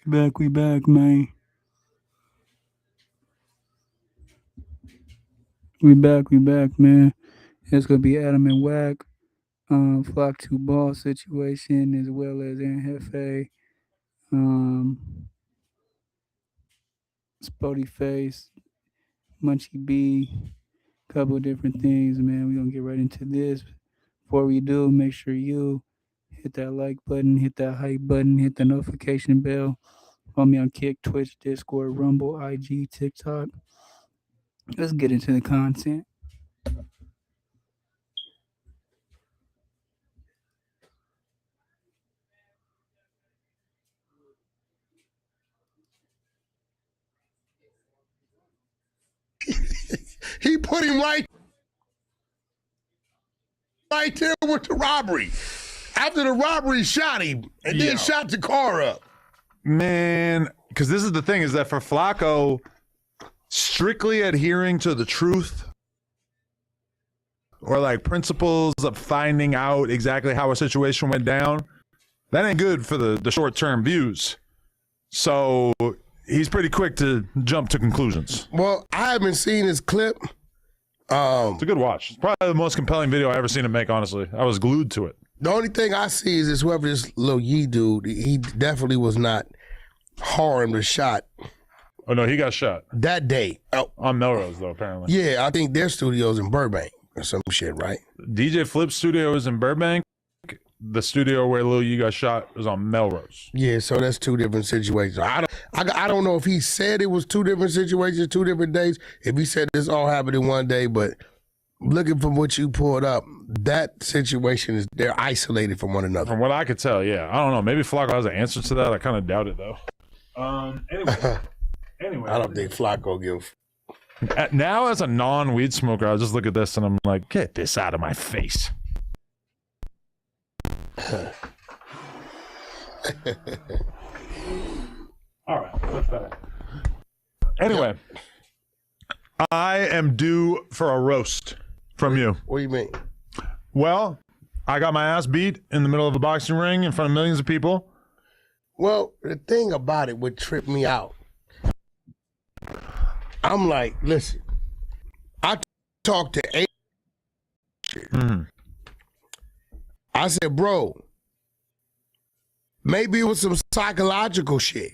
We back, man. We back, man. It's gonna be Adam and Wack, flock to ball situation as well as Anhefe, um, Spody Face, Munchie B, couple of different things, man. We're gonna get right into this. Before we do, make sure you hit that like button, hit that hype button, hit the notification bell. Follow me on Kick, Twitch, Discord, Rumble, IG, TikTok. Let's get into the content. He put him right there with the robbery. After the robbery, shot him and then shot the car up. Man, because this is the thing, is that for Flacco, strictly adhering to the truth or like principles of finding out exactly how a situation went down, that ain't good for the short-term views. So he's pretty quick to jump to conclusions. Well, I haven't seen his clip. It's a good watch. It's probably the most compelling video I've ever seen him make, honestly. I was glued to it. The only thing I see is whoever this little Yee dude, he definitely was not harmed or shot Oh, no, he got shot. that day. Oh, On Melrose, though, apparently. yeah, I think their studio's in Burbank or some shit, right? DJ Flip's studio is in Burbank. The studio where Lil Yee got shot was on Melrose. Yeah, so that's two different situations. I don't know if he said it was two different situations, 2 different days. If he said this all happened in one day, but looking from what you pulled up, that situation is they're isolated from one another. From what I could tell, yeah. I don't know. Maybe Flacco has an answer to that. I kind of doubt it, though. Anyway. I don't think Flacco give. Now, as a non-weed smoker, I just look at this and I'm like, get this out of my face. All right, that's better. Anyway, I am due for a roast from you. What do you mean? Well, I got my ass beat in the middle of a boxing ring in front of millions of people. Well, the thing about it would trip me out. I'm like, listen, I talked to A. Mhm. I said, bro, maybe it was some psychological shit.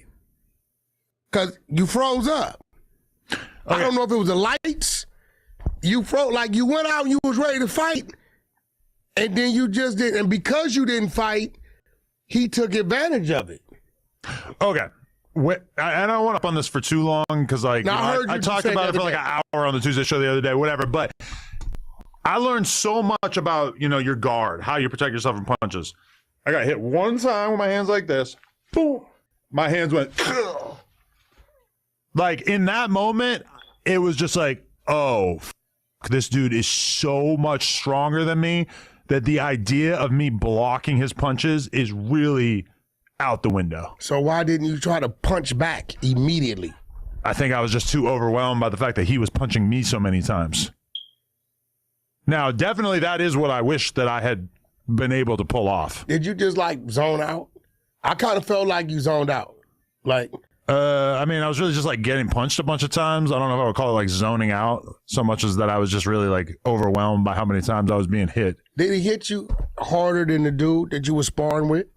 Because you froze up. I don't know if it was the lights. You froze, like you went out and you was ready to fight. And then you just didn't. And because you didn't fight, he took advantage of it. Okay. I don't want to on this for too long because, like, Now, I heard I you talked say about the it for other like an hour on the Tuesday show the other day, whatever. But I learned so much about, your guard, how you protect yourself from punches. I got hit one time with my hands like this. Boom. My hands went. Like, in that moment, it was just like, oh, this dude is so much stronger than me that the idea of me blocking his punches is really out the window. So why didn't you try to punch back immediately? I think I was just too overwhelmed by the fact that he was punching me so many times. Now, definitely that is what I wish that I had been able to pull off. Did you just like zone out? I kind of felt like you zoned out. Like, I mean, I was really just like getting punched a bunch of times. I don't know if I would call it like zoning out so much as that I was just really like overwhelmed by how many times I was being hit. did he hit you harder than the dude that you were sparring with?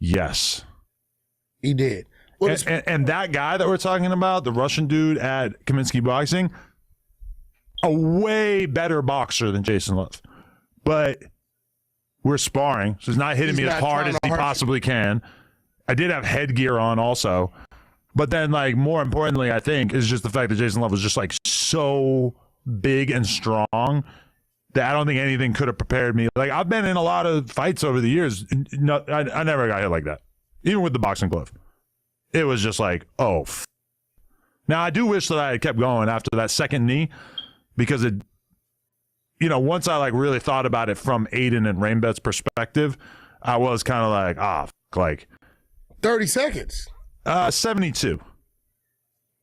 Yes. He did. And that guy that we're talking about, the Russian dude at Kaminsky Boxing, a way better boxer than Jason Love. But we're sparring, so he's not hitting me as hard as he possibly can. I did have headgear on also. But then, like, more importantly, I think, is just the fact that Jason Love was just, like, so big and strong that I don't think anything could have prepared me. Like, I've been in a lot of fights over the years. No, I never got hit like that, even with the boxing glove. It was just like, oh. Now, I do wish that I had kept going after that second knee because it, once I, like, really thought about it from Aiden and Rainbet's perspective, I was kind of like, like. 30 seconds. 72.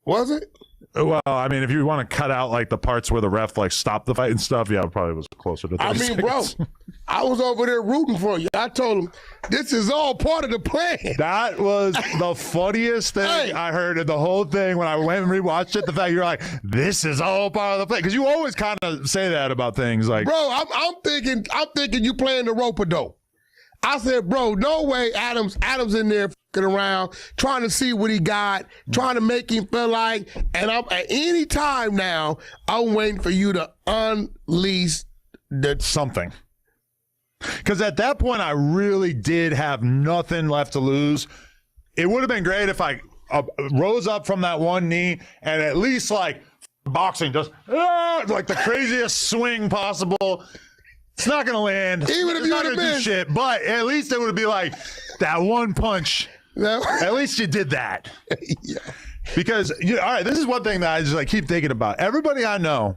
Was it? Well, I mean, if you want to cut out like the parts where the ref like stopped the fight and stuff, yeah, it probably was closer to 30 I mean, bro, seconds. I was over there rooting for you. I told him this is all part of the plan. That was the funniest thing I heard in the whole thing when I went and rewatched it. The fact you're like, this is all part of the plan. Because you always kind of say that about things like. Bro, I'm thinking you playing the rope-a-dope. I said, bro, no way Adams in there fucking around, trying to see what he got, trying to make him feel like, and I'm at any time now, I'm waiting for you to unleash the something. Because at that point, I really did have nothing left to lose. It would have been great if I rose up from that one knee and at least like boxing, just like the craziest swing possible. It's not going to land. Even if you would have been. Do shit, but at least it would be like that one punch. At least you did that. Yeah. Because, all right, this is one thing that I just like keep thinking about. Everybody I know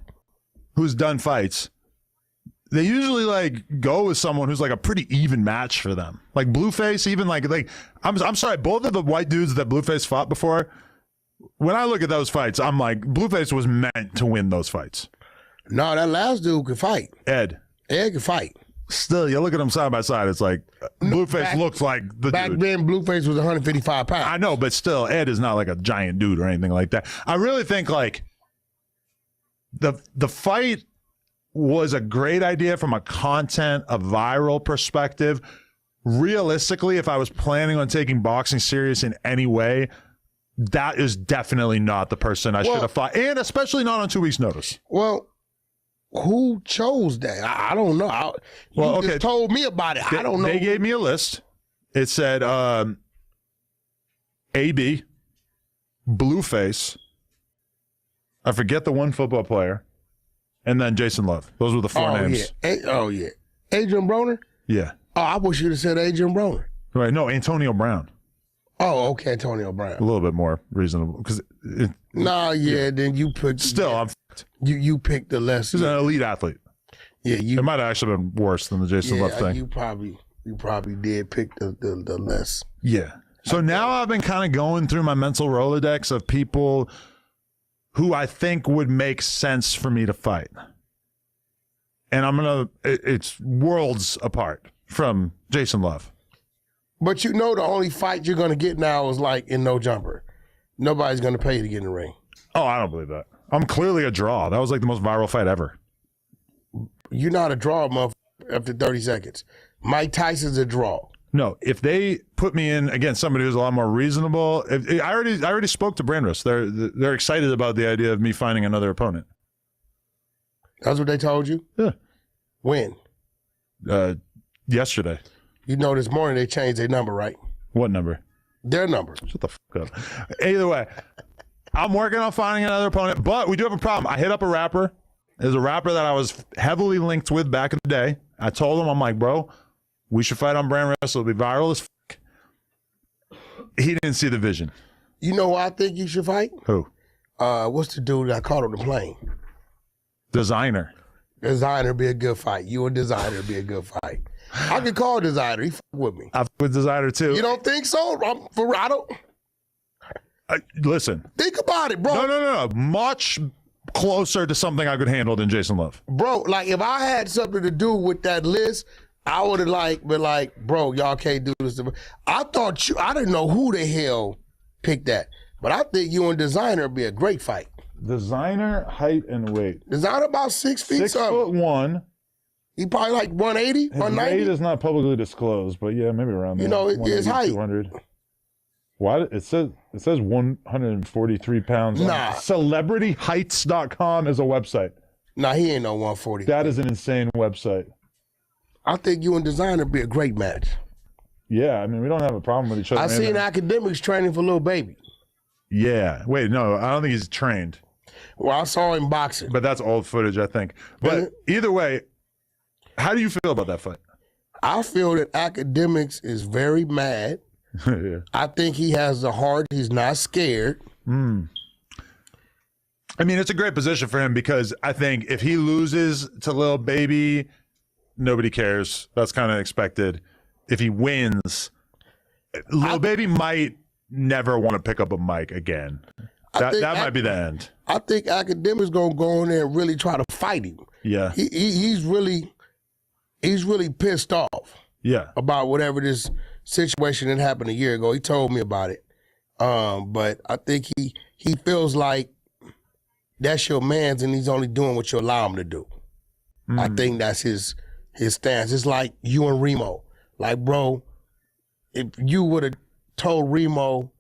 who's done fights, they usually like go with someone who's like a pretty even match for them. Like Blueface, even like I'm sorry, both of the white dudes that Blueface fought before, when I look at those fights, I'm like, Blueface was meant to win those fights. No, that last dude could fight. Ed can fight. Still, you look at them side by side, it's like Blueface looks like the back dude. then, Blueface was 155 pounds. I know, but still, Ed is not like a giant dude or anything like that. I really think like the fight was a great idea from a content, a viral perspective. Realistically, if I was planning on taking boxing serious in any way, that is definitely not the person I should have fought, and especially not on 2 weeks' notice. Well, who chose that? I don't know. You just told me about it. I don't know. They gave me a list. It said AB, Blueface, I forget the one football player, and then Jason Love. Those were the four names. Yeah. Adrian Broner? Yeah. Oh, I wish you'd have said Adrian Broner. Right. No, Antonio Brown. Oh, okay, Antonio Brown. A little bit more reasonable. Because then you put... Still, I'm fucked. You picked the less... He's an elite athlete. Yeah, it might have actually been worse than the Jason Love thing. You probably did pick the less. Yeah. So now I've been kind of going through my mental Rolodex of people who I think would make sense for me to fight. And it's worlds apart from Jason Love. But the only fight you're going to get now is like in no jumper. Nobody's going to pay you to get in the ring. Oh, I don't believe that. I'm clearly a draw. That was like the most viral fight ever. You're not a draw, motherfucker, after 30 seconds. Mike Tyson's a draw. No, if they put me in against somebody who's a lot more reasonable, I already spoke to Brandress. They're excited about the idea of me finding another opponent. That's what they told you? Yeah. When? Yesterday. This morning they changed their number, right? What number? Their number. Shut the fuck up. Either way, I'm working on finding another opponent, but we do have a problem. I hit up a rapper. There's a rapper that I was heavily linked with back in the day. I told him, I'm like, bro, we should fight on Brand Wrestle. It'll be viral as fuck. He didn't see the vision. You know who I think you should fight? Who? What's the dude that caught on the plane? Designer. Designer be a good fight. You and Designer be a good fight. I can call Designer. He fuck with me. I fuck with Designer too. You don't think so? I don't. Listen. Think about it, bro. No. Much closer to something I could handle than Jason Love. Bro, like if I had something to do with that list, I would have been like, bro, y'all can't do this. I didn't know who the hell picked that. But I think you and Designer would be a great fight. Designer, height, and weight. Designer about 6 feet. 6'1". He probably like 180, 190. His weight is not publicly disclosed, but yeah, maybe around there. His height. 200. Why? It says 143 pounds. Nah. CelebrityHeights.com is a website. Nah, he ain't no 140. That is an insane website. I think you and Designer be a great match. Yeah, I mean, we don't have a problem with each other. I seen Academics training for Little Baby. Yeah. Wait, no, I don't think he's trained. Well, I saw him boxing. But that's old footage, I think. But either way, how do you feel about that fight? I feel that Academics is very mad. Yeah. I think he has the heart. He's not scared. I mean, it's a great position for him because I think if he loses to Lil Baby, nobody cares. That's kind of expected. If he wins, Lil Baby might never want to pick up a mic again. That might be the end. I think Academic's gonna go in there and really try to fight him. Yeah. He's really pissed off. Yeah. About whatever this situation that happened a year ago. He told me about it. But I think he feels like that's your man's and he's only doing what you allow him to do. I think that's his stance. It's like you and Remo. Like, bro, if you would have told Remo,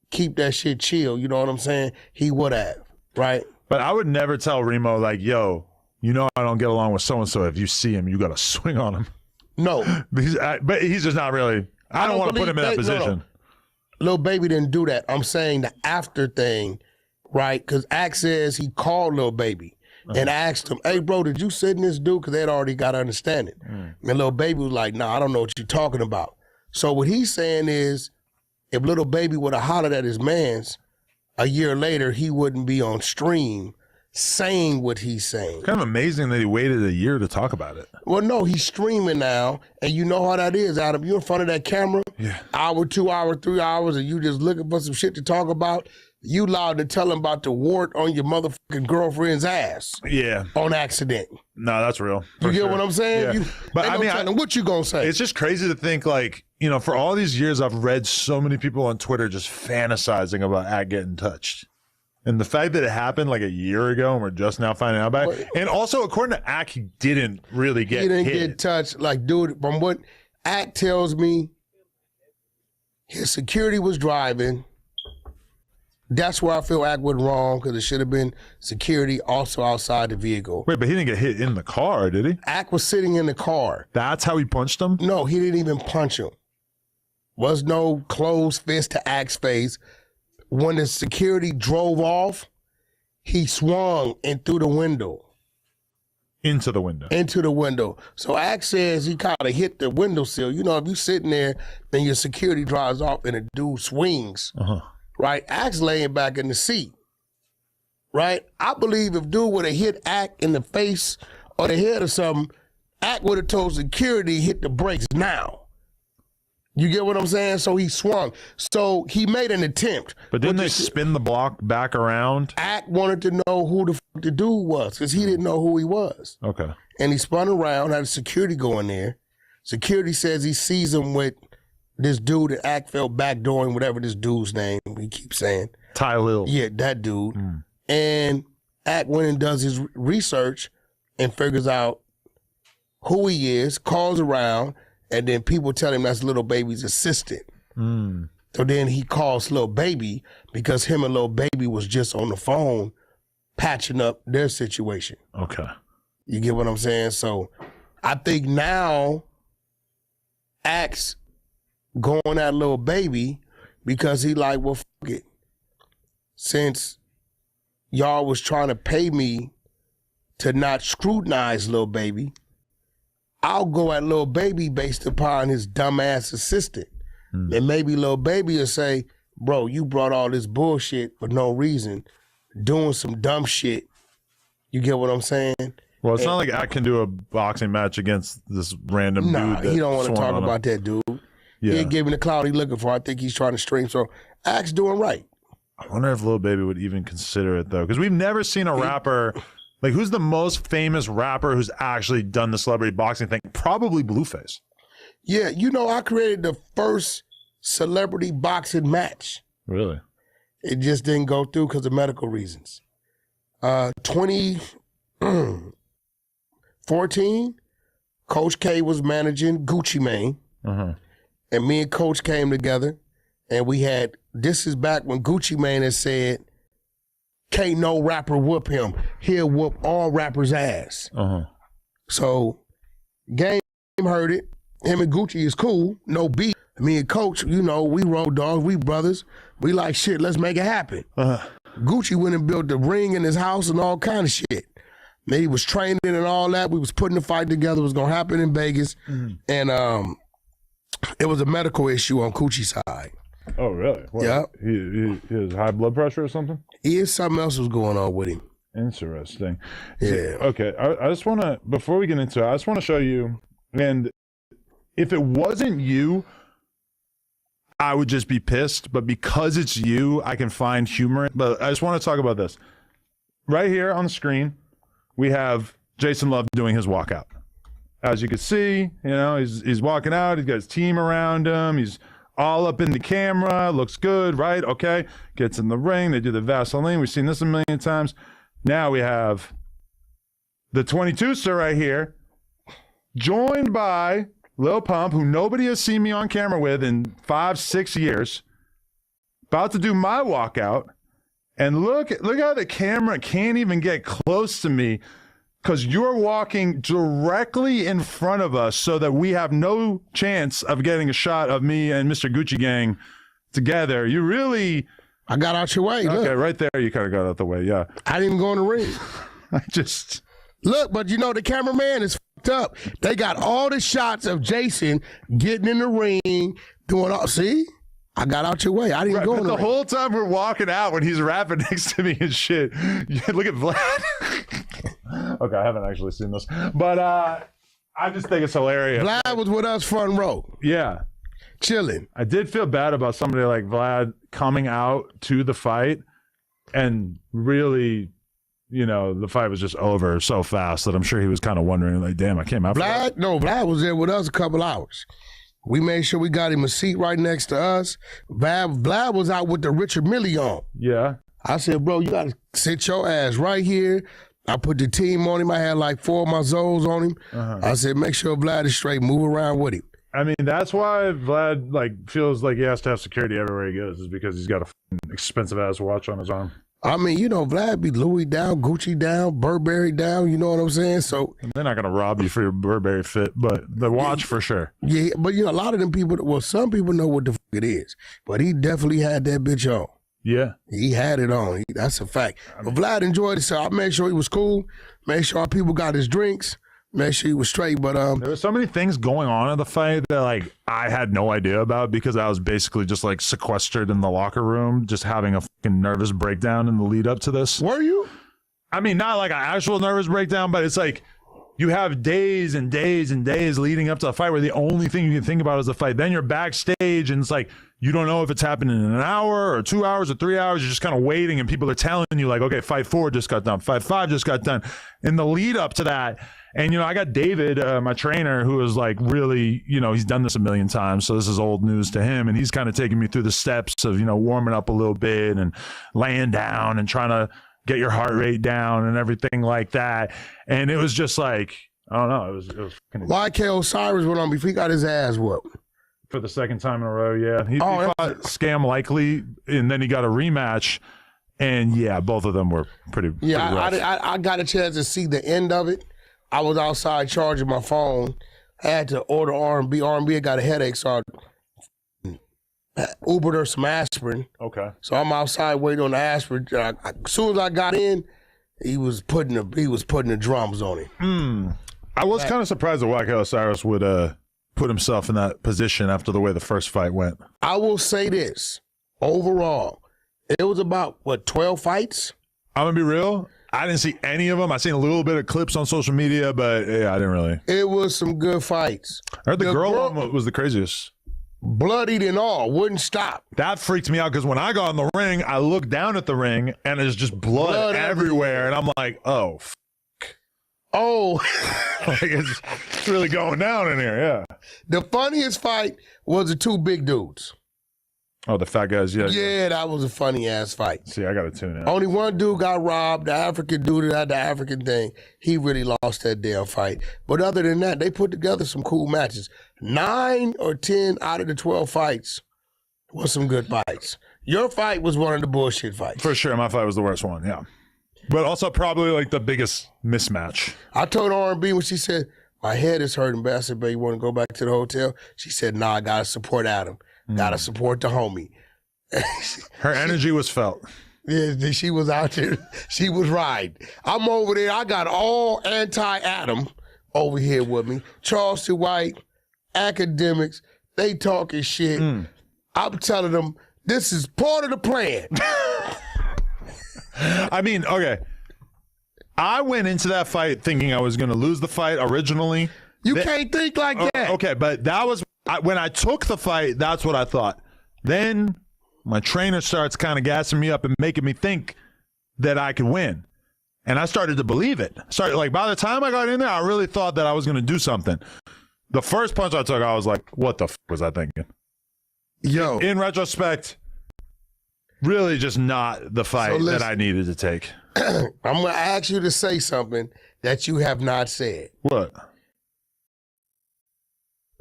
keep that shit chill, you know what I'm saying? He would have, right? But I would never tell Remo, like, yo, you know I don't get along with so-and-so. If you see him, you got to swing on him. No. But he's just not really, I don't want to put him in that position. No. Lil Baby didn't do that. I'm saying the after thing, right? Because Axe says he called Lil Baby and asked him, hey, bro, did you sit in this dude? Because they'd already got to understand it. And Lil Baby was like, nah, I don't know what you're talking about. So what he's saying is, if Lil Baby would have hollered at his mans, a year later, he wouldn't be on stream saying what he's saying. Kind of amazing that he waited a year to talk about it. Well, no, he's streaming now, and you know how that is, Adam. You're in front of that camera, hour, 2 hours, 3 hours, and you just looking for some shit to talk about. You allowed to tell him about the wart on your motherfucking girlfriend's ass. Yeah. On accident. No, that's real. You get what I'm saying? Yeah. But I mean, what you gonna say? It's just crazy to think, like, you know, for all these years, I've read so many people on Twitter just fantasizing about Act getting touched. And the fact that it happened like a year ago and we're just now finding out about it. And also, according to Act, he didn't really get hit. Get touched. Like, dude, from what Act tells me, his security was driving. That's where I feel Act went wrong, because it should have been security also outside the vehicle. Wait, but he didn't get hit in the car, did he? Act was sitting in the car. That's how he punched him? No, he didn't even punch him. Was no closed fist to Act's face. When the security drove off, he swung and through the window. Into the window. Into the window. So Act says he kind of hit the windowsill. You know, if you're sitting there, then your security drives off and a dude swings. Right? Act's laying back in the seat. Right? I believe if dude would have hit Act in the face or the head or something, Act would have told security hit the brakes now. You get what I'm saying? So he swung. So he made an attempt. But didn't they spin the block back around? Act wanted to know who the fuck the dude was, because he didn't know who he was. Okay. And he spun around, had security go in there. Security says he sees him with this dude that Act felt backdooring, whatever this dude's name he keeps saying. Ty Lil. Yeah, that dude. And Act went and does his research and figures out who he is, calls around, and then people tell him that's Lil Baby's assistant. So then he calls Lil Baby because him and Lil Baby was just on the phone patching up their situation. Okay. You get what I'm saying? So I think now Act's going at Lil Baby because he like, well, fuck it. Since y'all was trying to pay me to not scrutinize Lil Baby, I'll go at Lil Baby based upon his dumbass assistant. And maybe Lil Baby will say, bro, you brought all this bullshit for no reason, doing some dumb shit. You get what I'm saying? Well, it's not like I can do a boxing match against this random dude. Nah, he don't want to talk about that dude. Yeah. He ain't giving the clout he looking for. I think he's trying to stream. So Act's doing right. I wonder if Lil Baby would even consider it, though, because we've never seen a rapper. Like, who's the most famous rapper who's actually done the celebrity boxing thing? Probably Blueface. Yeah, you know, I created the first celebrity boxing match. Really? It just didn't go through because of medical reasons. 2014, Coach K was managing Gucci Mane. And me and Coach came together, and we had, this is back when Gucci Mane had said, can't no rapper whoop him. He'll whoop all rappers' ass. So Game heard it. Him and Gucci is cool, no beef. Me and Coach, you know, we road dogs, we brothers. We like shit, let's make it happen. Gucci went and built the ring in his house and all kind of shit. And he was training and all that. We was putting the fight together. It was going to happen in Vegas. And it was a medical issue on Gucci's side. Oh, really? What? Yeah. He has high blood pressure or something? Something else was going on with him. Interesting. Yeah. Okay, I just want to, before we get into it, I just want to show you, and if it wasn't you, I would just be pissed. But because it's you, I can find humor. But I just want to talk about this. Right here on the screen, we have Jason Love doing his walkout. As you can see, he's walking out. He's got his team around him. He's all up in the camera. Looks good, right? Okay. Gets in the ring. They do the Vaseline. We've seen this a million times. Now we have the 22-ster right here, joined by Lil Pump, who nobody has seen me on camera with in 5-6 years. About to do my walkout. And look how the camera can't even get close to me because you're walking directly in front of us so that we have no chance of getting a shot of me and Mr. Gucci Gang together. You really... I got out your way. Okay, look. right there you kind of got out the way, yeah. I didn't even go in the ring. I just... Look, but the cameraman is fucked up. They got all the shots of Jason getting in the ring, doing all... See? I got out your way. I didn't go in the ring. Whole time we're walking out when he's rapping next to me and shit. Look at Vlad. Okay, I haven't actually seen this. But I just think it's hilarious. Vlad was with us front row. Yeah. Chilling. I did feel bad about somebody like Vlad coming out to the fight and really, the fight was just over so fast that I'm sure he was kind of wondering, like, damn, I came out for that. Vlad was there with us a couple hours. We made sure we got him a seat right next to us. Vlad was out with the Richard Mille on. Yeah. I said, bro, you got to sit your ass right here. I put the team on him. I had like 4 of my Zoes on him. I said, make sure Vlad is straight. Move around with him. I mean, that's why Vlad feels like he has to have security everywhere he goes, is because he's got a expensive ass watch on his arm. I mean, Vlad be Louis down, Gucci down, Burberry down, you know what I'm saying? So they're not going to rob you for your Burberry fit, but the watch for sure. Yeah, but a lot of them people, some people know what the fuck it is, but he definitely had that bitch on. Yeah. He had it on. That's a fact. But Vlad enjoyed it, so I made sure he was cool, made sure our people got his drinks, made sure he was straight. But there were so many things going on in the fight that I had no idea about because I was basically just sequestered in the locker room, just having a fucking nervous breakdown in the lead up to this. Were you? I mean, not like an actual nervous breakdown, but it's like you have days and days and days leading up to the fight where the only thing you can think about is the fight. Then you're backstage and it's like you don't know if it's happening in an hour or 2 hours or 3 hours. You're just kind of waiting and people are telling you okay, fight 4 just got done. Fight 5 just got done. In the lead up to that, and, I got David, my trainer, who is really, he's done this a million times. So this is old news to him. And he's kind of taking me through the steps of, warming up a little bit and laying down and trying to get your heart rate down and everything like that. And it was just I don't know. It was YK Osiris went on before he got his ass whooped. For the second time in a row, yeah. He fought Scam Likely, and then he got a rematch. And, yeah, both of them were pretty rough. I got a chance to see the end of it. I was outside charging my phone. I had to order R&B. R&B had got a headache, so I Ubered her some aspirin. Okay. So I'm outside waiting on the aspirin. As soon as I got in, he was putting the drums on him. I was kind of surprised that Wack Osiris would put himself in that position after the way the first fight went. I will say this. Overall, it was about, 12 fights? I'm going to be real. I didn't see any of them. I seen a little bit of clips on social media, but yeah, I didn't really. It was some good fights. I heard the girl one was the craziest. Bloodied and all, wouldn't stop. That freaked me out because when I got in the ring, I looked down at the ring and there's just blood everywhere. And I'm like, oh, Oh. it's really going down in here, yeah. The funniest fight was the 2 big dudes. Oh, the fat guys, yeah. Yeah, that was a funny-ass fight. See, I got to tune in. Only one dude got robbed, the African dude that had the African thing. He really lost that damn fight. But other than that, they put together some cool matches. 9 or 10 out of the 12 fights was some good fights. Your fight was one of the bullshit fights. For sure, my fight was the worst one, yeah. But also probably the biggest mismatch. I told R&B when she said, my head is hurting, but I said, babe, you want to go back to the hotel? She said, nah, I got to support Adam. Got to support the homie. Her energy was felt. Yeah, she was out there. She was riding. I'm over there. I got all anti-Adam over here with me. Charleston White, academics, they talking shit. I'm telling them, this is part of the plan. I mean, okay. I went into that fight thinking I was going to lose the fight originally. You can't think like that. Okay, but that was when I took the fight, that's what I thought. Then my trainer starts kind of gassing me up and making me think that I could win. And I started to believe it. By the time I got in there, I really thought that I was going to do something. The first punch I took, I was like, what the f was I thinking? Yo. In retrospect, really just not the fight that I needed to take. I'm going to ask you to say something that you have not said. What?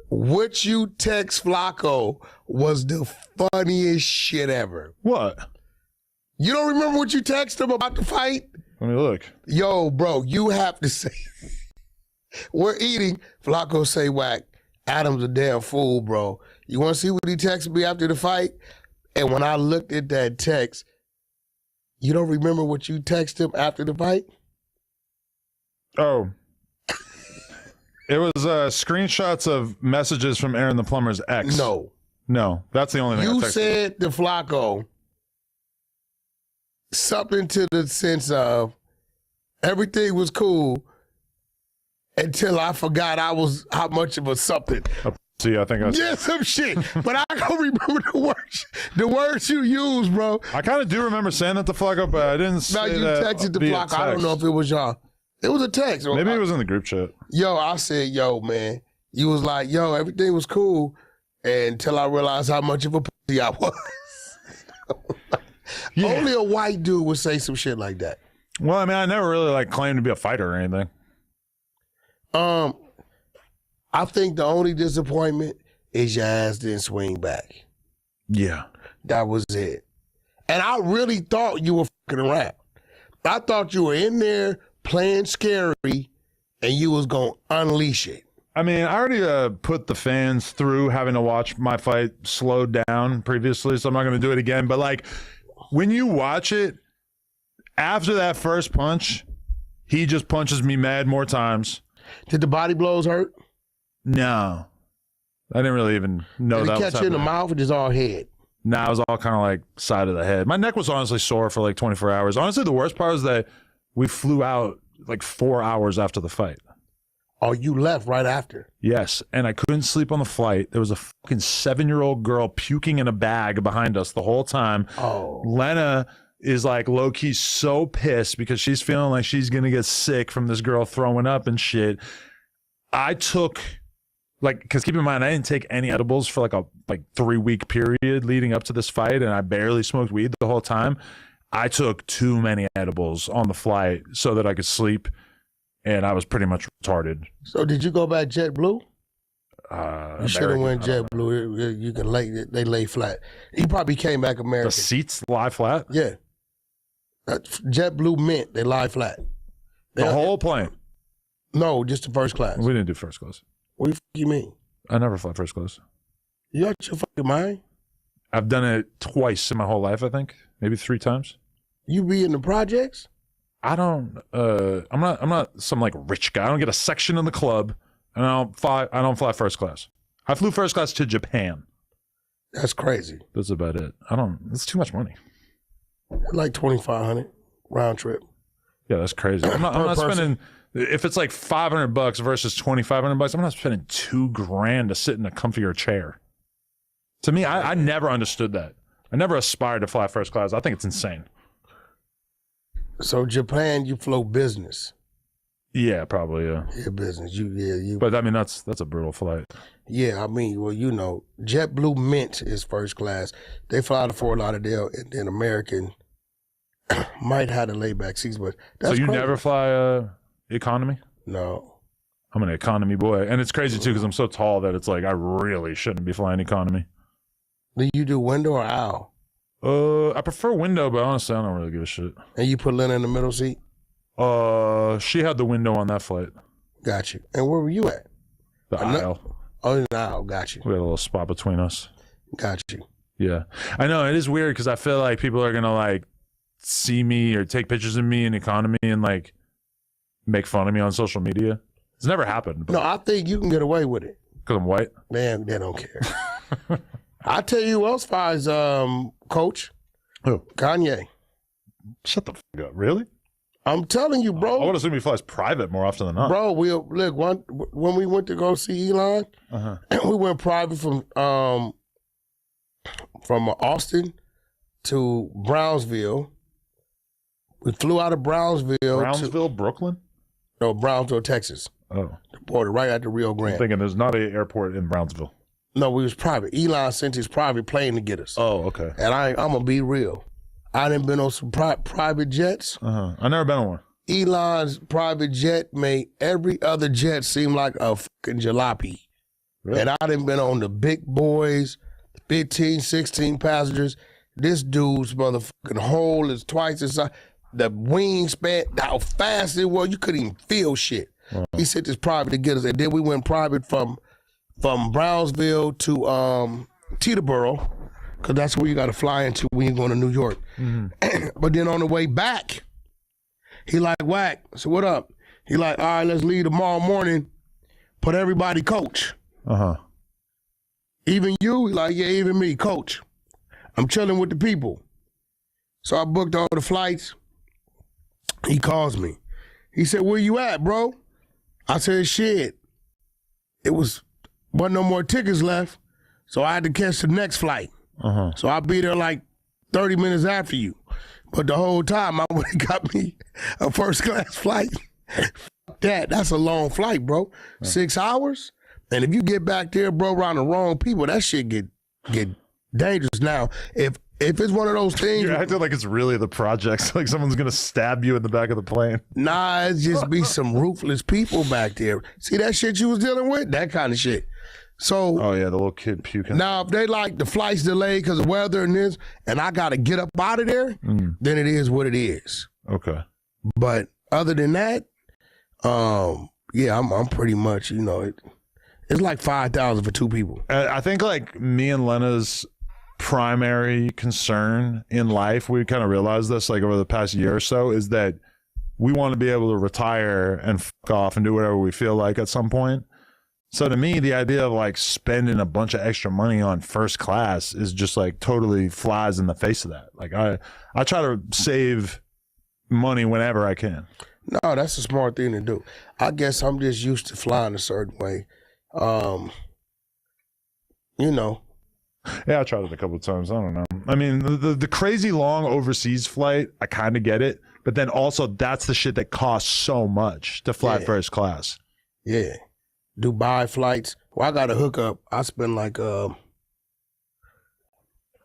What you text Flacco was the funniest shit ever. What? You don't remember what you texted him about the fight? Let me look. Yo, bro, you have to say, we're eating. Flacco say, Wack, Adam's a damn fool, bro. You want to see what he texted me after the fight? And when I looked at that text, you don't remember what you texted him after the fight? Oh. It was screenshots of messages from Aaron the Plumber's ex. No, that's the only thing I texted. You said to Flacco something to the sense of everything was cool until I forgot I was how much of a something. See, I think I yeah, some shit. But I don't remember the words you used, bro. I kind of do remember saying that to Flacco, but I didn't say you that texted to via Flacco. I don't know if it was y'all. It was a text. Maybe it was in the group chat. Yo, I said, yo, man. You was like, yo, everything was cool until I realized how much of a pussy I was. Yeah. Only a white dude would say some shit like that. Well, I mean, I never really claimed to be a fighter or anything. I think the only disappointment is your ass didn't swing back. Yeah. That was it. And I really thought you were fucking around. I thought you were in there playing scary and you was going to unleash it. I mean, I already put the fans through having to watch my fight slowed down previously, so I'm not going to do it again. But, when you watch it, after that first punch, he just punches me mad more times. Did the body blows hurt? No. I didn't really even know that was happening. Did he catch you in the mouth or just all head? Nah, it was all kind of side of the head. My neck was honestly sore for 24 hours. Honestly, the worst part was that we flew out 4 hours after the fight. Oh, you left right after? Yes, and I couldn't sleep on the flight. There was a fucking 7-year-old girl puking in a bag behind us the whole time. Oh. Lena is low-key so pissed because she's feeling like she's going to get sick from this girl throwing up and shit. I took, because keep in mind, I didn't take any edibles for a 3-week period leading up to this fight, and I barely smoked weed the whole time. I took too many edibles on the flight so that I could sleep. And I was pretty much retarded. So did you go back JetBlue? You should have went JetBlue. You can they lay flat. You probably came back American. The seats lie flat? Yeah. JetBlue Mint, they lie flat. The whole plane? No, just the first class. We didn't do first class. What the you mean? I never fly first class. You out your fucking mind? I've done it twice in my whole life, I think. Maybe 3 times. You be in the projects? I don't. I'm not some rich guy. I don't get a section in the club, and I don't fly first class. I flew first class to Japan. That's crazy. That's about it. It's too much money. Like $2,500 round trip. Yeah, that's crazy. I'm not spending. If it's $500 versus $2,500, I'm not spending $2,000 to sit in a comfier chair. To me, I never understood that. I never aspired to fly first class. I think it's insane. So Japan, you flow business. Yeah, probably, yeah. Yeah, business. You. But I mean, that's a brutal flight. Yeah, I mean, well, JetBlue Mint is first class. They fly to Fort Lauderdale, and then American might have the layback seats, but that's so you crazy. Never fly economy? No. I'm an economy boy, and it's crazy too because I'm so tall that it's I really shouldn't be flying economy. Do you do window or aisle? I prefer window, but honestly, I don't really give a shit. And you put Lena in the middle seat? She had the window on that flight. Got you. And where were you at? The aisle. Oh, in the aisle. Got you. We had a little spot between us. Got you. Yeah. I know, it is weird because I feel like people are going to see me or take pictures of me in economy and make fun of me on social media. It's never happened. No, I think you can get away with it. Because I'm white? Man, they don't care. I tell you who else flies, Coach. Who? Kanye. Shut the fuck up. Really? I'm telling you, bro. I would assume he flies private more often than not. Bro, when we went to go see Elon, we went private from from Austin to Brownsville. We flew out of Brownsville. Brooklyn? No, Brownsville, Texas. Oh. The border, right at the Rio Grande. I'm thinking there's not an airport in Brownsville. No, we was private. Elon sent his private plane to get us. Oh, okay. And I'm going to be real. I done been on some private jets. I've never been on one. Elon's private jet made every other jet seem like a fucking jalopy. Really? And I done been on the big boys, 15, 16 passengers. This dude's motherfucking hole is twice the size. The wingspan, how fast it was, you couldn't even feel shit. Wow. He sent this private to get us. And then we went private from Brownsville to Teterboro, because that's where you got to fly into when you're going to New York. Mm-hmm. But then on the way back, he like, Wack. I said, what up? He like, all right, let's leave tomorrow morning. Put everybody coach. Uh-huh. Even you? He like, yeah, even me, coach. I'm chilling with the people. So I booked all the flights. He calls me. He said, where you at, bro? I said, shit. Wasn't no more tickets left, so I had to catch the next flight. Uh-huh. So I'll be there like 30 minutes after you. But the whole time, I would have got me a first-class flight. That's a long flight, bro. 6 hours? And if you get back there, bro, around the wrong people, that shit get dangerous. Now, if it's one of those things... You're acting like it's really the projects, like someone's going to stab you in the back of the plane. Nah, it's just be some ruthless people back there. See that shit you was dealing with? That kind of shit. So, oh yeah, the little kid puking. Now, if they like the flight's delayed because of weather and this, and I got to get up out of there, then it is what it is. Okay. But other than that, yeah, I'm pretty much, it's like 5,000 for two people. I think like me and Lena's primary concern in life, we kind of realized this like over the past year or so, is that we want to be able to retire and fuck off and do whatever we feel like at some point. So to me, the idea of like spending a bunch of extra money on first class is just like totally flies in the face of that. Like I try to save money whenever I can. No, that's a smart thing to do. I guess I'm just used to flying a certain way. Yeah, I tried it a couple of times. I don't know. I mean, the crazy long overseas flight, I kind of get it. But then also that's the shit that costs so much to fly first class. Yeah. Dubai flights. Well, I got a hookup. I spend like No,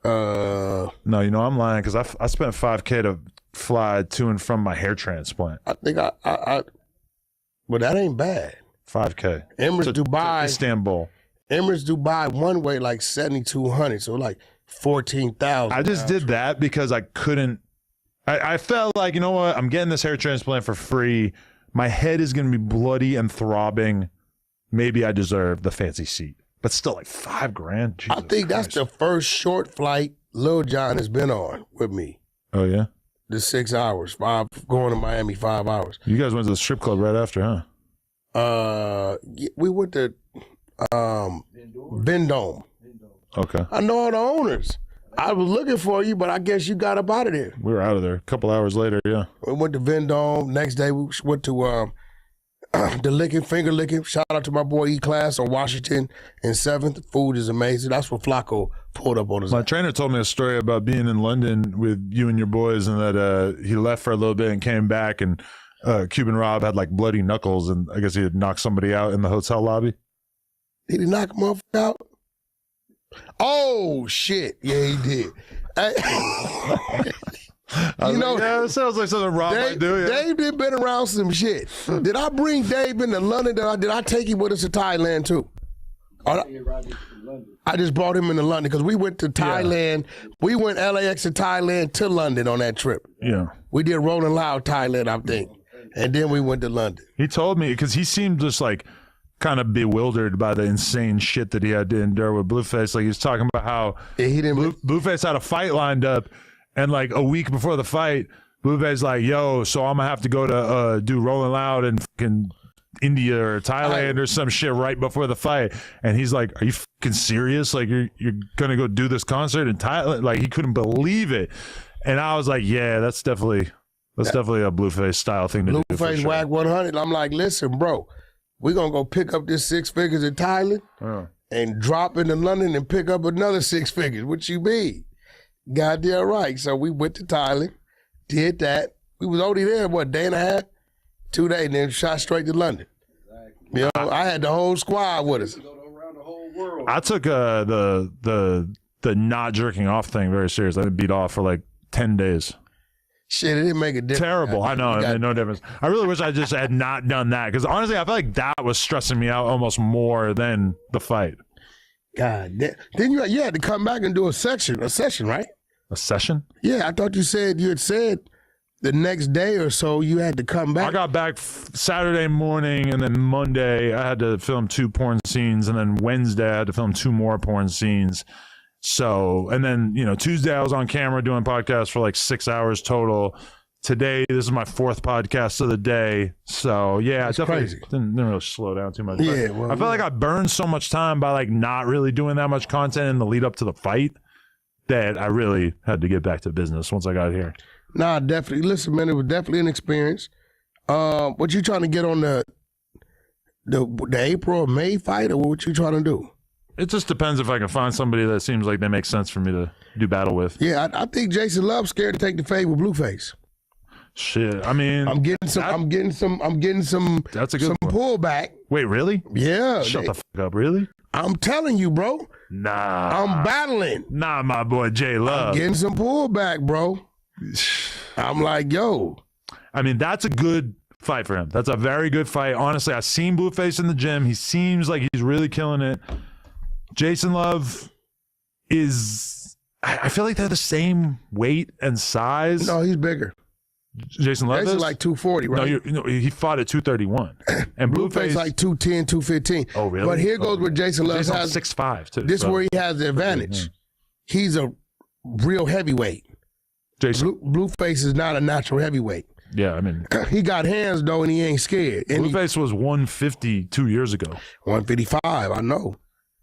I'm lying because I spent $5,000 to fly to and from my hair transplant. I think I but that ain't bad. $5,000. Emirates Dubai, Istanbul. Emirates Dubai one way like 7,200, so like 14,000. I just did that because I couldn't. I felt like, you know what? I'm getting this hair transplant for free. My head is going to be bloody and throbbing. Maybe I deserve the fancy seat, but still like $5,000. Jesus I think that's the first short flight Lil Jon has been on with me. Oh yeah, the 6 hours, going to Miami 5 hours. You guys went to the strip club right after, huh? We went to Vendome. Okay. I know all the owners. I was looking for you, but I guess you got up out of there. We were out of there a couple hours later. Yeah. We went to Vendome. Next day we went to the finger licking. Shout out to my boy E-Class on Washington and 7th. Food is amazing. That's what Flacco pulled up on us. My trainer told me a story about being in London with you and your boys, and that he left for a little bit and came back, and Cuban Rob had like bloody knuckles, and I guess he had knocked somebody out in the hotel lobby. Did he knock a motherfucker out? Oh shit! Yeah, he did. Yeah, it sounds like something Rob might do. Yeah. Dave did been around some shit. Did I bring Dave into London? Did I take him with us to Thailand too? I just brought him into London because we went to Thailand. Yeah. We went LAX to Thailand to London on that trip. Yeah, we did Rolling Loud Thailand, I think, and then we went to London. He told me because he seemed just like kind of bewildered by the insane shit that he had to endure with Blueface. Like he was talking about how Blueface had a fight lined up. And like a week before the fight, Blueface like, yo, so I'm gonna have to go to do Rolling Loud in fucking India or Thailand or some shit right before the fight. And he's like, are you fucking serious? Like you're gonna go do this concert in Thailand? Like he couldn't believe it. And I was like, yeah, that's definitely a Blueface style thing to do. Blueface Wack 100. I'm like, listen, bro, we're gonna go pick up this 6 figures in Thailand. and drop into London and pick up another 6 figures. What you mean? Goddamn right. So we went to Thailand, did that. We was only there, a day and a half, 2 days, and then shot straight to London. Exactly. You know, I had the whole squad with us. I took the not jerking off thing very serious. I beat off for like 10 days. Shit, it didn't make a difference. Terrible. I know. It made no difference. I really wish I just had not done that because honestly, I feel like that was stressing me out almost more than the fight. God damn. Then you had to come back and do a session, right? A session? Yeah, I thought you had said the next day or so you had to come back. I got back Saturday morning, and then Monday I had to film 2 porn scenes, and then Wednesday I had to film 2 more porn scenes. So, and then, Tuesday I was on camera doing podcasts for like 6 hours total. Today, this is my 4th podcast of the day. So, yeah, it's definitely crazy. Didn't really slow down too much. Yeah, I felt like I burned so much time by like not really doing that much content in the lead up to the fight that I really had to get back to business once I got here. Nah, definitely. Listen, man, it was definitely an experience. What you trying to get on the April or May fight, or what you trying to do? It just depends if I can find somebody that seems like they make sense for me to do battle with. Yeah, I think Jason Love's scared to take the fade with Blueface. Shit, I mean, I'm getting some. That's a good one. Pullback. Wait, really? Yeah. Shut the fuck up, really? I'm telling you, bro. Nah. I'm battling. Nah, my boy J Love. I'm getting some pullback, bro. I'm like, yo. I mean, that's a good fight for him. That's a very good fight. Honestly, I've seen Blueface in the gym. He seems like he's really killing it. Jason Love is, I feel like they're the same weight and size. No, he's bigger. Jason Love is like 240, right? No, he fought at 231. And Blueface like 210, 215. Oh, really? But here goes where Jason Love Jason has 6'5", too. This is where he has the advantage. He's a real heavyweight. Jason Blueface is not a natural heavyweight. Yeah, I mean, he got hands though, and he ain't scared. And Blueface was 150 2 years ago. 155, I know.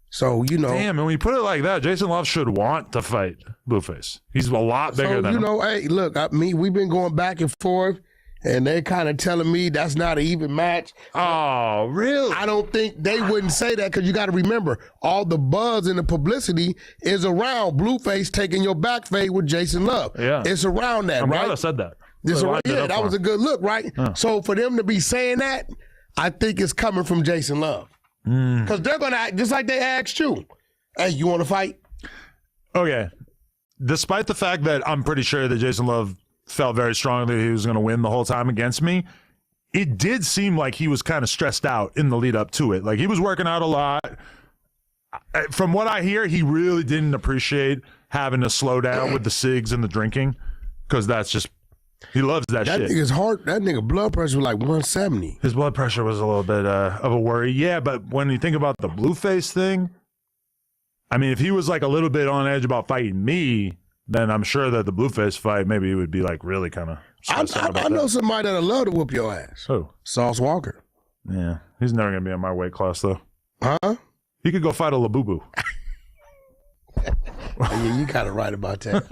So, Damn, and when you put it like that, Jason Love should want to fight Blueface. He's a lot bigger than him. Hey, look, we've been going back and forth, and they're kind of telling me that's not an even match. Oh, really? I don't think they wouldn't say that because you got to remember, all the buzz and the publicity is around Blueface taking your back fade with Jason Love. Yeah. It's around that, I'm right? glad I said that. That was a good look, right? So for them to be saying that, I think it's coming from Jason Love. Because they're going to act just like they asked you. Hey, you want to fight? Okay. Despite the fact that I'm pretty sure that Jason Love felt very strongly that he was going to win the whole time against me, it did seem like he was kind of stressed out in the lead up to it. Like he was working out a lot. From what I hear, he really didn't appreciate having to slow down with the cigs and the drinking because that's just, he loves that shit. That nigga blood pressure was like 170. His blood pressure was a little bit of a worry. Yeah, but when you think about the Blueface thing, I mean, if he was like a little bit on edge about fighting me, then I'm sure that the Blueface fight, maybe he would be like really kind of stressed out about I know somebody that'll love to whoop your ass. Who? Sauce Walker. Yeah, he's never going to be in my weight class, though. Huh? He could go fight a Labubu. Yeah, you kind of right about that.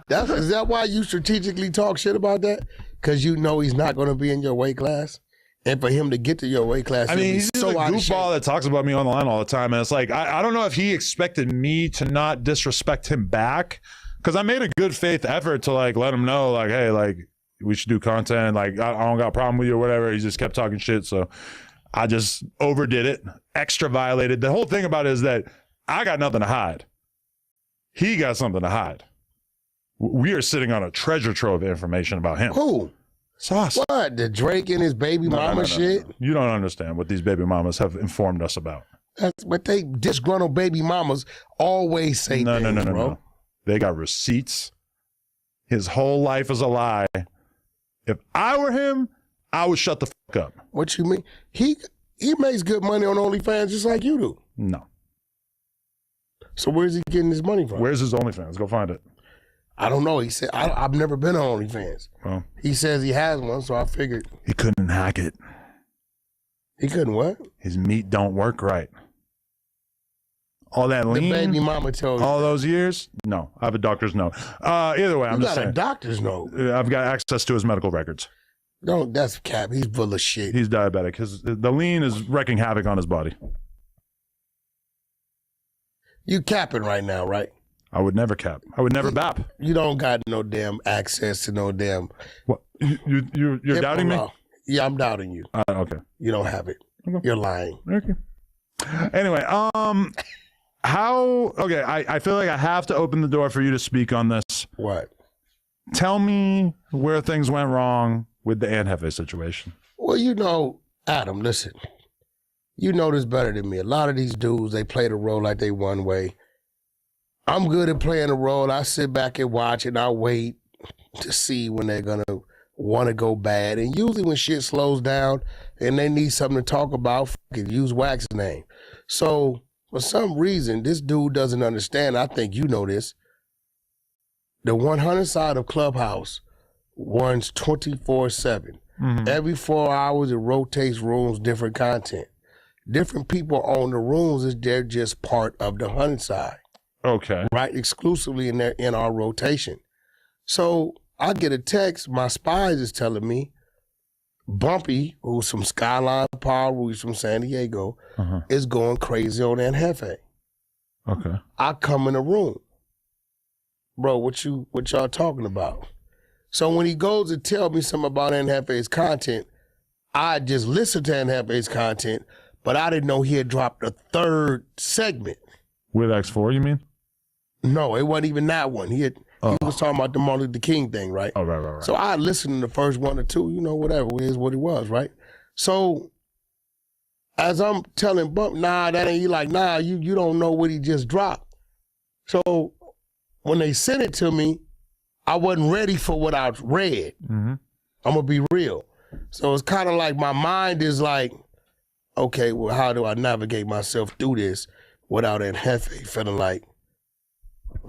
Is that why you strategically talk shit about that? Because you know he's not going to be in your weight class? And for him to get to your weight class, I mean, he's so a goofball that talks about me on the line all the time. And it's like, I don't know if he expected me to not disrespect him back. Because I made a good faith effort to like let him know, like, hey, like, we should do content. Like, I don't got a problem with you or whatever. He just kept talking shit. So I just overdid it, extra violated. The whole thing about it is that I got nothing to hide. He got something to hide. We are sitting on a treasure trove of information about him. Who? Sauce. What? The Drake and his baby mama shit? No. You don't understand what these baby mamas have informed us about. That's what they disgruntled baby mamas always say. No. They got receipts. His whole life is a lie. If I were him, I would shut the fuck up. What you mean? He makes good money on OnlyFans just like you do. No. So where's he getting his money from? Where's his OnlyFans? Go find it. I don't know. He said, I've never been on OnlyFans. Well, he says he has one, so I figured. He couldn't hack it. He couldn't what? His meat don't work right. All that lean. The baby mama told you. All those years? No. I have a doctor's note. Either way, I'm just saying. You got a doctor's note? I've got access to his medical records. Don't. That's cap. He's full of shit. He's diabetic. The lean is wreaking havoc on his body. You capping right now, right? I would never cap. I would never bap. You don't got no damn access to no damn. What? You're doubting me? Yeah, I'm doubting you. Okay. You don't have it. Okay. You're lying. Okay. Anyway, okay, I feel like I have to open the door for you to speak on this. What? Tell me where things went wrong with the Anhefe situation. Well, you know, Adam, listen. You know this better than me. A lot of these dudes, they play the role like they one way. I'm good at playing the role. I sit back and watch and I wait to see when they're going to want to go bad. And usually when shit slows down and they need something to talk about, use Wack's name. So for some reason, this dude doesn't understand. I think you know this. The 100 side of Clubhouse runs 24/7. Mm-hmm. Every 4 hours, it rotates rooms, different content. Different people own the rooms. They're just part of the 100 side. Okay. Right? Exclusively in our rotation. So I get a text. My spies is telling me Bumpy, who's from Skyline Power, who's from San Diego, is going crazy on Anhefe. Okay. I come in the room. Bro, what y'all talking about? So when he goes to tell me something about Anhefe's content, I just listened to Anhefe's content, but I didn't know he had dropped a third segment. With X4, you mean? No, it wasn't even that one. He was talking about the Martin Luther King thing, right? Oh, right. So I listened to the first one or two, whatever it is what it was, right? So as I'm telling Bump, nah, that ain't, he like, nah, you don't know what he just dropped. So when they sent it to me, I wasn't ready for what I read. Mm-hmm. I'm gonna be real. So it's kind of like my mind is like, okay, well, how do I navigate myself through this without Anhefe feeling like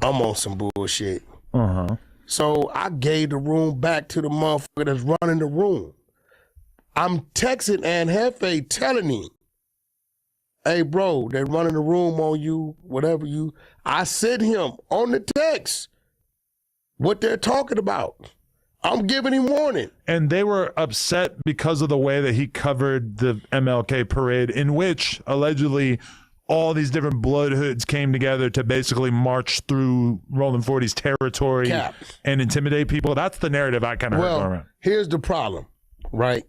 I'm on some bullshit? So I gave the room back to the motherfucker that's running the room. I'm texting Anhefe telling him, hey, bro, they're running the room on you, whatever you. I sent him on the text what they're talking about. I'm giving him warning. And they were upset because of the way that he covered the MLK parade, in which allegedly all these different blood hoods came together to basically march through Roland 40's territory and intimidate people. That's the narrative I kind of heard going around. Here's the problem, right?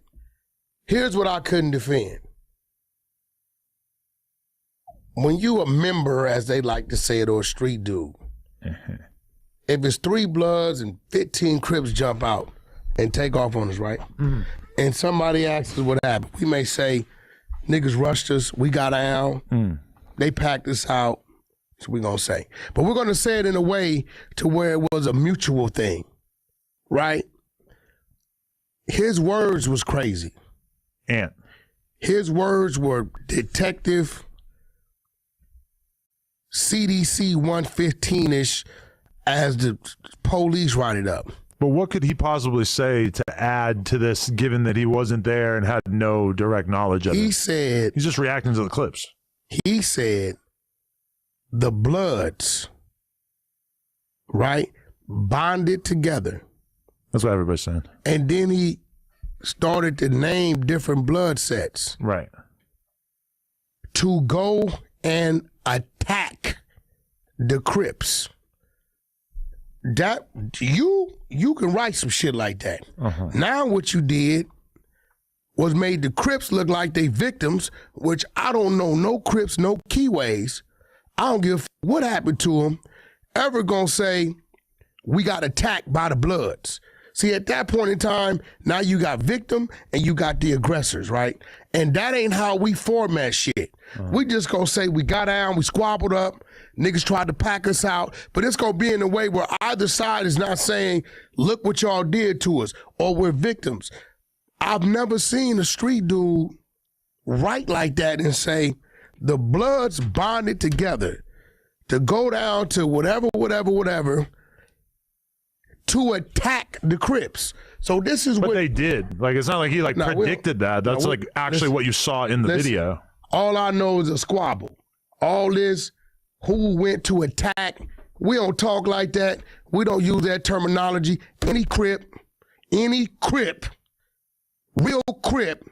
Here's what I couldn't defend. When you a member, as they like to say it, or a street dude, if it's 3 Bloods and 15 Crips jump out and take off on us, right? Mm-hmm. And somebody asks us what happened, we may say, niggas rushed us, we got down, they packed us out, so we're going to say. But we're going to say it in a way to where it was a mutual thing, right? His words was crazy. And his words were detective CDC 115-ish, as the police write it up. But what could he possibly say to add to this, given that he wasn't there and had no direct knowledge of it? He said... He's just reacting to the clips. He said the Bloods, right, bonded together. That's what everybody's saying. And then he started to name different blood sets. Right. To go and attack the Crips. That you can write some shit like that. Now what you did was made the Crips look like they victims, which I don't know no Crips, no Keyways. I don't give a what happened to them. Ever gonna say we got attacked by the Bloods. See, at that point in time, now you got victim and you got the aggressors, right? And that ain't how we format shit. We just gonna say we got down, we squabbled up, niggas tried to pack us out, but it's gonna be in a way where either side is not saying, look what y'all did to us, or we're victims. I've never seen a street dude write like that and say, the Bloods bonded together to go down to whatever, to attack the Crips. So this is what they did. Like, it's not like he predicted that. That's actually what you saw in the video. All I know is a squabble. All this, who went to attack, we don't talk like that. We don't use that terminology. Any Crip, real Crip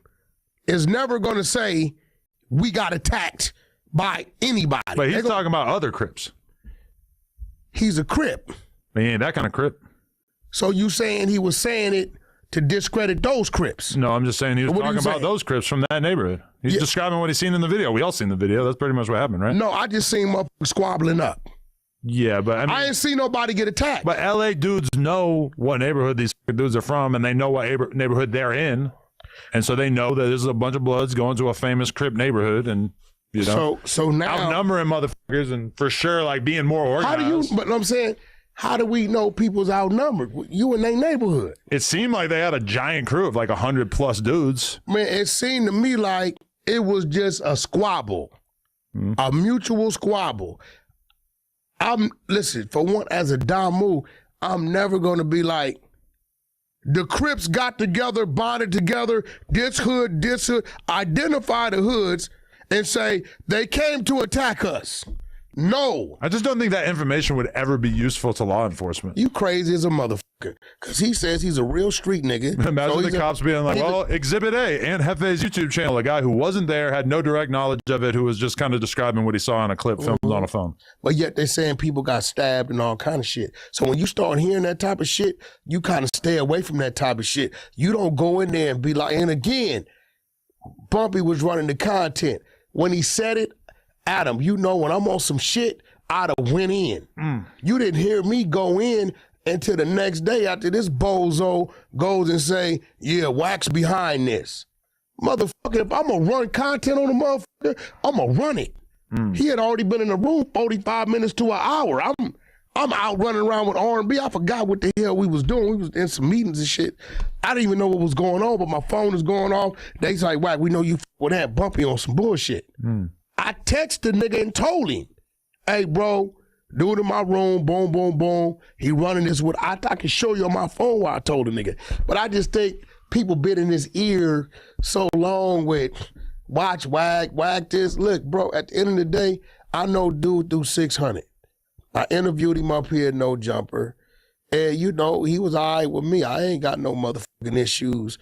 is never going to say we got attacked by anybody. But he's talking about other Crips. He's a Crip. He ain't that kind of Crip. So you saying he was saying it to discredit those Crips? No, I'm just saying he was What are talking you about saying? those Crips from that neighborhood. He's describing what he's seen in the video. We all seen the video. That's pretty much what happened, right? No, I just seen motherfuckers squabbling up. Yeah, but I ain't seen nobody get attacked. But LA dudes know what neighborhood these dudes are from, and they know what neighborhood they're in, and so they know that there's a bunch of Bloods going to a famous Crip neighborhood, and you know, so now outnumbering motherfuckers, and for sure, like being more organized. But I'm saying, how do we know people's outnumbered? You in their neighborhood. It seemed like they had a giant crew of like 100+ dudes. Man, it seemed to me like it was just a squabble, a mutual squabble. Listen, for one, as a Damu, I'm never going to be like, the Crips got together, bonded together, this hood, identify the hoods and say, they came to attack us. No. I just don't think that information would ever be useful to law enforcement. You crazy as a motherfucker. Because he says he's a real street nigga. Imagine the cops being like, well, Exhibit A, Aunt Hefe's YouTube channel, a guy who wasn't there, had no direct knowledge of it, who was just kind of describing what he saw in a clip filmed on a phone. But yet they're saying people got stabbed and all kind of shit. So when you start hearing that type of shit, you kind of stay away from that type of shit. You don't go in there and be like, and again, Bumpy was running the content. When he said it, Adam, you know, when I'm on some shit, I'd have went in. You didn't hear me go in until the next day after this bozo goes and say, yeah, Wack's behind this. Motherfucker, if I'm going to run content on the motherfucker, I'm going to run it. He had already been in the room 45 minutes to an hour. I'm out running around with R&B. I forgot what the hell we was doing. We was in some meetings and shit. I didn't even know what was going on, but my phone is going off. They like, Wack, we know you with that Bumpy on some bullshit. I texted the nigga and told him, hey, bro, do it in my room, boom, boom, boom. He running this with, I can show you on my phone why I told the nigga. But I just think people been in his ear so long with watch, whack this. Look, bro, at the end of the day, I know dude do 600. I interviewed him up here, no jumper. And, you know, he was all right with me. I ain't got no motherfucking issues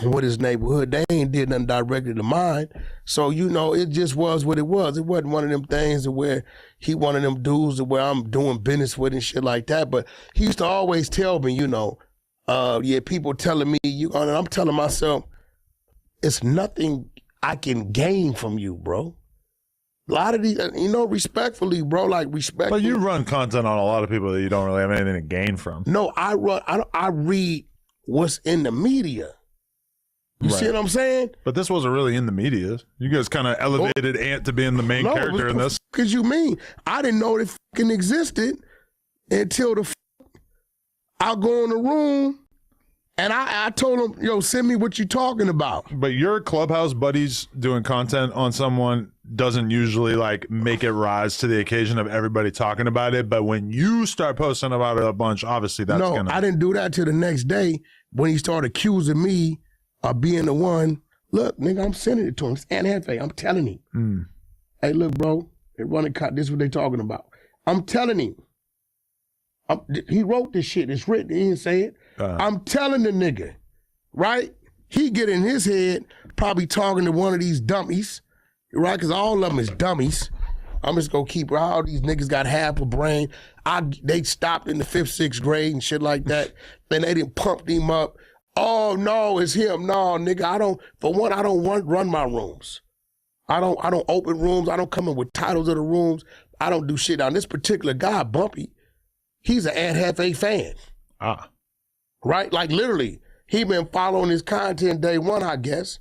with his neighborhood. They ain't did nothing directly to mine. So, you know, it just was what it was. It wasn't one of them things to where he one of them dudes to where I'm doing business with and shit like that. But he used to always tell me, you know, yeah, people telling me, and I'm telling myself, it's nothing I can gain from you, bro. A lot of these, you know, respectfully, bro, like respect. But you run content on a lot of people that you don't really have anything to gain from. No, I read what's in the media. You see what I'm saying? But this wasn't really in the media. You guys kind of elevated Ant to being the main character in this. Because you mean, I didn't know it fucking existed until I go in the room and I told him, yo, send me what you talking about. But your Clubhouse buddies doing content on someone doesn't usually like make it rise to the occasion of everybody talking about it. But when you start posting about it a bunch, obviously that's gonna. I didn't do that till the next day when he started accusing me of being the one. Look, nigga, I'm sending it to him. It's Aunt Hefe. I'm telling him. Hey, look, bro, they running cut. This is what they talking about. I'm telling him. He wrote this shit. It's written. He didn't say it. I'm telling the nigga, right? He get in his head, probably talking to one of these dummies, right? Because all of them is dummies. I'm just gonna keep all these niggas got half a brain. They stopped in the 5th, 6th grade and shit like that. Then they didn't pump him up. Oh no, it's him. No, nigga, I don't run my rooms. I don't open rooms. I don't come in with titles of the rooms. I don't do shit. Now this particular guy, Bumpy, he's an Aunt Hefe fan. Right? Like literally, he been following his content day one, I guess.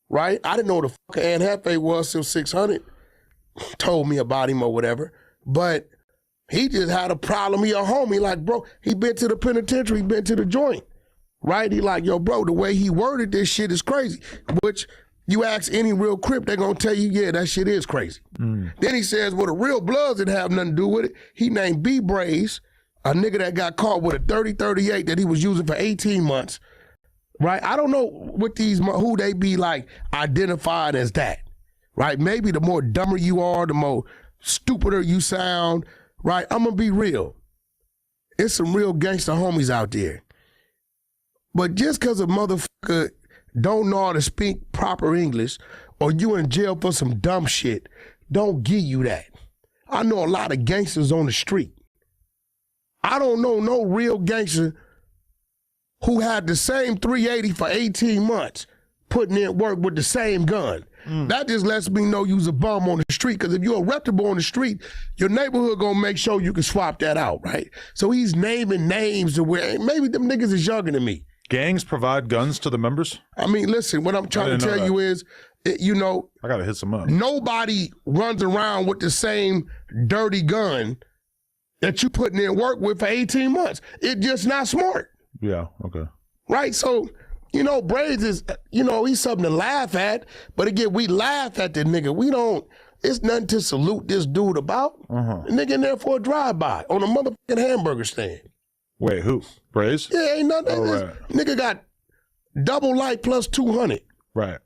Right? I didn't know the fuck Aunt Hefe was till 600 told me about him or whatever. But he just had a problem. He a homie. Like, bro, he been to the penitentiary, he been to the joint. Right? He like, yo, bro, the way he worded this shit is crazy. Which you ask any real Crip, they gonna tell you, yeah, that shit is crazy. Then he says, well, the real Bloods didn't have nothing to do with it. He named B Braze, a nigga that got caught with a 30-38 that he was using for 18 months, right? I don't know what who they be like identified as that, right? Maybe the more dumber you are, the more stupider you sound, right? I'm gonna be real. It's some real gangster homies out there. But just because a motherfucker don't know how to speak proper English or you in jail for some dumb shit don't give you that. I know a lot of gangsters on the street. I don't know no real gangster who had the same 380 for 18 months putting in work with the same gun. That just lets me know you's a bum on the street, because if you're a reputable on the street, your neighborhood gonna make sure you can swap that out, right? So he's naming names to where maybe them niggas is younger than me. Gangs provide guns to the members? I mean, listen, what I'm trying to tell you is, you know, I gotta hit some up. Nobody runs around with the same dirty gun that you putting in work with for 18 months. It's just not smart. Yeah, okay. Right? So, you know, Braids is, you know, he's something to laugh at, but again, we laugh at the nigga. We don't, it's nothing to salute this dude about. The nigga in there for a drive-by on a motherfucking hamburger stand. Wait, who? Braids? Yeah, ain't nothing. Right. Nigga got double life plus 200. Right.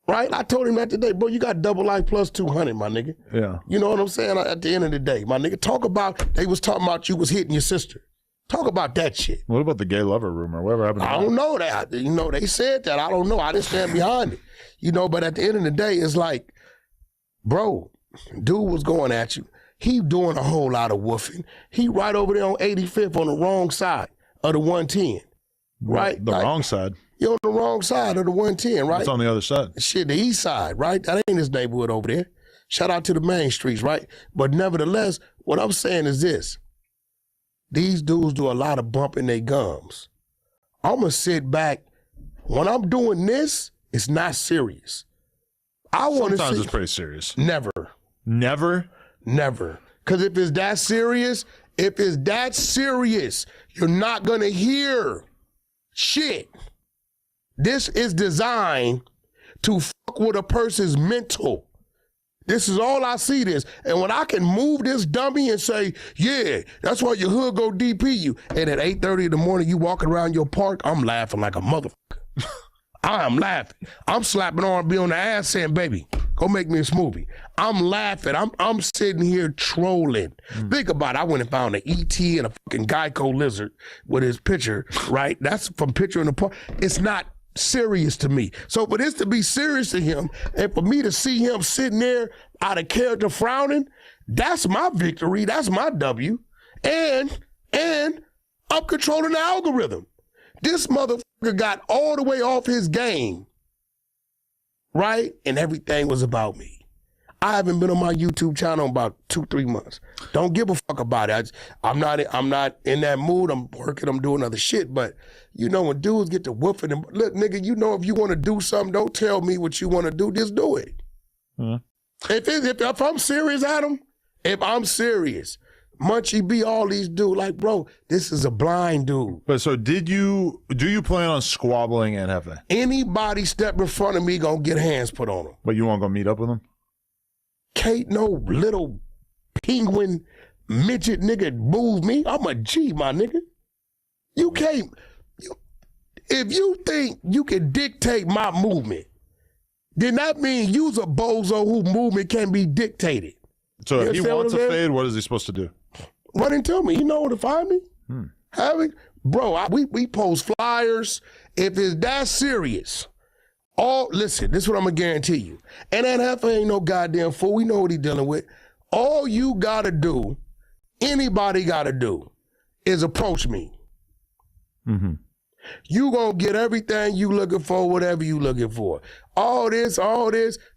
Right? I told him that today, bro, you got double life plus 200, my nigga. Yeah. You know what I'm saying? At the end of the day, my nigga, talk about, they was talking about you was hitting your sister. Talk about that shit. What about the gay lover rumor? Whatever happened to I don't know that. You know, they said that. I don't know. I didn't stand behind it. You know, but at the end of the day, it's like, bro, dude was going at you. He doing a whole lot of woofing. He right over there on 85th on the wrong side of the 110. Right? The wrong side? You're on the wrong side of the 110, right? It's on the other side. Shit, the east side, right? That ain't his neighborhood over there. Shout out to the main streets, right? But nevertheless, what I'm saying is this. These dudes do a lot of bumping their gums. I'm going to sit back. When I'm doing this, it's not serious. I want to see. Sometimes it's pretty serious. Never. Never? Never. Because if it's that serious, you're not going to hear shit. This is designed to fuck with a person's mental. This is all I see this. And when I can move this dummy and say, yeah, that's why your hood go DP you. And at 8:30 in the morning, you walking around your park, I'm laughing like a motherfucker. I'm laughing. I'm slapping R&B on the ass saying, baby, go make me a smoothie. I'm laughing. I'm sitting here trolling. Think about it. I went and found an ET and a fucking Geico lizard with his picture, right? That's from Picture in the Park. It's not serious to me. So for this to be serious to him, and for me to see him sitting there out of character frowning, that's my victory. That's my W. And I'm controlling the algorithm. This motherfucker got all the way off his game, right? And everything was about me. I haven't been on my YouTube channel in about 2-3 months. Don't give a fuck about it. I'm not in that mood. I'm working. I'm doing other shit. But you know, when dudes get to whooping them, look, nigga, you know, if you want to do something, don't tell me what you want to do. Just do it. If I'm serious, Adam, if I'm serious, Munchie B, all these dudes, like, bro, this is a blind dude. But so do you plan on squabbling at Hefe? Anybody step in front of me gonna get hands put on them. But you won't go meet up with him? Can't no little penguin midget nigga move me. I'm a G, my nigga. You can't. If you think you can dictate my movement, then that means you's a bozo whose movement can be dictated. So if he wants a saying? fade, what is he supposed to do? Run and tell me. You know where to find me. Have it, bro. We post flyers. If it's that serious. Listen, this is what I'm going to guarantee you. And that heifer ain't no goddamn fool. We know what he dealing with. All you got to do, anybody got to do, is approach me. You going to get everything you looking for, whatever you looking for. All this,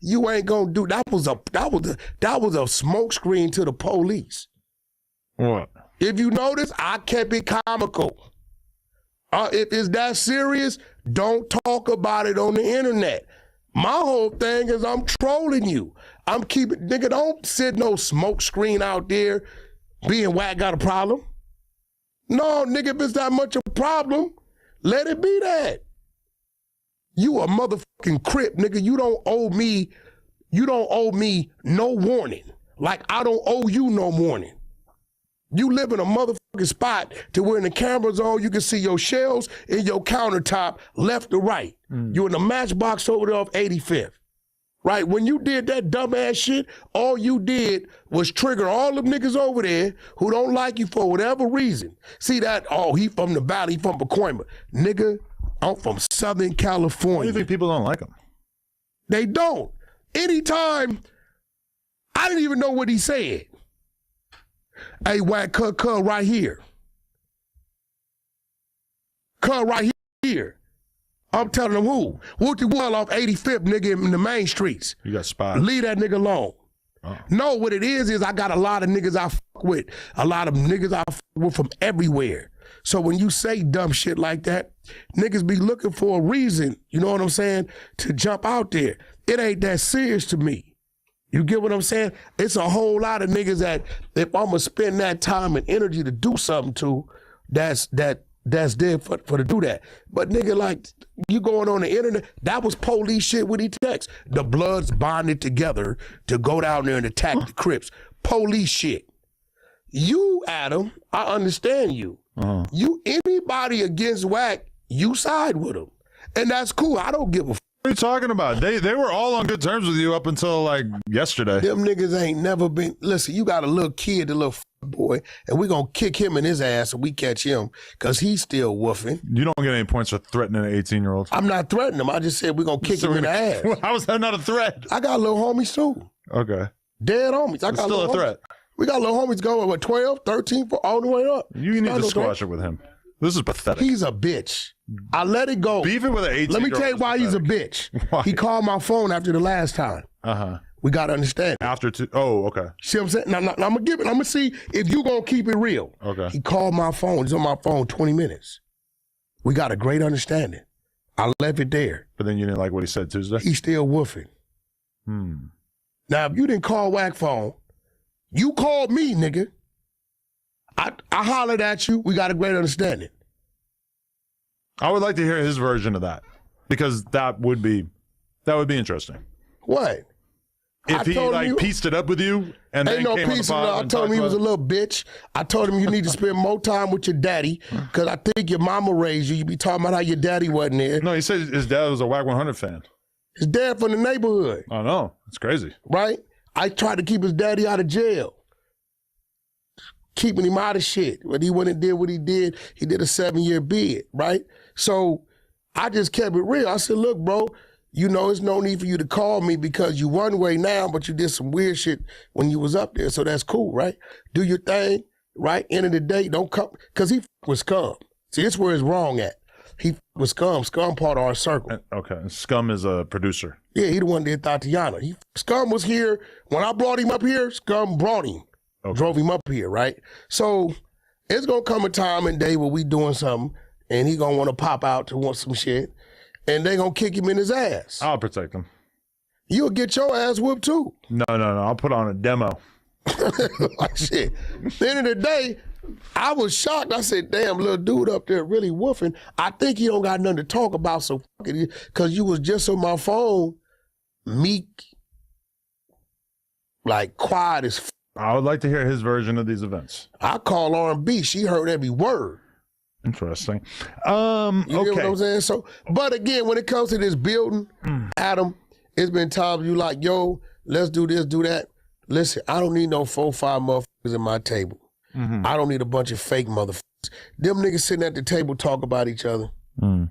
you ain't going to do. That was a smoke screen to the police. What? If you notice, I kept it comical. If it's that serious, don't talk about it on the internet. My whole thing is I'm trolling you. I'm keeping, nigga, don't sit no smoke screen out there being wack got a problem. No, nigga, if it's that much of a problem, let it be that. You a motherfucking crip, nigga. You don't owe me no warning. Like I don't owe you no warning. You live in a motherfucking spot to where in the camera's on, you can see your shells and your countertop left to right. You in the matchbox over there off 85th. Right? When you did that dumbass shit, all you did was trigger all them niggas over there who don't like you for whatever reason. See that? Oh, he from the valley, he from Pacoima. Nigga, I'm from Southern California. Why do you think people don't like him? They don't. Anytime I didn't even know what he said. Hey, wack, cut right here. Cut right here. I'm telling them who. Wooty Wall off 85th, nigga, in the main streets. You got spies. Leave that nigga alone. Oh. No, what it is I got a lot of niggas I fuck with. A lot of niggas I fuck with from everywhere. So when you say dumb shit like that, niggas be looking for a reason, you know what I'm saying, to jump out there. It ain't that serious to me. You get what I'm saying? It's a whole lot of niggas that if I'm gonna spend that time and energy to do something to, that's there for to do that. But nigga, like, you going on the internet, that was police shit with he text. The Bloods bonded together to go down there and attack the Crips. Police shit. You, Adam, I understand you. You, anybody against Wack, you side with them. And that's cool. I don't give a f. What are you talking about? They were all on good terms with you up until like yesterday. Them niggas ain't never been. Listen, you got a little kid, a little boy, and we gonna kick him in his ass and we catch him because he's still woofing. You don't get any points for threatening an 18-year-old. I'm not threatening him. I just said we gonna kick him in the ass. How is that not a threat? I got little homies too. Okay. Dead homies. I got Still a threat. We got little homies going, what, 12, 13, all the way up. You need to squash it with him. This is pathetic. He's a bitch. I let it go. Beefing with an 18-year-old. Let me tell you why he's a bitch. Why? He called my phone after the last time. Uh-huh. We got to understand. After two. Oh, okay. See what I'm saying? Now, I'm going to give it. I'm going to see if you going to keep it real. Okay. He called my phone. He's on my phone 20 minutes. We got a great understanding. I left it there. But then you didn't like what he said Tuesday? He's still woofing. Now, if you didn't call Wack phone, you called me, nigga. I hollered at you. We got a great understanding. I would like to hear his version of that because that would be interesting. What? If he like pieced it up with you and then ain't no came on the piecing it pod up. I and told him talked he was a about little bitch. I told him you need to spend more time with your daddy because I think your mama raised you. You be talking about how your daddy wasn't there. it. No, he said his dad was a Wack 100 fan. His dad from the neighborhood. I know. It's crazy. Right? I tried to keep his daddy out of jail. Keeping him out of shit. But he went and did what he did. He did a 7-year bid, right? So I just kept it real. I said, look, bro, you know, there's no need for you to call me because you one way now, but you did some weird shit when you was up there. So that's cool, right? Do your thing, right? End of the day, don't come, because he was scum. See, that's where it's wrong at. He was scum. Scum part of our circle. Okay. Scum is a producer. Yeah, he the one that did Tatiana. Scum was here. When I brought him up here, Scum brought him. Okay. Drove him up here, right? So it's going to come a time and day where we doing something and he going to want to pop out to want some shit and they going to kick him in his ass. I'll protect him. You'll get your ass whooped too. No. I'll put on a demo. Like shit. At the end of the day, I was shocked. I said, damn, little dude up there really woofing. I think he don't got nothing to talk about, so fucking, because you was just on my phone, meek, like quiet as I would like to hear his version of these events. I call R&B. She heard every word. Interesting. You okay. get what I'm saying? So, but again, when it comes to this building, Adam, it's been times you like, yo, let's do this, do that. Listen, I don't need no 4-5 motherfuckers at my table. I don't need a bunch of fake motherfuckers. Them niggas sitting at the table talk about each other. And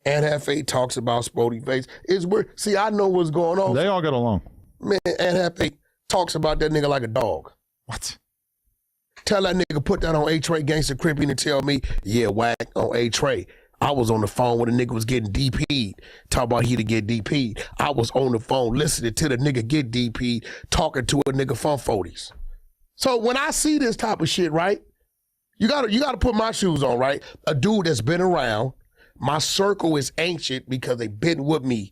Half Eight talks about Spody Face. It's weird. See, I know what's going on. They all get along. Man, and Half Eight talks about that nigga like a dog. What? Tell that nigga put that on A-Tray Gangsta Crippin' and tell me, yeah, Wack on A-Tray. I was on the phone when the nigga was getting DP'd. Talk about he to get DP'd. I was on the phone listening to the nigga get DP'd, talking to a nigga from 40s. So when I see this type of shit, right, you gotta put my shoes on, right? A dude that's been around. My circle is ancient because they've been with me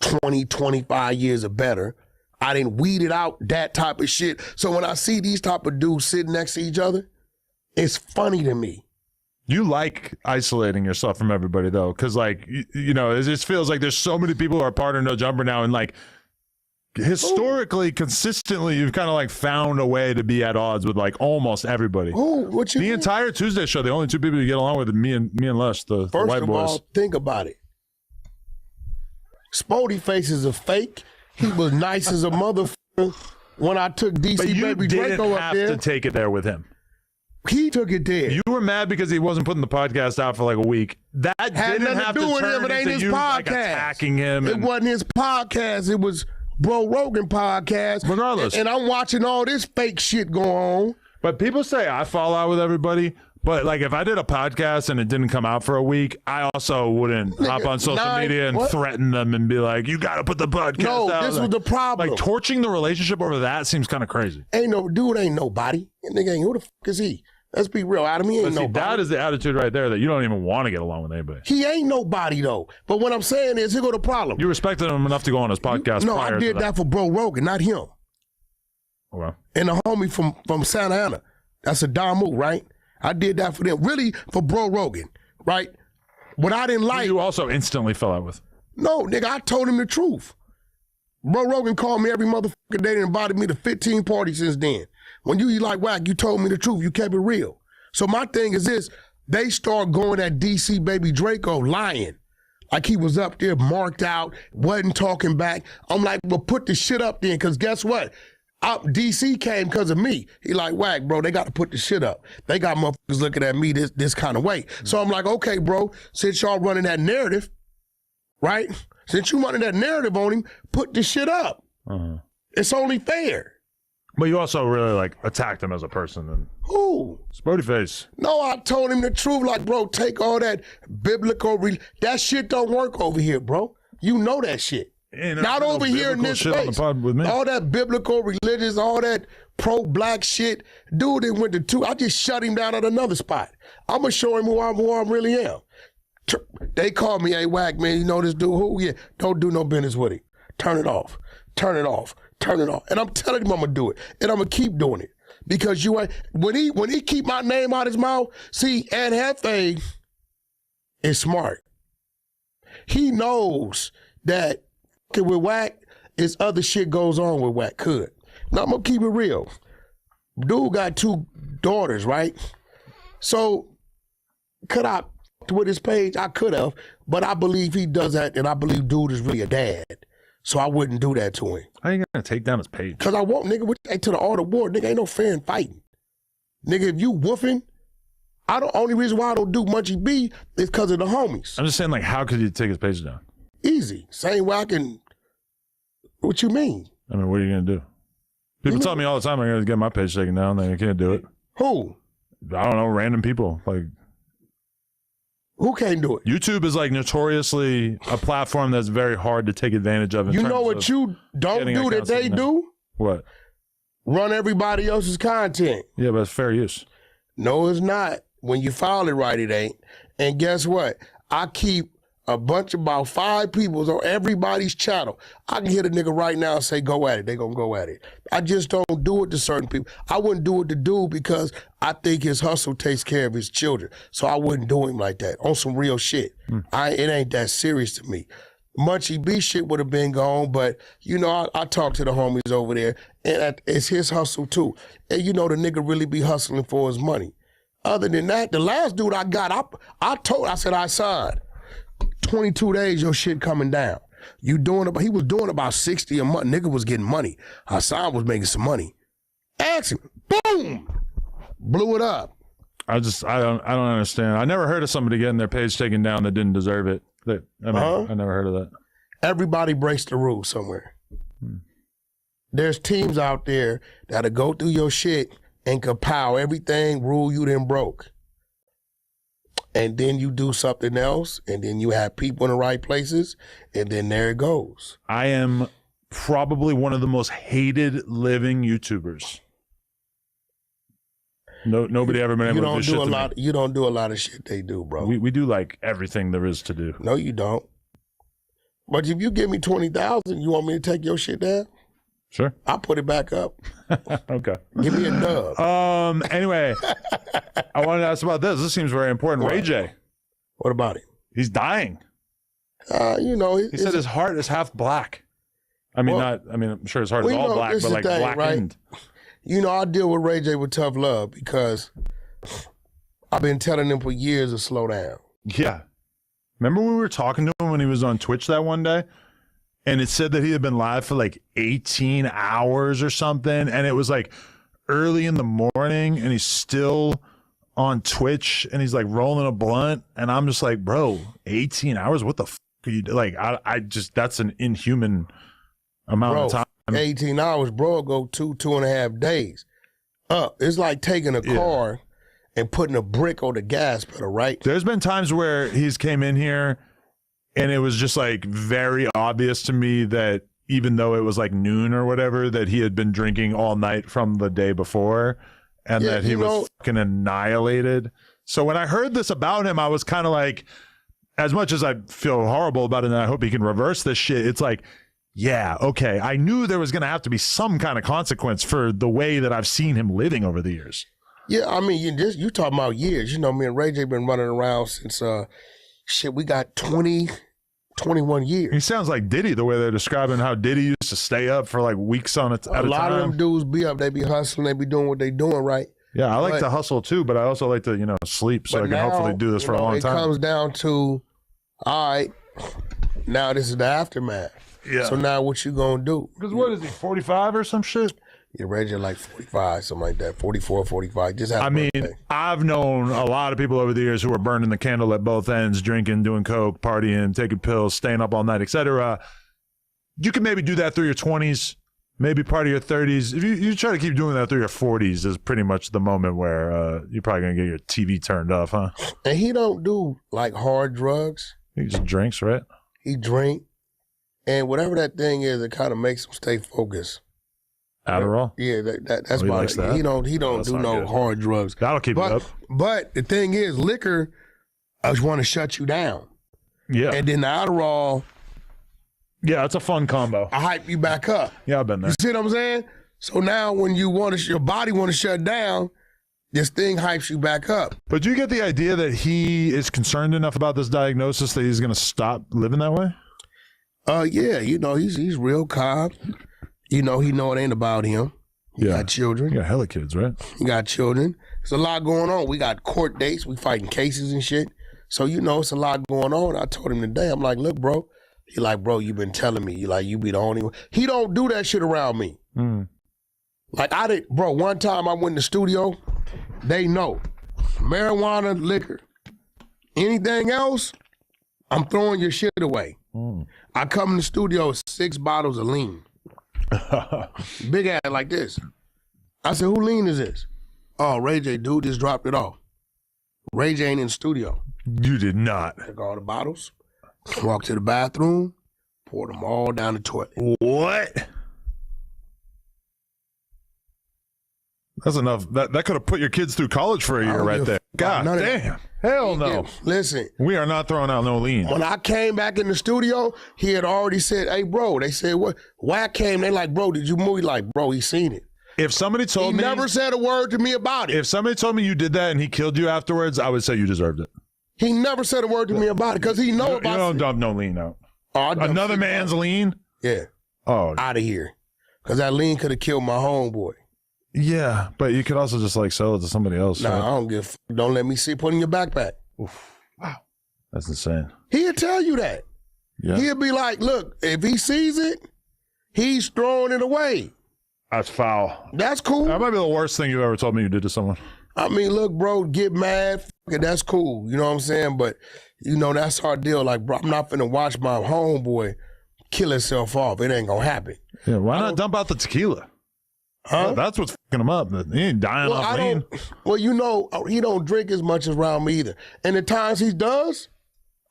20, 25 years or better. I didn't weed it out, that type of shit. So when I see these type of dudes sitting next to each other, it's funny to me. You like isolating yourself from everybody, though, because, like, you know, it just feels like there's so many people who are part of No Jumper now, and, like, historically, consistently, you've kind of, like, found a way to be at odds with, like, almost everybody. What you The mean? entire Tuesday show, the only two people you get along with are me and Les, the First white of boys. all, think about it. Spody Face is a fake. He was nice as a motherfucker when I took DC But you Baby didn't Draco up have there. to take it there with him. He took it there. You were mad because he wasn't putting the podcast out for like a week. That Had didn't nothing have to do with turn him. It ain't into his you, podcast. like, attacking him. It wasn't his podcast. It was Bro Rogan podcast. Regardless. And I'm watching all this fake shit go on. But people say I fall out with everybody. But like if I did a podcast and it didn't come out for a week, I also wouldn't hop on social media and threaten them and be like, you got to put the podcast out. No, this was the problem. Like torching the relationship over that seems kind of crazy. Ain't nobody. That nigga ain't, who the fuck is he? Let's be real. Out of me ain't nobody. That is the attitude right there that you don't even want to get along with anybody. He ain't nobody though. But what I'm saying is, here go the problem. You respected him enough to go on his podcast. No, I did that for Bro Rogan, not him. Okay. And a homie from Santa Ana. That's a Damu, right? I did that for them. Really, for Bro Rogan, right? What I didn't like. You also instantly fell out with. No, nigga, I told him the truth. Bro Rogan called me every motherfucking day and invited me to 15 parties since then. When you like whack, you told me the truth. You kept it real. So my thing is this. They start going at DC Baby Draco lying. Like he was up there marked out, wasn't talking back. I'm like, well, put the shit up then, because guess what? DC came because of me. He like, whack, bro, they got to put the shit up. They got motherfuckers looking at me this kind of way. So I'm like, okay, bro, since y'all running that narrative, right? Since you running that narrative on him, put the shit up. Uh-huh. It's only fair. But you also really like attacked him as a person. And Who? Spody Face. No, I told him the truth. Like, bro, take all that biblical, that shit don't work over here, bro. You know that shit. Not over here in this place. All that biblical, religious, all that pro-black shit. Dude, it went to two. I just shut him down at another spot. I'm going to show him who I really am. They call me, hey, whack, man, you know this dude? Who? Yeah, don't do no business with him. Turn it off. Turn it off. Turn it off. And I'm telling him I'm going to do it. And I'm going to keep doing it. Because you ain't, when he keep my name out his mouth, see, Ed Hefe is smart. He knows that with whack, is other shit goes on with whack. Could. Now I'm gonna keep it real. Dude got 2 daughters, right? So could I with his page? I could have, but I believe he does that, and I believe dude is really a dad. So I wouldn't do that to him. How you gonna take down his page? Cause I won't, nigga. To the art of war, nigga, ain't no fair in fighting. Nigga, if you woofing, only reason why I don't do Munchie B is because of the homies. I'm just saying, like, how could you take his page down? Easy. Same way I can. What you mean? I mean, what are you gonna do? People tell me all the time I'm gonna get my page taken down. They can't do it. Who? I don't know. Random people. Like, who can't do it? YouTube is like notoriously a platform that's very hard to take advantage of. You know what you don't do that they do? What? Run everybody else's content. Yeah, but it's fair use. No, it's not. When you file it right, it ain't. And guess what? I keep about 5 people on everybody's channel. I can hit a nigga right now and say, go at it. They gonna go at it. I just don't do it to certain people. I wouldn't do it to dude because I think his hustle takes care of his children. So I wouldn't do him like that on some real shit. It ain't that serious to me. Munchie B shit would have been gone, but you know, I talk to the homies over there, and it's his hustle too. And you know, the nigga really be hustling for his money. Other than that, the last dude I got, I said I signed. 22 days, your shit coming down. He was doing about 60 a month. Nigga was getting money. Hassan was making some money. Ask him. Boom! Blew it up. I don't understand. I never heard of somebody getting their page taken down that didn't deserve it. I never heard of that. Everybody breaks the rules somewhere. There's teams out there that'll go through your shit and compile everything, rule you then broke. And then you do something else, and then you have people in the right places, and then there it goes. I am probably one of the most hated living YouTubers. Nobody ever been able to do shit to me. You don't do a lot of shit they do, bro. We do like everything there is to do. No, you don't. But if you give me 20,000, you want me to take your shit down? Sure. I'll put it back up. Okay. Give me a dub. Anyway, I wanted to ask about this. This seems very important. What? Ray J. What about him? He's dying. He said his heart is half black. I'm sure his heart is all black, but like blackened. Right? You know, I deal with Ray J with tough love because I've been telling him for years to slow down. Yeah. Remember when we were talking to him when he was on Twitch that one day? And it said that he had been live for like 18 hours or something. And it was like early in the morning and he's still on Twitch and he's like rolling a blunt. And I'm just like, bro, 18 hours? What the fuck are you doing? Like, I just, that's an inhuman amount of time. 18 hours, bro, go 2.5 days. It's like taking a car and putting a brick on the gas pedal, right? There's been times where he's came in here and it was just like very obvious to me that even though it was like noon or whatever, that he had been drinking all night from the day before and that he was fucking annihilated. So when I heard this about him, I was kind of like, as much as I feel horrible about it and I hope he can reverse this shit, it's like, yeah, okay. I knew there was going to have to be some kind of consequence for the way that I've seen him living over the years. Yeah, I mean, you talking about years. You know, me and Ray J been running around since, we got 21 years. He sounds like Diddy, the way they're describing how Diddy used to stay up for like weeks at a time. A lot of them dudes be up. They be hustling. They be doing what they doing, right? Yeah, I like to hustle too, but I also like to, sleep so I can hopefully do this for a long time. It comes down to, all right, now this is the aftermath. Yeah. So now what you gonna do? Because what is he, 45 or some shit? Yeah, Reggie like 45, something like that, 44, 45. Just have I've known a lot of people over the years who were burning the candle at both ends, drinking, doing coke, partying, taking pills, staying up all night, etc. You can maybe do that through your 20s, maybe part of your 30s. If you try to keep doing that through your 40s is pretty much the moment where you're probably going to get your TV turned off, huh? And he don't do like hard drugs. He just drinks, right? He drink. And whatever that thing is, it kind of makes him stay focused. Adderall? Yeah, that's why that? he don't do no hard drugs. That'll keep you up. But the thing is, liquor, I just want to shut you down. Yeah. And then the Adderall, yeah, it's a fun combo. I hype you back up. Yeah, I've been there. You see what I'm saying? So now when you your body want to shut down, this thing hypes you back up. But do you get the idea that he is concerned enough about this diagnosis that he's going to stop living that way? Yeah, he's real calm. He know it ain't about him. He got children. You got hella kids, right? He got children. There's a lot going on. We got court dates. We fighting cases and shit. So, it's a lot going on. I told him today, I'm like, look, bro. He like, bro, you been telling me. You be the only one. He don't do that shit around me. Mm. Like I did, bro, one time I went in the studio, they know. Marijuana, liquor. Anything else, I'm throwing your shit away. Mm. I come in the studio with 6 bottles of lean. Big ass like this. I said, who lean is this? Oh, Ray J, dude just dropped it off. Ray J ain't in the studio. You did not. Took all the bottles, walked to the bathroom, poured them all down the toilet. What? That's enough. That could have put your kids through college for a year right there. God damn. Hell no. Listen. We are not throwing out no lean. When I came back in the studio, he had already said, hey, bro. They said, what? Wack came. They like, bro, did you move? He like, bro, he seen it. If somebody told me. He never said a word to me about it. If somebody told me you did that and he killed you afterwards, I would say you deserved it. He never said a word to me about it because he know about it. You don't dump no lean out. Oh, another man's lean? Yeah. Oh. Out of here. Because that lean could have killed my homeboy. Yeah, but you could also just sell it to somebody else. Nah, right? I don't give don't let me see it put in your backpack. Oof. Wow. That's insane. He'll tell you that. Yeah. He'll be like, look, if he sees it, he's throwing it away. That's foul. That's cool. That might be the worst thing you ever told me you did to someone. I mean, look, bro, get mad. That's cool. You know what I'm saying? But, that's our deal. Like, bro, I'm not finna watch my homeboy kill himself off. It ain't gonna happen. Yeah, why not dump out the tequila? Huh? That's what's fucking him up. He ain't dying off lean. Well, he don't drink as much as around me either. And the times he does,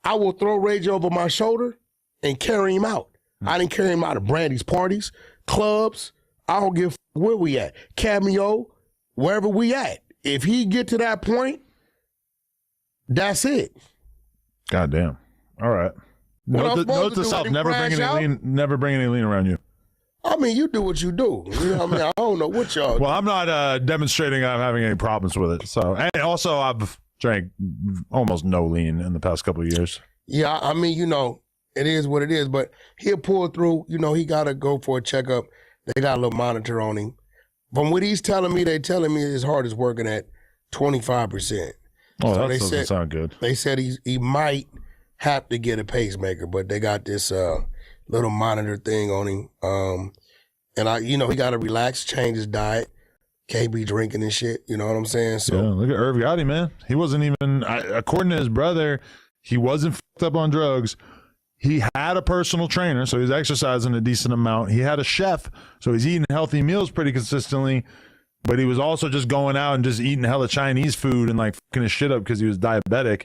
I will throw Rage over my shoulder and carry him out. I didn't carry him out of Brandy's parties, clubs. I don't give where we at. Cameo, wherever we at. If he get to that point, that's it. Goddamn. All right. Note to self, never bring any lean around you. I mean, you do what you do. You know what I mean? I don't know what y'all do. Well, I'm not demonstrating I'm having any problems with it. So, and also I've drank almost no lean in the past couple of years. Yeah, I mean, it is what it is. But he'll pull through. He got to go for a checkup. They got a little monitor on him. From what he's telling me, they telling me his heart is working at 25%. Oh, that doesn't sound good. They said he might have to get a pacemaker, but they got this little monitor thing on him. And he got to relax, change his diet. Can't be drinking and shit. You know what I'm saying? So yeah, look at Irv Gotti, man. He wasn't even, according to his brother, he wasn't fucked up on drugs. He had a personal trainer, so he's exercising a decent amount. He had a chef, so he's eating healthy meals pretty consistently. But he was also just going out and just eating hella Chinese food and like fucking his shit up because he was diabetic.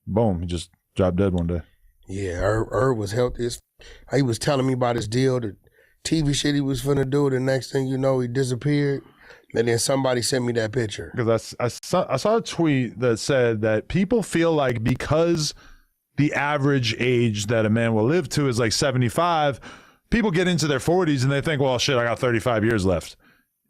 Boom, he just dropped dead one day. Yeah, Herb was healthy. He was telling me about his deal, the TV shit he was finna do. The next thing you know, he disappeared. And then somebody sent me that picture. Because I saw a tweet that said that people feel like because the average age that a man will live to is like 75, people get into their 40s and they think, well, shit, I got 35 years left.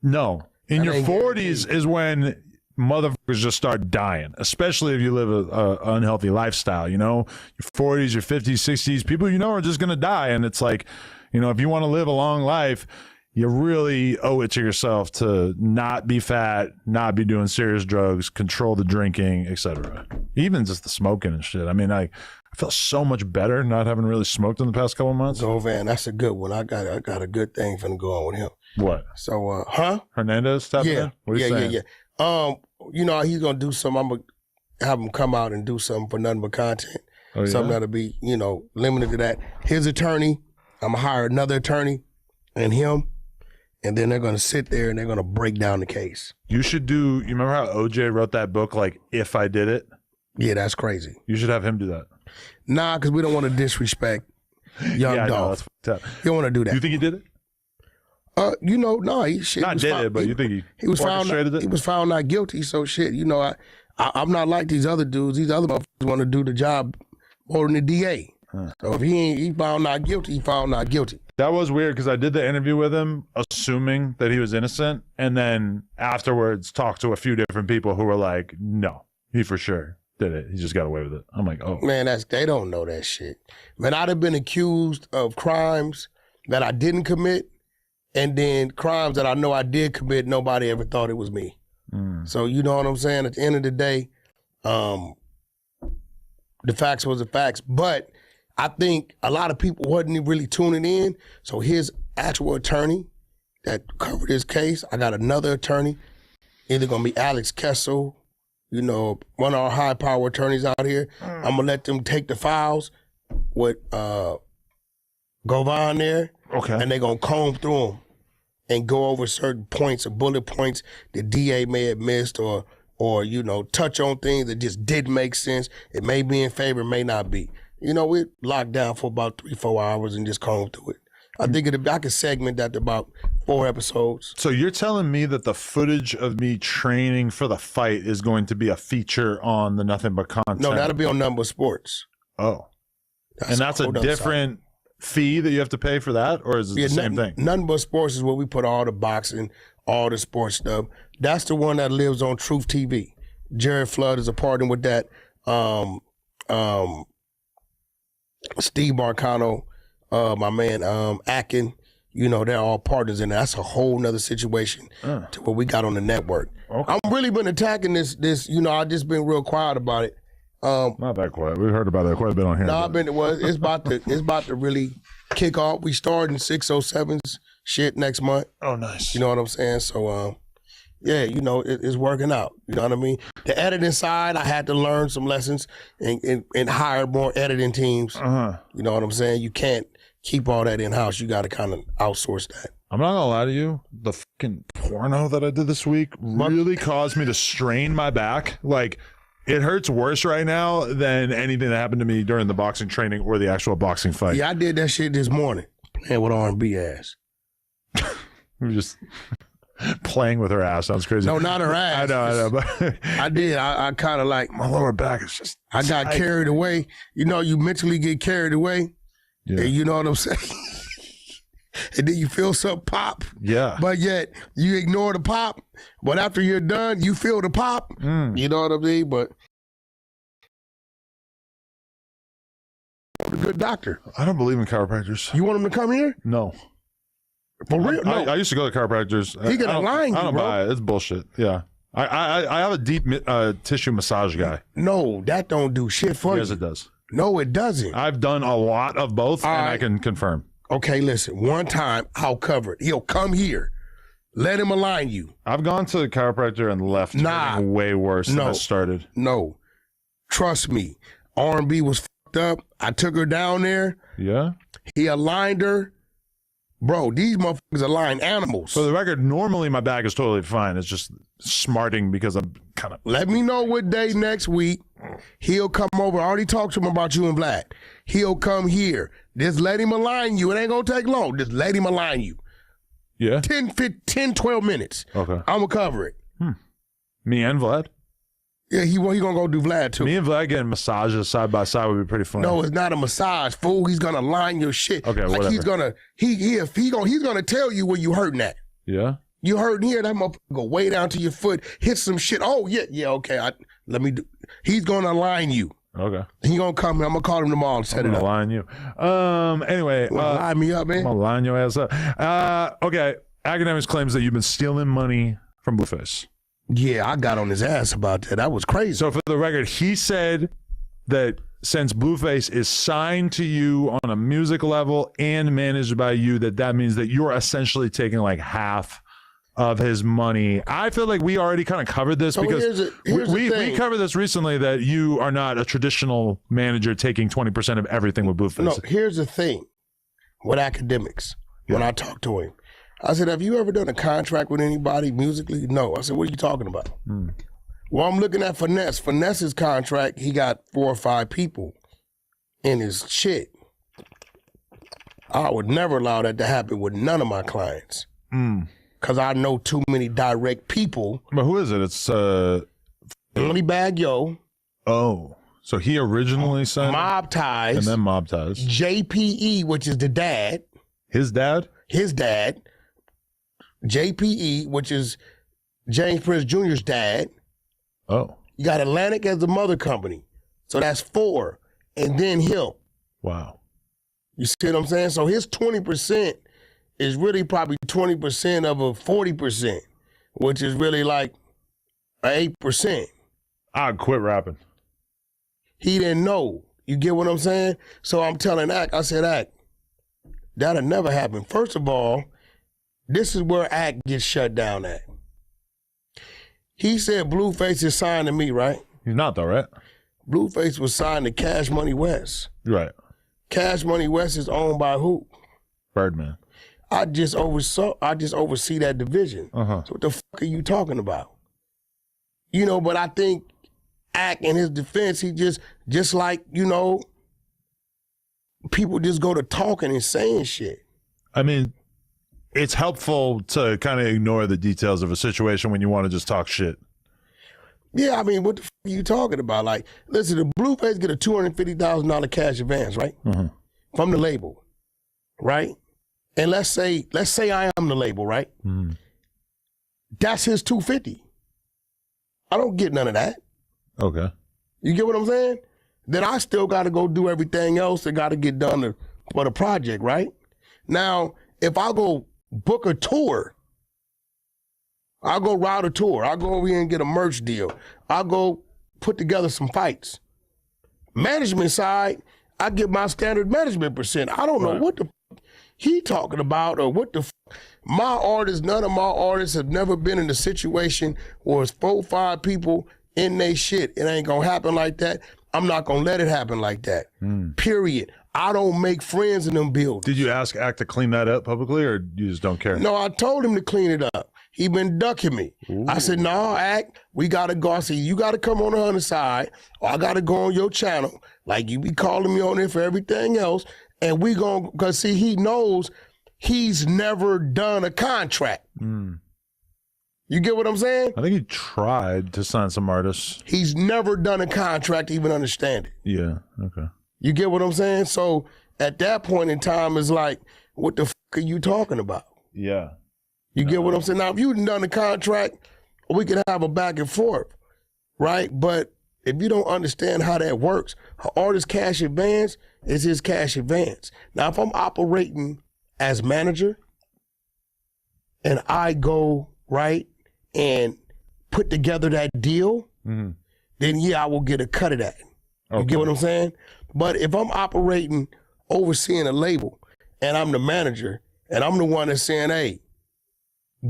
No. In your 40s is when motherfuckers just start dying, especially if you live an unhealthy lifestyle, you know? Your 40s, your 50s, 60s, people you know are just going to die. And it's like, you know, if you want to live a long life, you really owe it to yourself to not be fat, not be doing serious drugs, control the drinking, etc. Even just the smoking and shit. I mean, I felt so much better not having really smoked in the past couple of months. Oh, man, that's a good one. I got a good thing finna go on with him. What? So, Hernandez tapping in? What are you saying? Yeah. You know, he's gonna do something. I'm gonna have him come out and do something for nothing but content. Oh, yeah? Something that'll be, you know, limited to that. His attorney, I'm gonna hire another attorney and him, and then they're gonna sit there and they're gonna break down the case. You should do, you remember how OJ wrote that book, like, If I Did It? Yeah, that's crazy. You should have him do that. Nah, because we don't want to disrespect young Yeah, Dolph. no, that's fucked up. You don't want to do that. You think he did it? You know, no, he shit. Not did it, but you think he was found orchestrated it? He was found not guilty. So shit, you know, I'm not like these other dudes. These other motherfuckers want to do the job more than the DA. So if he found not guilty, he found not guilty. That was weird because I did the interview with him assuming that he was innocent, and then afterwards talked to a few different people who were like, no, he for sure did it. He just got away with it. I'm like, oh. Man, they don't know that shit. Man, I'd have been accused of crimes that I didn't commit, and then crimes that I know I did commit, nobody ever thought it was me. So you know what I'm saying? At the end of the day, the facts was the facts. But I think a lot of people wasn't really tuning in. So his actual attorney that covered his case, I got another attorney, either gonna be Alex Kessel, you know, one of our high power attorneys out here. I'm gonna let them take the files with Govan there. Okay. And they're gonna comb through them and go over certain points or bullet points the DA may have missed or you know, touch on things that just didn't make sense. It may be in favor, may not be. You know, we locked down for about 3-4 hours and just comb through it. I think I could segment that to about 4 episodes. So you're telling me that the footage of me training for the fight is going to be a feature on the Nothing But Content? No, that'll be on Number Sports. Oh. That's a different fee that you have to pay for that, or is it the same thing? Nothing But Sports is where we put all the boxing, all the sports stuff. That's the one that lives on Truth TV. Jared Flood is a partner with that. Steve Marcano, my man Akin, you know, they're all partners in that. That's a whole nother situation to what we got on the network. Okay. I've really been attacking this, you know, I've just been real quiet about it. Not that quiet. We've heard about that quite a bit on here. No, it's about to really kick off. We starting 607's shit next month. Oh, nice. You know what I'm saying? So, yeah, you know, it's working out. You know what I mean? The editing side, I had to learn some lessons and hire more editing teams. You know what I'm saying? You can't keep all that in-house. You got to kind of outsource that. I'm not gonna lie to you. The fucking porno that I did this week really caused me to strain my back. Like, it hurts worse right now than anything that happened to me during the boxing training or the actual boxing fight. Yeah, I did that shit this morning, playing with R&B ass. We were just playing with her ass. Sounds crazy. No, not her ass. I know. But I did. I kind of like, my lower back is just. I got carried away. You know, you mentally get carried away. Yeah. And you know what I'm saying? And then you feel something pop. Yeah. But yet you ignore the pop. But after you're done, you feel the pop. You know what I mean? But I'm a good doctor. I don't believe in chiropractors. You want him to come here? No. For real? No. I used to go to chiropractors. He gonna line you, I don't bro. buy it. It's bullshit. Yeah. I have a deep tissue massage guy. No, that don't do shit for you. Yes, it does. No, it doesn't. I've done a lot of both, and I can confirm. Okay, listen. One time, I'll cover it. He'll come here. Let him align you. I've gone to the chiropractor and left feeling way worse than I started. No. Trust me. R&B was fucked fucked up. I took her down there. Yeah. He aligned her. Bro, these motherfuckers align animals. For the record, normally my bag is totally fine. It's just smarting because I'm kind of. Let me know what day next week. He'll come over. I already talked to him about you and Vlad. He'll come here. Just let him align you. It ain't going to take long. Just let him align you. Yeah. 10, 12 minutes. Okay. I'm going to cover it. Me and Vlad? Yeah, he going to go do Vlad too. Me and Vlad getting massages side by side would be pretty fun. No, it's not a massage, fool. He's going to line your shit. Okay, like whatever. he's going to he's going to tell you where you hurting at. Yeah? You hurting here, that motherfucker go way down to your foot, hit some shit. Oh, yeah, okay. He's going to align you. Okay. He going to come. I'm going to call him tomorrow and set I'm it gonna up. line you. Anyway. Line me up, man. I'm going to line your ass up. Okay. Academics claims that you've been stealing money from Blueface. Yeah, I got on his ass about that. That was crazy. So for the record, he said that since Blueface is signed to you on a music level and managed by you, that means that you're essentially taking like half of his money. I feel like we already kind of covered this because we covered this recently, that you are not a traditional manager taking 20% of everything with Blueface. No, here's the thing with academics. When I talked to him, I said, have you ever done a contract with anybody musically? No. I said, what are you talking about? Well, I'm looking at Finesse. Finesse's contract, he got 4 or 5 people in his shit. I would never allow that to happen with none of my clients. Because I know too many direct people. But who is it? It's Only Bag Yo. Oh, so he originally signed Mob Ties. and then Mob Ties. JPE, which is the dad. His dad? His dad. JPE, which is James Prince Jr.'s dad. Oh, You got Atlantic as the mother company. So that's 4. And then him. wow. You see what I'm saying? So his 20% is really probably 20% of a 40%, which is really like 8%. I'd quit rapping. He didn't know. You get what I'm saying? So I'm telling Ack, I said, Ack, that'll never happen. First of all, this is where Ack gets shut down at. He said Blueface is signed to me, right? He's not though, right? Blueface was signed to Cash Money West. Right. Cash Money West is owned by who? Birdman. I just oversee that division. Uh-huh. So what the fuck are you talking about? You know, but I think Ack in his defense, he just like, you know, people just go to talking and saying shit. I mean, it's helpful to kind of ignore the details of a situation when you want to just talk shit. Yeah, I mean, what the fuck are you talking about? Like, listen, the Blueface get a $250,000 cash advance, right? From the label, right? And let's say I am the label, right? That's his $250. I don't get none of that. Okay. You get what I'm saying? Then I still got to go do everything else that got to get done for the project, right? Now, if I go book a tour, I'll go route a tour. I'll go over here and get a merch deal. I'll go put together some fights. Management side, I get my standard management percent. I don't know what the he talking about or what the my artists, none of my artists have never been in a situation where it's 4 or 5 people in they shit. It ain't gonna happen like that. I'm not gonna let it happen like that. Period. I don't make friends in them buildings. Did you ask Ack to clean that up publicly, or you just don't care? No, I told him to clean it up. He been ducking me. I said, no, Ack, we gotta go. I said, you gotta come on the other side, or I gotta go on your channel. Like you be calling me on there for everything else. And we gonna, cause see, he knows he's never done a contract. You get what I'm saying? I think he tried to sign some artists. He's never done a contract to even understand it. Yeah. Okay. You get what I'm saying? So at that point in time, it's like, what the fuck are you talking about? Yeah. You get what I'm saying? Now, if you done a contract, we could have a back and forth, right? But if you don't understand how that works, an artist's cash advance is his cash advance. Now, if I'm operating as manager and I go, right, and put together that deal, then yeah, I will get a cut of that. You get what I'm saying? But if I'm operating, overseeing a label, and I'm the manager, and I'm the one that's saying, hey,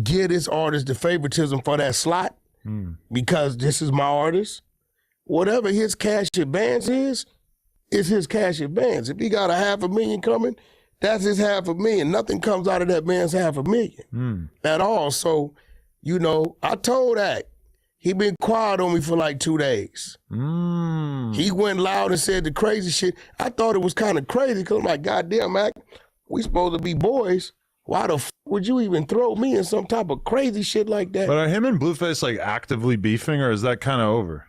give this artist the favoritism for that slot because this is my artist, whatever his cash advance is It's his cash advance. If he got $500,000 coming, that's his $500,000. Nothing comes out of that man's $500,000 at all. So, I told Ack, he been quiet on me for like 2 days. He went loud and said the crazy shit. I thought it was kind of crazy because I'm like, goddamn, Ack, we supposed to be boys. Why the would you even throw me in some type of crazy shit like that? But are him and Blueface like actively beefing, or is that kind of over?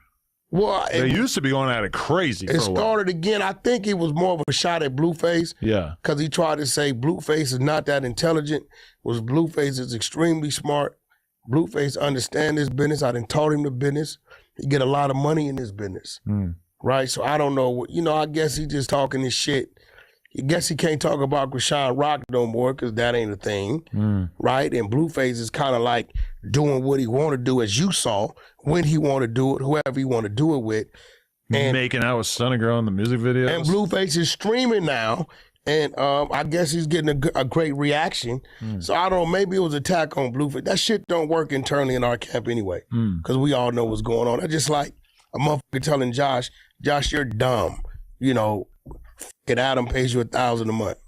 Well, they used to be going at it crazy. It started again. I think it was more of a shot at Blueface. Yeah. Because he tried to say Blueface is not that intelligent. Was Blueface is extremely smart. Blueface understands his business. I done taught him the business. He get a lot of money in his business. Right? So I don't know. I guess he just talking his shit. I guess he can't talk about Krishan Rock no more because that ain't a thing. Right? And Blueface is kind of like doing what he want to do, as you saw, when he want to do it, whoever he want to do it with. And making out with Sunny Girl in the music videos. And Blueface is streaming now. And I guess he's getting a great reaction. So I don't know, maybe it was an attack on Blueface. That shit don't work internally in our camp anyway. Because we all know what's going on. That's just like a motherfucker telling Josh, you're dumb. Adam pays you $1,000 a month.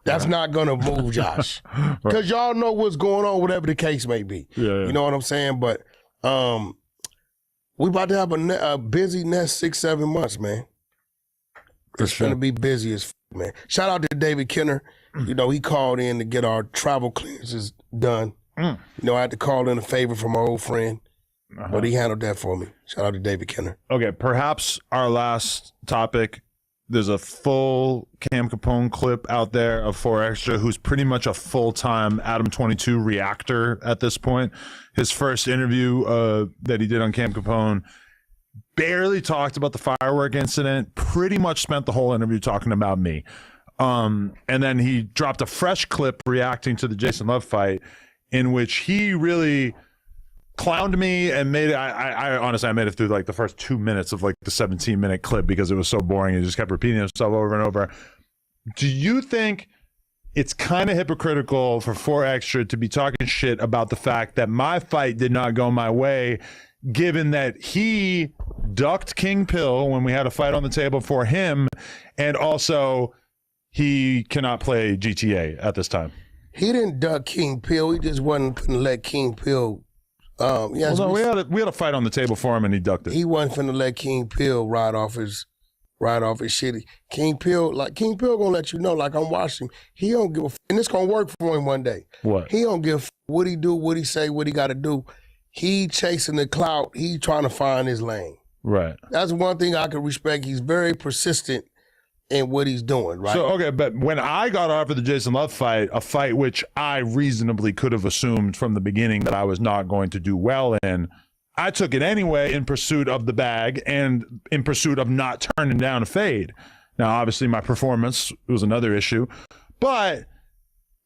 That's not gonna move Josh. Because y'all know what's going on, whatever the case may be. Yeah. You know what I'm saying? But we about to have a busy next 6-7 months, man. It's gonna be busy as man. Shout out to David Kenner. He called in to get our travel clearances done. I had to call in a favor from my old friend, but he handled that for me. Shout out to David Kenner. Okay, perhaps our last topic. There's a full Cam Capone clip out there of 4Extra, who's pretty much a full-time Adam 22 reactor at this point. His first interview that he did on Cam Capone barely talked about the firework incident, pretty much spent the whole interview talking about me. And then he dropped a fresh clip reacting to the Jason Love fight in which he really clowned me and made it. I honestly, I made it through like the first 2 minutes of like the 17-minute clip because it was so boring. He just kept repeating himself over and over. Do you think it's kind of hypocritical for 4Extra to be talking shit about the fact that my fight did not go my way, given that he ducked King Pill when we had a fight on the table for him, and also he cannot play GTA at this time? He didn't duck King Pill. He just wasn't going to let King Pill. We had a fight on the table for him, and he ducked it. He wasn't finna let King Pill ride off his shit. King Pill gonna let you know, like I'm watching him. He don't give a and it's gonna work for him one day. What? He don't give what he do, what he say, what he got to do. He chasing the clout. He trying to find his lane. Right. That's one thing I can respect. He's very persistent in what he's doing, right? So, okay, but when I got offered the Jason Love fight, a fight which I reasonably could have assumed from the beginning that I was not going to do well in, I took it anyway in pursuit of the bag and in pursuit of not turning down a fade. Now, obviously, my performance was another issue, but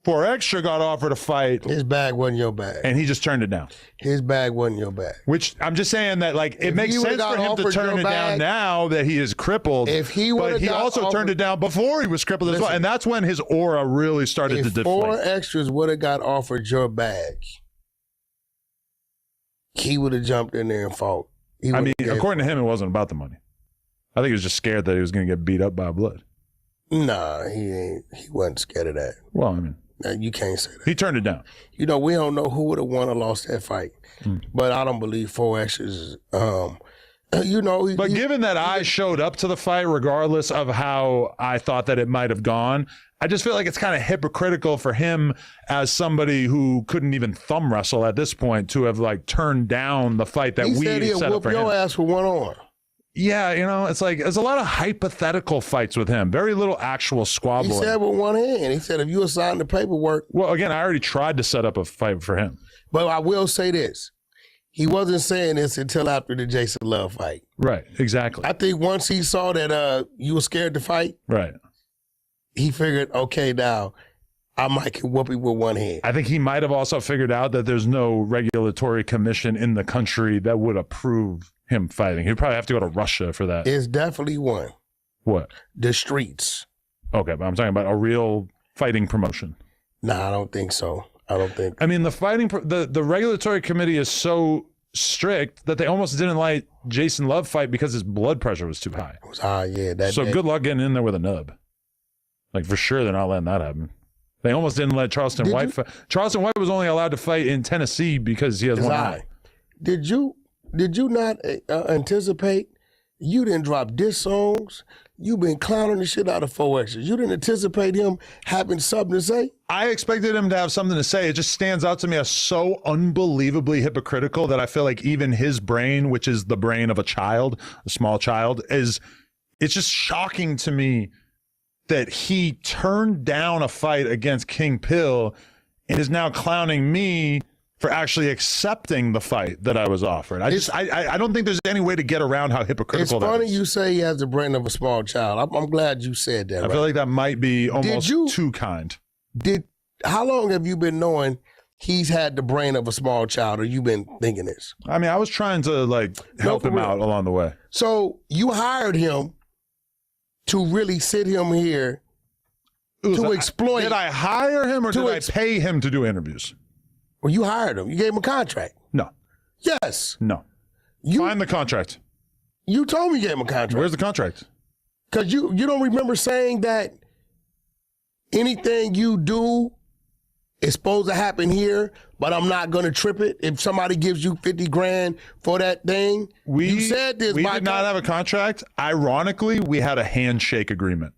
4Extra got offered a fight. His bag wasn't your bag. And he just turned it down. His bag wasn't your bag. Which I'm just saying that, like, it makes sense for him to turn it down now that he is crippled. If he but he also turned it down before he was crippled as well. And that's when his aura really started to deflate. If 4Extras would have got offered your bag, he would have jumped in there and fought. I mean, according to him, it wasn't about the money. I think he was just scared that he was going to get beat up by Blood. Nah, he wasn't scared of that. Well, I mean, you can't say that. He turned it down. We don't know who would have won or lost that fight. But I don't believe 4X's. But given that I showed up to the fight, regardless of how I thought that it might have gone, I just feel like it's kind of hypocritical for him as somebody who couldn't even thumb wrestle at this point to have like turned down the fight that he we said he'll set up whoop for your him. ass with one arm. Yeah, it's like there's a lot of hypothetical fights with him. Very little actual squabbling. He said with one hand. He said if you assign the paperwork. Well, again, I already tried to set up a fight for him. But I will say this. He wasn't saying this until after the Jason Love fight. Right, exactly. I think once he saw that you were scared to fight, right, he figured, okay, now I might can whoop him with one hand. I think he might have also figured out that there's no regulatory commission in the country that would approve him fighting. He'd probably have to go to Russia for that. It's definitely one. What? The streets. Okay, but I'm talking about a real fighting promotion. Nah, I don't think so. I don't think. I mean, the regulatory committee is so strict that they almost didn't let Jason Love fight because his blood pressure was too high. It was high, yeah. Good luck getting in there with a nub. Like, for sure, they're not letting that happen. They almost didn't let Charleston White fight. Charleston White was only allowed to fight in Tennessee because he has one eye. Did you not anticipate? You didn't drop diss songs. You've been clowning the shit out of 4Xers. You didn't anticipate him having something to say? I expected him to have something to say. It just stands out to me as so unbelievably hypocritical that I feel like even his brain, which is the brain of a child, a small child, it's just shocking to me that he turned down a fight against King Pill and is now clowning me for actually accepting the fight that I was offered. I don't think there's any way to get around how hypocritical that is. It's funny you say he has the brain of a small child. I'm glad you said that. I feel like that might be almost too kind. How long have you been knowing he's had the brain of a small child, or you been thinking this? I mean, I was trying to help him out along the way. So you hired him to really sit him here to exploit. Did I hire him or did I pay him to do interviews? Well, you hired him. You gave him a contract. No. Yes. No. Find the contract. You told me you gave him a contract. Where's the contract? Because you don't remember saying that anything you do is supposed to happen here, but I'm not going to trip it if somebody gives you $50,000 for that thing. You said this. We did not have a contract. Ironically, we had a handshake agreement.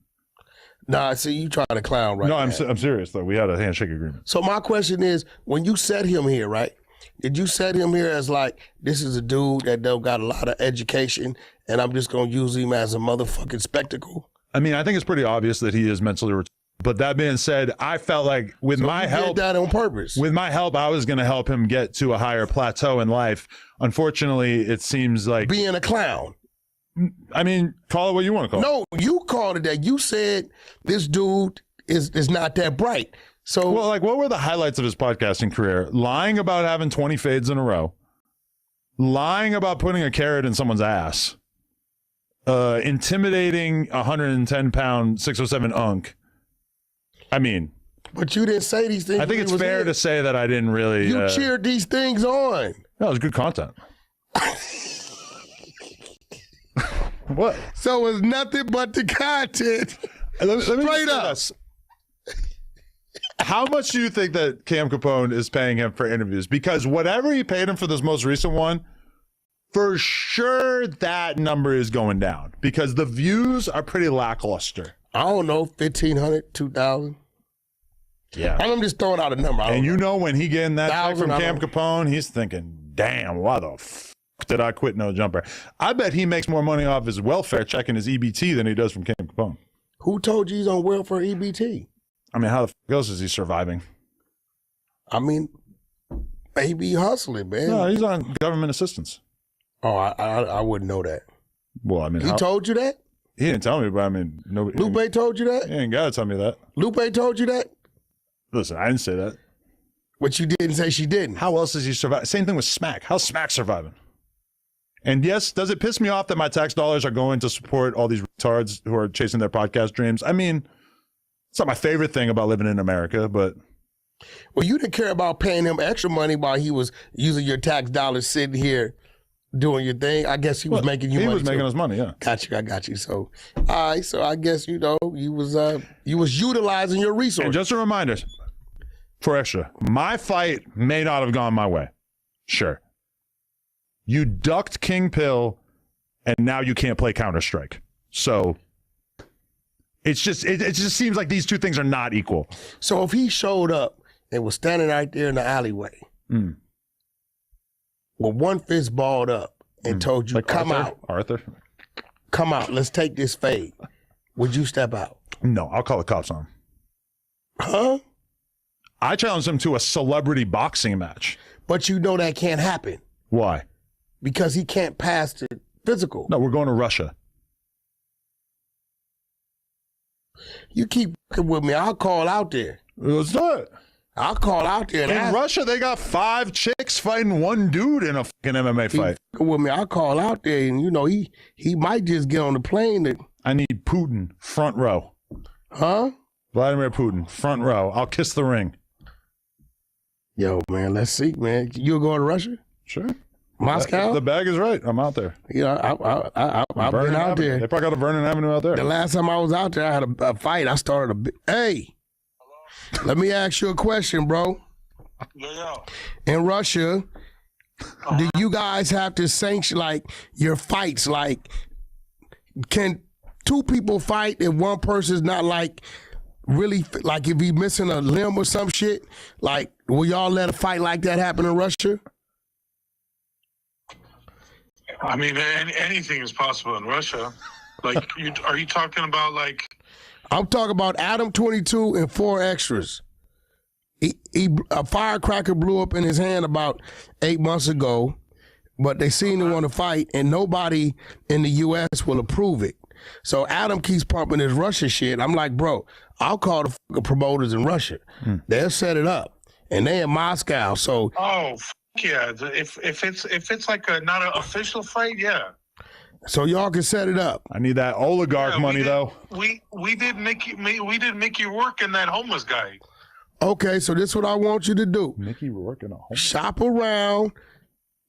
Nah, see, you trying to clown right now. No, I'm serious, though. We had a handshake agreement. So my question is, when you set him here, right, did you set him here as like, this is a dude that don't got a lot of education, and I'm just going to use him as a motherfucking spectacle? I mean, I think it's pretty obvious that he is mentally retarded. But that being said, I felt like with my help, did that on purpose. With my help, I was going to help him get to a higher plateau in life. Unfortunately, it seems like being a clown. I mean, call it what you want to call it. No, you called it that. You said this dude is not that bright. So, well, what were the highlights of his podcasting career? Lying about having 20 fades in a row, lying about putting a carrot in someone's ass, intimidating 110-pound 607 unk. I mean, but you didn't say these things. I think it's fair to say that I didn't really. You cheered these things on. That was good content. What? So it's nothing but the content. Let me Straight up. This. How much do you think that Cam Capone is paying him for interviews? Because whatever he paid him for this most recent one, for sure that number is going down because the views are pretty lackluster. I don't know, 1,500, 2,000. Yeah. I'm just throwing out a number. And you know when he getting that check from Cam Capone, he's thinking, damn, why the f*** did I quit No Jumper? I bet he makes more money off his welfare check and his EBT than he does from Cam Capone. Who told you he's on welfare EBT? I mean, how the f*** else is he surviving? I mean, maybe hustling, man. No, he's on government assistance. Oh, I wouldn't know that. Well, I mean, he told you that? He didn't tell me, but I mean, nobody. Lupe told you that? He ain't got to tell me that. Lupe told you that? Listen, I didn't say that. But you didn't say she didn't. How else is he surviving? Same thing with Smack. How's Smack surviving? And yes, does it piss me off that my tax dollars are going to support all these retards who are chasing their podcast dreams? I mean, it's not my favorite thing about living in America, but. Well, you didn't care about paying him extra money while he was using your tax dollars sitting here doing your thing. I guess he was making you money. He was making us money, yeah. I got you. So, all right. So I guess, you was utilizing your resources. And just a reminder, for extra, my fight may not have gone my way. Sure. You ducked King Pill, and now you can't play Counter-Strike. So it just seems like these two things are not equal. So if he showed up and was standing right there in the alleyway with one fist balled up and told you, like come out. Arthur? Come out. Let's take this fade. Would you step out? No, I'll call the cops on him. Huh? I challenged him to a celebrity boxing match. But you know that can't happen. Why? Because he can't pass the physical. No, we're going to Russia. You keep fucking with me. I'll call out there. Let's do it. I'll call out there. In Russia, they got 5 chicks fighting one dude in a fucking MMA fight. With me, I'll call out there, and he might just get on the plane. I need Putin front row. Huh? Vladimir Putin front row. I'll kiss the ring. Yo, man, let's see, man. You'll go to Russia? Sure. Moscow? The bag is right. I'm out there. Yeah, I've been out there. They probably got a Vernon Avenue out there. The last time I was out there, I had a fight. I started hey, let me ask you a question, bro. Yeah. In Russia, do you guys have to sanction like your fights? Like, can two people fight if one person's not like really like if he's missing a limb or some shit? Like, will y'all let a fight like that happen in Russia? I mean, anything is possible in Russia. Like, are you talking about like? I'm talking about Adam 22 and 4 extras. A firecracker blew up in his hand about 8 months ago, but they seem to want to fight, and nobody in the U.S. will approve it. So Adam keeps pumping his Russia shit. I'm like, bro, I'll call the fucking promoters in Russia. They'll set it up, and they in Moscow. So Yeah, if it's like not an official fight, yeah. So y'all can set it up. I need that oligarch money though. We did Mickey Rourke and that homeless guy. Okay, so this is what I want you to do. Mickey Rourke and a homeless. Shop around.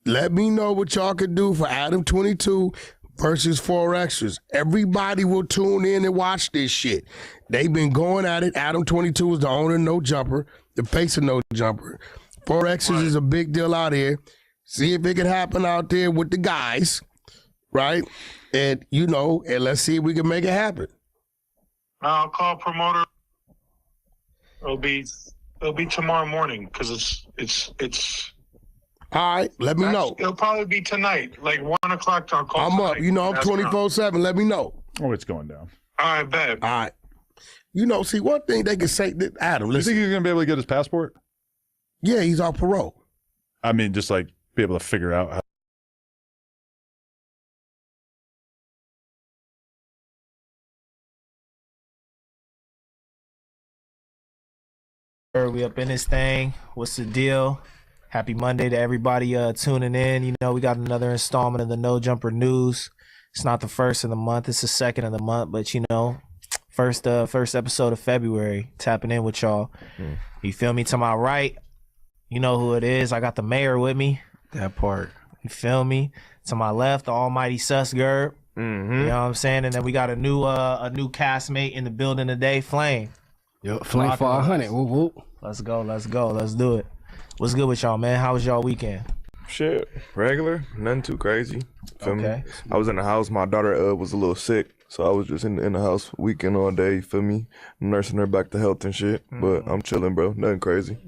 Let me know what y'all can do for Adam 22 versus 4 extras. Everybody will tune in and watch this shit. They've been going at it. Adam 22 is the owner of No Jumper, the face of No Jumper. 4 extras is a big deal out here. See if it can happen out there with the guys, right? And and let's see if we can make it happen. I'll call promoter. It'll be tomorrow morning because it's. All right, let me know. It'll probably be tonight, like 1:00. I'll call. I'm up. I'm 24/7. Let me know. Oh, it's going down. All right, bet. All right. See, one thing they can say, Adam, You listen. think he's gonna be able to get his passport? Yeah, he's off parole. I mean, just like be able to figure out how. We up in this thing. What's the deal? Happy Monday to everybody tuning in. We got another installment of the No Jumper News. It's not the first of the month. It's the second of the month, but first episode of February. Tapping in with y'all. You feel me? To my right, you know who it is. I got the mayor with me. That part. You feel me? To my left, the almighty Sus Gerb. You know what I'm saying? And then we got a new castmate in the building today, Flame. Yo, Flame 500. Whoop, whoop. Let's go. Let's do it. What's good with y'all, man? How was y'all weekend? Shit, regular, nothing too crazy. Feel Okay. me? I was in the house. My daughter was a little sick, so I was just in the house weekend all day. You feel me? Nursing her back to health and shit. But I'm chilling, bro. Nothing crazy.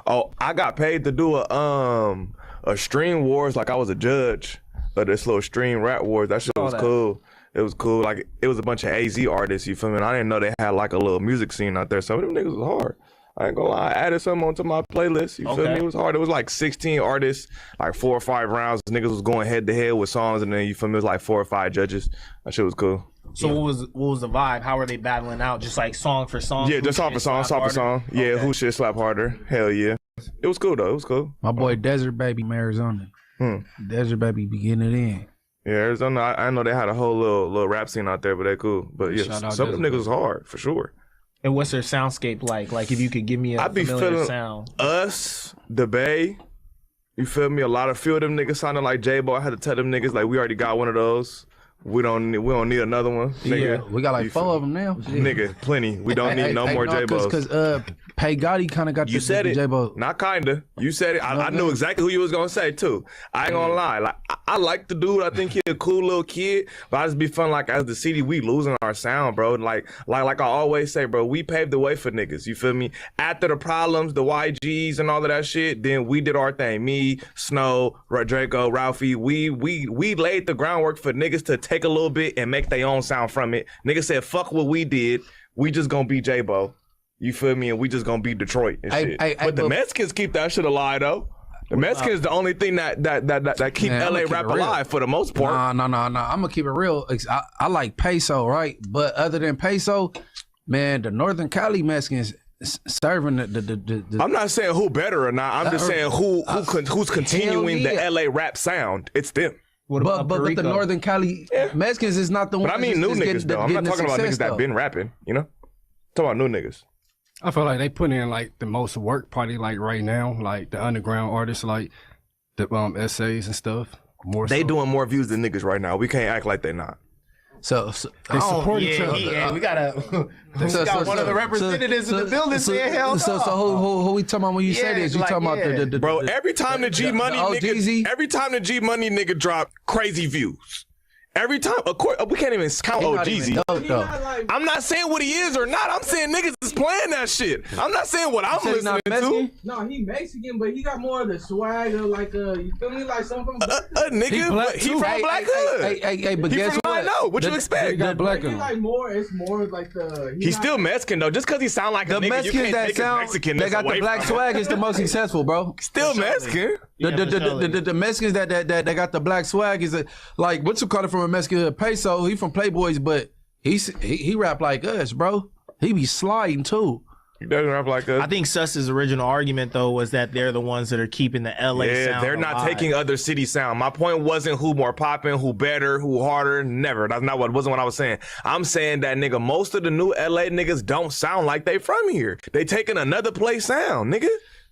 Oh, I got paid to do a stream wars. Like I was a judge of this little stream rap wars. That shit was cool. It was cool. Like it was a bunch of AZ artists. You feel me? And I didn't know they had like a little music scene out there. Some of them niggas was hard. I ain't gonna lie, I added something onto my playlist. You feel me? It was hard. It was like 16 artists, like 4 or 5 rounds. Niggas was going head to head with songs, and then you feel me? It was like 4 or 5 judges. That shit was cool. So what was the vibe? How were they battling out? Just like song for song? Yeah, just song for song, song for song. Yeah, who should slap harder? Hell yeah. It was cool though. It was cool. My boy Desert Baby from Arizona. Desert Baby be getting it in. Yeah, Arizona. I know they had a whole little rap scene out there, but they cool. But yeah, some of them niggas was hard for sure. And what's their soundscape like? Like if you could give me a familiar sound. Us, the Bay, you feel me? A few of them niggas sounding like J-Bo. I had to tell them niggas like we already got one of those. We don't need another one. Nigga, Yeah, we got like 4 of them now. Nigga, plenty. We don't need no more J-Bos. Because Pay Gotti kind of got You said it. J-Bo. Not kinda. You said it. I knew exactly who you was gonna say too. I ain't gonna lie. Like I like the dude. I think he a cool little kid. But I just be feeling like as the city we losing our sound, bro. Like I always say, bro. We paved the way for niggas. You feel me? After the problems, the YGs and all of that shit, then we did our thing. Me, Snow, Draco, Ralphie. We laid the groundwork for niggas to take a little bit and make their own sound from it. Niggas said, "Fuck what we did. We just gonna be J-Bo." You feel me? And we just gonna be Detroit and shit. But the Mexicans keep that shit alive though. The Mexicans the only thing that keep LA rap alive for the most part. Nah. I'm gonna keep it real. I like Peso, right? But other than Peso, man, the Northern Cali Mexicans serving the I'm not saying who better or not. I'm just saying who's continuing the LA rap sound. It's them. But the Northern Cali Mexicans is not the one. But I mean new niggas though. I'm not talking about niggas that been rapping. You know, talking about new niggas. I feel like they put in like the most work party like right now, like the underground artists. Like the essays and stuff. More They so. doing more views than niggas right now. We can't act like they not. So they support each other. We got one of the representatives in the building saying hell no. So who we talking about when you say this? You talking about the Bro, every time the G Money nigga drop crazy views. Every time, of course, we can't even count OGZ. I'm not saying what he is or not. I'm saying niggas is playing that shit. I'm not saying what I'm listening to. No, he Mexican, but he got more of the swag of like you feel me? Like something from nigga, he from Black Hood. Hey, but He guess from what? I know. What you expect? He got black He on. like more. It's more like the. He's still Mexican though. Just because he sound like The a nigga, you Mexicans can't that take sound, a Mexican. they got the black swag is the most successful, bro. Still Mexican. The Mexicans that got the black swag is like what you call it from a Mexican peso. He from Playboys, but he rap like us, bro. He be sliding too. He doesn't rap like us. I think Suss's original argument though was that they're the ones that are keeping the LA sound they're not alive. taking other city sound. My point wasn't who more popping, who better, who harder. Never. That's not wasn't what I was saying. I'm saying that nigga, most of the new LA niggas don't sound like they from here. They taking another place sound, nigga.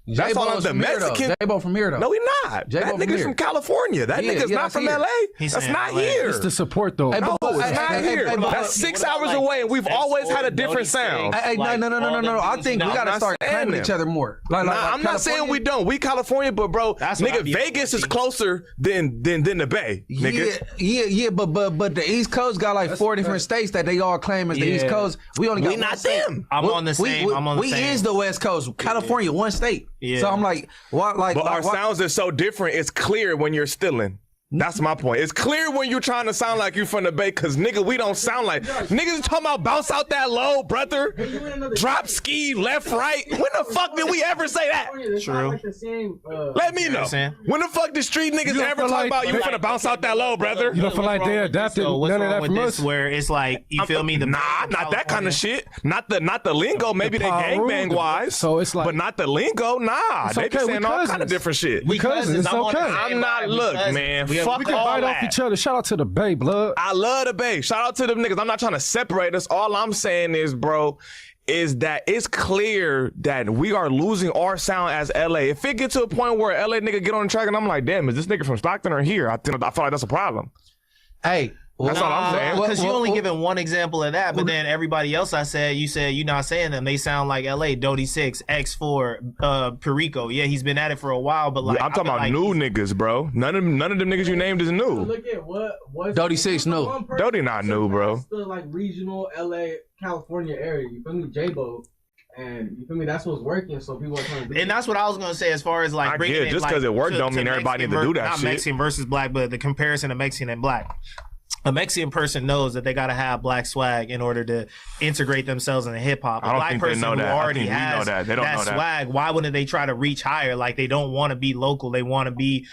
That's all I'm the Mexican. J-Bo from here though. No, he not. J-Bo That nigga's from California. That nigga's not from LA. That's not here. It's the support though. No, it's not here. That's 6 hours away, and we've always had a different sound. Hey, no. I think we gotta start claiming each other more. Like, I'm not saying we don't. We California, but bro, nigga, Vegas is closer than the Bay, nigga. Yeah, but the East Coast got like 4 different states that they all claim as the East Coast. We only got We not them. I'm on the same. We is the West Coast. California, one state. Yeah. So I'm like, what? Like, but our sounds are so different. It's clear when you're stealing. That's my point. It's clear when you're trying to sound like you from the Bay, cause nigga, we don't sound like niggas talking about bounce out that low, brother. Drop ski left, right. When the fuck did we ever say that? True. Let me know. When the fuck did street niggas ever talk about you finna bounce out that low, brother? You don't feel like they adapted none of that from us? Where it's like, you feel me? Nah, not that kind of shit. Not the lingo. Maybe they gangbang wise. So it's like, but not the lingo. Nah, they be saying all kind of different shit. We cousins. It's okay. I'm not. Look, man. Fuck we can all bite that. off each other. Shout out to the Bay, blood. I love the Bay. Shout out to them niggas. I'm not trying to separate us. All I'm saying is, bro, is that it's clear that we are losing our sound as LA. If it gets to a point where LA nigga get on the track and I'm like, damn, is this nigga from Stockton or here? I feel like that's a problem. Hey. That's all I'm saying. Because you only given one example of that, but then everybody else you said you're not saying them. They sound like LA, Dodie 6, X4, Perico. Yeah, he's been at it for a while, but like I'm talking about new niggas, bro. None of them niggas you named is new. Look at what Dodie 6 new. Dodie not new, bro. That's the like regional LA, California area. You feel me, J-Bo. And you feel me? That's what's working. So people are trying to. And that's what I was gonna say as far as like I bringing get it, just like, because it worked don't mean everybody need to do that not shit. Mexican versus black, but the comparison of Mexican and black. A Mexican person knows that they got to have black swag in order to integrate themselves into hip hop. A black person who already has that swag, why wouldn't they try to reach higher? Like they don't want to be local. They want to be,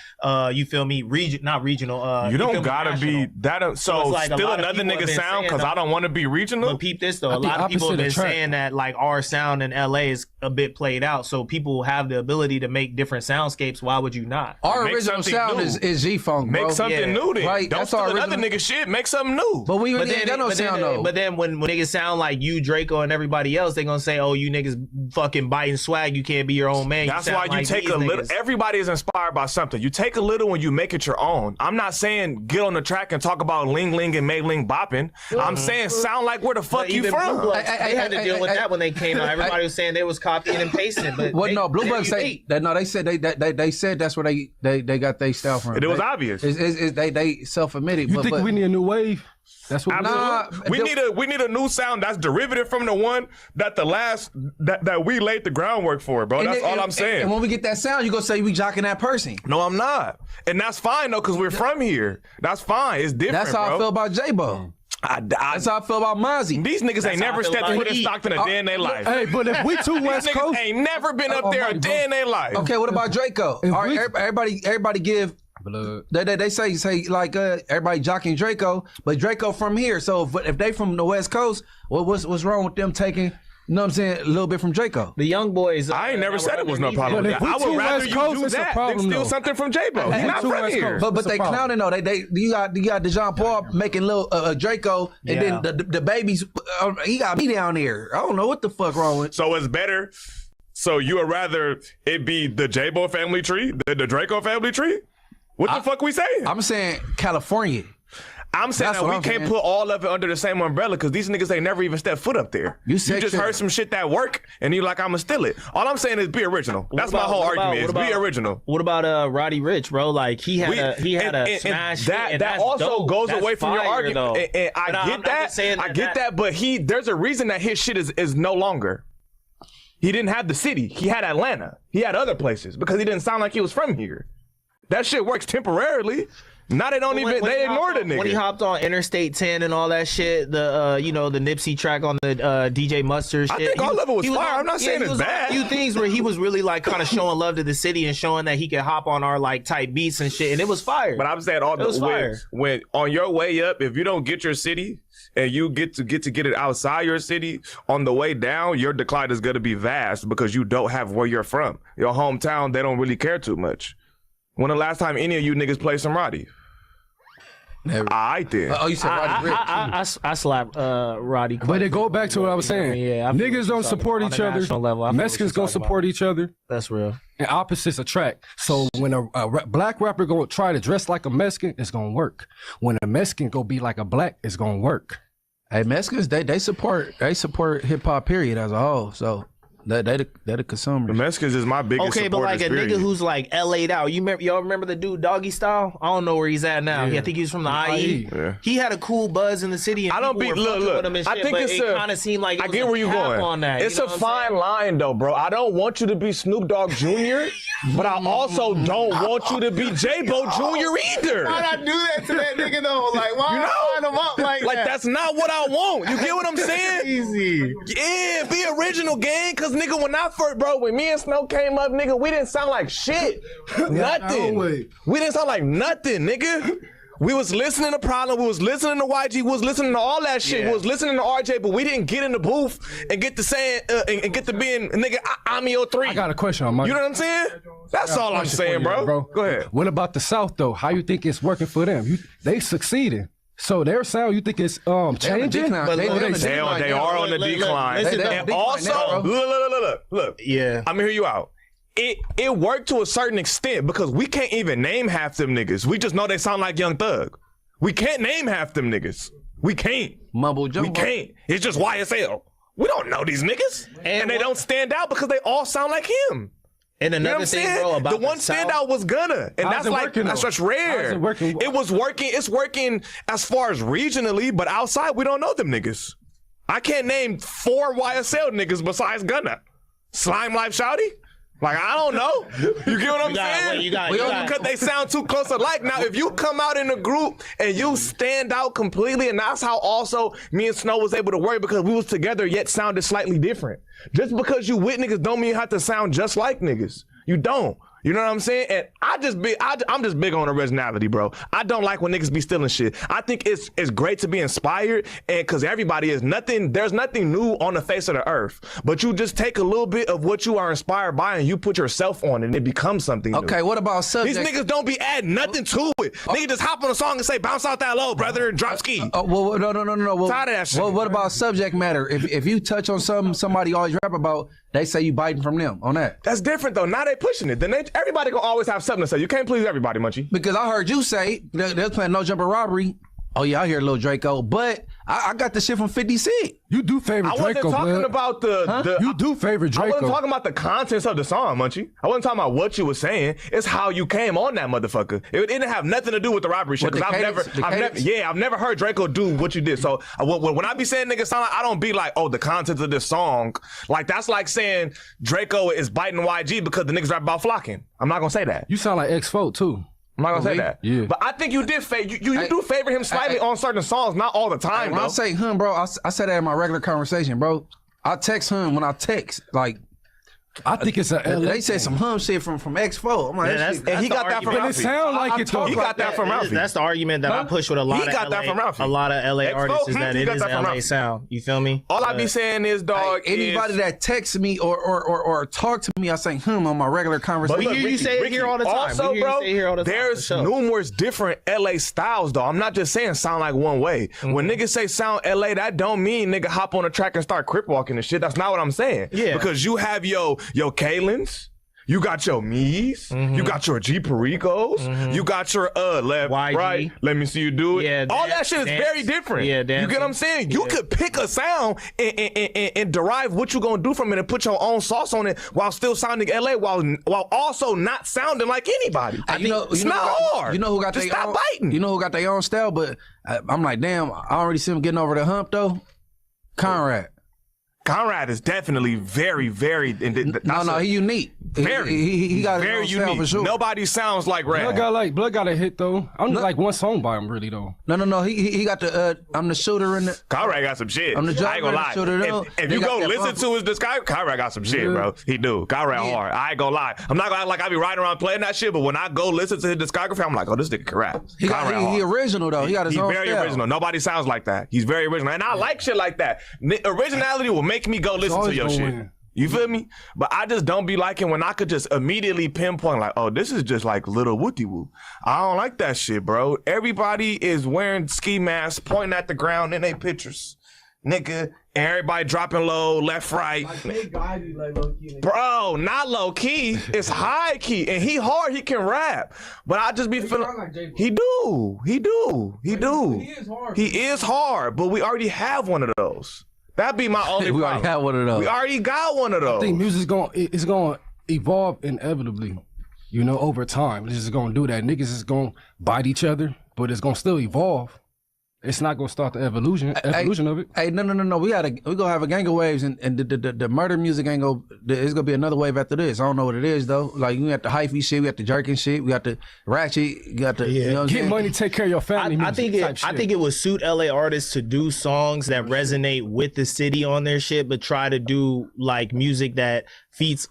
you feel me, not regional. You don't gotta be that. So like still another nigga sound because I don't want to be regional. But peep this though, a lot of people have been saying that like our sound in LA is a bit played out. So people have the ability to make different soundscapes. Why would you not? Our original sound is G-Funk, bro. Make something new then. Right, don't steal another nigga shit. Make something new. But we really ain't got no sound though. But then when niggas sound like you, Draco, and everybody else, they gonna say, "Oh, you niggas fucking biting swag. You can't be your own man." That's why you take a little. Everybody is inspired by something. You take a little and you make it your own. I'm not saying get on the track and talk about Ling Ling and Mei Ling bopping. I'm saying sound like where the fuck you from. They had to deal with that when they came out. Everybody was saying they was copying and pasting. But no, Blue Bugs say that. No, they said they said that's where they got their style from. It was obvious. They self-admitted. You think we need a new wave? That's what we need a new sound that's derivative from the one that that we laid the groundwork for, bro. That's all I'm saying. And when we get that sound, you gonna say we jocking that person. No, I'm not. And that's fine though, because we're from here. That's fine. It's different. That's how bro. I feel about J-Bo. That's how I feel about Mozzie. These niggas ain't never stepped foot in Stockton a day in their life. Hey, but if we two West These Coast niggas ain't never been up there a day in their life. Okay, what about Draco? All right, everybody give. They say like everybody jocking Draco, but Draco from here. So if they from the West Coast, what's wrong with them taking? You know what I'm saying? A little bit from Draco. The young boys. I ain't never said it was no problem. I would rather you do that than steal something from J-Bo. He's not from here. But they clowning though. You got DeJohn Paul making little Draco, and then the babies. He got me down there. I don't know what the fuck wrong with. So it's better. So you would rather it be the J-Bo family tree than the Draco family tree? What the fuck we saying? I'm saying California. I'm saying that we can't put all of it under the same umbrella because these niggas ain't never even stepped foot up there. You just heard some shit that work and you like, I'ma steal it. All I'm saying is be original. That's my whole argument is be original. What about Roddy Ricch, bro? Like he had a smash hit, that also dope. goes That's away from your fire, argument. And I get that. I get that, but there's a reason that his shit is no longer. He didn't have the city. He had Atlanta. He had other places because he didn't sound like he was from here. That shit works temporarily. Now they don't even they ignore the nigga. When he hopped on Interstate 10 and all that shit, the the Nipsey track on the DJ Mustard shit. I think all of it was fire. I'm not saying it's bad. A few things where he was really like kind of showing love to the city and showing that he could hop on our like type beats and shit, and it was fire. But I'm saying all the when on your way up, if you don't get your city and you get it outside your city, on the way down, your decline is gonna be vast because you don't have where you're from. Your hometown, they don't really care too much. When the last time any of you niggas played some Roddy? Never. I did. Oh, you said Roddy Ricch. I slapped Roddy. But it go back to what I was saying. Niggas don't support each other. Mexicans gonna support each other. That's real. And opposites attract. So when a black rapper gonna try to dress like a Mexican, it's gonna work. When a Mexican go be like a black, it's gonna work. Hey, Mexicans, they support hip hop period as a whole. So they the consumers. The Mexicans is my biggest Okay, but like a period. nigga who's like LA'd out. Y'all remember the dude Doggy Style? I don't know where he's at now. Yeah. I think he's from the IE. Yeah. He had a cool buzz in the city. And I don't be look. With him and I shit, think but it's it kind of seemed like it I was get a where you cap going. on that. It's you a know what I'm fine line though, bro. I don't want you to be Snoop Dogg Jr., but I also don't want you to be J-Bo Jr. either. Why'd I do that to that nigga though? Like, why line him up like that? That's not what I want. You get what I'm saying? Easy. Yeah, be original, gang. Cause nigga, when me and Snow came up, nigga, we didn't sound like shit. Nothing. We didn't sound like nothing, nigga. We was listening to Problem, we was listening to YG, we was listening to all that shit, we was listening to RJ, but we didn't get in the booth and get to saying and get to being nigga, I'm your 3. I got a question on my. You know what I'm saying? That's all I'm saying, bro. Go ahead. What about the South though? How you think it's working for them? They succeeding. So their sound, you think it's changing? They are on the decline. And also, look. Yeah. I'm gonna hear you out. It worked to a certain extent because we can't even name half them niggas. We just know they sound like Young Thug. We can't name half them niggas. We can't. Mumble jumbo. We can't. It's just YSL. We don't know these niggas. And they don't stand out because they all sound like him. And another thing, bro, about the one standout was Gunna, and that's just rare. It was working. It's working as far as regionally, but outside we don't know them niggas. I can't name 4 YSL niggas besides Gunna. Slime Life Shouty? Like, I don't know. You get what I'm saying? Because they sound too close alike. Now, if you come out in a group and you stand out completely, and that's how also me and Snow was able to work because we was together yet sounded slightly different. Just because you with niggas don't mean you have to sound just like niggas. You don't. You know what I'm saying? And I'm just big on originality, bro. I don't like when niggas be stealing shit. I think it's great to be inspired, and because everybody is there's nothing new on the face of the earth. But you just take a little bit of what you are inspired by and you put yourself on it and it becomes something new. Okay, what about subject? These niggas don't be adding nothing to it. Niggas just hop on a song and say, bounce out that low, brother, and drop ski. No. Well, tired of that shit. What about subject matter? If you touch on something somebody always rap about, they say you biting from them on that. That's different though. Now they pushing it. Then everybody gonna always have something to say. You can't please everybody, Munchie. Because I heard you say they're playing No Jumper Robbery. Oh yeah, I hear Lil Draco, but I got the shit from 50 Cent. You do favor Draco, I wasn't talking about You do favor Draco. I wasn't talking about the contents of the song, Munchie. I wasn't talking about what you were saying. It's how you came on that motherfucker. It didn't have nothing to do with the robbery shit. Because I've never heard Draco do what you did. So when I be saying niggas sound like, I don't be like, oh, the contents of this song. Like that's like saying Draco is biting YG because the niggas rap about flocking. I'm not gonna say that. You sound like X-Folk too. I'm not gonna say that. Yeah. But I think you did you do favor him slightly on certain songs, not all the time, When though. I say him, bro, I say that in my regular conversation, bro. I text him when I text, like, I think it's a LA. they said some hum shit from X4. I'm like, And he got that from But it Ralphie. sound like it though. He got that from Ralphie. That's the argument that I push with a lot He got that from Ralphie. a lot of LA X-Folk, artists is that he it got is that from LA Ralphie. sound. You feel me? All I be saying is, dog, anybody that texts me or talk to me, I say him on my regular conversation. We hear you say it here all the time. Also, We hear you bro, say it here all the time, there's for sure. numerous different LA styles, though. I'm not just saying sound like one way. When niggas say sound LA, that don't mean nigga hop on a track and start crip walking and shit. That's not what I'm saying. Yeah. Because you have your your Kalins. You got your Me's, you got your G Pericos, you got your left, YG. right. Let me see you do it. Yeah, all that shit is very different. Yeah, you get what I'm saying? You could pick a sound and derive what you're gonna do from it and put your own sauce on it while still sounding LA, while also not sounding like anybody. It's not hard. You know who got Just their stop own? biting. You know who got their own style? But I'm like, damn, I already see him getting over the hump though. Conrad. Conrad is definitely very, very. No, he unique. Very, he got his very own style unique. for sure. Nobody sounds like Rad. Blood got a hit though. I only like one song by him really though. No. He got the. I'm the shooter in the. Conrad got some shit. I'm the I ain't gonna lie. shooter. If you go listen to his discography, Conrad got some shit, bro. He do. Conrad hard. I ain't gonna lie. I'm not gonna act like I be riding around playing that shit, but when I go listen to his discography, I'm like, oh, this nigga can rap. He original though. He got his own He's very style. original. Nobody sounds like that. He's very original, and I like shit like that. Originality will make me go listen to your shit. You feel me? But I just don't be liking when I could just immediately pinpoint like, oh, this is just like little wooty woo. I don't like that shit, bro. Everybody is wearing ski masks, pointing at the ground in their pictures. Nigga, and everybody dropping low, left, right. Bro, not low key. It's high key. And he hard, he can rap. But I just be feeling he do. He is hard, but we already have one of those. That'd be my only We problem. already have one of those. We already got one of those. I think music's going to evolve inevitably, over time. It's just going to do that. Niggas is going to bite each other, but it's going to still evolve. It's not going to start the evolution of it. Hey, no. We gonna have a gang of waves, and the murder music ain't gonna. It's gonna be another wave after this. I don't know what it is though. Like we got the hyphy shit, we got the jerking shit, we got the ratchet, you got the you know what I'm Get saying? money, take care of your family. I think it would suit LA artists to do songs that resonate with the city on their shit, but try to do like music that fits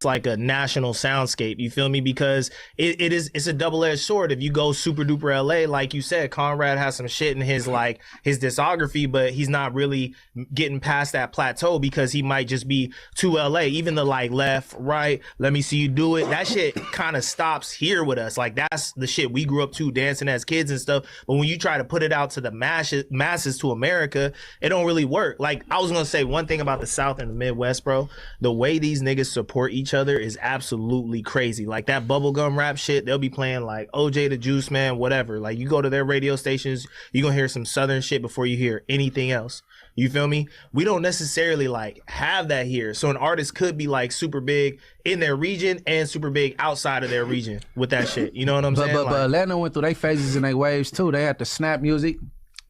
like a national soundscape. You feel me? Because it's a double-edged sword. If you go super duper LA, like you said, Conrad has some shit in his discography, but he's not really getting past that plateau because he might just be too LA. Even the like left, right, let me see you do it. That shit kind of stops here with us. Like that's the shit we grew up to dancing as kids and stuff. But when you try to put it out to the masses to America, it don't really work. Like I was gonna say one thing about the South and the Midwest, bro. The way these niggas support each other is absolutely crazy. Like that bubblegum rap shit, they'll be playing like OJ the Juice Man, whatever. Like you go to their radio stations, you gonna hear some Southern shit before you hear anything else. You feel me? We don't necessarily like have that here. So an artist could be like super big in their region and super big outside of their region with that shit. You know what I'm saying? But Atlanta went through their phases and their waves too. They had the snap music.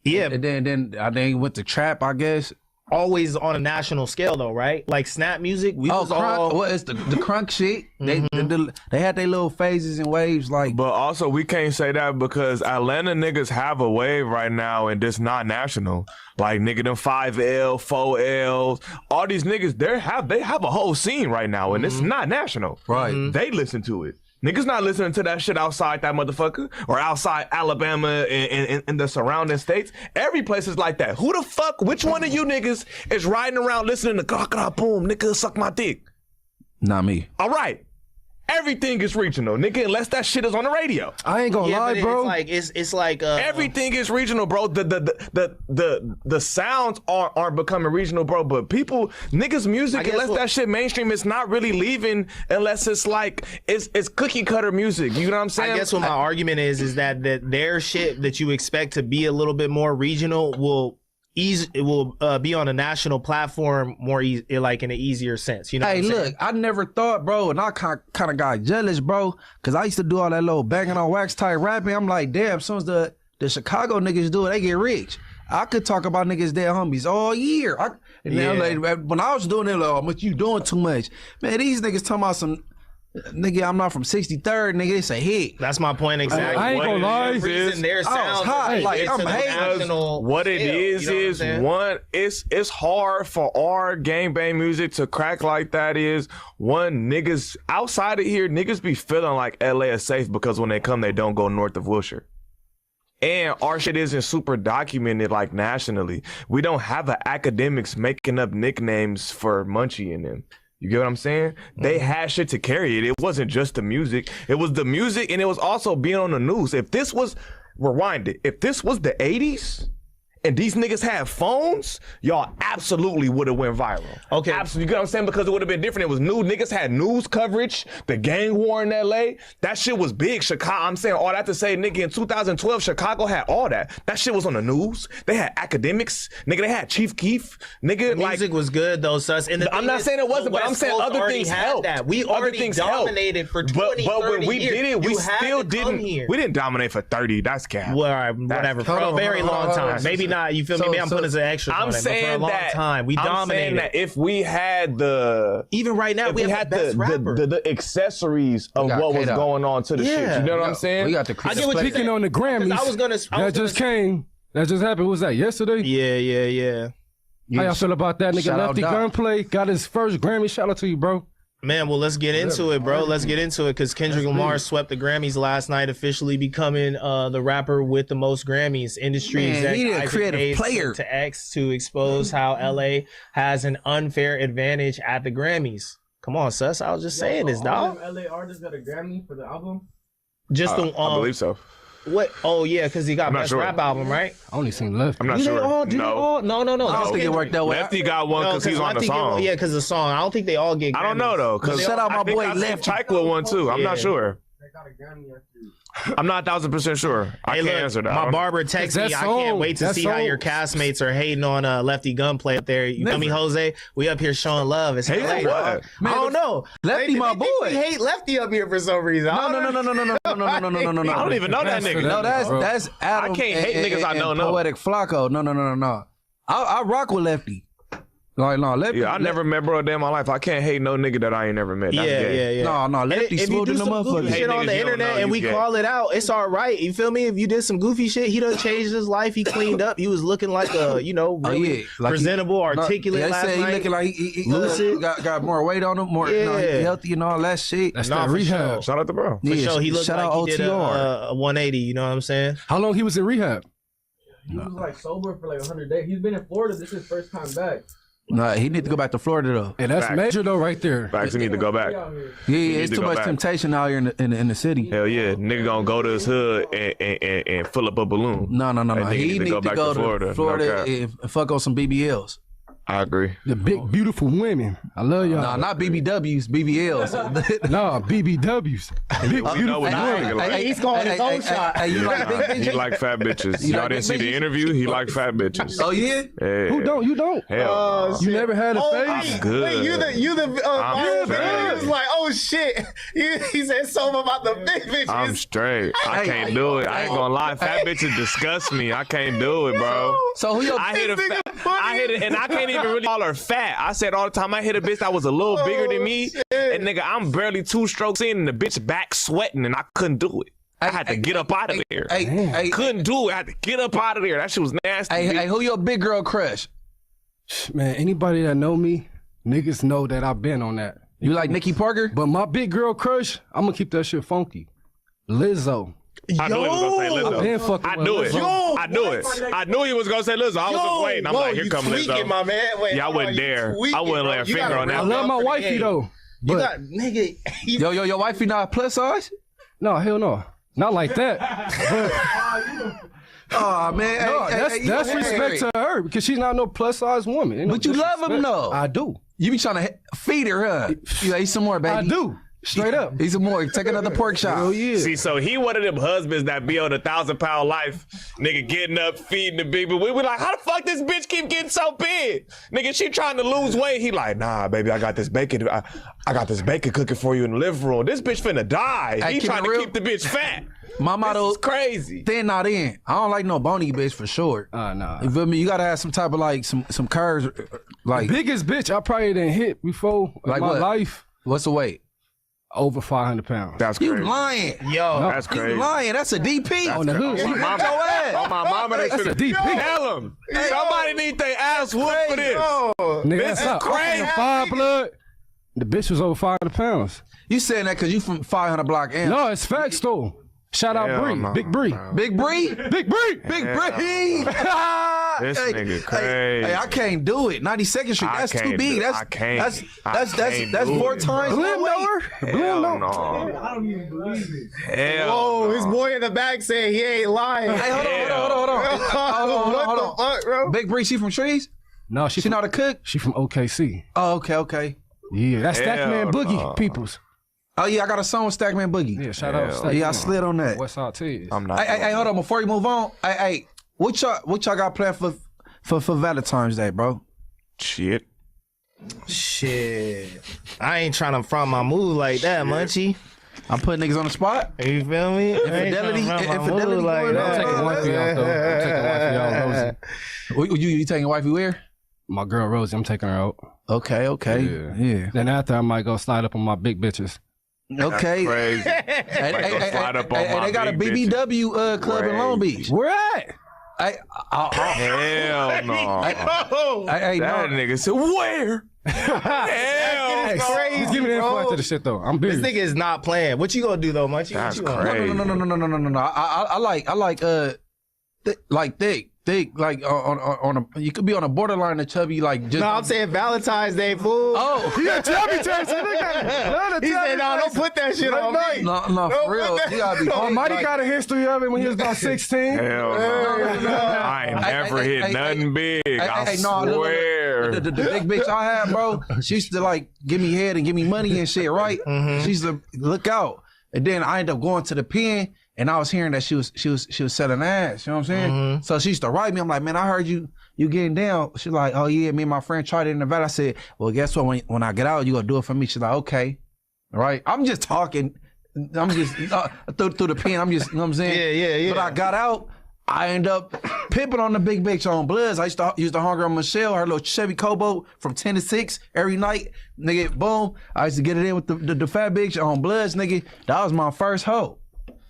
Yeah. And then I think went to trap, I guess. Always on a national scale though, right? Like snap music. It's the crunk shit. They had their little phases and waves like. But also we can't say that because Atlanta niggas have a wave right now and it's not national. Like nigga them 5L, 4Ls, all these niggas they have a whole scene right now and it's not national. Right. They listen to it. Niggas not listening to that shit outside that motherfucker or outside Alabama and the surrounding states. Every place is like that. Who the fuck, which one of you niggas is riding around listening to "Grah boom, nigga, suck my dick"? Not me. All right. Everything is regional, nigga, unless that shit is on the radio. I ain't gonna lie, bro. It's like everything is regional, bro. The sounds aren't becoming regional, bro. But niggas music, unless that shit mainstream, it's not really leaving unless it's like it's cookie cutter music. You know what I'm saying? I guess what my argument is that their shit that you expect to be a little bit more regional will be on a national platform more like in an easier sense. You know? Hey, look, I never thought, bro, and I kind of got jealous, bro, because I used to do all that little banging on wax type rapping. I'm like, damn, as soon as the Chicago niggas do it, they get rich. I could talk about niggas dead homies all year. When I was doing it, like, oh, what you doing too much? Man, these niggas talking about some. Nigga, I'm not from 63rd, nigga. It's a hit. That's my point exactly. I ain't gonna lie. Their sounds hot. Like I'm hating. What it is one, it's hard for our gangbang music to crack like that. Is one, niggas outside of here, niggas be feeling like LA is safe because when they come, they don't go north of Wilshire. And our shit isn't super documented like nationally. We don't have academics making up nicknames for Munchie in them. You get what I'm saying? They had shit to carry it. It wasn't just the music. It was the music and it was also being on the news. If this was, rewind it, if this was the 80s and these niggas had phones, y'all absolutely would have went viral. Okay. Absolutely. You know what I'm saying? Because it would have been different. It was new. Niggas had news coverage. The gang war in LA. That shit was big. Chicago, I'm saying all that to say, nigga, in 2012, Chicago had all that. That shit was on the news. They had academics. Nigga, they had Chief Keef. Nigga, the music was good though, sus. And I'm not saying it wasn't, but I'm saying other things helped. That. We already dominated for 20, but 30 when we years. did it, we still didn't. We didn't dominate for 30. That's cap. Well, all right, whatever. For a very long time. Maybe not. You feel me? Maybe I'm putting some extra on it. But for a long time, we dominated. I'm saying that if we had the even right now, we had the best rapper. The accessories of what was going on to the shit. You know what I'm saying? We got the Speaking on the Grammys, that just happened. What was that, yesterday? Yeah. How y'all feel about that nigga? Lefty Gunplay got his first Grammy. Shout out to you, bro. Man, well, let's get into it, bro. Let's get into it because Kendrick Lamar swept the Grammys last night, officially becoming the rapper with the most Grammys. Industry exec he a creative player to X to expose how LA has an unfair advantage at the Grammys. Come on, sus. I was just saying this, dog. LA artists got a Grammy for the album. Just I believe so. What? Oh yeah, because he got best rap album, right? I only seen Lefty. I'm not sure. No. I don't think it worked that way. Lefty got one because he's on the song. Yeah, because the song. I don't think they all get Grammys. I don't know though. Because shout out my boy Lefty. Chykla one too. I'm not sure. They got a Grammy after. I'm not 1,000% sure. I can't answer that. My barber texted me. I can't wait to see how your castmates are hating on Lefty Gunplay up there. You feel me, Jose? We up here showing love. It's hey, what? Man, I don't know. Lefty, my boy. We hate Lefty up here for some reason. No. I don't even know that nigga. No, that's Adam. I can't hate niggas I don't know. Poetic Flacco. No. I rock with Lefty. Like, no, Lefty. I never met bro a day in my life. I can't hate no nigga that I ain't never met. That's gay. No, Lefty smooth in the motherfucker. Shit on the internet and we call it out. It's all right. You feel me? If you did some goofy shit, he done changed his life. He cleaned up. He was looking like a, really presentable, articulate last night. He looking like he lucid. Got more weight on him, more healthy and all that shit. That's that rehab. Shout out to bro. For sure. He looked like he did a 180. You know what I'm saying? How long he was in rehab? He was like sober for like 100 days. He's been in Florida. This is his first time back. Nah, he need to go back to Florida though. And that's major though, right there. Facts, he need to go back. Yeah, it's too much temptation out here in the city. Hell yeah, nigga gonna go to his hood and fill up a balloon. No. He need to go to Florida and fuck on some BBLs. I agree. The big beautiful women. I love y'all. Nah, not BBWs, BBLs. Nah, BBWs. Big beautiful women. He's calling his own shot. Hey, you like big bitches? He like fat bitches. Y'all didn't see the interview? He like fat bitches. Oh yeah? Yeah. Who don't? You don't? Hell no. You never had a face? I'm good. Wait, you the I'm straight. He was like, oh shit. He said something about the big bitches. I'm straight. I can't do it. I ain't gonna lie. Fat bitches disgust me. I can't do it, bro. So who your I hit it, and I can't even really call her fat. I said all the time I hit a bitch that was a little bigger than me, and nigga, I'm barely 2 strokes in, and the bitch back sweating, and I couldn't do it. I had to get up out of there. Couldn't do it. I had to get up out of there. That shit was nasty. Hey, who your big girl crush? Man, anybody that know me, niggas know that I've been on that. You like Nikki Parker? But my big girl crush, I'm gonna keep that shit funky. Lizzo. I knew he was gonna say Lizzo. I've been fucking I knew it. I knew it. I knew he was gonna say Lizzo. I was just waiting. I'm like, here come Lizzo. My man. Wait, yeah, I wouldn't dare. I wouldn't lay a finger on that. I love my wifey though. You got nigga. Your wifey not plus size? No, hell no. Not like that. Oh man, no, that's respect to her because she's not no plus size woman. But you love him though. I do. You be trying to feed her, huh? You like, eat some more, baby. I do. Straight up. Eat some more. Take another pork chop. Oh yeah. See, so he one of them husbands that be on a 1,000-pound life, nigga getting up, feeding the baby. We like, how the fuck this bitch keep getting so big? Nigga, she trying to lose weight. He like, nah, baby, I got this bacon. I got this bacon cooking for you in the living room. This bitch finna die. He trying to keep the bitch fat. My motto is crazy. Thin not in. I don't like no bony bitch for sure. Nah. You feel me? You gotta have some type of like some curves. Like the biggest bitch I probably didn't hit before in my life. What's the weight? Over 500 pounds. That's crazy. You lying. Yo. That's crazy. You lying. That's a DP. On the hood. On my mama, they That's a finna DP. tell him. Somebody need their ass whooped for this. Nigga, This is crazy. 5 blood. The bitch was over 500 pounds. You saying that because you from 500 block M? No, it's facts though. Shout out Bree. no, Big Bree. Big Bree? Big Bree. Big Bree. This nigga crazy. Hey, I can't do it. 92nd Street. That's too big. That's 4 times. Blim know her. Blim know. No. I don't even believe it. Hell His boy in the back saying he ain't lying. Hey, hold on. bro. Big Bree, she from Trees? No, She know how to cook? She from OKC. Oh, okay. Yeah, that's Hell Stackman Boogie no. peoples. Oh yeah, I got a song with Stackman Boogie. Yeah, shout out. Hell. Stackman. Yeah, I slid on that. West Side Tees. I'm not. Hey, hold on. Before you move on, hey, what y'all got planned for Valentine's Day, bro? Shit. I ain't trying to front my move like that, Munchie. I'm putting niggas on the spot. You feel me? Infidelity like going that. on. I'm taking one for y'all, though. I'm taking one for y'all, Rosie. You taking wifey where? My girl Rosie, I'm taking her out. Okay. Yeah. Then after, I might go slide up on my big bitches. Okay. Crazy. Hey, slide up on my they got a big BBW club in Long Beach. Where at? Hell no. Hey, That no. nigga said, where? Hell Hey, no. just give me the info after the shit, though. I'm This busy. nigga is not playing. What you gonna do though, Munchie? That's What you gonna crazy. No. I like thick, like on a. You could be on a borderline of chubby, like just. No, I'm saying Valentine's Day, fool. Oh, He got chubby turns. He said, no, don't put that shit on me. no, for real. You gotta be. Almighty got a history of it when he was about 16. Hell no. I ain't never hit nothing big. I swear. The big bitch I had, bro, she used to like give me head and give me money and shit, right? She used to look out. And then I ended up going to the pen and I was hearing that she was selling ass, you know what I'm saying? So she used to write me. I'm like, man, I heard you getting down. She's like, oh yeah, me and my friend tried it in the valley. I said, well, guess what? When I get out, you gonna do it for me. She's like, okay. Right? I'm just talking. I'm just through the pen. I'm just, you know what I'm saying? Yeah. But I got out. I end up pimping on the big bitch on Bloods. I used to hung her on Michelle, her little Chevy Cobalt from 10 to 6 every night. Nigga, boom. I used to get it in with the fat bitch on Bloods, nigga. That was my first hoe.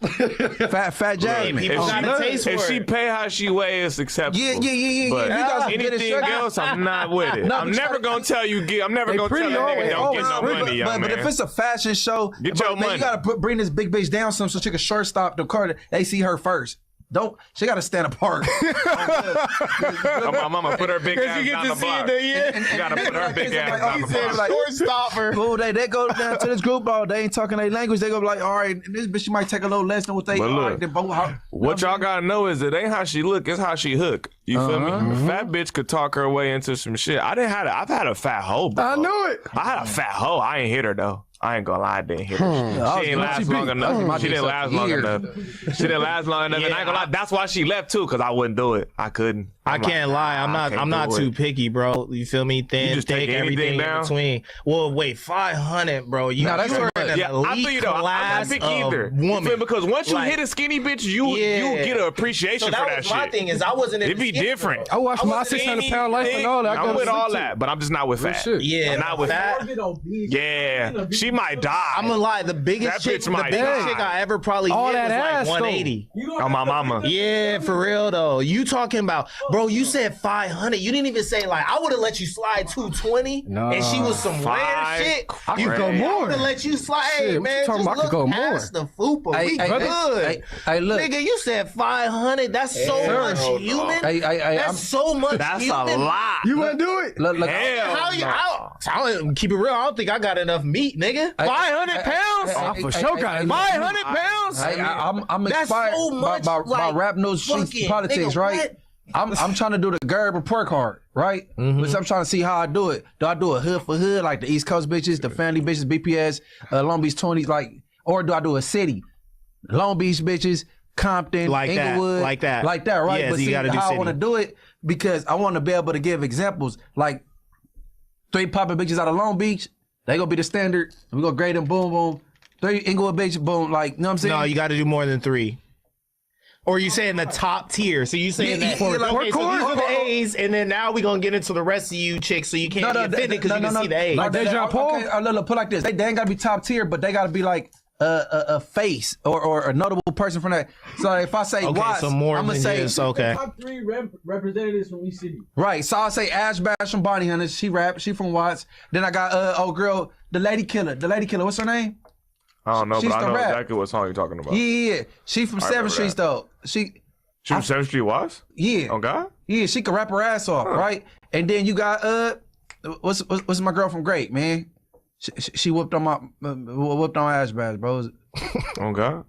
Fat Jasmine. people got a taste for If she it. pay how she weigh, it's acceptable. Yeah. But You guys get it anything straight. else, I'm not with it. No, I'm but never gonna tell you. I'm never They gonna tell a pretty nigga don't get no always, money, young but man. if it's a fashion show, Get your man, money. you gotta bring this big bitch down some so she can shortstop the car. They see her first. She gotta stand apart. My mama put her big ass down the block. You gotta put her big ass down the block. Shortstopper. Well, they go down to this group, bro. They ain't talking their language. They go like, all right, this bitch, she might take a little less than what they. But all look, right, then both, What y'all gotta know is it ain't how she look, it's how she hook. You feel me? A fat bitch could talk her way into some shit. I've had a fat hoe before. I knew it. I had a fat hoe. I ain't hit her though. I ain't gonna lie, I didn't hit her. She didn't last long enough. She didn't last long enough. She didn't last long enough. And I ain't gonna lie, that's why she left too, because I wouldn't do it. I couldn't. I can't lie. I'm not too picky, bro. You feel me? Thin, just thick, take anything everything down? in between. Well, wait, 500, bro. Nah, that's you're right. in an Yeah, I feel you though. I'm not class picky of either. You woman. feel me? Because once you Like, hit a skinny bitch, you get an appreciation so that for that was my shit. thing is I wasn't. It'd be different. I watched my wasn't 600-pound life and all that. I I'm gotta with all stick to that, but I'm just not with fat. shit. Yeah, I'm not with that. Yeah, she might die. I'm gonna lie. The That biggest chick, bitch the might biggest die. chick I ever probably All hit that was ass, like though. 180. On my mama. Yeah, for real though. You talking about, bro? You said 500. You didn't even say like I would have let you slide 220, Nah. and she was some rare shit. I You could go more. would have let you slide, Shit, hey, what you man. talking Just about? I could look go past the fupa. We good. Hey, look. Nigga, you said 500. That's so much human. That's so much. That's human. a lot. You want to do it? Look, Hell How you? no. I keep it real. I don't think I got enough meat, nigga. 500 pounds? I for sure got it. 500 pounds? I'm That's inspired so much, by like, rap news streets fucking, politics, nigga, right? what? I'm trying to do the Gerb report card, right? Which I'm trying to see how I do it. Do I do a hood for hood, like the East Coast bitches, the family bitches, BPS, Long Beach 20s, like, or do I do a city? Long Beach bitches, Compton, Like that, Inglewood, like that. right? Yeah, But so you see gotta do how I city. want to do it because I want to be able to give examples. Like 3 popping bitches out of Long Beach, they gonna be the standard. We gonna grade them, boom, boom. 3 Inglewood bitches, boom, like, you know what I'm saying? No, you got to do more than 3. Or you saying the top tier? So you saying Yeah, that? yeah, like, Okay, so these are the A's, and then now we gonna get into the rest of you chicks, so you can't be offended because you can see the A's. Like Deja Paul? Okay, look, put like this. They ain't gotta be top tier, but they gotta be like a face or a notable person from that. So if I say Okay, Watts, so more I'm gonna than say just okay. Top 3 representatives from each city. right. So I'll say Ash Bash from Bonnie Hunters. She rap. She from Watts. Then I got old girl, the Lady Killer. The Lady Killer. What's her name? I don't know, She's but I the know rap. exactly what song you're talking about. Yeah. She from I 7th remember Streets that. though. She She from 7th Street was? yeah. Oh, God? Yeah, she can rap her ass off, right? And then you got what's my girl from Great, man? She whooped on Ash Bash, bro. Oh, God?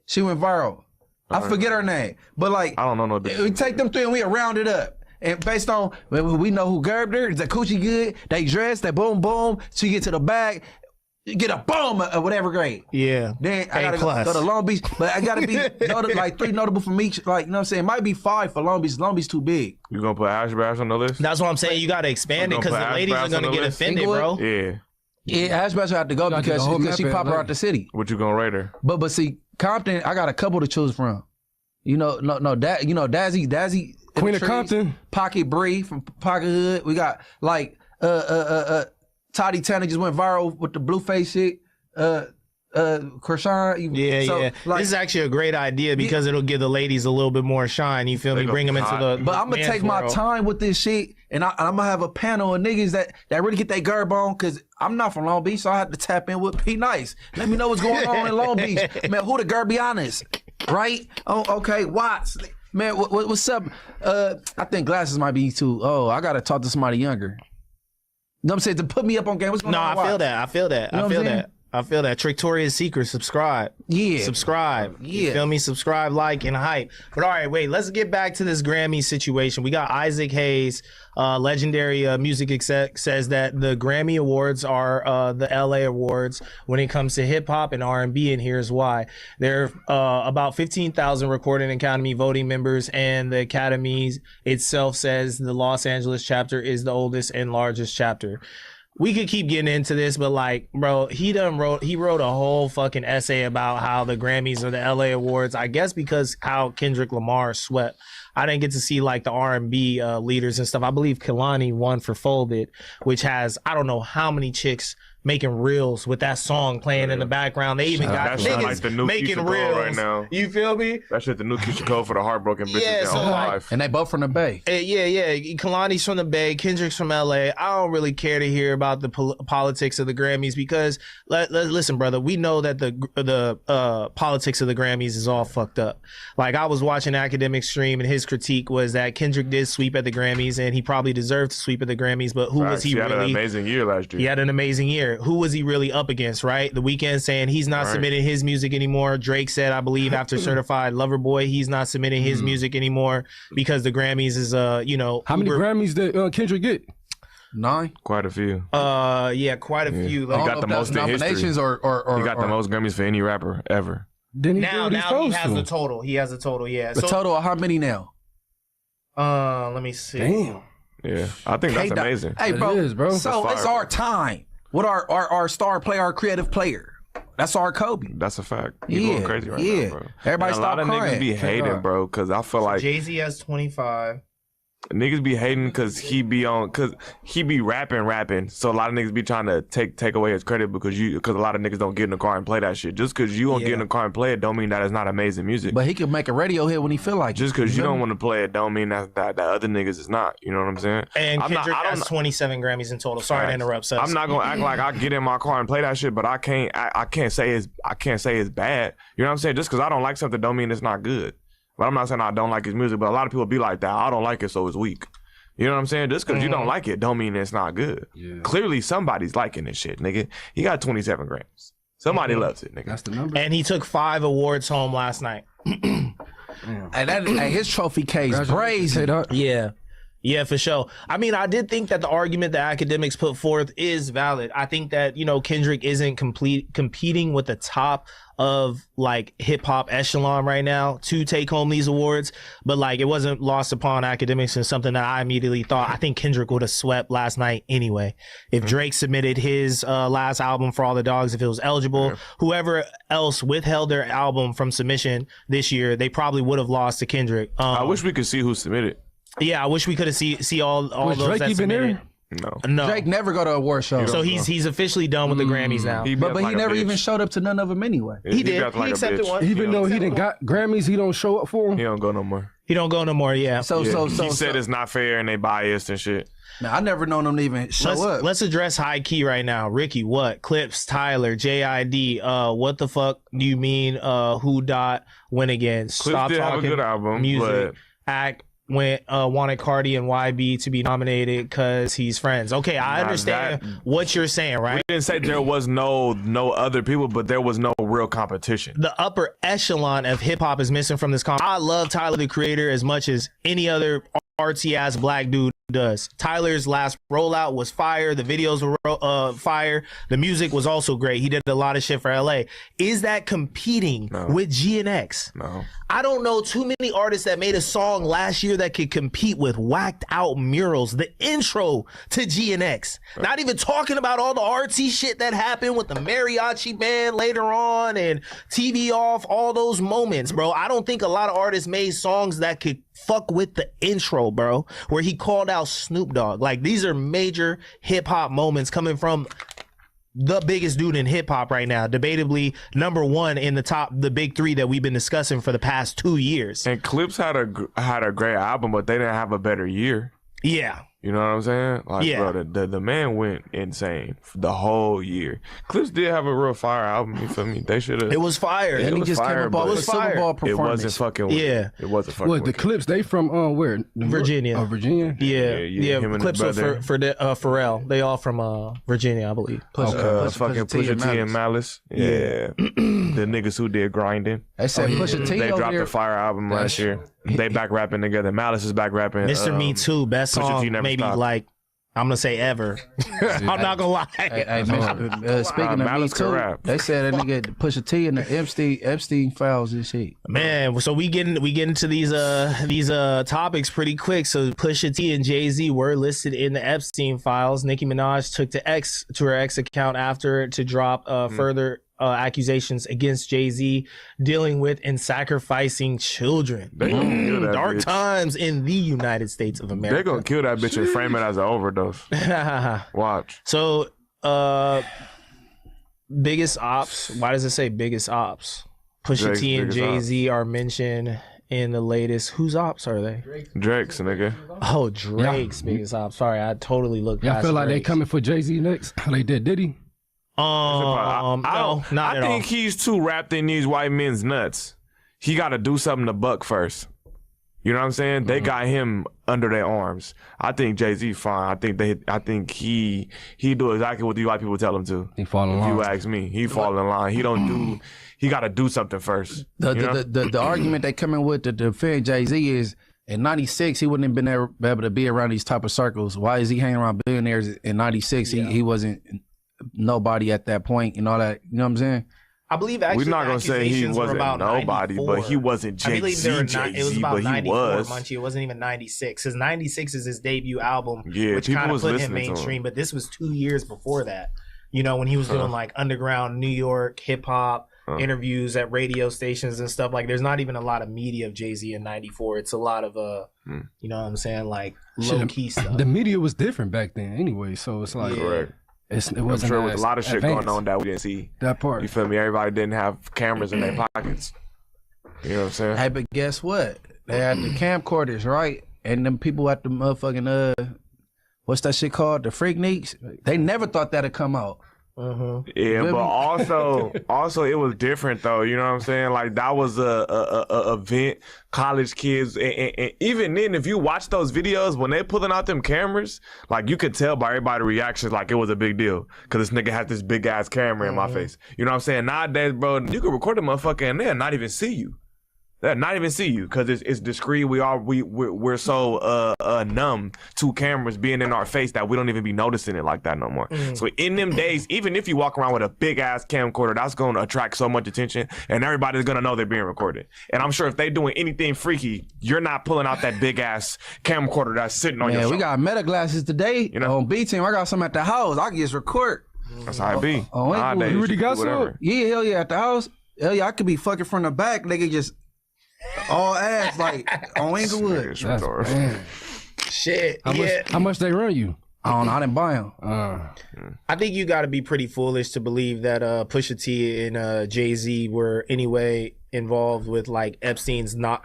She went viral. I forget her name, but like I don't know no we take them 3 and we round it up, And based on we know who grabbed her, is that coochie good? They dress, they boom boom. She get to the bag, get a boom or whatever grade. Yeah. Then I gotta A+. go to Long Beach, but I gotta be like 3 notable from each. Like you know what I'm saying? It might be 5 for Long Beach. Long Beach too big. You gonna put Ash Bash on the list? That's what I'm saying. You got to expand it because the ladies are going to get offended, bro. Yeah. Yeah, Ash Bash have to go because she pop her out the city. What you gonna rate her? But see, Compton, I got a couple to choose from. You know, Dazzy, Queen of Compton, Pocket Bree from Pocket Hood. We got like Toddy Tanner just went viral with the Blueface shit. Krishan. Yeah. Like, this is actually a great idea because it'll give the ladies a little bit more shine. You feel me? Bring them into the. But I'm gonna take my time with this shit, and I'm gonna have a panel of niggas that really get their gerb on, because I'm not from Long Beach, so I have to tap in with P Nice. Let me know what's going on in Long Beach, man. Who the Gerbianas, right? Oh, okay, Watts. Man, what's up? I think Glasses might be too. Oh, I gotta talk to somebody younger. You know what I'm saying? To put me up on game. What's going on? No, I feel that. I feel that. Trictoria's Secret, subscribe. Yeah. Subscribe. Yeah. You feel me? Subscribe, like, and hype. But all right, wait, let's get back to this Grammy situation. We got Isaac Hayes, legendary music exec, says that the Grammy Awards are the LA Awards when it comes to hip hop and R&B, and here's why. There are about 15,000 recording Academy voting members, and the Academy itself says the Los Angeles chapter is the oldest and largest chapter. We could keep getting into this, but like, bro, he wrote a whole fucking essay about how the Grammys are the LA Awards. I guess because how Kendrick Lamar swept. I didn't get to see like the R&B leaders and stuff. I believe Kehlani won for Folded, which has I don't know how many chicks making reels with that song playing in the background. They even got niggas like the new making Keisha reels right now. You feel me? That shit the new Keisha Cole for the heartbroken bitches Yeah, in so life. And they both from the Bay. Yeah. Kalani's from the Bay, Kendrick's from LA. I don't really care to hear about the politics of the Grammys because listen, brother, we know that the politics of the Grammys is all fucked up. Like I was watching Academic Stream and his critique was that Kendrick did sweep at the Grammys and he probably deserved to sweep at the Grammys, but who was he really? He had an amazing year last year. He had an amazing year. Who was he really up against, right? The Weeknd saying he's not submitting his music anymore. Drake said, I believe, after Certified Lover Boy, he's not submitting his music anymore because the Grammys is, How many Grammys did Kendrick get? 9. Quite a few. Yeah, quite a few. He got the most in history. Or he got the most Grammys for any rapper ever. Then now he has the total. He has a total, yeah. The total of how many now? Let me see. Damn. Yeah, I think that's amazing. Hey, bro. It is, bro. So it's our time. What our star player, our creative player. That's our Kobe. That's a fact. You going crazy right now, bro. Everybody and a stop lot of crying. niggas be hating, bro, because I feel like Jay-Z has 25. niggas be hating because he be rapping. So a lot of niggas be trying to take away his credit because a lot of niggas don't get in the car and play that shit. Just because you don't get in the car and play it don't mean that it's not amazing music. But he can make a radio hit when he feel like just because you don't want to play it don't mean that other niggas is not. You know what I'm saying? And Kendrick has 27 Grammys in total. Sorry to interrupt, sis. I'm not gonna act like I get in my car and play that shit, but I can't say it's bad. You know what I'm saying? Just because I don't like something don't mean it's not good. But I'm not saying I don't like his music, but a lot of people be like that. I don't like it, so it's weak. You know what I'm saying? Just because you don't like it don't mean it's not good. Yeah. Clearly somebody's liking this shit, nigga. He got 27 Grammys. Somebody loves it, nigga. That's the number. And he took 5 awards home last night. And his trophy case crazy. Yeah, for sure. I mean, I did think that the argument that academics put forth is valid. I think that, Kendrick isn't competing with the top of like hip hop echelon right now to take home these awards. But like, it wasn't lost upon academics and something that I immediately thought. I think Kendrick would have swept last night anyway. If Drake submitted his last album For All the Dogs, if it was eligible, whoever else withheld their album from submission this year, they probably would have lost to Kendrick. I wish we could see who submitted. Yeah, I wish we could have see all Was those Drake that even submitted. there? No. Drake never go to award shows. So he's officially done with the Grammys now. But he never even showed up to none of them anyway. Yeah, He did. got like He a accepted bitch. one. Even though he didn't got Grammys, he don't show up for He him. don't go no more. He don't go no more. Yeah. So He said it's not fair and they biased and shit. man, I never known them to even show up. Let's address high key right now. Ricky, what? Clips, Tyler, JID. What the fuck do you mean? Who dot win again? Clips Stop did have a talking good album, music. Act wanted Cardi and YB to be nominated because he's friends. Okay, I understand what you're saying, right? We didn't say there was no other people, but there was no real competition. The upper echelon of hip hop is missing from this I love Tyler the Creator as much as any other artsy ass black dude does. Tyler's last rollout was fire. The videos were fire. The music was also great. He did a lot of shit for LA. Is that competing with GNX? No. I don't know too many artists that made a song last year that could compete with Whacked Out Murals, the intro to GNX. Not even talking about all the artsy shit that happened with the mariachi band later on and TV Off, all those moments, bro. I don't think a lot of artists made songs that could fuck with the intro, bro, where he called out Snoop Dogg. Like, these are major hip hop moments coming from the biggest dude in hip hop right now, debatably number one in the big three that we've been discussing for the past 2 years. And Clips had a great album, but they didn't have a better year. Yeah. You know what I'm saying? Like, Yeah. bro, the man went insane for the whole year. Clips did have a real fire album. You feel me? They should have. It was fire. And he was just fire, came up but off a Super Bowl it performance. wasn't fucking. Yeah. It wasn't fucking. What the Clips? They from where? Virginia. Oh, Virginia. Yeah. him and Clips his are brother. Pharrell. They all from Virginia, I believe. Fucking Pusha T and Malice. Yeah. The niggas who did grinding. They said Pusha T They over dropped there. a fire album last year. They back rapping together. Malice is back rapping. Mr. Me Too, best Pusha T song never maybe stopped. like I'm gonna say ever. I'm not gonna lie. Hey, speaking of Me Malice could Too, rap. they said that nigga Pusha T and the Epstein files and shit. Man, so we get into these topics pretty quick. So Pusha T and Jay-Z were listed in the Epstein files. Nicki Minaj took to her ex account after to drop further accusations against Jay-Z dealing with and sacrificing children. They gonna kill that Dark bitch. times in the United States of America. They're gonna kill that bitch and frame it as an overdose. Watch. So, biggest ops. Why does it say biggest ops? Pusha Drake's T and biggest Jay-Z are mentioned in the latest. Whose ops are they? Drake's nigga. Oh, Drake's biggest ops. Sorry, I totally looked Y'all past feel like they Drake's. coming for Jay-Z next? How they did Diddy? No, not I at think all. he's too wrapped in these white men's nuts. He got to do something to buck first. You know what I'm saying? They got him under their arms. I think Jay-Z fine. I think he do exactly what the white people tell him to. He fall in If you line. ask me, he fall in line. He got to do something first. The argument they come in with to defend Jay-Z is in '96 he wouldn't have been able to be around these type of circles. Why is he hanging around billionaires in '96? He wasn't nobody at that point and all that. You know what I'm saying? I believe actually We're not gonna say he accusations were wasn't about nobody, 94. but he wasn't I believe Jay-Z, they were not, it was about but he 94, was. Munchie. It wasn't even 96. Because 96 is his debut album, Yeah, which people kind of was put him listening to him. mainstream. But this was 2 years before that. You know, when he was doing like underground New York hip hop interviews at radio stations and stuff. Like, there's not even a lot of media of Jay-Z in '94. It's a lot of you know what I'm saying, like low key stuff. The media was different back then anyway, so it's like Correct. it I'm wasn't sure with a as lot of shit advanced. going on that we didn't see. That part. You feel me? Everybody didn't have cameras in their pockets. You know what I'm saying? Hey, but guess what? They had the camcorders, right? And them people at the motherfucking what's that shit called? The Freakniks. They never thought that'd come out. Yeah, but also it was different though. You know what I'm saying? Like, that was a event, college kids, and even then, if you watch those videos when they pulling out them cameras, like, you could tell by everybody's reactions like it was a big deal because this nigga had this big ass camera in my face. You know what I'm saying? Nowadays, bro, you can record a motherfucker and they'll not even see you. They'll not even see you because it's discreet. We're so numb to cameras being in our face that we don't even be noticing it like that no more. So in them days, even if you walk around with a big ass camcorder, that's going to attract so much attention, and everybody's going to know they're being recorded. And I'm sure if they doing anything freaky, you're not pulling out that big ass camcorder that's sitting on your Yeah, we shoulder. got meta glasses today. You know? On B team, I got some at the house. I can just record. That's how it be. Oh, Nowadays, you really can got do whatever. some? Yeah, hell yeah, at the house. Hell yeah, I could be fucking from the back. They could just all ass like on Inglewood. It's That's retarded. man. Shit. How much they run you? I don't know. I didn't buy them. I think you got to be pretty foolish to believe that Pusha T and Jay-Z were anyway involved with like Epstein's not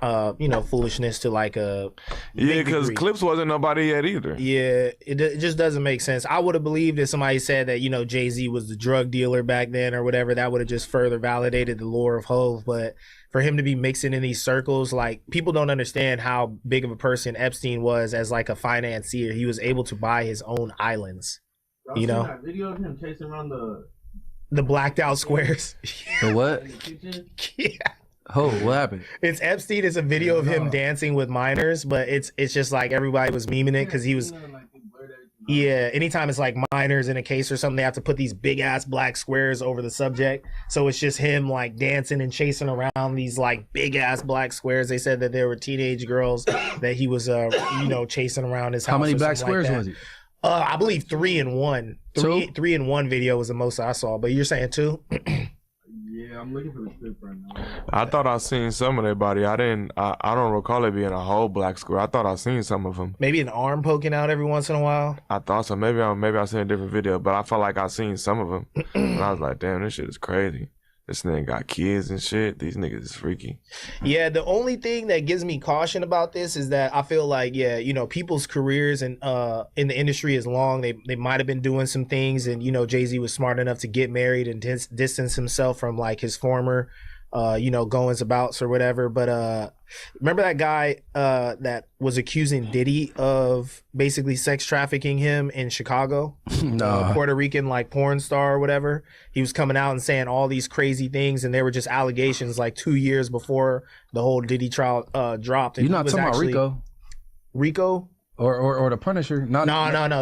foolishness to like a Yeah, big because degree. Clips wasn't nobody yet either. Yeah, it just doesn't make sense. I would have believed if somebody said that, you know, Jay-Z was the drug dealer back then or whatever, that would have just further validated the lore of Hov. But for him to be mixing in these circles, like, people don't understand how big of a person Epstein was as like a financier. He was able to buy his own islands. Y'all You seen know? that video of him chasing around the The blacked out squares. The what? kitchen? Yeah. Oh, what happened? It's Epstein. It's a video of him dancing with minors, but it's just like everybody was memeing it because he was. Yeah, anytime it's like minors in a case or something, they have to put these big ass black squares over the subject. So it's just him like dancing and chasing around these like big ass black squares. They said that there were teenage girls that he was, chasing around his house. How many black squares was it? I believe 3 in 1. Three in 1 video was the most I saw. But you're saying 2? Yeah, I'm looking for the clip right now. I thought I seen some of their body. I don't recall it being a whole black square. I thought I seen some of them. Maybe an arm poking out every once in a while. I thought so. Maybe I seen a different video, but I felt like I seen some of them. And I was like, damn, this shit is crazy. This nigga got kids and shit. These niggas is freaky. Yeah, the only thing that gives me caution about this is that I feel like, people's careers and in the industry is long. They might have been doing some things, and Jay-Z was smart enough to get married and distance himself from like his former goings abouts or whatever. But remember that guy that was accusing Diddy of basically sex trafficking him in Chicago? No. Puerto Rican like porn star or whatever. He was coming out and saying all these crazy things, and they were just allegations like 2 years before the whole Diddy trial dropped. And You're not talking about Rico? Rico? Or the Punisher? No.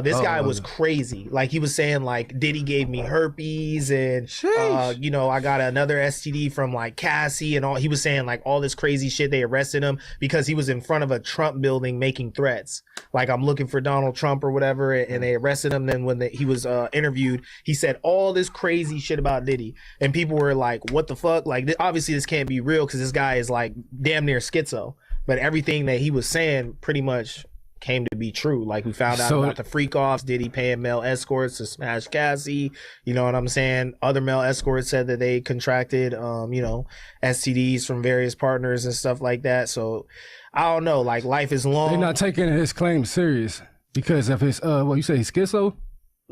This guy was crazy. Like he was saying like Diddy gave me herpes and I got another STD from like Cassie and all. He was saying like all this crazy shit. They arrested him because he was in front of a Trump building making threats. Like I'm looking for Donald Trump or whatever, and they arrested him. Then when he was interviewed, he said all this crazy shit about Diddy, and people were like, "What the fuck?" Like obviously this can't be real because this guy is like damn near schizo. But everything that he was saying pretty much came to be true. Like we found out about the freak offs, Diddy paying male escorts to smash Cassie. You know what I'm saying? Other male escorts said that they contracted, STDs from various partners and stuff like that. So I don't know. Like life is long. They're not taking his claim serious because of his. You say he's schizo?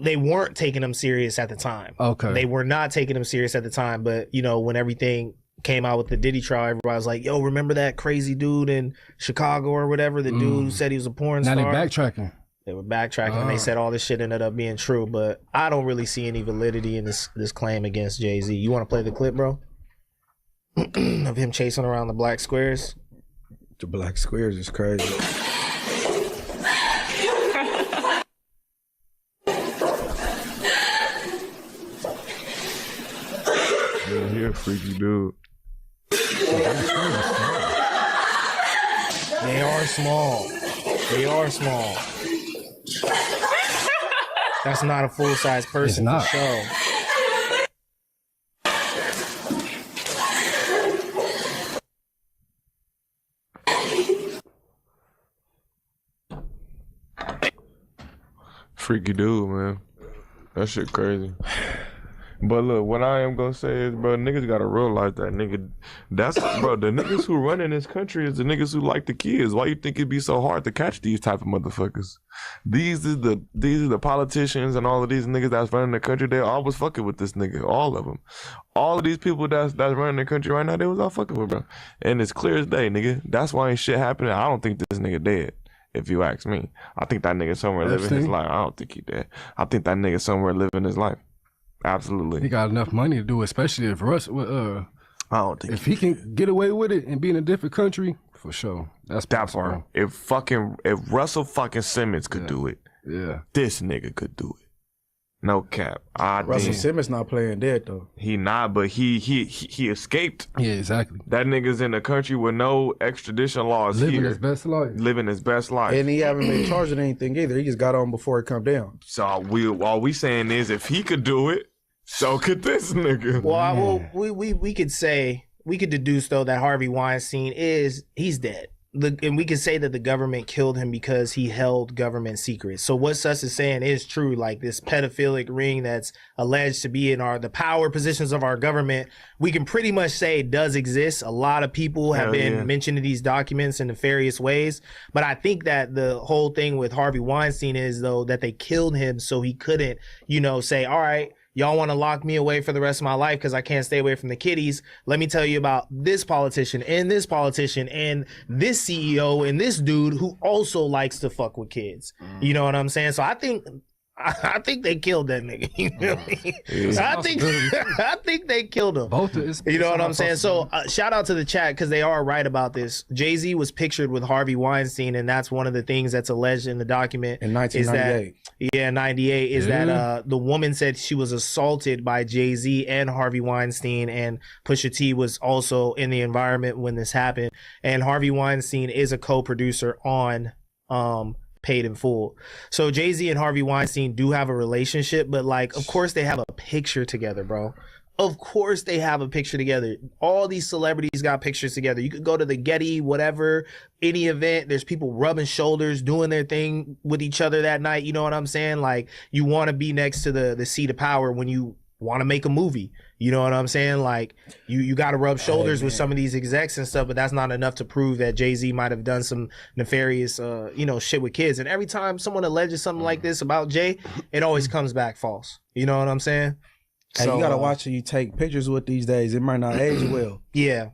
They weren't taking him serious at the time. Okay. They were not taking him serious at the time. But when everything came out with the Diddy trial, everybody was like, yo, remember that crazy dude in Chicago or whatever? The dude who said he was a porn star? Now they're backtracking. They were backtracking and they said all this shit ended up being true. But I don't really see any validity in this claim against Jay-Z. You want to play the clip, bro? Of him chasing around the black squares? The black squares is crazy. Yeah, he a freaky dude. They are small. That's not a full-size person for sure. Freaky dude, man. That shit crazy. But look, what I am gonna say is, bro, niggas gotta realize that the niggas who run in this country is the niggas who like the kids. Why you think it'd be so hard to catch these type of motherfuckers? These are the politicians and all of these niggas that's running the country. They always fucking with this nigga, all of them. All of these people that's running the country right now, they was all fucking with, bro. And it's clear as day, nigga. That's why ain't shit happening. I don't think this nigga dead. If you ask me, I think that nigga somewhere living his life. I don't think he dead. I think that nigga somewhere living his life. Absolutely. He got enough money to do it, especially if I don't think if he can get away with it and be in a different country, for sure. That's that far. If Russell fucking Simmons could do it, this nigga could do it. No cap. Russell Simmons not playing dead though. He not, but he escaped. Yeah, exactly. That nigga's in a country with no extradition laws living here. His best life. Living his best life. And he haven't been charged with anything either. He just got on before it come down. So all we saying is if he could do it, so could this nigga. Well, we could deduce though that Harvey Weinstein he's dead. And we can say that the government killed him because he held government secrets. So what Sus is saying is true. Like this pedophilic ring that's alleged to be in the power positions of our government, we can pretty much say it does exist. A lot of people have been mentioning these documents in nefarious ways. But I think that the whole thing with Harvey Weinstein is though that they killed him so he couldn't, say, all right, y'all want to lock me away for the rest of my life because I can't stay away from the kiddies. Let me tell you about this politician and this CEO and this dude who also likes to fuck with kids. You know what I'm saying? So I think I think they killed that nigga. You know what I mean? I think they killed him. Both you know what I'm saying? So shout out to the chat because they are right about this. Jay-Z was pictured with Harvey Weinstein, and that's one of the things that's alleged in the document. In 1998. 98 is that the woman said she was assaulted by Jay-Z and Harvey Weinstein, and Pusha T was also in the environment when this happened. And Harvey Weinstein is a co-producer on Paid in Full. So Jay-Z and Harvey Weinstein do have a relationship, but like, of course they have a picture together, bro. Of course they have a picture together. All these celebrities got pictures together. You could go to the Getty, whatever, any event. There's people rubbing shoulders, doing their thing with each other that night. You know what I'm saying? Like, you want to be next to the seat of power when you want to make a movie. You know what I'm saying? Like, you got to rub shoulders with some of these execs and stuff, but that's not enough to prove that Jay-Z might have done some nefarious, shit with kids. And every time someone alleges something like this about Jay, it always comes back false. You know what I'm saying? Hey, so, you gotta watch who you take pictures with these days. It might not age well. Yeah.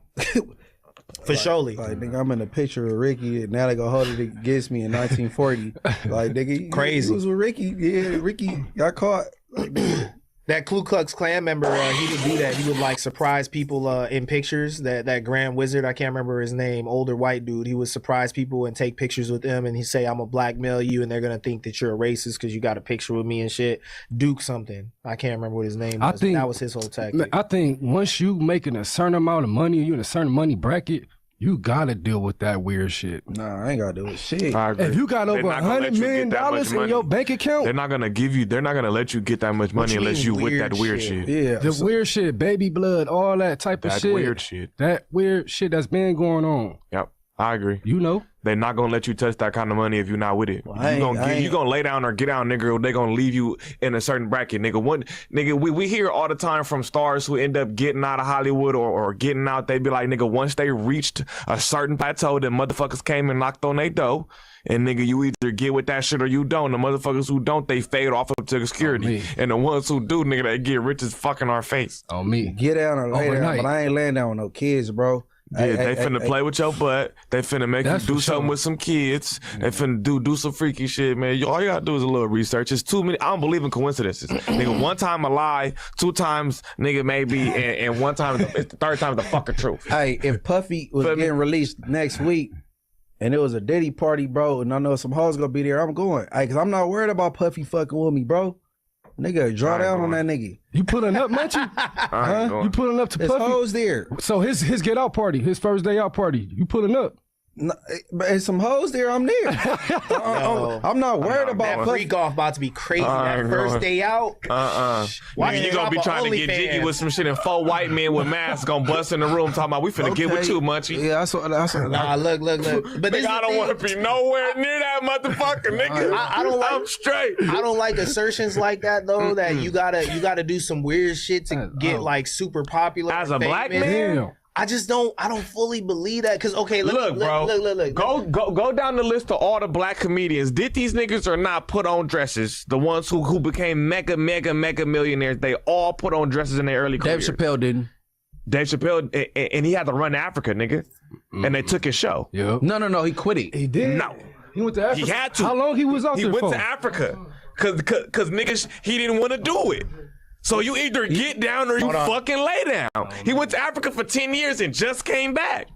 For surely. Like, nigga, I'm in a picture of Ricky, and now they gonna hold it against me in 1940. Like, nigga, crazy. He was with Ricky. Yeah, Ricky got caught. Like, that Ku Klux Klan member, he would do that. He would like surprise people in pictures. That Grand Wizard, I can't remember his name, older white dude. He would surprise people and take pictures with them, and he'd say, "I'm gonna blackmail you," and they're gonna think that you're a racist because you got a picture with me and shit. Duke something. I can't remember what his name was. But that was his whole tactic. I think once you making a certain amount of money, you in a certain money bracket, you gotta deal with that weird shit. Nah, I ain't gotta do it. Shit. If you got over $100 million in your bank account, they're not gonna let you get that much money unless you with that weird shit. Yeah. The weird shit, baby blood, all that type of shit. That weird shit. That weird shit that's been going on. Yep. I agree. You know? They're not gonna let you touch that kind of money if you're not with it. Well, you gonna lay down or get out, nigga, or they gonna leave you in a certain bracket, nigga. We hear all the time from stars who end up getting out of Hollywood or getting out. They be like, nigga, once they reached a certain plateau, then motherfuckers came and knocked on their door. And nigga, you either get with that shit or you don't. The motherfuckers who don't, they fade off up to obscurity. And the ones who do, nigga, they get rich as fuck in our face. On me. Get down or lay down, but I ain't laying down with no kids, bro. Yeah, they finna play with your butt. They finna make you do something with some kids. They finna do some freaky shit, man. All you gotta do is a little research. It's too many. I don't believe in coincidences. Nigga, one time a lie, 2 times, nigga, maybe, and one time, it's the third time the fucking truth. Hey, if Puffy was getting released next week, and it was a Diddy party, bro, and I know some hoes gonna be there, I'm going. Hey, cause I'm not worried about Puffy fucking with me, bro. Nigga, draw down on that nigga. You pulling up, Munchie? Huh? You pulling up to There's Puffy? hoes there. So his get out party, his first day out party, you pulling up? No, but there's some hoes there. I'm there. I'm not worried about that freak off about to be crazy. That first day out. Why you gonna be trying to get jiggy with some shit and 4 white men with masks gonna bust in the room talking about we finna get with you, Munchie? Yeah, that's what. Nah, look. But nigga, I don't want to be nowhere near that motherfucker, nigga. I don't like. I'm straight. I don't like assertions like that though. That you gotta do some weird shit to get like super popular as a black man. Damn. I don't fully believe that because look, bro. Go down the list of all the black comedians. Did these niggas or not put on dresses? The ones who became mega millionaires, they all put on dresses in their early career. Dave Chappelle didn't. Dave Chappelle, and he had to run Africa, nigga, and they took his show. Yep. No, he quit it. He did. No, he went to Africa. He had to. How long he was out there? He went to Africa because niggas he didn't want to do it. So you either get down or you fucking lay down. He went to Africa for 10 years and just came back.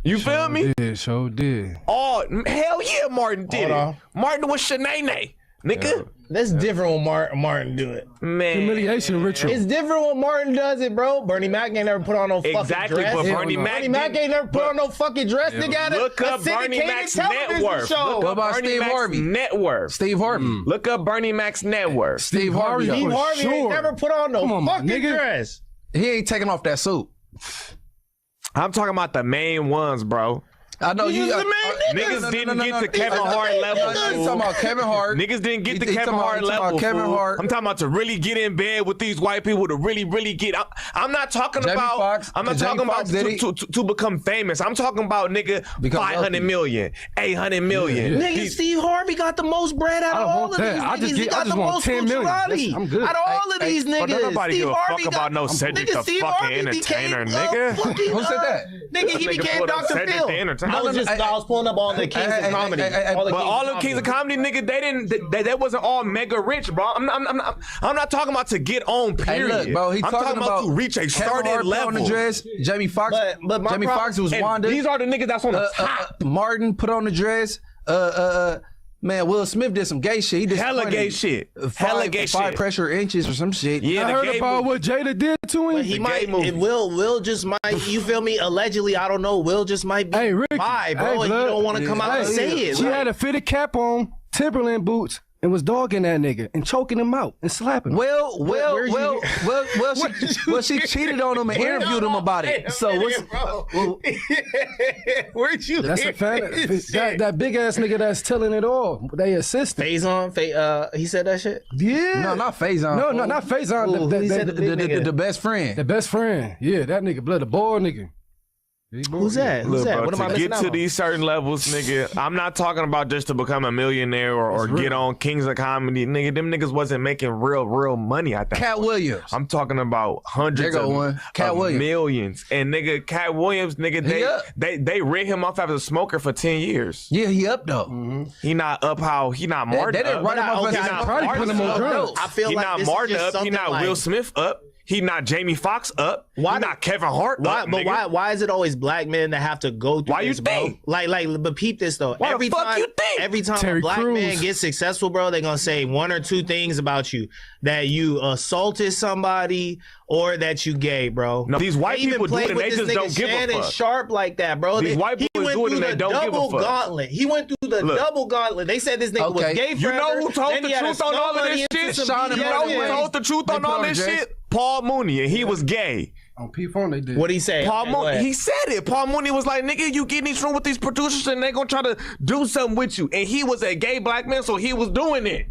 You feel me? Sure did. Oh, hell yeah, Martin did it. Martin was Shanae, nigga. Yeah. That's different when Martin do it. Man. Humiliation ritual. It's different when Martin does it, bro. Bernie Mac ain't never put on no fucking dress. Exactly, but Bernie Mac ain't never put on no fucking dress. They got look up Bernie Mac's net worth. What about Steve Harvey? Net worth. Steve Harvey. Look up Bernie Mac's net worth. Steve Harvey ain't never put on no fucking dress. He ain't taking off that suit. I'm talking about the main ones, bro. I know you. Niggas didn't get to Kevin Hart level. You talking about Kevin Hart? Niggas didn't get to Kevin Hart level. Kevin Hart. I'm talking about to really get in bed with these white people to really get. I'm not talking about. I'm not talking about to become famous. I'm talking about nigga 500 million, 800 million. Nigga, Steve Harvey got the most bread out of all of these niggas. He got the most Gucci. I'm good. Out of all of these niggas, nobody give a fuck about no Cedric the fucking entertainer, nigga. Who said that? Nigga, he became Dr. Phil. I was pulling up all the kings of comedy. But all the kings of comedy, nigga, they wasn't all mega rich, bro. I'm not talking about to get on. Period. Hey, look, bro, he's I'm talking about to reach a certain level. On the dress. Jamie Foxx. But Jamie Foxx was Wanda. These are the niggas that's on the top. Martin put on the dress. Man, Will Smith did some gay shit. He did hella gay shit. Hella gay shit. 5 pressure inches or some shit. Yeah, I heard about what Jada did to him. But he might. Will just might. You feel me? Allegedly, I don't know. Will just might be bi, bro. And you don't want to come out and say it. She had a fitted cap on, Timberland boots, and was dogging that nigga and choking him out and slapping him. She cheated on him and interviewed him about it. So where'd you? That's a fan. That big ass nigga that's telling it all. They assistant. Faison, he said that shit. Yeah. No, not Faison. No, not Faison. The best friend. The best friend. Yeah, that nigga, blood, the ball nigga. Who's that? Look, bro, what am I missing out on? To get to these certain levels, nigga, I'm not talking about just to become a millionaire or get on Kings of Comedy. Nigga, them niggas wasn't making real money at that Cat point. Williams. I'm talking about hundreds of millions. And nigga, Cat Williams, nigga, they rid him off as a smoker for 10 years. Yeah, he up though. Mm-hmm. He not up how he not Martin they didn't up. write him off as probably put him on drugs. I feel he like not this Martin is just up. He not like, Will Smith up. He not Jamie Foxx up. Why not Kevin Hart up? But why is it always black men that have to go through why this, you think? Bro? But peep this though. Why the fuck you think? Every time Terry a black Crews. man gets successful, bro, they're gonna say one or two things about you: that you assaulted somebody or that you gay, bro. No, these white they people do it and they just don't give a fuck. Sharp like that, bro. These white people do it and they don't give a fuck. Gauntlet. He went through the double gauntlet. They said this nigga was gay forever. You know who told the truth on all of this shit? You know who told the truth on all this shit? Paul Mooney, and he was gay. On P-Phone they did. What'd he say? Paul Mooney, he said it. Paul Mooney was like, nigga, you get in these room with these producers and they gonna try to do something with you. And he was a gay black man, so he was doing it.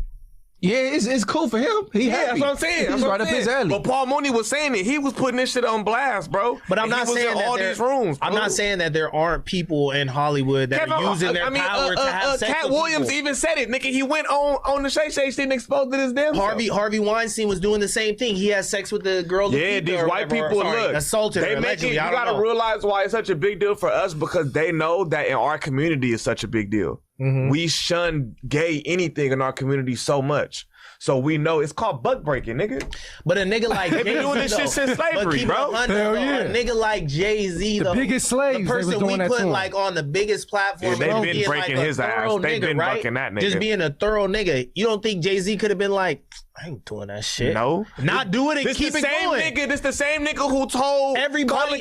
Yeah, it's cool for him. That's what I'm saying. He's right up his alley. But Paul Mooney was saying it. He was putting this shit on blast, bro. But I'm not saying that all these rooms. I'm not saying that there aren't people in Hollywood that are using their power to have sex Cat with Williams people. even said it, nigga. He went on the Shay Shay shit and exposed it as damn. Harvey Weinstein was doing the same thing. He had sex with the girl. Yeah, these white people look assaulted her. You gotta realize why it's such a big deal for us because they know that in our community it's such a big deal. Mm-hmm. We shun gay anything in our community so much. So we know it's called buck breaking, nigga. But a nigga like They've been doing this shit since slavery, bro. Hell yeah. A nigga like Jay-Z, the biggest slaves, the person we put like on the biggest platform. Yeah, they've been breaking his ass. They've been bucking that nigga. Just being a thorough nigga. You don't think Jay-Z could have been like, I ain't doing that shit. No. Not doing it, keep it going. This the same nigga who told everybody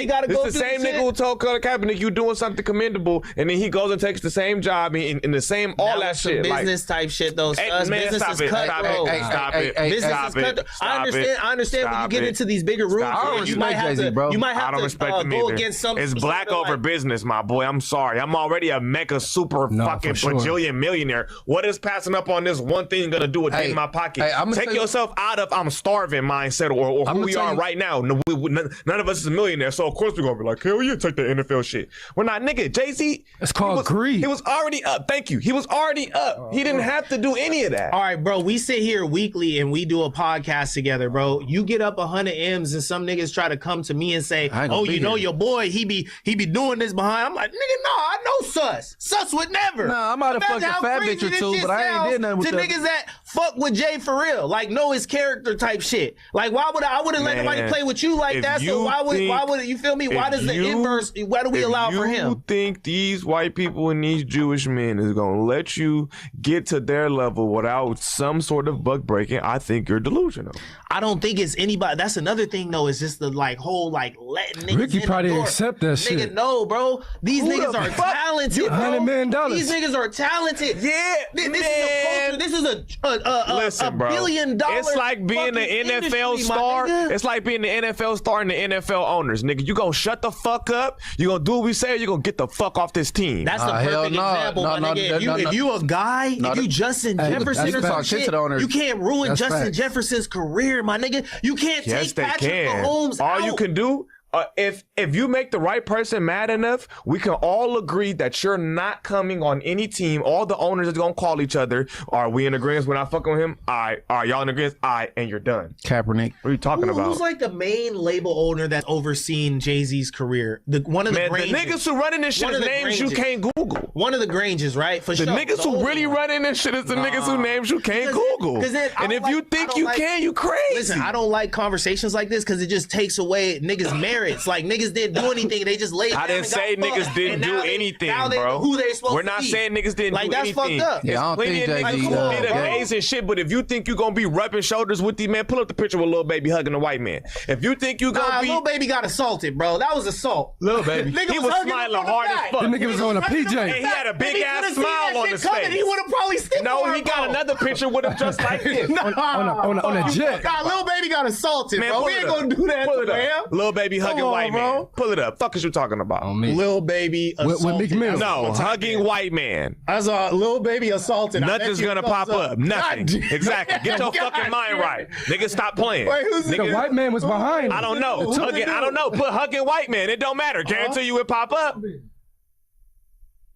gotta go through the same nigga who told Colin Kaepernick you doing something commendable, and then he goes and takes the same job in the same all that shit. Business type shit though. Business is cutthroat. Stop it. I understand when you get into these bigger rooms, you might have to go against some. It's black over business, my boy. I'm sorry. I'm already a mega super fucking bajillion millionaire. What is passing up on this one thing gonna do with in my pocket? Take yourself out of I'm starving mindset or who we are right now. None of us is a millionaire, so of course we're gonna be like, hell yeah, take the NFL shit. We're not, nigga. Jay-Z, it's called greed. He was already up. Thank you. He was already up. He didn't have to do any of that. All right, bro. We sit here weekly and we do a podcast together, bro. You get up 100 M's and some niggas try to come to me and say, oh, you know your boy, he be doing this behind. I'm like, nigga, no, I know Sus. Sus would never. Nah, I'm out of fucking fat bitch or two, but I ain't did nothing with to niggas that fuck with Jay for real, like know his character type shit. Like why would I wouldn't let nobody play with you like that? So why would you feel me? Why does the inverse? Why do we allow for him? You think these white people and these Jewish men is gonna let you get to their level without some sort of buck breaking? I think you're delusional. I don't think it's anybody. That's another thing though. Is just the like whole like letting niggas Ricky in probably the door. accept that shit. Nigga, no, bro. These niggas are talented, bro. $100 million. These niggas are talented. Yeah, this is a culture. This is a $1 billion. It's like being an NFL star. It's like being the NFL star and the NFL owners, nigga. You gonna shut the fuck up? You gonna do what we say? Or you gonna get the fuck off this team? That's the perfect example, my nigga. If you a guy, if you Justin Jefferson or some shit, you can't ruin Justin Jefferson's career, my nigga. You can't take Patrick Mahomes out. All you can do if you make the right person mad enough, we can all agree that you're not coming on any team. All the owners are gonna call each other. Are we in agreement? We're not fucking with him. All right. Are y'all in agreement? All right, and you're done. Kaepernick. What are you talking about? Who's like the main label owner that's overseen Jay-Z's career? One of the Granges. The niggas who running this shit is names you can't Google. One of the Granges, right? For the sure. Niggas who really running this shit is the niggas who names you can't Google. And if you think you can, you crazy. Listen, I don't like conversations like this because it just takes away niggas' merits. Like niggas didn't do anything; they just laid. I didn't say niggas didn't do anything, bro. Who they supposed We're to not be. saying niggas didn't do anything. Like that's fucked up. Yeah, I don't think Plenty of niggas who did amazing shit. But if you think you're gonna be rubbing shoulders with these man, pull up the picture with Lil Baby hugging a white man. If you think you gonna be, Lil Baby got assaulted, bro. That was assault. Lil Baby. he was smiling hard as fuck. The nigga was on a PJ. And he had a big ass smile on his face. He would have probably stick. No, he got another picture with him just like this. on a jet. God, Lil Baby got assaulted, Man, bro. pull We it ain't up. gonna do that Pull to it him. up. Lil Baby hugging on, white bro. man. Pull it up. Fuck is you talking about? Lil Baby With assaulted. Meek Mill. No, hugging white man. I saw Lil Baby assaulted. Nothing's gonna pop up. Nothing. Exactly. Get your fucking mind right. Nigga, stop playing. Wait, who's The white man was behind him. I don't know. I don't know. Put hugging white man. It don't matter. Guarantee you it pop up.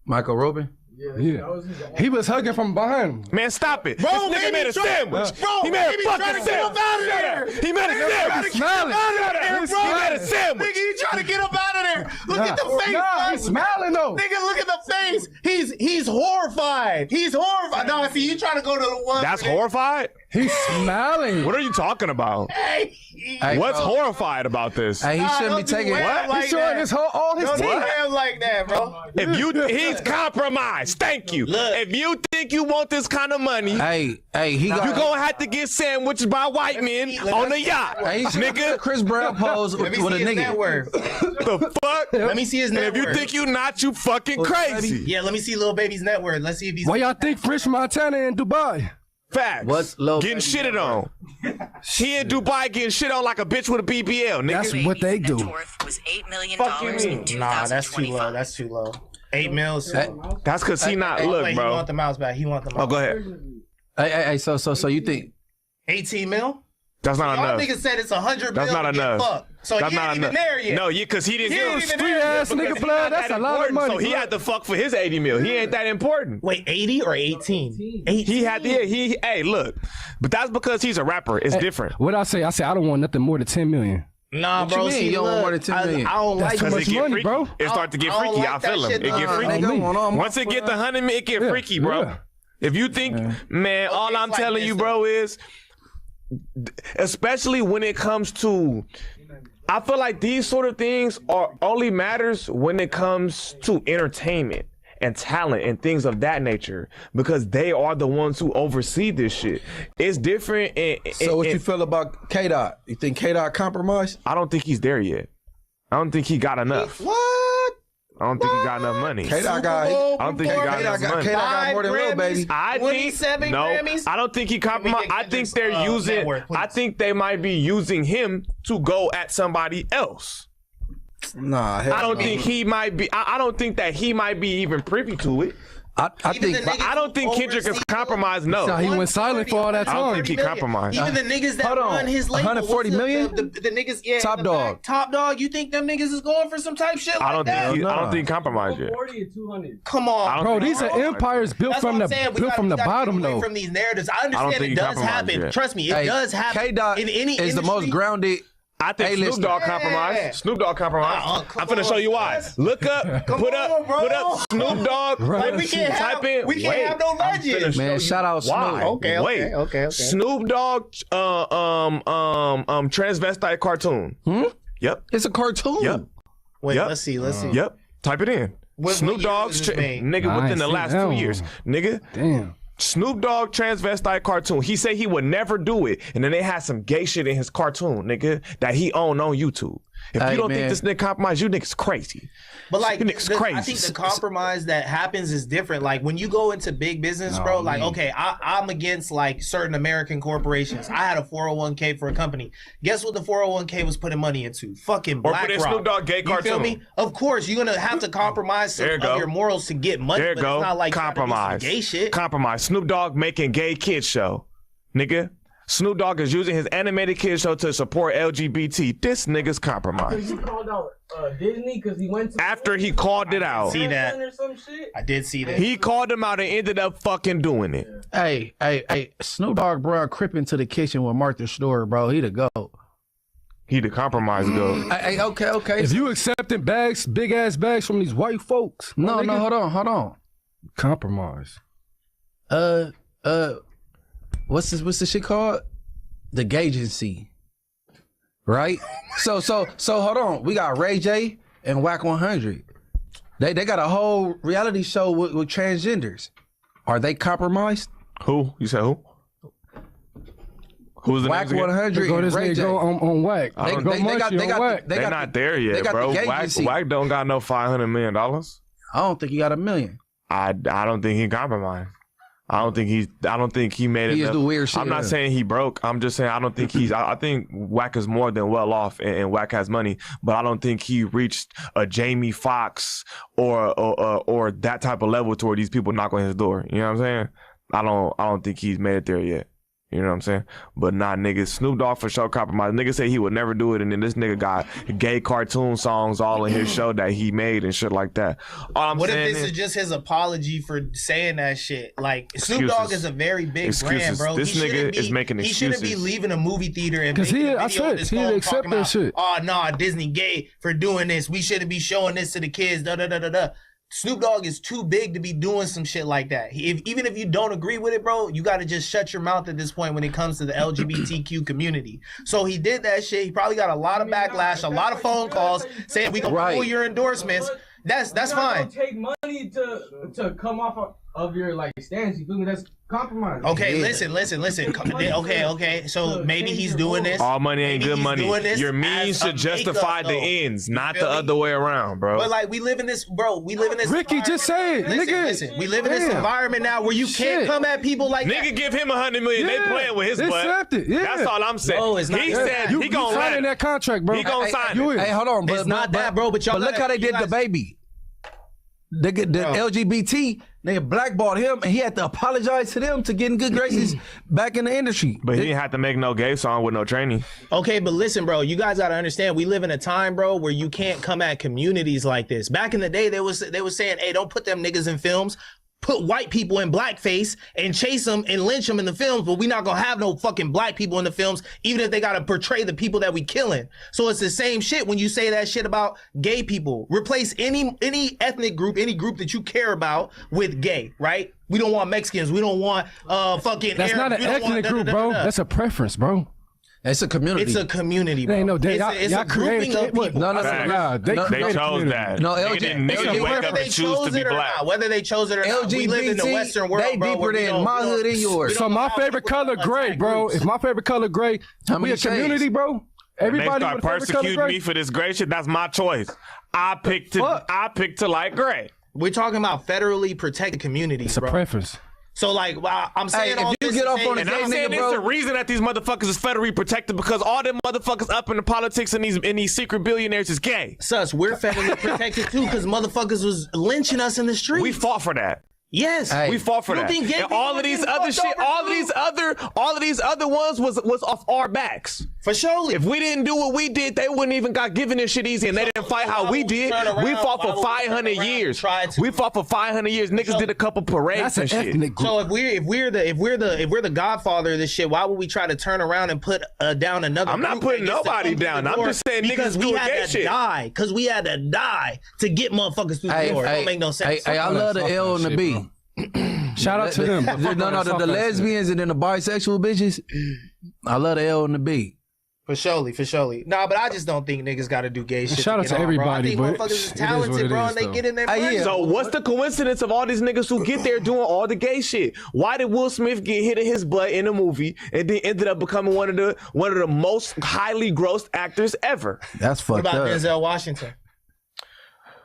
Michael Robin. Yeah. He was hugging from behind him. Man, stop it. Bro, This nigga made a sandwich. Bro, He made a Baby fucking trying to get sandwich. up out of there. He made a sandwich. Smiling. He made a sandwich. Nigga, he trying to get up out of there. Look at the face. Nah, bro. he's smiling though. Nigga, look at the face. He's horrified. He's horrified. No, see, you trying to go to the one. That's horrified? He's smiling. What are you talking about? Hey, What's horrified about this? Hey, he shouldn't be taking. He's showing all his Don't do teeth. him like that, bro. He's compromised. Thank you. Look. If you think you want this kind of money, Hey, he got. you gonna have to get sandwiched by white men on the yacht, Hey, he should nigga. Chris Brown pose with Let me a see his net nigga. worth. The fuck? Let me see his And net if you worth. think you not, you fucking crazy. Yeah, let me see Lil Baby's net worth. Let's see if he's. Why y'all think Fresh Montana in Dubai? Facts. What's Lil getting Baby shitted on? He in Dubai getting shit on like a bitch with a BBL, nigga. That's what they do. Worth was $8 million Fuck you in mean? Nah, that's too 2025. low. That's too low. 8 mils. That's because he not. Wait, Look, he bro. want the mouse back. He want the mouse. Oh, go ahead. Hey, so you think? 18 mil? That's not Y'all enough. niggas said it's 100 That's mil not to get enough. fucked. So That's he not ain't enough. even there yet. No, because he didn't He get ain't even Street there yet. ass because nigga he blood. not That's that a lot of important, money. So he bro. had to fuck for his 80 mil. He ain't that important. Wait, 80 or 18? 18. He had hey, look. But that's because he's a rapper. It's different. What I say? I say I don't want nothing more than 10 million. Nah, What you bro. mean? See, You don't want look, more than 10 million? I don't That's like too Because much it get money, freaky. bro. It start to get I don't freaky. like I that feel him. shit, It get nah. freaky. Nigga, want all my Once it get to 100 million, it get Yeah, freaky, bro. yeah. If you think, man, all I'm it's like telling this, you, though. bro, is especially when it comes to, I feel like these sort of things are only matters when it comes to entertainment and talent and things of that nature, because they are the ones who oversee this shit. It's different. So what you feel about K-Dot? You think K-Dot compromised? I don't think he's there yet. I don't think he got enough. What? I don't think he got enough money. K-Dot got. I don't think he got enough money. K-Dot got more than Lil Baby. I think 27 no. Grammys? I don't think he compromised. I think Kendrick's, they're using. network, please. I think they might be using him to go at somebody else. Nah, hell I don't no. think he might be. I don't think that he might be even privy to it. I Even think. the But I don't think Kendrick is oversee- compromised. No. So he went silent for all that I don't time. think he compromised. Even the niggas that Hold on. run his label, 140 what's million? The niggas, yeah, Top in the Dog. back. Top Dog. You think them niggas is going for some type shit like I don't that? think. I nah. don't think he compromised yet. 40 and 200. Come on, I don't Bro, think these he are compromised empires built That's from what the I'm saying. built from the We gotta bottom get away though. from these narratives. I don't understand think it he does compromised happen. yet. Trust me, it Hey, does happen. K-Dot in any is the industry. most grounded. I think A-list. Snoop Dogg Yeah. compromised. Snoop Dogg compromised. come I'm finna show you why. on, Look up. Put up. on, bro. Put up Snoop Dogg. Like, we can't have, Type in. we can't wait, have no I'm finna legends. show Man, you shout out Snoop. why. Okay, Wait. okay. Snoop Dogg transvestite cartoon. Yep. It's a cartoon. Yep. Wait, Yep. let's see. Yep. Type it in. What Snoop year Dogg's was this made? nigga I within ain't the seen last that 2 one. years. Nigga. Damn. Snoop Dogg transvestite cartoon. He said he would never do it, and then they had some gay shit in his cartoon, nigga, that he owned on YouTube. If Hey, you don't man. think this nigga compromised, you niggas crazy. But like, You niggas I crazy. think the compromise that happens is different. Like when you go into big business, bro. Like, okay, I'm against like certain American corporations. I had a 401k for a company. Guess what the 401k was putting money into? Fucking Or put in BlackRock. Snoop Dogg gay You feel cartoon. me? Of course, you're gonna have to compromise some There you of go. your morals to get money. There you but go. It's not like trying to do some Compromise. gay shit. Compromise. Snoop Dogg making gay kids show. Nigga, Snoop Dogg is using his animated kid show to support LGBT. This nigga's compromised. He called out Disney because he went to After he called it out. See that? or some shit. I did see that. He called him out and ended up fucking doing it. Hey, Snoop Dogg brought Crip into the kitchen with Martha Stewart, bro. He the GOAT. He the compromise goat. Hey, okay. If you accepting bags, big ass bags from these white folks, No, hold on. compromise. What's this shit called? The Gagency. Right? So hold on. We got Ray J and Wack 100. They got a whole reality show with transgenders. Are they compromised? Who? You said who? Who's the Wack niggas again? 100 Go and this Ray nigga J. go on Wack. I don't- Go They got Munchie on Wack. They're not there yet, bro. the Wack Gagency. don't got no $500 million. I don't think he got $1 million. I don't think he compromised. I don't think he made it. He just do weird shit. I'm not saying he broke. I'm just saying I don't think he's. I think Wack is more than well off, and Wack has money. But I don't think he reached a Jamie Foxx or that type of level to where these people knock on his door. You know what I'm saying? I don't think he's made it there yet. You know what I'm saying? But nah, niggas, Snoop Dogg for sure compromised. Nigga said he would never do it, and then this nigga got gay cartoon songs all in his show that he made and shit like that. All I'm What if saying this is just his apology for saying that shit? Like Snoop Excuses. Dogg is a very big brand, Excuses. bro. This He nigga shouldn't is making He shouldn't be excuses. leaving a movie theater and 'Cause making he- a I video on said, his he phone accept talking that about, shit. oh nah, Disney gay for doing this. We shouldn't be showing this to the kids. Da da da da da. Snoop Dogg is too big to be doing some shit like that. Even if you don't agree with it, bro, you got to just shut your mouth at this point when it comes to the LGBTQ community. So he did that shit. He probably got a lot of backlash, a lot of phone calls saying we gonna pull your endorsements. That's You're not fine. gonna take money to come off of your like stance. You feel me? That's compromise. Okay, listen. Okay. So maybe he's doing this. all money ain't Maybe good he's money. doing this Your means as a should justify makeup, the though. ends, not feel the me? other way around, bro. But like we live in this, bro. We live in this. Ricky, just say it, Listen, nigga. listen. We live in this Damn. environment now where you can't Shit. come at people like Nigga that. give him $100 million. They Yeah, playing with his butt. accept it, yeah. That's all I'm saying. No, it's not He that. said You he gonna signing let that contract, bro. He gonna sign it. Hey, hold on. It's not that, bro, but y'all look gotta- how they you did guys- the baby. They get the LGBT. They blackballed him, and he had to apologize to them to get in good graces back in the industry. But he didn't have to make no gay song with no training. Okay, but listen, bro, you guys gotta understand, we live in a time, bro, where you can't come at communities like this. Back in the day, they was saying, hey, don't put them niggas in films. Put white people in blackface and chase them and lynch them in the films, but we not gonna have no fucking black people in the films, even if they gotta portray the people that we killing. So it's the same shit when you say that shit about gay people. Replace any ethnic group, any group that you care about with gay, right? We don't want Mexicans. We don't want fucking That's Arabs. not an We don't want ethnic group, bro. That's a preference, bro. It's a community. It's a community, It bro. ain't no day. It's Y'all a grouping created of it. What? people. No, Nah, they no, They created chose community. that. No, Nigga didn't wake Whether up they and choose chose to be it or black. not, whether they chose it or not, we live in the LGBT, Western world, they bro. where deeper we than don't- my we don't- hood and yours. we So don't my allow favorite people to color gray, attack bro. groups. If my favorite color gray, How we many a community, shades? bro. They Everybody start with a favorite color persecuting gray. me for this gray shit. That's my choice. I picked to like gray. We're talking about federally protected communities, It's a bro. preference. So like, I'm saying Hey, all if you this get to off say- on a And gay I'm saying nigga, it's bro. the reason that these motherfuckers is federally protected because all them motherfuckers up in the politics and these secret billionaires is gay. Sus, we're federally protected too because motherfuckers was lynching us in the street. We fought for that. Yes. Hey. We fought for You that. don't think gay And people all were of these getting other fucked shit, over all of these other ones was off our backs. For sure. If we didn't do what we did, they wouldn't even got given this shit easy, and they didn't fight how we did. We fought for 500 years. We fought for 500 years. Niggas did a couple parades That's an and shit. ethnic group. So if we're the godfather of this shit, why would we try to turn around and put down another? I'm not group putting that gets to nobody come through down. the I'm door just saying because niggas we doing had gay to shit. die because we had to die to get motherfuckers through the door. It don't make no sense. Hey, I love the L and the B. Shout out to them. No, the lesbians and then the bisexual bitches. I love the L and the B. For surely. Nah, but I just don't think niggas got to do gay shit. Shout out get to on, bro. everybody, I think but motherfuckers it is is what talented, it bro, is, and they though. get in their Hey, money. yeah. So what's the coincidence of all these niggas who get there doing all the gay shit? Why did Will Smith get hit in his butt in a movie and then ended up becoming one of the most highly grossed actors ever? That's What fucked about up. Denzel Washington?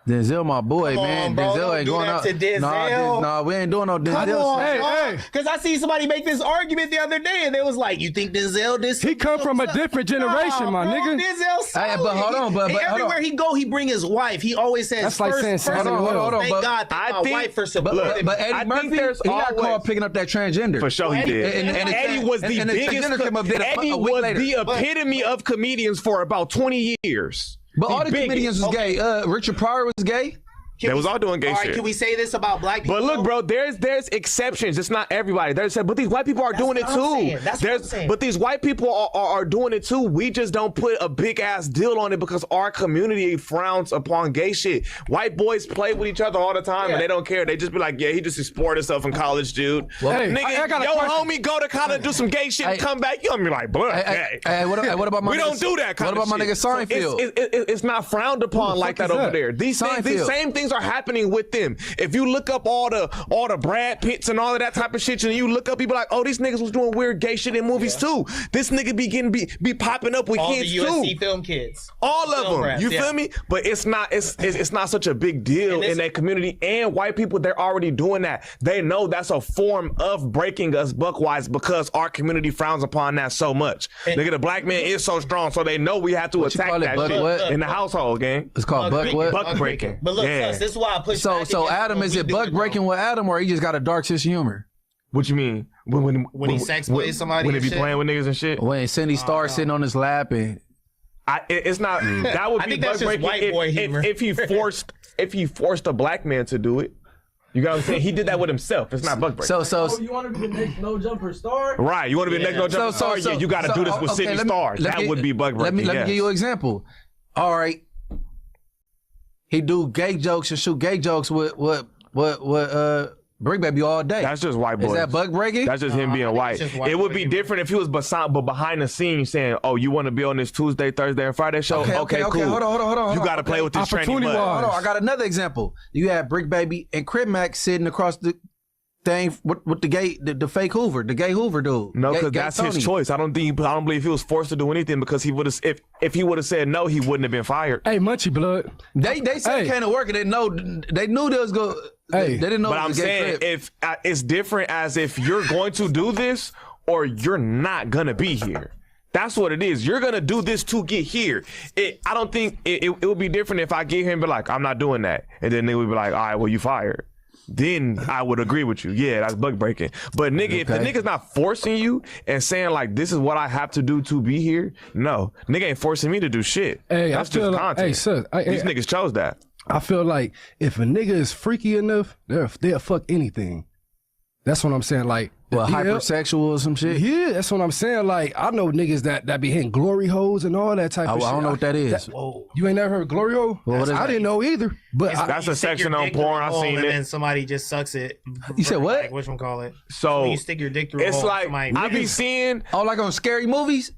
Denzel, my boy, Come man. on, bro, Denzel don't ain't do going that out. to Denzel. Nah, we ain't doing no Denzel. Come on, Hey. because I see somebody make this argument the other day, and they was like, "You think Denzel this?" He come from a different generation, my nigga. Denzel, Hey, but hold on, but hold everywhere on. he go, he bring his wife. He always says, That's like saying first, Sammy hold on, thank but God, thank my wife for supporting. But Eddie I think Murphy, there's he got always- caught picking up that transgender. For sure he did. And Eddie was the and biggest. transgender came up there Eddie a week was later. the epitome of comedians for about 20 years. But all the biggest. comedians was gay. Richard Pryor was gay. They was all doing gay All right, shit. can we say this about black people? But look, bro, there's exceptions. It's not everybody. But these white people are doing it what I'm too. saying. That's what I'm saying. But these white people are doing it too. We just don't put a big ass deal on it because our community frowns upon gay shit. White boys play with each other all the time and they don't care. They just be like, yeah, he just explored himself in college, dude. Well, hey, nigga, I got a yo question. homie go to college, do some gay shit, and come back. You gonna be like, bro, gay. Hey, what about my We nigga, don't do that kind What of about my shit. nigga Seinfeld? So it's not frowned upon like that is over that? there. These Seinfeld. same things are happening with them. If you look up all the Brad Pitts and all of that type of shit, and you look up people like, oh, these niggas was doing weird gay shit in movies too. This nigga be popping up with all kids the USC too. film kids, All of them, rats, you yeah. feel me? But it's not such a big deal in that community. And white people, they're already doing that. They know that's a form of breaking us buckwise because our community frowns upon that so much. Nigga, the black man is so strong, so they know we have to you attack call it, that buck shit what? in the household, gang. It's called buck what? Buck breaking. But look, Yeah. Sus, this is why I push. So back so against Adam, what is we it do, buck breaking with Adam, or he just got a dark sense of humor? What you mean? When he sex plays somebody When he and be shit? playing with niggas and shit? When Cindy Star sitting on his lap and It's not. That would I be think that's buck just breaking white boy humor. if he forced a black man to do it. You got what I'm saying? He did that with himself. It's not buck breaking. so Oh, you want to be the next no jumper star? Right, you want to be the next no jumper star? Yeah, you got to do this with Sydney Stars. That would be buck breaking. Let me give you an example. All right, he do gay jokes and shoot gay jokes with Brick Baby all day. That's just white boys. Is that buck breaking? That's just him being white. just white It would boy be humor. different if he was behind the scenes saying, "Oh, you want to be on this Tuesday, Thursday, and Friday show? Okay, cool. hold on. You got to play with this training Opportunity bud." wise. Hold on, I got another example. You had Brick Baby and Crib Mac sitting across the thing with the fake Hoover, the gay Hoover dude. No, Gay because that's Tony. his choice. I don't believe he was forced to do anything because he would have. If he would have said no, he wouldn't have been fired. Hey, Munchie Blood. They said Hey. it can't work, and they knew they was go. Hey. They didn't know. But it I'm was a gay saying Crib. if it's different as if you're going to do this or you're not gonna be here. That's what it is. You're gonna do this to get here. I don't think it would be different if I get here and be like, I'm not doing that, and then they would be like, all right, well, you fired. Then I would agree with you. Yeah, that's buck breaking. But nigga, if the nigga's not forcing you and saying like, this is what I have to do to be here, no, nigga ain't forcing me to do shit. Hey, that's I feel just like, content. hey, sis, These niggas chose that. I feel like if a nigga is freaky enough, they'll fuck anything. That's what I'm saying. Like, Well, yeah, hypersexual or some shit. Yeah, that's what I'm saying. Like, I know niggas that be hitting glory holes and all that type of shit. I don't know what that is. You ain't never heard of glory hole? Well, what is I that? didn't know either. But That's a section on porn. I seen and it. then somebody just sucks it. You said what? Like, whatchamacallit? So When you stick your dick through a it's hole, like somebody- I be seeing. Oh, like on scary movies.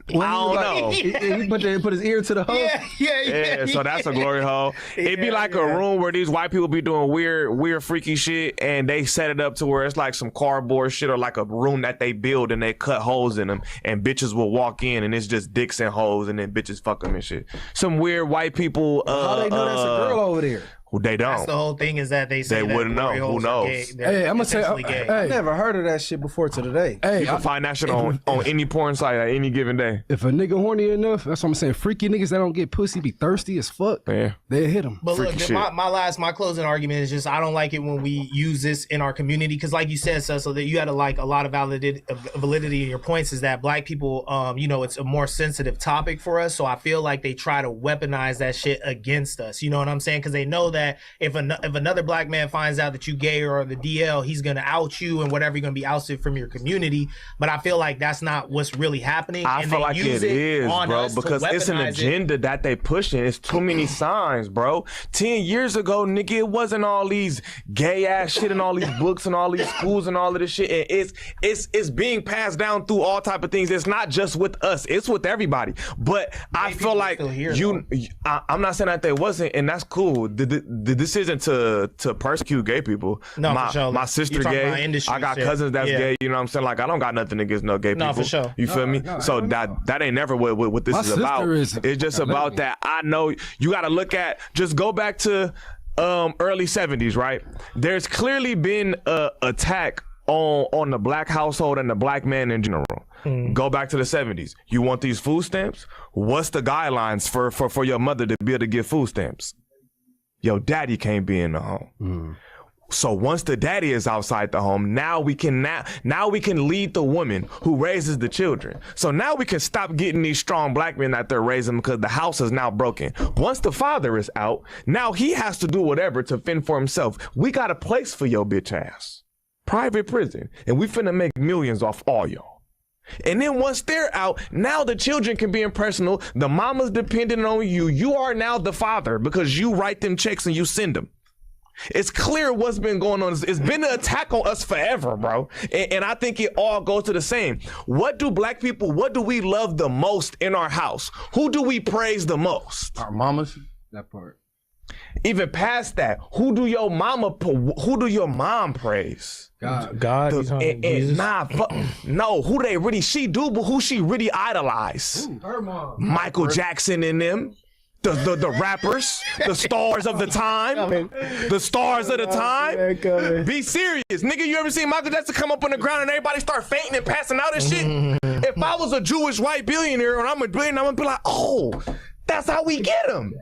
I don't know. He put his ear to the hole. Yeah, so that's a glory hole. It'd be like a room where these white people be doing weird, freaky shit, and they set it up to where it's like some cardboard shit or like a room that they build and they cut holes in them, and bitches will walk in and it's just dicks and holes, and then bitches fuck them and shit. Some weird white people. How they know that's a girl over there? Well, they don't. That's the whole thing is that they say They that wouldn't know. glory Who holes are knows? gay. They're hey, I'm gonna say, essentially gay. hey, I never heard of that shit before to today. hey, You can find that shit on any porn site at any given day. if a nigga horny enough, that's what I'm saying. Freaky niggas that don't get pussy be thirsty as fuck. Yeah. They'll hit them. But look, Freaky shit. my closing argument is just I don't like it when we use this in our community because, like you said, so that you had a lot of validity in your points is that black people, it's a more sensitive topic for us. So I feel like they try to weaponize that shit against us. You know what I'm saying? Because they know that if another black man finds out that you gay or the DL, he's gonna out you and whatever, you're gonna be ousted from your community. But I feel like that's not what's really happening. I and feel they like use it is, on bro, us to because it's an weaponize it. agenda that they pushing. It's too many signs, bro. 10 years ago, nigga, it wasn't all these gay ass shit and all these books and all these schools and all of this shit. And it's being passed down through all type of things. It's not just with us. It's with everybody. But I feel like still here, I'm not saying that they wasn't, and that's cool. The this isn't to persecute gay people. No, my, for sure. my sister You talking about gay. industry I got shit. cousins that's Yeah. gay. You know what I'm saying? Like, I don't got nothing against no gay people. No, for sure. You feel me? So that ain't never what this My is sister about. is- It's just about that. I know you got to look at. Just go back to early 70s, right? There's clearly been a attack on the black household and the black man in general. Go back to the 70s. You want these food stamps? What's the guidelines for your mother to be able to get food stamps? Your daddy can't be in the home. So once the daddy is outside the home, now we can lead the woman who raises the children. So now we can stop getting these strong black men that they're raising because the house is now broken. Once the father is out, now he has to do whatever to fend for himself. We got a place for your bitch ass. Private prison. And we finna make millions off all y'all. And then once they're out, now the children can be impersonal. The mama's dependent on you. You are now the father because you write them checks and you send them. It's clear what's been going on. It's been an attack on us forever, bro. And I think it all goes to the same. What do we love the most in our house? Who do we praise the most? Our mamas. That part. Even past that, who do your mom praise? God. Jesus. No, who they really, she do, but who she really idolize? Her mom. Michael Jackson and them. The rappers, the stars of the time, the stars of the time. Be serious, nigga. You ever seen Michael Jackson come up on the ground and everybody start fainting and passing out and shit? If I was a Jewish white billionaire and I'm a billionaire, I'm gonna be like, oh, that's how we get them,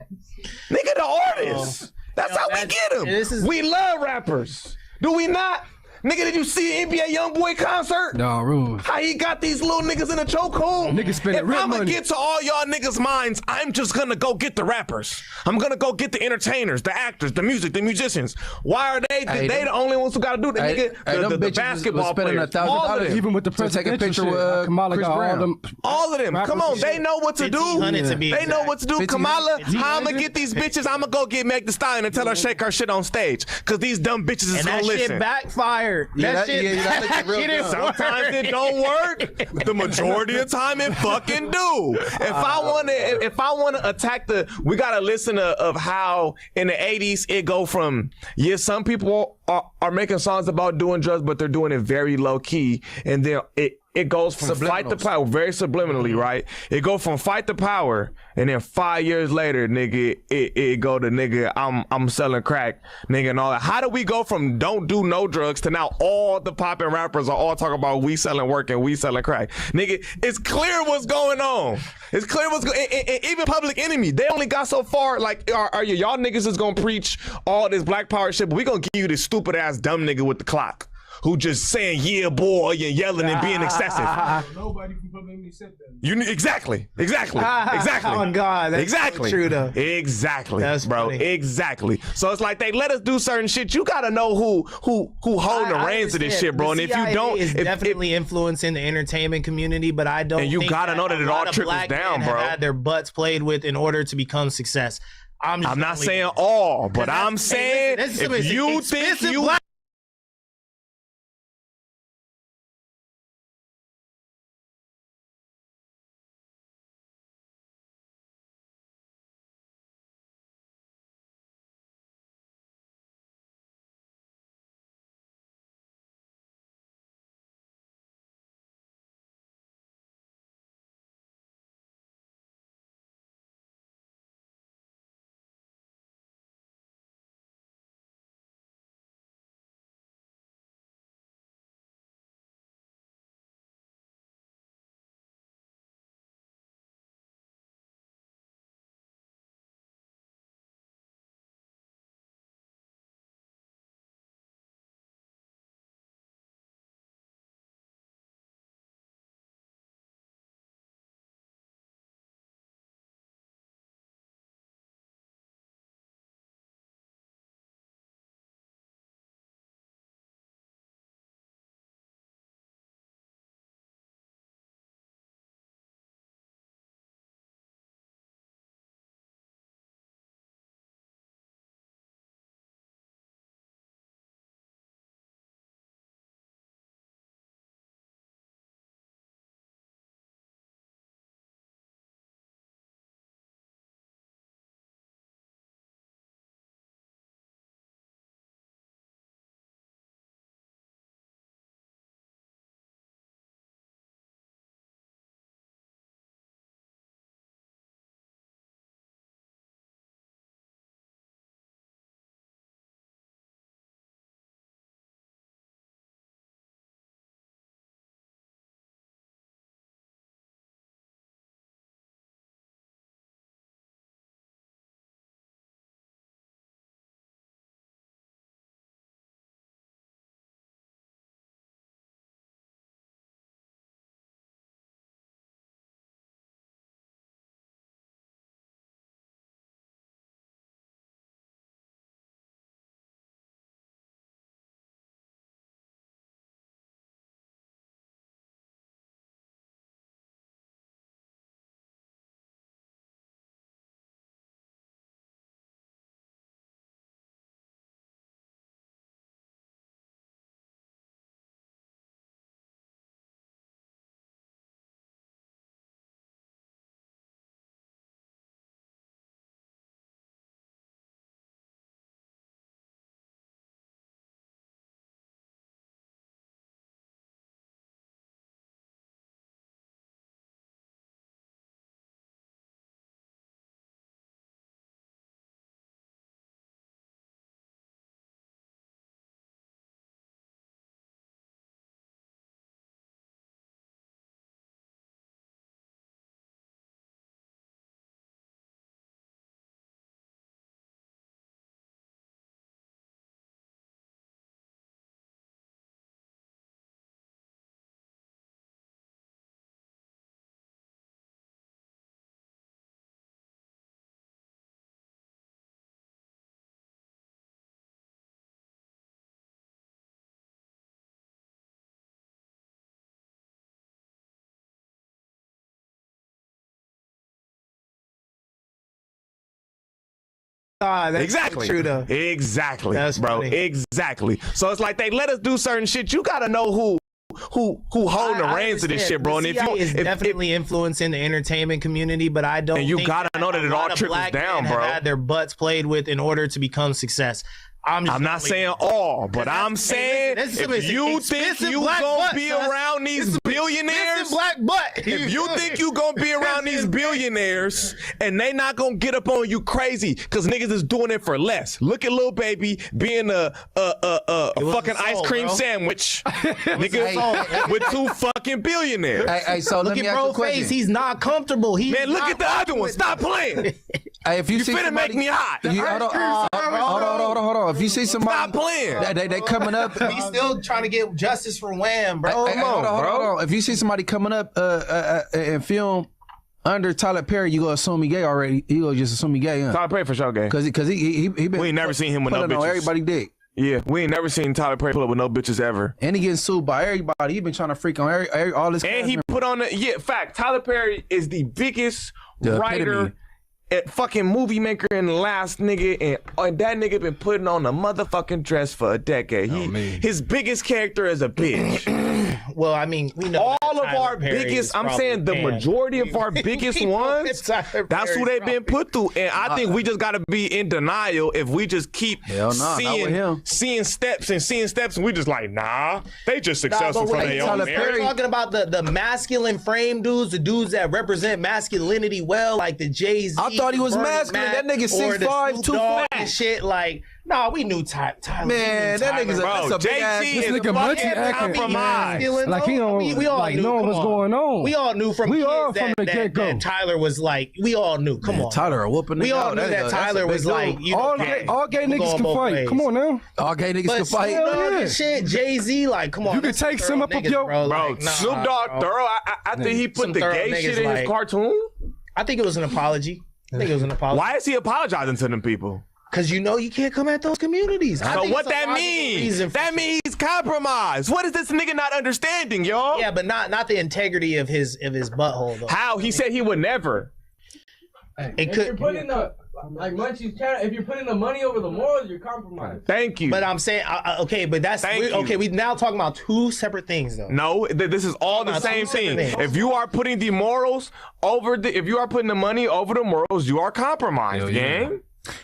nigga. The artists. That's how we get them. We love rappers, do we not? Nigga, did you see NBA YoungBoy concert? No, rules. How he got these little niggas in a chokehold? Niggas spending If real I'm gonna money. get to all y'all niggas' minds, I'm just gonna go get the rappers. I'm gonna go get the entertainers, the actors, the music, the musicians. Why are they? They the only ones who gotta do that, nigga. The basketball players, all of them. Even with the take a presidential picture shit, with Kamala Chris got Brown. All of them. Come on, they know what to do. 1,500 to be They know exact. what to do. 1,500? Kamala, how I'm gonna get these bitches? I'm gonna go get Meg Thee Stallion and tell her shake her shit on stage. Cause these dumb bitches is And gonna that listen. shit backfired. That shit that real didn't dumb. work. Sometimes it don't work. The majority of the time it fucking do. If I wanna attack we gotta listen of how in the 80s it go from some people are making songs about doing drugs, but they're doing it very low key, and then it goes from fight the power, very subliminally, right? It go from fight the power, and then 5 years later, nigga, it go to nigga, I'm selling crack, nigga, and all that. How do we go from don't do no drugs to now all the poppin' rappers are all talking about we selling work and we selling crack? Nigga, it's clear what's going on. It's clear what's going on. Even Public Enemy, they only got so far, like, are y'all niggas is gonna preach all this black power shit, but we gonna give you this stupid ass dumb nigga with the clock who just saying yeah boy and yelling and being excessive. Nobody from Public Enemy said that. Exactly. Oh God, that's exactly. so true though. Exactly, That's bro. funny. Exactly. So it's like they let us do certain shit. You gotta know who holding the reins of this shit, bro. And The if you CIA don't, is if definitely influencing the entertainment community, but I don't. And you think gotta know that a it all lot of trickles black down, men bro. Have had their butts played with in order to become success. I'm not saying all, but I'm saying That's some if you think expensive you black That's exactly. true though. Exactly, That's bro. funny. Exactly. So it's like they let us do certain shit. You gotta know who holding the reins of this shit, bro. And The CIA is definitely influencing the entertainment community, but I don't. And you think gotta that know that a it all lot of trickles black down, men bro. Have had their butts played with in order to become success. I'm not saying all, but I'm saying if you think you gonna be around these billionaires, black butt. if you think you gonna be around these billionaires and they not gonna get up on you crazy because niggas is doing it for less. Look at Lil Baby being a fucking ice cream sandwich, nigga, with 2 fucking billionaires. Hey, so look let me at ask you a bro question. face. He's not comfortable. Man, look at the other one. Stop playing. Hey, if you see finna somebody, make me hot. Hold on. If you see somebody, Stop playing. They coming up. He's still trying to get justice for Wham, bro. Hold on. If you see somebody coming up and film under Tyler Perry, you gonna assume he gay already. You gonna just assume he gay, huh? Tyler Perry for sure gay. Cause he been. We ain't never seen him with no pulling on bitches. everybody dick. Yeah, we ain't never seen Tyler Perry pull up with no bitches ever. And he getting sued by everybody. He been trying to freak on all this. And he put on fact. Tyler Perry is the biggest writer, fucking movie maker and the last nigga, and that nigga been putting on a motherfucking dress for a decade. His biggest character is a bitch. Well, I mean, we know all of our biggest. I'm saying the majority of our biggest ones. That's who they've been put through, and I think we just gotta be in denial if we just keep seeing steps, and we just like, nah, they just successful from their own marriage. We're talking about the masculine frame dudes, the dudes that represent masculinity well, like the Jay-Z. I thought he was masculine. That nigga 6'5", 240 and shit. Like, nah, we knew Tyler. Man, that nigga's a big ass. This nigga Munchie acting like he don't we all like knew, knowing what's going on. We all knew from we all kids from the get go. that Tyler was like. We all knew. Come on, Tyler, whooping. We all knew that Tyler was like. You know, all gay niggas can fight. Come on now. All gay niggas can fight. But shit, Jay-Z, like, come on. You can take some up your bro. Snoop Dogg, thorough. I think he put the gay shit in his cartoon. I think it was an apology. Why is he apologizing to them people? Because you know you can't come at those communities. So what that means? That means compromise. What is this nigga not understanding, y'all? Yeah, but not the integrity of his butthole though. How? He said he would never. If you're putting like Munchie's channel, if you're putting the money over the morals, you're compromised. Thank you. But I'm saying, okay, but that's okay. We now talking about 2 separate things though. No, this is all the same thing. If you are putting the morals if you are putting the money over the morals, you are compromised, gang.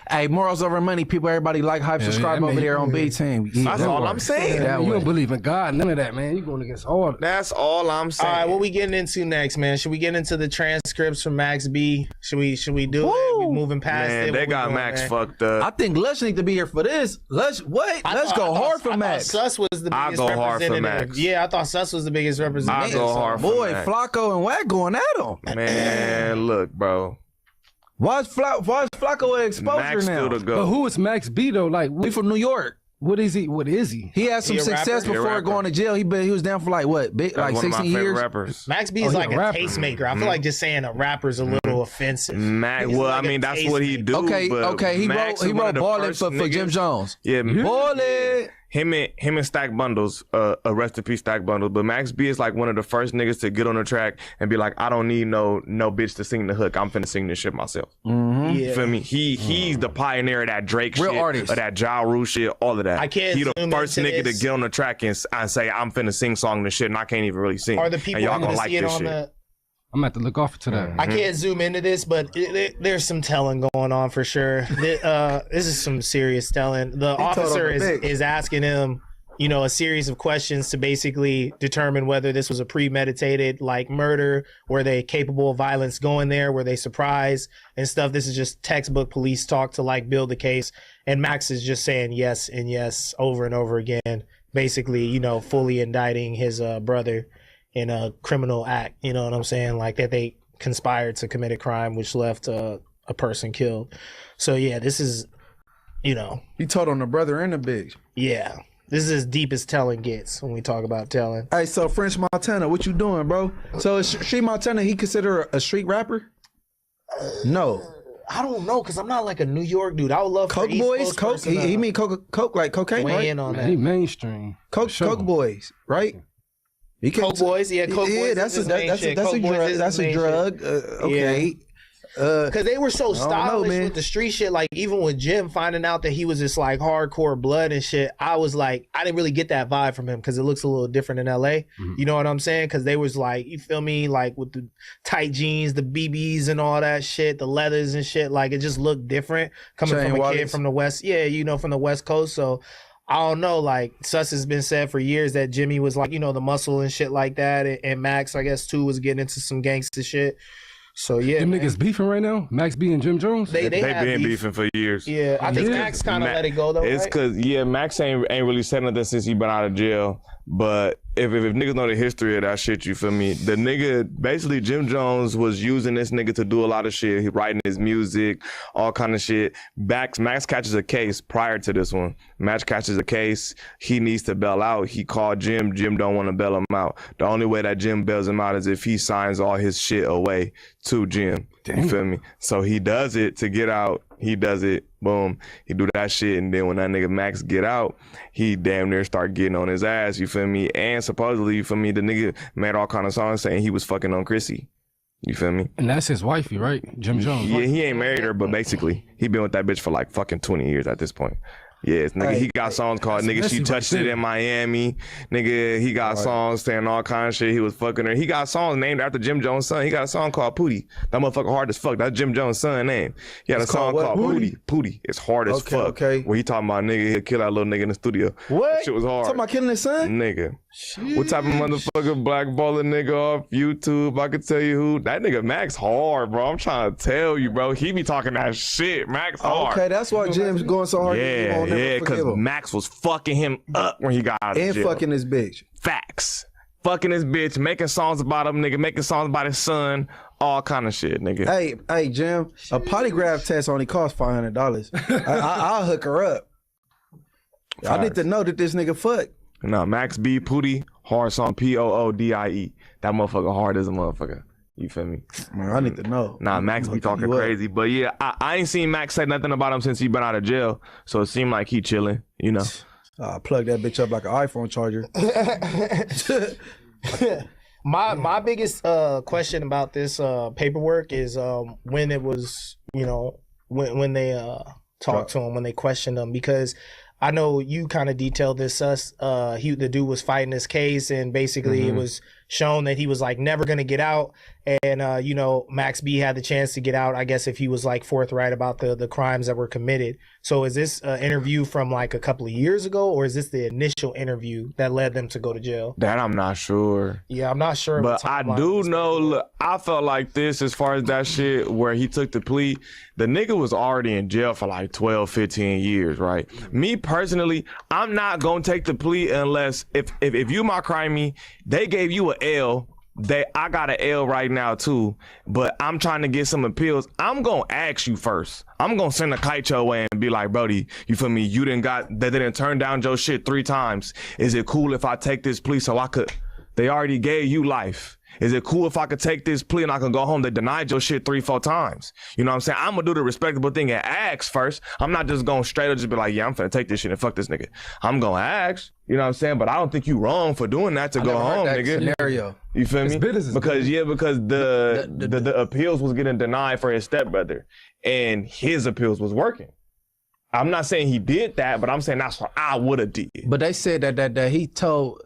Hey, morals over money, people. Everybody like, hype, subscribe over there on B Team. That's all I'm saying. You don't believe in God, none of that, man. You going against all. That's all I'm saying. All right, what we getting into next, man? Should we get into the transcripts from Max B? Should we do it? We moving past it. They got Max fucked up. I think Lush need to be here for this. Let's go hard for Max. Sus was the biggest representative. Hard for Max. Yeah, I thought Sus was the biggest representative. I go hard for Boy, Max. Flacco and Wack going at him. Man, look, bro. Why is Flacco at exposure Max now? still to go. But who is Max B though? Like, We from New York. what is he? What is he? He had some success before going to jail. He was down for like 16 years. Rappers. Max B is like a tastemaker. I feel like just saying a rapper's a little offensive. Well, I mean, that's what he do. Okay. He wrote Ballin' for Jim Jones. Yeah, Ballin'. Him and Stack Bundles, rest in peace, Stack Bundles. But Max B is like one of the first niggas to get on the track and be like, I don't need no bitch to sing the hook. I'm finna sing this shit myself. Mm-hmm. You feel me? He's the pioneer of that Drake Real shit, artist. of that Ja Rule shit, all of that. I can't He the zoom first into nigga this. to get on the track and say, I'm finna sing song this shit, and I can't even really sing. Are the people and y'all gonna gonna like see it this on shit. the? I'm gonna have to look off to that. I can't zoom into this, but there's some telling going on for sure. This is some serious telling. The officer is asking him, you know, a series of questions to basically determine whether this was a premeditated like murder. Were they capable of violence going there? Were they surprised and stuff? This is just textbook police talk to like build the case. And Max is just saying yes and yes over and over again, basically, you know, fully indicting his brother in a criminal act. You know what I'm saying? Like that they conspired to commit a crime which left a person killed. So yeah, this is, you know, He told on the brother and the bitch. yeah. This is as deep as telling gets when we talk about telling. Hey, so French Montana, what you doing, bro? So is Street Montana, he consider a street rapper? No. I don't know, because I'm not like a New York dude. I would love Coke for East Boys? Coast Coke? person to He mean Coke like cocaine, weigh right? in on Man, that. he mainstream. Coke Boys, right? He Coke Boys, yeah, Coke Boys. that's is a his main shit. Coke Boys is drug. That's his a main drug. shit. Okay. Because they were so I don't know, stylish man. with the street shit. Like even with Jim finding out that he was just like hardcore blood and shit, I was like, I didn't really get that vibe from him because it looks a little different in LA. You know what I'm saying? Because they was like, you feel me, like with the tight jeans, the BBs and all that shit, the leathers and shit. Like it just looked different coming Chain from a wallets. kid from the West. Yeah, you know, from the West Coast. So I don't know. Like Sus has been said for years that Jimmy was like, you know, the muscle and shit like that, and Max, I guess too, was getting into some gangster shit. So yeah, Them man. niggas beefing right now? Max B and Jim Jones? They They have been beef. beefing for years. Yeah, I think Max kind of let it go though. It's right? cause Max ain't really said nothing since he been out of jail. But if niggas know the history of that shit, you feel me? The nigga, basically Jim Jones was using this nigga to do a lot of shit. He writing his music, all kind of shit. Max catches a case prior to this one. Max catches a case. He needs to bail out. He called Jim. Jim don't want to bail him out. The only way that Jim bails him out is if he signs all his shit away to Jim. Damn. You feel me? So he does it to get out. He does it, boom. He do that shit, and then when that nigga Max get out, he damn near start getting on his ass, you feel me? And supposedly, you feel me, the nigga made all kind of songs saying he was fucking on Chrissy. You feel me? And that's his wifey, right? Jim Jones. Yeah, he ain't married her, but basically, he been with that bitch for like fucking 20 years at this point. Yes, nigga, he got songs called Nigga She Touched It in Miami. Nigga, he got songs saying all kind of shit. He was fucking her. He got songs named after Jim Jones' son. He got a song called Pootie. That motherfucker hard as fuck. That's Jim Jones' son name. He had a song called Pootie. Pootie. It's hard as fuck. Okay. Where he talking about nigga, he'll kill that little nigga in the studio. What? That shit was hard. Talking about killing his son? Nigga. What type of motherfucker blackballing nigga off YouTube? I can tell you who. That nigga Max hard, bro. I'm trying to tell you, bro. He be talking that shit. Max hard. Okay, that's why Jim's going so hard. Yeah, because Max was fucking him up when he got out of and jail. fucking his bitch. Facts. Fucking his bitch, making songs about him, nigga, making songs about his son, all kind of shit, nigga. Hey, Jim, a polygraph test only costs $500. I'll hook her up. I need to know that this nigga fuck. No, Max B, Pootie, hard song, Poodie. That motherfucker hard as a motherfucker. You feel me? Man, I need to know. Nah, Max be talking crazy. But yeah, I ain't seen Max say nothing about him since he been out of jail. So it seemed like he chilling, you know. Plug that bitch up like an iPhone charger. My biggest question about this paperwork is when it was, you know, when they talked to him, when they questioned him, because I know you kind of detailed this. The dude was fighting this case, and basically it was shown that he was like never gonna get out. And you know, Max B had the chance to get out, I guess, if he was like forthright about the crimes that were committed. So is this an interview from like a couple of years ago, or is this the initial interview that led them to go to jail? That I'm not sure. Yeah, I'm not sure. But I do know, look, I felt like this as far as that shit where he took the plea. The nigga was already in jail for like 12, 15 years, right? Me personally, I'm not gonna take the plea unless if you my crime me, they gave you an L. I got an L right now too, but I'm trying to get some appeals. I'm gonna ask you first. I'm gonna send a kite your way and be like, Brody, you feel me? You they didn't turn down your shit 3 times. Is it cool if I take this plea so I could? They already gave you life. Is it cool if I could take this plea and I can go home? They denied your shit 3, 4 times. You know what I'm saying? I'm gonna do the respectable thing and ask first. I'm not just going straight up just be like, yeah, I'm finna take this shit and fuck this nigga. I'm gonna ask. You know what I'm saying? But I don't think you wrong for doing that to go home, nigga. Scenario. You feel me? Because the appeals was getting denied for his stepbrother, and his appeals was working. I'm not saying he did that, but I'm saying that's what I would have did. But they said that he told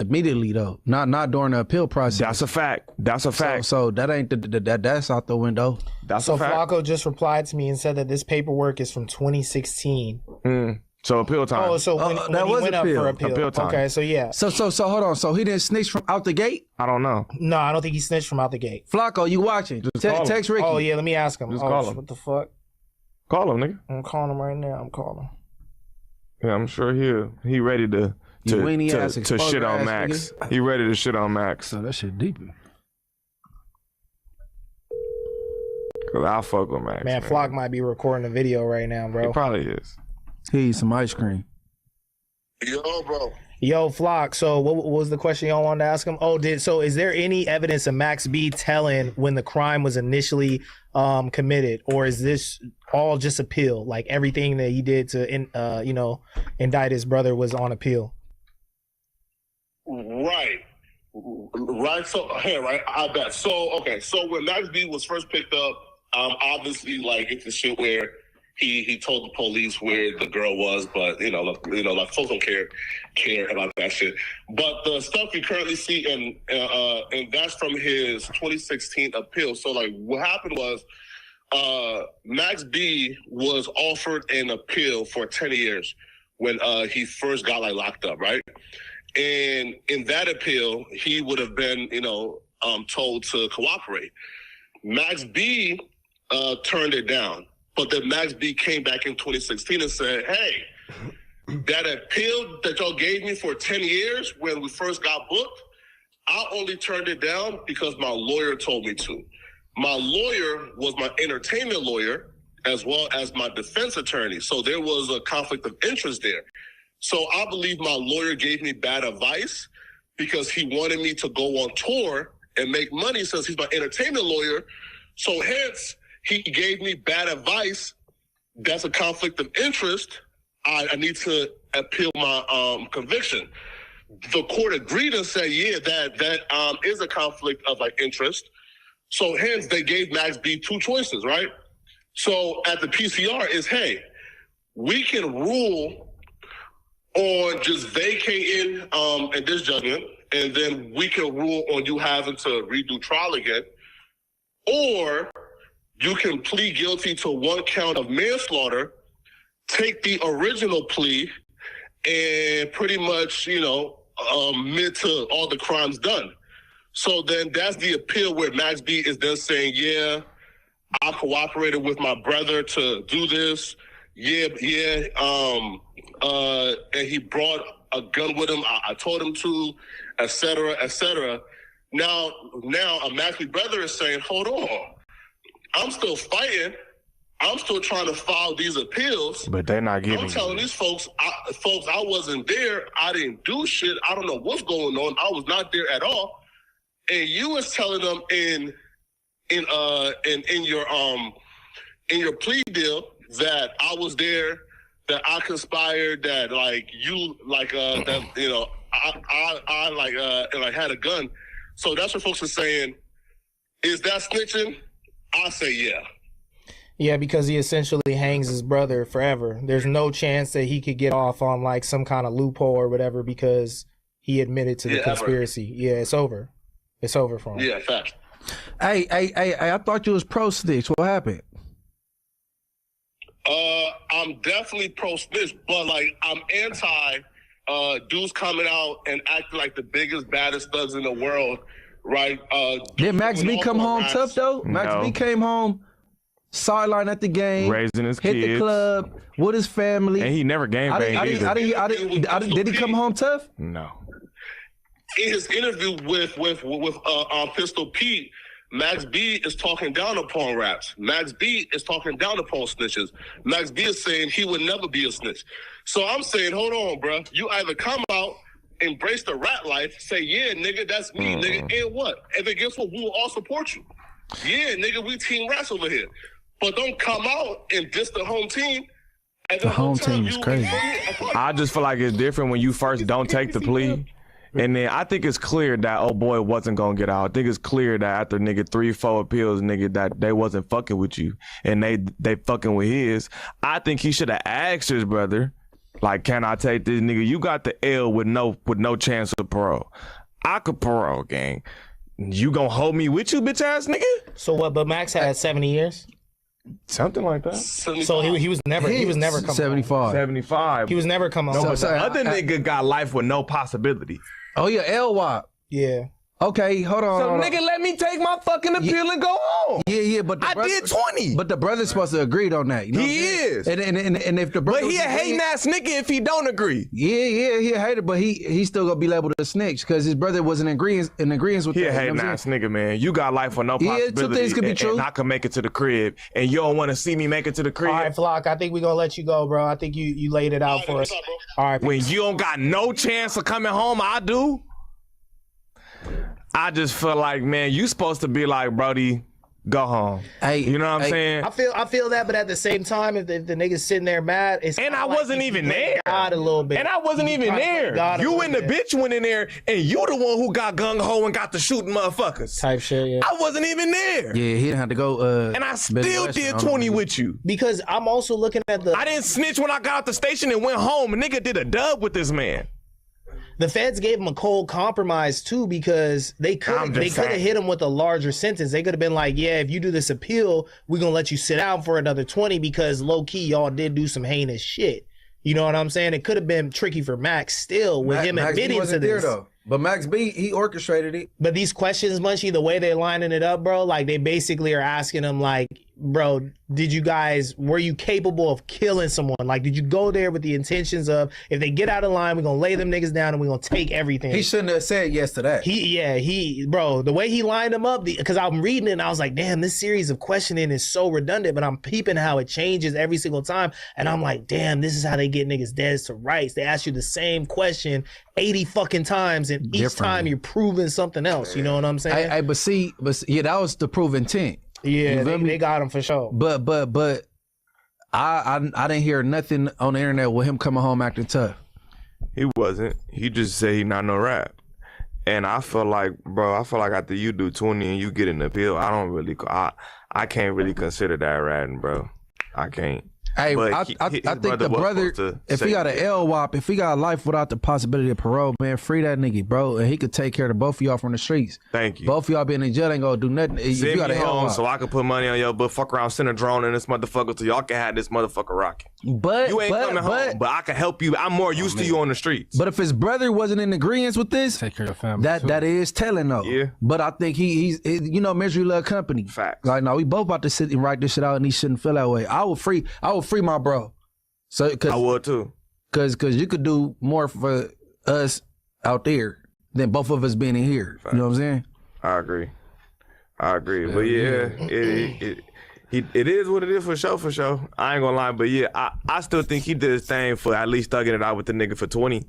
immediately though, not during the appeal process. That's a fact. That's a fact. So that ain't that's out the window. That's so a fact. Flacco just replied to me and said that this paperwork is from 2016. So appeal time. Oh, so when that he was went appeal. up for appeal. Appeal time. Okay, so yeah. So hold on. So he didn't snitch from out the gate? I don't know. No, I don't think he snitched from out the gate. Flacco, you watching? Just call him. Text Ricky. Oh yeah, let me ask him. Just call him. What the fuck? Call him, nigga. I'm calling him right now. I'm calling. Yeah, I'm sure he ready to weenie ass shit exposure on ass Max. nigga. He ready to shit on Max. So that shit deep. Cause I'll fuck with Max. Man, Flock might be recording a video right now, bro. He probably is. He eat some ice cream. Yo, bro. Yo, Flock. So what was the question y'all wanted to ask him? Oh, is there any evidence of Max B telling when the crime was initially committed, or is this all just appeal? Like everything that he did to indict his brother was on appeal. Right. Right. So here, right. I bet. So okay. So when Max B was first picked up, obviously, like it's the shit where he told the police where the girl was, but like folks don't care about that shit. But the stuff we currently see, and that's from his 2016 appeal. So like, what happened was, Max B was offered an appeal for 10 years when he first got like locked up, right? And in that appeal, he would have been, told to cooperate. Max B turned it down, but then Max B came back in 2016 and said, "Hey, that appeal that y'all gave me for 10 years when we first got booked, I only turned it down because my lawyer told me to. My lawyer was my entertainment lawyer as well as my defense attorney, so there was a conflict of interest there. So I believe my lawyer gave me bad advice because he wanted me to go on tour and make money since he's my entertainment lawyer. So hence, he gave me bad advice. That's a conflict of interest. I need to appeal my conviction." The court agreed and said, yeah, that is a conflict of like interest. So hence, they gave Max B two choices, right? So at the PCR is, hey, we can rule on just vacating in this judgment, and then we can rule on you having to redo trial again, or you can plead guilty to one count of manslaughter, take the original plea, and pretty much, admit to all the crimes done. So then that's the appeal where Max B is then saying, yeah, I cooperated with my brother to do this. And he brought a gun with him. I told him to, et cetera, et cetera. Now a Max B brother is saying, hold on, I'm still fighting. I'm still trying to file these appeals. But they're not giving. I'm telling these folks, I wasn't there. I didn't do shit. I don't know what's going on. I was not there at all. And you was telling them in your plea deal that I was there, that I conspired, that I had a gun. So that's what folks are saying. Is that snitching? I say yeah. Yeah, because he essentially hangs his brother forever. There's no chance that he could get off on like some kind of loophole or whatever because he admitted to the conspiracy. Ever. Yeah, it's over. It's over for him. Yeah, fact. Hey, I thought you was pro snitch. What happened? I'm definitely pro snitch, but like I'm anti dudes coming out and acting like the biggest, baddest thugs in the world, right? Did Max B come home tough though? No. Max B came home sideline at the game, raising his hit kids, the club with his family, and he never game banged either. Did he come home tough? No. In his interview with Pistol Pete, Max B is talking down upon raps. Max B is talking down upon snitches. Max B is saying he would never be a snitch. So I'm saying, hold on, bro. You either come out, embrace the rat life, say, yeah, nigga, that's me, nigga, and what? And then guess what? We will all support you. Yeah, nigga, we team rats over here. But don't come out and diss the home team. The home team is crazy. I just feel like it's different when you first don't take the plea. And then I think it's clear that oh boy wasn't gonna get out. I think it's clear that after nigga 3-4 appeals, nigga, that they wasn't fucking with you and they fucking with his. I think he should have asked his brother, like, can I take this, nigga? You got the L with no chance of parole. I could parole, gang. You gonna hold me with you, bitch ass nigga? So what? But Max had 70 years. Something like that. 75. So he was never coming 75. 75. He was never coming no, home. but the other nigga got life with no possibility. Oh yeah, L-Wop. Yeah. Okay, hold on. So nigga, let me take my fucking appeal and go home. Yeah, but I did 20. But the brother's supposed to agree on that. You know he is. And if the brother, but he a hating ass nigga if he don't agree. Yeah, he a hater, but he still gonna be labeled a snitch because his brother was in agreement with he that. He a hating ass nigga, man. You got life with no possibility. Yeah, two things could be true. And I can make it to the crib, and you don't want to see me make it to the crib. All right, Flock, I think we gonna let you go, bro. I think you laid it out for us. All right. When you don't got no chance of coming home, I do. I just feel like, man, you supposed to be like, Brody, go home. Hey, you know what I'm saying? I feel that, but at the same time, if the nigga's sitting there mad, it's and I wasn't even there. God a little bit. And I wasn't even there. You and the bitch went in there, and you the one who got gung ho and got to shooting motherfuckers. Type shit. Yeah. I wasn't even there. Yeah, he didn't have to go. And I still did 20 with you because I'm also looking at the. I didn't snitch when I got out the station and went home. A nigga did a dub with this man. The feds gave him a cold compromise too because they could have hit him with a larger sentence. They could have been like, yeah, if you do this appeal, we're gonna let you sit down for another 20 because low key y'all did do some heinous shit. You know what I'm saying? It could have been tricky for Max still with him admitting to this. Though. But Max B, he orchestrated it. But these questions, Munchie, the way they're lining it up, bro, like they basically are asking him like, bro, were you capable of killing someone? Like, did you go there with the intentions of, if they get out of line, we're going to lay them niggas down and we're going to take everything. He shouldn't have said yes to that. Bro, the way he lined them up, because I'm reading it and I was like, damn, this series of questioning is so redundant, but I'm peeping how it changes every single time. And I'm like, damn, this is how they get niggas dead to rights. They ask you the same question 80 fucking times and each time you're proving something else. You know what I'm saying? Hey, but that was the prove intent. Yeah, they got him for sure. But I didn't hear nothing on the internet with him coming home acting tough. He wasn't. He just said he not no rap. And I feel like, bro, after you do 20 and you get an appeal, I can't really consider that ratting, bro. I can't. Hey, I think the brother, if he got an LWOP, if he got a life without the possibility of parole, man, free that nigga, bro, and he could take care of both of y'all from the streets. Thank you. Both of y'all being in jail ain't gonna do nothing. Send me home so I can put money on your butt, fuck around, send a drone in this motherfucker so y'all can have this motherfucker rocking. But you ain't coming home, but I can help you. I'm more used to you on the streets. But if his brother wasn't in agreement with this, take care of the family. That is telling though. Yeah. But I think he's misery love company. Facts. Like, no, we both about to sit and write this shit out, and he shouldn't feel that way. I would free my bro. So, I would too. Cause you could do more for us out there than both of us being in here. Fact. You know what I'm saying? I agree. But yeah, it is what it is for sure. I ain't gonna lie, but yeah, I still think he did his thing for at least thugging it out with the nigga for 20.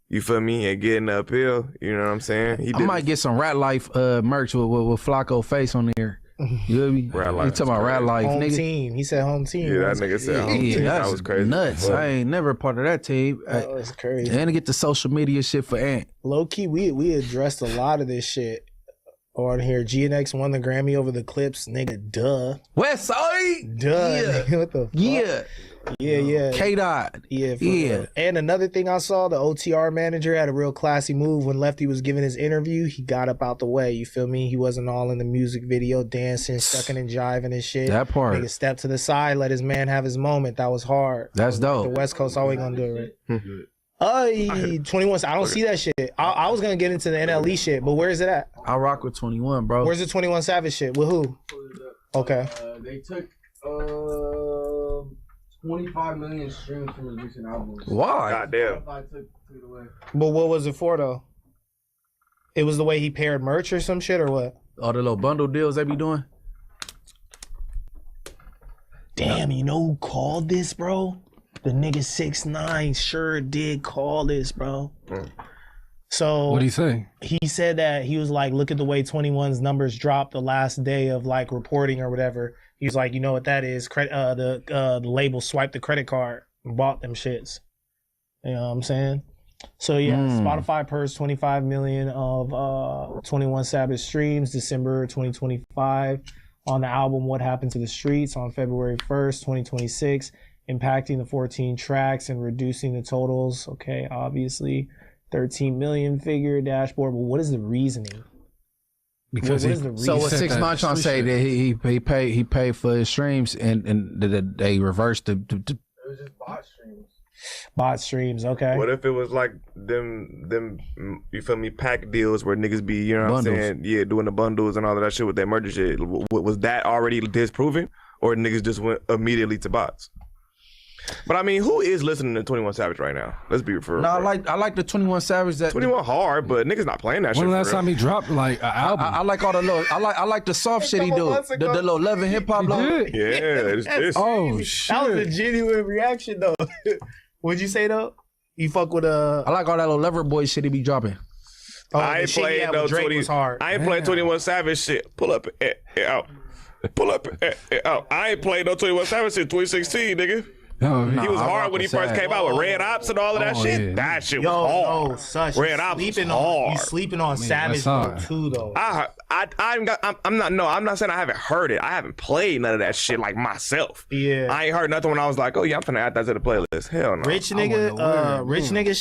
You feel me? And getting the appeal. You know what I'm saying? I might get some Rat Life merch with Flacco face on there. You hear me? Rat Life. You talking about Rat Life, home nigga? Team. He said home team. Yeah, that nigga said home team. That was crazy. Nuts. I ain't never part of that team. That was crazy. And to get the social media shit for Ant. Low key, we addressed a lot of this shit on here. GNX won the Grammy over the Clips, nigga. Duh. West Side. Duh. Yeah. Nigga, what the fuck? Yeah. Yeah. K-Dot. Yeah. And another thing I saw, the OTR manager had a real classy move when Lefty was giving his interview. He got up out the way. You feel me? He wasn't all in the music video, dancing, sucking and jiving and shit. That part. Nigga step to the side, let his man have his moment. That was hard. That's dope. The West Coast always gonna do it. 21. I don't see that shit. I was gonna get into the NLE shit, but where is it at? I rock with 21, bro. Where's the 21 Savage shit? With who? Okay. They took 25 million streams from his recent albums. Why? Goddamn. Took it away. But what was it for though? It was the way he paired merch or some shit or what? All the little bundle deals they be doing. Damn, you know who called this, bro? The nigga 6ix9ine sure did call this, bro. So What'd he say? He said that he was like, look at the way 21's numbers dropped the last day of like reporting or whatever. He was like, you know what that is? The label swiped the credit card and bought them shits. You know what I'm saying? So yeah, Spotify purged 25 million of 21 Savage streams December 2025 on the album What Happened to the Streets on February 1st, 2026, impacting the 14 tracks and reducing the totals. Okay, obviously 13 million figure dashboard, but what is the reasoning? Because what is the reason? So what 6ix9ine trying to say that he paid for his streams and they reversed the It was just bot streams. Bot streams, okay. What if it was like them you feel me, pack deals where niggas be, you know what Bundles. I'm saying? Yeah, doing the bundles and all of that shit with that murder shit. Was that already disproven? Or niggas just went immediately to bots? But I mean, who is listening to 21 Savage right now? Let's be real. No, I like the 21 Savage. That 21 hard, but niggas not playing that shit. When the for last real. time he dropped like an album? I like all the little. I like the soft shit he do. The little love and hip hop. Yeah, it's Oh shit! That was a genuine reaction though. What'd you say though? You fuck with I like all that little Lover Boy shit he be dropping. Oh, I ain't playing no 20. I ain't playing 21 Savage shit. Pull up out. Pull up. I ain't played no 21 Savage since 2016, nigga. He was hard when he first came out with Red Ops and all of that shit. Yeah. That shit was hard. No, such Red Ops was hard. You sleeping on Savage too, though. I'm not saying I haven't heard it. I haven't played none of that shit like myself. Yeah. I ain't heard nothing when I was like, oh yeah, I'm finna add that to the playlist. Hell no. Rich nigga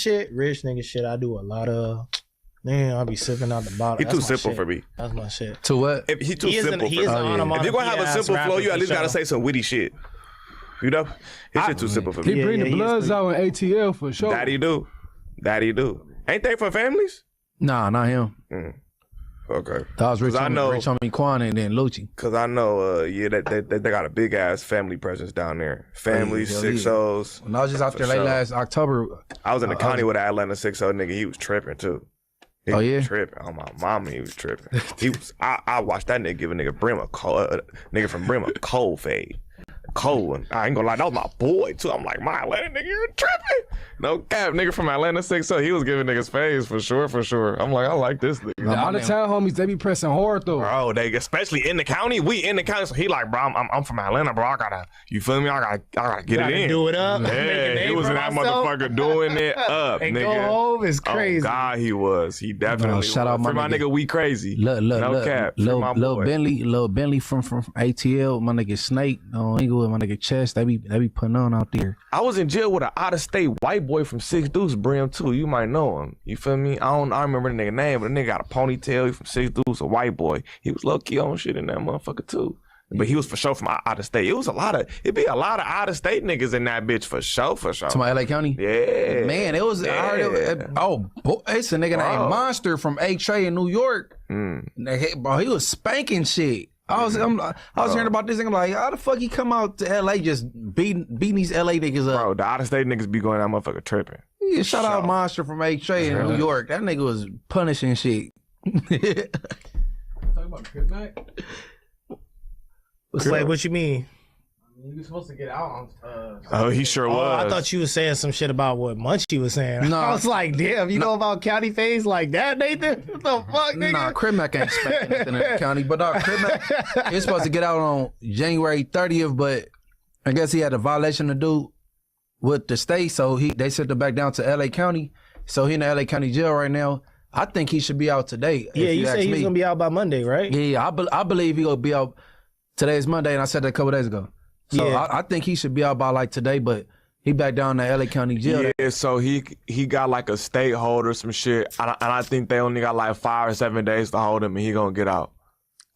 shit. I do a lot of. Man, I'll be sipping out the bottle. He too simple for me. That's my shit. To what? He too simple for me. If you're gonna have a simple flow, you at least gotta say some witty shit. You know, his shit too simple for me. He bring the Bloods out in ATL for sure. That he do. Ain't they from families? Nah, not him. Okay. That was Rich Homie Quan and then Lucci. Cause I know, they got a big ass family presence down there. Families, 6-0s. When I was just out there late last October, I was in the county with an Atlanta 6-0 nigga. He was tripping too. He was tripping. On my mama, he was tripping. He was. I watched that nigga give a nigga Brim a cold, nigga from Brim a cold fade. Cold. I ain't gonna lie, that was my boy too. I'm like, my Atlanta nigga, you're tripping. No cap, nigga from Atlanta 6-0. He was giving niggas phase for sure. I'm like, I like this nigga. The out of town homies, they be pressing hard though. Bro, they especially in the county. We in the county, so he like, bro, I'm from Atlanta, bro. I gotta, you feel me? I gotta get it in. Do it up. Yeah, he was in that motherfucker doing it up, and nigga. Go home is crazy. Oh God, he was. He definitely. Shout out my nigga. We crazy. No cap. Lil Bentley from ATL. My nigga Snake. Inglewood. My nigga Chess. They be putting on out there. I was in jail with an out-of-state white boy from 6 Deuce, Brim too. You might know him. You feel me? I remember the nigga name, but the nigga got a ponytail. He from 6 Deuce, a white boy. He was low-key on shit in that motherfucker too. But he was for sure from out of state. It'd be a lot of out-of-state niggas in that bitch for sure. To my LA County? Yeah. Man, it was, I heard it's a nigga named Monster from H.A. in New York. Bro, he was spanking shit. I was hearing about this thing. I'm like, how the fuck he come out to LA just beating these LA niggas up? Bro, the out of state niggas be going that motherfucker tripping. Yeah, shout out Monster from HA in New York. That nigga was punishing shit. Talking about Crip Mac? Like, what you mean? He was supposed to get out on. Oh, he sure was. I thought you was saying some shit about what Munchie was saying. No. I was like, damn, you know about county phase like that, Nathan? What the fuck, nigga? Nah, Crip Mac ain't spanking nothing in the county. But Crip Mac, he's supposed to get out on January 30th, but I guess he had a violation to do with the state, so they sent him back down to LA County. So he in the LA County jail right now. I think he should be out today. Yeah, you say he's gonna be out by Monday, right? Yeah, I believe he gonna be out. Today's Monday, and I said that a couple days ago. So yeah. I think he should be out by like today, but he back down to LA County jail. Yeah, so he got like a state hold or some shit, and I think they only got like 5 or 7 days to hold him, and he gonna get out.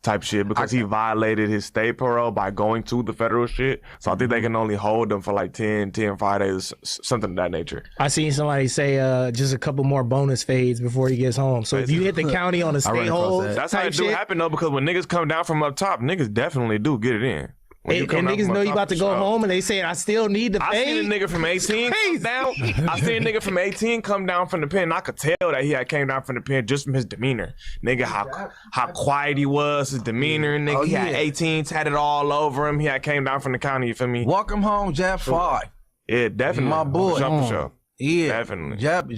Type shit, because he violated his state parole by going to the federal shit. So I think they can only hold him for like 10 5 days, something of that nature. I seen somebody say just a couple more bonus fades before he gets home. So if you hit the county on a state hold, that's how it do happen though, because when niggas come down from up top, niggas definitely do get it in. And niggas know you about to go home and they say, I still need the fade. I seen a nigga from 18 come down. I seen a nigga from 18 come down from the pen. And I could tell that he had came down from the pen just from his demeanor. Nigga, how quiet he was, his demeanor. Nigga, he had 18 tatted all over him. He had came down from the county, you feel me? Welcome home, Jab 5. Yeah, definitely. My boy. For sure. Yeah. Definitely. Jab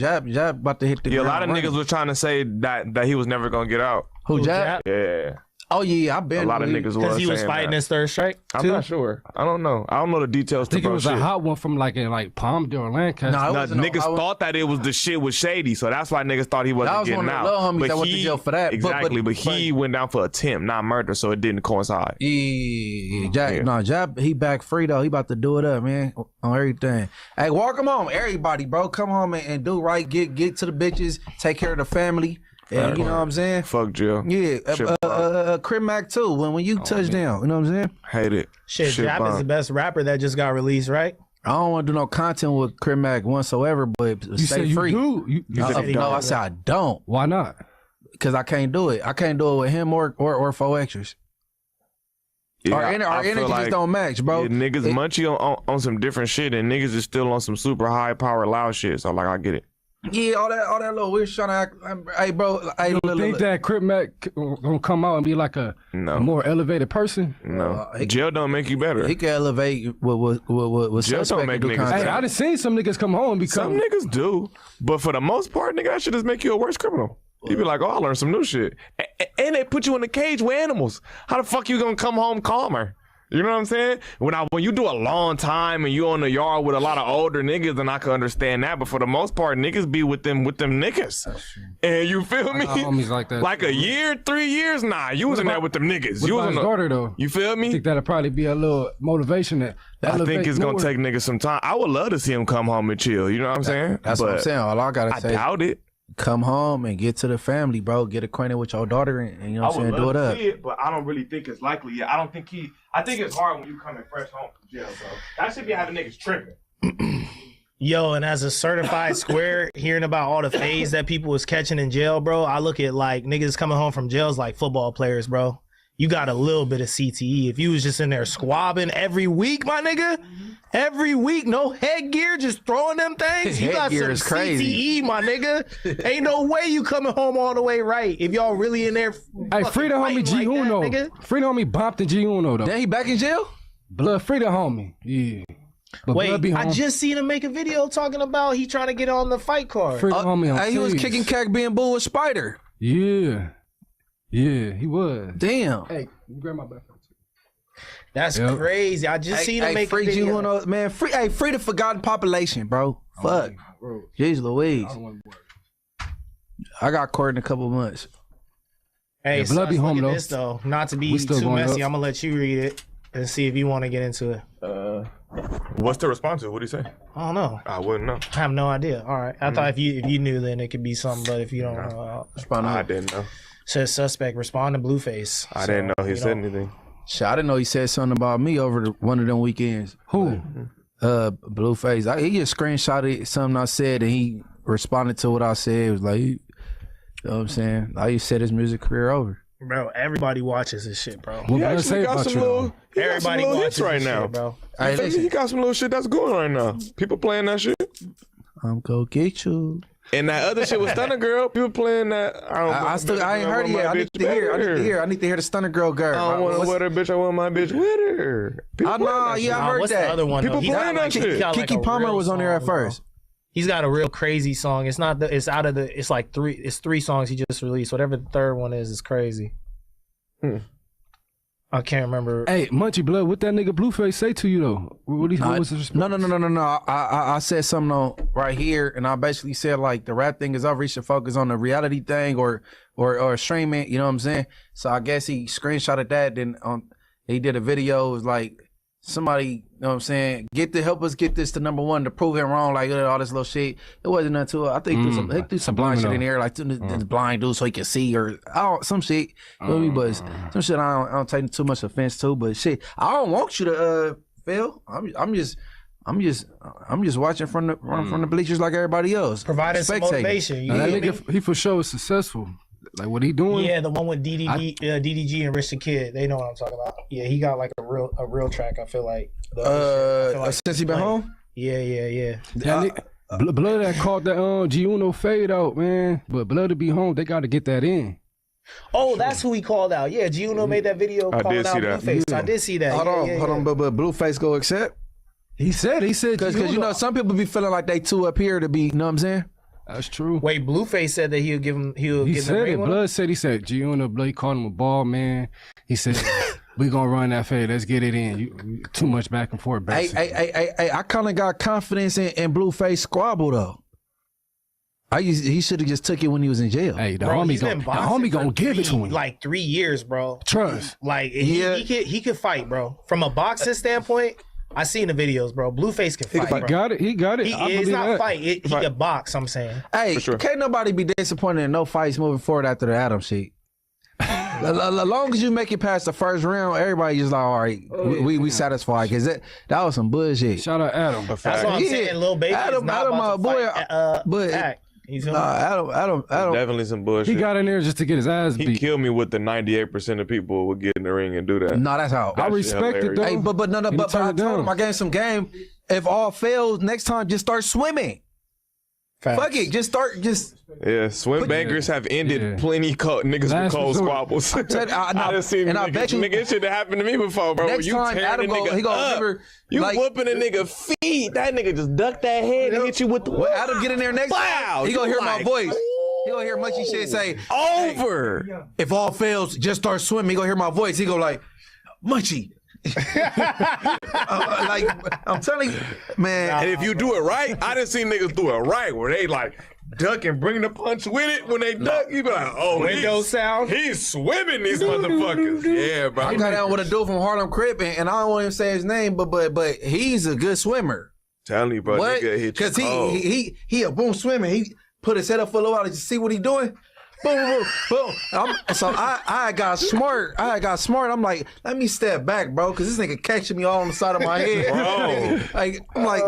about to hit the ground. A lot of niggas was trying to say that he was never going to get out. Who, Jab? Yeah. Oh yeah, I've been. A lot of niggas was because he was fighting his third strike. I'm not sure. I don't know. I don't know the details. I think it was a hot one from like in Palmdale or Lancaster. Niggas thought that it was the shit was shady, so that's why niggas thought he wasn't getting out. That was one of the little homies that went to jail for that. Exactly, but he went down for attempt, not murder, so it didn't coincide. Yeah, Jab, he back free though. He about to do it up, man, on everything. Hey, welcome home, everybody, bro. Come home and do right. Get to the bitches. Take care of the family. And you know what I'm saying? Fuck jail. Yeah. Crip Mac too. When you touch down, you know what I'm saying? Hate it. Shit, Jab is the best rapper that just got released, right? I don't want to do no content with Crip Mac whatsoever, but you stay free. You do? No, I said I don't. Why not? Because I can't do it. I can't do it with him or 4 extras. Yeah, our energy just don't match, bro. Yeah, niggas Munchie on some different shit, and niggas is still on some super high power loud shit. So like, I get it. Yeah, all that little weird trying to act. Hey, bro. You think that Crip Mac gonna come out and be like a more elevated person? No, jail don't make you better. He can elevate what jail don't make niggas. Hey, I done seen some niggas come home because some niggas do, but for the most part, nigga, that shit just make you a worse criminal. You be like, oh, I learned some new shit. And they put you in a cage with animals. How the fuck you gonna come home calmer? You know what I'm saying? When you do a long time and you on the yard with a lot of older niggas, then I can understand that. But for the most part, niggas be with them niggas. And you feel me? Homies like that. Like a year, 3 years? Nah, you was in there with them niggas. What You about was his in daughter though? You feel me? I think that'll probably be a little motivation that I think it's gonna more. take niggas some time. I would love to see him come home and chill. You know what I'm saying? That's what I'm saying. All I gotta say, I doubt it. Come home and get to the family, bro. Get acquainted with your daughter, and you know what I'm saying. Do it up. See it, but I don't really think it's likely yet. I think it's hard when you coming fresh home from jail, bro. That should be having niggas tripping. Yo, and as a certified square, hearing about all the phase that people was catching in jail, bro, I look at like niggas coming home from jails like football players, bro. You got a little bit of CTE. If you was just in there squabbing every week, my nigga, every week, no headgear, just throwing them things, you got some is crazy. CTE, my nigga. Ain't no way you coming home all the way right if y'all really in there. Hey, free the homie G Uno. Free the homie Bompton G Uno though. Then he back in jail? Blood, free the homie. Yeah. But Wait, Blood be I home. just seen him make a video talking about he trying to get on the fight card. Free the homie on He was stage. kicking cack being bull with Spider. Yeah. Yeah, he was. Damn. Hey, grab my back. That's crazy. I just seen him make a free video. G1, man. Free the forgotten population, bro. Fuck. Jeez Louise. I got caught in a couple months. Hey, Yeah, so Blood be look home, at though. this though. Not to be We still too going messy, up. I'm gonna let you read it and see if you want to get into it. What's the response to? What do you say? I don't know. I wouldn't know. I have no idea. All right. I thought if you knew, then it could be something. But if you don't know, I didn't know. says suspect respond to Blueface. I didn't know he said anything. Shit, I didn't know he said something about me over one of them weekends. Who? Blueface. He just screenshotted something I said and he responded to what I said. It was like, you know what I'm saying? Like, he said his music career over. Bro, everybody watches this shit, bro. What He Blood actually say got about some you? little, though? he got some Everybody little watches hits right this now, shit, bro. You feel me? He got some little shit that's going right now. People playing that shit. I'm gonna get you. And that other shit was Stunner Girl. People playing that. I ain't heard it yet. I need to hear the Stunner Girl girl. I don't want to with her, bitch. I want my bitch with her. People playing that shit. I heard what's that. the other one? People though? He's playing got, that shit. he's got, Kiki a Palmer real was on there at song, first. bro. He's got a real crazy song. It's not the. It's out of the. It's like three. It's 3 songs he just released. Whatever the third one is crazy. I can't remember. Hey, Munchie Blood, what that nigga Blueface say to you though? What was his response? No. I said something on right here, and I basically said like the rap thing is over. He should focus on the reality thing or streaming. You know what I'm saying? So I guess he screenshotted that. Then he did a video. It was like somebody, you know what I'm saying? Help us get this to #1 to prove him wrong. Like all this little shit. It wasn't nothing to it. I think he threw some blind shit in there, like this blind dude so he can see or some shit. You know what I mean? But some shit I don't take too much offense to. But shit, I don't want you to fail. I'm just watching from the bleachers like everybody else. Providing some Spectating. motivation. You Now, that feel me? nigga, he for sure is successful. Like what he doing? Yeah, the one with DDG and Rich the Kid. They know what I'm talking about. Yeah, he got like a real track. I feel like. Since he been home. Yeah. Blood that caught that G Uno fade out, man. But Blood to be home, they got to get that in. Oh, that's who he called out. Yeah, G Uno made that video calling out Blueface. Yeah. I did see that. Hold on, but Blueface go accept. He said because you know some people be feeling like they too up here to be. You know what I'm saying? That's true. Wait, Blueface said that he'll give him. He said it. Blood said he said G Uno. Blood called him a ball man. He said we gonna run that fade. Let's get it in. You too much back and forth. Hey, I kind of got confidence in Blueface squabble though. He should have just took it when he was in jail. Hey, the homie gonna give it to him. Like 3 years, bro. Trust. Like he could fight, bro. From a boxing standpoint, I seen the videos, bro. Blueface can fight. He got it. It's not fight. He can box. I'm saying. Hey, can't nobody be disappointed in no fights moving forward after the Adam shit. As long as you make it past the first round, everybody just like, all right, we satisfied because that was some bullshit. Shout out Adam. That's what I'm saying. Lil Baby Adam, is not my about boy, to fight, Pac. You feel me? Adam. Definitely some bullshit. He got in there just to get his ass beat. He killed me with the 98% of people would get in the ring and do that. No, that's how. I respect it though. Hey, but I told him I gave him some game. If all fails, next time just start swimming. Facts. Fuck it, Yeah, swim bankers have ended plenty niggas with cold squabbles. I done seen nigga shit that happened to me before, bro. Next You time tearing Adam a nigga he gonna up. remember, You like, whooping a nigga feet. That nigga just duck that head and hit you with the. When Adam get in there next time, he gonna hear my voice. He gonna hear Munchie shit say, over. Hey, if all fails, just start swimming. He gonna hear my voice. He go like, Munchie. Like, I'm telling you, man. And if you do it right, I done seen niggas do it right where they like duck and bring the punch with it. When they duck, you be like, oh, window sound. He's swimming these motherfuckers. Yeah, bro. I got down with a dude from Harlem Crip, and I don't want to say his name, but he's a good swimmer. Telling you, bro, What? nigga hit you Because cold. he a boom swimming. He put his head up full of water. You see what he doing? Boom, boom, boom. So I got smart. I'm like, let me step back, bro, because this nigga catching me all on the side of my head. Bro. Like, I'm like,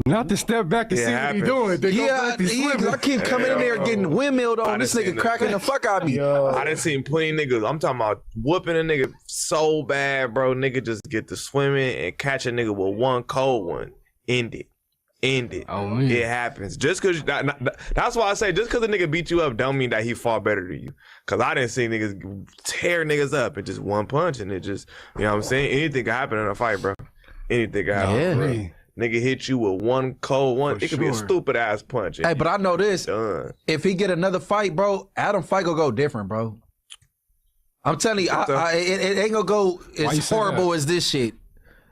Not to step back and It see happens. what he doing. They go yeah, back to swimming. I keep coming in there getting windmilled I on. This done nigga seen cracking that. the fuck out of me. I done seen plenty of niggas. I'm talking about whooping a nigga so bad, bro. Nigga just get to swimming and catch a nigga with one cold one. End it. Oh, man. It happens. Just cause that's why I say just cause a nigga beat you up don't mean that he fought better than you. Cause I didn't see niggas tear niggas up in just one punch and it just, you know what I'm saying? Anything can happen in a fight, bro. Anything can happen. Yeah. Bro. Nigga hit you with one cold one. For It could be a sure. stupid ass punch. Hey, but I know this. Done. If he get another fight, bro, Adam fight gonna go different, bro. I'm telling you, it ain't gonna go Why you as say horrible as this shit.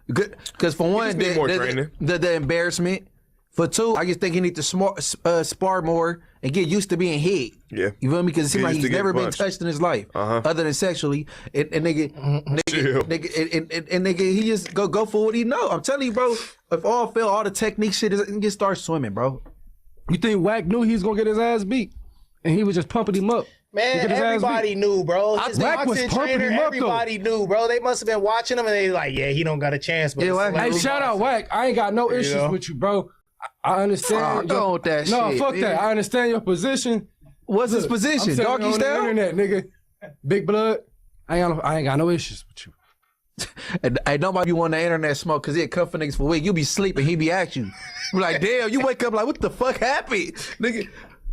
Because for one, just need more training. the embarrassment. For two, I just think he need to spar more and get used to being hit. Yeah. You feel me? Because it seems Get like used he's to never getting been punched. touched in his life, other than sexually. And nigga, he just go for what he know. I'm telling you, bro. If all fail, all the technique shit is, just start swimming, bro. You think Wack knew he was gonna get his ass beat, and he was just pumping him up? Man, to get his ass everybody knew, bro. His Wack was boxing pumping trainer, him up, though. everybody knew, bro. They must have been watching him and they like, yeah, he don't got a chance. But Yeah, Wack- Hey, shout out Wack. I ain't got no issues know? with you, bro. I understand. Fuck on with that no, shit, fuck man. that. I understand your position. What's his Look, position? I'm telling Doggy you on style? the internet, nigga. Big blood. I ain't got no issues with you. Hey, nobody be on the internet smoke because he'll come for niggas for a week. You be sleeping, he be at you. Be like, damn, you wake up like, what the fuck happened? Nigga,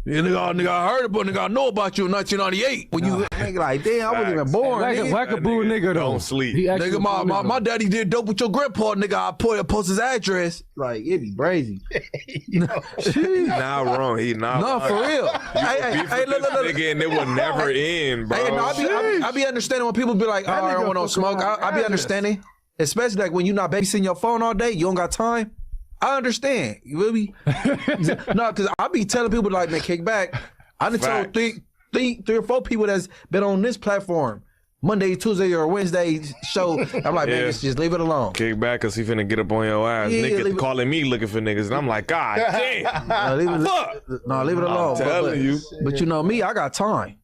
yeah, nigga, I heard about nigga, I know about you in 1998. When you nigga like, damn, I wasn't even born. Nigga. Wackaboo nigga though. Don't sleep. He actually Nigga, my daddy did dope with your grandpa, nigga. I post his address. Like, it be crazy. Not wrong. He not No, lying. for real. Hey, look. nigga, and it will never end, bro. Hey, no, I be understanding when people be like, I don't want no smoke. I be understanding. Especially like when you not babysitting your phone all day, you don't got time. I understand. You will be? No, because I be telling people like, man, kick back. I done told three or four people that's been on this platform, Monday, Tuesday, or Wednesday show. I'm like, man, just leave it alone. Kick back because he finna get up on your ass. Yeah, Nigga leave it- calling me looking for niggas. And I'm like, God damn. Leave it, Fuck. no, leave it alone. I'm telling you. But you know me, I got time.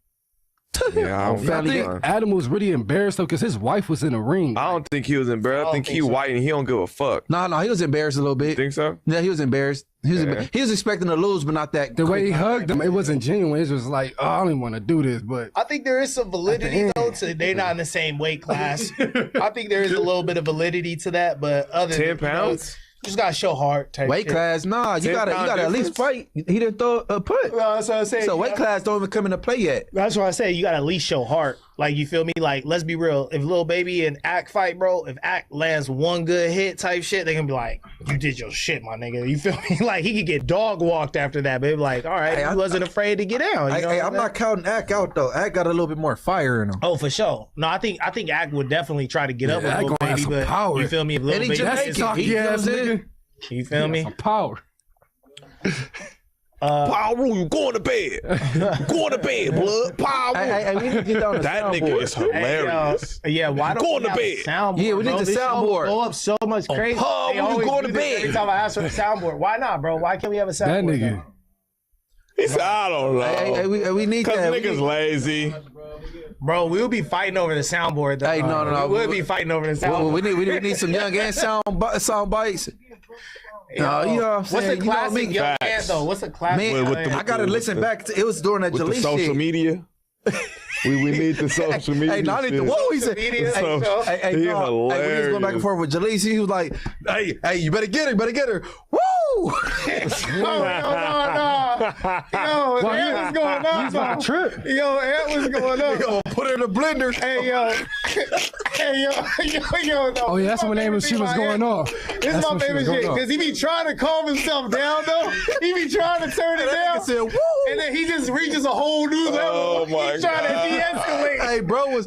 Yeah, I'm I family think guy. Adam was really embarrassed though because his wife was in the ring. I don't think he was embarrassed. I think he white and he don't give a fuck. No, he was embarrassed a little bit. Think so? Yeah, he was embarrassed. He was expecting to lose, but not that. The way he hugged him, it wasn't genuine. It was like, oh, I don't even want to do this, but I think there is some validity though to they're not in the same weight class. I think there is a little bit of validity to that, but other 10 than, pounds? you just gotta show heart. Type Weight shit. class, nah, you 10 gotta pound at least difference? fight. He didn't throw a put. No, that's what I'm saying. So You weight gotta- class don't even come into play yet. That's what I say. You gotta at least show heart. Like, you feel me? Like, let's be real. If Lil Baby and Act fight, bro, if Act lands one good hit type shit, they gonna be like, you did your shit, my nigga. You feel me? Like, he could get dog walked after that, but it be like, all right, Hey, he wasn't afraid to get down. You know what I'm saying? not counting Act out though. Act got a little bit more fire in him. Oh, for sure. No, I think Act would definitely try to get up with Act Lil gonna have Baby, some but power. you feel me? If Lil And he Baby Jamaican. is- cocky You know what ass I'm saying? nigga. you feel me? Some power. Power, you going to bed. Going to bed, blood. Power. Hey, we need to get down the That nigga soundboard. is hilarious. Yeah, why don't Going we to have a bed. soundboard? Yeah, we need bro? the This show soundboard. Go up so much crazy. Paul, They when you always going do to this bed? Every time I ask for the soundboard, why not, bro? Why can't we have a soundboard? That now? nigga. He said, I don't Hey, know. we need Because that. niggas lazy. Bro, we'll be fighting over the soundboard. Though. Hey, no. We'll be fighting over the soundboard. We need some young and sound bites. No, you know what I'm What's saying? a You know classic me. young Facts. man though? What's a classic? Man, With the- I gotta listen back. It was during that With the Jaleel social shit. media. We need the social media. Hey, no, I need to. shit. Whoa, he said. Media, Hey, so- hey, He no, hey, when he was going back and hilarious. forth with Jaleel, he was like, "Hey, you better get her, Woo! No. Yo, Ed was going He's on a on. trip. Yo, Ed was going on. Yo, put her in the blender. Hey, yo. Hey, yo, no. Oh yeah, that's when name she was going off. This is my favorite shit because he be trying to calm himself down though. He be trying to turn it down, and then he just reaches a whole new level. Oh my He's trying God. to de-escalate. Hey, bro was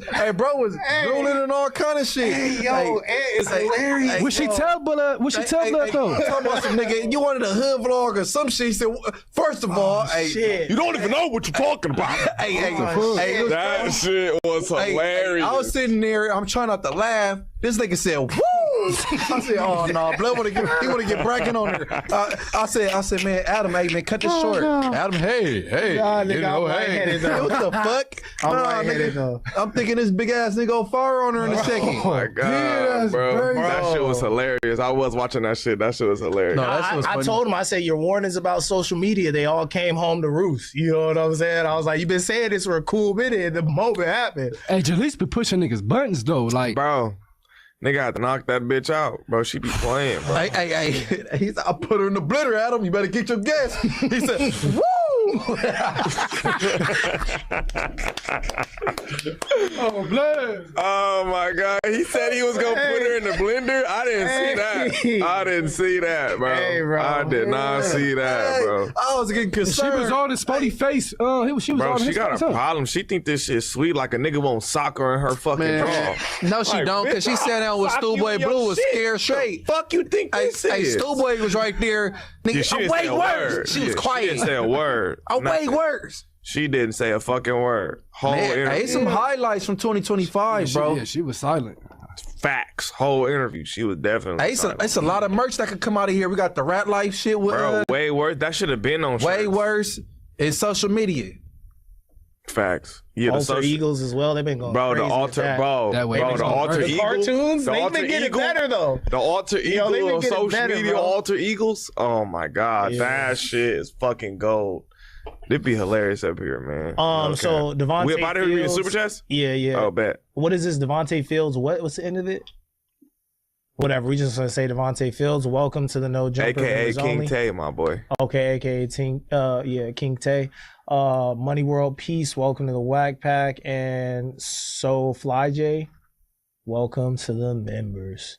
drooling and all kind of shit. Hey, yo, it's hilarious. Would she tell Blood? Would she tell Blood though? I'm talking about some nigga. You wanted a hood vlog or some shit. He said, first of all, shit. You don't even know what you're talking about. hey, That shit was hilarious. I was sitting there. I'm trying not to laugh. This nigga said, "Woo!" I said, "Oh no, Blood want to get bragging on her." I said, "Man, Adam, hey man, cut this short." No. Adam, hey, Nah, you nigga, know, I'm lightheaded, though. what the fuck? I'm Nah, lightheaded, nigga, though. I'm thinking this big ass nigga go fire on her in a second. Oh my God, that's bro. crazy. That shit was hilarious. I was watching that shit. That shit was hilarious. No, that shit was I funny. told him, I said, your warnings about social media, they all came home to roost. You know what I'm saying? I was like, you've been saying this for a cool minute, and the moment happened. Hey, Jalise be pushing niggas buttons though. Like, Bro, nigga had to knock that bitch out, bro. She be playing, bro. Hey, he said, I put her in the blender, Adam. You better get your gas. He said, woo! oh Blood. Oh my God. He said he was gonna put her in the blender. I didn't see that. I didn't see that, bro. Hey, bro. I did not see that, bro. I was getting She concerned. was on his spotty face. She was Bro, on she his got face, a huh? problem. She think this shit sweet like a nigga won't sock her in her fucking Man, jaw. no, she Like, don't, because she bitch, sat down with I'll sock you Schoolboy in your Blue was shit. scared straight. Fuck you think this Hey, is? Schoolboy was right there. Nigga, Yeah, she I'm didn't say way a worse. word. She was Yeah, quiet. She didn't say a word. I'm way Nothing. worse. She didn't say a fucking word. Whole Man, interview. hey, some highlights from 2025, bro. She was silent. Facts. Whole interview. She was definitely. Hey, it's a lot of merch that could come out of here. We got the Rat Life shit with Bro, way worse. That should have been on way shirts. worse. It's social media. Facts. Yeah, the Alter social, Eagles as well. They've been going bro, the crazy with alter, that. bro, That way bro, they the gonna alter hurt. ego, Cartoons, the they've alter been getting ego, better though. the alter ego Yo, they been on getting social better, media, bro. alter egos. Oh my God, Yeah. that shit is fucking gold. It'd be hilarious up here, man. So Devontae we about to read Fields- super chats. Yeah. Oh, bet. What is this, Devontae Fields? What's the end of it? Whatever. We just gonna say Devontae Fields. Welcome to the No Jumper. AKA Members King Only. Tay, my boy. Okay, AKA King Tay. Money World Peace. Welcome to the Wack Pack. And So Fly J. Welcome to the members.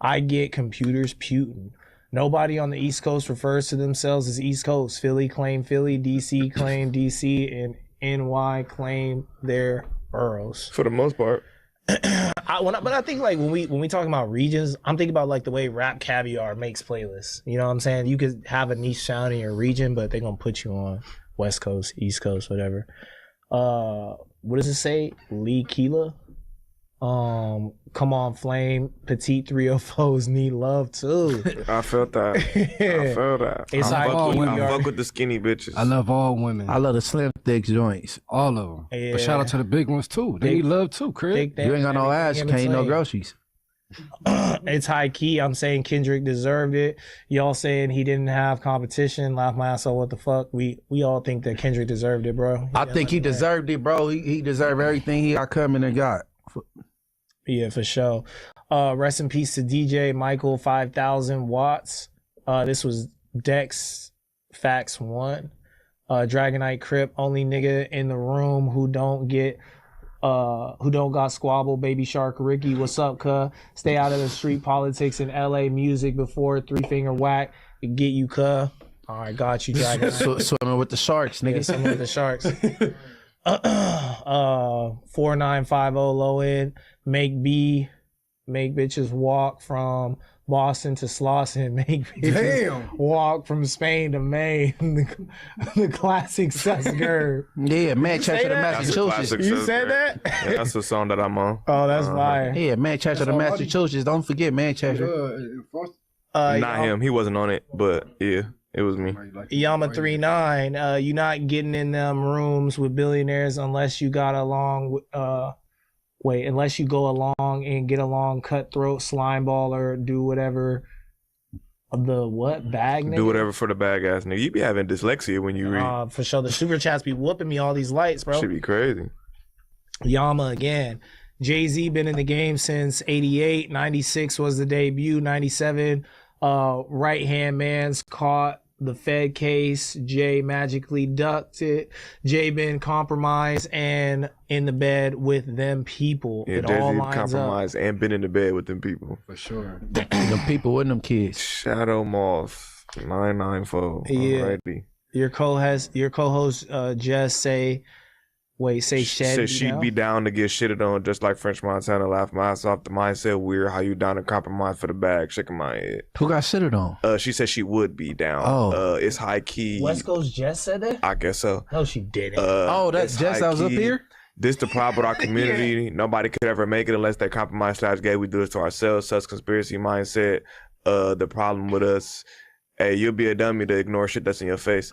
I get computers Putin. Nobody on the East Coast refers to themselves as East Coast. Philly claim Philly, DC claim DC, and NY claim their boroughs. For the most part. But I think like when we talking about regions, I'm thinking about like the way Rap Caviar makes playlists. You know what I'm saying? You could have a niche sound in your region, but they're gonna put you on West Coast, East Coast, whatever. What does it say? Lee Keela. Come on, Flame. Petite 304s need love too. I felt that. I felt that. It's I like fuck with the skinny bitches. I love all women. I love the slim thick joints. All of them. Yeah. But shout out to the big ones too. They Big- need love too, Craig. Big You ain't got no ass, you can't eat no between. groceries. It's high key. I'm saying Kendrick deserved it. Y'all saying he didn't have competition. Laugh my ass off. What the fuck? We all think that Kendrick deserved it, bro. I think he deserved it, bro. He deserved everything he got coming and got. Yeah, for sure. Rest in peace to DJ Michael 5000 watts. This was Dex Fax 1. Dragonite Crip, only nigga in the room who don't got squabble. Baby Shark Ricky, what's up, cuh? Stay out of the street politics in LA music before 3-finger whack get you, cuh. All right, got you, Dragonite. Swimming with the sharks, nigga. Yeah, some of the sharks. 4950 low end. Make bitches walk from Boston to Slauson. Make bitches walk from Spain to Maine. the classic Susgur. Yeah, Manchester to That's a Massachusetts. classic You Susgur. said that? Yeah, that's the song that I'm on. Oh, that's fire. Yeah, Manchester to Massachusetts. Don't forget Manchester. Not him. He wasn't on it, but yeah, it was me. Yama 39. You not getting in them rooms with billionaires unless you got along with unless you go along and get along, cutthroat, slime baller, do whatever. The what? Bag nigga? Do whatever for the bag ass nigga. You be having dyslexia when you read. For sure. The super chats be whooping me all these lights, bro. Should be crazy. Yama again. Jay-Z been in the game since 88. 96 was the debut. 97, right hand man's caught the Fed case. Jay magically ducked it. Jay been compromised and in the bed with them people. Yeah, it all Jay-Z lines compromised up. and been in the bed with them people. For sure. Them people with them kids. Shadow Moth 994. Yeah. Alrighty. Your co-host just say Said she'd be down to get shitted on just like French Montana. Laugh my ass off. The mindset weird. How you down to compromise for the bag? Shaking my head. Who got shitted on? She said she would be down. Oh. It's high key. West Coast Jess said that? I guess so. No, she didn't. That's Jess that was up here? This the problem with our community. Nobody could ever make it unless they compromise / gay. We do this to ourselves. Such conspiracy mindset. The problem with us. Hey, you'll be a dummy to ignore shit that's in your face.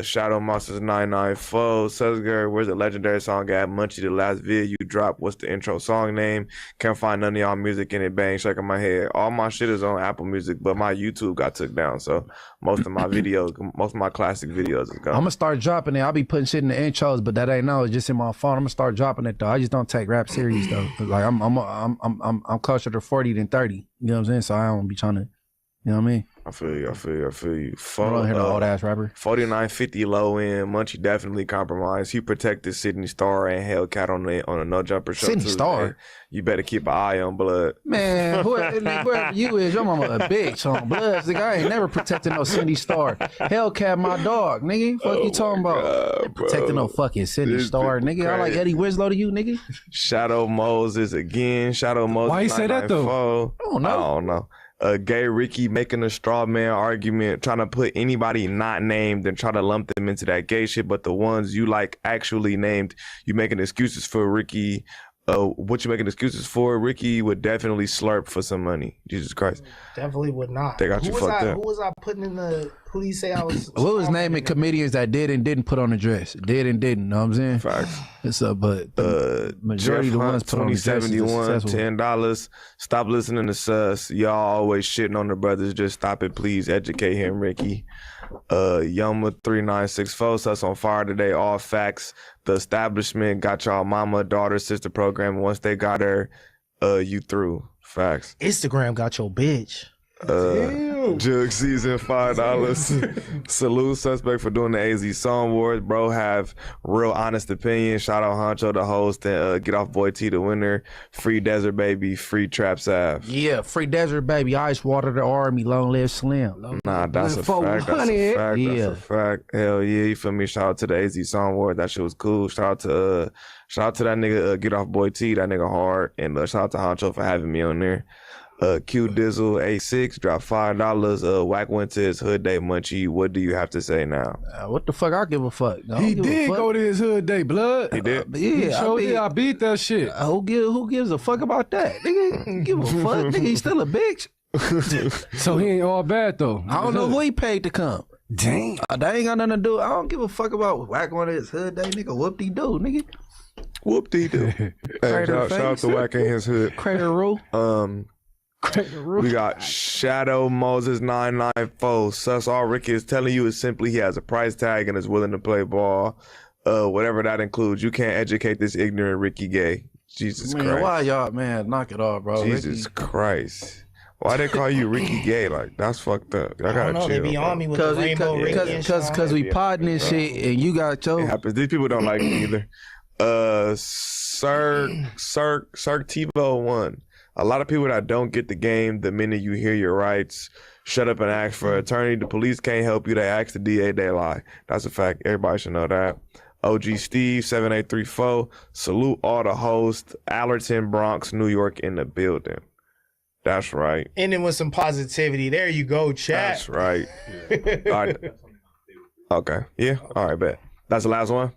Shadow Monsters 994. Susger, where's the legendary song at? Munchie, the last video you dropped. What's the intro song name? Can't find none of y'all music in it. Bang, shaking my head. All my shit is on Apple Music, but my YouTube got took down. So most of my videos, most of my classic videos is gone. I'm gonna start dropping it. I'll be putting shit in the intros, but that ain't no. It's just in my phone. I'm gonna start dropping it though. I just don't take rap serious though. Like I'm closer to 40 than 30. You know what I'm saying? So I don't be trying to. You know what I mean? I feel you. I don't hear no old ass rapper. 4950 low end. Munchie definitely compromised. He protected Sydney Star and Hellcat on a no jumper show. Sydney Tuesday. Star? You better keep an eye on Blood. Man, whoever you is, your mama a bitch on Bloods. Nigga, I ain't never protecting no Cindy Star. Hellcat my dog, nigga. Fuck you talking about? God, protecting no fucking Cindy Star, nigga. I like Eddie Winslow to you, nigga. Shadow Moses again. Shadow Moses. Why you say that, though? 994. I don't know. Gay Ricky making a straw man argument, trying to put anybody not named and try to lump them into that gay shit, but the ones you like actually named, you making excuses for Ricky. What you making excuses for? Ricky would definitely slurp for some money. Jesus Christ. Definitely would not. They got you fucked up. Who was I putting in the? Who do you say I was? What was naming comedians that did and didn't put on a dress? Did and didn't, know what I'm saying? Facts. It's up, but the majority of the ones put on the dress is successful. $10. Stop listening to sus. Y'all always shitting on the brothers. Just stop it, please. Educate him, Ricky. Yoma 3964. Sus on fire today. All facts. The establishment got y'all mama, daughter, sister program. Once they got her, you through. Facts. Instagram got your bitch. Jug season $5. Salute suspect for doing the AZ Song Wars. Bro have real honest opinion. Shout out Honcho the host and get off Boy T the winner. Free Desert Baby. Free Trap Sav. Yeah, free Desert Baby. Ice Water the Army. Long live Slim. Nah, that's a fact. That's a fact. Yeah. That's a fact. Hell yeah, you feel me? Shout out to the AZ Song Wars. That shit was cool. Shout out to that nigga get off Boy T. That nigga hard. And shout out to Honcho for having me on there. Q Dizzle A6 dropped $5. Wack went to his hood day. Munchie, what do you have to say now? What the fuck? I give a fuck. He did go to his hood day, blood. He did. I beat that shit. Who gives a fuck about that? Nigga, give a fuck. Nigga, he's still a bitch. So he ain't all bad though. I don't know who he paid to come. Dang. That ain't got nothing to do. I don't give a fuck about Wack on his hood day, nigga. Whoop-de-doo, nigga. Whoop-de-doo. Hey, shout out to Wack in his hood. Crater Rule. We got Shadow Moses 994. Sus all Ricky is telling you is simply he has a price tag and is willing to play ball. Whatever that includes. You can't educate this ignorant Ricky Gay. Jesus Christ. Why y'all, man? Knock it off, bro. Jesus Christ. Why they call you Ricky Gay? Like, that's fucked up. I gotta chill. They be on me with the rainbow Ricky and shit. Cause we podding this shit and you got your... It happens. These people don't like me either. Sir TiVo 1. A lot of people that don't get the game the minute you hear your rights, shut up and ask for an attorney. The police can't help you. They ask the DA, they lie. That's a fact. Everybody should know that. OG Steve 7834. Salute all the hosts. Allerton, Bronx, New York in the building. That's right. Ending with some positivity. There you go, chat. That's right. All right. Okay. Yeah. All right, bet. That's the last one?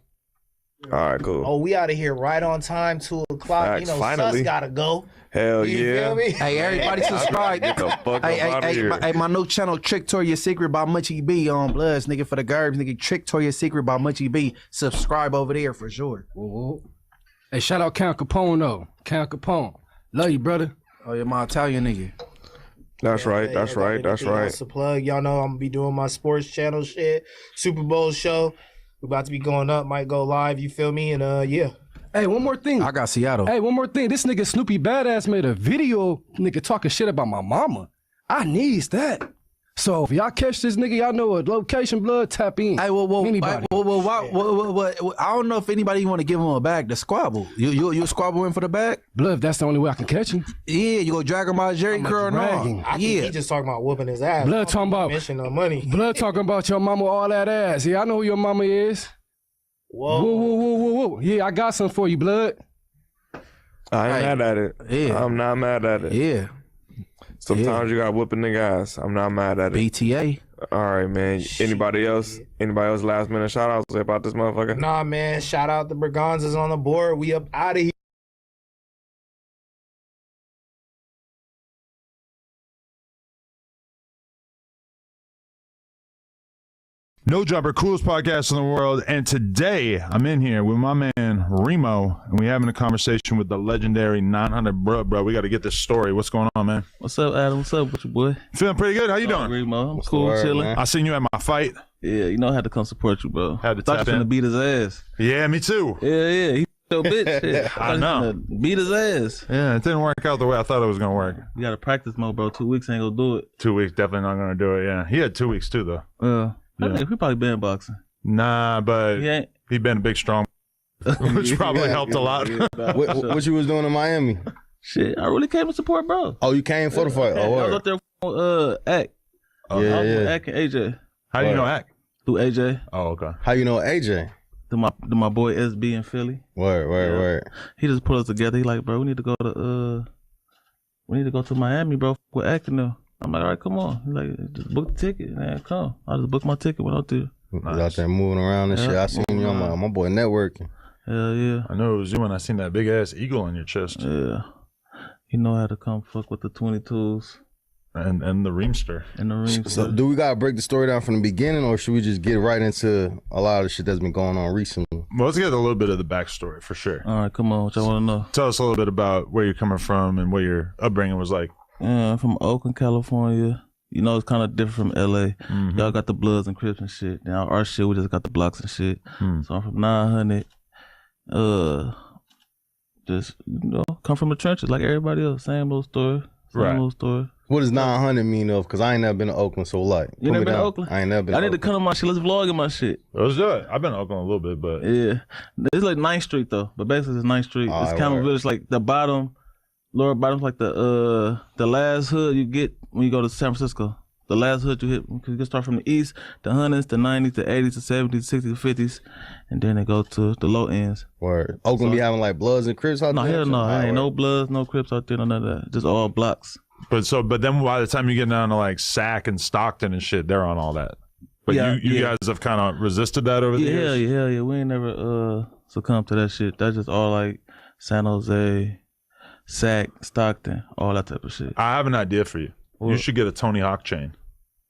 All right, cool. Oh, we out of here right on time, 2 o'clock. Facts, you know, finally. Sus gotta go. Hell You yeah. feel me? Hey, everybody subscribe. Get the fuck up out of here. Hey, my new channel, Trick Toya Secret by Munchie B on Bloods, nigga, for the Gerbs, nigga. Trick Toya Secret by Munchie B. Subscribe over there for sure. Hey, shout out Count Capone though. Count Capone. Love you, brother. Oh, yeah, my Italian nigga. That's right. That's right. That's right. That's a plug. Y'all know I'm gonna be doing my sports channel shit. Super Bowl show. We're about to be going up. Might go live. You feel me? And yeah. Hey, one more thing. I got Seattle. Hey, one more thing. This nigga Snoopy Badass made a video, nigga, talking shit about my mama. I needs that. So if y'all catch this nigga, y'all know what location, blood, tap in. Hey, Anybody. I don't know if anybody want to give him a bag to squabble. You squabble in for the bag? Blood, if that's the only way I can catch him. Yeah, you go drag him out Jerry curl no. He just talking about whooping his ass. Blood talking about mission of money. Blood talking about your mama all that ass. Yeah, I know who your mama is. Whoa. Yeah, I got something for you, blood. I ain't mad at it. Yeah. I'm not mad at it. Yeah. Sometimes you gotta whoop a nigga ass. I'm not mad at it. BTA. All right, man. Anybody else? Anybody else last minute shout outs about this motherfucker? Nah, man. Shout out the Berganzas on the board. We up out of here. No Jumper, coolest podcast in the world. And today I'm in here with my man Remo, and we having a conversation with the legendary 900 bro. We got to get this story. What's going on, man? What's up, Adam? What's up with your boy? Feeling pretty good. How you doing? Remo. I'm cool, chilling. I seen you at my fight. Yeah, you know I had to come support you, bro. Had to Thought tap you finna in. beat his ass. Yeah, me too. Yeah. He your bitch. Shit. I know. Beat his ass. Yeah, it didn't work out the way I thought it was gonna work. You gotta practice more, bro. 2 weeks ain't gonna do it. 2 weeks definitely not gonna do it. Yeah, he had 2 weeks too, though. Yeah. He probably been boxing. Nah, but he been a big strong, which probably helped a lot. What you was doing in Miami? Shit, I really came to support, bro. Oh, you came for the fight? Oh, I was word. up there for Ack. Ack and AJ. How do you know Ack? Through AJ. Oh, okay. How you know AJ? To my boy SB in Philly. Word. He just put us together. He like, bro, we need to go to Miami, bro, with Ack and them. I'm like, all right, come on. He's like, just book the ticket, man. Come. I just booked my ticket, went out there. Was out there moving around and shit. I seen you on my boy networking. Hell yeah. I know it was you when I seen that big ass eagle on your chest. Yeah. You know how to come fuck with the 22s. And the Reamster. So do we gotta break the story down from the beginning, or should we just get right into a lot of the shit that's been going on recently? Well, let's get a little bit of the backstory for sure. All right, come on. What y'all want to know? Tell us a little bit about where you're coming from and what your upbringing was like. Yeah, I'm from Oakland, California. You know, it's kind of different from LA. Mm-hmm. Y'all got the Bloods and Crips and shit. Now our shit, we just got the blocks and shit. So I'm from 900. Just, come from the trenches like everybody else. Same old story. Same old story. What does 900 mean of? Because I ain't never been to Oakland, so like. You never been to Oakland? I ain't never been. I need to come to my shit. Let's vlog in my shit. Let's do it. I've been to Oakland a little bit, but yeah, it's like 9th Street though. But basically, it's 9th Street. It's Camel Village, like the bottom, lower bottom's like the last hood you get when you go to San Francisco. The last hood you hit, because you can start from the east, the 100s, the 90s, the 80s, the 70s, 60s, the 50s, and then it go to the low ends. Word. Oakland be having like Bloods and Crips out there? No, hell no. There ain't no Bloods, no Crips out there, none of that. Just all blocks. But then by the time you get down to like Sac and Stockton and shit, they're on all that. But you guys have kind of resisted that over the years? Hell yeah. We ain't never succumbed to that shit. That's just all like San Jose, Sac, Stockton, all that type of shit. I have an idea for you. What? You should get a Tony Hawk chain.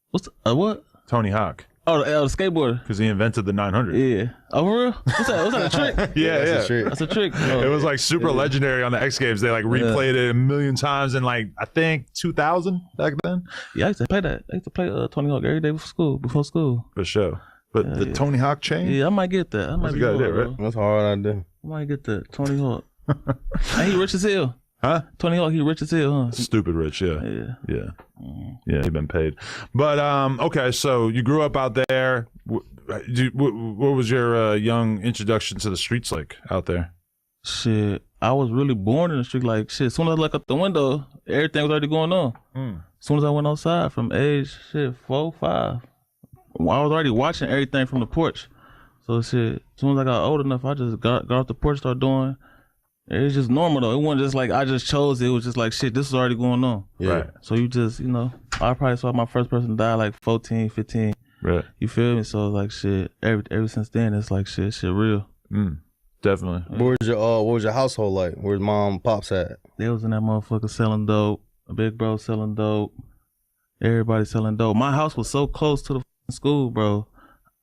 What's what? Tony Hawk. Oh, the skateboarder. Because he invented the 900. Yeah. Oh, for real? What's that? Was that a trick? Yeah. That's a trick. It was like super legendary on the X Games. They like replayed it a million times in like, I think 2000 back then. Yeah, I used to play that. I used to play Tony Hawk every day before school. For sure. But the Tony Hawk chain? Yeah, I might get that. That's a good idea, right? That's hard idea. I might get that. Tony Hawk. And he rich as hell. Huh? Tony Hawk, he rich as hell, huh? Stupid rich, yeah. Yeah, he been paid. But, okay, so you grew up out there. What was your young introduction to the streets like out there? Shit, I was really born in the street. Like, shit, as soon as I looked out the window, everything was already going on. As soon as I went outside from age, 4, 5, I was already watching everything from the porch. So, shit, as soon as I got old enough, I just got off the porch, started doing. It was just normal though. It wasn't just like I just chose it. It was just like shit, this is already going on. Yeah. Right. So you just, I probably saw my first person die like 14, 15. Right. You feel me? So like shit, ever since then it's like shit real. Definitely. What was your household like? Where's mom, pops at? They was in that motherfucker selling dope. A big bro selling dope. Everybody selling dope. My house was so close to the school, bro.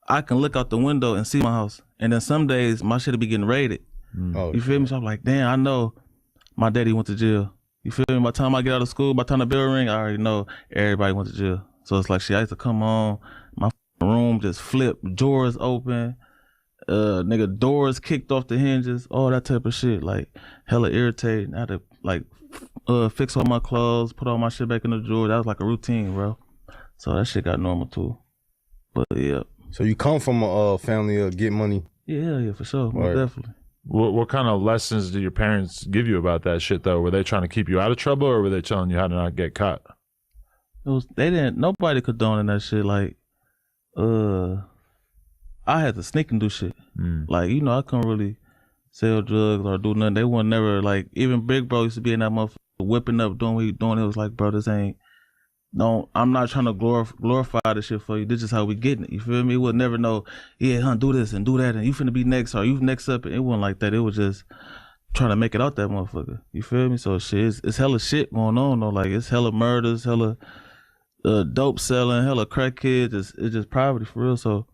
I can look out the window and see my house. And then some days my shit'll be getting raided. You feel me? So I'm like, damn, I know my daddy went to jail. You feel me? By the time I get out of school, by the time the bell ring, I already know everybody went to jail. So it's like shit, I used to come home, my room just flipped, drawers open, nigga doors kicked off the hinges, all that type of shit. Like hella irritating. I had to like fix all my clothes, put all my shit back in the drawer. That was like a routine, bro. So that shit got normal too. But yeah. So you come from a family of get money? Yeah, for sure. Most definitely. What kind of lessons did your parents give you about that shit though? Were they trying to keep you out of trouble, or were they telling you how to not get caught? Nobody condoning that shit. Like, I had to sneak and do shit. Like, you know, I couldn't really sell drugs or do nothing. They weren't never like, even Big Bro used to be in that motherfucker whipping up doing what he doing. It was like, bro, this ain't. No, I'm not trying to glorify this shit for you. This is how we getting it. You feel me? We'll never know, yeah, huh, do this and do that, and you finna be next, or you next up. It wasn't like that. It was just trying to make it out that motherfucker. You feel me? So shit, it's hella shit going on though. Like, it's hella murders, hella dope selling, hella crack kids. It's just poverty for real. So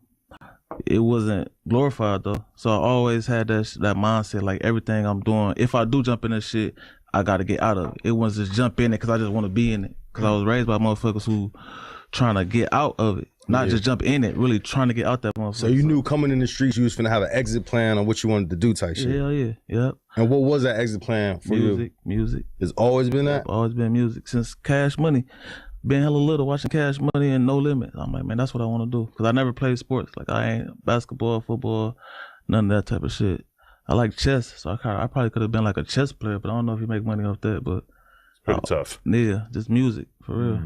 it wasn't glorified though. So I always had that mindset, like everything I'm doing, if I do jump in this shit, I gotta get out of it. It wasn't just jump in it because I just want to be in it. Because I was raised by motherfuckers who trying to get out of it. Not just jump in it, really trying to get out that motherfucker. So you knew coming in the streets you was finna have an exit plan on what you wanted to do type shit? Hell yeah, yep. And what was that exit plan for you? Music. It's always been that? Always been music. Since Cash Money. Been hella little watching Cash Money and No Limit. I'm like, man, that's what I want to do. Because I never played sports. Like, I ain't basketball, football, none of that type of shit. I like chess, so I probably could have been like a chess player, but I don't know if you make money off that, but pretty tough. Yeah, just music, for real.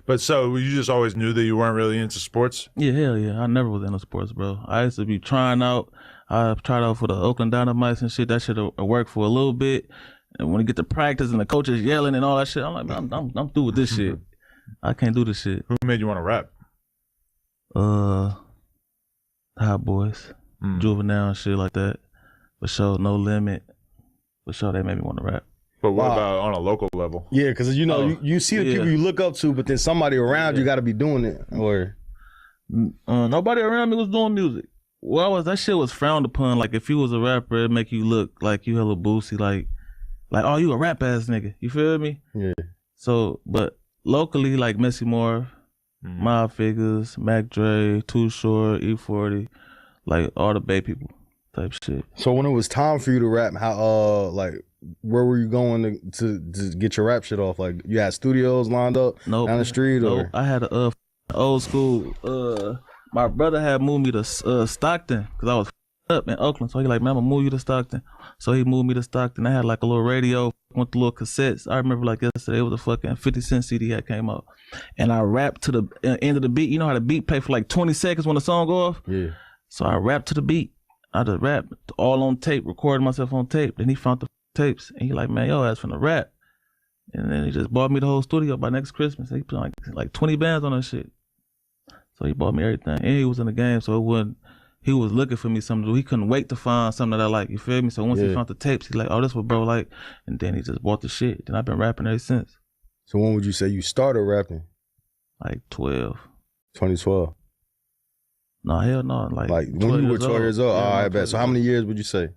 But so you just always knew that you weren't really into sports? Yeah, hell yeah. I never was into sports, bro. I used to be trying out. I tried out for the Oakland Dynamites and shit. That shit worked for a little bit. And when you get to practice and the coaches yelling and all that shit, I'm like, man, I'm through with this shit. I can't do this shit. Who made you want to rap? Hot Boys, Juvenile and shit like that. For sure, No Limit. For sure, they made me want to rap. But what about on a local level? Yeah, because you know, you see the people you look up to, but then somebody around you got to be doing it. Or nobody around me was doing music. Well, that shit was frowned upon. Like, if you was a rapper, it'd make you look like you hella boosie. Like, oh, you a rap ass nigga. You feel me? Yeah. So, but locally, like Missy Moore, Mob Figures, Mac Dre, Too Short, E40, like all the Bay people type shit. So when it was time for you to rap, how like where were you going to get your rap shit off? Like, you had studios lined up down the street, or I had a old school. My brother had moved me to Stockton because I was up in Oakland. So he like, man, I'm gonna move you to Stockton. So he moved me to Stockton. I had like a little radio, went to little cassettes. I remember like yesterday, it was a fucking 50 Cent CD that came out. And I rapped to the end of the beat. You know how the beat play for like 20 seconds when the song go off? Yeah. So I rapped to the beat. I just rapped all on tape, recorded myself on tape. Then he found the tapes and he like, man, yo ass finna rap. And then he just bought me the whole studio by next Christmas. He put like 20 bands on that shit. So he bought me everything. And he was in the game, so it wasn't, he was looking for me something to do. He couldn't wait to find something that I like, you feel me? So once he found the tapes, he's like, oh, this what bro like. And then he just bought the shit. Then I've been rapping ever since. So when would you say you started rapping? Like 12. 2012? No, hell no. Like when you were 12 years old? Yeah, oh, I bet. So how many years would you say?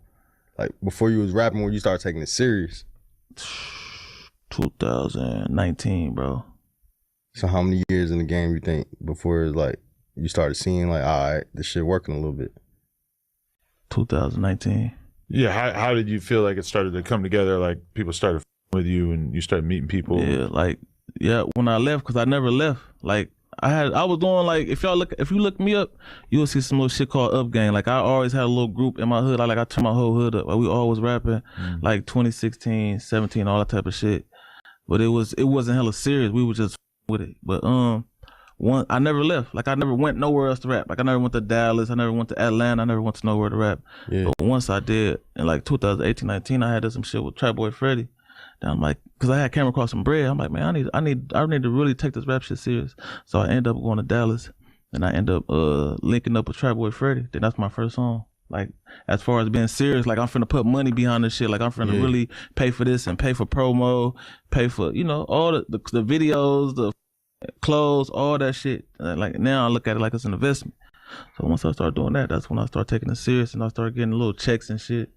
Like before you was rapping, when you started taking it serious? 2019, bro. So how many years in the game you think before it's like you started seeing like, all right, this shit working a little bit? 2019. Yeah, how did you feel like it started to come together? Like people started with you and you started meeting people? Yeah, when I left, because I never left. Like I was doing like, if you look me up, you'll see some little shit called Up Gang. Like I always had a little group in my hood. I turned my whole hood up. Like we always rapping, like 2016, 17, all that type of shit. But it wasn't hella serious. We were just with it. But I never left. Like I never went nowhere else to rap. Like I never went to Dallas. I never went to Atlanta. I never went to nowhere to rap. Yeah. But once I did, in like 2018, 19, I had some shit with Trap Boy Freddy. Then I'm like, cause I had Camera Across some bread. I'm like, man, I need to really take this rap shit serious. So I end up going to Dallas, and I end up linking up with Trap Boy Freddy. Then that's my first song. Like as far as being serious, like I'm finna put money behind this shit. Like I'm finna really pay for this and pay for promo, pay for all the videos, the clothes, all that shit. Like now I look at it like it's an investment. So once I start doing that, that's when I start taking it serious and I start getting little checks and shit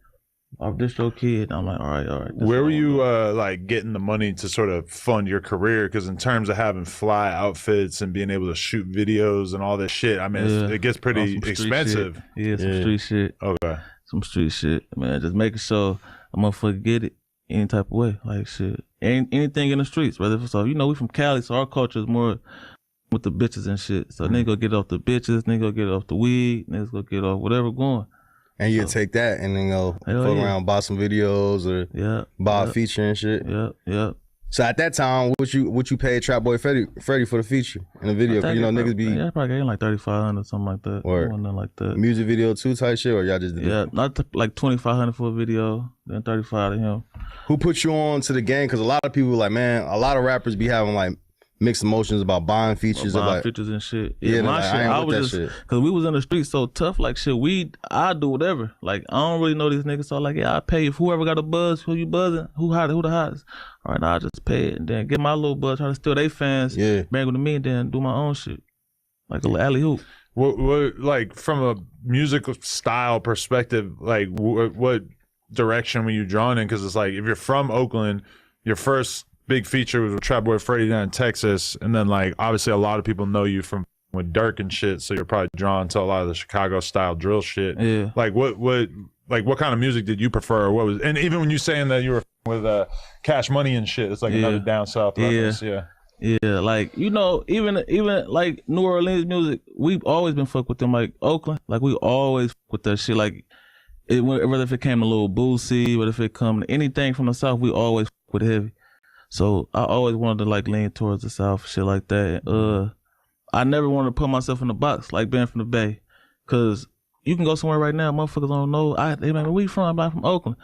off DistroKid. I'm like, all right. Where were you like getting the money to sort of fund your career? Because in terms of having fly outfits and being able to shoot videos and all this shit, I mean, it gets pretty expensive. Shit. Some street shit. Okay. Some street shit, man. Just making sure a motherfucker get it any type of way. Like shit, anything in the streets. Whether it's we from Cali, so our culture is more with the bitches and shit. So nigga go get off the bitches, nigga go get off the weed, niggas go get off whatever going. And you take that and then go fuck around, buy some videos or buy a feature and shit. Yeah. So at that time, what you paid Trap Boy Freddy for the feature in the video? Cause you know niggas be probably gave him like 3,500 something like that. Or nothing like that. Music video too type shit, or y'all just did not like 2,500 for a video, then 35 to him. Who put you on to the game? Because a lot of people like, man, a lot of rappers be having like mixed emotions about buying features, features and shit. Yeah, my like, shit, I was just because we was in the street so tough, like shit. I do whatever. Like I don't really know these niggas, so like I pay if whoever got a buzz, who you buzzing, who the hottest. All right, now I just pay it and then get my little buzz, try to steal they fans, bring them to me, and then do my own shit, like a little alley hoop. What like from a musical style perspective, like what direction were you drawn in? Because it's like if you're from Oakland, your first big feature was with Trap Boy Freddy down in Texas, and then like obviously a lot of people know you from with Dirk and shit, so you're probably drawn to a lot of the Chicago style drill shit. Yeah. Like what kind of music did you prefer? Or what was, and even when you saying that you were with Cash Money and shit, it's like another down south reference. Yeah, like even like New Orleans music, we've always been fuck with them. Like Oakland, like we always fuck with that shit. Like whether if it came to Lil Boosie, whether if it come to anything from the South, we always fuck with heavy. So I always wanted to like lean towards the South, shit like that. I never wanted to put myself in the box, like being from the Bay, cause you can go somewhere right now, motherfuckers don't know. They like, where you from? I'm from Oakland.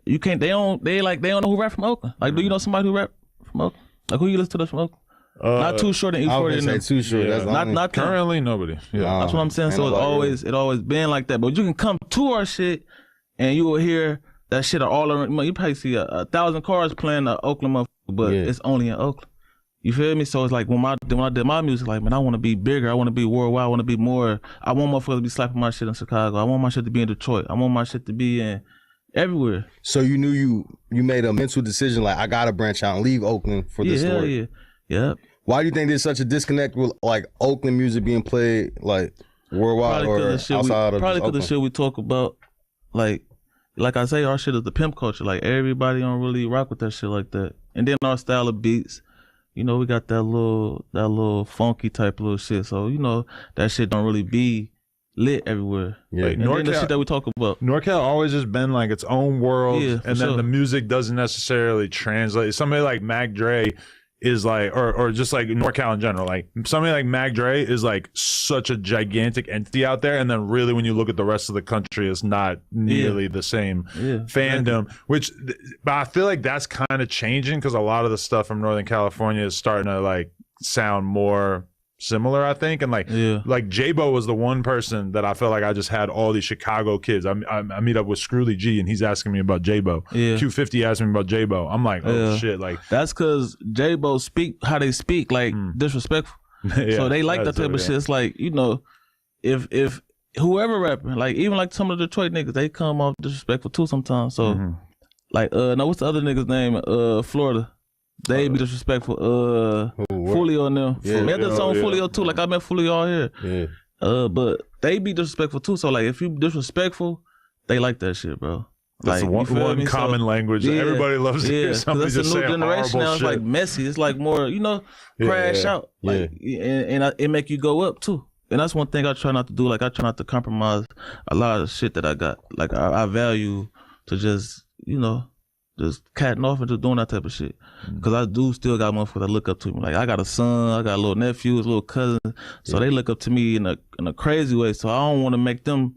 You can't. They don't know who rap from Oakland. Like, do you know somebody who rap from Oakland? Like, who you listen to that's from Oakland? Not Too Short and E40. I was gonna say Too Short. Yeah. That's not currently nobody. Yeah, that's what I'm saying. So it always been like that. But you can come to our shit, and you will hear that shit all around. You probably see 1,000 cars playing the Oakland motherfucker, but it's only in Oakland. You feel me? So it's like when I did my music, like, man, I want to be bigger. I want to be worldwide. I want to be more. I want motherfuckers to be slapping my shit in Chicago. I want my shit to be in Detroit. I want my shit to be in everywhere. So you knew you made a mental decision, like, I gotta branch out and leave Oakland for this story. Yeah. Why do you think there's such a disconnect with like Oakland music being played like worldwide or outside of probably because the Oakland? shit we talk about, like I say, our shit is the pimp culture. Like everybody don't really rock with that shit like that. And then our style of beats, we got that little funky type little shit. So that shit don't really be lit everywhere. Yeah, and then the shit that we talk about. NorCal always has been like its own world, and then the music doesn't necessarily translate. Somebody like Mac Dre is like, or just like NorCal in general, like somebody like Mac Dre is like such a gigantic entity out there, and then really when you look at the rest of the country, it's not nearly the same fandom. But I feel like that's kind of changing because a lot of the stuff from Northern California is starting to like sound more similar, I think. And like J-Bo was the one person that I felt like I just had all these Chicago kids. I meet up with Screwly G and he's asking me about J-Bo. Q50 asked me about J-Bo. I'm like, oh shit. Like that's because J-Bo speak how they speak, like disrespectful. So they like that type of shit. It's like, if whoever rapping, like even like some of the Detroit niggas, they come off disrespectful too sometimes. So like what's the other nigga's name? Florida. They be disrespectful. Fulio and them. They had the song Fulio too. Like I met Fulio all here. But they be disrespectful too. So like if you disrespectful, they like that shit, bro. That's like one common language that everybody loves to hear somebody just say horrible now. It's shit. like messy. It's like more, crash out. Like, and it make you go up too. And that's one thing I try not to do. Like I try not to compromise a lot of shit that I got. Like I value to just, just catting off and just doing that type of shit. Because I do still got motherfuckers that look up to me. Like I got a son, I got little nephews, little cousins. So they look up to me in a crazy way. So I don't want to make them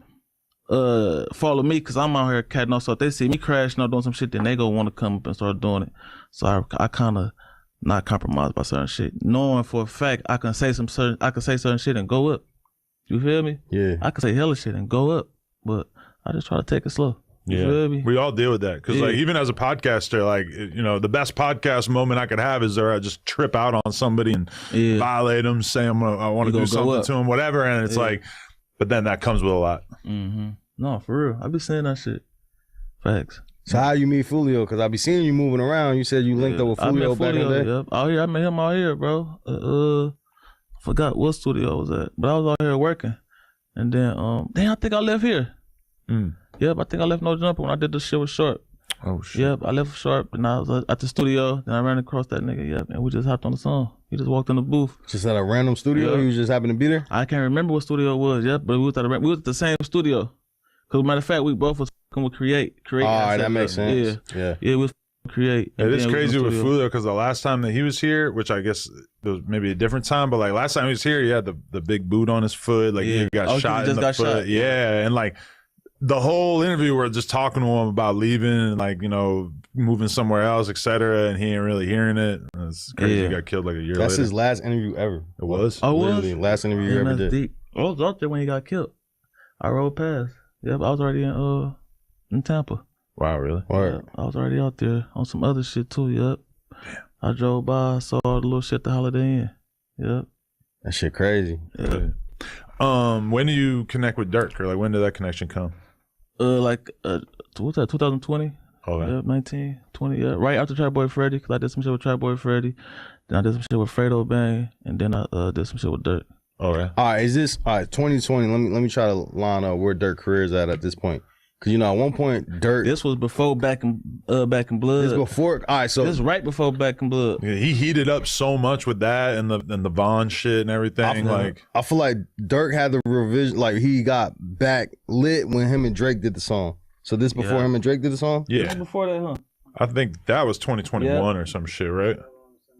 follow me because I'm out here catting off. So if they see me crashing or doing some shit, then they gonna want to come up and start doing it. So I kind of not compromised by certain shit. Knowing for a fact I can say certain shit and go up. You feel me? Yeah. I can say hella shit and go up. But I just try to take it slow. You feel me? We all deal with that because like even as a podcaster, like the best podcast moment I could have is where I just trip out on somebody and violate them, say I want to do something to them, whatever, and it's like, but then that comes with a lot. No, for real, I be saying that shit. Facts. So how you meet Fulio? Because I be seeing you moving around. You said you linked up with Fulio back in the day. Yep. Out here, I met him out here, bro. Forgot what studio I was at, but I was out here working, and then I think I left here. Yep, I think I left No Jumper when I did the shit with Sharp. Oh shit. Yep, I left with Sharp and I was at the studio. Then I ran across that nigga. Yep, and we just hopped on the song. He just walked in the booth. Just at a random studio? Yeah. You just happened to be there? I can't remember what studio it was, but we was at the same studio. Cause matter of fact, we both was fucking with Create. All right, that makes sense. Yeah, we was Create. It is crazy with studio. Fulio because the last time that he was here, which I guess it was maybe a different time, but like last time he was here, he had the big boot on his foot, like he got shot in the foot. Yeah, and like the whole interview, we're just talking to him about leaving and like moving somewhere else, etc. And he ain't really hearing it. It's crazy. He got killed like a year later. That's his last interview ever. It was. Oh, literally last interview you ever did. Deep. I was out there when he got killed. I rode past. Yep, I was already in Tampa. Wow, really? Yeah, I was already out there on some other shit too. Yep. I drove by, saw all the little shit at the Holiday Inn. Yep. That shit crazy. Yeah. When do you connect with Dirk, or like when did that connection come? What's that? 2020. Okay. Yeah, 19, 20. Yeah, right after Trap Boy Freddy, because I did some shit with Trap Boy Freddy. Then I did some shit with Fredo Bang, and then I did some shit with Dirk. All right. All right. 2020. Let me try to line up where Dirk career is at this point. Cause at one point Dirk. This was before Back in Blood. This before. All right. So this is right before Back in Blood. Yeah, he heated up so much with that and the Vaughn shit and everything. I feel like Dirk had the revision. Like he got back lit when him and Drake did the song. So this before him and Drake did the song. Yeah. Before that, huh? I think that was 2021 or some shit, right?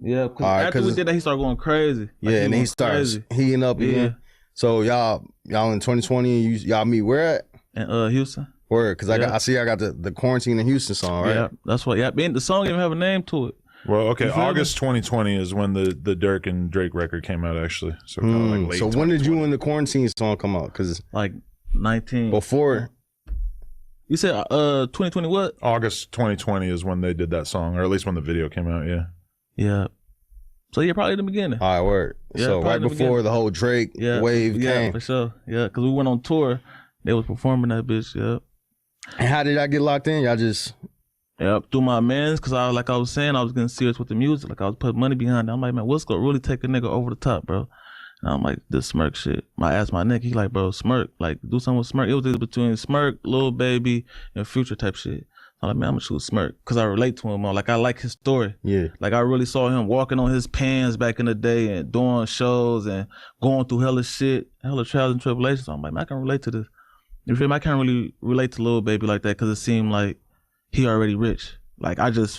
Yeah. Cause after we did that, he started going crazy. Like and then he starts heating up again. So y'all in 2020, y'all meet where at? In Houston. Word, because I see I got the Quarantine in Houston song, right? Yeah, that's what. Yeah, the song didn't even have a name to it. Well, okay, August 2020 is when the Dirk and Drake record came out, actually. So kind of like late. So when did you and the Quarantine song come out? Because like 19 before. You said 2020 what? August 2020 is when they did that song, or at least when the video came out. Yeah. Yeah. So yeah, probably the beginning. All right, word. Yeah, so right before the whole Drake wave came. Yeah, for sure. Yeah, because we went on tour. They was performing that bitch. Yeah. And how did I get locked in? Y'all just through my mans, because I was saying, I was getting serious with the music. Like I was putting money behind it. I'm like, man, what's gonna really take a nigga over the top, bro? And I'm like, this Smirk shit. I asked my nigga, he like, bro, Smirk, like do something with Smirk. It was between Smirk, Lil Baby, and Future type shit. I'm like, man, I'm gonna choose Smirk because I relate to him more. Like I like his story. Yeah. Like I really saw him walking on his pants back in the day and doing shows and going through hella shit, hella trials and tribulations. So I'm like, man, I can relate to this. You feel me? I can't really relate to Lil Baby like that because it seemed like he already rich. Like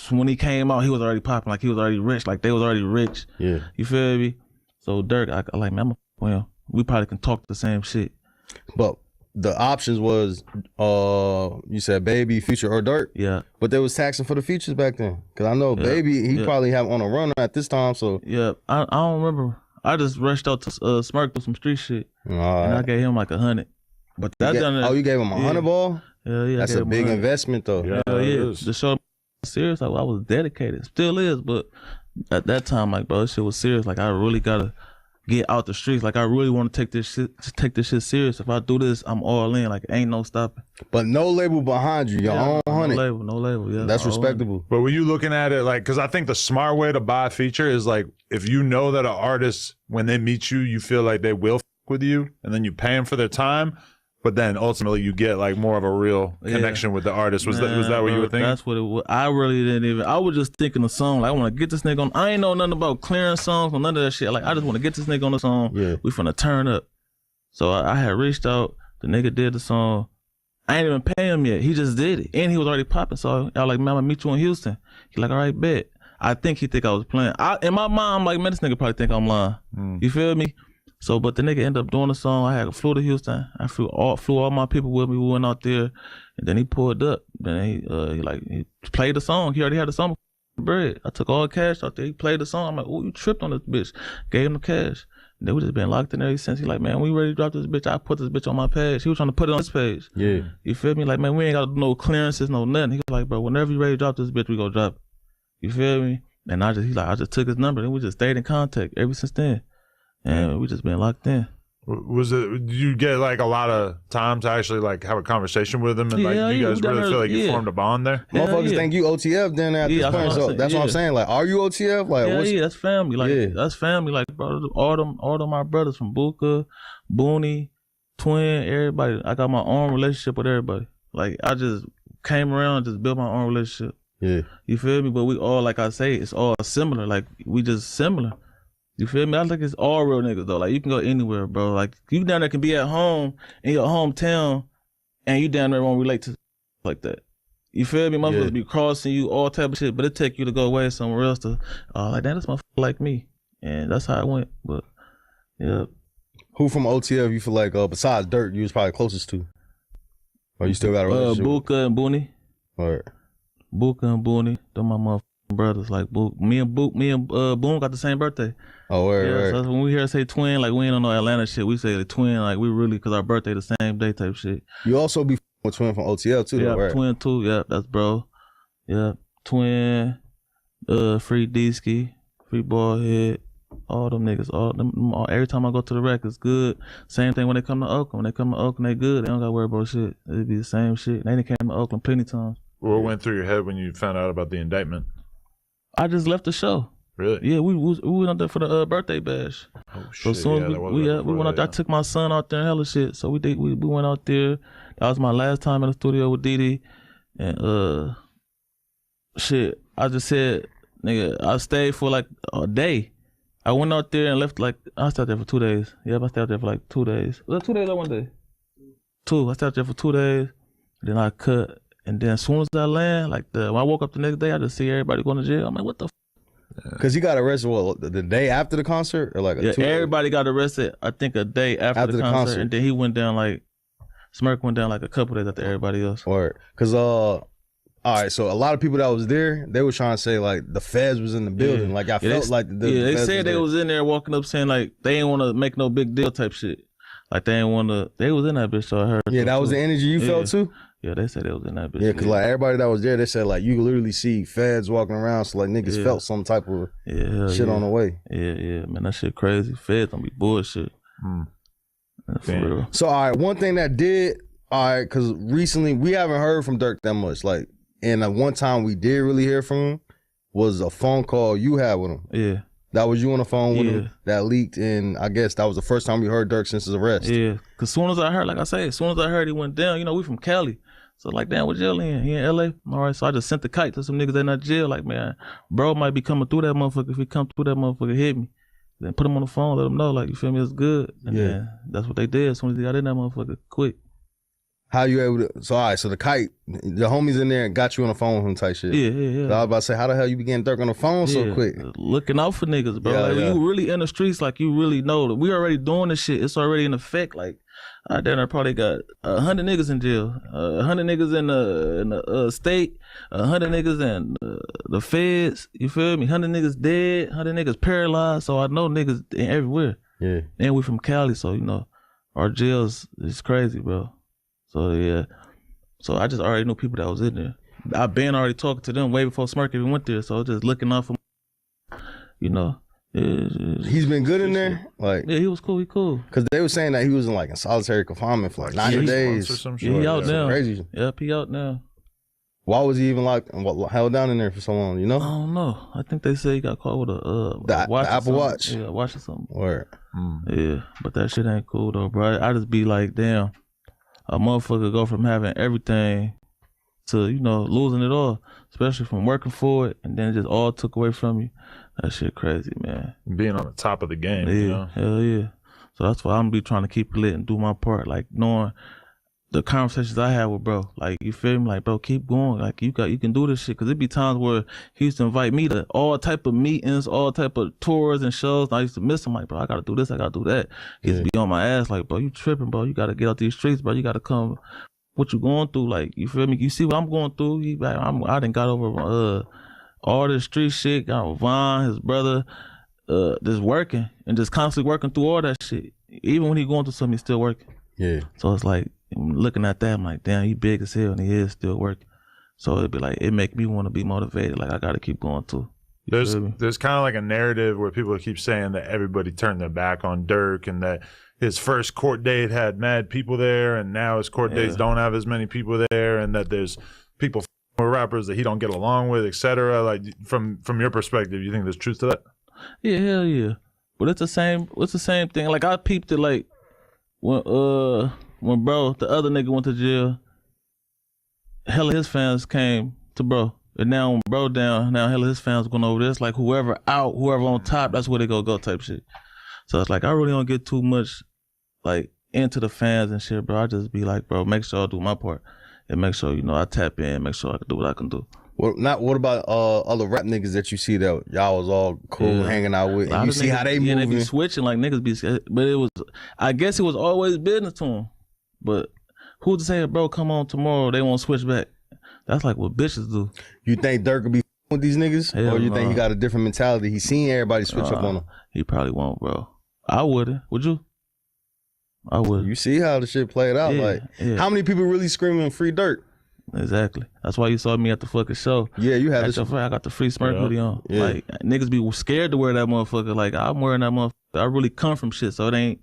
when he came out, he was already popping. Like he was already rich. Like they was already rich. Yeah. You feel me? So Dirk, I like, man, we probably can talk the same shit. But the options was, you said Baby, Future, or Dirk. Yeah. But they was taxing for the features back then. Cause I know Baby, he probably have on a run at this time. So yeah, I don't remember. I just rushed out to Smirk with some street shit, and I gave him like 100. But that you gave him 100 ball? Yeah. That's a big investment though. Yeah. To show serious, like I was dedicated, still is. But at that time, like bro, this shit was serious. Like I really gotta get out the streets. Like I really want to take this shit serious. If I do this, I'm all in. Like ain't no stopping. But no label behind you. Your own 100. No label. Yeah, that's respectable. But were you looking at it like? Because I think the smart way to buy a feature is like if you know that an artist when they meet you, you feel like they will with you, and then you pay them for their time. But then ultimately you get like more of a real connection with the artist. Was that what you were thinking? That's what it was. I really didn't even. I was just thinking the song. Like I want to get this nigga on. I ain't know nothing about clearing songs or none of that shit. Like I just want to get this nigga on the song. Yeah. We finna turn up. So I had reached out. The nigga did the song. I ain't even pay him yet. He just did it, and he was already popping. So I was like, man, I'm gonna meet you in Houston. He like, all right, bet. I think he think I was playing. In my mind, I'm like, man, this nigga probably think I'm lying. You feel me? So, but the nigga ended up doing the song. I flew to Houston. I flew all my people with me. We went out there, and then he pulled up. Then he played the song. He already had the song bread. I took all the cash out there. He played the song. I'm like, oh, you tripped on this bitch. Gave him the cash. And then we just been locked in there since. He like, man, we ready to drop this bitch. I put this bitch on my page. He was trying to put it on his page. Yeah. You feel me? Like, man, we ain't got no clearances, no nothing. He was like, bro, whenever you ready to drop this bitch, we go drop it. You feel me? And I just took his number. And we just stayed in contact ever since then. And we just been locked in. Did you get like a lot of time to actually like have a conversation with him and like you guys really feel like you formed a bond there? Motherfuckers think you OTF then at this point. So that's what I'm saying. Like, are you OTF? Like, that's family. Like that's family. Like bro, all of my brothers from Buka, Booney, Twin, everybody. I got my own relationship with everybody. Like I just came around and just built my own relationship. Yeah. You feel me? But we all, like I say, it's all similar. Like we just similar. You feel me? I think it's all real niggas though. Like you can go anywhere, bro. Like you down there can be at home in your hometown, and you down there won't relate to like that. You feel me? Motherfuckers be crossing you, all type of shit, but it take you to go away somewhere else to, like, damn, this motherfucker like me. And that's how it went. But, yeah. Who from OTF you feel like, besides Dirk, you was probably closest to? Or you still got a relationship? Buka and Booney. Alright. Buka and Booney. They're my motherfucking brothers. Like, me and Boone got the same birthday. Oh, right. So when we hear say twin, like, we ain't on no Atlanta shit. We say the twin, like, we really, because our birthday the same day type shit. You also be with twin from OTL too, yeah, right? Twin too. Yeah, that's bro. Yeah, twin. Free D-Ski, free Ballhead, all them niggas. All them. Every time I go to the rec, it's good. Same thing when they come to Oakland. When they come to Oakland, they good. They don't got to worry about shit. It be the same shit. They done came to Oakland plenty times. What went through your head when you found out about the indictment? I just left the show. Really? Yeah, we went out there for the birthday bash. Oh shit! So as soon as we went out there, I took my son out there and hella shit. So we went out there. That was my last time in the studio with Didi, and shit. I just said, nigga, I stayed for like a day. I went out there and left like I stayed there for 2 days. Yeah, I stayed out there for like 2 days. Was that 2 days or 1 day? 2. I stayed out there for 2 days. Then I cut, and then as soon as I land, like when I woke up the next day, I just see everybody going to jail. I'm like, what the? Because you got arrested the day after the concert, or like everybody got arrested. I think a day after the concert, and then he went down like Smirk went down like a couple days after everybody else. Or because all right, so a lot of people that was there, they were trying to say like the feds was in the building. Yeah. Like I felt like the they feds said they was in there walking up saying like they ain't want to make no big deal type shit. Like they ain't want to. They was in that bitch. So I heard. Yeah, that was the energy you felt too. Yeah, they said they was in that bitch. Yeah, because like everybody that was there, they said like you could literally see feds walking around. So like niggas felt some type of shit on the way. Yeah, man, that shit crazy. Feds don't be bullshit. For real. So all right, one thing that did because recently we haven't heard from Dirk that much. Like, and one time we did really hear from him was a phone call you had with him. Yeah. That was you on the phone with him that leaked, and I guess that was the first time we heard Dirk since his arrest. Yeah, because soon as I heard, like I say, as soon as I heard he went down, you know, we from Cali. So like, damn, what jail in? He in LA? All right, so I just sent the kite to some niggas that not jail. Like, man, bro might be coming through that motherfucker. If he come through that motherfucker, hit me. Then put him on the phone, let him know, like, you feel me, it's good. And then that's what they did as soon as they got in that motherfucker, quick. How you able to, so all right, so the kite, the homies in there and got you on the phone with him type shit. Yeah. So I was about to say, how the hell you began Dirk on the phone so quick? Looking out for niggas, bro. Like, when you really in the streets, like, you really know that we already doing this shit. It's already in effect. Like, I probably got 100 niggas in jail, 100 niggas in the state, 100 niggas in the feds. You feel me? 100 niggas dead, 100 niggas paralyzed. So I know niggas everywhere. Yeah. And we from Cali, so you know our jails is crazy, bro. So yeah, so I just already knew people that was in there. I've been already talking to them way before Smirk even went there. So just looking out for, you know. He's been good in there, like he was cool. He cool. Because they were saying that he was in solitary confinement for like 90 days or some shit. Yeah, he out now. Crazy. Yep, he out now. Why was he even held down in there for so long? You know? I don't know. I think they say he got caught with a watch, the Apple Watch. Yeah, watch or something. Word. Yeah, but that shit ain't cool though, bro. I just be like, damn, a motherfucker go from having everything to, you know, losing it all, especially from working for it, and then it just all took away from you. That shit crazy, man. Being on the top of the game, yeah, you know? Hell yeah. So that's why I'm gonna be trying to keep it lit and do my part, like knowing the conversations I had with bro. Like, you feel me? Like, bro, keep going. Like, you can do this shit. Cause it be times where he used to invite me to all type of meetings, all type of tours and shows. And I used to miss him. Like, bro, I gotta do this, I gotta do that. He used to be on my ass. Like, bro, you tripping, bro. You gotta get out these streets, bro. You gotta come. What you going through? Like, you feel me? You see what I'm going through? I done got over all this street shit. Got with Vaughn, his brother, just working and just constantly working through all that shit. Even when he going through something, he's still working. Yeah. So it's like, looking at that, I'm like, damn, he big as hell and he is still working. So it'd be like, it make me want to be motivated. Like, I got to keep going too. There's kind of like a narrative where people keep saying that everybody turned their back on Dirk and that his first court date had mad people there and now his court dates don't have as many people there, and that there's people with rappers that he don't get along with, etc. Like, from your perspective, you think there's truth to that? Yeah, hell yeah. But it's the same thing. Like, I peeped it like when bro, the other nigga went to jail, hella his fans came to bro. And now bro down, now hell his fans going over this. Like whoever on top, that's where they go type shit. So it's like I really don't get too much like into the fans and shit, bro. I just be like, bro, make sure I do my part and make sure, I tap in, make sure I can do what I can do. What about other rap niggas that you see that y'all was all cool hanging out with, and you see how they moving? They be switching like niggas be, but I guess it was always business to them. But who's to say, bro, come on tomorrow, they won't switch back? That's like what bitches do. You think Dirk could be with these niggas? Hell or you no. think he got a different mentality? He seen everybody switch up on him. He probably won't, bro. I wouldn't. Would you? I would. You see how the shit played out? How many people really screaming free Dirk? Exactly. That's why you saw me at the fucking show. Yeah, you had this. I got the free smirk hoodie on. Yeah. Like niggas be scared to wear that motherfucker. Like I'm wearing that motherfucker. I really come from shit, so it ain't.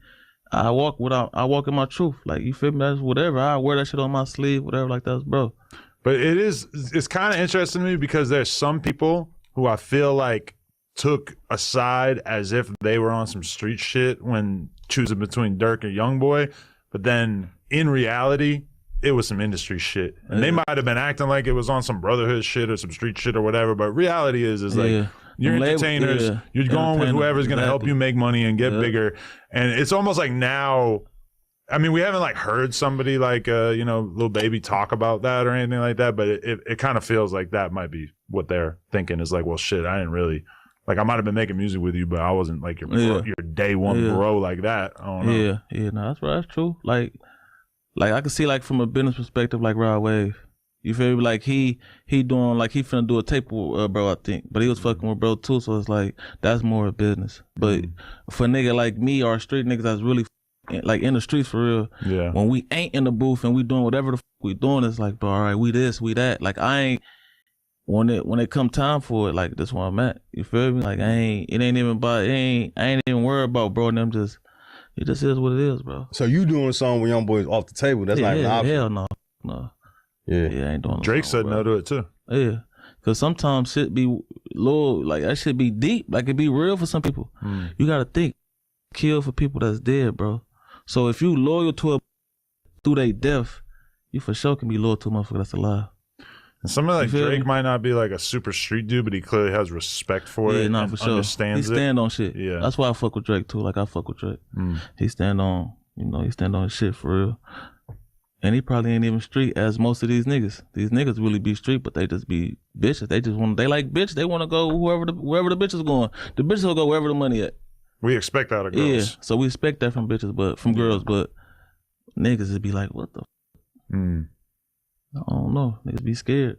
I walk in my truth. Like you feel me? That's whatever. I wear that shit on my sleeve, whatever. Like that's bro. But it's kind of interesting to me because there's some people who I feel like took a side as if they were on some street shit when choosing between Dirk and Youngboy, but then in reality, it was some industry shit. And they might have been acting like it was on some brotherhood shit or some street shit or whatever, but reality is like you're entertainers, you're going with whoever's going to help you make money and get bigger. And it's almost like now, I mean, we haven't like heard somebody like, Lil Baby talk about that or anything like that, but it kind of feels like that might be what they're thinking is like, well, shit, I didn't really, like I might have been making music with you, but I wasn't like your day one bro like that. I don't know. Yeah, no, that's right, that's true. Like I can see like from a business perspective, like Rod Wave. You feel me? Like he doing like he finna do a tape with bro, I think. But he was fucking with bro too, so it's like that's more a business. But for a nigga like me or street niggas that's really like in the streets for real. Yeah. When we ain't in the booth and we doing whatever the fuck we doing, it's like, bro, all right, we this, we that. Like I ain't when it come time for it, like that's where I'm at. You feel me? Like I ain't even worried about bro and them just it just is what it is, bro. So you doing a song with Youngboy off the table? That's not an option. Hell no. Yeah, I ain't doing. Drake said no to it too. Yeah, cause sometimes shit be low, like that shit be deep, like it be real for some people. You gotta think, kill for people that's dead, bro. So if you loyal to a through their death, you for sure can be loyal to a motherfucker that's alive. And somebody like Drake might not be like a super street dude, but he clearly has respect for it. Yeah, and for sure. Understands he stand on shit. Yeah, that's why I fuck with Drake too. Like I fuck with Drake. He stand on, he stand on his shit for real. And he probably ain't even street as most of these niggas. These niggas really be street, but they just be bitches. They like bitch. They want to go wherever the bitch is going. The bitches will go wherever the money at. We expect that of girls. Yeah, so we expect that from bitches, but from girls. But niggas would be like, what the? I don't know. Niggas be scared.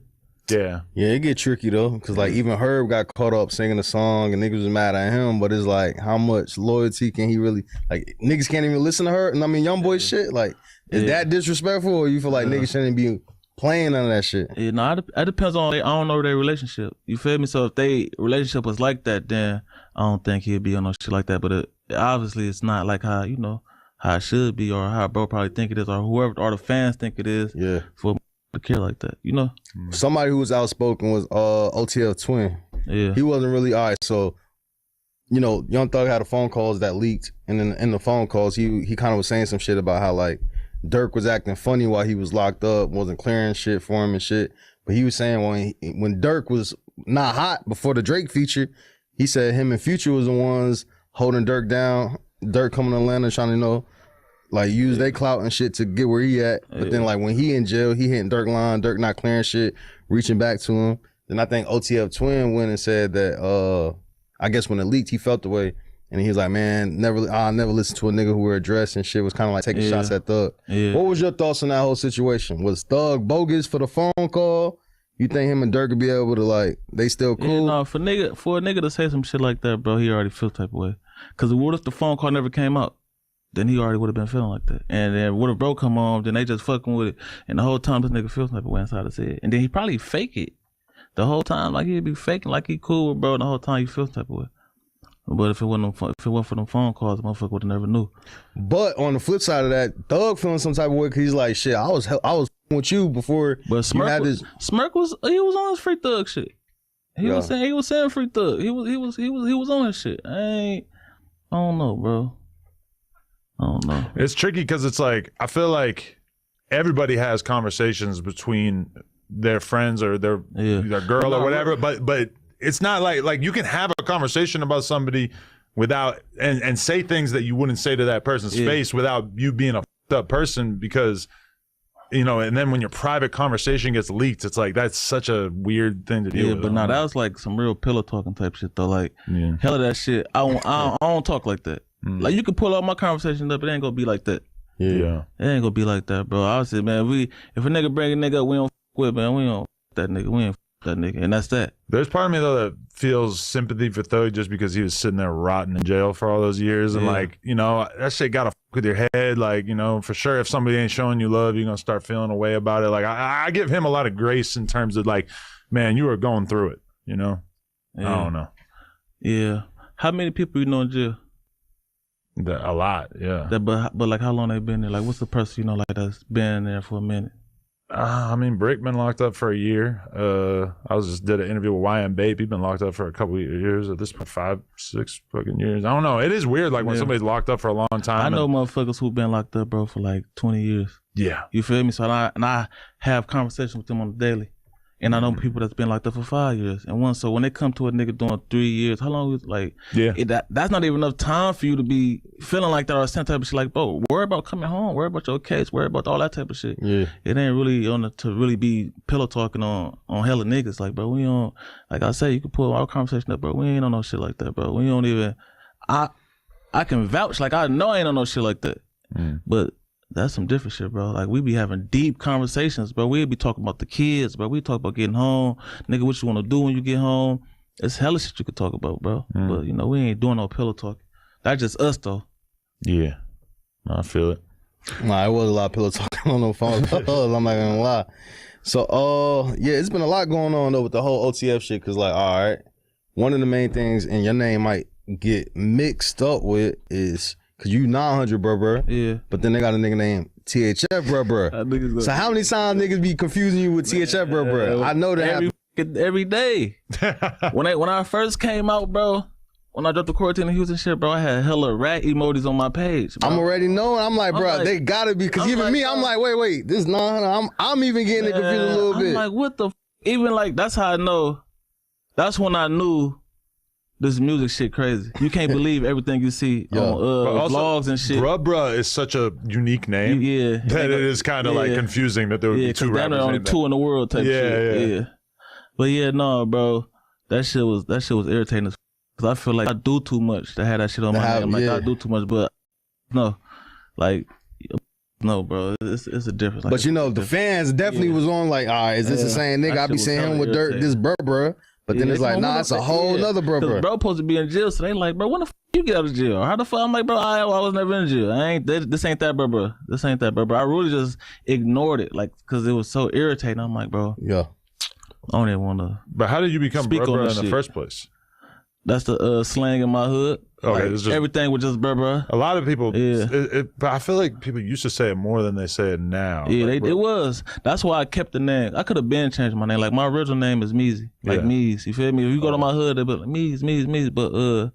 Yeah, it get tricky though, cause like even Herb got caught up singing a song and niggas was mad at him, but it's like how much loyalty can he really like? Niggas can't even listen to her, and I mean Youngboy shit. Like, is that disrespectful, or you feel like niggas shouldn't be playing none of that shit? Yeah, no, it depends on I don't know their relationship. You feel me? So if they relationship was like that, then I don't think he'd be on no shit like that. But obviously it's not like how how it should be or how bro probably think it is or whoever or the fans think it is. Yeah, for to care like that, Somebody who was outspoken was OTF Twin. Yeah, he wasn't really all right. So, Young Thug had a phone calls that leaked, and in the phone calls, he kind of was saying some shit about how like Dirk was acting funny while he was locked up, wasn't clearing shit for him and shit. But he was saying when Dirk was not hot before the Drake feature, he said him and Future was the ones holding Dirk down. Dirk coming to Atlanta trying to like use their clout and shit to get where he at. But then like when he in jail, he hitting Dirk line, Dirk not clearing shit, reaching back to him. Then I think OTF Twin went and said that I guess when it leaked, he felt the way. And he was like, man, I'll never listen to a nigga who wear a dress and shit. Was kind of like taking shots at Thug. Yeah. What was your thoughts on that whole situation? Was Thug bogus for the phone call? You think him and Dirk could be able to like, they still cool? Yeah, no, for a nigga to say some shit like that, bro, he already feel type of way. Cause what if the phone call never came out? Then he already would have been feeling like that. And then what if bro come on, then they just fucking with it. And the whole time this nigga feels type of way inside his head. And then he probably fake it the whole time. Like he'd be faking like he cool with bro, and the whole time he feels type of way. But if it wasn't for them phone calls, the motherfucker would have never knew. But on the flip side of that, Thug feeling some type of way because he's like, shit, I was with you before. But Smirk was on his free Thug shit. He was saying free Thug. He was on his shit. I don't know, bro. I don't know. It's tricky because it's like I feel like everybody has conversations between their friends or their girl or whatever. But it's not like you can have a conversation about somebody without and say things that you wouldn't say to that person's face without you being a f***ed up person, because and then when your private conversation gets leaked, it's like that's such a weird thing to deal with. Yeah, but that was like some real pillow talking type shit though. Like hell of that shit. I don't talk like that. Like you can pull up my conversation up, it ain't gonna be like that. Yeah. It ain't gonna be like that, bro. I say, man, if a nigga bring a nigga up, we don't f with, man. We don't f that nigga. We ain't f that nigga, and that's that. There's part of me though that feels sympathy for Thug just because he was sitting there rotting in jail for all those years, and that shit gotta f with your head. Like for sure, if somebody ain't showing you love, you're gonna start feeling a way about it. Like I give him a lot of grace in terms of like, man, you were going through it. Yeah. I don't know. Yeah. How many people you know in jail? A lot, yeah. But like how long they been there? Like what's the person like that's been there for a minute? I mean, Brick been locked up for a year. I just did an interview with YM Bape. He's been locked up for a couple of years. At this point, 5, 6 fucking years. I don't know. It is weird, like when somebody's locked up for a long time. I know motherfuckers who've been locked up, bro, for like 20 years. Yeah, you feel me? So I have conversations with them on the daily. And I know people that's been locked up for 5 years. And so when they come to a nigga doing 3 years, how long is that's not even enough time for you to be feeling like that or some type of shit. Like, bro, worry about coming home, worry about your case, worry about all that type of shit. Yeah. It ain't really to really be pillow talking on hella niggas. Like, bro, we don't, like I say, you can pull our conversation up, bro. We ain't on no shit like that, bro. We don't even, I can vouch, like I know I ain't on no shit like that. But that's some different shit, bro. Like, we be having deep conversations, bro. We be talking about the kids, bro. We talk about getting home. Nigga, what you want to do when you get home. It's hella shit you could talk about, bro. But, we ain't doing no pillow talking. That's just us, though. Yeah. I feel it. Nah, it was a lot of pillow talking on the phone. I'm not gonna lie. So, it's been a lot going on, though, with the whole OTF shit. Because, like, all right, one of the main things, and your name might get mixed up with, is... Cause you 900, bro. Yeah. But then they got a nigga named THF, bro. So how many times niggas be confusing you with THF, bro? I know that every day. when I first came out, bro, when I dropped the quarantine in Houston shit, bro, I had hella rat emojis on my page, bro. I'm already knowing. I'm like, bro, they gotta be. Cause even me, I'm like, wait, this 900. I'm even getting it confused a little bit. I'm like, what the? Even like that's how I know. That's when I knew. This music shit crazy. You can't believe everything you see on vlogs and shit. Bruh is such a unique name. That it is kind of like confusing that there would be two rappers. Only two in the world type shit. Yeah. But no, bro. That shit was irritating. Cause I feel like I do too much to have that shit on my name. Like I do too much, but no, bro. It's a difference. Like, but the fans definitely was on like, all right, is this the same nigga I be seeing him with Dirt? This bruh. But then it's like, nah, it's a whole nother bro. Bro supposed to be in jail, so they like, bro, when the you get out of jail? How the fuck? I'm like, bro, I was never in jail. This ain't that, bro. This ain't that, bro. I really just ignored it, like, cause it was so irritating. I'm like, bro, yeah, I don't even want to. But how did you become bro in the first place? That's the slang in my hood. Okay, like, everything was just bro. A lot of people, but I feel like people used to say it more than they say it now. Yeah, it was. That's why I kept the name. I could have been changed my name. Like my original name is Meezy, like Meez. You feel me? If you go to my hood, they'll be like Meez.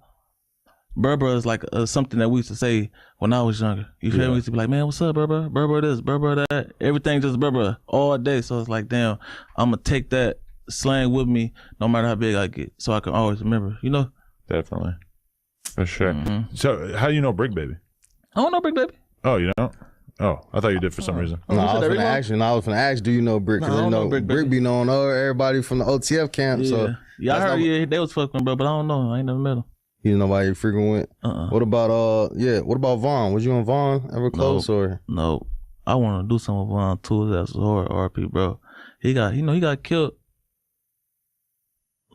But bro is like something that we used to say when I was younger. You feel me? We used to be like, man, what's up, bro? Bro this, bro that. Everything just bro all day. So it's like, damn, I'm gonna take that slang with me no matter how big I get, so I can always remember. Definitely. For sure. So, how do you know Brick Baby? I don't know Brick Baby. Oh, you don't? Oh, I thought you did for some reason. No, I was gonna ask, do you know Brick? Because I know Brick be knowing everybody from the OTF camp. Yeah. So I heard they was fucking, bro, but I don't know. I ain't never met him. You nobody you freaking with? What about what about Vaughn? Was you and Vaughn ever close or? No. I want to do something with Vaughn too. That's hard, RP, bro. He got killed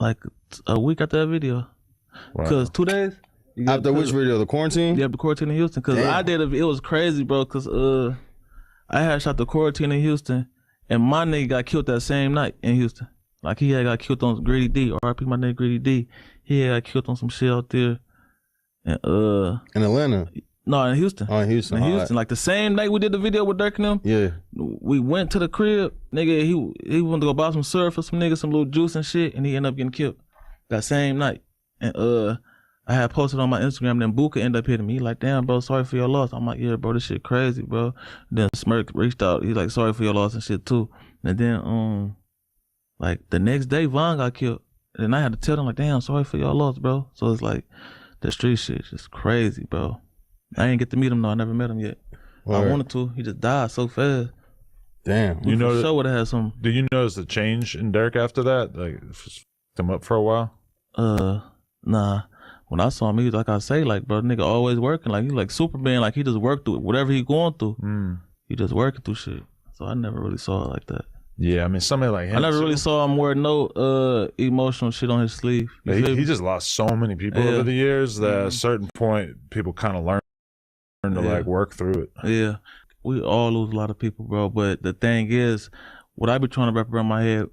like a week after that video. Wow. Cause 2 days after which video? The quarantine? Yeah, the quarantine in Houston. Cause I did it was crazy, bro. Cause I had shot the quarantine in Houston, and my nigga got killed that same night in Houston. Like he had got killed on Greedy D. RP my nigga Greedy D. He had got killed on some shit out there. And in Atlanta. No, in Houston. Oh, in Houston. In Houston. Like the same night we did the video with Dirk and them. Yeah. We went to the crib, nigga. He wanted to go buy some syrup for some niggas, some little juice and shit, and he ended up getting killed that same night. And I had posted on my Instagram, then Buka ended up hitting me. He like, damn, bro, sorry for your loss. I'm like, yeah, bro, this shit crazy, bro. Then Smirk reached out. He's like, sorry for your loss and shit too. And then Like the next day, Von got killed, and I had to tell them like, "Damn, sorry for y'all loss, bro." So it's like the street shit just crazy, bro. I ain't get to meet him though. I never met him yet. Word. I wanted to. He just died so fast. Damn. We for sure would have had some. Did you notice the change in Dirk after that? Like, just him up for a while? Nah. When I saw him, he was like I say, like, bro, nigga always working. Like, he like Superman. Like, he just worked through it. Whatever he going through, he just working through shit. So I never really saw it like that. Yeah, I mean, somebody like him. I never really saw him wear no emotional shit on his sleeve. He just lost so many people over the years that at a certain point, people kind of learn to like work through it. Yeah, we all lose a lot of people, bro. But the thing is, what I be trying to wrap around my head,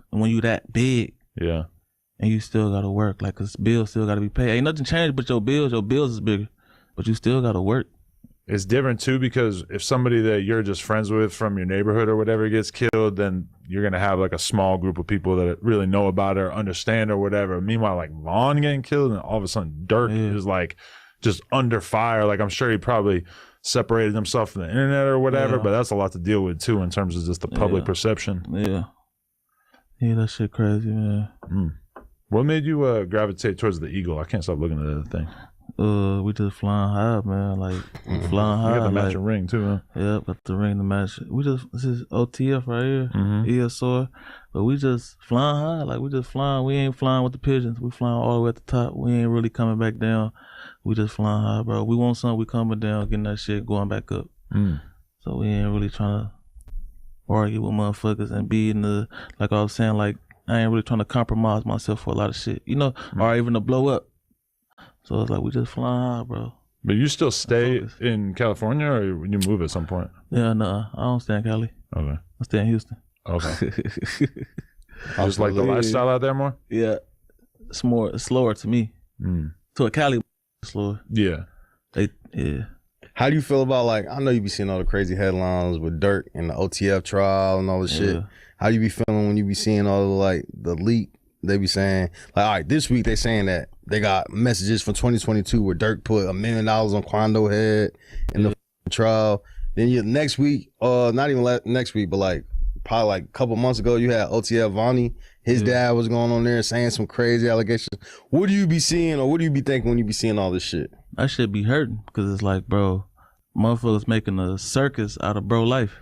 when you that big, and you still gotta work, like, cause bills still gotta be paid. Ain't nothing changed but your bills. Your bills is bigger, but you still gotta work. It's different too, because if somebody that you're just friends with from your neighborhood or whatever gets killed, then you're gonna have like a small group of people that really know about it or understand or whatever. Meanwhile, like Vaughn getting killed, and all of a sudden Dirk is like just under fire. Like, I'm sure he probably separated himself from the internet or whatever, but that's a lot to deal with too in terms of just the public perception. Yeah, that shit crazy, man. What made you gravitate towards the Eagle? I can't stop looking at that thing. We just flying high, man. Like, flying high. You got the matching like, ring too, huh? Yep, got the ring to match. This is OTF right here, ESR. But we just flying high. Like, we just flying. We ain't flying with the pigeons. We flying all the way at the top. We ain't really coming back down. We just flying high, bro. We want something, we coming down, getting that shit going back up. So we ain't really trying to argue with motherfuckers and be in the, like I was saying, like, I ain't really trying to compromise myself for a lot of shit, you know, or even to blow up. So it's like we just flying high, bro. But you still stay in California, or you move at some point? Yeah, no, I don't stay in Cali. Okay. I stay in Houston. Okay. Just like the lifestyle out there more? Yeah. It's slower to me. To a Cali, slower. Yeah. How do you feel about, like, I know you be seeing all the crazy headlines with Dirk and the OTF trial and all this shit. How you be feeling when you be seeing all the, like, the leak? They be saying, like, all right, this week they saying that they got messages from 2022 where Dirk put $1 million on Quando head in the trial. Then next week, not even next week, but like probably like a couple months ago, you had OTF Vonnie. His dad was going on there saying some crazy allegations. What do you be seeing, or what do you be thinking when you be seeing all this shit? That shit be hurting, because it's like, bro, motherfuckers making a circus out of bro life.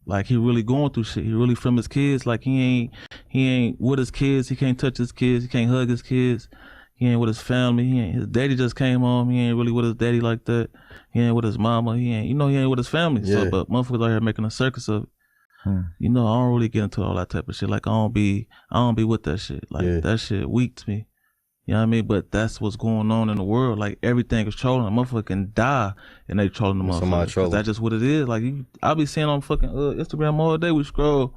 Like, he really going through shit. He really from his kids. Like, he ain't with his kids. He can't touch his kids. He can't hug his kids. He ain't with his family. His daddy just came home. He ain't really with his daddy like that. He ain't with his mama. He ain't with his family. Yeah. So, but motherfuckers out here making a circus of it. You know, I don't really get into all that type of shit. Like, I don't be with that shit. Like, that shit weak to me. You know what I mean? But that's what's going on in the world. Like, everything is trolling. A motherfucker can die and they trolling the motherfucker. 'Cause that's just what it is. Like, I be seeing on fucking Instagram all day. We scroll.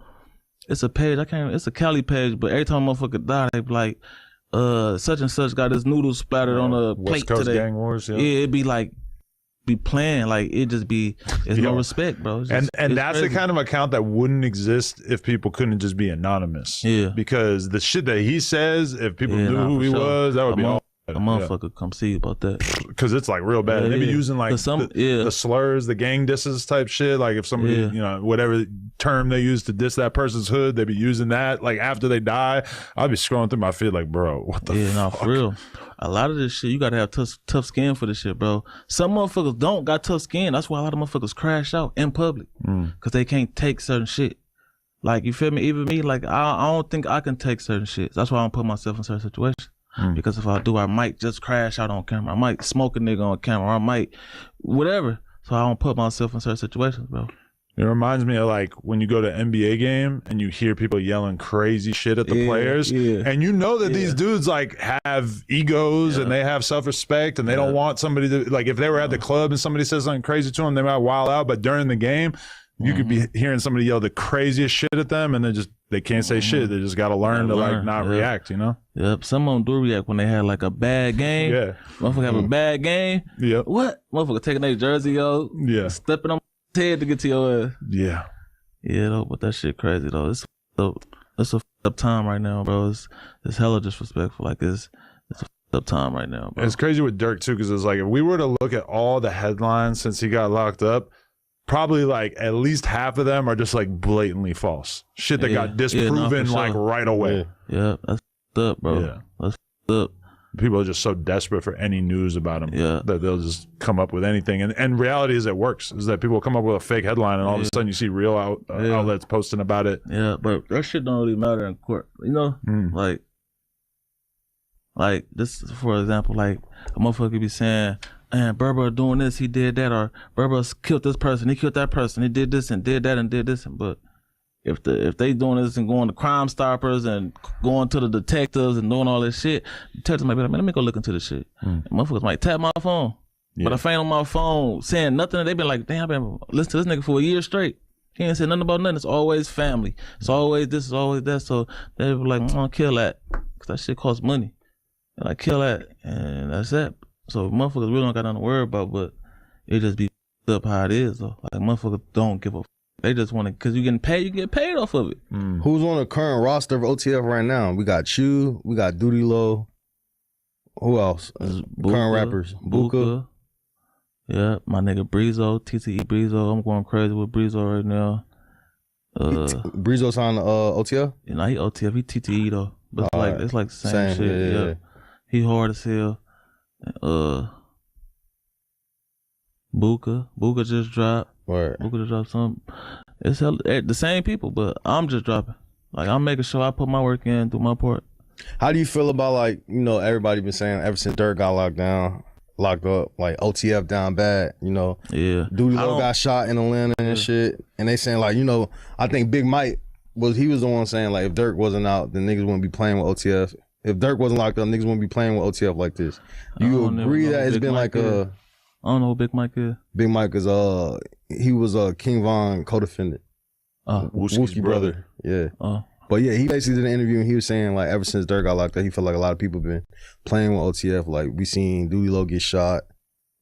It's a page. It's a Cali page. But every time a motherfucker die, they be like, such and such got his noodles splattered on a plate West Coast today. Gang Wars, yeah, it'd be like, be playing, like, it just be, it's no respect, bro. It's just, and it's that's crazy. the kind of account that wouldn't exist if people couldn't just be anonymous. Yeah. Because the shit that he says, if people knew nah, who for he sure. was, that would be all. A motherfucker come see you about that. Because it's like real bad. Yeah, They be yeah. using like the slurs, the gang disses type shit. Like, if somebody, you know, whatever term they use to diss that person's hood, they be using that. Like, after they die, I'll be scrolling through my feed like, bro, what the fuck? No, for real. A lot of this shit, you gotta have tough skin for this shit, bro. Some motherfuckers don't got tough skin. That's why a lot of motherfuckers crash out in public. Because they can't take certain shit. Like, you feel me? Even me, like, I don't think I can take certain shit. That's why I don't put myself in certain situations. Because if I do, I might just crash out on camera. I might smoke a nigga on camera. Or I might, whatever. So I don't put myself in certain situations, bro. It reminds me of like when you go to an NBA game and you hear people yelling crazy shit at the players, and you know that these dudes like have egos and they have self-respect, and they don't want somebody to, like, if they were at the club and somebody says something crazy to them, they might wild out. But during the game, you could be hearing somebody yell the craziest shit at them, and they can't say shit. They just got to learn to like not react, you know? Yep. Some of them do react when they have like a bad game. Yeah. Motherfucker have a bad game. Yep. What? Motherfucker taking their jersey, yo. Yeah. Stepping on my head to get to your ass. Yeah. Yeah, though, but that shit crazy, though. It's a up time right now, bro. It's hella disrespectful. Like, it's a up time right now, bro. It's crazy with Dirk, too, because it's like, if we were to look at all the headlines since he got locked up, probably like at least half of them are just like blatantly false. Shit that got disproven like right away. Yeah, that's up, bro. Yeah. That's up. People are just so desperate for any news about them that they'll just come up with anything. And reality is it works. Is that people come up with a fake headline and all of a sudden you see real outlets posting about it. Yeah, but that shit don't really matter in court. You know? Like this, for example, like a motherfucker be saying, man, Berber doing this, he did that, or Berber killed this person, he killed that person, he did this and did that and did this. But if they doing this and going to Crime Stoppers and going to the detectives and doing all this shit, detectives might be like, man, let me go look into this shit. And motherfuckers might tap my phone. But if I ain't on my phone saying nothing, they been like, damn, I've been listening to this nigga for a year straight. He ain't said nothing about nothing. It's always family. It's always this, it's always that. So they be like, I'm gonna kill that. Because that shit costs money. And I kill that. And that's that. So motherfuckers really don't got nothing to worry about, but it just be up how it is, though. Like, motherfuckers don't give a f. They just want to, because you getting paid, you get paid off of it. Who's on the current roster of OTF right now? We got Chew, we got Duty Low. Who else? Current rappers. Buka. Yeah, my nigga Breezo, TTE Breezo. I'm going crazy with Breezo right now. Breezo's on OTF? You know, he OTF, he TTE though. But it's like the same shit. Yeah. He hard as hell. Buka just dropped. Word. Buka just dropped something. It's the same people, but I'm just dropping. Like, I'm making sure I put my work in, do my part. How do you feel about, like, you know, everybody been saying ever since Dirk got locked up, like OTF down bad, you know? Yeah. Duty Low got shot in Atlanta and shit. And they saying, like, you know, I think Big Mike was the one saying, like, if Dirk wasn't out, then niggas wouldn't be playing with OTF. If Dirk wasn't locked up, niggas wouldn't be playing with OTF like this. Do you agree that it's been like a... I don't know who Big Mike is. Big Mike is, he was King Von co-defendant. Wooski's brother. Yeah. But yeah, he basically did an interview and he was saying, like, ever since Dirk got locked up, he felt like a lot of people been playing with OTF. Like, we seen Duty Low get shot,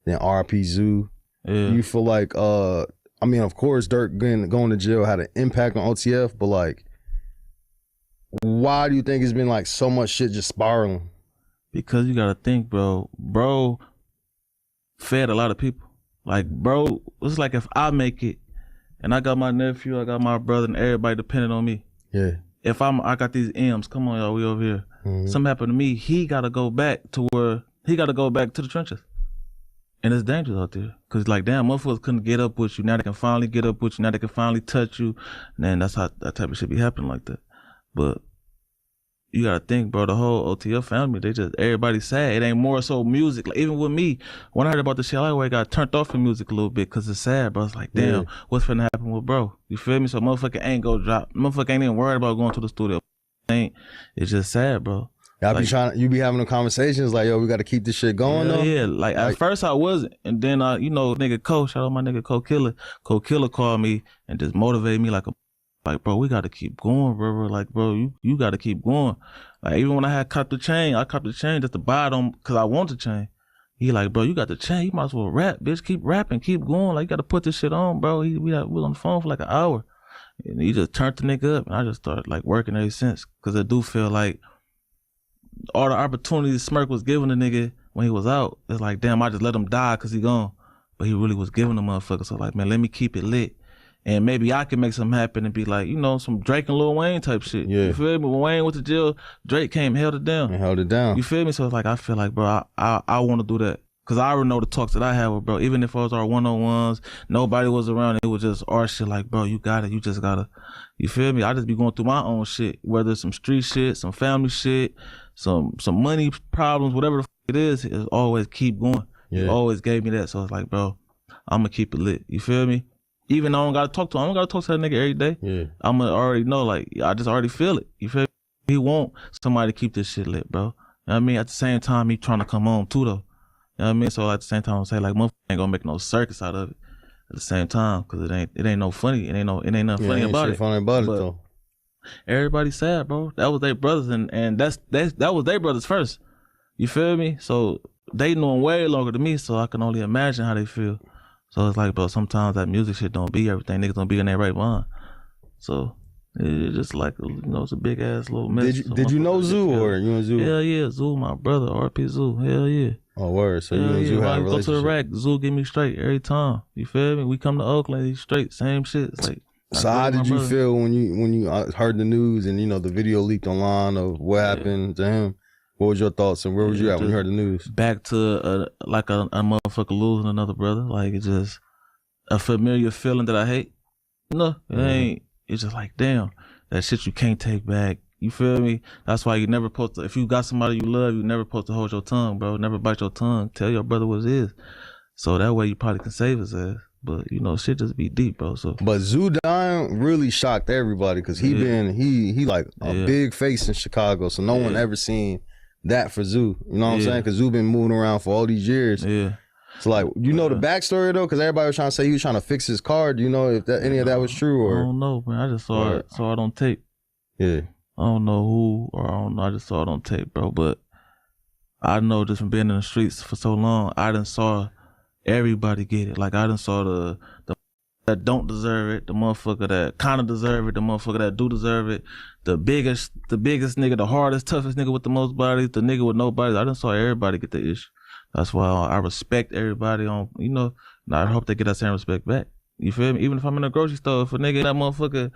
then RP Zoo. Yeah. You feel like, I mean, of course, Dirk going to jail had an impact on OTF, but like, why do you think it's been like so much shit just spiraling? Because you gotta think, bro fed a lot of people. Like, bro, it's like if I make it and I got my nephew, I got my brother, and everybody depending on me. Yeah. If I got these M's, come on, y'all, we over here. Something happened to me, he gotta go back to the trenches. And it's dangerous out there. Cause like, damn, motherfuckers couldn't get up with you. Now they can finally get up with you. Now they can finally touch you. And that's how that type of shit be happening like that. But you gotta think, bro, the whole OTF family, everybody's sad. It ain't more so music. Like, even with me, when I heard about the shit, I always got turned off from music a little bit because it's sad, bro. It's like, damn, what's finna happen with bro? You feel me? So motherfucker ain't go drop. Motherfucker ain't even worried about going to the studio. It's just sad, bro. Y'all be you be having the conversations like, yo, we gotta keep this shit going though? Yeah, like at first I wasn't. And then, you know, nigga Cole, shout out my nigga Cole Killer. Cole Killer called me and just motivated me like, bro, we gotta keep going, bro. Like, bro, you gotta keep going. Like, even when I had copped the chain just to buy it on, cause I want the chain. He like, bro, you got the chain, you might as well rap, bitch. Keep rapping, keep going. Like, you gotta put this shit on, bro. We was on the phone for like an hour. And he just turned the nigga up, and I just started like working ever since. Cause I do feel like all the opportunities Smirk was giving the nigga when he was out, it's like, damn, I just let him die cause he gone. But he really was giving the motherfucker. So like, man, let me keep it lit. And maybe I can make something happen and be like, you know, some Drake and Lil Wayne type shit. Yeah. You feel me? When Wayne went to jail, Drake came, held it down. You feel me? So it's like, I feel like, bro, I want to do that. Cause I already know the talks that I had with bro. Even if it was our one-on-ones, nobody was around. It was just our shit. Like, bro, you got it. You just gotta, you feel me? I just be going through my own shit. Whether it's some street shit, some family shit, some money problems, whatever the it is always keep going. Yeah. You always gave me that. So it's like, bro, I'm gonna keep it lit. You feel me? Even though I don't gotta talk to him, I don't gotta talk to that nigga every day. Yeah. I'ma already know, like, I just already feel it. You feel me? He want somebody to keep this shit lit, bro. You know what I mean? At the same time, he trying to come home too, though. You know what I mean? So at the same time, I'm saying, like, motherfucker ain't gonna make no circus out of it. At the same time, cause it ain't no funny. It ain't nothing funny about it. Funny about it though. Everybody sad, bro. That was their brothers, and that was their brothers first. You feel me? So they know him way longer than me, so I can only imagine how they feel. So it's like, bro, sometimes that music shit don't be everything. Niggas don't be in their right mind. So it's just like, you know, it's a big ass little mess. Did you know Zoo or you and Zoo? Hell yeah, Zoo, my brother, RP Zoo. Hell yeah. Oh, word. So Yeah, you when have I a go to the relationship. rack, Zoo get me straight every time. You feel me? We come to Oakland, he's straight, same shit. It's like. So how did you feel when you heard the news and the video leaked online of what happened to him? What was your thoughts and where was you at when you heard the news? Back to a motherfucker losing another brother. Like it's just a familiar feeling that I hate. No, it ain't. It's just like damn, that shit you can't take back. You feel me? That's why you never supposed to. If you got somebody you love, you never supposed to hold your tongue, bro. Never bite your tongue. Tell your brother what it is. So that way you probably can save his ass. But shit just be deep, bro. So, but Zoo dying really shocked everybody because he like a big face in Chicago, so no one ever seen that for Zoo. You know what I'm saying? Because Zoo been moving around for all these years. Yeah. So like, the backstory though, because everybody was trying to say he was trying to fix his car. Do you know if any of that was true or? I don't know, man. I just saw it on tape. Yeah. I don't know who or I don't know. I just saw it on tape, bro. But I know just from being in the streets for so long, I done saw everybody get it. Like I done saw the that don't deserve it, the motherfucker that kind of deserve it, the motherfucker that do deserve it, the biggest nigga, the hardest, toughest nigga with the most bodies, the nigga with no bodies. I done saw everybody get the issue. That's why I respect everybody on, and I hope they get that same respect back. You feel me? Even if I'm in a grocery store, if a nigga, that motherfucker,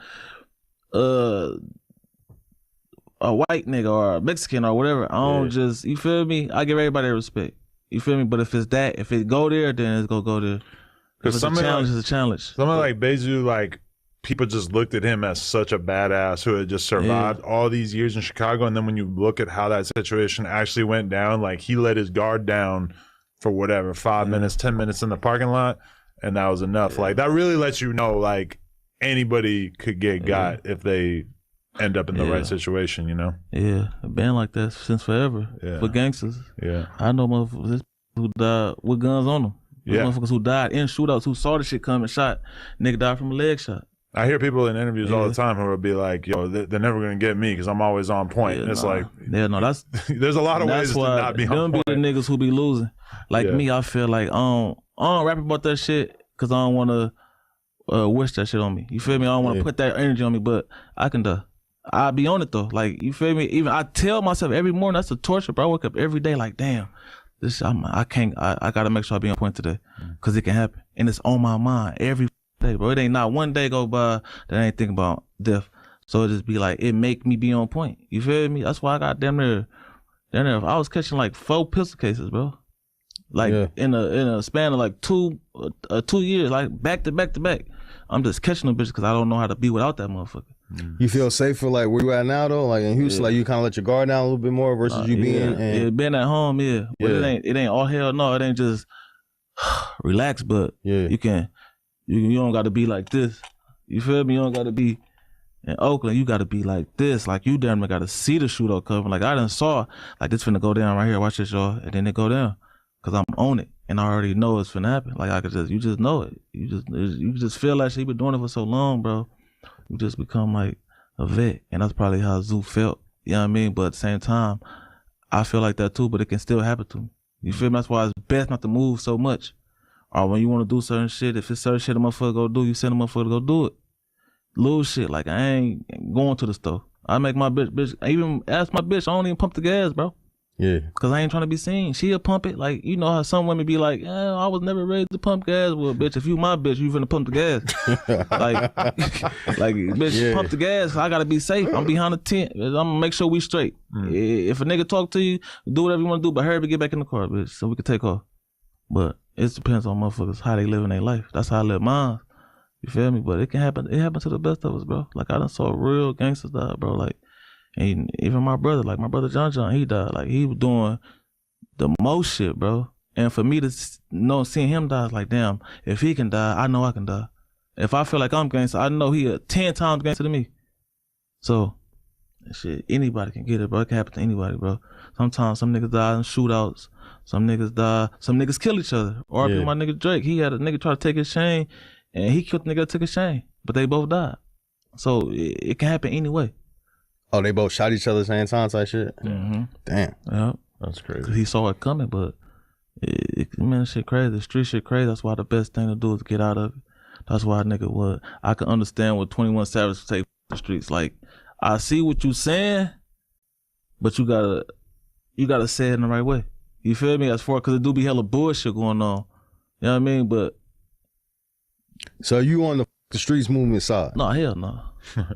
a white nigga or a Mexican or whatever, I don't just, you feel me? I give everybody respect. You feel me? But if it go there, then it's gonna go there. Because a challenge is a challenge. Someone like Bezu, like people just looked at him as such a badass who had just survived all these years in Chicago. And then when you look at how that situation actually went down, like he let his guard down for whatever, 5 minutes, 10 minutes in the parking lot, and that was enough. Like that really lets you know, like anybody could get got if they end up in the right situation, Yeah, a band like that since forever for gangsters. Yeah, I know motherfuckers who died with guns on them. Motherfuckers who died in shootouts, who saw the shit come and shot. Nigga died from a leg shot. I hear people in interviews all the time who will be like, "Yo, they're never gonna get me because I'm always on point." And it's like, that's there's a lot of ways to not be on point. Them be the niggas who be losing. Like me, I feel like I don't rap about that shit because I don't want to wish that shit on me. You feel me? I don't want to put that energy on me, but I can die. I be on it though. Like, you feel me? Even I tell myself every morning, that's a torture, bro. I wake up every day like, damn, this I gotta make sure I be on point today because it can happen. And it's on my mind every day, bro. It ain't not one day go by that I ain't thinking about death. So it just be like, it make me be on point. You feel me? That's why I got damn near, I was catching like 4 pistol cases, bro. Like in a span of like 2 years, like back to back to back. I'm just catching them bitches because I don't know how to be without that motherfucker. You feel safer like where you at now though? Like in Houston, like you kind of let your guard down a little bit more versus you being being at home, But it ain't all hell no. It ain't just relax, but you don't got to be like this. You feel me? You don't got to be in Oakland. You got to be like this. Like you damn near got to see the shootout coming. Like I done saw like this finna go down right here. Watch this, y'all, and then it go down because I'm on it and I already know it's finna happen. Like you just know it. You just feel like you been doing it for so long, bro. You just become like a vet, and that's probably how Zoo felt. You know what I mean? But at the same time, I feel like that too, but it can still happen to me. You feel me? That's why it's best not to move so much. Or when you want to do certain shit, if it's certain shit a motherfucker go do, you send a motherfucker to go do it. Little shit, like I ain't going to the store. I make my bitch, I even ask my bitch, I don't even pump the gas, bro. Yeah. Cause I ain't trying to be seen. She'll pump it. Like, you know how some women be like, I was never ready to pump gas. Well, bitch, if you my bitch, you finna pump the gas. like, bitch, pump the gas. I gotta be safe. I'm behind the tent. I'm gonna make sure we straight. If a nigga talk to you, do whatever you wanna do, but hurry up and get back in the car, bitch, so we can take off. But it depends on motherfuckers, how they live in their life. That's how I live mine. You feel me? But it can happen. It happens to the best of us, bro. Like, I done saw real gangsters die, bro. Like, and even my brother, like my brother John, he died. Like he was doing the most shit, bro. And for me to seeing him die, it's like, damn, if he can die, I know I can die. If I feel like I'm gangster, I know he 10 times gangster than me. So, shit, anybody can get it, bro. It can happen to anybody, bro. Sometimes some niggas die in shootouts. Some niggas kill each other. Or my nigga Drake, he had a nigga try to take his chain, and he killed the nigga that took his chain. But they both died. So, it can happen anyway. Oh, they both shot each other at the same time type shit? Mm-hmm. Damn. Yeah. That's crazy. 'Cause he saw it coming, but man, shit crazy. The street shit crazy. That's why the best thing to do is get out of it. That's why I can understand what 21 Savage take the streets. Like, I see what you saying, but you gotta say it in the right way. You feel me? As far because it do be hella bullshit going on. You know what I mean? But so you on the streets movement side? No, hell no.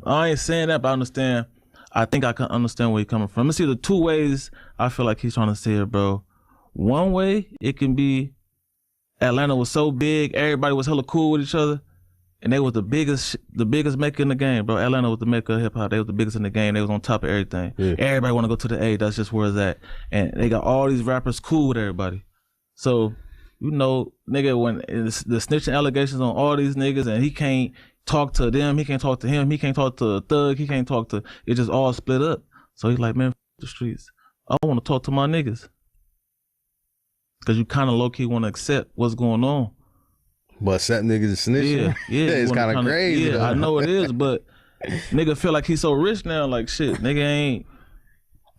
I ain't saying that, but I understand. I think I can understand where you're coming from. Let's see the two ways I feel like he's trying to say it, bro. One way, it can be Atlanta was so big, everybody was hella cool with each other, and they was the biggest maker in the game, bro. Atlanta was the maker of hip hop. They was the biggest in the game. They was on top of everything. Yeah. Everybody want to go to the A. That's just where it's at. And they got all these rappers cool with everybody. So, you know, nigga, when the snitching allegations on all these niggas, and he can't talk to them, he can't talk to him, he can't talk to a thug, he can't talk to, it just all split up. So he's like, man, the streets. I want to talk to my niggas. Because you kind of low-key want to accept what's going on. But accept niggas is snitching? Yeah. It's kind of crazy. Yeah, though. I know it is, but nigga feel like he's so rich now, like shit, nigga ain't.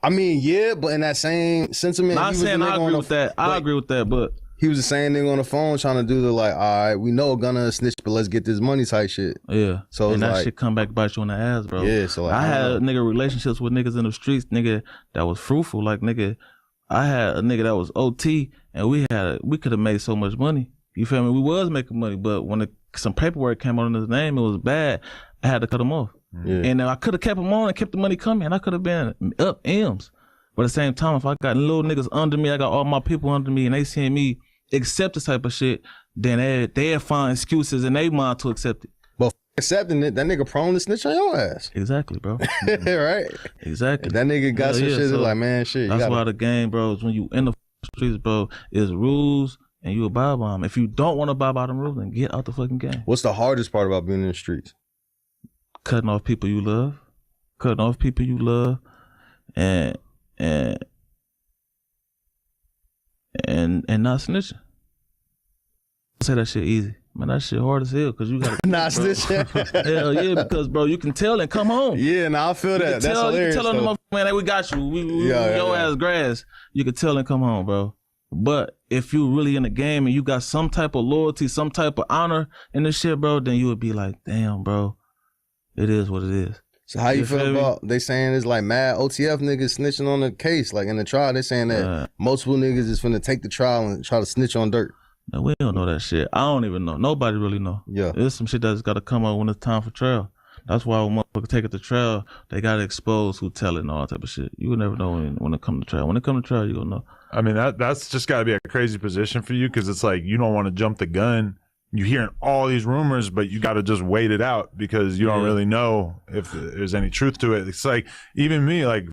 I mean, yeah, but in that same sentiment, Not saying I agree with that. I agree with that, but he was the same nigga on the phone trying to do the like, all right, we know Gunna snitch, but let's get this money type shit. Yeah. So and it's that like, shit come back bite you in the ass, bro. Yeah, so like, I had nigga relationships with niggas in the streets, nigga, that was fruitful. Like nigga, I had a nigga that was OT, and we could have made so much money. You feel me? We was making money, but when some paperwork came on his name, it was bad. I had to cut him off. Yeah. And I could have kept him on and kept the money coming. I could have been up M's. But at the same time, if I got little niggas under me, I got all my people under me, and they seeing me accept this type of shit, then they'll find excuses in their mind to accept it. But accepting it, that nigga prone to snitch on your ass. Exactly, bro. Right? Exactly. If that nigga got some shit, so like, man, shit. That's why the game, bro, is when you in the streets, bro, is rules and you abide by them. If you don't want to abide by them rules, then get out the fucking game. What's the hardest part about being in the streets? Cutting off people you love. Cutting off people you love. And not snitching. Say that shit easy. Man, that shit hard as hell because you got to not snitching. Hell yeah, because bro, you can tell and come home. Yeah, I feel that. That's hilarious. You can tell them, man, hey, we got you. Your ass grass. You can tell and come home, bro. But if you really in the game and you got some type of loyalty, some type of honor in this shit, bro, then you would be like, damn, bro, it is what it is. So how you feel about they saying it's like mad OTF niggas snitching on the case, like in the trial? They saying that multiple niggas is finna take the trial and try to snitch on Dirt. No, we don't know that shit. I don't even know. Nobody really know. Yeah, there's some shit that's got to come up when it's time for trial. That's why when motherfuckers take it to trial, they got to expose who tell it and all that type of shit. You will never know when it come to trial. When it come to trial, you gonna know. I mean, that's just got to be a crazy position for you because it's like you don't want to jump the gun. You're hearing all these rumors, but you got to just wait it out because you don't really know if there's any truth to it. It's like, even me, like,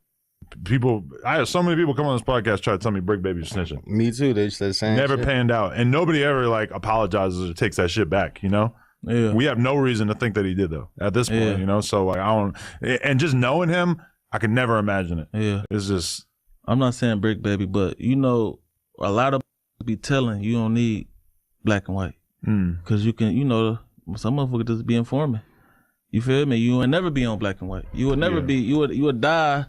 I have so many people come on this podcast try to tell me Brick Baby's snitching. Me too. They said the same Never shit. panned out. And nobody ever, like, apologizes or takes that shit back, you know? Yeah. We have no reason to think that he did, though, at this point, you know? So, like, I don't... And just knowing him, I could never imagine it. Yeah. It's just... I'm not saying Brick Baby, but, you know, a lot of be telling you don't need black and white. Because you can, you know, some motherfuckers just be informing. You feel me? You would never be on black and white. You would never be, you would die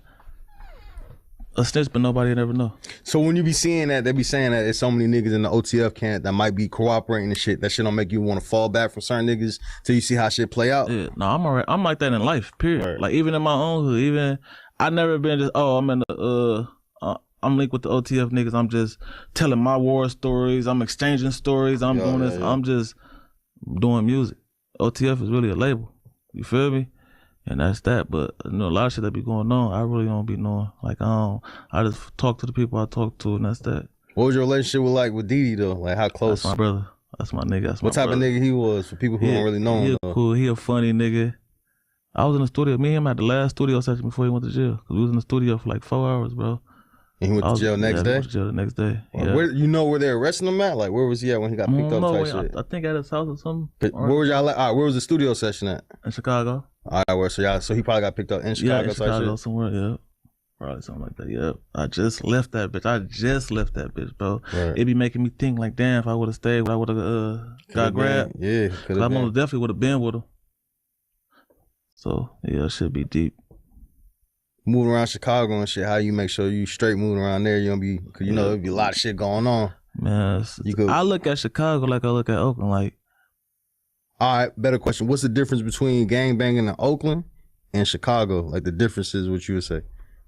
a snitch, but nobody would ever know. So when you be seeing that, they be saying that there's so many niggas in the OTF camp that might be cooperating and shit. That shit don't make you want to fall back from certain niggas till you see how shit play out. Yeah, no, I'm alright. I'm like that in life, period. Right. Like even in my own hood, I never been just, I'm in the, I'm linked with the OTF niggas. I'm just telling my war stories. I'm exchanging stories. I'm doing this. I'm just doing music. OTF is really a label. You feel me? And that's that. But you know, a lot of shit that be going on, I really don't be knowing. Like I just talk to the people I talk to, and that's that. What was your relationship with Didi though? Like how close? That's my brother. That's my nigga. That's what type of nigga he was for people who don't really know him? He cool. He a funny nigga. I was in the studio. Me and him had the last studio session before he went to jail. Cause we was in the studio for like 4 hours, bro. And he went to jail next day? He went to jail the next day. Yeah. Where, you know where they arresting him at? Like, where was he at when he got picked up type shit? I think at his house or something. Where was y'all at? All right, where was the studio session at? In Chicago. All right, so he probably got picked up in Chicago. Yeah, in Chicago shit? somewhere, yeah. Probably something like that, yeah. I just left that bitch, bro. Right. It be making me think like, damn, if I would have stayed, I would have got grabbed. Yeah, could have been. I most definitely would have been with him. So, yeah, it should be deep. Moving around Chicago and shit, how you make sure you straight moving around there? You don't be, cause you know there'd be a lot of shit going on. Man, I look at Chicago like I look at Oakland. Like, all right, better question. What's the difference between gangbanging in Oakland and Chicago? Like the differences, what you would say,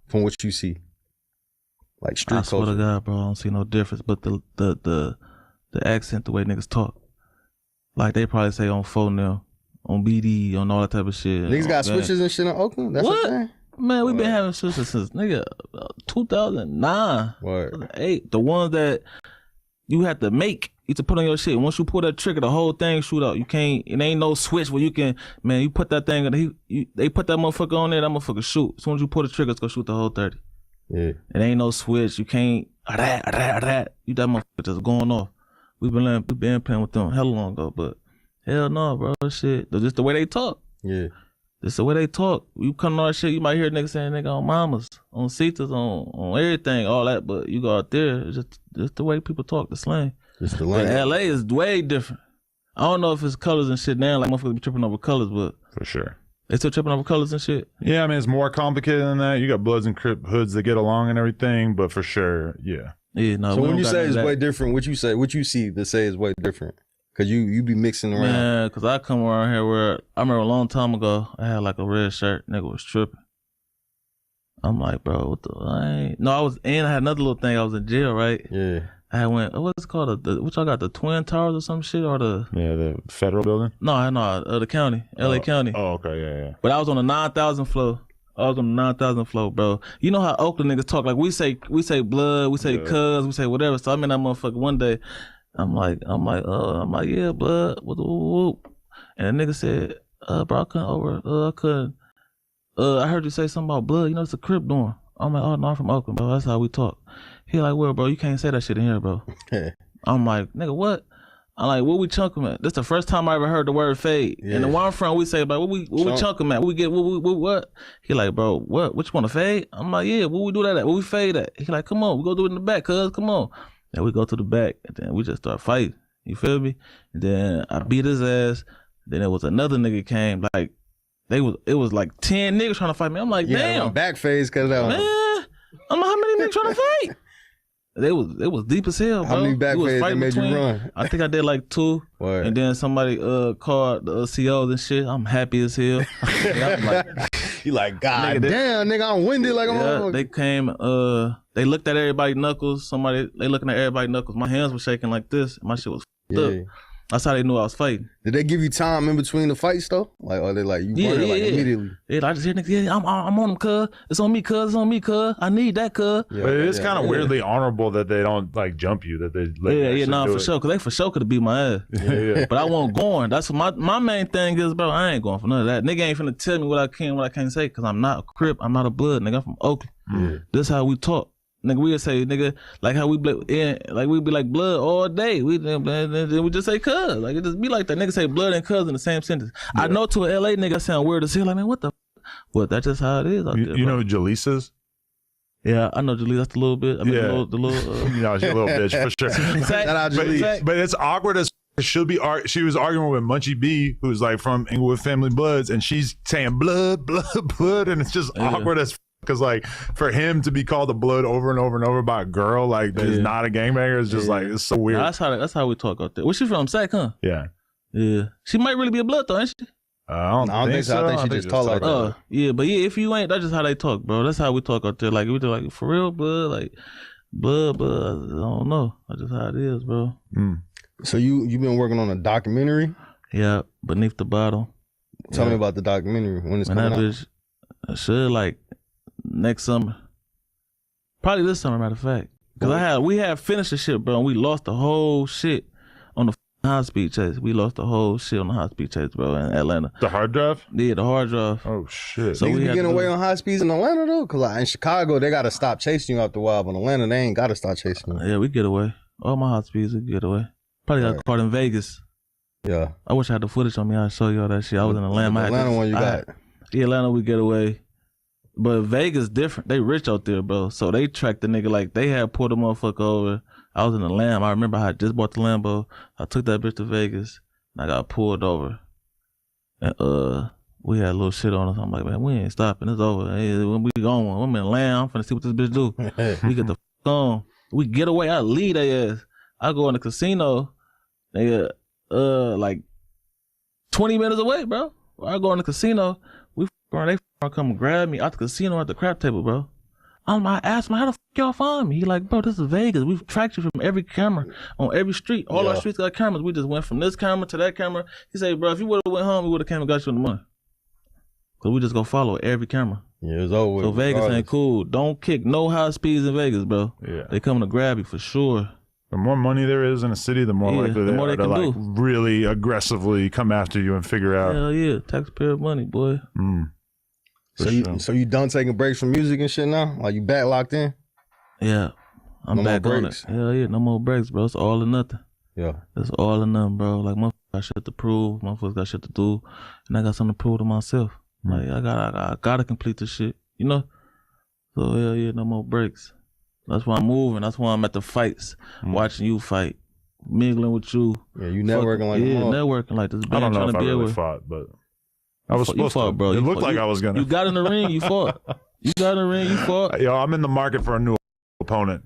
from what you see. Like street I swear culture. to God, bro, I don't see no difference. But the accent, the way niggas talk, like they probably say on phone now, on BD, on all that type of shit. Niggas got switches and shit in Oakland. That's What? a thing. Man, we been having switches since nigga 2009, 2008. The ones that you have to make, you to put on your shit. Once you pull that trigger, the whole thing shoot out. You can't. It ain't no switch where you can. Man, you put that thing. They put that motherfucker on there. That motherfucker shoot. As soon as you pull the trigger, it's gonna shoot the whole 30. Yeah. It ain't no switch. You can't. You that motherfucker just going off. We been playing with them hella long ago, but hell no, bro. Shit, just the way they talk. Yeah. Just the way they talk. You come on that shit, you might hear niggas saying nigga on mamas, on Cetas, on everything, all that, but you go out there, it's just the way people talk, the slang. Just the But language. LA is way different. I don't know if it's colors and shit now, like motherfuckers be tripping over colors, but for sure. They still tripping over colors and shit. Yeah, I mean it's more complicated than that. You got Bloods and Crip hoods that get along and everything, but for sure, yeah. Yeah, no. So when you say it's way different, what you see that say is way different? Cause you be mixing around. Man, cause I come around here where I remember a long time ago, I had like a red shirt, nigga was tripping. I'm like, bro, what the? I had another little thing. I was in jail, right? Yeah. I went, what's it called? What y'all got? The Twin Towers or some shit, or the? Yeah, the federal building. No, the county, LA County. Oh, okay, yeah. But I was on the 9,000 floor. Bro. You know how Oakland niggas talk? Like we say blood, we say cuz, we say whatever. So I'm in that motherfucker one day. I'm like, yeah, blood. Whoop. And the nigga said, bro, I couldn't. I heard you say something about blood. You know, it's a Crip doing. I'm like, oh no, I'm from Oakland, bro. That's how we talk. He like, well, bro, you can't say that shit in here, bro. I'm like, nigga, what? I'm like, what we chunking at? This the first time I ever heard the word fade. Yeah. And the one I'm from, we say, like, what we chunking at? What? He like, bro, what you want to fade? I'm like, yeah, what we do that at? What we fade at? He like, come on, we go do it in the back, cuz, come on. And we go to the back, and then we just start fighting. You feel me? And then I beat his ass. Then there was another nigga came, like, it was like 10 niggas trying to fight me. I'm like, damn. Back phase, cause that man. I'm like, how many niggas trying to fight? It was deep as hell, bro. How many back phase that made you run? I think I did like 2. Word. And then somebody called the COs and shit. I'm happy as hell. I'm like, you like, God damn, nigga, I'm winded like I'm They came, they looked at everybody's knuckles. They looking at everybody's knuckles. My hands were shaking like this. My shit was up. That's how they knew I was fighting. Did they give you time in between the fights though? Like, or they like you running like immediately? Yeah, I just hear niggas, I'm on them, cuz. It's on me, cuz. I need that, cuz. Yeah, but it is kind of weirdly honorable that they don't like jump you, that they let for sure. Cause they for sure could have beat my ass. Yeah. But I wasn't going. That's what my main thing is, bro. I ain't going for none of that. Nigga ain't finna tell me what I can, what I can't say, cause I'm not a Crip, I'm not a Blood, nigga. I'm from Oakland. Yeah. This how we talk. Nigga, we would say, nigga, like how we be like blood all day. Then we just say cuz. Like it just be like that. Nigga say blood and cuz in the same sentence. Yeah. I know to an LA nigga I sound weird as hell. Like, man, what the Well, that's just how it is out there. You know who Jaleesa is? Yeah, I know Jaleesa. That's the little bit. I mean, yeah. the little you know, she's a little bitch for sure. Shout out Jaleesa. But it's awkward as she was arguing with Munchie B, who's like from Inglewood Family Bloods, and she's saying blood, and it's just awkward as because like for him to be called a Blood over and over and over by a girl like that is not a gangbanger is just like it's so weird. No, that's how we talk out there. Where's she from? Sac, huh? Yeah. She might really be a Blood though, ain't she? I don't think so. I think she just talk like that. Yeah, but yeah, if you ain't, that's just how they talk, bro. That's how we talk out there. Like we do, like for real, blood, like blood. I don't know. That's just how it is, bro. So you been working on a documentary? Yeah, Beneath the Bottle. Tell me about the documentary when it's coming out. I should like next summer, probably this summer, matter of fact. Cause we had finished the shit, bro, and we lost the whole shit on the high speed chase. We lost the whole shit on the high speed chase, bro, in Atlanta. The hard drive? Yeah, the hard drive. Oh shit! So we getting away on high speeds in Atlanta though, cause like in Chicago they gotta stop chasing you after a while, but in Atlanta they ain't gotta stop chasing you. Yeah, we get away. All my high speeds we get away. Probably got caught in Vegas. Yeah. I wish I had the footage on me. I'd show you all that shit. I was in Atlanta. The Atlanta one you got. Yeah, Atlanta we get away. But Vegas different. They rich out there, bro. So they tracked the nigga like they had pulled the motherfucker over. I was in the Lamb. I remember I just bought the Lambo. I took that bitch to Vegas and I got pulled over. And we had a little shit on us. I'm like, man, we ain't stopping. It's over. Hey, when we going, I'm in the Lamb. I'm finna see what this bitch do. We get the on. We get away. I lead their ass. I go in the casino. They like 20 minutes away, bro. I go in the casino. They come grab me out the casino at the crap table, bro. I asked him, how the fuck y'all find me? He like, bro, this is Vegas. We've tracked you from every camera on every street. All our streets got cameras. We just went from this camera to that camera. He said, bro, if you would have went home, we would have came and got you in the money. Cause we just go follow every camera. Yeah, it's over. So Vegas ain't cool. Don't kick no high speeds in Vegas, bro. Yeah. They coming to grab you for sure. The more money there is in a city, the more likely they are to like really aggressively come after you and figure out. Hell yeah, taxpayer money, boy. So you done taking breaks from music and shit now? Like you back locked in? Yeah, I'm back on it. Hell yeah, no more breaks, bro. It's all or nothing. Yeah, it's all or nothing, bro. Like motherfuckers got shit to prove, motherfuckers got shit to do, and I got something to prove to myself. Like I gotta complete this shit, you know. So hell yeah, no more breaks. That's why I'm moving. That's why I'm at the fights, watching you fight, mingling with you. Yeah, you networking like networking like this. I don't know if I really fought, but I was supposed to. Bro. It looked like I was gonna. You got in the ring, you fought. You got in the ring, you fought. Yo, I'm in the market for a new opponent.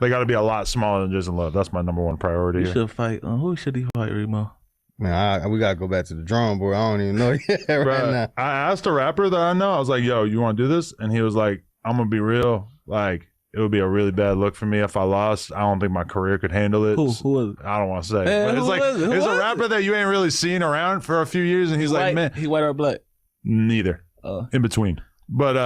They got to be a lot smaller than Jason Love. That's my number one priority. You should fight. Who should he fight, Remo? Man, we gotta go back to the drawing board. I don't even know yet right now. I asked a rapper that I know. I was like, "Yo, you want to do this?" And he was like, "I'm gonna be real. Like, it would be a really bad look for me if I lost. I don't think my career could handle it." Who was it? I don't want to say. Hey, but it's like there's a rapper that you ain't really seen around for a few years, and he's like, "Man, he white or black?" Neither. In between. But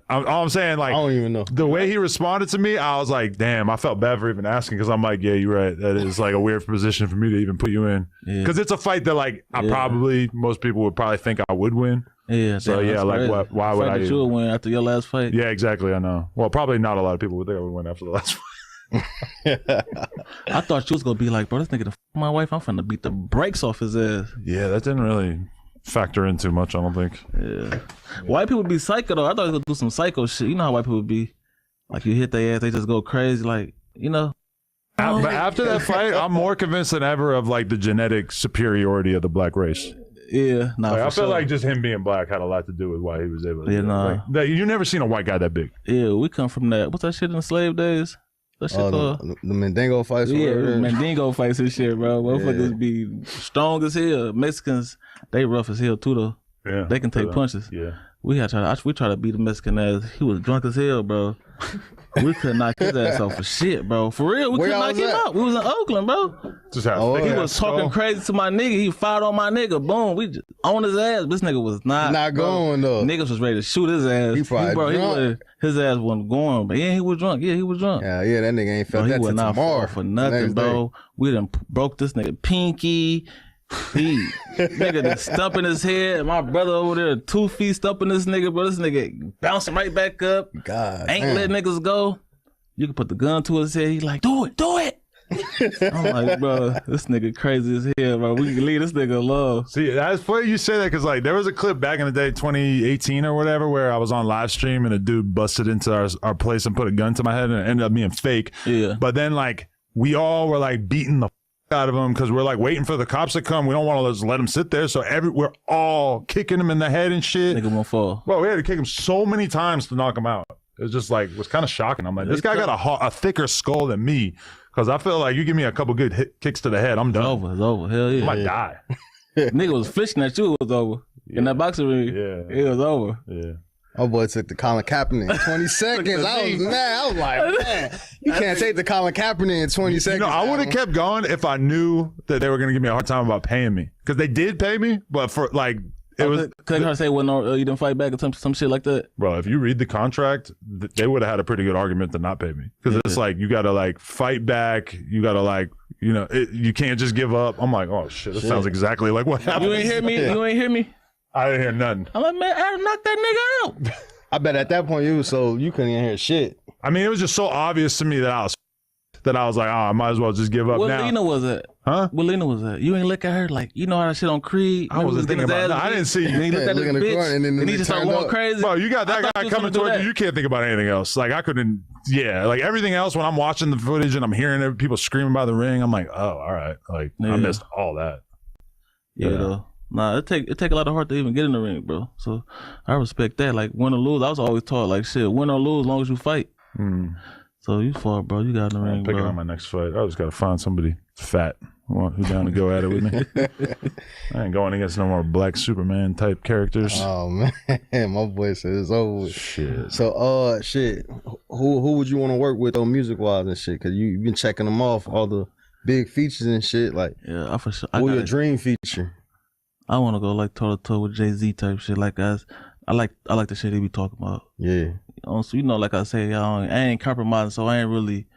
all I'm saying, like, I don't even know. The way he responded to me, I was like, damn, I felt bad for even asking because I'm like, yeah, you're right. That is like a weird position for me to even put you in. Because it's a fight that like most people would probably think I would win. Yeah. So yeah, like why would I? You would win after your last fight. Yeah, exactly. I know. Well, probably not a lot of people would think I would win after the last fight. I thought you was gonna be like, bro, this nigga my wife, I'm finna beat the brakes off his ass. Yeah, that didn't really factor in too much, I don't think. Yeah. White people be psycho though. I thought he was gonna do some psycho shit. You know how white people be. Like you hit their ass, they just go crazy, like, you know. But after that fight, I'm more convinced than ever of like the genetic superiority of the black race. Yeah, like, I feel like just him being black had a lot to do with why he was able to. Yeah, nah. Like, you never seen a white guy that big. Yeah, we come from that. What's that shit in the slave days? That shit called the Mandingo fights. Yeah, Mandingo fights and shit, bro. Motherfuckers be strong as hell. Mexicans, they rough as hell too, though. Yeah, they can take punches. Yeah, we try to beat the Mexican ass. He was drunk as hell, bro. We couldn't knock his ass off for shit, bro. For real, we couldn't knock him out. We was in Oakland, bro. Just he was talking crazy to my nigga. He fired on my nigga. Boom, we just on his ass. This nigga was not going though. Niggas was ready to shoot his ass. He probably drunk. His ass wasn't going, but yeah, he was drunk. Yeah, he was drunk. Yeah, that nigga ain't felt that till tomorrow. For nothing, bro. We done broke this nigga pinky. He nigga just stumping his head. My brother over there 2 feet stumping this nigga, bro. This nigga bouncing right back up. God, ain't letting niggas go. You can put the gun to his head. He like, do it. I'm like, bro, this nigga crazy as hell, bro. We can leave this nigga alone. See, that's funny you say that because like there was a clip back in the day, 2018 or whatever, where I was on live stream and a dude busted into our place and put a gun to my head and it ended up being fake. Yeah. But then like we all were like beating the out of him because we're like waiting for the cops to come. We don't want to just let him sit there. So we're all kicking him in the head and shit. Nigga won't fall. Well, we had to kick him so many times to knock him out. It was just like, was kind of shocking. I'm like, this guy got a thicker skull than me. Because I feel like you give me a couple good kicks to the head, I'm done. It's over. Hell yeah. I might die. Nigga was fishing at you, it was over. In that boxing ring, it was over. Yeah. My boy took the Colin Kaepernick 20 seconds. I was mad. I was like, man, you can't take the Colin Kaepernick in 20 seconds. I would have kept going if I knew that they were going to give me a hard time about paying me. Because they did pay me, but for like, it was. Could I say, you didn't fight back or some shit like that? Bro, if you read the contract, they would have had a pretty good argument to not pay me. Because it's like, you got to like fight back. You got to like, you know, you can't just give up. I'm like, oh shit, this sounds exactly like what happened. You ain't hear me? You ain't hear me? I didn't hear nothing. I'm like, man, I knocked that nigga out. I bet at that point you couldn't even hear shit. I mean, it was just so obvious to me that I was like, oh, I might as well just give up now. What Lena was at? Huh? What Lena was at? You ain't look at her like, you know how that shit on Creed? I wasn't thinking about that. I didn't see you. He looked at this bitch and he just started going crazy. Bro, you got that guy coming towards you. You can't think about anything else. Like I couldn't, like everything else when I'm watching the footage and I'm hearing people screaming by the ring, I'm like, oh, all right. Like I missed all that. Yeah, though. Nah, it take a lot of heart to even get in the ring, bro. So I respect that. Like win or lose, I was always taught like shit, win or lose, as long as you fight. So you fought, bro. You got in the ring, I'm picking bro. on my next fight. I just gotta find somebody fat who's down to go at it with me. I ain't going against no more black Superman type characters. Oh man, my boy said it's over with. Shit. So shit. Who would you want to work with on music wise and shit? Cause you've been checking them off, all the big features and shit. Like, yeah, I for sure. What your dream feature? I want to go like toe to toe with Jay-Z type shit. Like guys, I like the shit he be talking about. Yeah. So, you know, like I say, I ain't compromising, so I ain't really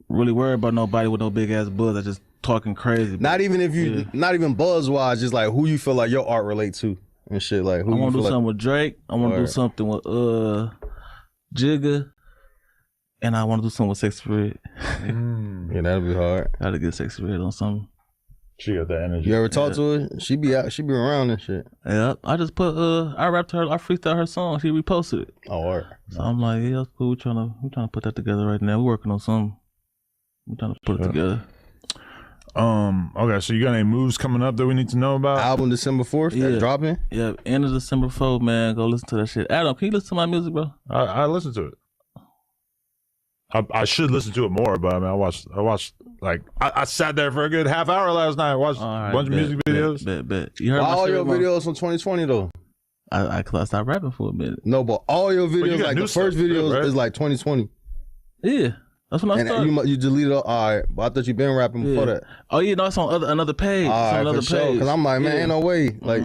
worried about nobody with no big ass buzz. I just talking crazy. Not even if you, not even buzz wise, just like who you feel like your art relate to and shit. Like, who I you want to feel do something like, with Drake. I want to do something with Jigga, and I want to do something with Sexy Red. Yeah, that'll be hard. Gotta get Sexy Red on something. She got that energy. You ever talk to her? She be out. She be around and shit. Yeah, I just put I rapped her. I freestyled her song. She reposted it. Oh, alright. So I'm like, yeah, that's cool. We trying to put that together right now. We're working on something. We're trying to put it together. Okay, so you got any moves coming up that we need to know about? Album December 4th, Yeah. that dropping? Yeah, end of December 4th, man. Go listen to that shit. Adam, can you listen to my music, bro? I listened to it. I should listen to it more, but I mean, I watched like I sat there for a good half hour last night. I watched a bunch of music videos. Bet. You heard Why my all shit, your man? videos from 2020 though? I stopped rapping for a minute. No, but all your you videos, got like new the first stuff, videos, right? is like 2020. Yeah, that's when I And started. you deleted all right, but I thought you been rapping before that. Oh yeah, no, it's on another page. All It's on right, another for sure. page. Because I'm like, man, Yeah. ain't no way. Like,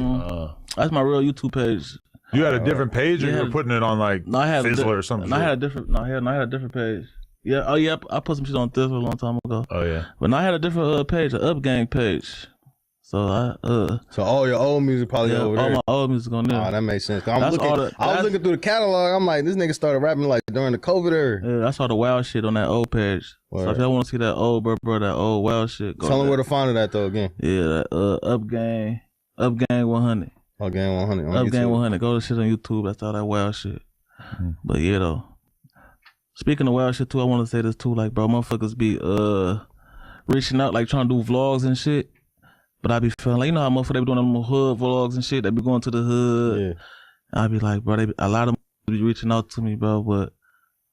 That's my real YouTube page. You had a different page, or you were putting it on like No, I had Fizzler or something. No, I had a different. No, I had a different page. Yeah. Oh yeah, I put some shit on Fizzler a long time ago. Oh yeah. But I had a different page, an Up Gang page. So so all your old music probably over there. all my old music on there. Oh, that makes sense. 'Cause I'm That's looking, all the- I was looking through the catalog. I'm like, this nigga started rapping like during the COVID era. Yeah, I saw the wild shit on that old page. So Word. if y'all want to see that old bro, that old wild shit, go Tell them there. where to find it at though again. Yeah, that, Up Gang 100. Oh, Gang 100 on Up YouTube. Gang 100. Go to shit on YouTube. That's all that wild shit. But yeah, though. Speaking of wild shit too, I want to say this too. Like, bro, motherfuckers be reaching out, like trying to do vlogs and shit. But I be feeling like, you know how motherfuckers they be doing them hood vlogs and shit. They be going to the hood. Yeah. I be like, bro, a lot of them be reaching out to me, bro. But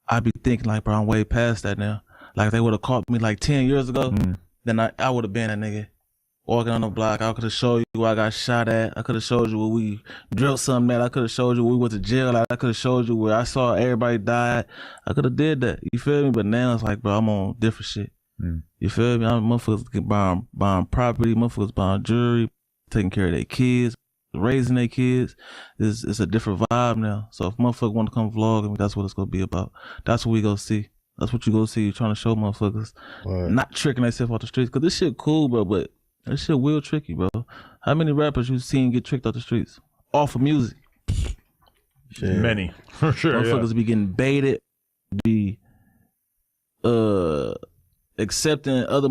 I be thinking like, bro, I'm way past that now. Like, if they would have caught me like 10 years ago, then I would have been that nigga. Walking on the block, I could have showed you where I got shot at. I could have showed you where we drilled something at. I could have showed you where we went to jail at. I could have showed you where I saw everybody died. I could have did that. You feel me? But now it's like, bro, I'm on different shit. You feel me? I'm motherfuckers buying property, motherfuckers buying jewelry, taking care of their kids, raising their kids. It's a different vibe now. So if motherfuckers want to come vlogging, that's what it's gonna be about. That's what we gonna see. That's what you gonna see. You trying to show motherfuckers not tricking themselves off the streets. Cause this shit cool, bro, but that shit real tricky, bro. How many rappers you seen get tricked off the streets? Off of music. Shit. Many, for sure. Motherfuckers be getting baited, be accepting other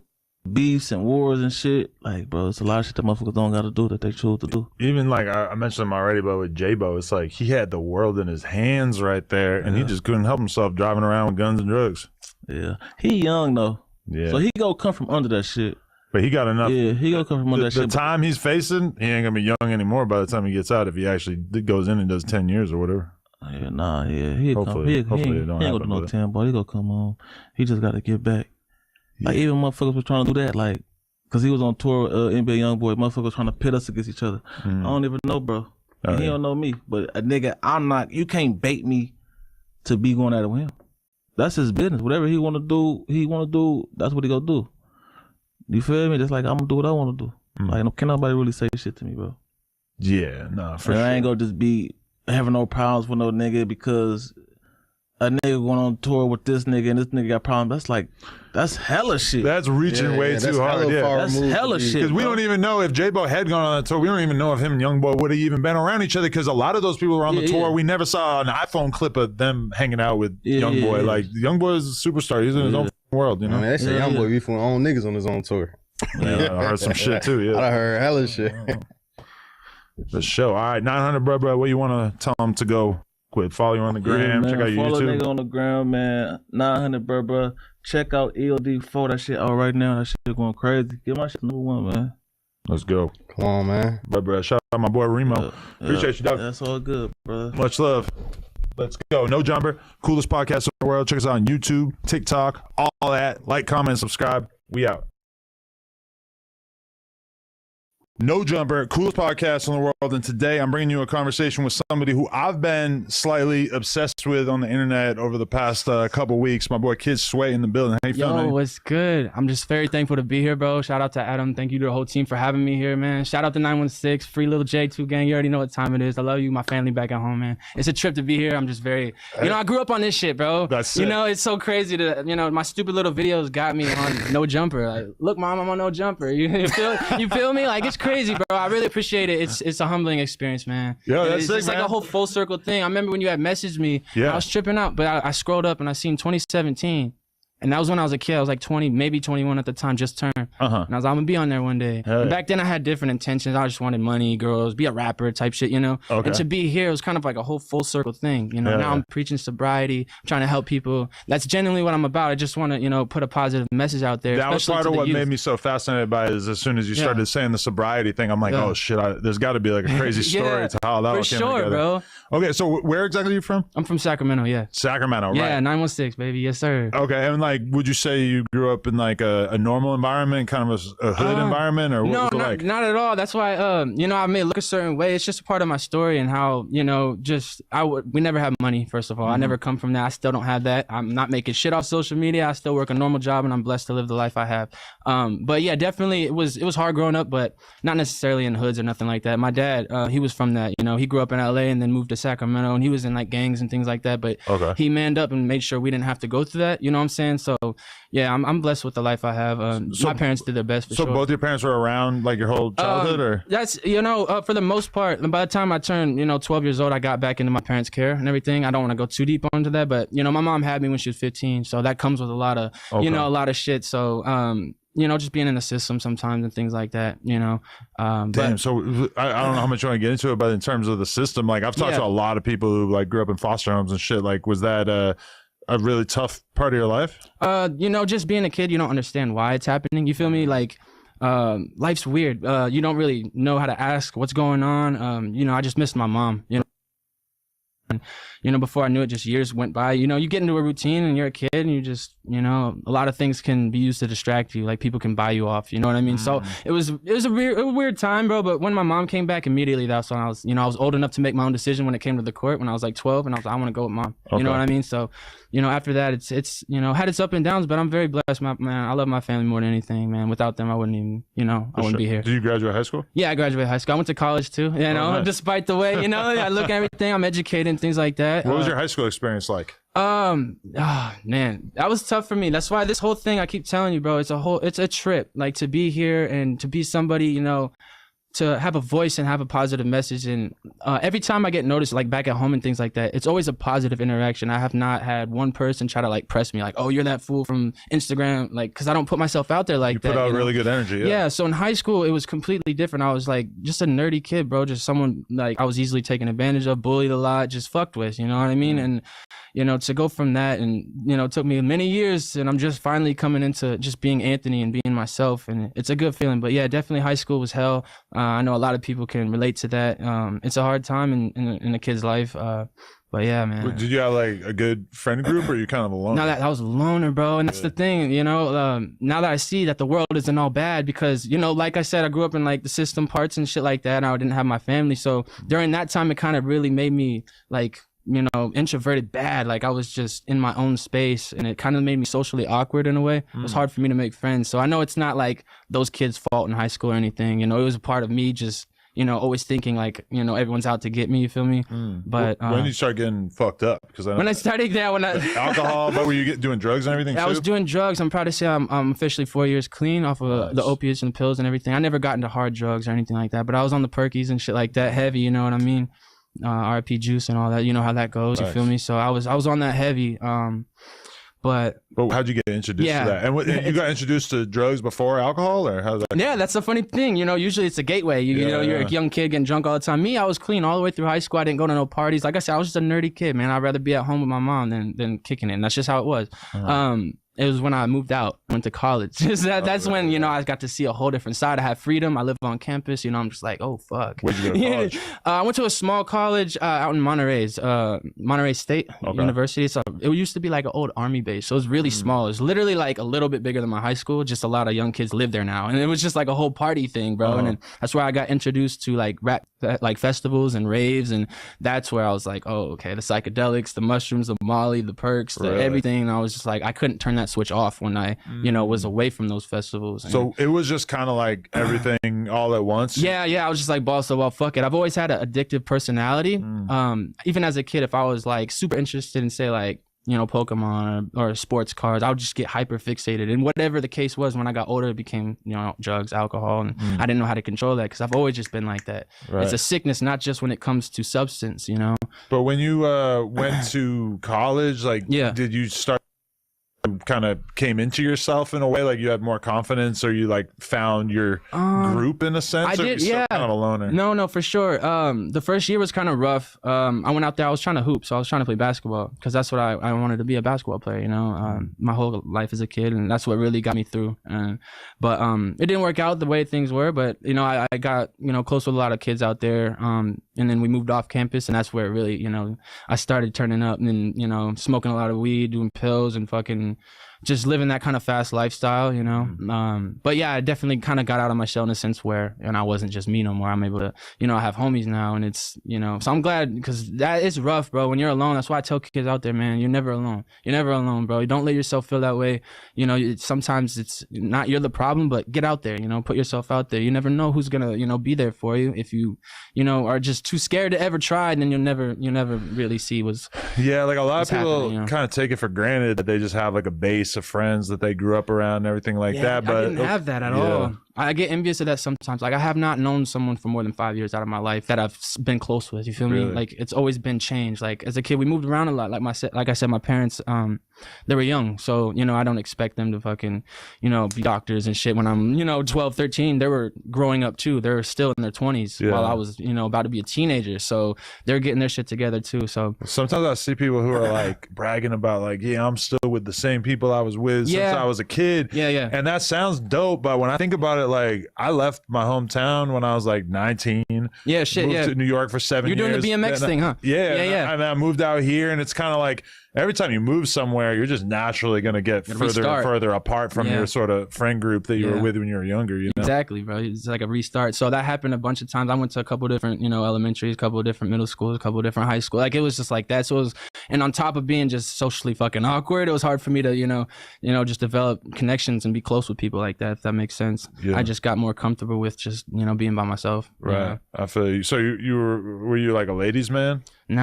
beefs and wars and shit. Like, bro, it's a lot of shit that motherfuckers don't gotta do that they choose to do. Even like I mentioned him already, but with J-Bo, it's like he had the world in his hands right there, and he just couldn't help himself driving around with guns and drugs. Yeah. He young though. Yeah. So he go come from under that shit. But he got enough. Yeah, he gonna come from under that The shit. time he's facing, he ain't gonna be young anymore by the time he gets out. If he actually goes in and does 10 years or whatever. Yeah, nah, yeah. He'll come. Hopefully- He hopefully it ain't don't gonna do happen, no but- 10, boy. He gonna come home. He just gotta get back. Like, even motherfuckers was trying to do that, like, cause he was on tour, NBA Youngboy. Motherfuckers was trying to pit us against each other. I don't even know, bro. And he don't know me. But a nigga, I'm not, you can't bait me to be going at it with him. That's his business. Whatever he wanna do, that's what he gonna do. You feel me? Just like I'm gonna do what I wanna do. Like, can't nobody really say shit to me, bro. Yeah, nah, for And sure. I ain't gonna just be having no problems with no nigga because a nigga going on tour with this nigga and this nigga got problems. That's hella shit. That's reaching way too hard. Yeah, that's hella shit. Because we bro. don't even know if J-Bo had gone on that tour. We don't even know if him and Youngboy would have even been around each other. Because a lot of those people were on the Yeah, tour. yeah. We never saw an iPhone clip of them hanging out with Youngboy. yeah. Like Youngboy is a superstar. He's in his own world. You know. I mean, they say young boy be from own niggas on his own tour. Yeah, I heard some shit too. Yeah, I heard hella shit. The show. All right, 900, bro. What you want to tell them to go with? Follow you on the gram. Yeah, Check out your follow YouTube. nigga on the ground, man. 900, bro. Check out ELD4. That shit out right now. That shit going crazy. Get my shit #1, man. Let's go. Come on, man. Bro. Shout out my boy Remo. Appreciate you, dog. That's all good, bro. Much love. Let's go. No Jumper, coolest podcast in the world. Check us out on YouTube, TikTok, all that. Like, comment, subscribe. We out. No Jumper, coolest podcast in the world. And today I'm bringing you a conversation with somebody who I've been slightly obsessed with on the internet over the past couple weeks. My boy Kid Sway in the building. How you feeling, man? What's good? I'm just very thankful to be here, bro. Shout out to Adam. Thank you to the whole team for having me here, man. Shout out to 916, Free Little J2 gang. You already know what time it is. I love you, my family back at home, man. It's a trip to be here. I'm just very, I grew up on this shit, bro. That's sick. It's so crazy to, my stupid little videos got me on No Jumper. Like, look, mom, I'm on No Jumper. You feel me? Like, it's crazy, bro. I really appreciate it. It's a humbling experience, man. Yeah, that's it's sick, like a whole full circle thing. I remember when you had messaged me, I was tripping out, but I scrolled up and I seen 2017. And that was when I was a kid. I was like 20, maybe 21 at the time, just turned. And I was like, I'm going to be on there one day. And back then I had different intentions. I just wanted money, girls, be a rapper type shit, Okay. And to be here, it was kind of like a whole full circle thing, Now I'm preaching sobriety, trying to help people. That's genuinely what I'm about. I just want to, put a positive message out there. That was part of what made me so fascinated by it is as soon as you started saying the sobriety thing, I'm like, oh shit, there's got to be like a crazy story to how that all came together. Bro. Okay, so where exactly are you from? I'm from Sacramento, yeah. Sacramento, right? Yeah, 916, baby. Yes, sir. Okay, and like, would you say you grew up in like a normal environment, kind of a hood environment, or what was it like? Not at all. That's why, I may look a certain way. It's just a part of my story and how, we never have money, first of all. I never come from that. I still don't have that. I'm not making shit off social media. I still work a normal job and I'm blessed to live the life I have. But yeah, definitely it was hard growing up, but not necessarily in hoods or nothing like that. My dad, he was from that, he grew up in LA and then moved to Sacramento and he was in like gangs and things like that. But he manned up and made sure we didn't have to go through that. You know what I'm saying? So yeah, I'm blessed with the life I have. My parents did their best for sure. So both your parents were around like your whole childhood, or? That's for the most part. By the time I turned 12 years old, I got back into my parents' care and everything. I don't want to go too deep onto that, but my mom had me when she was 15, so that comes with a lot of a lot of shit. So just being in the system sometimes and things like that. Damn. So I don't know how much you want to get into it, but in terms of the system, like I've talked to a lot of people who like grew up in foster homes and shit. Like, was that a really tough part of your life? Just being a kid, you don't understand why it's happening. You feel me? Like, life's weird. You don't really know how to ask what's going on. I just missed my mom, And, before I knew it, just years went by. You get into a routine and you're a kid and you just, a lot of things can be used to distract you. Like people can buy you off, you know what I mean? So it was a weird time, bro. But when my mom came back immediately, that's when I was, I was old enough to make my own decision when it came to the court when I was like 12 and I was like, I want to go with mom. You know what I mean? So, after that, it's had its up and downs, but I'm very blessed, man. I love my family more than anything, man. Without them, I wouldn't even, I wouldn't be here. Did you graduate high school? Yeah, I graduated high school. I went to college too, nice. Despite the way, I look at everything, I'm educated and things like that. What was your high school experience like? Man, that was tough for me. That's why this whole thing, I keep telling you, bro, it's a trip, like to be here and to be somebody, to have a voice and have a positive message. And every time I get noticed, like back at home and things like that, it's always a positive interaction. I have not had one person try to like press me like, oh, you're that fool from Instagram. Like, cause I don't put myself out there like that. You put out really good energy. Yeah. So in high school, it was completely different. I was like just a nerdy kid, bro. Just someone like I was easily taken advantage of, bullied a lot, just fucked with, you know what I mean? And, to go from that and, it took me many years and I'm just finally coming into just being Anthony and being myself. And it's a good feeling, but yeah, definitely high school was hell. I know a lot of people can relate to that. It's a hard time in a kid's life. But yeah, man. Did you have like a good friend group, or are you kind of alone? No, I was a loner, bro. And that's the thing, now that I see that the world isn't all bad because, like I said, I grew up in like the system parts and shit like that. And I didn't have my family. So during that time, it kind of really made me like, introverted bad. Like I was just in my own space and it kind of made me socially awkward in a way. It was hard for me to make friends. So I know it's not like those kids' fault in high school or anything. It was a part of me just, always thinking like, everyone's out to get me, you feel me? But when did you start getting fucked up? Because when I started alcohol, but were you doing drugs and everything too? I was doing drugs. I'm proud to say I'm officially 4 years clean off of the opiates and the pills and everything. I never got into hard drugs or anything like that, but I was on the perkies and shit like that, heavy, you know what I mean? RP juice and all that, how that goes. Nice. You feel me? So I was on that heavy. But how'd you get introduced to that? And you got introduced to drugs before alcohol, or how's that? Yeah, that's the funny thing. Usually it's a gateway. You're a young kid getting drunk all the time. Me, I was clean all the way through high school. I didn't go to no parties. Like I said, I was just a nerdy kid, man. I'd rather be at home with my mom than kicking it. And that's just how it was. it was when I moved out, went to college. That's when, you know, I got to see a whole different side. I had freedom. I live on campus. You know, I'm just like, oh, fuck. Where'd you go to college? I went to a small college out in Monterey State University. So it used to be like an old army base. So it was really small. It was literally like a little bit bigger than my high school. Just a lot of young kids live there now. And it was just like a whole party thing, bro. And then that's where I got introduced to like rap, like festivals and raves. And that's where I was like, oh, okay, the psychedelics, the mushrooms, the Molly, the perks, the everything. And I was just like, I couldn't turn that switch off when I, you know, was away from those festivals. So it was just kind of like everything all at once? Yeah. I was just like, boss, so well, fuck it. I've always had an addictive personality. Even as a kid, if I was like super interested in, say, like, you know, Pokemon or sports cars, I would just get hyper fixated. And whatever the case was, when I got older, it became, you know, drugs, alcohol. And I didn't know how to control that because I've always just been like that. It's a sickness, not just when it comes to substance, you know. But when you went to college, like, did you start kind of came into yourself in a way, like you had more confidence, or you like found your group in a sense? I did, yeah. Kind of a loner? No, for sure. The first year was kind of rough. I went out there, I was trying to hoop, so I was trying to play basketball because that's what I wanted to be, a basketball player, you know, my whole life as a kid, and that's what really got me through. But it didn't work out the way things were, but, you know, I got, you know, close with a lot of kids out there, and then we moved off campus, and that's where it really, you know, I started turning up and then, you know, smoking a lot of weed, doing pills, and fucking just living that kind of fast lifestyle, you know. But yeah, I definitely kind of got out of my shell in a sense where, and I wasn't just me no more. I'm able to, you know, I have homies now, and it's, you know, so I'm glad, because that is rough, bro. When you're alone, that's why I tell kids out there, man, you're never alone. You're never alone, bro. You don't let yourself feel that way. You know, sometimes it's not you're the problem, but get out there, you know, put yourself out there. You never know who's gonna, you know, be there for you. If you know, are just too scared to ever try, then you'll never really see what's like a lot of people, you know? kind of take it for granted that they just have like a base of friends that they grew up around and everything like that. But I didn't have that at all. I get envious of that sometimes. Like, I have not known someone for more than 5 years out of my life that I've been close with. You feel me? Like, it's always been changed. Like, as a kid, we moved around a lot. Like I said, my parents, they were young. So, you know, I don't expect them to fucking, you know, be doctors and shit when I'm, you know, 12, 13. They were growing up too. They were still in their 20s while I was, you know, about to be a teenager. So they're getting their shit together too. So sometimes I see people who are like bragging about like, yeah, I'm still with the same people I was with since I was a kid. Yeah. And that sounds dope. But when I think about it, like, I left my hometown when I was like 19. Moved to New York for 7 years. You're doing the BMX thing, huh? Yeah. And I moved out here, and it's kind of like every time you move somewhere, you're just naturally going to get further and further apart from your sort of friend group that you were with when you were younger. You know? Exactly, bro. It's like a restart. So that happened a bunch of times. I went to a couple of different, you know, elementaries, a couple of different middle schools, a couple of different high schools. Like, it was just like that. So it was, and on top of being just socially fucking awkward, it was hard for me to, you know, just develop connections and be close with people like that, if that makes sense. I just got more comfortable with just, you know, being by myself. Right. I feel you. So were you like a ladies' man? No,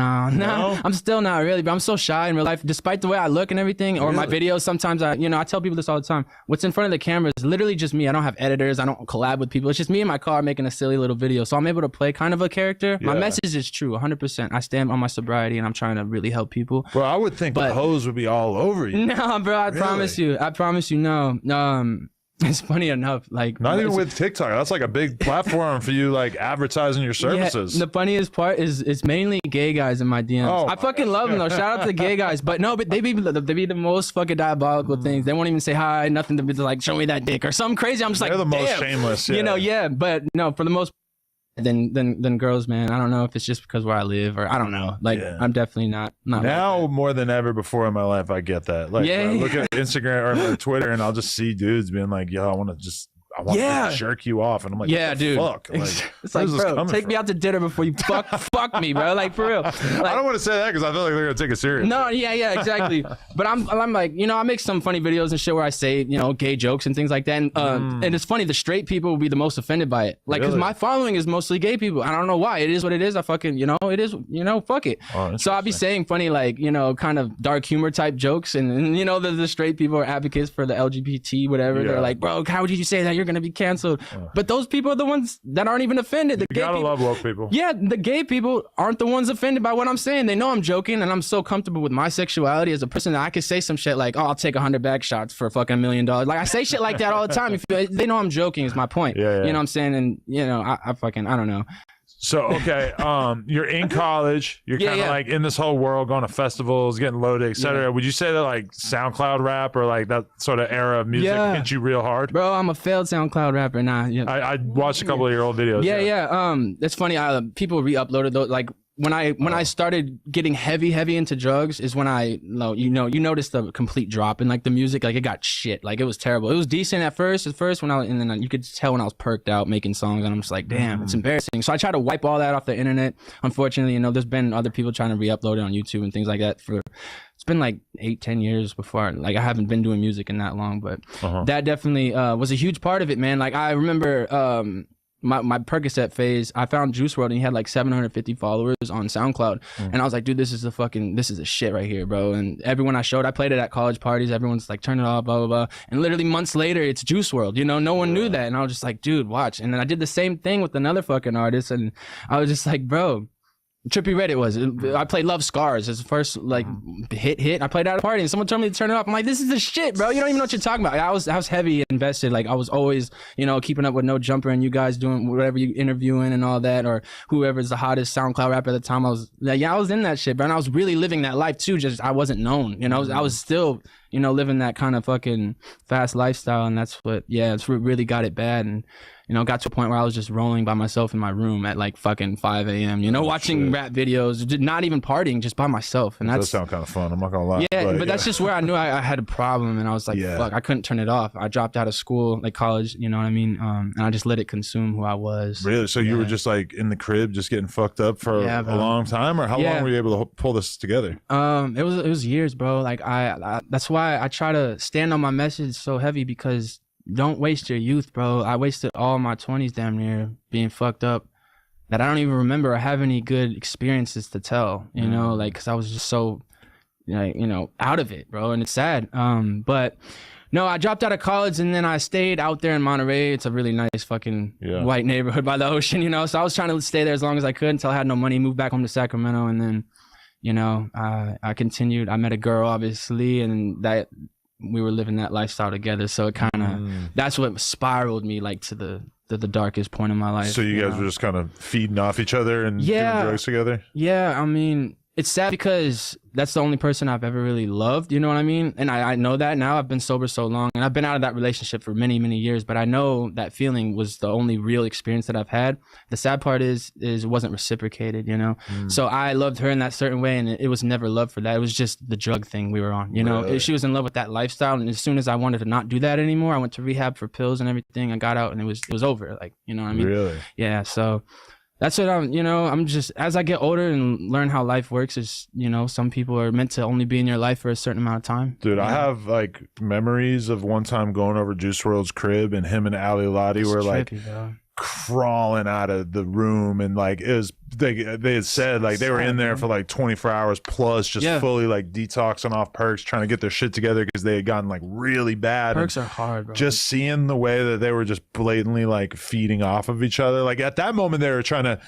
I'm still not really, but I'm so shy in real life, despite the way I look and everything, or my videos. Sometimes I tell people this all the time. What's in front of the camera is literally just me. I don't have editors. I don't collab with people. It's just me in my car making a silly little video. So I'm able to play kind of a character. My message is true, 100%. I stand on my sobriety, and I'm trying to really help people. Bro, I would think the hoes would be all over you. No, bro, I promise you, no. It's funny enough, like, not even with TikTok. That's like a big platform for you, like advertising your services. The funniest part is it's mainly gay guys in my DMs. I fucking love them though. Shout out to gay guys, but they be the most fucking diabolical things. They won't even say hi, nothing to be like, show me that dick or something crazy. I'm just They're like, the most damn. shameless. You know, but no, for the most. Then girls, man. I don't know if it's just because where I live, or I don't know. Like, I'm definitely not now like more than ever before in my life. I get that. Like, I look at Instagram or Twitter, and I'll just see dudes being like, "Yo, I want to jerk you off," and I'm like, yeah, dude. Fuck. Like, it's like, bro, take me out to dinner before you fuck me, bro. Like, for real. Like, I don't want to say that because I feel like they're gonna take it serious. No, yeah, exactly. But I'm like, you know, I make some funny videos and shit where I say, you know, gay jokes and things like that. And it's funny, the straight people will be the most offended by it. Like, because my following is mostly gay people. I don't know why. It is what it is. I fucking, you know, it is, you know, fuck it. So I'll be saying funny, like, you know, kind of dark humor type jokes. And you know, the straight people are advocates for the LGBT, whatever. They're like, bro, how did you say that? You're going to be canceled. But those people are the ones that aren't even offended. The you gotta love woke people. Yeah, the gay people aren't the ones offended by what I'm saying. They know I'm joking, and I'm so comfortable with my sexuality as a person that I could say some shit like, "Oh, I'll take 100 back shots for fucking $1 million." Like, I say shit like that all the time. They know I'm joking. Is my point. You know what I'm saying? And you know, I don't know. So okay, you're in college. You're kind of like in this whole world, going to festivals, getting loaded, etc. Would you say that like SoundCloud rap or like that sort of era of music hit you real hard? Bro, I'm a failed SoundCloud rapper now. I watched a couple of your old videos. It's funny. People re-uploaded those. Like when I started getting heavy into drugs is when you noticed the complete drop in like the music. Like it got shit. Like it was terrible. It was decent at first and then you could tell when I was perked out making songs, and I'm just like, damn, it's embarrassing. So I tried to wipe all that off the internet. Unfortunately, there's been other people trying to re-upload it on YouTube and things like that it's been like 8-10 years before. Like I haven't been doing music in that long, but that definitely was a huge part of it, man. Like I remember my Percocet phase, I found Juice WRLD and he had like 750 followers on SoundCloud. And I was like, dude, this is the shit right here, bro. And everyone I played it at college parties. Everyone's like, turn it off, blah, blah, blah. And literally months later, it's Juice WRLD. No one knew that. And I was just like, dude, watch. And then I did the same thing with another fucking artist. And I was just like, bro, Trippie Redd it was. I played Love Scars as the first like hit. I played it at a party and someone told me to turn it off. I'm like, this is the shit, bro. You don't even know what you're talking about. I was heavy invested. Like I was always, keeping up with No Jumper and you guys doing whatever you interviewing and all that, or whoever's the hottest SoundCloud rapper at the time. I was in that shit, bro. And I was really living that life too. Just I wasn't known. I was still, living that kind of fucking fast lifestyle, and that's what it's really got it bad. And got to a point where I was just rolling by myself in my room at like fucking 5 a.m. Watching rap videos, not even partying, just by myself. And that does sound kind of fun. I'm not gonna lie. Yeah, but that's just where I knew I had a problem, and I was like, fuck, I couldn't turn it off. I dropped out of school, like college, you know what I mean? And I just let it consume who I was. Really? So you were just like in the crib, just getting fucked up for a long time, or how long were you able to pull this together? It was years, bro. Like I that's why I try to stand on my message so heavy, because don't waste your youth, bro. I wasted all my 20s damn near being fucked up that I don't even remember or have any good experiences to tell, like, cause I was just so, out of it, bro. And it's sad. But no, I dropped out of college and then I stayed out there in Monterey. It's a really nice fucking white neighborhood by the ocean, so I was trying to stay there as long as I could until I had no money, moved back home to Sacramento. And then, I continued. I met a girl, obviously, and that we were living that lifestyle together. So it kind of, that's what spiraled me like to the darkest point in my life. So you guys were just kind of feeding off each other and doing drugs together? Yeah. I mean, it's sad because that's the only person I've ever really loved, you know what I mean? And I know that now. I've been sober so long and I've been out of that relationship for many, many years, but I know that feeling was the only real experience that I've had. The sad part is it wasn't reciprocated, So I loved her in that certain way, and it was never love for that. It was just the drug thing we were on, Really? She was in love with that lifestyle, and as soon as I wanted to not do that anymore, I went to rehab for pills and everything. I got out and it was over, like, you know what I mean? Really? Yeah, so that's what I'm just, as I get older and learn how life works, is, some people are meant to only be in your life for a certain amount of time. Dude, I have like memories of one time going over Juice WRLD's crib, and him and Ali Lottie were like crawling out of the room, and like it was, they had said like they were in there for like 24 hours plus, just fully like detoxing off perks, trying to get their shit together because they had gotten like really bad. Perks are hard, bro. Just seeing the way that they were just blatantly like feeding off of each other, like at that moment they were trying to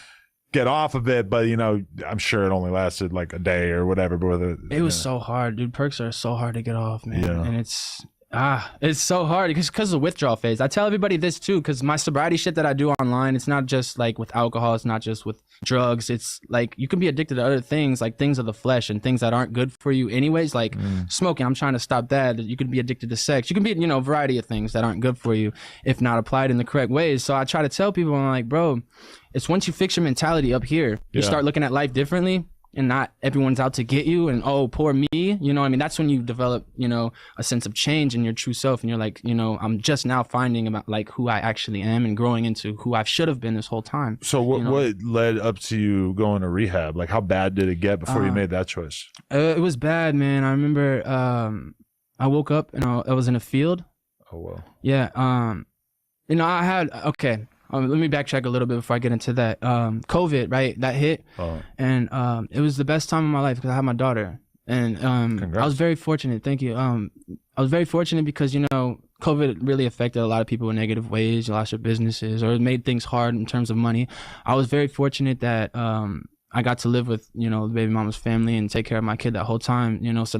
get off of it, but I'm sure it only lasted like a day or whatever. But it was so hard, dude. Perks are so hard to get off, man. And it's so hard because of the withdrawal phase. I tell everybody this too, because my sobriety shit that I do online, it's not just like with alcohol, it's not just with drugs. It's like you can be addicted to other things, like things of the flesh and things that aren't good for you anyways, like smoking. I'm trying to stop that. You can be addicted to sex. You can be, a variety of things that aren't good for you if not applied in the correct ways. So I try to tell people, I'm like, bro, it's once you fix your mentality up here, you start looking at life differently. And not everyone's out to get you and, oh, poor me, that's when you develop, a sense of change in your true self. And you're like, I'm just now finding about like who I actually am and growing into who I should have been this whole time. So what led up to you going to rehab? Like how bad did it get before you made that choice? It was bad, man. I remember I woke up and I was in a field. Oh, well. Yeah. I had, okay. Let me backtrack a little bit before I get into that. COVID, right? That hit, and it was the best time of my life because I had my daughter, and I was very fortunate. Thank you. I was very fortunate because COVID really affected a lot of people in negative ways. You lost your businesses, or it made things hard in terms of money. I was very fortunate that I got to live with the baby mama's family and take care of my kid that whole time. So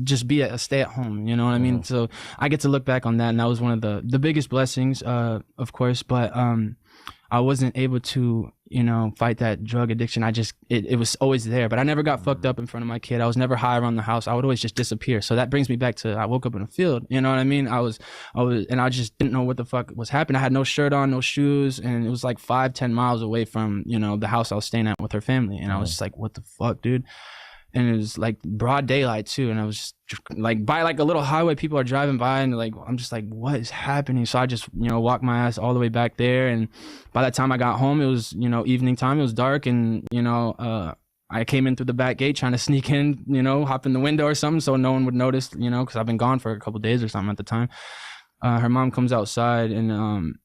just be a stay at home, you know what I mean? So I get to look back on that, and that was one of the biggest blessings, of course, but I wasn't able to, you know, fight that drug addiction. It was always there, but I never got fucked up in front of my kid. I was never high around the house. I would always just disappear. So that brings me back to, I woke up in a field, you know what I mean? I was, and I just didn't know what the fuck was happening. I had no shirt on, no shoes, and it was like 5-10 miles away from, you know, the house I was staying at with her family. And I was just like, what the fuck, dude? And it was like broad daylight too, and I was just like by like a little highway, people are driving by, and like I'm just like, what is happening? So I just, you know, walked my ass all the way back there, and by the time I got home, it was, you know, evening time. It was dark, and you know, I came in through the back gate trying to sneak in, you know, hop in the window or something so no one would notice, you know, because I've been gone for a couple days or something at the time. Her mom comes outside, and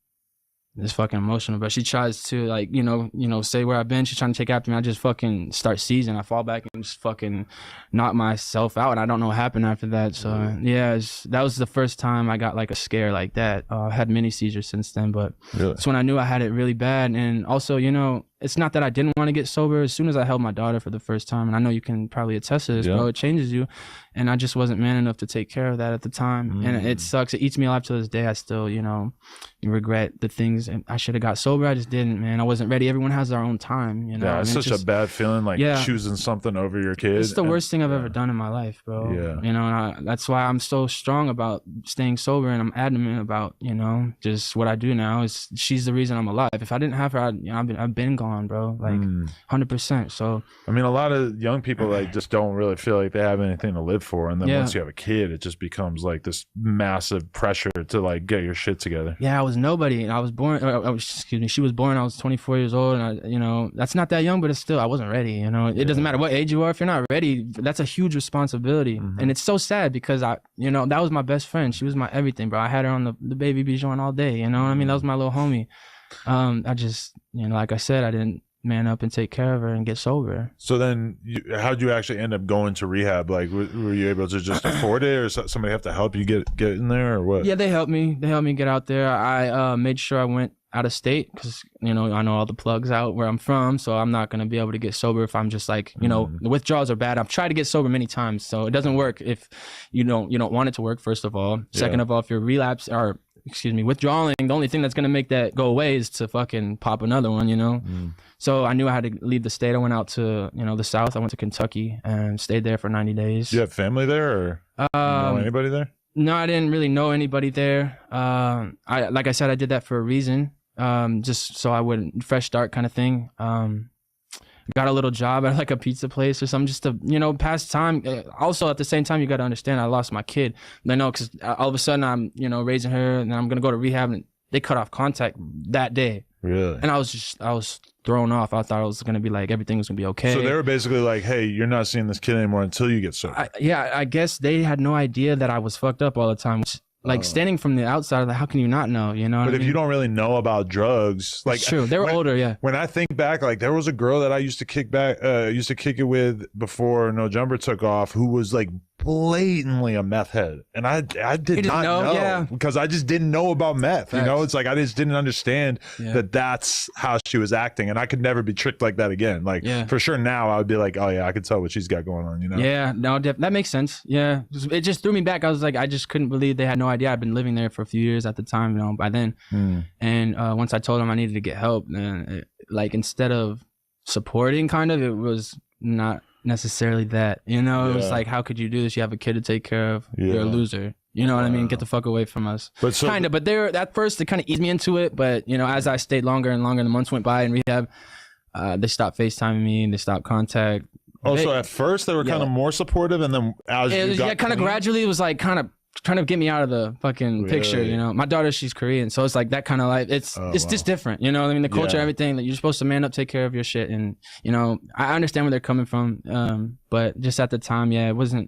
it's fucking emotional, but she tries to like, you know, say where I've been. She's trying to take after me. I just fucking start seizing. I fall back and just fucking knock myself out, and I don't know what happened after that. So yeah, that was the first time I got like a scare like that. I had many seizures since then, but that's when I knew I had it really bad. And also, you know, it's not that I didn't want to get sober. As soon as I held my daughter for the first time, and I know you can probably attest to this, bro, it changes you. And I just wasn't man enough to take care of that at the time. And it sucks. It eats me alive to this day. I still, you know, regret the things. And I should have got sober. I just didn't, man. I wasn't ready. Everyone has their own time, you know. Yeah, it's such a bad feeling, like choosing something over your kid. It's the worst thing I've ever done in my life, bro. Yeah. You know, and that's why I'm so strong about staying sober, and I'm adamant about, you know, just what I do now. Is she's the reason I'm alive. If I didn't have her, I've been gone, bro. Like 100%. So I mean, a lot of young people like just don't really feel like they have anything to live for, and then once you have a kid, it just becomes like this massive pressure to like get your shit together. Yeah, I was nobody. I was born. She was born. I was 24 years old, and you know, that's not that young, but it's still, I wasn't ready. You know, it doesn't matter what age you are. If you're not ready, that's a huge responsibility, and it's so sad because you know, that was my best friend. She was my everything, bro. I had her on the baby Bichon all day. You know what I mean? That was my little homie. I just, you know, like I said, I didn't man up and take care of her and get sober. So then how'd you actually end up going to rehab? Like, were you able to just afford it, or somebody have to help you get in there, or what? Yeah, they helped me get out there. I made sure I went out of state because, you know, I know all the plugs out where I'm from, so I'm not going to be able to get sober if I'm just like, you know, the withdrawals are bad. I've tried to get sober many times, so it doesn't work if you don't want it to work, first of all. Second of all, if you're withdrawing, the only thing that's going to make that go away is to fucking pop another one, you know? So I knew I had to leave the state. I went out to, you know, the South. I went to Kentucky and stayed there for 90 days. Do you have family there, or know anybody there? No, I didn't really know anybody there. Like I said, I did that for a reason. Just so I wouldn't, fresh start kind of thing. Got a little job at like a pizza place or something just to, you know, pass time. Also, at the same time, you got to understand I lost my kid. I know, because all of a sudden I'm, you know, raising her, and then I'm going to go to rehab, and they cut off contact that day. Really? And I was thrown off. I thought it was going to be like, everything was going to be okay. So they were basically like, hey, you're not seeing this kid anymore until you get sober. I guess they had no idea that I was fucked up all the time. Like, standing from the outside, like, how can you not know? You know what I mean? But if you don't really know about drugs, like, it's true. They were older, yeah. When I think back, like, there was a girl that I used to kick it with before No Jumper took off, who was like blatantly a meth head, and I did not know because I just didn't know about meth. Facts. You know, it's like I just didn't understand that that's how she was acting, and I could never be tricked like that again. Like, for sure now I would be like, oh yeah, I could tell what she's got going on. You know? Yeah, no, that makes sense. Yeah, it just threw me back. I was like, I just couldn't believe they had no idea. I'd been living there for a few years at the time, you know, by then. And once I told them I needed to get help, and like, instead of supporting, kind of, it was not necessarily that, you know. It was like, how could you do this? You have a kid to take care of. You're a loser. You know what I mean? Get the fuck away from us. But kind of. But at first they kind of eased me into it. But you know, as I stayed longer and longer, the months went by in rehab, they stopped FaceTiming me, and they stopped contact. So at first they were kind of more supportive, and then as you got kind of gradually, it was like kind of trying to get me out of the fucking picture, you know. My daughter, she's Korean, so it's like that kind of like, it's just different, you know what I mean? The culture, everything, that you're supposed to man up, take care of your shit, and you know, I understand where they're coming from, but just at the time, it was one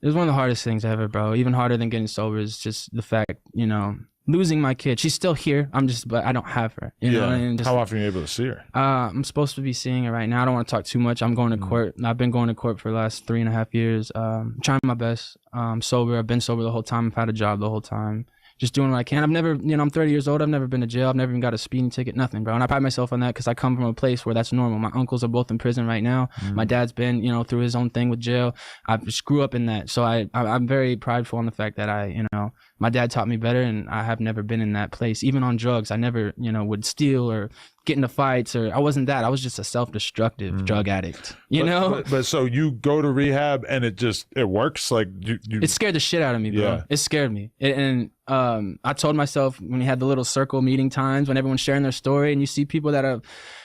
of the hardest things ever, bro. Even harder than getting sober is just the fact, you know, losing my kid. She's still here. but I don't have her. You know what I mean? How often are you able to see her? I'm supposed to be seeing her right now. I don't want to talk too much. I'm going to court. I've been going to court for the last 3.5 years. Trying my best. I'm sober. I've been sober the whole time. I've had a job the whole time. Just doing what I can. I've never, you know, I'm 30 years old. I've never been to jail. I've never even got a speeding ticket, nothing, bro. And I pride myself on that because I come from a place where that's normal. My uncles are both in prison right now. My dad's been, you know, through his own thing with jail. I just grew up in that. So I'm very prideful on the fact that you know, my dad taught me better, and I have never been in that place. Even on drugs, I never, you know, would steal or get into fights, or I wasn't that. I was just a self-destructive drug addict, you know? But so you go to rehab and it works? Like you It scared the shit out of me, bro. Yeah. It scared me. I told myself when we had the little circle meeting times when everyone's sharing their story and you see people that have,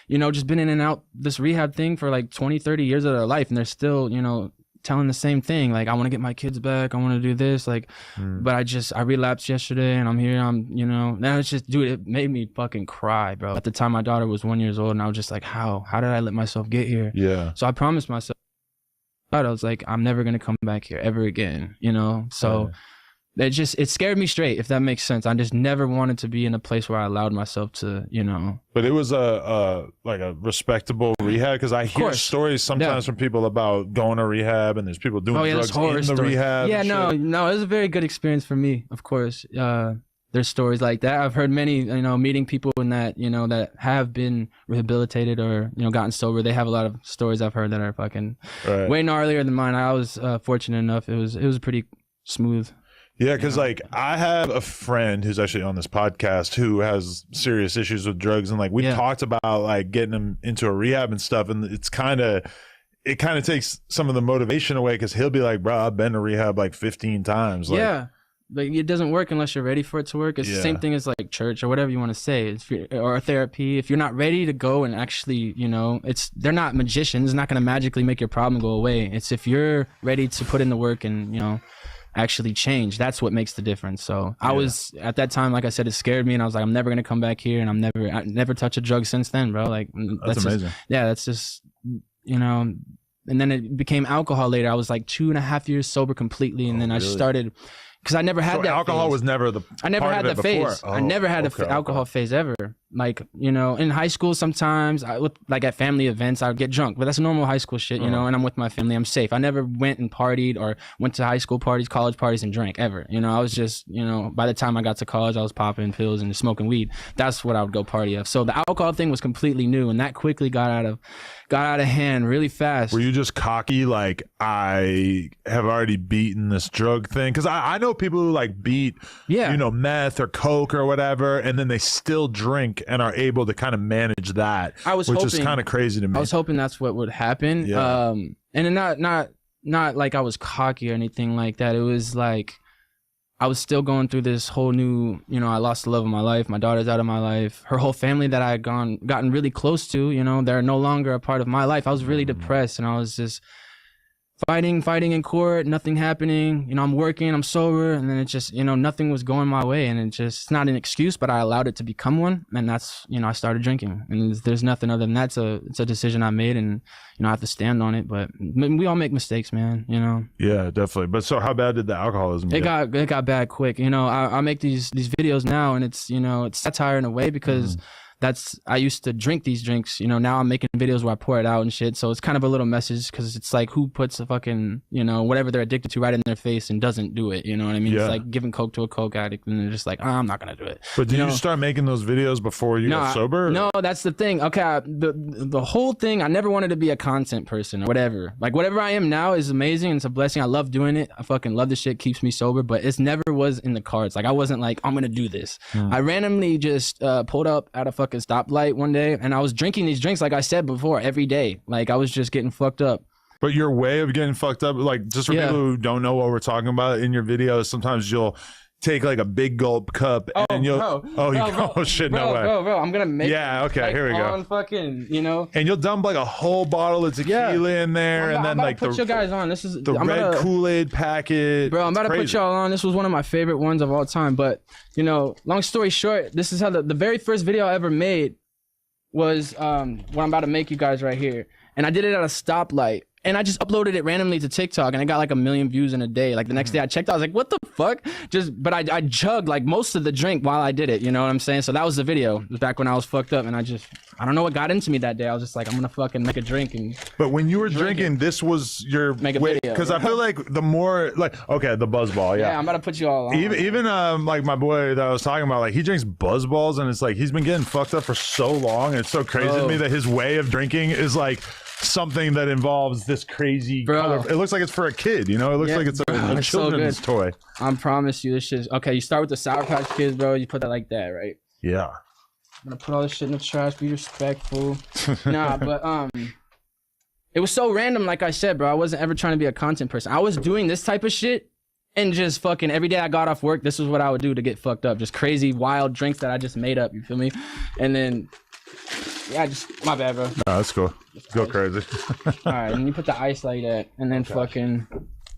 you know, just been in and out this rehab thing for like 20, 30 years of their life and they're still, you know, telling the same thing. Like, I want to get my kids back. I want to do this. Like, but I relapsed yesterday and I'm here. You know, now it's just, dude, it made me fucking cry, bro. At the time, my daughter was 1 year old and I was just like, how did I let myself get here? Yeah. So I promised myself, I was like, I'm never going to come back here ever again, you know? So it scared me straight, if that makes sense. I just never wanted to be in a place where I allowed myself to, you know. But it was a respectable rehab, because I hear stories sometimes from people about going to rehab and there's people doing drugs in the rehab. Yeah, no, it was a very good experience for me, of course. There's stories like that. I've heard many, you know, meeting people in that, you know, that have been rehabilitated or, you know, gotten sober. They have a lot of stories I've heard that are fucking way gnarlier than mine. I was fortunate enough. It was pretty smooth. Yeah, because like I have a friend who's actually on this podcast who has serious issues with drugs, and like we talked about like getting him into a rehab and stuff, and it kind of takes some of the motivation away, because he'll be like, bro, I've been to rehab like 15 times. Like, yeah, like it doesn't work unless you're ready for it to work. It's the same thing as like church or whatever you want to say, or therapy. If you're not ready to go and actually, you know, they're not magicians. It's not going to magically make your problem go away. It's if you're ready to put in the work and, you know, actually change. That's what makes the difference. So I was at that time, like I said, it scared me, and I was like, I'm never gonna come back here, and I never touched a drug since then, bro. Like that's amazing. That's just, you know. And then it became alcohol later. I was like 2.5 years sober completely, and then I started, because I never had that. Alcohol was never the. I never had that phase. I never had an alcohol phase ever. Like, you know, in high school, sometimes like at family events, I would get drunk, but that's normal high school shit, you know. And I'm with my family, I'm safe. I never went and partied or went to high school parties, college parties, and drank ever. You know, I was just, you know, by the time I got to college, I was popping pills and smoking weed. That's what I would go party of. So the alcohol thing was completely new, and that quickly got out of hand really fast. Were you just cocky, like, I have already beaten this drug thing? Because I know people who like beat, you know, meth or coke or whatever, and then they still drink and are able to kind of manage that, which is kind of crazy to me. I was hoping that's what would happen. Yeah. And not like I was cocky or anything like that. It was like I was still going through this whole new, you know, I lost the love of my life. My daughter's out of my life. Her whole family that I had gotten really close to, you know, they're no longer a part of my life. I was really depressed, and I was just fighting in court, nothing happening. You know, I'm working, I'm sober, and then it just, you know, nothing was going my way, and it's not an excuse, but I allowed it to become one, and that's, you know, I started drinking, and there's nothing other than that. It's a decision I made, and, you know, I have to stand on it, but we all make mistakes, man, you know. Yeah, definitely. But so how bad did the alcoholism get? It got bad quick. You know, I make these videos now, and it's, you know, it's satire in a way, because I used to drink these drinks, you know. Now I'm making videos where I pour it out and shit. So it's kind of a little message, because it's like, who puts a fucking, you know, whatever they're addicted to right in their face and doesn't do it, you know what I mean? It's like giving coke to a coke addict, and they're just like, oh, I'm not gonna do it. But did you start making those videos before you got sober? No, that's the thing. Okay, the whole thing, I never wanted to be a content person or whatever. Like, whatever I am now is amazing, and it's a blessing. I love doing it. I fucking love this shit, keeps me sober, but it's never was in the cards. Like, I wasn't like, I'm gonna do this. I randomly just pulled up at a fucking stoplight one day, and I was drinking these drinks, like I said before, every day. Like, I was just getting fucked up. But your way of getting fucked up, like, just for people who don't know what we're talking about, in your videos, sometimes you'll take like a big gulp cup and you'll shit, no way, bro, I'm gonna make here we go, fucking, you know, and you'll dump like a whole bottle of tequila in there, and then like put you guys on. This is the red Kool-Aid packet, bro. I'm about to put y'all on. This was one of my favorite ones of all time. But, you know, long story short, this is how the very first video I ever made was what I'm about to make you guys right here, and I did it at a stoplight. And I just uploaded it randomly to TikTok, and it got like 1 million views in a day. Like, the next day I checked, I was like, what the fuck? But I chugged like most of the drink while I did it, you know what I'm saying? So that was the video. It was back when I was fucked up, and I don't know what got into me that day. I was just like, I'm gonna fucking make a drink. But when you were drinking, this was your way, because I feel like the more, like, the Buzzball, yeah, I'm about to put you all on. Even like my boy that I was talking about, like, he drinks Buzzballs, and it's like he's been getting fucked up for so long. And it's so crazy to me that his way of drinking is like something that involves this crazy color. It looks like it's for a kid, you know. It looks like it's a children's toy. I promise you, this shit. Okay, you start with the Sour Patch Kids, bro. You put that like that, right? Yeah. gonna put all this shit in the trash. Be respectful. Nah, but it was so random. Like I said, bro, I wasn't ever trying to be a content person. I was doing this type of shit, and just fucking every day I got off work, this was what I would do to get fucked up. Just crazy, wild drinks that I just made up. You feel me? And then, yeah, just my bad, bro. No, that's cool. Go crazy. All right, and you put the ice like that, and then fucking.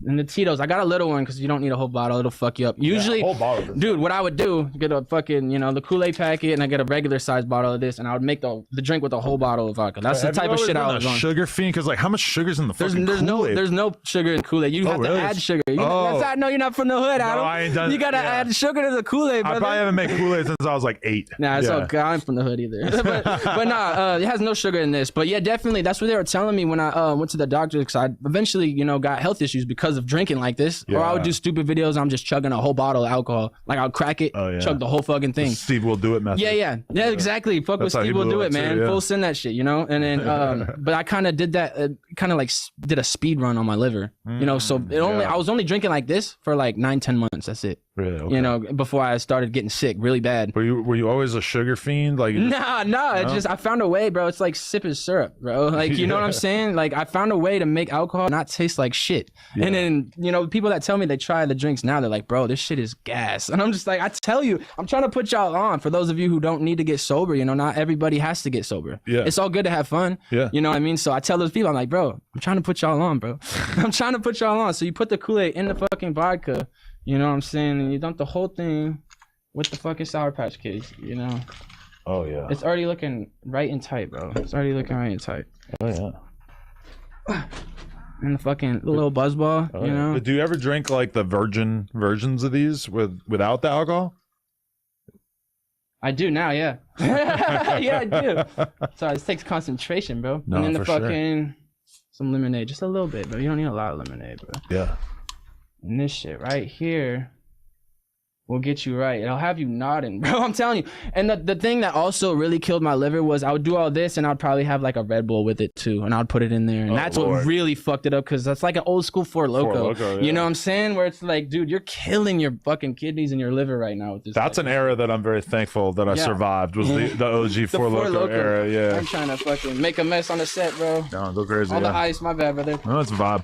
And the Tito's, I got a little one because you don't need a whole bottle. It'll fuck you up. Usually, whole bottle. dude, what I would do, get a fucking, the Kool-Aid packet, and I get a regular size bottle of this, and I would make the drink with a whole bottle of vodka. That's the type of shit I was on. Sugar fiend? Because like, how much sugar's in the fucking there's Kool-Aid? there's no sugar in Kool-Aid. You have really? to add sugar. That's Oh. how I know you're not from the hood, Adam. I ain't done. You gotta add sugar to the Kool-Aid, brother. I probably haven't made Kool-Aid since I was like 8. Nah, it's okay. I'm from the hood either. but nah, it has no sugar in this. But yeah, definitely, that's what they were telling me when I went to the doctor, because I eventually, got health issues because of drinking like this. Or I would do stupid videos. I'm just chugging a whole bottle of alcohol. Like I'll crack it, chug the whole fucking thing. Steve will do it method. Yeah, exactly. Fuck with Steve will do it, man. Full send that shit, And then, but I kind of did that, did a speed run on my liver, So I was only drinking like this for like 9-10 months. That's it. Really? Okay. Before I started getting sick really bad. Were you always a sugar fiend? Like Nah. It's just I found a way, bro. It's like sipping syrup, bro. Like you know what I'm saying? Like I found a way to make alcohol not taste like shit. Yeah. And then people that tell me they try the drinks now, they're like, bro, this shit is gas. And I'm just like, I tell you, I'm trying to put y'all on. For those of you who don't need to get sober, not everybody has to get sober. Yeah. It's all good to have fun. Yeah. You know what I mean? So I tell those people, I'm like, bro, I'm trying to put y'all on, bro. I'm trying to put y'all on. So you put the Kool-Aid in the fucking vodka. You know what I'm saying? And you dump the whole thing with the fucking Sour Patch Kids, Oh, yeah. It's already looking right and tight, bro. It's already looking right and tight. Oh, yeah. And the fucking little buzzball, Yeah. But do you ever drink like the virgin versions of these without the alcohol? I do now, yeah. Yeah, I do. Sorry, this takes concentration, bro. No, and then the for fucking some lemonade, just a little bit, bro. You don't need a lot of lemonade, bro. Yeah. And this shit right here will get you right. It'll have you nodding, bro. I'm telling you. And the thing that also really killed my liver was I would do all this and I'd probably have like a Red Bull with it too. And I'd put it in there. And that's what really fucked it up, because that's like an old school Four Loko. You know what I'm saying? Where it's like, dude, you're killing your fucking kidneys and your liver right now with this. That's an era that I'm very thankful that I survived, was the OG Four Loko era. Yeah. I'm trying to fucking make a mess on the set, bro. No, go crazy. All the ice, my bad, brother. No, it's a vibe.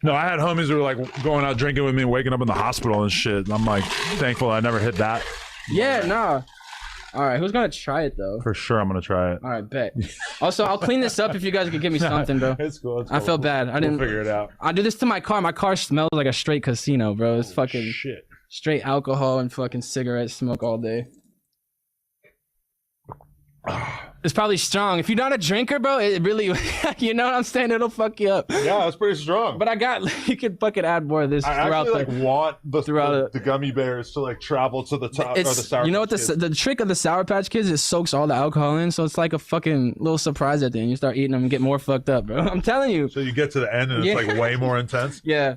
No, I had homies who were like going out drinking with me and waking up in the hospital and shit. And I'm like thankful I never hit that. Yeah, no. All right, who's gonna try it though? For sure, I'm gonna try it. All right, bet. Also, I'll clean this up if you guys could give me something, bro. It's cool. I felt bad. I didn't figure it out. I do this to my car. My car smells like a straight casino, bro. It's fucking shit. Straight alcohol and fucking cigarette smoke all day. It's probably strong. If you're not a drinker, bro, it really, you know what I'm saying? It'll fuck you up. Yeah, it's pretty strong. But you could fucking add more of this throughout want the gummy bears to like travel to the top. Or the Sour you know what Patch the trick of the Sour Patch Kids is, soaks all the alcohol in, so it's like a fucking little surprise at the end. You start eating them and get more fucked up, bro. I'm telling you. So you get to the end and it's like way more intense. Yeah.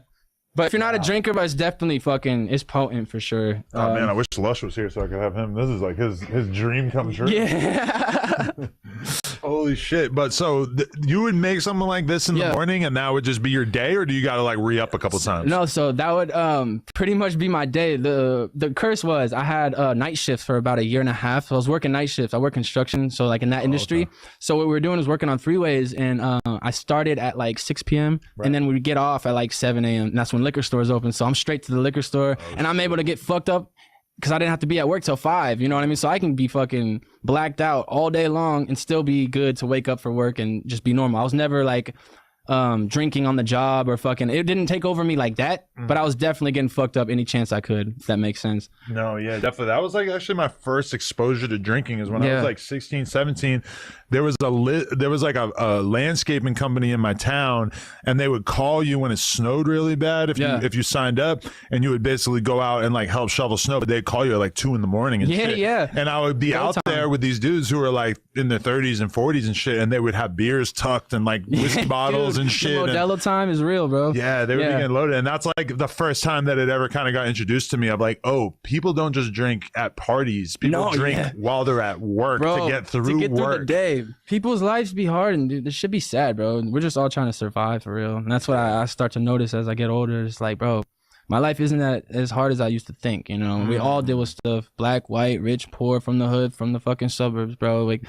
But if you're not a drinker, but it's definitely it's potent for sure. Oh man, I wish Lush was here so I could have him. This is like his dream come true. Yeah. Holy shit. But so you would make something like this in the morning and that would just be your day, or do you got to like re-up a couple times? No, so that would pretty much be my day. The curse was I had night shifts for about a year and a half. So I was working night shifts. I work construction, so like in that industry. Okay. So what we were doing is working on freeways, and I started at like 6 p.m. and then we would get off at like 7 a.m. and that's when liquor stores open. So I'm straight to the liquor store and I'm able to get fucked up because I didn't have to be at work till 5, you know what I mean? So I can be fucking blacked out all day long and still be good to wake up for work and just be normal. I was never like drinking on the job or fucking, it didn't take over me like that, but I was definitely getting fucked up any chance I could, if that makes sense. No, yeah, definitely. That was like actually my first exposure to drinking is when I was like 16, 17. There was like a landscaping company in my town, and they would call you when it snowed really bad if you signed up, and you would basically go out and like help shovel snow, but they'd call you at like 2 in the morning and shit. And I would be out there with these dudes who were like in their 30s and 40s and shit, and they would have beers tucked and like whiskey bottles and shit. Modelo time is real, bro. Yeah, they would be getting loaded, and that's like the first time that it ever kind of got introduced to me of like, oh, people don't just drink at parties. People drink while they're at work, bro, to get through the day. People's lives be hard, and dude, this should be sad, bro. We're just all trying to survive for real, and that's what I start to notice as I get older. It's like, bro, my life isn't that as hard as I used to think. You know, we all deal with stuff, black, white, rich, poor, from the hood, from the fucking suburbs, bro. Like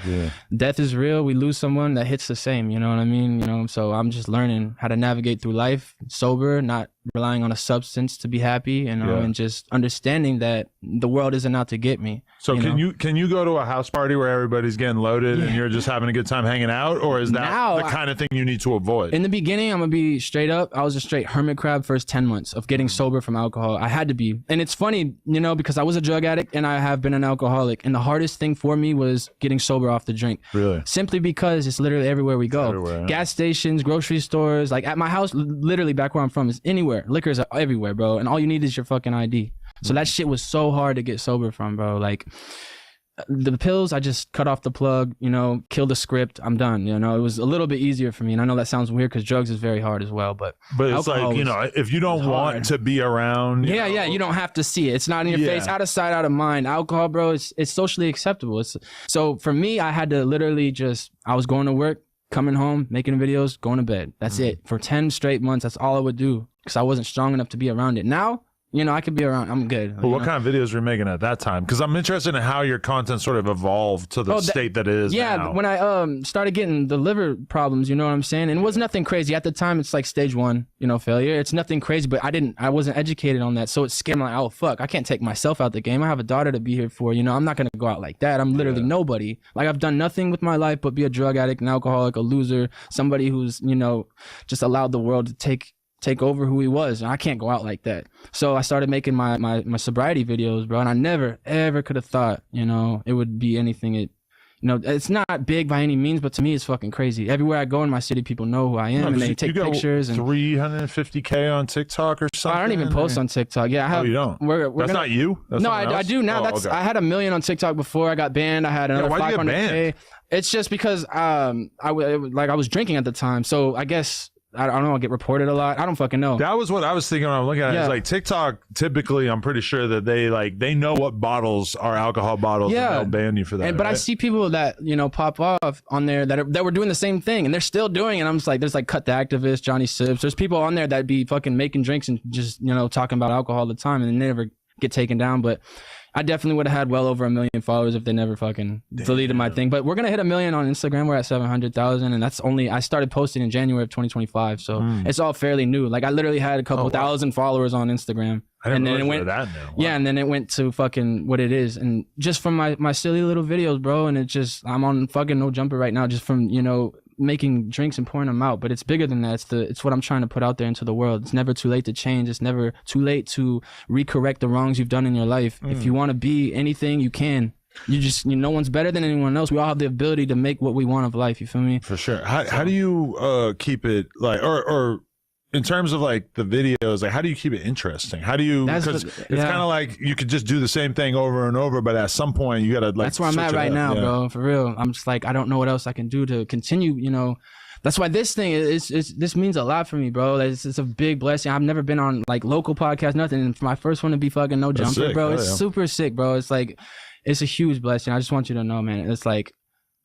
death is real. We lose someone that hits the same, you know what I mean? You know, so I'm just learning how to navigate through life sober, not relying on a substance to be happy, you know, and just understanding that the world isn't out to get me. So can you go to a house party where everybody's getting loaded and you're just having a good time hanging out, or is that Now, the kind of thing you need to avoid? In the beginning, I'm gonna be straight up. I was a straight hermit crab first 10 months of getting sober from alcohol. I had to be. And it's funny, you know, because I was a drug addict and I have been an alcoholic. And the hardest thing for me was getting sober off the drink. Really? Simply because it's literally everywhere we go. Everywhere, yeah. Gas stations, grocery stores, like at my house, literally back where I'm from, is anywhere. Liquors are everywhere, bro. And all you need is your fucking ID. So that shit was so hard to get sober from, bro. Like the pills, I just cut off the plug, you know, kill the script. I'm done. You know, it was a little bit easier for me. And I know that sounds weird because drugs is very hard as well. But it's like, you know, if you don't want to be around. Yeah, you don't have to see it. It's not in your face, out of sight, out of mind. Alcohol, bro, it's socially acceptable. So for me, I had to literally I was going to work, coming home, making videos, going to bed. That's it. For 10 straight months, that's all I would do because I wasn't strong enough to be around it. Now, you know, I could be around. I'm good. But what kind of videos were you making at that time? Because I'm interested in how your content sort of evolved to the state that it is now. When I started getting the liver problems, you know what I'm saying? And it was nothing crazy. At the time, it's like stage 1, you know, failure. It's nothing crazy, but I wasn't educated on that. So it's scared me like, oh, fuck, I can't take myself out the game. I have a daughter to be here for, you know, I'm not going to go out like that. I'm literally nobody. Like I've done nothing with my life but be a drug addict, an alcoholic, a loser, somebody who's, you know, just allowed the world to take over who he was, and I can't go out like that. So I started making my sobriety videos, bro, and I never ever could have thought, you know, it would be anything. You know, it's not big by any means, but to me, it's fucking crazy. Everywhere I go in my city, people know who I am, and they take pictures. And 350K on TikTok or something. I don't even post on TikTok. Yeah, I have. Oh, you don't? That's not you? That's I do now. Okay. I had 1 million on TikTok before I got banned. I had another 500K. It's just because I was drinking at the time, so I guess. I don't know. I get reported a lot. I don't fucking know. That was what I was thinking when I'm looking at it. It's like TikTok, typically, I'm pretty sure that they know what bottles are alcohol bottles and they'll ban you for that. But I see people that, you know, pop off on there that were doing the same thing and they're still doing it. And I'm just like, there's like Cut the Activist, Johnny Sips. There's people on there that be fucking making drinks and just, you know, talking about alcohol all the time and they never get taken down. But I definitely would have had well over 1 million followers if they never fucking deleted my thing. But we're going to hit 1 million on Instagram. We're at 700,000. And that's I started posting in January of 2025. So it's all fairly new. Like I literally had a couple thousand followers on Instagram. And then it went, and then it went to fucking what it is. And just from my silly little videos, bro. And I'm on fucking No Jumper right now just from, you know, making drinks and pouring them out, but it's bigger than that. It's what I'm trying to put out there into the world. It's never too late to change. It's never too late to recorrect the wrongs you've done in your life. If you want to be anything, you can. No one's better than anyone else. We all have the ability to make what we want of life. You feel me? For sure. How do you keep it like, or in terms of like the videos, like how do you keep it interesting? How do you, because it's kind of like you could just do the same thing over and over, but at some point you gotta like. That's where I'm at right now, bro. For real. I'm just like, I don't know what else I can do to continue, you know. That's why this thing this means a lot for me, bro. It's a big blessing. I've never been on like local podcast, nothing. And for my first one to be fucking No Jumper, bro, it's super sick, bro. It's like, it's a huge blessing. I just want you to know, man. It's like,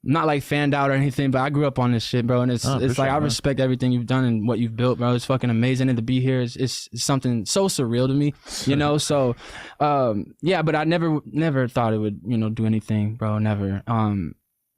not like fanned out or anything, but I grew up on this shit, bro. And it's like, I respect everything you've done and what you've built, bro. It's fucking amazing. And to be here is something so surreal to me, you know? So, yeah, but I never thought it would, you know, do anything, bro. Never.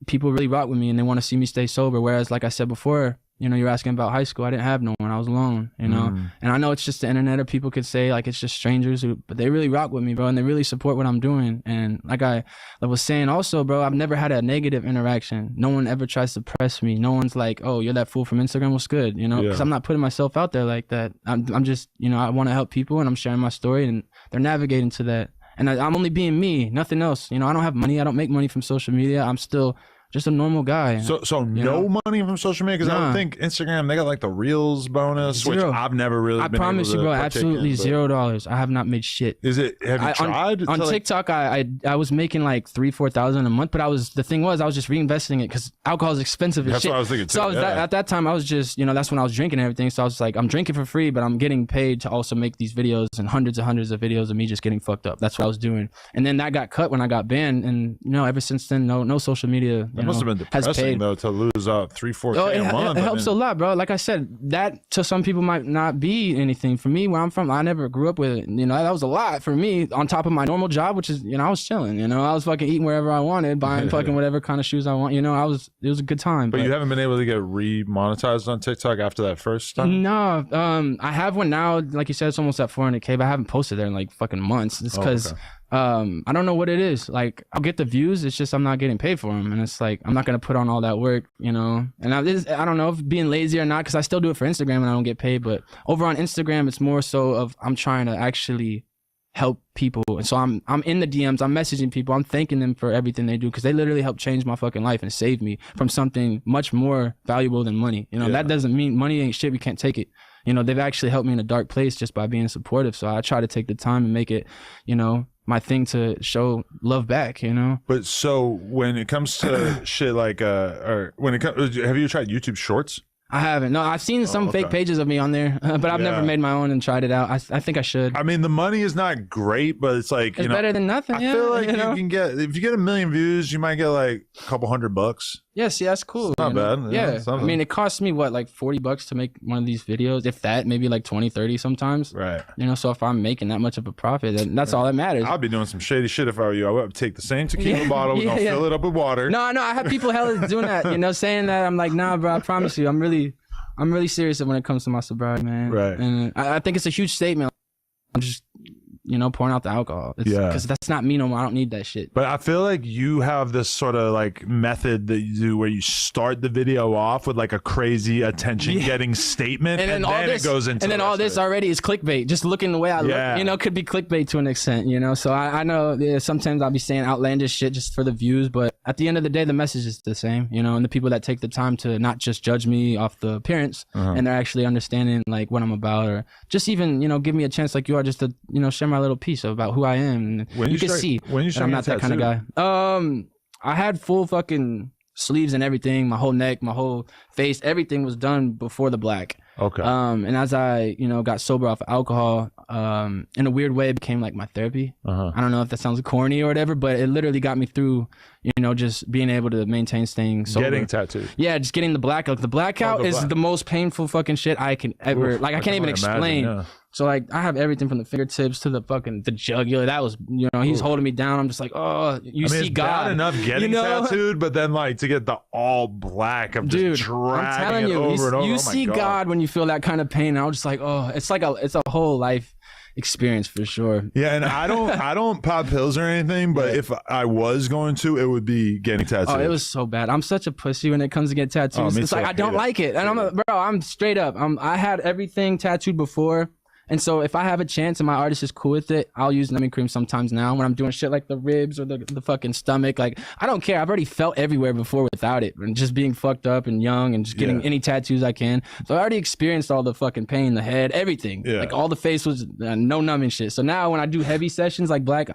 People really rock with me and they want to see me stay sober. Whereas, like I said before, you know, you're asking about high school. I didn't have no one. I was alone, you know? And I know it's just the internet or people could say like, it's just strangers, but they really rock with me, bro. And they really support what I'm doing. And like I was saying also, bro, I've never had a negative interaction. No one ever tries to press me. No one's like, oh, you're that fool from Instagram. What's good? You know, because I'm not putting myself out there like that. I'm just, you know, I want to help people and I'm sharing my story and they're navigating to that. And I'm only being me, nothing else. You know, I don't have money. I don't make money from social media. I'm still just a normal guy. So no money from social media? Because I would think Instagram, they got like the Reels bonus, which I've never really been promise able you, bro, to absolutely $0. I have not made shit. Is it, have you tried? On TikTok, I was making like 3,000-4,000 a month, but the thing was, I was just reinvesting it because alcohol is expensive as shit. That's what I was thinking too. So at that time, I was just, you know, that's when I was drinking and everything. So I was like, I'm drinking for free, but I'm getting paid to also make these videos and hundreds of videos of me just getting fucked up. That's what I was doing. And then that got cut when I got banned. And, you know, ever since then, no social media. That must have been depressing though to lose out 3-4K a month. It helps a lot, bro. Like I said, that to some people might not be anything. For me, where I'm from, I never grew up with it. You know, that was a lot for me on top of my normal job, which is, you know, I was chilling. You know, I was fucking eating wherever I wanted, buying fucking whatever kind of shoes I want. You know, it was a good time. But you haven't been able to get re-monetized on TikTok after that first time? No, I have one now. Like you said, it's almost at 400K, but I haven't posted there in like fucking months. It's because I don't know what it is. Like, I'll get the views, it's just I'm not getting paid for them, and it's like I'm not gonna put on all that work, you know. And I don't know if being lazy or not, because I still do it for Instagram and I don't get paid. But over on Instagram, it's more so of I'm trying to actually help people, and so I'm in the DMs, I'm messaging people, I'm thanking them for everything they do, because they literally helped change my fucking life and save me from something much more valuable than money. You know, that doesn't mean money ain't shit. We can't take it. You know, they've actually helped me in a dark place just by being supportive. So I try to take the time and make it, you know, my thing to show love back, you know. But so when it comes to shit like or when it comes, have you tried YouTube Shorts? I haven't. No, I've seen some fake pages of me on there, but I've never made my own and tried it out. I think I should. I mean, the money is not great, but it's like, it's better than nothing. I feel like you can get, if you get 1 million views, you might get like a couple $100. Yes, yeah, that's cool. It's not bad. Yeah, I mean, it costs me what, like $40 to make one of these videos, if that, maybe like 20, 30 sometimes. Right. You know, so if I'm making that much of a profit, then that's all that matters. I'd be doing some shady shit if I were you. I would take the same tequila bottle, we're gonna fill it up with water. No, I have people hella doing that, you know, saying that. I'm like, nah, bro, I promise you, I'm really serious when it comes to my sobriety, man. Right. And I think it's a huge statement. I'm just, you know, pouring out the alcohol. Because that's not me no more. I don't need that shit. But I feel like you have this sort of like method that you do where you start the video off with like a crazy attention-getting statement, and then it goes into. And then all this already is clickbait. Just looking the way I look, you know, could be clickbait to an extent, you know. So I know sometimes I'll be saying outlandish shit just for the views, but at the end of the day, the message is the same, you know. And the people that take the time to not just judge me off the appearance, and they're actually understanding like what I'm about, or just even, you know, give me a chance like you are, just to, you know, share my little piece about who I am. And you can see when you I'm not that kind of guy. I had full fucking sleeves and everything, my whole neck, my whole face, everything was done before the black. Okay. And as I, you know, got sober off of alcohol, in a weird way, it became like my therapy. I don't know if that sounds corny or whatever, but it literally got me through, you know, just being able to maintain staying sober. Getting tattooed. Yeah, just getting the blackout. The blackout is the most painful fucking shit I can ever, like, I can't even explain. Imagine, So like I have everything from the fingertips to the fucking the jugular. That was, you know, he's holding me down. I'm just like, oh, you see it's God. bad enough getting tattooed, but then like to get the all black of just dragging it over and over. You see God when you feel that kind of pain. I was just like, oh, it's a whole life experience for sure. Yeah, and I don't pop pills or anything, but if I was going to, it would be getting tattooed. Oh, it was so bad. I'm such a pussy when it comes to get tattoos. It's like I don't like it, and I'm straight up. I had everything tattooed before. And so if I have a chance and my artist is cool with it, I'll use numbing cream sometimes now when I'm doing shit like the ribs or the fucking stomach. Like, I don't care. I've already felt everywhere before without it. And just being fucked up and young and just getting any tattoos I can. So I already experienced all the fucking pain, the head, everything. Yeah. Like all the face was no numbing shit. So now when I do heavy sessions like black,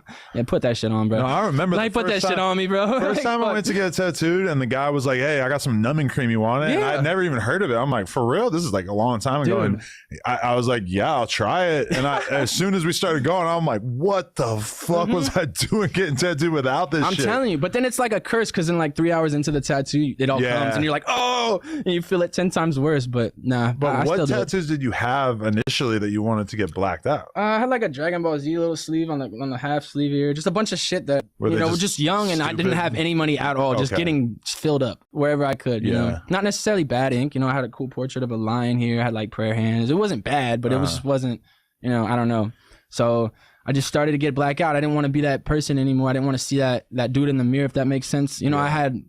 put that shit on, bro. No, I remember like, put that shit on me, bro. First time I went to get tattooed and the guy was like, hey, I got some numbing cream, you want it? And I'd never even heard of it. I'm like, for real? This is like a long time ago. Dude. And I was like, yeah, I'll try it. And as soon as we started going, I'm like, what the fuck was I doing getting tattooed without this shit? I'm telling you. But then it's like a curse because in like 3 hours into the tattoo, it all comes and you're like, oh, and you feel it 10 times worse. But nah. But what tattoos did you have initially that you wanted to get blacked out? I had like a Dragon Ball Z little sleeve on the half sleeve here. Just a bunch of shit that, you know, was just young and I didn't have any money at all. Just getting filled up wherever I could, you know. Not necessarily bad ink. You know, I had a cool portrait of a lion here. I had like prayer hands. It wasn't bad, but it just wasn't, you know, I don't know. So I just started to get blacked out. I didn't want to be that person anymore. I didn't want to see that dude in the mirror, if that makes sense. You know, I had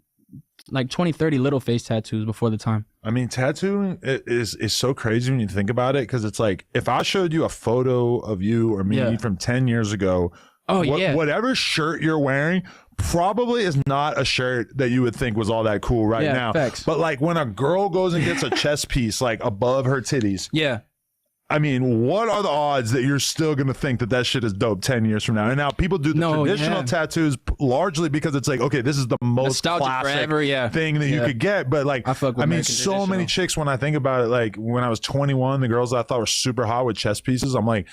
like 20, 30 little face tattoos before the time. I mean, tattooing is so crazy when you think about it, because it's like, if I showed you a photo of you or me from 10 years ago, whatever shirt you're wearing probably is not a shirt that you would think was all that cool right now. Facts. But like when a girl goes and gets a chest piece like above her titties. Yeah. I mean, what are the odds that you're still going to think that shit is dope 10 years from now? And now people do the traditional tattoos largely because it's like, okay, this is the most classic thing that you could get. But like, I mean, so many chicks, when I think about it, like when I was 21, the girls I thought were super hot with chest pieces, I'm like,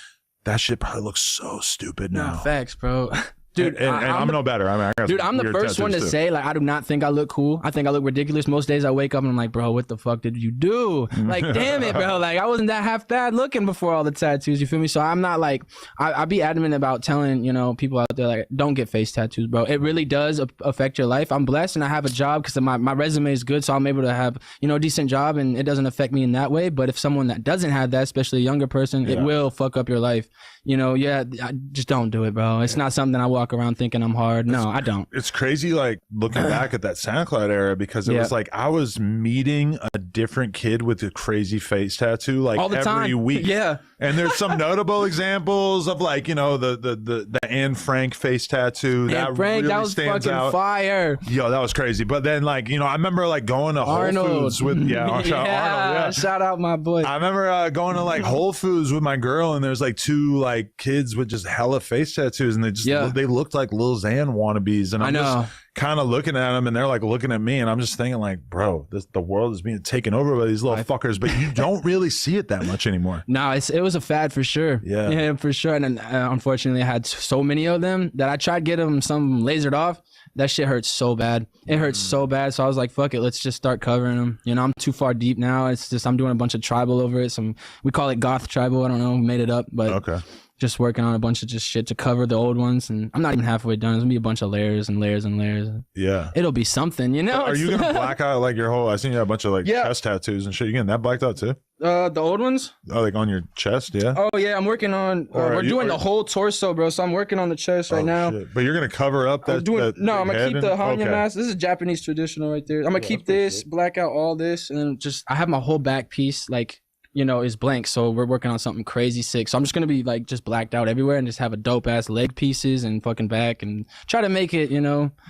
that shit probably looks so stupid now. Facts, bro. Dude, and I'm no better. I mean, I got dude, I'm the weird first one to tattoos, too. say, like, I do not think I look cool. I think I look ridiculous. Most days I wake up and I'm like, bro, what the fuck did you do? Like, damn it, bro. Like, I wasn't that half bad looking before all the tattoos. You feel me? So I'm not like, I be adamant about telling, people out there, like, don't get face tattoos, bro. It really does affect your life. I'm blessed and I have a job because my resume is good. So I'm able to have, a decent job and it doesn't affect me in that way. But if someone that doesn't have that, especially a younger person, it will fuck up your life. Just don't do it, bro. It's not something I walk around thinking I'm hard. No, I don't. It's crazy, like, looking back at that SoundCloud era, because it was like I was meeting a different kid with a crazy face tattoo like all the every time. week. Yeah. And there's some notable examples of, like, the Anne Frank face tattoo. Anne Frank, really that was stands fucking out. fire. Yo, that was crazy. But then, like, I remember, like, going to Whole Foods with Arnold. Yeah. Shout out my boy. I remember going to, like, Whole Foods with my girl, and there's like two, like, kids with just hella face tattoos, and they looked like Lil Xan wannabes, and I'm just kind of looking at them, and they're like looking at me, and I'm just thinking, like, bro, the world is being taken over by these little fuckers, but you don't really see it that much anymore. No, it was a fad for sure. Yeah, for sure. And then, unfortunately, I had so many of them that I tried to get them some lasered off. That shit hurts so bad. It hurts so bad. So I was like, fuck it, let's just start covering them. I'm too far deep now. It's just I'm doing a bunch of tribal over it. We call it goth tribal. I don't know who made it up, but just working on a bunch of just shit to cover the old ones. And I'm not even halfway done. It's gonna be a bunch of layers and layers and layers. Yeah. It'll be something, Are you gonna black out like your whole? I seen you have a bunch of like chest tattoos and shit. You getting that blacked out too? The old ones? Oh, like on your chest, yeah. Oh yeah, I'm working on. We're doing the whole torso, bro. So I'm working on the chest right now. Shit. But you're gonna cover up that. No, I'm gonna keep the Hanya mask. This is Japanese traditional right there. I'm gonna keep this, black out all this, and then I have my whole back piece like is blank. So we're working on something crazy sick. So I'm just gonna be like just blacked out everywhere and just have a dope ass leg pieces and fucking back and try to make it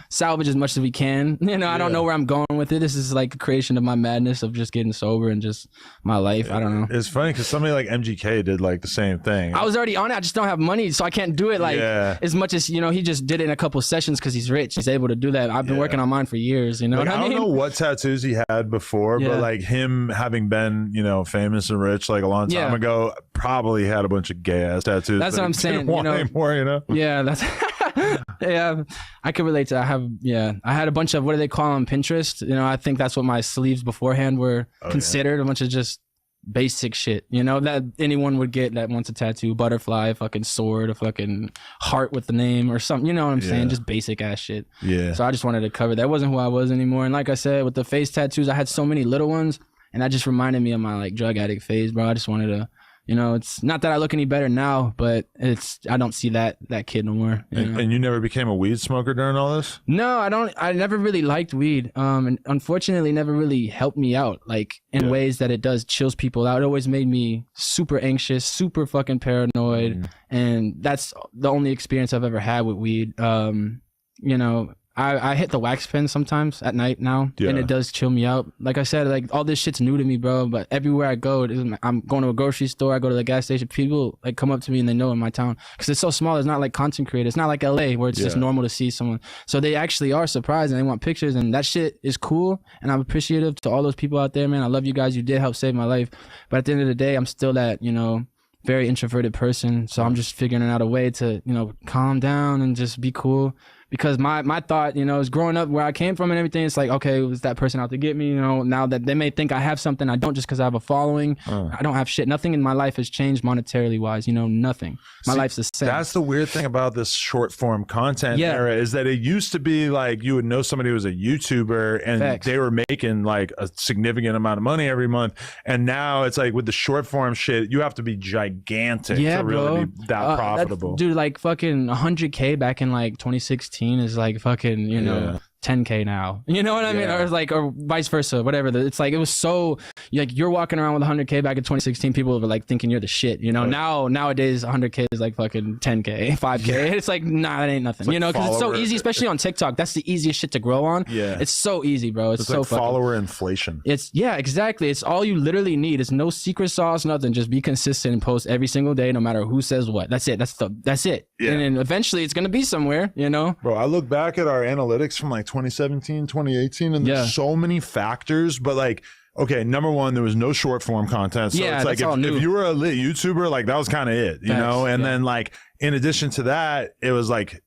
salvage as much as we can. I don't know where I'm going with it. This is like a creation of my madness of just getting sober and just my life. I don't know. It's funny because somebody like MGK did like the same thing. I was already on it. I just don't have money, so I can't do it like as much as he just did it in a couple sessions because he's rich. He's able to do that. I've been working on mine for years. You know like, what I mean? don't know what tattoos he had before, but like him having been famous and rich like a long time ago, probably had a bunch of gay ass tattoos. That's what I'm saying. Anymore, Yeah, that's yeah. I can relate to. I had a bunch of, what do they call them, Pinterest. I think that's what my sleeves beforehand were considered. A bunch of just basic shit, that anyone would get that wants a tattoo, butterfly, a fucking sword, a fucking heart with the name or something. You know what I'm saying? Just basic ass shit. Yeah. So I just wanted to cover that. Wasn't who I was anymore. And like I said, with the face tattoos, I had so many little ones. And that just reminded me of my like drug addict phase, bro. I just wanted to, it's not that I look any better now, but I don't see that kid no more. And you never became a weed smoker during all this? No, I don't. I never really liked weed. And unfortunately never really helped me out like in ways that it does chills people out. It always made me super anxious, super fucking paranoid. And that's the only experience I've ever had with weed. I hit the wax pen sometimes at night now, and it does chill me out. Like I said, like all this shit's new to me, bro. But everywhere I go, I'm going to a grocery store, I go to the gas station, people like come up to me and they know in my town because it's so small. It's not like content creators. It's not like LA where it's just normal to see someone. So they actually are surprised and they want pictures, and that shit is cool. And I'm appreciative to all those people out there, man. I love you guys. You did help save my life. But at the end of the day, I'm still that very introverted person. So I'm just figuring out a way to calm down and just be cool. Because my thought, is growing up where I came from and everything, it's like, okay, was that person out to get me? Now that they may think I have something, I don't just because I have a following. I don't have shit. Nothing in my life has changed monetarily wise, nothing. My life's the same. That's the weird thing about this short form content era is that it used to be like you would know somebody who was a YouTuber and they were making like a significant amount of money every month. And now it's like with the short form shit, you have to be gigantic to really be that profitable. Dude, like fucking 100K back in like 2016 is like fucking 10K now. You know what I mean? Or vice versa, whatever. It's like, it was so like you're walking around with 100K back in 2016, people were like thinking you're the shit. Nowadays 100K is like fucking 10K, 5K. It's like, nah, that ain't nothing. Because it's so easy, especially on TikTok. That's the easiest shit to grow on. Yeah, it's so easy, bro. It's so like follower inflation. It's exactly. It's all you literally need. It's no secret sauce, nothing. Just be consistent and post every single day, no matter who says what. That's it. That's it. Yeah. And then eventually it's gonna be somewhere. Bro, I look back at our analytics from like 2017, 2018, and there's so many factors, but like, okay, number one, there was no short form content. So it's like if you were a lit YouTuber, like that was kind of it, and then like in addition to that, it was like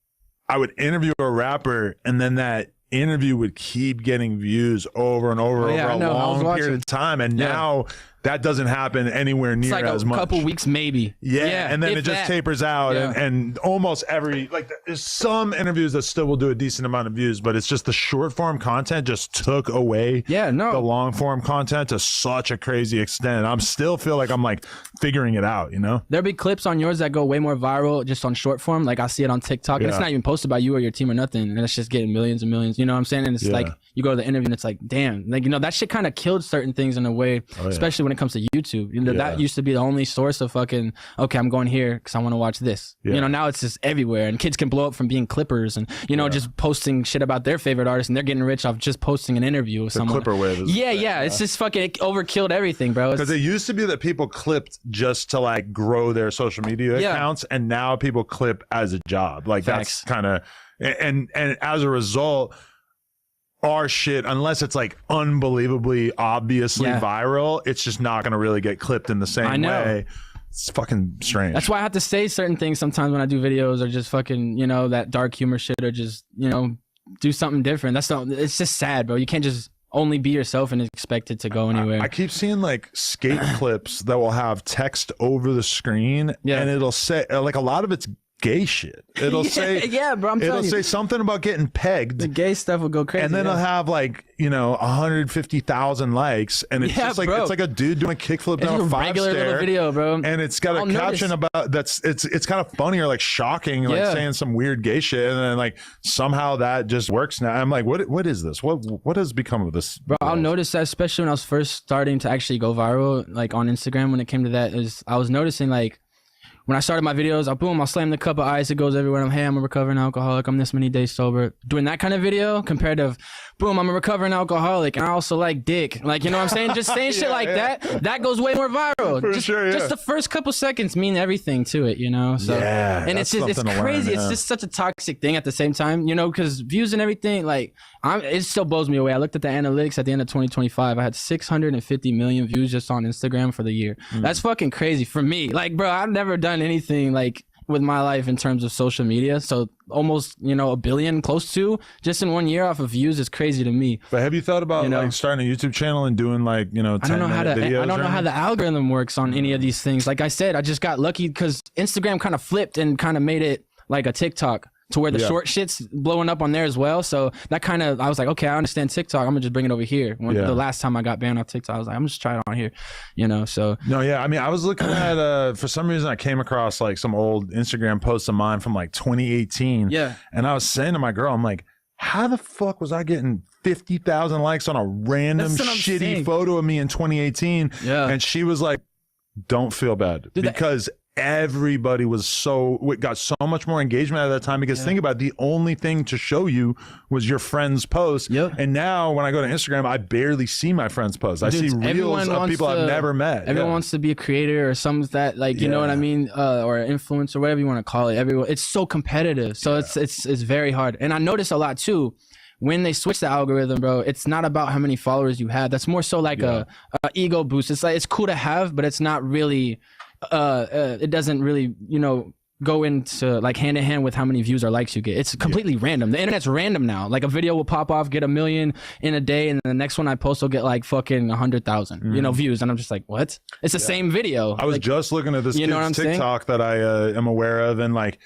I would interview a rapper, and then that interview would keep getting views over and over over a long period of time, and now that doesn't happen anywhere near It's like as a much. couple weeks maybe. Yeah, and then if it just that. tapers out, Yeah. and almost every there's some interviews that still will do a decent amount of views, but it's just the short form content just took away the long form content to such a crazy extent. I'm still feel like I'm like figuring it out, you know? There'll be clips on yours that go way more viral just on short form. Like I see it on TikTok, and it's Yeah. not even posted by you or your team or nothing, and it's just getting millions and millions. You know what I'm saying? And it's Yeah. like you go to the interview, and it's like, damn, like that shit kind of killed certain things in a way, yeah. especially when it comes to YouTube. You know, that used to be the only source of fucking okay, I'm going here because I want to watch this. Yeah. You know, now it's just everywhere, and kids can blow up from being clippers and just posting shit about their favorite artist, and they're getting rich off just posting an interview with The someone. Clipper wave is Yeah, it's just fucking it overkilled everything, bro. Because it used to be that people clipped just to like grow their social media Yeah. accounts, and now people clip as a job. Like Facts. that's kind of, and as a result, our shit, unless it's like unbelievably obviously viral, it's just not going to really get clipped in the same I know. way. It's fucking strange. That's why I have to say certain things sometimes when I do videos, or just fucking, that dark humor shit, or just, do something different. It's just sad, bro. You can't just only be yourself and expect it to go anywhere. I keep seeing like skate clips that will have text over the screen, and it'll say like a lot of it's gay shit. It'll say, bro, I'm telling it'll you. say something about getting pegged. The gay stuff will go crazy. And then it'll have like 150,000 likes, and it's just like bro. it's like a dude doing a kickflip It's down a a five regular stair, little video, bro. and it's got a I'll caption notice. about it's kind of funny or like shocking, like Yeah. saying some weird gay shit, and then like somehow that just works now. I'm like, what is this? What has become of this? Bro, I'll notice that, especially when I was first starting to actually go viral, like on Instagram. When it came to that, I was noticing like when I started my videos, I'll slam the cup of ice, it goes everywhere. I'm a recovering alcoholic. I'm this many days sober. Doing that kind of video compared to, boom, I'm a recovering alcoholic, and I also like dick. Like, you know what I'm saying? Just saying shit like that. That goes way more viral. For just, sure, yeah. just the first couple seconds mean everything to it, So, Yeah, and that's it's something to learn, crazy. yeah. It's just such a toxic thing at the same time, because views and everything, like, it still blows me away. I looked at the analytics at the end of 2025. I had 650 million views just on Instagram for the year. That's fucking crazy for me. Like, bro, I've never done anything like with my life in terms of social media. So almost, a billion, close to, just in 1 year off of views is crazy to me. But have you thought about like starting a YouTube channel and doing like 10 I don't know how videos I don't know how the algorithm works on any of these things. Like I said, I just got lucky because Instagram kind of flipped and kind of made it like a TikTok, to where the short shit's blowing up on there as well. So that kind of, I was like, okay, I understand TikTok. I'm gonna just bring it over here. The last time I got banned off TikTok, I was like, I'm just trying it on here, so. No, yeah. I mean, I was looking at, for some reason I came across like some old Instagram posts of mine from like 2018. Yeah. And I was saying to my girl, I'm like, how the fuck was I getting 50,000 likes on a random That's what I'm shitty saying. photo of me in 2018? Yeah. And she was like, don't feel bad, because everybody got so much more engagement at that time, because think about it, the only thing to show you was your friend's post. And now when I go to Instagram, I barely see my friend's posts. I see reels of people I've never met. Everyone wants to be a creator or some that, like, you know what I mean, or an influencer, whatever you want to call it. Everyone, it's so competitive, so it's very hard. And I notice a lot too, when they switch the algorithm, bro, it's not about how many followers you have. That's more so like a ego boost. It's like, it's cool to have, but it's not really it doesn't really go into like hand in hand with how many views or likes you get. It's completely random. The internet's random now. Like a video will pop off, get 1 million in a day, and the next one I post will get like fucking 100,000 views, and I'm just like, what? It's the same video. I was just looking at this you know what I'm kid's saying? TikTok that I am aware of, and like,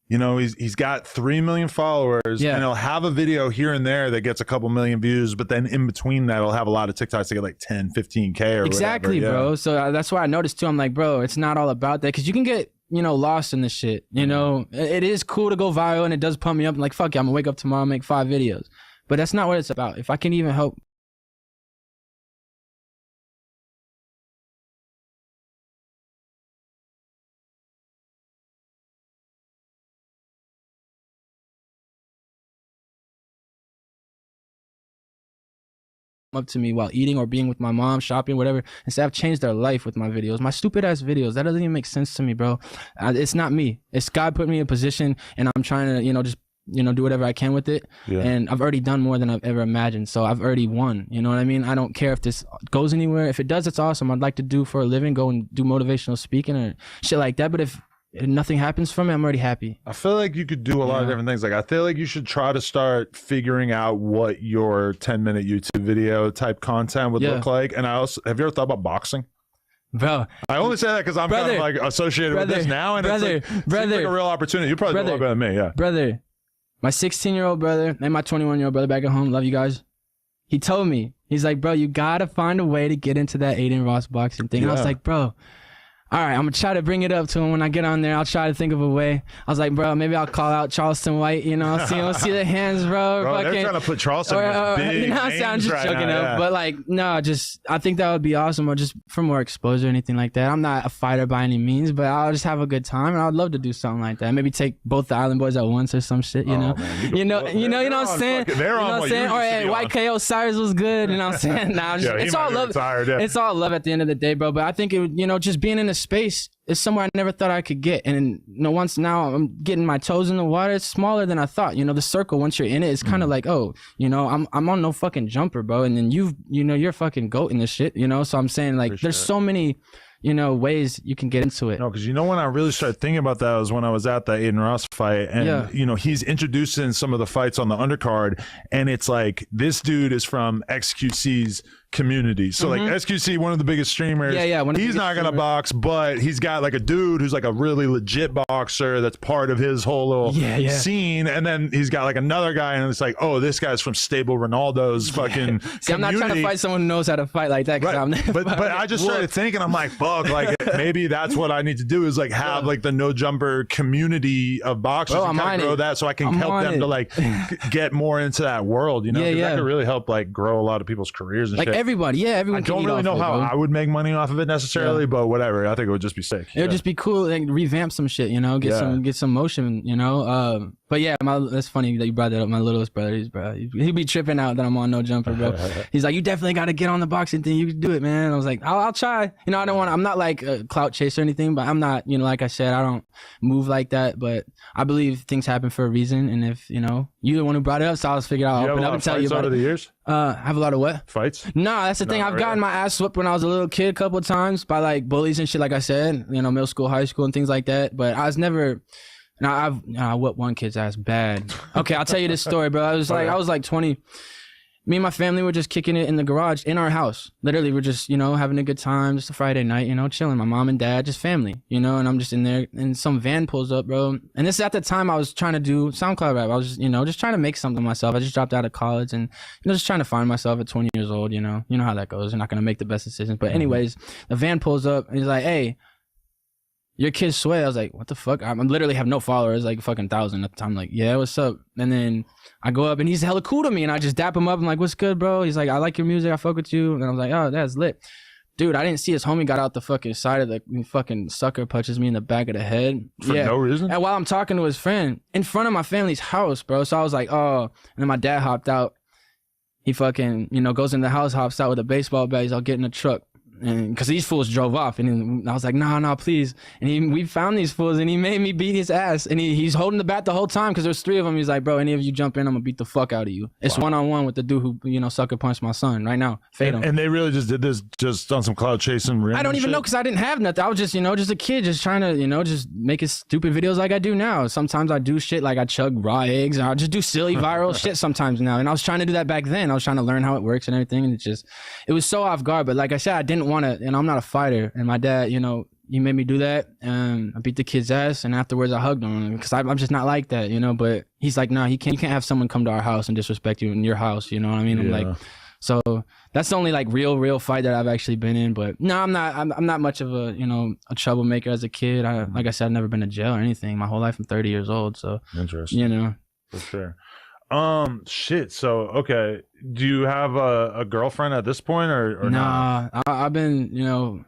he's got 3 million followers, and he'll have a video here and there that gets a couple million views, but then in between that, he'll have a lot of TikToks that get like 10, 15K or exactly, whatever. bro. So that's why I noticed too. I'm like, bro, it's not all about that, because you can get lost in this shit. It is cool to go viral, and it does pump me up. I'm like, fuck yeah, I'm gonna wake up tomorrow and make 5 videos, but that's not what it's about. If I can even help up to me while eating or being with my mom, shopping, whatever, and say I've changed their life with my videos, my stupid ass videos, that doesn't even make sense to me, bro. It's not me. It's God put me in a position, and I'm trying to, just do whatever I can with it. And I've already done more than I've ever imagined, so I've already won. You know what I mean? I don't care if this goes anywhere. If it does, it's awesome. I'd like to do for a living, go and do motivational speaking or shit like that. But if if nothing happens from it, I'm already happy. I feel like you could do a lot of different things. Like I feel like you should try to start figuring out what your 10-minute YouTube video type content would look like. And I also, have you ever thought about boxing? Bro, I only say that because I'm kind of like associated with this now, and it's like, seems like a real opportunity. You probably do a lot better than me, yeah. Brother, my 16-year-old brother and my 21-year-old brother back at home, love you guys. He told me, he's like, bro, you gotta find a way to get into that Aiden Ross boxing thing. And I was like, bro, all right, I'm gonna try to bring it up to him when I get on there. I'll try to think of a way. I was like, bro, maybe I'll call out Charleston White, you know, see the hands, bro. They're trying to put Charleston in big you know, I'm just right joking now, up, but like, no, just I think that would be awesome, or just for more exposure or anything like that. I'm not a fighter by any means, but I'll just have a good time, and I'd love to do something like that. Maybe take both the Island Boys at once or some shit, you know. Man, you know what I'm saying? You know what I'm saying? Or hey, White KO Cyrus was good, you know what I'm saying? Nah, it's all love. It's all love at the end of the day, bro. But I think it, you know, just being in a space. It's somewhere I never thought I could get. And you know, once now I'm getting my toes in the water, it's smaller than I thought. You know, the circle, once you're in it, it's kind of like, oh, you know, I'm on no fucking jumper, bro. And then you're a fucking goat in this shit, you know? So I'm saying, like, there's so many, you know, ways you can get into it. No, because you know when I really started thinking about that was when I was at that Aiden Ross fight, and you know he's introducing some of the fights on the undercard, and it's like this dude is from XQC's community. So like SQC, one of the biggest streamers. He's not gonna box, but he's got like a dude who's like a really legit boxer that's part of his whole little scene. And then he's got like another guy, and it's like, oh, this guy's from Stable Ronaldo's fucking See, I'm not trying to fight someone who knows how to fight like that. Right. But I just started thinking, I'm like, fuck, like maybe that's what I need to do is like have like the no jumper community of boxers and kind of grow that, so I can help them to like get more into that world, you know? That could really help like grow a lot of people's careers and like shit. Everybody, everyone. I don't really know how I would make money off of it necessarily, but whatever. I think it would just be sick. It would just be cool, like revamp some shit, you know, get some motion, you know. But yeah, that's funny that you brought that up. My littlest brother, he'd be tripping out that I'm on no jumper, bro. He's like, you definitely got to get on the boxing thing. You can do it, man. I was like, I'll try. You know, I'm not like a clout chaser or anything, but I'm not, you know, like I said, I don't move like that. But I believe things happen for a reason, and if you know, you're the one who brought it up, so I was figured I'll open up and tell you about over the years. Have a lot of what? Fights? Nah, that's the thing. I've gotten my ass whooped when I was a little kid a couple of times by like bullies and shit, like I said, you know, middle school, high school, and things like that. But I was never. Now I whooped one kid's ass bad. Okay, I'll tell you this story, bro. I was like 20. Me and my family were just kicking it in the garage in our house. Literally, we're just, you know, having a good time, just a Friday night, you know, chilling. My mom and dad, just family, you know, and I'm just in there, and some van pulls up, bro. And this is at the time I was trying to do SoundCloud rap. I was just, you know, just trying to make something myself. I just dropped out of college and, you know, just trying to find myself at 20 years old, you know how that goes. You're not going to make the best decisions. But anyways, the van pulls up and he's like, hey, your kid Sway. I was like, what the fuck? I literally have no followers, like fucking 1,000 at the time. I'm like, yeah, what's up? And then I go up and he's hella cool to me, and I just dap him up. I'm like, what's good, bro? He's like, I like your music. I fuck with you. And I was like, oh, that's lit. Dude, I didn't see his homie got out the fucking side of the fucking sucker punches me in the back of the head. For no reason? And while I'm talking to his friend in front of my family's house, bro. So I was like, oh. And then my dad hopped out. He fucking, you know, goes in the house, hops out with a baseball bat. He's all, get in the truck. And because these fools drove off, and then I was like, no, please. And we found these fools, and he made me beat his ass. And he's holding the bat the whole time because there's 3 of them. He's like, bro, any of you jump in, I'm gonna beat the fuck out of you. It's one-on-one with the dude who, you know, sucker punched my son right now. Fade him. And they really just did this just on some cloud chasing. I don't even know because I didn't have nothing. I was just, you know, just a kid just trying to, you know, just make his stupid videos like I do now. Sometimes I do shit like I chug raw eggs, and I'll just do silly viral shit sometimes now. And I was trying to do that back then. I was trying to learn how it works and everything. And it was so off guard. But like I said, I didn't want to, and I'm not a fighter, and my dad, you know, he made me do that, and I beat the kid's ass, and afterwards I hugged him because I'm just not like that, you know. But he's like, no, you can't have someone come to our house and disrespect you in your house, you know what I mean? I'm like, so that's the only like real fight that I've actually been in. But no, I'm not much of a, you know, a troublemaker as a kid. Like I said, I've never been to jail or anything my whole life. I'm 30 years old, so interesting, you know, for sure. Shit. So okay, do you have a girlfriend at this point or nah? I've been, you know,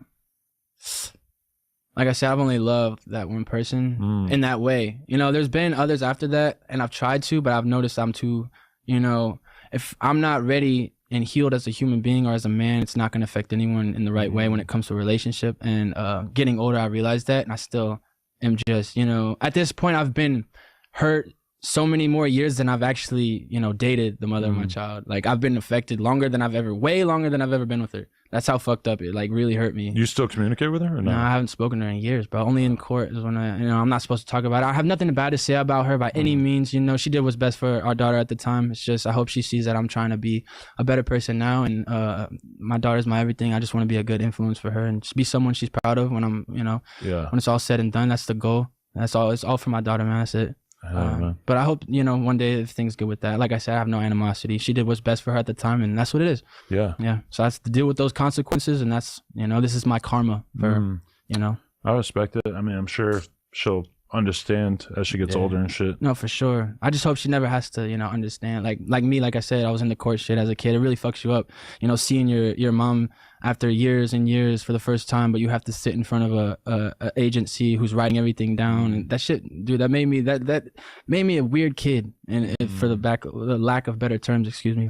like I said, I've only loved that one person in that way. You know, there's been others after that, and I've tried to, but I've noticed I'm too, you know, if I'm not ready and healed as a human being or as a man, it's not going to affect anyone in the right way when it comes to a relationship. And getting older, I realized that, and I still am just, you know, at this point, I've been hurt so many more years than I've actually, dated the mother of my child. Like I've been affected way longer than I've ever been with her. That's how fucked up it like really hurt me. You still communicate with her or no? No, I haven't spoken to her in years, bro. Only in court is when I'm not supposed to talk about it. I have nothing bad to say about her by any means. She did what's best for our daughter at the time. It's just I hope she sees that I'm trying to be a better person now, and my daughter's my everything. I just want to be a good influence for her and just be someone she's proud of when I'm, when it's all said and done. That's the goal. That's all. It's all for my daughter, man. That's it. But I hope one day if things good with that. Like I said, I have no animosity. She did what's best for her at the time, and that's what it is. Yeah. So I have to deal with those consequences, and that's this is my karma for I respect it. I mean, I'm sure she'll understand as she gets older and shit. No, for sure. I just hope she never has to understand. Like me, like I said, I was in the court shit as a kid. It really fucks you up. Seeing your mom after years and years for the first time, but you have to sit in front of a agency who's writing everything down, and that shit, dude, that made me a weird kid, and for the lack of better terms, excuse me.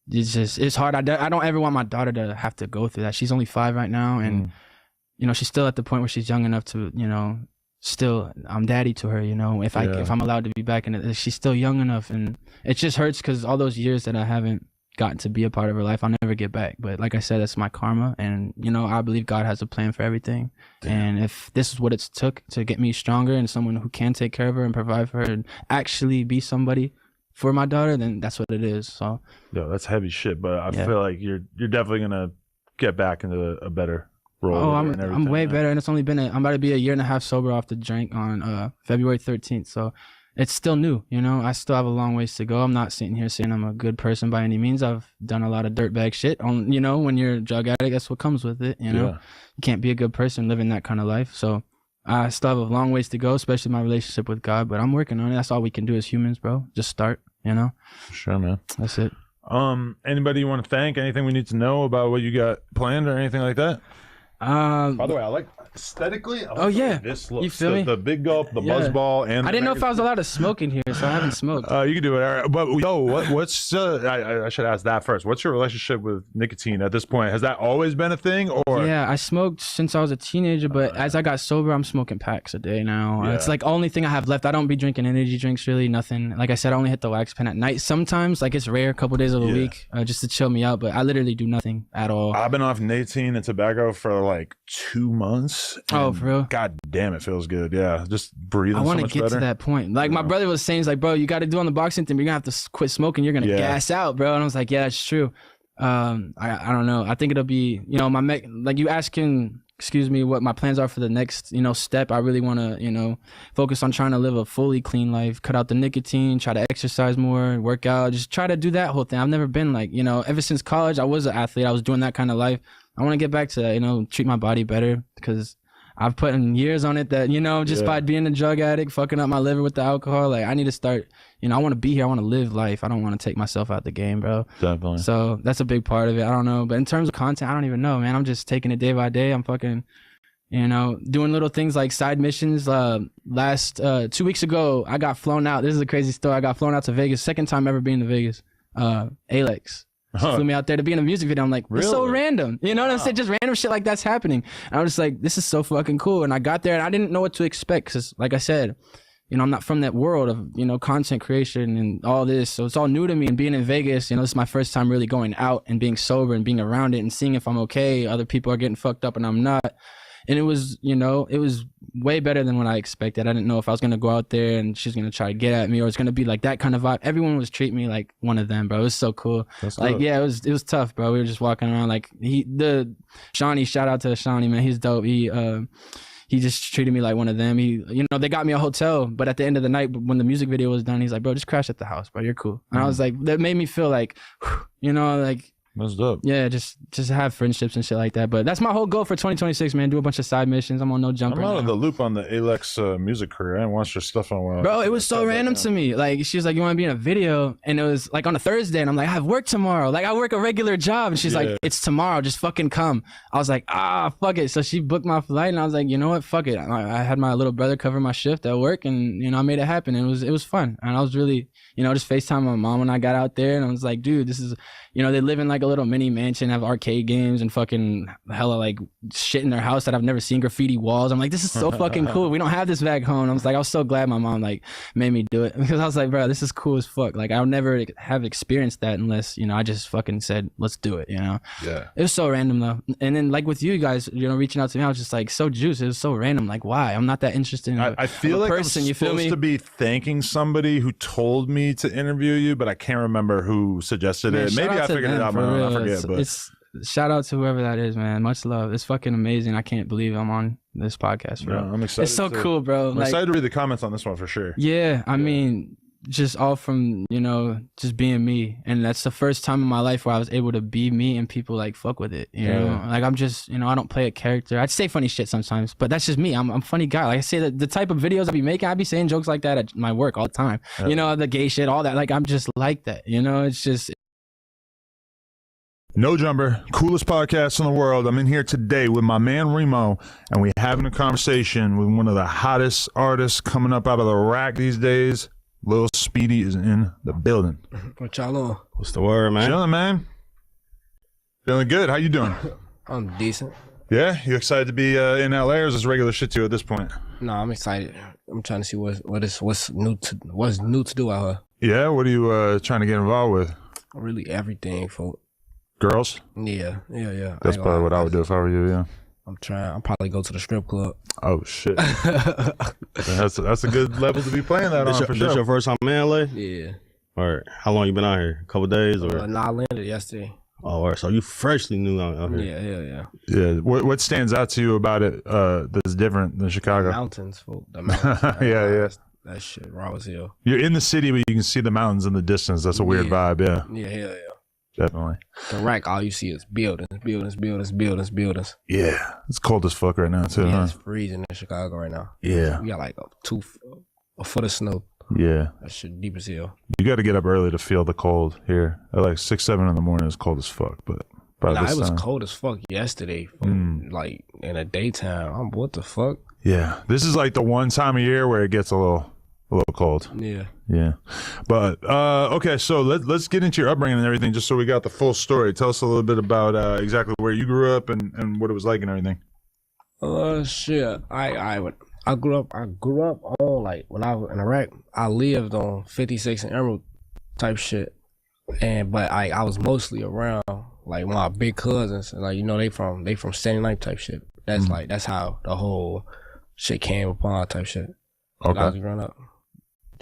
It's hard. I don't ever want my daughter to have to go through that. She's only 5 right now, and she's still at the point where she's young enough to still I'm daddy to her. If I'm allowed to be back in it, she's still young enough, and it just hurts because all those years that I haven't gotten to be a part of her life, I'll never get back. But like I said, that's my karma, and I believe God has a plan for everything. And if this is what it's took to get me stronger and someone who can take care of her and provide for her and actually be somebody for my daughter, then that's what it is. So that's heavy shit, but I feel like you're definitely gonna get back into a better role. Oh, I'm way better, and it's only been I'm about to be a year and a half sober off the drink on February 13th. So it's still new, I still have a long ways to go. I'm not sitting here saying I'm a good person by any means. I've done a lot of dirtbag shit. When you're a drug addict, that's what comes with it. You can't be a good person living that kind of life. So I still have a long ways to go, especially my relationship with God. But I'm working on it. That's all we can do as humans, bro. Just start. Sure, man. That's it. Anybody you want to thank? Anything we need to know about what you got planned or anything like that? By the way, I like aesthetically. This looks. You feel me? The big gulp, the buzz ball, and I didn't know if I was allowed to smoke in here, so I haven't smoked. You can do it. But what's? I should ask that first. What's your relationship with nicotine at this point? Has that always been a thing, or? Yeah, I smoked since I was a teenager, but as I got sober, I'm smoking packs a day now. It's like only thing I have left. I don't be drinking energy drinks, really, nothing. Like I said, I only hit the wax pen at night. Sometimes, like it's rare, a couple days of the week, just to chill me out. But I literally do nothing at all. I've been off nicotine and tobacco for like 2 months. Oh, for real? God damn, it feels good. Yeah, just breathing. I want so to much get better. to that point. Like my brother was saying, he's like, bro, you got to do on the boxing thing, but you're gonna have to quit smoking. You're gonna gas out, bro. And I was like, yeah, that's true. I don't know. I think it'll be, like you asking, excuse me, what my plans are for the next, step. I really want to, focus on trying to live a fully clean life, cut out the nicotine, try to exercise more, work out, just try to do that whole thing. I've never been like, ever since college, I was an athlete. I was doing that kind of life. I want to get back to, treat my body better because I've put in years on it that, just by being a drug addict, fucking up my liver with the alcohol, like I need to start, I want to be here. I want to live life. I don't want to take myself out the game, bro. Definitely. So that's a big part of it. I don't know. But in terms of content, I don't even know, man. I'm just taking it day by day. I'm fucking, doing little things like side missions. Last 2 weeks ago, I got flown out. This is a crazy story. I got flown out to Vegas. Second time ever being to Vegas. Alex. She flew me out there to be in a music video. I'm like, it's so random. You know what I'm saying? Just random shit like that's happening. And I was just like, this is so fucking cool. And I got there and I didn't know what to expect because, like I said, I'm not from that world of, content creation and all this. So it's all new to me. And being in Vegas, this is my first time really going out and being sober and being around it and seeing if I'm okay. Other people are getting fucked up and I'm not. And it was, it was way better than what I expected. I didn't know if I was going to go out there and she's going to try to get at me or it's going to be like that kind of vibe. Everyone was treating me like one of them, bro. It was so cool. That's like, dope. yeah, it was tough, bro. We were just walking around like Shawnee, shout out to Shawnee, man. He's dope. He just treated me like one of them. They got me a hotel, but at the end of the night, when the music video was done, he's like, bro, just crash at the house, bro. You're cool. And I was like, that made me feel like, like, that's dope. Yeah, just have friendships and shit like that. But that's my whole goal for 2026, man. Do a bunch of side missions. I'm on No Jumper. I'm out of the loop on the Alex music career. I didn't watch your stuff on a while. Bro, it was so random to me. Like, she was like, you want to be in a video? And it was like on a Thursday. And I'm like, I have work tomorrow. Like, I work a regular job. And she's like, it's tomorrow. Just fucking come. I was like, fuck it. So she booked my flight. And I was like, you know what? Fuck it. I had my little brother cover my shift at work. And, I made it happen. And it was fun. And I was really, just FaceTime my mom when I got out there. And I was like, dude, this is, they live in like a a little mini mansion, have arcade games and fucking hella like shit in their house that I've never seen, graffiti walls. I'm like, this is so fucking cool. We don't have this back home. I was so glad my mom like made me do it because I was like, bro, this is cool as fuck. Like I'll never have experienced that unless, I just fucking said, let's do it, Yeah. It was so random though. And then like with you guys, reaching out to me, I was just like so juiced. It was so random. Like why? I'm not that interested in I feel like person, I'm you feel supposed me? to be thanking somebody who told me to interview you, but I can't remember who suggested Man, it. shout Maybe out I to figured it them, out, for but I real. forget. But It's shout out to whoever that is, man. Much love. It's fucking amazing. I can't believe I'm on this podcast, bro. I'm excited. It's so too. cool, bro. I'm excited to read the comments on this one for sure. Yeah, I mean, just all from, just being me. And that's the first time in my life where I was able to be me and people like fuck with it. You know? Like I'm just, I don't play a character. I'd say funny shit sometimes, but that's just me. I'm a funny guy. Like I say that the type of videos I be making, I be saying jokes like that at my work all the time. The gay shit, all that. Like I'm just like that. It's just No Jumper, coolest podcast in the world. I'm in here today with my man Remo, and we're having a conversation with one of the hottest artists coming up out of the rack these days. Lil Speedy is in the building. What y'all on? What's the word, man? Chilling, man. Feeling good. How you doing? I'm decent. Yeah, you excited to be in LA, or is this regular shit to you at this point? No, I'm excited. I'm trying to see what's new to do out here. Yeah, what are you trying to get involved with? Really everything, folks. Girls? Yeah. That's probably what I would do if I were you. Yeah. I'll probably go to the strip club. Oh shit. that's a good level to be playing that on for sure. This your first time in LA? Yeah. All right. How long you been out here? A couple days or? No, I landed yesterday. Oh, all right. So you freshly new out here? Yeah. Yeah. What stands out to you about it that's different than Chicago? The mountains, folks. The mountains. Yeah. That shit raw as hell. You're in the city, but you can see the mountains in the distance. That's a weird vibe. Yeah. Yeah, hell yeah. Definitely. The rack, all you see is buildings. Yeah. It's cold as fuck right now too, Yeah, huh? it's freezing in Chicago right now. Yeah. We got like a foot of snow. Yeah. That shit deep as hell. You got to get up early to feel the cold here. At like 6, 7 in the morning, it's cold as fuck. But by Nah, this it was time, cold as fuck yesterday. Like in the daytime. What the fuck? yeah, this is like the one time of year where it gets a little cold. Yeah. But okay, so let's get into your upbringing and everything, just so we got the full story. Tell us a little bit about exactly where you grew up and what it was like and everything. Shit. I grew up on like when I was in Iraq. I lived on 56 and Emerald type shit, but I was mostly around like my big cousins. Like they from 79 type shit. That's like that's how the whole shit came upon type shit. Okay. When I was growing up.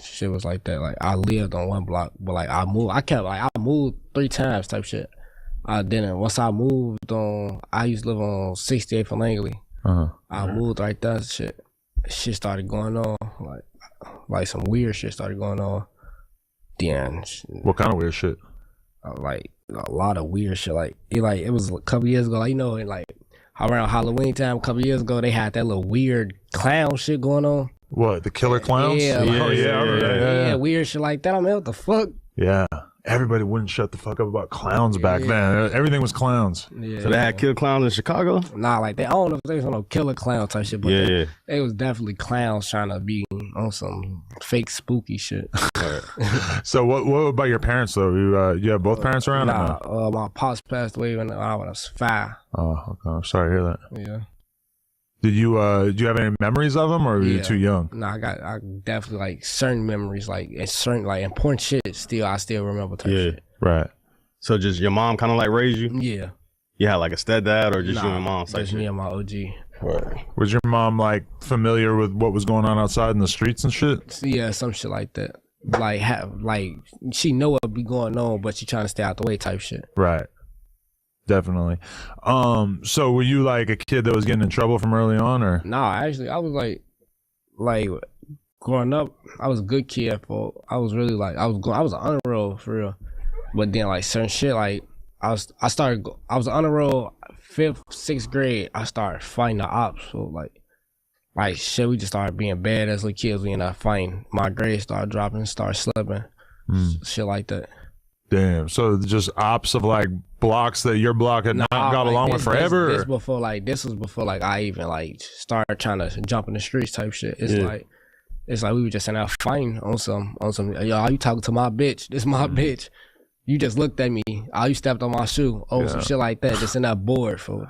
Shit was like that. Like I lived on one block, but like I moved 3 times type shit. I didn't. Once I moved on, I used to live on 68th and Langley. I moved right there. Shit started going on. Like some weird shit started going on. Then what kind of weird shit? Like a lot of weird shit. Like it was a couple years ago. Like around Halloween time, a couple years ago, they had that little weird clown shit going on. What, the killer clowns? Yeah, weird shit like that. I mean, what the fuck? Yeah. Everybody wouldn't shut the fuck up about clowns back then. Everything was clowns. Yeah. So they had killer clowns in Chicago? Nah, like I don't know if they was on no killer clown type shit, but they was definitely clowns trying to be on some fake spooky shit. So what about your parents though? You have both parents around? Nah, my pops passed away when I was 5. Oh, okay. I'm sorry to hear that. Yeah. Did you do you have any memories of them, or were you too young? Nah, I definitely like certain memories, like and certain like important shit. I still remember type shit. Right. So just your mom kind of like raised you? Yeah. You had like a stepdad, or just you and mom? Just me and my OG. Right. Was your mom like familiar with what was going on outside in the streets and shit? Yeah, some shit like that. Like she know what be going on, but she trying to stay out the way type shit. Right. Definitely. So were you like a kid that was getting in trouble from early on, or? Nah, actually, I was like growing up, I was a good kid. I was really like I was an honor roll for real. But then like certain shit, like I was an honor roll 5th, 6th grade. I started fighting the ops. So like shit, we just started being bad as little kids. We ended up fighting. My grades started dropping, started slipping, shit like that. Damn. So just ops of like blocks that your block had not got along with forever? This was before like I even like started trying to jump in the streets type shit. It's like we were just in there fighting on some yo, you talking to my bitch. This my bitch. You just looked at me. Oh, you stepped on my shoe. Oh, some shit like that. Just in that board, fool.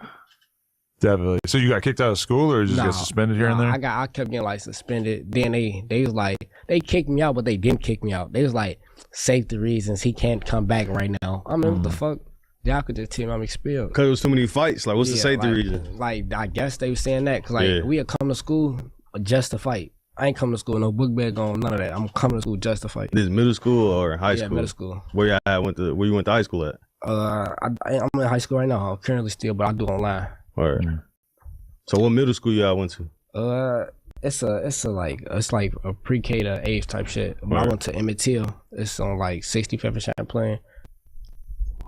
Definitely. So you got kicked out of school or just got suspended here and there? I kept getting like suspended. Then they was like, they kicked me out, but they didn't kick me out. They was like, safety reasons, he can't come back right now. I mean, what the fuck? Y'all could just tell me I'm expelled. Because it was too many fights. Like, what's the safety reason? Like, I guess they were saying that. Because, like, we had come to school just to fight. I ain't coming to school, no book bag on, none of that. I'm coming to school just to fight. This is middle school or high school? Yeah, middle school. Where you went to high school at? I'm in high school right now. I'm currently still, but I do online. All right. So what middle school y'all went to? It's like a pre-K to 8th type shit. But I went to Emmett Till. It's on like 65th and Champlain.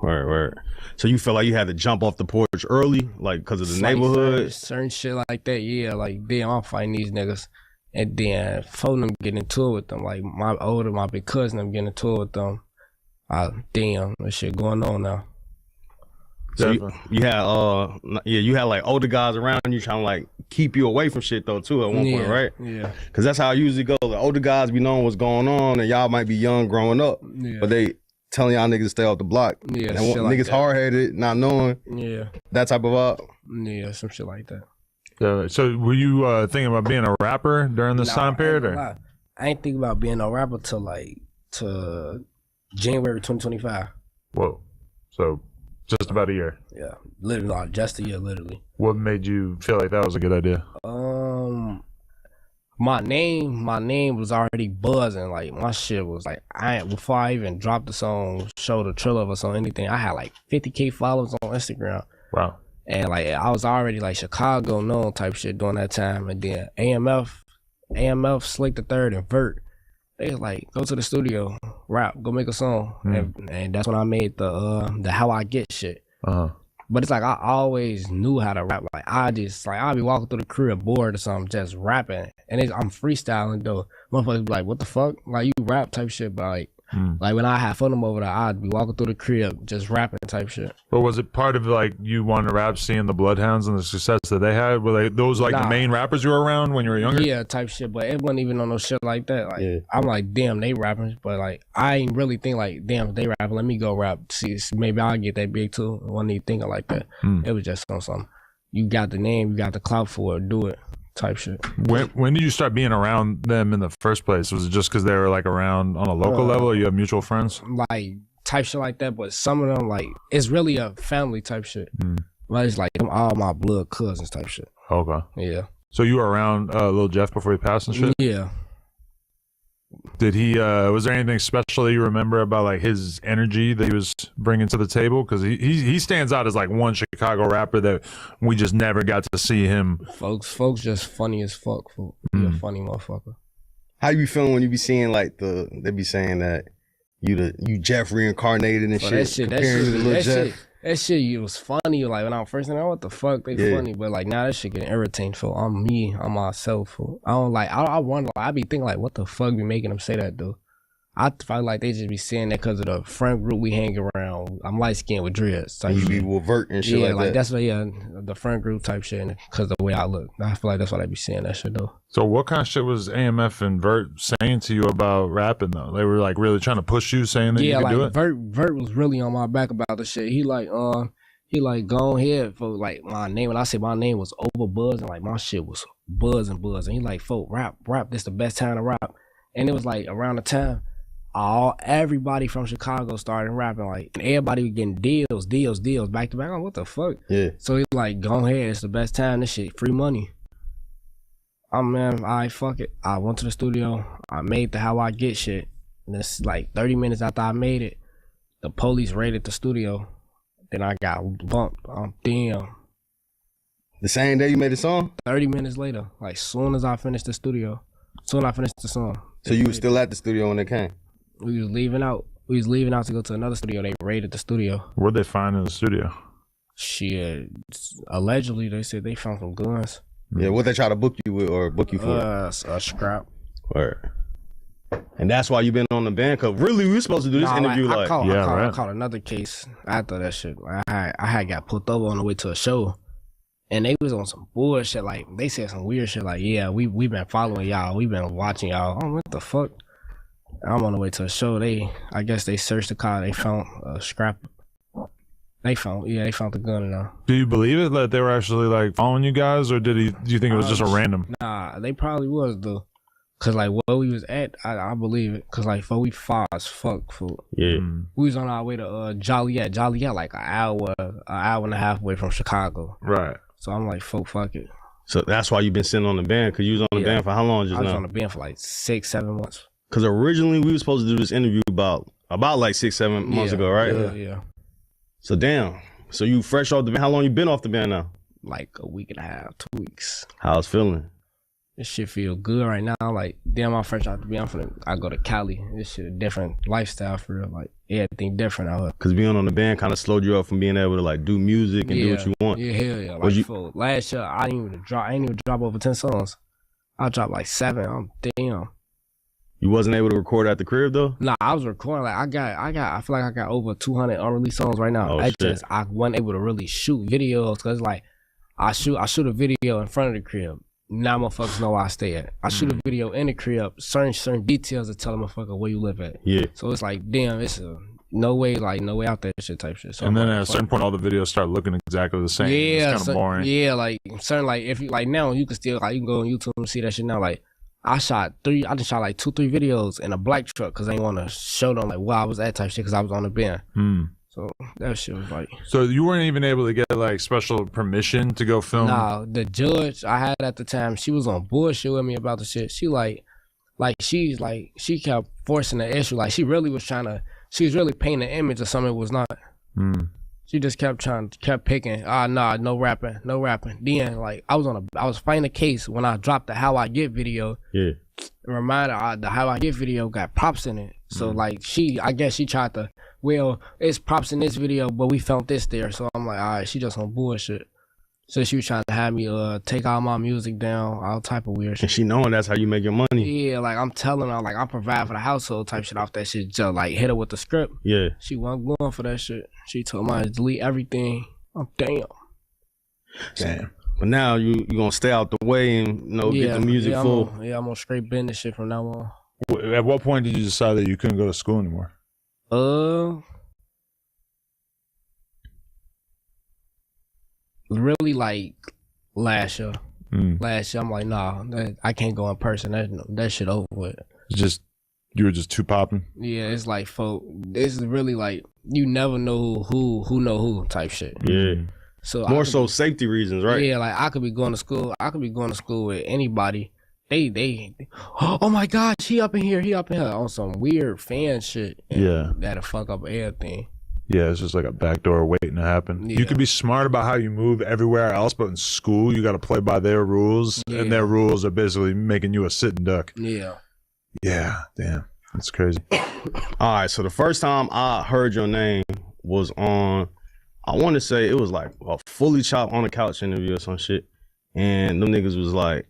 Right. So you felt like you had to jump off the porch early, like because of the neighborhood? Certain shit like that, yeah. Like, damn, I'm fighting these niggas. And then phone them getting into it with them. Like my big cousin, I'm getting into it with them. Damn, that shit going on now. So you had like older guys around you trying to like keep you away from shit though too at one point, right? Yeah. Because that's how it usually goes. The older guys be knowing what's going on, and y'all might be young growing up, but they telling y'all niggas to stay off the block. Yeah, and shit like niggas that. hard headed, not knowing. Yeah. That type of vibe. Yeah, some shit like that. So were you thinking about being a rapper during this time period? Or? I ain't think about being a rapper till January 2025. Whoa. So just about a year. Yeah, literally, just a year, literally. What made you feel like that was a good idea? My name was already buzzing. Like, my shit was like, before I even dropped the song, showed a trailer of us on anything, I had like 50K followers on Instagram. Wow. And like, I was already like Chicago known type shit during that time. And then AMF, Slick the Third, and Vert, they was like, go to the studio, rap, go make a song. And that's when I made the How I Get shit. But it's like, I always knew how to rap. Like, I'll be walking through the crib bored or something, just rapping. And I'm freestyling though. Motherfuckers be like, what the fuck? Like, you rap type shit, but like when I had fun over there, I'd be walking through the crib just rapping type shit. But was it part of like you wanting to rap, seeing the Bloodhounds and the success that they had? Were those like the main rappers you were around when you were younger? Yeah, type shit. But it wasn't even on no shit like that. Like, I'm like, damn, they rapping. But like, I ain't really think like, damn, they rapping, let me go rap. See, maybe I'll get that big too. I wasn't even thinking like that. It was just on something. You got the name, you got the clout for it, do it. Type shit. When did you start being around them in the first place? Was it just because they were like around on a local level, or you have mutual friends? Like, type shit like that, but some of them, like, it's really a family type shit. But it's like them all my blood cousins type shit. Okay. Yeah. So you were around Lil Jeff before he passed and shit? Yeah. Did he, was there anything special that you remember about like his energy that he was bringing to the table? Because he stands out as like one Chicago rapper that we just never got to see him. Folks just funny as fuck. He a funny motherfucker. How you be feeling when you be seeing like they be saying that you Jeff reincarnated and shit? That shit, it was funny. Like, when I was first, what the fuck, they funny. But like, now that shit getting irritating. So I'm me, I'm myself. I don't like, I wonder, I be thinking like, what the fuck be making them say that, dude? I feel like they just be saying that because of the friend group we hang around. I'm light skinned with dreads. So you be with Vert and shit like that. That's what, the friend group type shit, because of the way I look. I feel like that's why they be saying that shit though. So what kind of shit was AMF and Vert saying to you about rapping though? They were like really trying to push you, saying that you could do it? Vert was really on my back about the shit. He like go ahead for like my name. When I say my name was over buzzing, like my shit was buzzing. He like, folk, rap, this the best time to rap. And it was like around the time everybody from Chicago started rapping, like, and everybody was getting deals back to back. Oh, what the fuck? Yeah. So he's like, go ahead, it's the best time. This shit, free money. Man, fuck it. I went to the studio. I made the How I Get shit. And it's like 30 minutes after I made it, the police raided the studio. Then I got bumped. Damn. The same day you made the song? 30 minutes later, like soon as I finished the studio, soon I finished the song. So you were still at the studio when they came? We was leaving out. To go to another studio. They raided the studio. What'd they find in the studio? Shit. Allegedly, they said they found some guns. Yeah, what they try to book you with or book you for? A scrap. Word. And that's why you been on the band? Cause really, we were supposed to do this interview I caught another case after that shit. I had got pulled over on the way to a show. And they was on some bullshit. Like, they said some weird shit like, yeah, we been following y'all. We been watching y'all. Oh, what the fuck? I'm on the way to a show. I guess they searched the car. They found a scrap. They found the gun now. Do you believe it that they were actually like following you guys, or do you think it was just a random? Nah, they probably was though. Cause like where we was at, I believe it. Cause like we far as fuck fool. Yeah. We was on our way to Joliet. Joliet like an hour and a half away from Chicago. Right. So I'm like, fuck it. So that's why you been sitting on the band, because you was on the band for how long just now? I was on the band for like 6-7 months. Because originally we were supposed to do this interview about like 6-7 months ago, right? Yeah. So damn. So you fresh off the band. How long you been off the band now? Like a week and a half, 2 weeks. How's it feeling? This shit feel good right now. Like, damn, I'm fresh out the band. I go to Cali. This shit a different lifestyle for real. Like, everything different out here. Because being on the band kind of slowed you up from being able to like do music and do what you want. Yeah, hell yeah. Like, for last year, I ain't even drop over 10 songs. I dropped like 7. I'm damn. You wasn't able to record at the crib though? Nah, I was recording. Like, I feel like I got over 200 unreleased songs right now. I wasn't able to really shoot videos because like I shoot a video in front of the crib. Now motherfuckers know where I stay at. I shoot a video in the crib, certain details to tell a motherfucker where you live at. Yeah. So it's like, damn, it's no way out there shit type shit. So and then at a certain point, all the videos start looking exactly the same. Yeah, it's kind of boring. Yeah, like certain like if you like now you can still like you can go on YouTube and see that shit now. Like I just shot like 2-3 videos in a black truck because I didn't want to show them like where I was at type shit because I was on the band. So that shit was like. So you weren't even able to get like special permission to go film? Nah, the judge I had at the time, she was on bullshit with me about the shit. She she kept forcing the issue. Like she was really painting an image of something it was not. She just kept picking. No rapping. Then like I was fighting a case when I dropped the How I Get video. Yeah. Reminder, the How I Get video got props in it. So like I guess she tried to. Well, it's props in this video, but we found this there. So I'm like, all right, she just on bullshit. So she was trying to have me take all my music down, all type of weird shit. And she knowing that's how you make your money. Yeah, like I'm telling her, like I provide for the household type shit off that shit. Just like hit her with the script. Yeah. She wasn't going for that shit. She told me to delete everything. I'm damn. But now you gonna stay out the way and get the music full. I'm gonna straight bend this shit from now on. At what point did you decide that you couldn't go to school anymore? Really like last year. Last year, I'm like, nah, I can't go in person. That shit over with. You were just too popping. Yeah, it's like, this is really like you never know who know who type shit. Yeah. So more so safety reasons, right? Yeah, like I could be going to school. I could be going to school with anybody. They oh my gosh, he up in here on some weird fan shit. Yeah, that'll fuck up everything. Yeah, it's just like a backdoor waiting to happen. Yeah. You could be smart about how you move everywhere else, but in school you got to play by their rules, and their rules are basically making you a sitting duck. Yeah. Yeah, damn, that's crazy. All right, so the first time I heard your name was on, I want to say it was like a Fully Chopped on the Couch interview or some shit, and them niggas was like,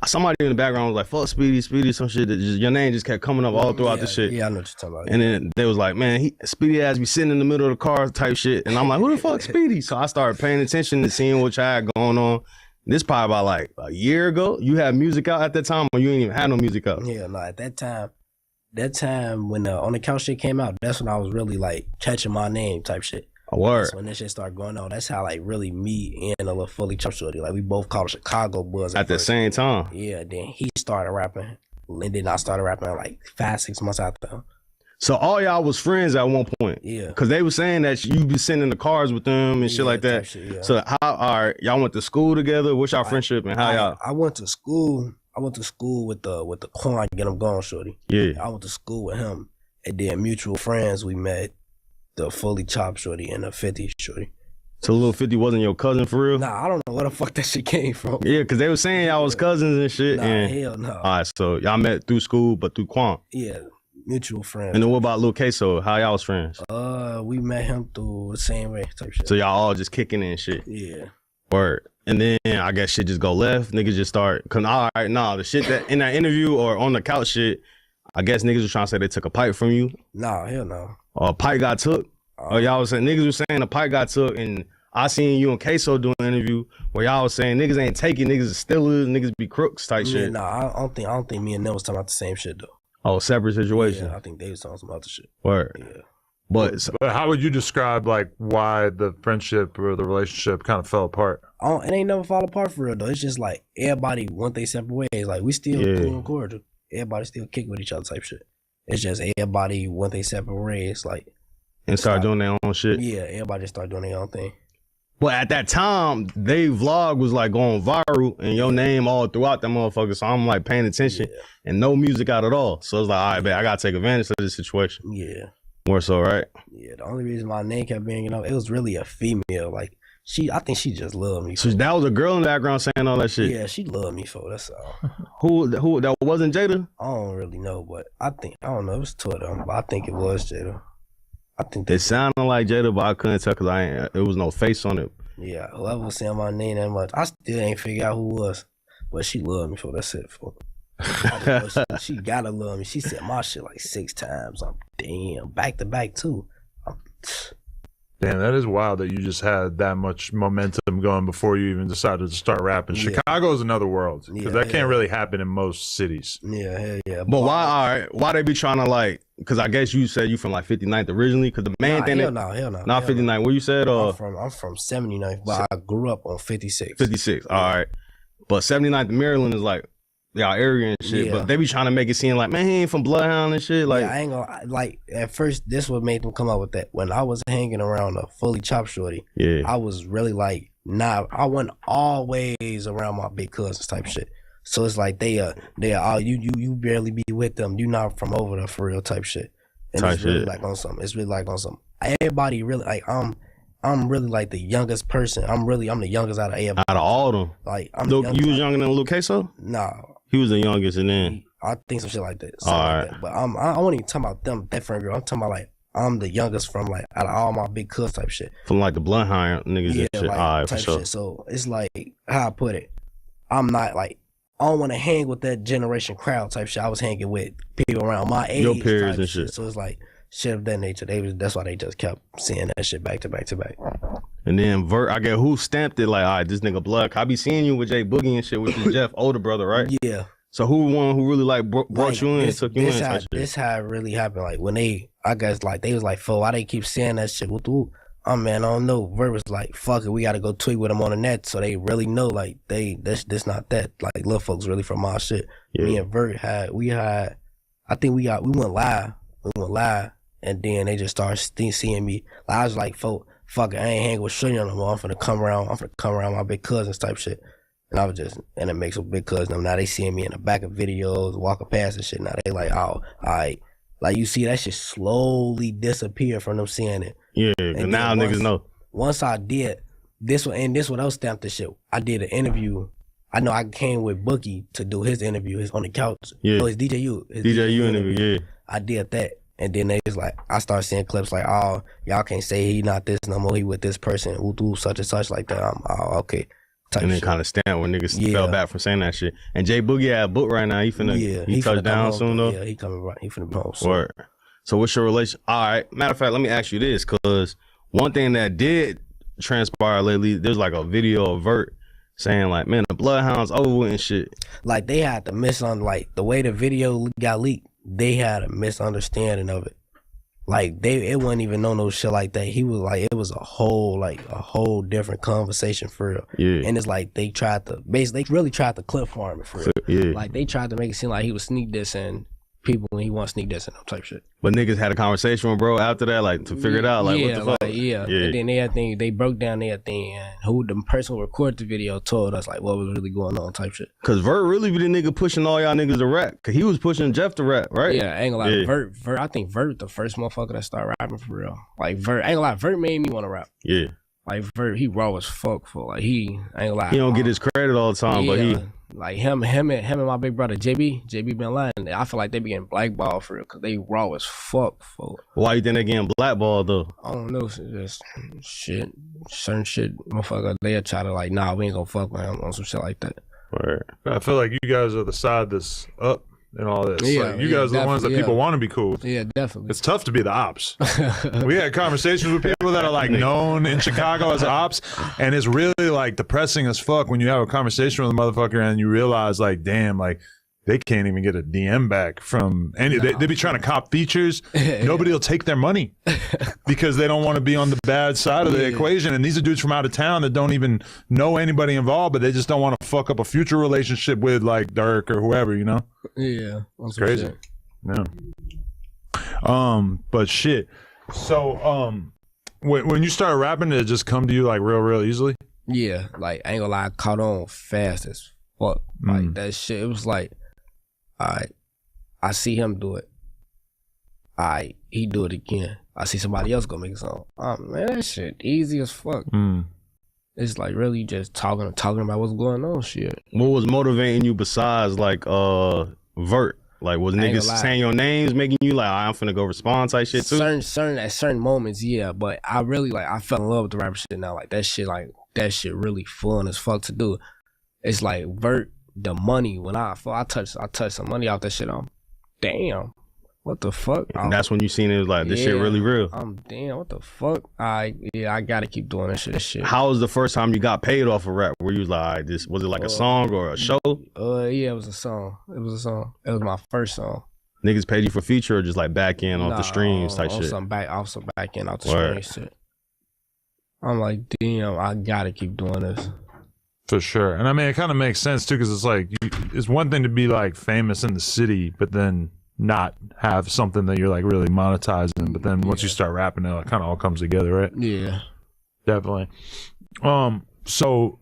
somebody in the background was like, fuck Speedy, some shit that your name just kept coming up all throughout the shit. Yeah, I know what you're talking about. And then they was like, man, Speedy ass be sitting in the middle of the car type shit. And I'm like, who the fuck Speedy? So I started paying attention to seeing what y'all had going on. This probably about like a year ago. You had music out at that time, or you ain't even had no music out? Yeah, no, at that time when On the Couch shit came out, that's when I was really like catching my name type shit. A word. That's when this shit started going on. That's how like really me and a little Fully Chopped shorty, like we both called Chicago Buzz at the same time. Yeah, then he started rapping, and then I started rapping like 5-6 months after. So all y'all was friends at one point. Yeah. Because they were saying that you be sending the cars with them and shit like that. Shit, yeah. So y'all went to school together? What's y'all friendship and how y'all? I went to school with the Quan Get Him Gone shorty. Yeah. I went to school with him, and then mutual friends we met. The Fully Chopped shorty and the 50 shorty. So Lil 50 wasn't your cousin for real? Nah, I don't know where the fuck that shit came from. Yeah, because they were saying y'all was cousins and shit. Nah, hell no. All right, so y'all met through school, but through Quan. Yeah, mutual friends. And then what about Lil Queso? How y'all was friends? We met him through the same way type shit. So y'all all just kicking in shit? Yeah. Word. And then I guess shit just go left. Niggas just start, the shit that in that interview or on the couch shit, I guess niggas was trying to say they took a pipe from you. Nah, hell no. Or a pipe got took. Or y'all was saying, niggas was saying a pipe got took, and I seen you and Queso doing an interview where y'all was saying niggas ain't taking, niggas are stealers, niggas be crooks type shit. Nah, I don't think me and them was talking about the same shit though. Oh, separate situation. Yeah, I think they was on some other shit. Word. Yeah. But how would you describe like why the friendship or the relationship kind of fell apart? It ain't never fall apart for real though. It's just like everybody went their separate ways. Like we still cool and cordial. Everybody still kick with each other type shit. It's just everybody went their separate ways. Like and start doing their own shit. Yeah, everybody just start doing their own thing. But at that time, they vlog was like going viral and your name all throughout that motherfucker. So I'm like paying attention and no music out at all. So it's like, all right, man, I gotta take advantage of this situation. Yeah. More so, right? Yeah, the only reason my name kept being, it was really a female. Like I think she just loved me. So that was a girl in the background saying all that shit. Yeah, she loved me for that's all. Who that wasn't Jada? I don't really know, but I don't know. It was two of them, but I think it was Jada. I think it sounded like Jada, but I couldn't tell because it was no face on it. Yeah, whoever was saying my name that much, I still ain't figure out who it was, but she loved me for that's it. For she gotta love me. She said my shit like 6 times. I'm damn back to back too. Damn, that is wild that you just had that much momentum going before you even decided to start rapping. Yeah. Chicago is another world because that can't really happen in most cities. Yeah, hell yeah. But why? All right, why they be trying to like? Because I guess you said you from like 59th originally. Because the main thing, hell no. Not 59. What you said? I'm from 79th, but I grew up on 56. 56. All right, but 79th Maryland is like y'all area and shit. Yeah. But they be trying to make it seem like, man, he ain't from Bloodhound and shit. Like, I ain't gonna like. At first, this what made them come up with that. When I was hanging around a fully chopped shorty, I was really like, I wasn't always around my big cousins type shit. So it's like they you barely be with them. You not from over there for real type shit. And Type it's really shit. like on something. It's really like on something. Everybody really like I'm really like the youngest person. I'm the youngest out of everybody. out of all of them, Like I'm Lil, the you youngest was younger than Lil Queso? Nah. He was the youngest, and then I think some shit like that. all right. Like that. But I wasn't even talking about them, that friend girl. I'm talking about like I'm the youngest from like out of all my big cuz type shit. From like the Bloodhound niggas and shit. like, All right, for type sure. shit. So it's like how I put it. I'm not like I don't want to hang with that generation crowd type shit. I was hanging with people around my age. Your peers type and shit. So it's like shit of that nature. That's why they just kept saying that shit back to back to back. And then Vert, I get who stamped it like, all right, this nigga Blood. I be seeing you with Jay Boogie and shit, which is Jeff older brother, right? Yeah. So who one who really like brought Like, you in and took you in? type shit? This how it really happened. Like when I guess like they was like, "Fo, why they keep saying that shit?" Man, I don't know. Vert was like, "Fuck it, we got to go tweet with them on the net," so they really know like this not that. Like little folks really from our shit. Yeah. Me and Vert I think we went live, and then they just started seeing me. Like, I was like, "Fuck it, I ain't hanging with Shorty no more. I'm finna come around my big cousins type shit." And it makes a big cousin. Now they seeing me in the back of videos, walking past and shit. Now they like, oh, all right. Like you see that shit slowly disappear from them seeing it. Yeah, And now then niggas know. Once I did this one, and this one else stamped the shit. I did an interview. I know I came with Bookie to do his interview. He's on the couch. Yeah. Oh, it's DJU. DJU interview, yeah. I did that. And then they was like, I started seeing clips like, oh, y'all can't say he not this no more. He with this person, such and such like that. I'm, oh, okay. And then kind of stand when niggas fell back from saying that shit. And Jay Boogie had a book right now. He he touched finna down come soon home. though. Yeah, he coming right. He finna be home soon. Word. So what's your relation? All right. Matter of fact, let me ask you this, because one thing that did transpire lately, there's like a video of Vert saying like, man, the Bloodhound's over with and shit. Like they had to like the way the video got leaked, they had a misunderstanding of it. Like it wasn't even no shit like that. He was like, it was a whole different conversation for real. Yeah. And it's like they really tried to clip farm it for real. Yeah. Like they tried to make it seem like he was sneak dissing people when he wasn't sneak dissing them type shit. But niggas had a conversation with bro after that, like to figure it out. Like, what the fuck? Yeah. And then they broke down their thing, and who the person who recorded the video told us like what was really going on type shit. Cause Vert really be the nigga pushing all y'all niggas to rap. Cause he was pushing Jeff to rap, right? Yeah, I ain't gonna lie. Vert, I think Vert the first motherfucker that started rapping for real. Like Vert, I ain't gonna lie, Vert made me want to rap. Yeah. Like Vert, he raw as fuck for like I ain't gonna lie. He don't get his credit all the time, but he like him and my big brother JB been lying. I feel like they be getting blackballed for real because they raw as fuck for. Why you think they getting blackballed though? I don't know, just shit, certain shit, motherfucker. They'll try to like, nah, we ain't gonna fuck with him on some shit like that. Right. I feel like you guys are the side that's up in all this. Yeah, like, you guys are the ones that people want to be cool with. Yeah, definitely. It's tough to be the ops. We had conversations with people that are like known in Chicago as ops, and it's really like depressing as fuck when you have a conversation with a motherfucker and you realize like, damn, like they can't even get a DM back from any. They be trying to cop features. Nobody will take their money because they don't want to be on the bad side of the equation. And these are dudes from out of town that don't even know anybody involved, but they just don't want to fuck up a future relationship with like Dirk or whoever, you know? Yeah, it's crazy. shit. Yeah. But shit. So, when you started rapping, did it just come to you like real easily? Yeah, like I ain't gonna lie, I caught on fast as fuck. Like that shit, it was like, alright, I see him do it. Alright, he do it again. I see somebody else go make a song. Oh man, that shit easy as fuck. It's like really just talking about what's going on. Shit. What was motivating you besides like Vert? Like was niggas saying your names making you like I'm finna go respond type shit too? Certain moments, yeah. But I really like I fell in love with the rapper shit now. Like that shit really fun as fuck to do. It's like Vert, the money when I touch some money off that shit. Damn, what the fuck? And that's when you seen it was like this shit really real. Damn, what the fuck? I gotta keep doing this shit. How was the first time you got paid off of rap? Where you was like, this was it like a song or a show? Yeah, it was a song. It was my first song. Niggas paid you for feature or just like back in off the streams type shit? Off some back end off the streams shit. I'm like, damn, I gotta keep doing this. For sure. And I mean, it kind of makes sense too, because it's like, it's one thing to be like famous in the city, but then not have something that you're like really monetizing. But then once you start rapping, it kind of all comes together, right? Yeah. Definitely. So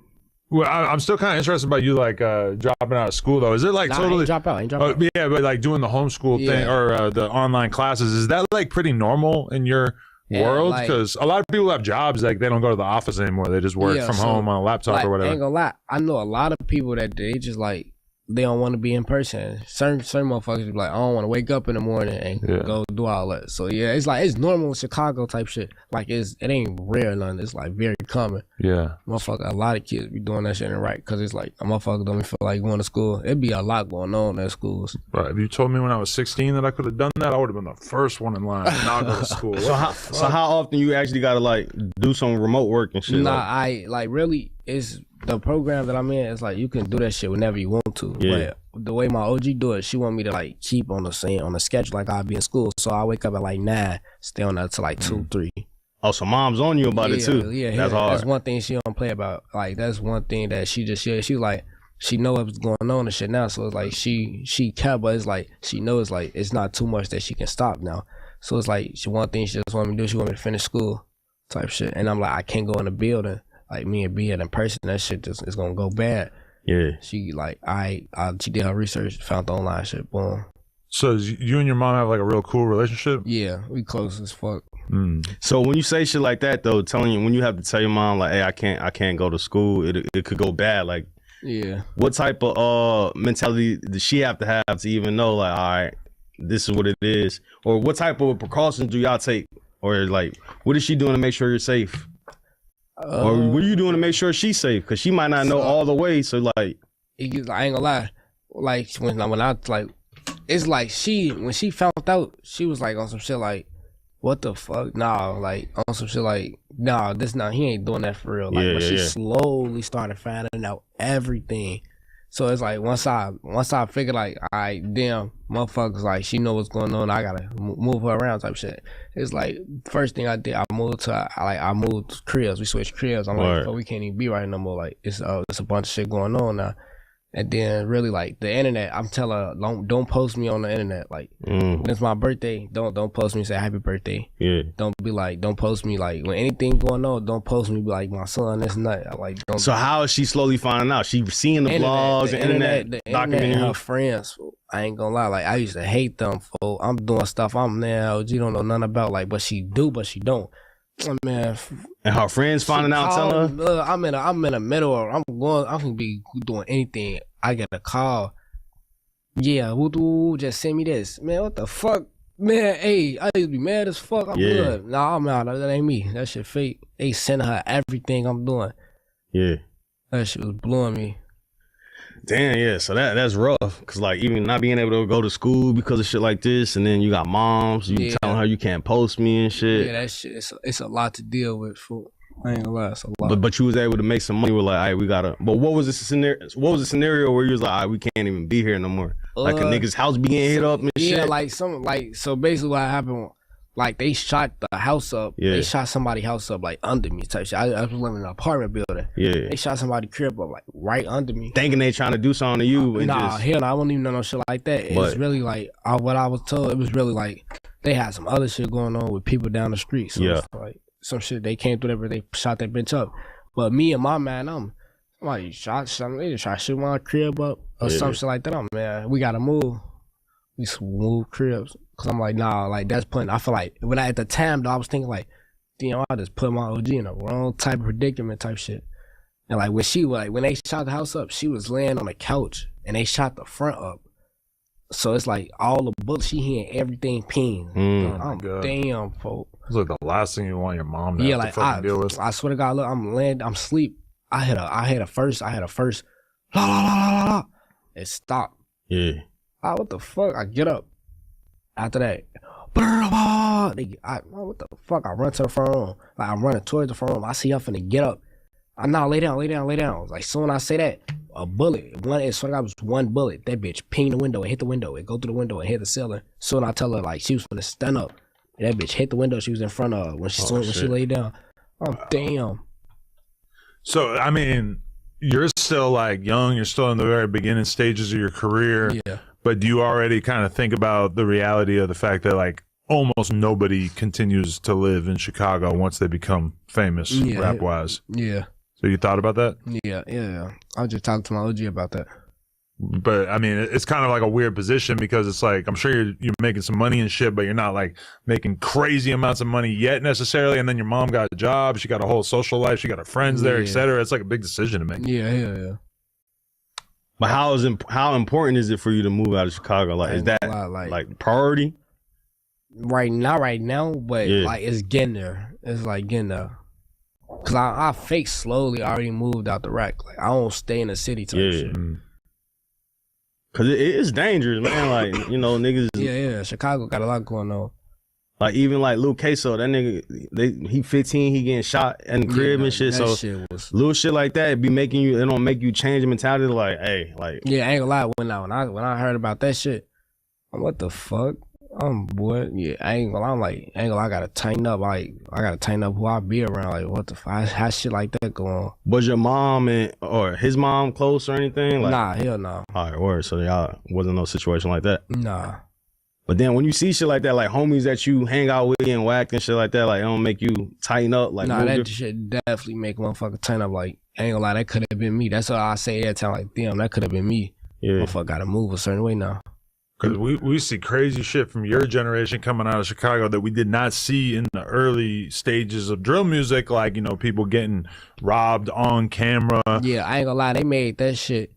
I'm still kind of interested about you like dropping out of school though. Is it like totally I ain't drop out. Yeah, but like doing the homeschool thing or the online classes, is that like pretty normal in your world? Because a lot of people have jobs like they don't go to the office anymore. They just work from home on a laptop or whatever. I ain't gonna lie. I know a lot of people that they just like they don't want to be in person. Certain motherfuckers be like, I don't want to wake up in the morning and go do all that. So yeah, it's like it's normal in Chicago type shit. Like it ain't rare none. It's like very common. Yeah, motherfucker. A lot of kids be doing that shit and right because it's like a motherfucker don't even feel like going to school. It'd be a lot going on at schools. Right. If you told me when I was 16 that I could have done that, I would have been the first one in line to not go to school. So how often you actually gotta like do some remote work and shit? Nah, I like really is. The program that I'm in is like you can do that shit whenever you want to. Yeah. But the way my OG do it, she want me to like keep on the schedule like I'll be in school. So I wake up at like 9, stay on that till like 2, 3. Oh, so mom's on you about it too. Yeah, that's hard. That's one thing she don't play about. Like that's one thing that she like she know what's going on and shit now. So it's like she kept, but it's like she knows like it's not too much that she can stop now. So it's like one thing she just want me to do. She want me to finish school type shit. And I'm like I can't go in the building. Like me and B in person, that shit just is gonna go bad. Yeah. She like she did her research, found the online shit, boom. So you and your mom have like a real cool relationship? Yeah, we close as fuck. So when you say shit like that though, telling you when you have to tell your mom like, hey, I can't go to school, it could go bad. Like, yeah. What type of mentality does she have to even know like, all right, this is what it is, or what type of precautions do y'all take, or like, what is she doing to make sure you're safe? Or what are you doing to make sure she's safe? Because she might not know all the way. So like, I ain't gonna lie. Like when I like, it's like when she found out, she was like on some shit like, what the fuck? Nah, like on some shit like, nah, he ain't doing that for real. Like, but she slowly started finding out everything. So it's like once I figured like, all right, damn, motherfuckers, like she know what's going on. I gotta move her around type shit. It's like first thing I did, I moved cribs. We switched cribs. I'm like, we can't even be right no more. Like it's a bunch of shit going on now. And then really like the internet, I'm telling her, don't post me on the internet. Like when it's my birthday, don't post me and say happy birthday. Yeah. Don't post me like when anything going on, don't post me be like my son, this and that. Like don't. So how is she slowly finding out? She seeing the blogs, the internet documenting her friends. I ain't gonna lie, like I used to hate them for I'm doing stuff I'm now you don't know nothing about, like but she do, but she don't. Man, and her friends finding out, telling her. I'm in the middle of I can be doing anything. I get a call. Yeah, just send me this. Man, what the fuck? Man, hey, I used to be mad as fuck. I'm good. Nah, I'm out. That ain't me. That shit fake. They send her everything I'm doing. Yeah. That shit was blowing me. Damn, yeah. So that's rough. Cause like even not being able to go to school because of shit like this, and then you got moms, you telling her you can't post me and shit. Yeah, that shit. It's a lot to deal with. Fool. I ain't gonna lie, it's a lot. But you was able to make some money with like, all right, we gotta. But what was the scenario? What was the scenario where you was like, all right, we can't even be here no more? Like a nigga's house be getting hit up and shit. Yeah, like so basically what happened, like they shot the house up. Yeah. They shot somebody's house up like under me type shit. I was living in an apartment building. Yeah. They shot somebody's crib up like right under me. Thinking they trying to do something to you. And Nah, just, hell no, I wouldn't even know no shit like that. It's really like what I was told. It was really like they had some other shit going on with people down the street. So it's like some shit they came through there, they shot that bitch up. But me and my man, I'm like shot something. They just try to shoot my crib up or some shit like that. I'm man, we gotta move. We move cribs. Cause I'm like, nah, like that's putting. I feel like when at the time though, I was thinking like, damn, I just put my OG in the wrong type of predicament type shit. And like when they shot the house up, she was laying on the couch and they shot the front up. So it's like all the bullets, she hearing everything ping. I'm damn, folk. It's like the last thing you want your mom to have to fucking deal with. I swear to God, look, I'm asleep. I had a first, la la la la la. It stopped. Yeah. What the fuck? I get up. After that, what the fuck? I run to the front room. Like I'm running towards the front room. I see her finna get up. I now lay down. Like soon I say that, a bullet. I swear to God, it was one bullet. That bitch pinged the window and hit the window. It go through the window and hit the ceiling. Soon I tell her like she was finna stand up. And that bitch hit the window she was in front of when she laid down. Oh damn. So I mean, you're still like young. You're still in the very beginning stages of your career. Yeah. But do you already kind of think about the reality of the fact that like almost nobody continues to live in Chicago once they become famous rap wise? Yeah. So you thought about that? Yeah. I was just talking to my OG about that. But I mean, it's kind of like a weird position because it's like I'm sure you're making some money and shit, but you're not like making crazy amounts of money yet necessarily. And then your mom got a job, she got a whole social life, she got her friends there, etc. It's like a big decision to make. Yeah. But how important is it for you to move out of Chicago? Like, is that like priority? Right now, but like it's getting there. It's like getting there. Cause I fake slowly already moved out the rack. Like I don't stay in the city type shit. Cause it is dangerous, man. Like, you know, niggas. Yeah. Chicago got a lot going on. Like even like Lil Queso, that nigga, he 15, he getting shot in the crib and shit. So little shit like that, it don't make you change the mentality. Like, hey, like. Yeah, I ain't gonna lie. When I heard about that shit, what the fuck? Boy, yeah, I ain't gonna lie. I gotta tighten up. Like, I gotta tighten up who I be around. Like, what the fuck? How shit like that go on? Was your mom or his mom close or anything? Like, nah, hell no. All right, word. So y'all wasn't no situation like that. Nah. But then when you see shit like that, like homies that you hang out with and whack and shit like that, like it don't make you tighten up. Like, nah, that shit definitely make motherfucker tighten up. Like, I ain't gonna lie, that could have been me. That's what I say every time. Like, damn, that could have been me. Yeah. Motherfucker gotta move a certain way now. Because we see crazy shit from your generation coming out of Chicago that we did not see in the early stages of drill music, like, you know, people getting robbed on camera. Yeah, I ain't gonna lie, they made that shit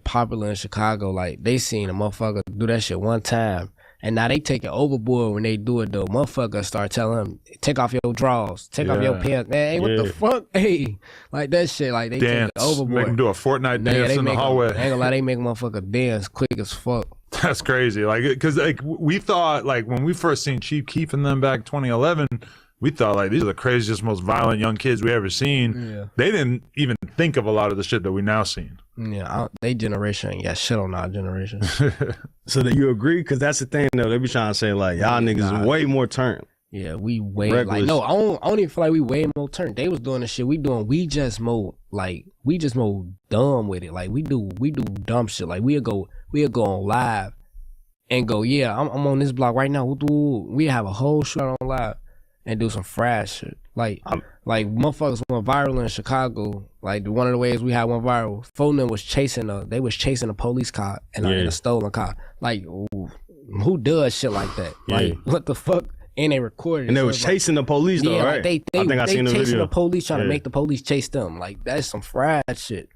popular in Chicago. Like, they seen a motherfucker do that shit one time, and now they take it overboard when they do it though. Motherfuckers start telling them, take off your drawers, take off your pants. Man, hey, what the fuck? Hey, like that shit, like they dance, take it overboard. Make them do a Fortnite dance in the hallway. I ain't gonna lie, they make motherfucker dance quick as fuck. That's crazy. Like, because like we thought, like when we first seen Chief Keef and them back 2011, we thought like these are the craziest, most violent young kids we ever seen. Yeah. They didn't even think of a lot of the shit that we now seen. Yeah, they generation ain't got shit on our generation. So that you agree? Because that's the thing though. They be trying to say like y'all niggas way more turned. Yeah, we way reckless. Like no, I don't even feel like we way more turned. They was doing the shit we doing. We just more dumb with it. Like we do dumb shit. Like we'll go on live and go, yeah, I'm on this block right now. We have a whole shoot on live and do some fresh shit. Like motherfuckers went viral in Chicago. Like one of the ways we had one viral, Foden was chasing a police car in a stolen car. Like who does shit like that? Like what the fuck? And they recorded it. And they was chasing the police though, right? Like I think I seen the video. Chasing the police, trying to make the police chase them. Like that's some fried shit.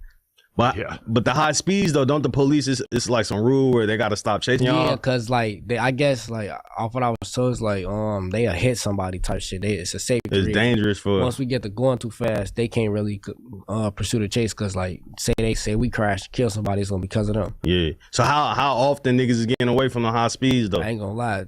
But the high speeds though, don't the police it's like some rule where they gotta stop chasing y'all? Yeah, cause like I guess like off what I was told, it's like they'll hit somebody type shit. It's a safety. It's dangerous for once we get to going too fast, they can't really pursue the chase. Cause like say we crash, kill somebody, it's gonna be because of them. Yeah. So how often niggas is getting away from the high speeds though? I ain't gonna lie.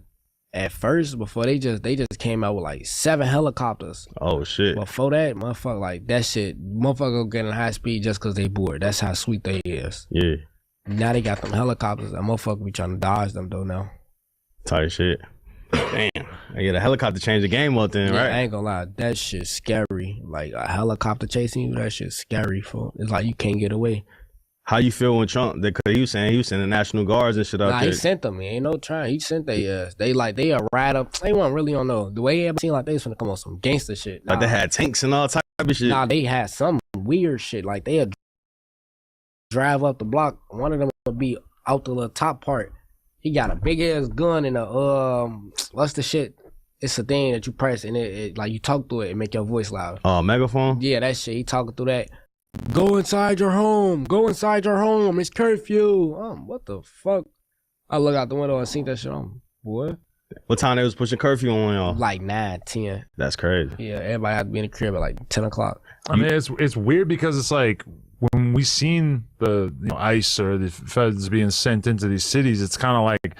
at first, before they just came out with like 7 helicopters. Oh shit. Before that, motherfucker, like that shit, motherfucker getting high speed just cause they bored. That's how sweet they is. Yeah. Now they got them helicopters. That motherfucker be trying to dodge them though now. Tight shit. Damn. Yeah, the helicopter changed the game up then, Yeah, right? I ain't gonna lie, that shit's scary. Like a helicopter chasing you, that shit's scary. For it's like you can't get away. How you feel when Trump? Because he was sending National Guards and shit out Nah, there. he sent them. Ain't no trying. He sent they ass. They a ride up. They weren't really on the way. Everybody seemed like they was finna come on some gangster shit. Like they had tanks and all type of shit. Nah, they had some weird shit. Like they'd drive up the block. One of them would be out the little top part. He got a big ass gun and a what's the shit? It's a thing that you press and it like you talk through it and make your voice loud. Oh, megaphone? Yeah, that shit. He talking through that. Go inside your home. Go inside your home. It's curfew. What the fuck? I look out the window and see that shit on. Boy. What time they was pushing curfew on y'all? Like 9, 10. That's crazy. Yeah, everybody had to be in the crib at like 10 o'clock. I mean, it's weird because it's like when we seen the ICE or the feds being sent into these cities, it's kind of like,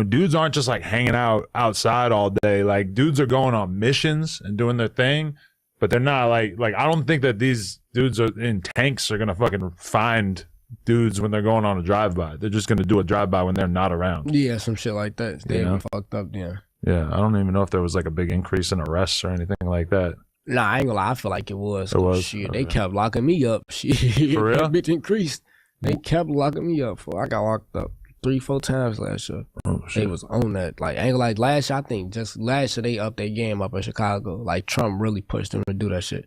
dudes aren't just like hanging out outside all day. Like dudes are going on missions and doing their thing, but they're not like I don't think that these dudes are in tanks are gonna fucking find dudes when they're going on a drive-by. They're just gonna do a drive-by when they're not around. Yeah, some shit like that. They fucked up, yeah. Yeah, I don't even know if there was like a big increase in arrests or anything like that. Nah, I ain't gonna lie. I feel like it was. It was? Shit, Okay. they kept locking me up. Shit, For real? that bitch increased. They kept locking me up. I got locked up 3-4 times last year. Oh, shit. They was on that. Like, I ain't gonna lie, last year, I think just last year they upped their game up in Chicago. Like, Trump really pushed them to do that shit.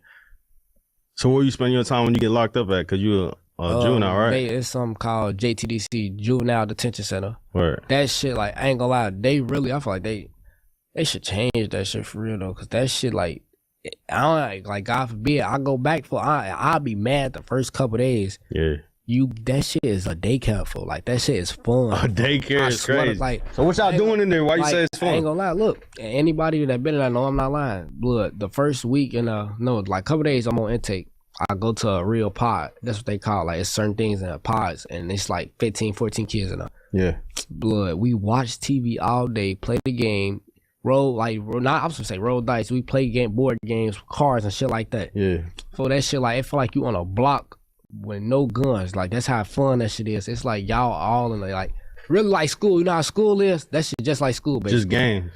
So where you spend your time when you get locked up at? Because you a juvenile, right? It's something called JTDC, Juvenile Detention Center. Word. That shit, like, I ain't gonna lie, I feel like they should change that shit for real though, cause that shit, like, I don't like God forbid I go back I'll be mad the first couple days. Yeah. That shit is a daycare for like that shit is fun. A daycare is swear to, crazy. like, So what y'all doing in there? Why you say it's fun? I ain't gonna lie. Look, anybody that been in there know I'm not lying. Blood. The first week couple days I'm on intake. I go to a real pod. That's what they call like it's certain things in the pods, and it's like 15, 14 kids in there. Yeah. Blood. We watch TV all day, play the game. Roll dice. We play board games, cars and shit like that. Yeah. So that shit, like, it feel like you on a block with no guns. Like, that's how fun that shit is. It's like y'all all in like really like school. You know how school is? That shit just like school, basically. Just games.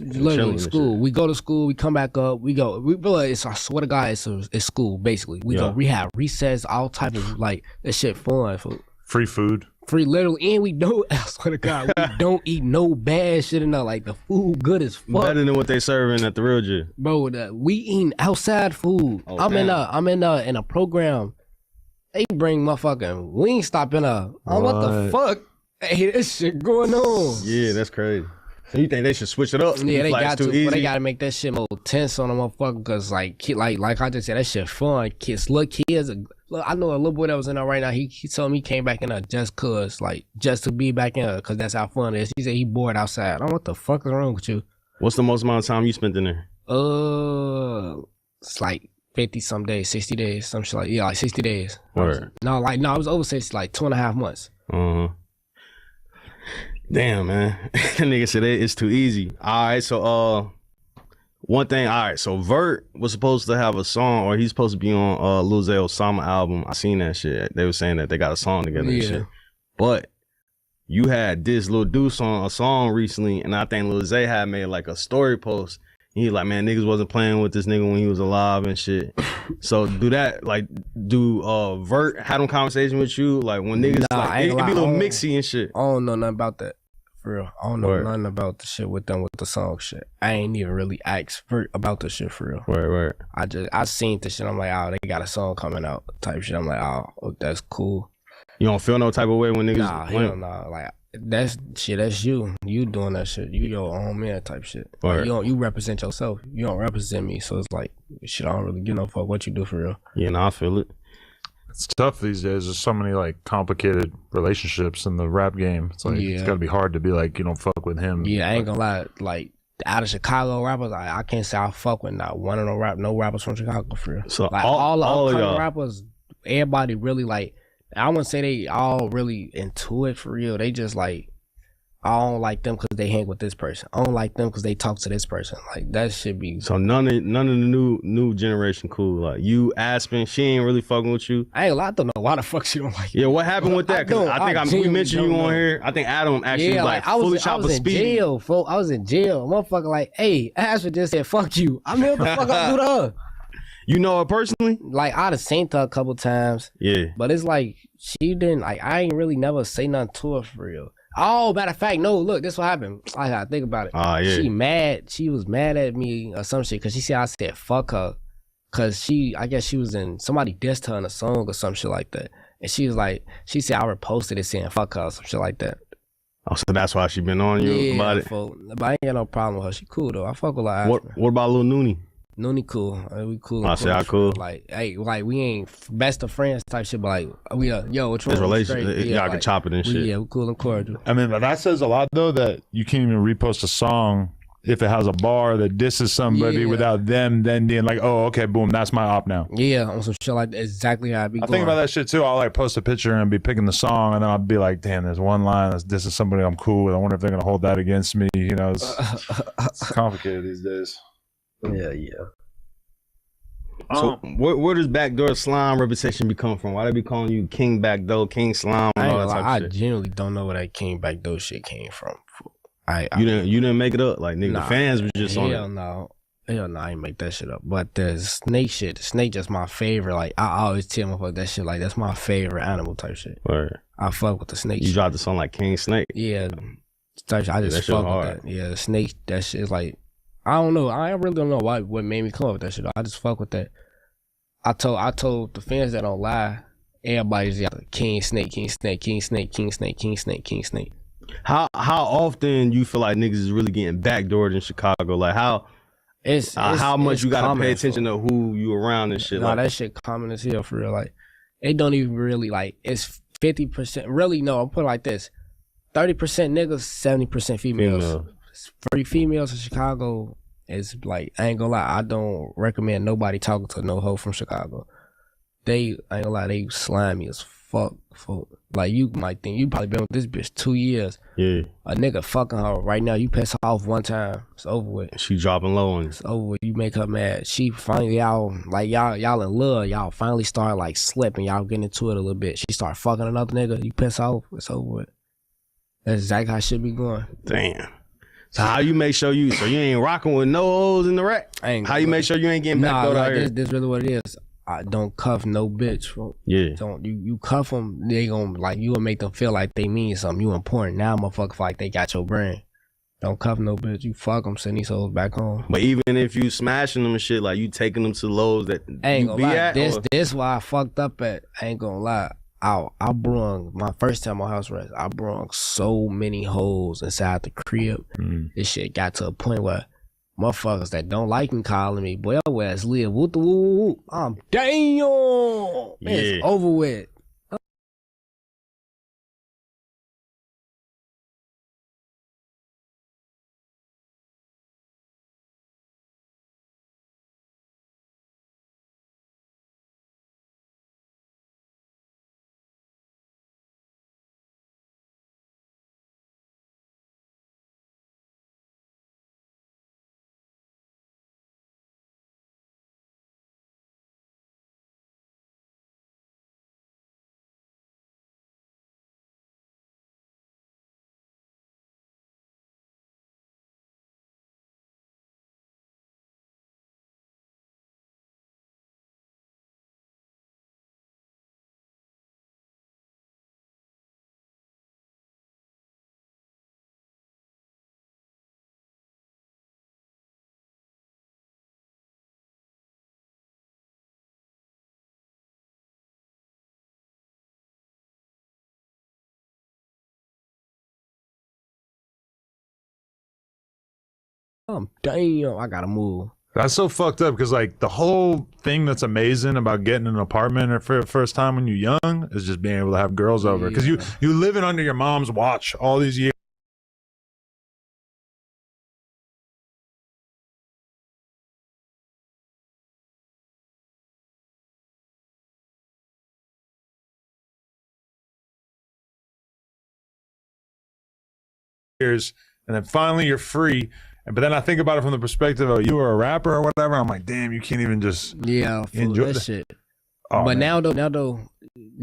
Literally school. We go to school. We come back up. I swear to God, it's school basically. We have recess, all type of like that shit fun. Free food. Free literally, and we don't. I swear to God, we don't eat no bad shit in there. Like the food good as fuck. Better than what they serving at the real gym. Bro, we eating outside food. Oh, I'm in a program. They bring motherfucking Wingstop in a. What the fuck? Hey, this shit going on. Yeah, that's crazy. So you think they should switch it up? Yeah, they got to. Easy? But they got to make that shit more tense on the motherfucker because, like I just said, that shit fun. Little kids. Look, I know a little boy that was in there right now. He told me he came back in there just to be back in there because that's how fun it is. He said he bored outside. I don't know what the fuck is wrong with you. What's the most amount of time you spent in there? It's like 50 some days, 60 days, some shit like 60 days. Word. I was over 60, like 2.5 months. Damn, man. Nigga said it's too easy. All right, so one thing. All right, so Vert was supposed to have a song, or he's supposed to be on Lil Zay Osama album. I seen that shit. They were saying that they got a song together and shit. But you had this Lil Deuce on a song recently, and I think Lil Zay had made like a story post. He like, man, niggas wasn't playing with this nigga when he was alive and shit. So do Vert had them conversation with you? Like when niggas, it could be a little mixy and shit. I don't know nothing about that. For real. I don't know nothing about the shit with them with the song shit. I ain't even really asked Vert about the shit for real. Right. I seen the shit. I'm like, oh, they got a song coming out type shit. I'm like, oh, that's cool. You don't feel no type of way when niggas hell nah. Like that's you. You doing that shit. You your own man type shit. Like, you represent yourself. You don't represent me. So it's like shit, I don't really give no fuck what you do for real. Yeah, I feel it. It's tough these days. There's so many like complicated relationships in the rap game. It's like it's gotta be hard to be like you don't fuck with him. Yeah, I ain't gonna lie. Like out of Chicago rappers, I can't say I fuck with not one of no rappers from Chicago for real. So like all the upcoming rappers, everybody really like. I wouldn't say they all really into it for real. They just like I don't like them because they hang with this person. I don't like them because they talk to this person. Like that should be. So none of the new generation cool. Like you, Aspen, she ain't really fucking with you. I ain't I don't know why the fuck she don't like. Yeah, what happened with that? Because I think we mentioned you on here. I think Adam actually was like fully I was in jail, folks. I was in jail. Motherfucker, like, hey, Aspen just said fuck you. I mean, what the fuck I do to her? You know her personally? Like I'd have seen her a couple times. Yeah, but it's like she didn't like. I ain't really never say nothing to her for real. Oh, matter of fact, no, look, this what happened. I gotta think about it. Yeah. She was mad at me or some shit because she said I said fuck her. Cause I guess she was in, somebody dissed her in a song or some shit like that. And she was like, she said I reposted it saying fuck her or some shit like that. Oh, so that's why she been on you about it? But I ain't got no problem with her. She cool though. I fuck with her. What about Lil Noonie? Noonie cool. We cool. I say I cool. Like, hey, like we ain't best of friends type shit, but like we yo, what's wrong? This relationship, y'all can chop it and shit. Yeah, we cool and cordial. I mean, but that says a lot though, that you can't even repost a song if it has a bar that disses somebody without them then being like, oh, okay, boom, that's my op now. Yeah, on some shit like that. Exactly how I be. I think about that shit too. I'll like post a picture and be picking the song, and then I'll be like, damn, there's one line that's this is somebody I'm cool with. I wonder if they're gonna hold that against me. You know, it's complicated these days. Yeah. So where does Backdoor Slime reputation be coming from? Why they be calling you King Backdoor, King Slime, and all that type of shit? I genuinely don't know where that King Backdoor shit came from. You didn't make it up, like nigga. The fans was just on it. Hell no, I ain't make that shit up. But the snake shit, the snake just my favorite. Like I always tell motherfuckers that shit. Like that's my favorite animal type shit. Word. I fuck with the snake. You dropped the song like King Snake. Yeah, type shit. I just fuck with that. Yeah, the snake. That shit is like I don't know. I really don't know what made me come up with that shit. I just fuck with that. I told the fans that don't lie. Everybody's yelling King Snake, King Snake, King Snake, King Snake, King Snake, King Snake. How often you feel like niggas is really getting backdoored in Chicago? Like how much you gotta pay attention to who you around and shit? Nah, like that shit common as hell for real. Like it don't even really like it's 50%. Really, no. I'm putting it like this: 30% niggas, 70% females. 30 females in Chicago is like I ain't gonna lie. I don't recommend nobody talking to no hoe from Chicago. I ain't gonna lie, they slimy as fuck. Like you might think you probably been with this bitch 2 years. Yeah. A nigga fucking her right now. You piss her off one time, it's over with. She dropping low on you. It's over with. You make her mad. She finally y'all in love. Y'all finally start like slipping. Y'all getting into it a little bit. She start fucking another nigga. You piss her off. It's over with. That's exactly how shit be going. Damn. So how you make sure you ain't rocking with no hoes in the rack? How you make sure you ain't getting back out here? This really what it is. I don't cuff no bitch. Bro. Yeah. Don't you cuff them? They gonna like you gonna make them feel like they mean something. You important now, motherfucker. Feel like they got your brain. Don't cuff no bitch. You fuck them. Send these hoes back home. But even if you smashing them and shit, like you taking them to lows that I ain't you gonna be lie. at. This why I fucked up at. I ain't gonna lie. I brung my first time on house arrest. I brung so many hoes inside the crib. This shit got to a point where motherfuckers that don't like me calling me, boy, your ass live. Woo woo woo. I'm damn. It's over with. Damn, I gotta move. That's so fucked up because like the whole thing that's amazing about getting an apartment for the first time when you're young is just being able to have girls over because you living under your mom's watch all these years. years, and then finally you're free. But then I think about it from the perspective of you were a rapper or whatever. I'm like, damn, you can't even just enjoy that shit. Oh, but man. now though,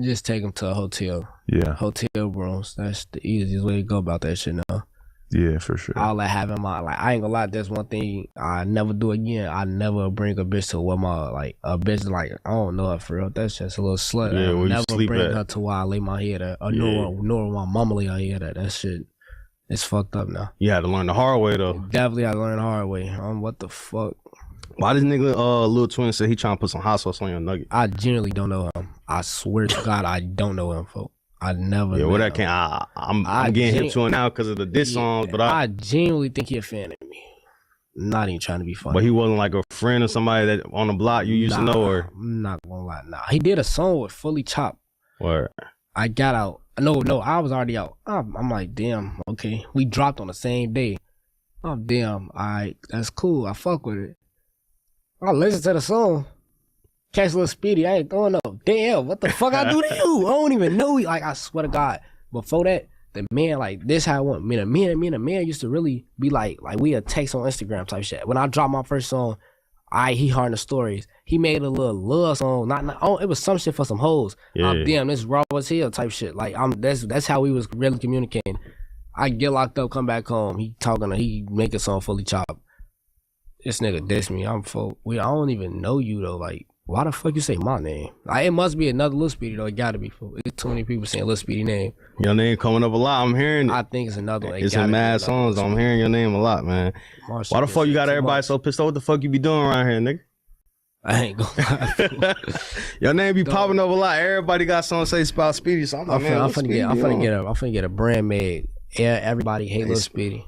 just take them to a hotel. Yeah. Hotel rooms. That's the easiest way to go about that shit now. Yeah, for sure. All that having my I ain't gonna lie, that's one thing I never do again. I never bring a bitch to where my a bitch I don't know her for real. That's just a little slut. Yeah, I where you never sleep bring at. her to where I lay my head at. Or nor my mama lay her head at. That shit, it's fucked up now. You had to learn the hard way though. Definitely I learned the hard way. What the fuck? Why this nigga Lil Twin say he trying to put some hot sauce on your nugget? I genuinely don't know him. I swear to God, I don't know him, folks. I never. Yeah, met well that him. can't. I'm getting hip to it now because of the diss songs, but I genuinely think he a fan of me. Not even trying to be funny. But he wasn't like a friend or somebody that on the block you used to know, or I'm not gonna lie. Nah, he did a song with Fully Chopped. Word. I got out. No, I was already out. I'm like, damn, okay. We dropped on the same day. Oh, damn. All right, that's cool. I fuck with it. I listen to the song. Catch a little Speedy. I ain't throwing up. Damn, what the fuck I do to you? I don't even know you. Like, I swear to God. Before that, the man, like, this how I want. Me and the man used to really be like we a text on Instagram type shit. When I dropped my first song, he heard the stories. He made a little love song. It was some shit for some hoes. Yeah. Damn, this raw as hell type shit. Like, that's how we was really communicating. I get locked up, come back home. He make a song Fully Chopped. This nigga diss me. I don't even know you though. Like, why the fuck you say my name? Like, it must be another Lil Speedy though. It gotta be. It's too many people saying Lil Speedy name. your name coming up a lot. I'm hearing it. I think it's another one. It's in mad songs. I'm hearing your name a lot, man. Why the fuck you got everybody so pissed off? What the fuck you be doing around here, nigga? I ain't gonna lie. Your name be popping up a lot. Everybody got something to say about Speedy. So I'm like, I'm finna get a brand made. Yeah, everybody hate Lil Speedy.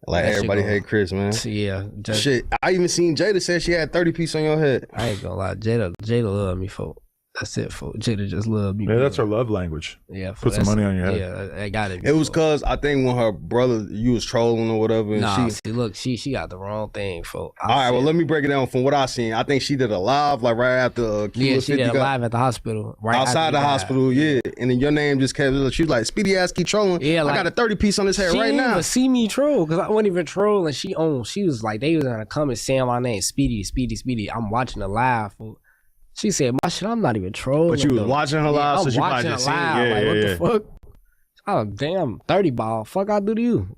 Like That shit everybody gonna- hate Chris, man. Yeah, Shit, I even seen Jada said she had 30 piece on your head. I ain't gonna lie, Jada love me, folk. That's it, folk. Jada just love me. Yeah, that's her love language. Yeah, Put some money on your head. Yeah, I got it. It was cause I think when her brother, you was trolling or whatever. And Nah, see, look, she got the wrong thing, folk. all right, well, let me break it down from what I seen. I think she did a live like right after Yeah, she did a got- live at the hospital. Right outside after the he died. hospital, yeah. And then your name just kept. She was like, Speedy ass keep trolling. Yeah, I like, got a 30 piece on his head She right didn't now. even see me troll because I wasn't even trolling. She was like, they was in the comments saying my name, Speedy, Speedy, Speedy. I'm watching the live. Fool. She said, my shit, I'm not even trolling. But you was though. watching her live, I'm so she probably watching just her seen it. live. Yeah, Like, yeah, what yeah. the fuck? Oh, damn, 30 ball. Fuck I do to you?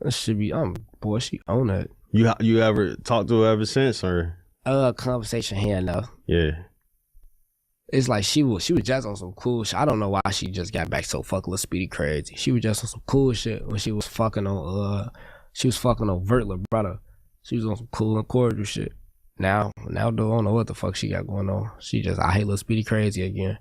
That should be, boy, she own that. You ever talked to her ever since, or? Conversation here now. Yeah. It's like she was just on some cool shit. I don't know why she just got back so fucking Speedy crazy. She was just on some cool shit when she was fucking on Vertler, brother. She was on some cool and cordial shit. Now though, I don't know what the fuck she got going on. She just I hate Lil Speedy crazy again.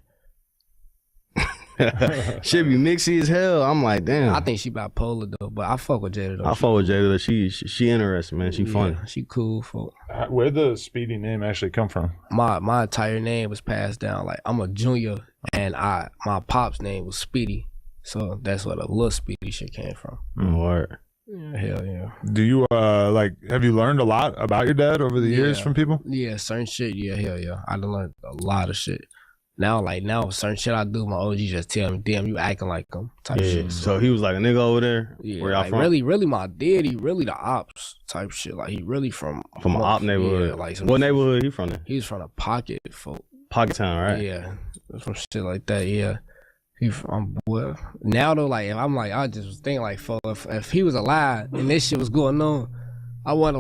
Should be mixy as hell. I'm like, damn. I think she bipolar though, but I fuck with Jada though. I fuck with Jada. Though. She interesting, man. She funny. She cool folk. Where'd the Speedy name actually come from? My entire name was passed down. Like I'm a junior, and my pop's name was Speedy, so that's where the Lil Speedy shit came from. Word. Yeah, hell yeah. Do you have you learned a lot about your dad over the years from people? Yeah, certain shit. Yeah, hell yeah. I done learned a lot of shit. Now certain shit I do, my OG just tell me, damn, you acting like him type Yeah. shit. So he was like a nigga over there. Yeah, Where y'all like from? really my daddy, really the ops type shit. Like he really from From an op neighborhood. Yeah, like What neighborhood he from? Then? He's from a pocket, folk. Pocket Town, right? Yeah, some shit like that. Yeah, well, now though, like if I'm like, I just was thinking like, fuck, if he was alive and this shit was going on, I want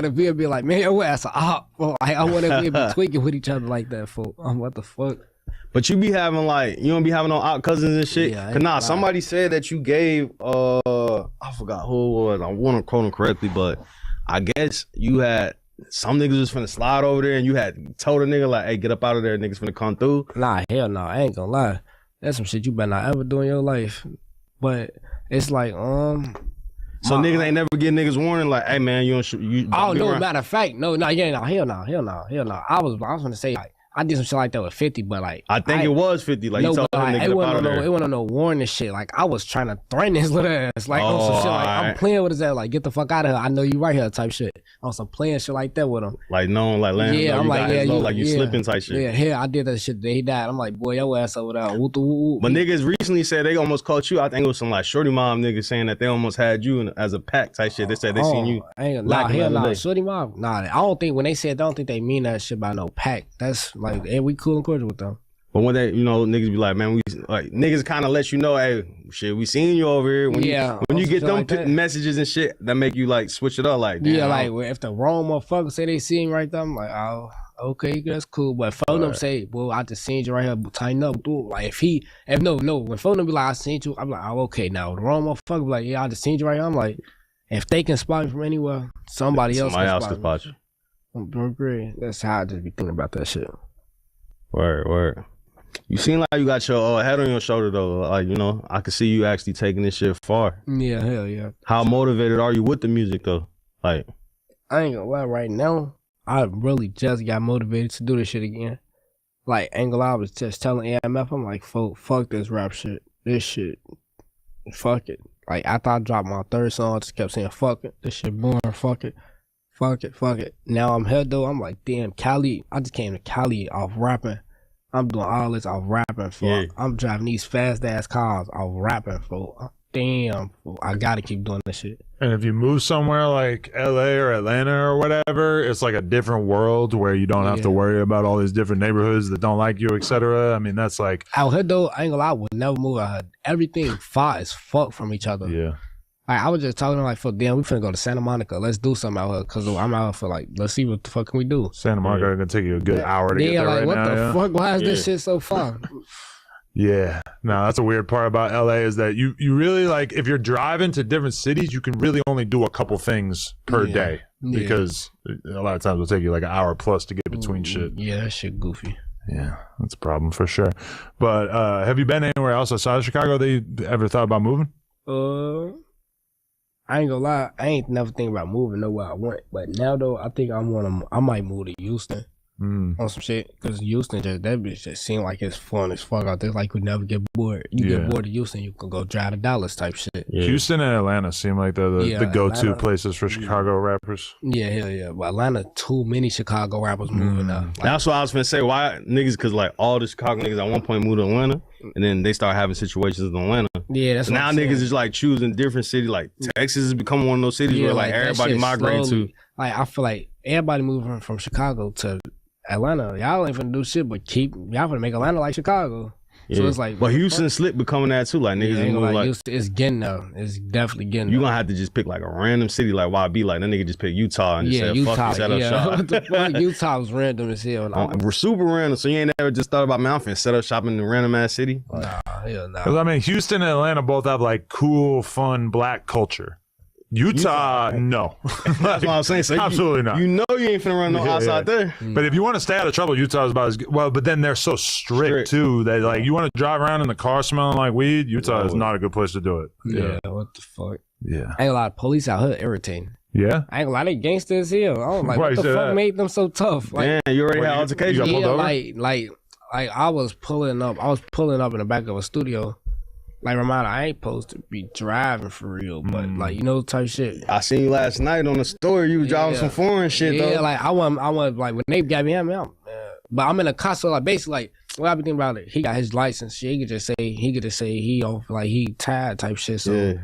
to be like, man, your ass a op. Like, I want to be tweaking with each other like that, folk. What the fuck? But you be having like, you don't be having no out cousins and shit. Yeah, I Cause ain't nah, lying. somebody said that you gave I forgot who it was. I want to quote him correctly, but I guess you had some niggas was finna slide over there and you had told a nigga like, hey, get up out of there, niggas finna come through. Nah, hell no, I ain't gonna lie. That's some shit you better not ever do in your life. But it's like, So niggas ain't never get niggas warning like, hey man, you don't oh be no, around. matter of fact, no, hell no. I was gonna say like, I did some shit like that with 50, but like I think it was 50. Like no, you told but, him like, to get up out of there. it wasn't on no warning shit. Like I was trying to threaten his little ass, like on some shit. Like I'm playing with his ass, like get the fuck out of here. I know you right here, type shit. On some playing shit like that with him. Like knowing, like letting him know I'm you like, got his low, like you yeah, slipping type shit. Yeah, here I did that shit. Then he died. I'm like, boy, your ass over there. But niggas recently said they almost caught you. I think it was some like shorty mom niggas saying that they almost had you as a pack type shit. They said they seen you. Shorty mom. Nah, I don't think when they said, I don't think they mean that shit by no pack. That's like, hey, we cool and cordial with them. But when they, niggas be like, man, we like niggas kind of let you know, hey, shit, we seen you over here. When you get them like messages and shit, that make you like switch it up, like damn, like if the wrong motherfucker say they see him right there, I'm like, oh, okay, that's cool. But phone them say, well, I just seen you right here, tighten up, dude. Like if no, when phone them be like, I seen you, I'm like, oh, okay. Now the wrong motherfucker be like, yeah, I just seen you right here. I'm like, if they can spot me from anywhere, somebody else can spot you. I'm agree. That's how I just be thinking about that shit. Word. You seem like you got your head on your shoulder though. Like, I can see you actually taking this shit far. Yeah, hell yeah. How motivated are you with the music though? Like, I ain't gonna lie, right now, I really just got motivated to do this shit again. Like, ain't gonna lie, I was just telling AMF, I'm like, fuck this rap shit. This shit, fuck it. Like, after I dropped my third song, I just kept saying, fuck it. This shit boring, fuck it. Fuck it. Now I'm here though, I'm like, damn, Cali, I just came to Cali off rapping. I'm doing all this off rapping for. I'm driving these fast ass cars off rapping for. Damn, I gotta keep doing this shit. And if you move somewhere like LA or Atlanta or whatever, it's like a different world where you don't have to worry about all these different neighborhoods that don't like you, etc. I mean, that's like out here though. I ain't gonna lie, I would never move out here. Everything far as fuck from each other. Yeah. Like, I was just talking to them like, fuck, damn, we finna go to Santa Monica. Let's do something out here. Cause I'm out here for like, let's see what the fuck can we do. Santa Monica gonna take you a good hour to get there like, right what now. the fuck? Why is this shit so far? Yeah. No, that's a weird part about LA is that you really like if you're driving to different cities, you can really only do a couple things per day because a lot of times it'll take you like an hour plus to get between shit. Yeah, that shit goofy. Yeah, that's a problem for sure. But have you been anywhere else outside of Chicago that you ever thought about moving? I ain't gonna lie, I ain't never think about moving nowhere I want. But now though, I think I might move to Houston on some shit. Cause Houston that bitch just seem like it's fun as fuck out there. Like you never get bored. You get bored of Houston, you can go drive to Dallas type shit. Yeah. Houston and Atlanta seem like they're the go-to Atlanta, places for Chicago rappers. Yeah, hell yeah. But Atlanta, too many Chicago rappers moving up. Like, that's what I was gonna say. Why niggas? Cause like all the Chicago niggas at one point moved to Atlanta, and then they start having situations in Atlanta. Yeah, that's so now niggas is like choosing different cities. Like Texas is becoming one of those cities where like everybody migrating to. Like I feel like everybody moving from Chicago to Atlanta. Y'all ain't finna do shit but y'all finna make Atlanta like Chicago. Yeah. So it's like, but Houston slip becoming that too. Like niggas ain't move like Houston, it's getting there. It's definitely getting there. You gonna have to just pick like a random city like YB. Like that nigga just pick Utah and just say fuck it, set up shop. What the fuck? Utah was random as hell. We're super random. So you ain't never just thought about I'm finna set up shop in a random ass city? Nah, hell nah. Because I mean, Houston and Atlanta both have like cool, fun black culture. Utah, no. That's what I'm saying. So absolutely not. You know you ain't finna run no outside there. But if you want to stay out of trouble, Utah is about as good. Well, but then they're so strict too that like you want to drive around in the car smelling like weed, Utah is not a good place to do it. Yeah, what the fuck? Yeah. Ain't a lot of police out here irritating. Yeah. I ain't gonna lie, they gangsters here. I don't like Why what you the say fuck that? made them so tough. Like, Yeah, you already had altercation. Yeah, like I was pulling up in the back of a studio. Like, Ramada, I ain't supposed to be driving for real, but like, you know, type shit. I seen you last night on the story. You was driving some foreign shit though. Yeah, like I want like when they got me, but I'm in a car, so like basically like what I be thinking about it, he got his license. Shit, he could just say he off, like he tired type shit. So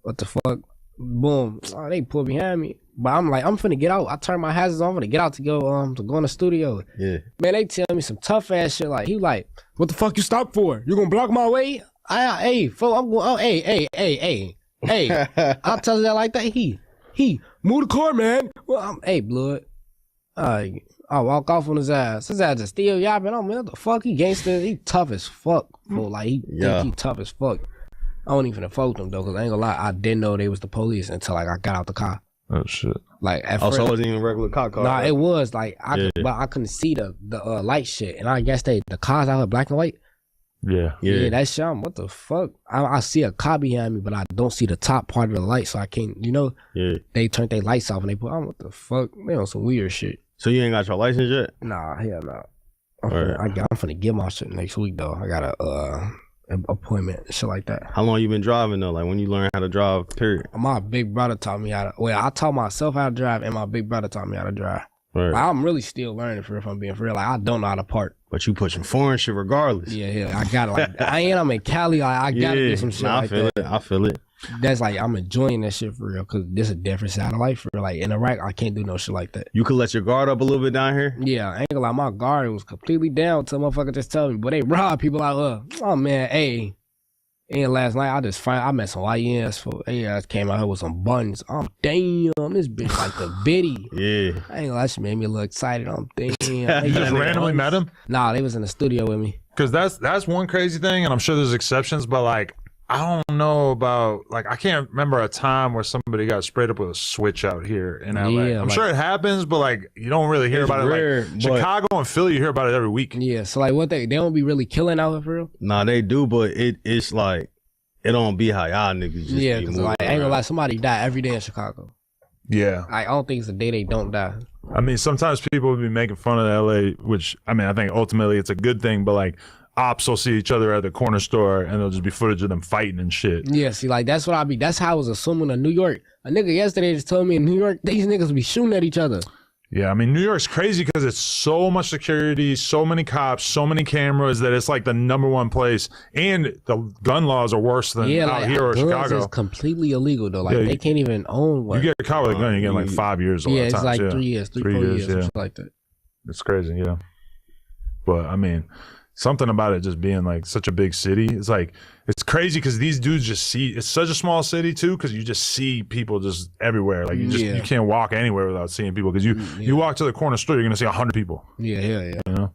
what the fuck? Boom! Oh, they pull behind me, but I'm like, I'm finna get out. I turn my hazards on, I'm finna get out to go in the studio. Yeah, man, they tell me some tough ass shit. Like he like, what the fuck you stop for? You gonna block my way? Hey, fool, I'm going. Oh, hey. I'll tell you that like that. He move the car, man. Well, hey, blood. I walk off on his ass. His ass just still yapping. Oh man, what the fuck? He gangster. He tough as fuck. Fool. Like he think he tough as fuck. I don't even fuck with them though, cause I ain't gonna lie. I didn't know they was the police until like I got out the car. Oh shit. Like at first, so it wasn't even a regular cop car. Nah, right? It was like but I couldn't see the light shit, and I guess the cars out here black and white. Yeah, that shit. What the fuck? I see a car behind me, but I don't see the top part of the light, so I can't. You know, they turned their lights off and they put. What the fuck? They on some weird shit. So you ain't got your license yet? Nah, hell no. I'm finna get my shit next week though. I got a appointment, shit like that. How long you been driving though? Like when you learn how to drive, period. My big brother taught me how to. Well, I taught myself how to drive, and my big brother taught me how to drive. Right. Like, I'm really still learning for if I'm being for real. Like I don't know how to park. But you pushing foreign shit regardless. Yeah, I got it. Like I'm in Cali. Like, I gotta do some shit like that. I feel it. That's like I'm enjoying that shit for real because this is a different side of life for real. Like in Iraq, I can't do no shit like that. You could let your guard up a little bit down here. Yeah, I ain't gonna lie, my guard was completely down until motherfucker just tell me. But they rob people out. Oh man, hey. And last night I met some YNs for came out here with some buns. Damn, this bitch like the biddy. Yeah. I ain't gonna lie, she made me a little excited. Damn. You just randomly met him? Nah, they was in the studio with me. Because that's one crazy thing, and I'm sure there's exceptions, but like I don't know about, like, I can't remember a time where somebody got sprayed up with a switch out here in LA. Yeah, I'm sure it happens, but like you don't really hear about rare, it. Like Chicago and Philly, you hear about it every week. Yeah, so like what they don't be really killing out here for real? Nah, they do, but it's like it don't be how y'all niggas just Yeah, be because moving like, I ain't gonna around. lie, somebody die every day in Chicago. Yeah. I don't think it's a day they don't die. I mean, sometimes people will be making fun of LA, which I mean, I think ultimately it's a good thing, but like ops will see each other at the corner store and there'll just be footage of them fighting and shit. Yeah, see, like that's how I was assuming in New York. A nigga yesterday just told me in New York, these niggas be shooting at each other. Yeah, I mean, New York's crazy because it's so much security, so many cops, so many cameras that it's like the number one place. And the gun laws are worse than out here or guns Chicago. is completely illegal though. Like Yeah, they can't even own one. You get caught with a gun, you get like 5 years. A lot Yeah, of it's times, like yeah. 3 years, 4 years, yeah. something like that. It's crazy, yeah. But I mean, something about it just being like such a big city. It's like, it's crazy because these dudes just see, it's such a small city too, because you just see people just everywhere. Like you can't walk anywhere without seeing people because you walk to the corner store, you're going to see 100 people. Yeah. You know?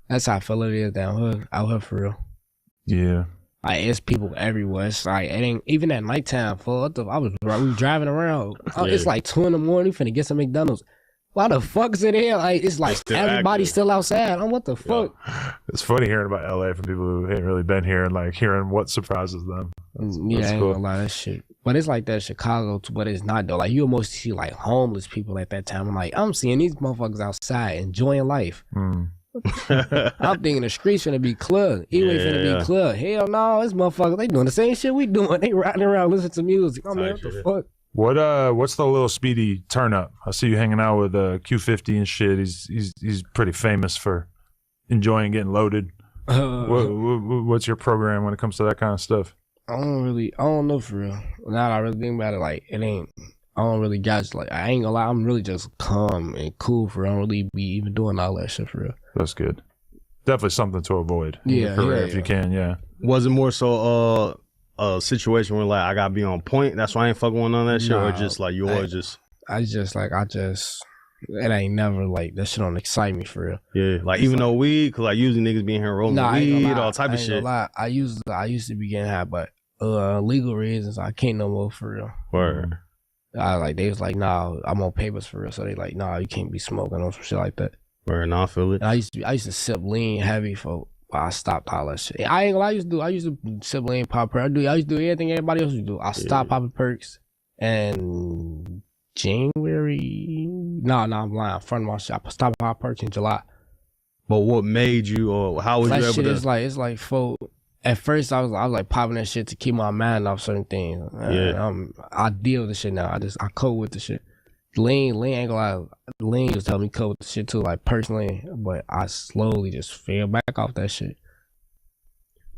That's how I feel it is down here, out here for real. Yeah. Like it's people everywhere. It's like it ain't even at nighttime. We was driving around. It's like 2 a.m. We finna get some McDonald's. Why the fuck is it here? Like it's like everybody's still outside. What the fuck? It's funny hearing about LA from people who ain't really been here and like hearing what surprises them. That's I ain't cool. gonna lie, that shit. But it's like that in Chicago too, but it's not though. Like you almost see like homeless people at that time. I'm like, I'm seeing these motherfuckers outside enjoying life. I'm thinking the streets finna be clubbed. Finna be clubbed. Hell no, this motherfucker, they doing the same shit we doing. They riding around listening to music. I mean, what the fuck? What's the little Speedy turn up? I see you hanging out with Q50 and shit. He's pretty famous for enjoying getting loaded. What's your program when it comes to that kind of stuff? I don't know for real. Now that I really think about it, like it ain't. I don't really got like I ain't gonna lie. I'm really just calm and cool for. I don't really be even doing all that shit for real. That's good. Definitely something to avoid in your career if you can. Yeah. Was it more so a situation where like I gotta be on point? That's why I ain't fucking with none of that shit, or just like you always just. It ain't never like that shit don't excite me for real. Yeah, like even though weed, cause like usually niggas be in here rolling weed, all type of shit. I used to be getting high, but legal reasons I can't no more for real. Word. They was like, nah, I'm on papers for real. So they like, nah, you can't be smoking or some shit like that. Word, nah, I feel it. And I used to sip lean heavy but I stopped all that shit. I ain't gonna lie, I used to sip lean, pop perks. I used to do everything everybody else used to do. I stopped popping perks and January. No, I'm lying. In front of my shop. I stopped popping perks in July. But what made you, or how was you able to? It's like for. At first, I was like popping that shit to keep my mind off certain things. I deal with the shit now. I cope with the shit. Lean ain't gonna lie. Lean was telling me cope with the shit too, like personally. But I slowly just fell back off that shit.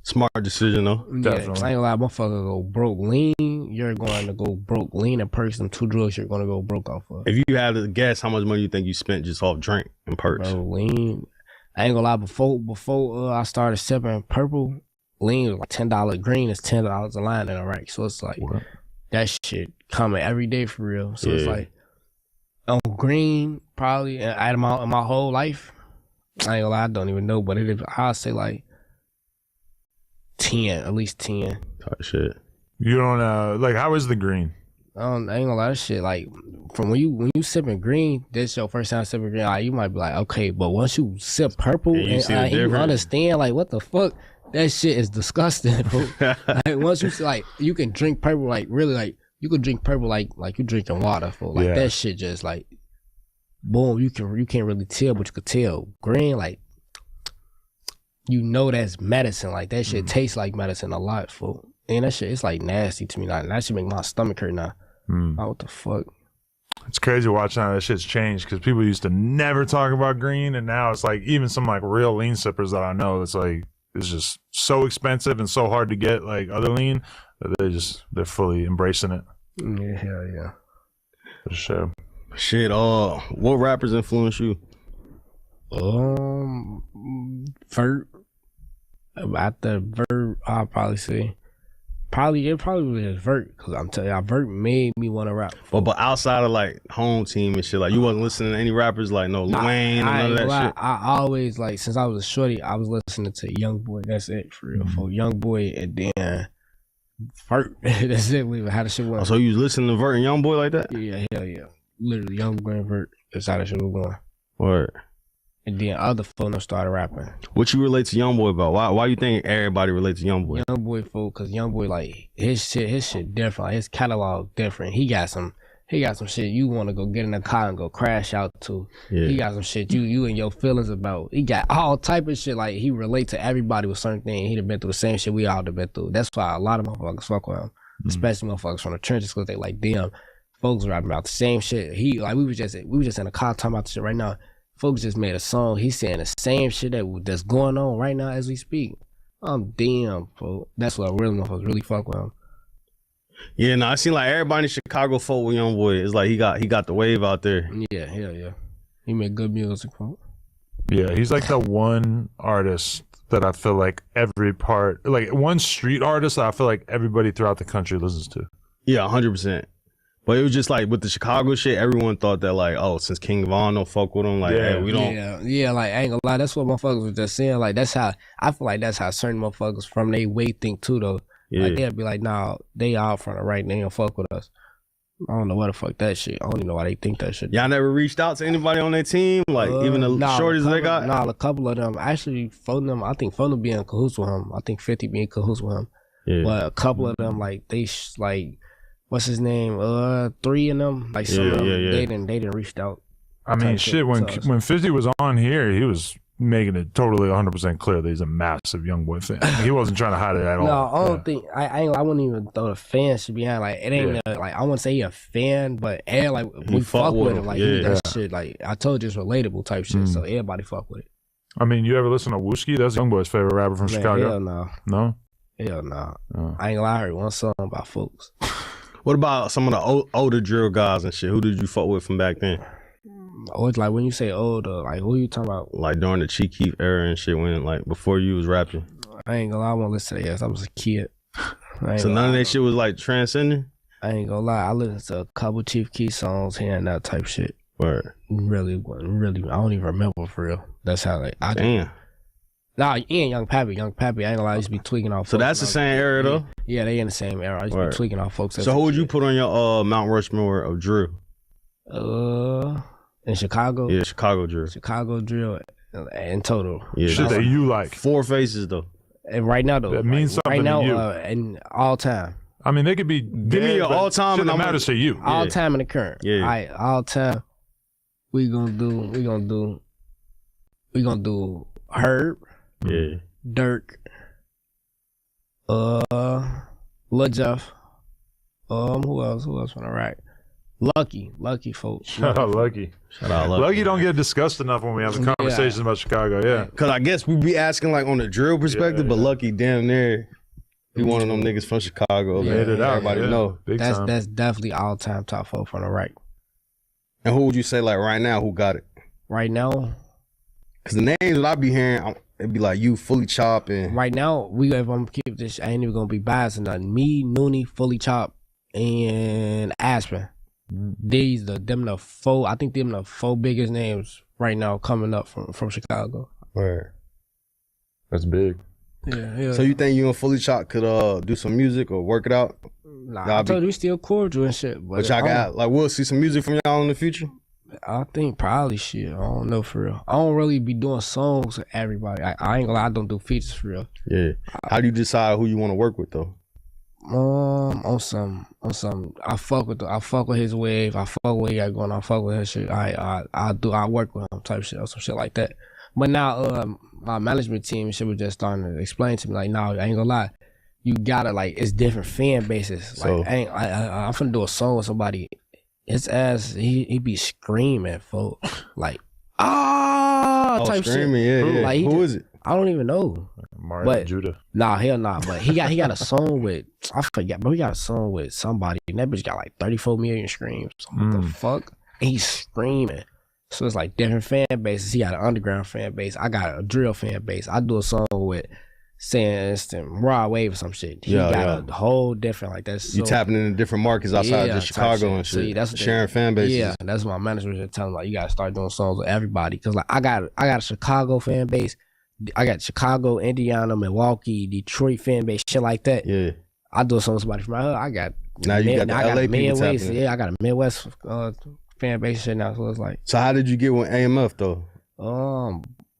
Smart decision though. Yeah, I ain't gonna lie, motherfucker go broke. Lean, you're going to go broke. Lean and perks, them 2 drugs you're gonna go broke off of. If you had to guess, how much money you think you spent just off drink and perks? Bro, lean. I ain't gonna lie. Before I started sipping purple. Lean was like $10. Green is $10 a line in Iraq. So it's like that shit coming every day for real. So it's like on green probably in my whole life. I ain't gonna lie, I don't even know, but I'll say like 10, at least 10. Type shit. You don't like how is the green? I ain't gonna lie, that shit like from when you sipping green, this your first time sipping green, like, you might be like, okay, but once you sip purple and you understand like what the fuck. That shit is disgusting, bro. Like once you like, you can drink purple like really like you can drink purple like you drinking water, for like that shit just like boom. You can't really tell, but you could tell. Green like you know that's medicine. Like that shit tastes like medicine a lot, fool. And that shit, it's like nasty to me. Like that shit make my stomach hurt now. Oh, what the fuck? It's crazy watching how that shit's changed because people used to never talk about green, and now it's like even some like real lean sippers that I know, it's like it's just so expensive and so hard to get like other lean that they're fully embracing it. Yeah, hell yeah. For sure. Shit, what rappers influence you? Vert. After Vert, I'll probably say. It probably was Vert, because I'm telling you, Vert made me want to rap. But outside of like home team and shit, like you wasn't listening to any rappers like no Lil Wayne and none of that shit. I always like since I was a shorty, I was listening to Young Boy. That's it for real. For Young Boy and then Vert. That's it. We how the shit went. Oh, so you was listening to Vert and Young Boy like that? Yeah, hell yeah. Literally Young Boy and Vert. That's how the shit was going. Word. And then other folk started rapping. What you relate to Young Boy about? Why you think everybody relates to Young Boy? Young Boy folk, cause Young Boy like his shit different. Like, his catalog different. He got some shit you want to go get in the car and go crash out to. Yeah. He got some shit you and your feelings about. He got all type of shit. Like he relate to everybody with certain things. He'd have been through the same shit we all have been through. That's why a lot of motherfuckers fuck with him, especially motherfuckers from the trenches, cause they like damn folks rapping about the same shit. He like we was just in a car talking about the shit right now. Folks just made a song. He's saying the same shit that's going on right now as we speak. I'm damn, folks. That's what real motherfuckers really fuck with him. Yeah, no, I seen like everybody in Chicago folk with Young Boy. It's like he got the wave out there. Yeah, hell yeah. He made good music, folks. Yeah, he's like the one artist that I feel like one street artist that I feel like everybody throughout the country listens to. Yeah, 100%. But it was just like with the Chicago shit, everyone thought that like, oh, since King Von don't fuck with him, like, hey, we don't. Yeah, like I ain't gonna lie, that's what motherfuckers was just saying. Like that's how I feel like that's how certain motherfuckers from they way think too though. Yeah. Like they'll be like, nah, they all from the right, they don't fuck with us. I don't know what the fuck that shit. I don't even know why they think that shit. Y'all never reached out to anybody on their team, like even the shorties they got. Nah, a couple of them actually. I think Foden be in cahoots with him. I think 50 be in cahoots with him. Yeah. But a couple of them like they like. What's his name? 3 of them. Like some of them, they didn't reach out. I mean, shit. When 50 was on here, he was making it totally 100% clear that he's a massive Young Boy fan. He wasn't trying to hide it at all. No, I don't think I wouldn't even throw the fan shit behind. Like it ain't like I wouldn't say he a fan, but like we fuck with him. Like that shit. Like I told you, it's relatable type shit. So everybody fuck with it. I mean, you ever listen to Wooski? That's Young Boy's favorite rapper from Chicago. Hell no. No. Hell no. I ain't gonna lie. I heard one song about folks. What about some of the older drill guys and shit? Who did you fuck with from back then? Like when you say older, like who you talking about? Like during the Chief Keef era and shit, when like before you was rapping. I ain't gonna lie, I won't listen to that. I was a kid. So none of that shit was like transcending? I ain't gonna lie, I listened to a couple Chief Keef songs here and that type shit. Word. Really, I don't even remember for real. That's how like damn. Nah, and Young Pappy. I ain't gonna lie, I used to be tweaking off. So that's the same era though? Yeah, they in the same era. I used to be tweaking off folks. So who would you put on your Mount Rushmore of drill? In Chicago? Yeah, Chicago drill. Chicago drill in total. Yeah, shit that you like. 4 Faces though. And right now though. That means something right now, to you. And all time. I mean, they could be Give me your all time and that matters to you. All time in the current. Yeah. All right, all time. We gonna do Herb. Yeah. Dirk. Lil Jeff. Who else from Iraq? Lucky folks. Shout out Lucky. Lucky don't get discussed enough when we have the conversations about Chicago. Yeah. Cause I guess we be asking like on the drill perspective, but Lucky damn near he one of them niggas from Chicago. Made it out. Everybody know. That's definitely all time top 4 from Iraq. And who would you say like right now who got it? Right now? Cause the names that I be hearing, it'd be like you, Fully Chop, and right now if I'm gonna keep this, I ain't even gonna be biased or nothing. Me, Noonie, Fully Chop, and Aspen. These the 4. I think them the 4 biggest names right now coming up from Chicago. Right. That's big. Yeah. So you think you and Fully Chop could do some music or work it out? Nah, I told you we still cordial and shit. But y'all got like we'll see some music from y'all in the future. I think probably shit. I don't know for real. I don't really be doing songs with everybody. I ain't gonna lie, I don't do features for real. Yeah. How do you decide who you want to work with though? On some. I fuck with his wave. I fuck with what he got going on. I fuck with his shit. I work with him type shit or some shit like that. But now, my management team and shit was just starting to explain to me like, no, I ain't gonna lie, you gotta like it's different fan bases. Like I'm finna do a song with somebody. His ass, he be screaming for like type screaming, shit. yeah. Like, Who is it? I don't even know. Martin Judah. Nah, hell nah. But he got a song with I forget, but he got a song with somebody and that bitch got like 34 million streams. What the fuck? And he's screaming. So it's like different fan bases. He got an underground fan base. I got a drill fan base. I do a song with Raw Wave or some shit. He got a whole different like that's You tapping into different markets outside just Chicago and shit. See, that's sharing fan bases. Yeah, that's my manager was telling me like you gotta start doing songs with everybody because like I got a Chicago fan base. I got Chicago, Indiana, Milwaukee, Detroit fan base, shit like that. Yeah, I do a song with somebody from my hood. I got now you got the LA people Midwest. tapping in. Yeah, I got a Midwest fan base shit now. So it's like. So how did you get with AMF though?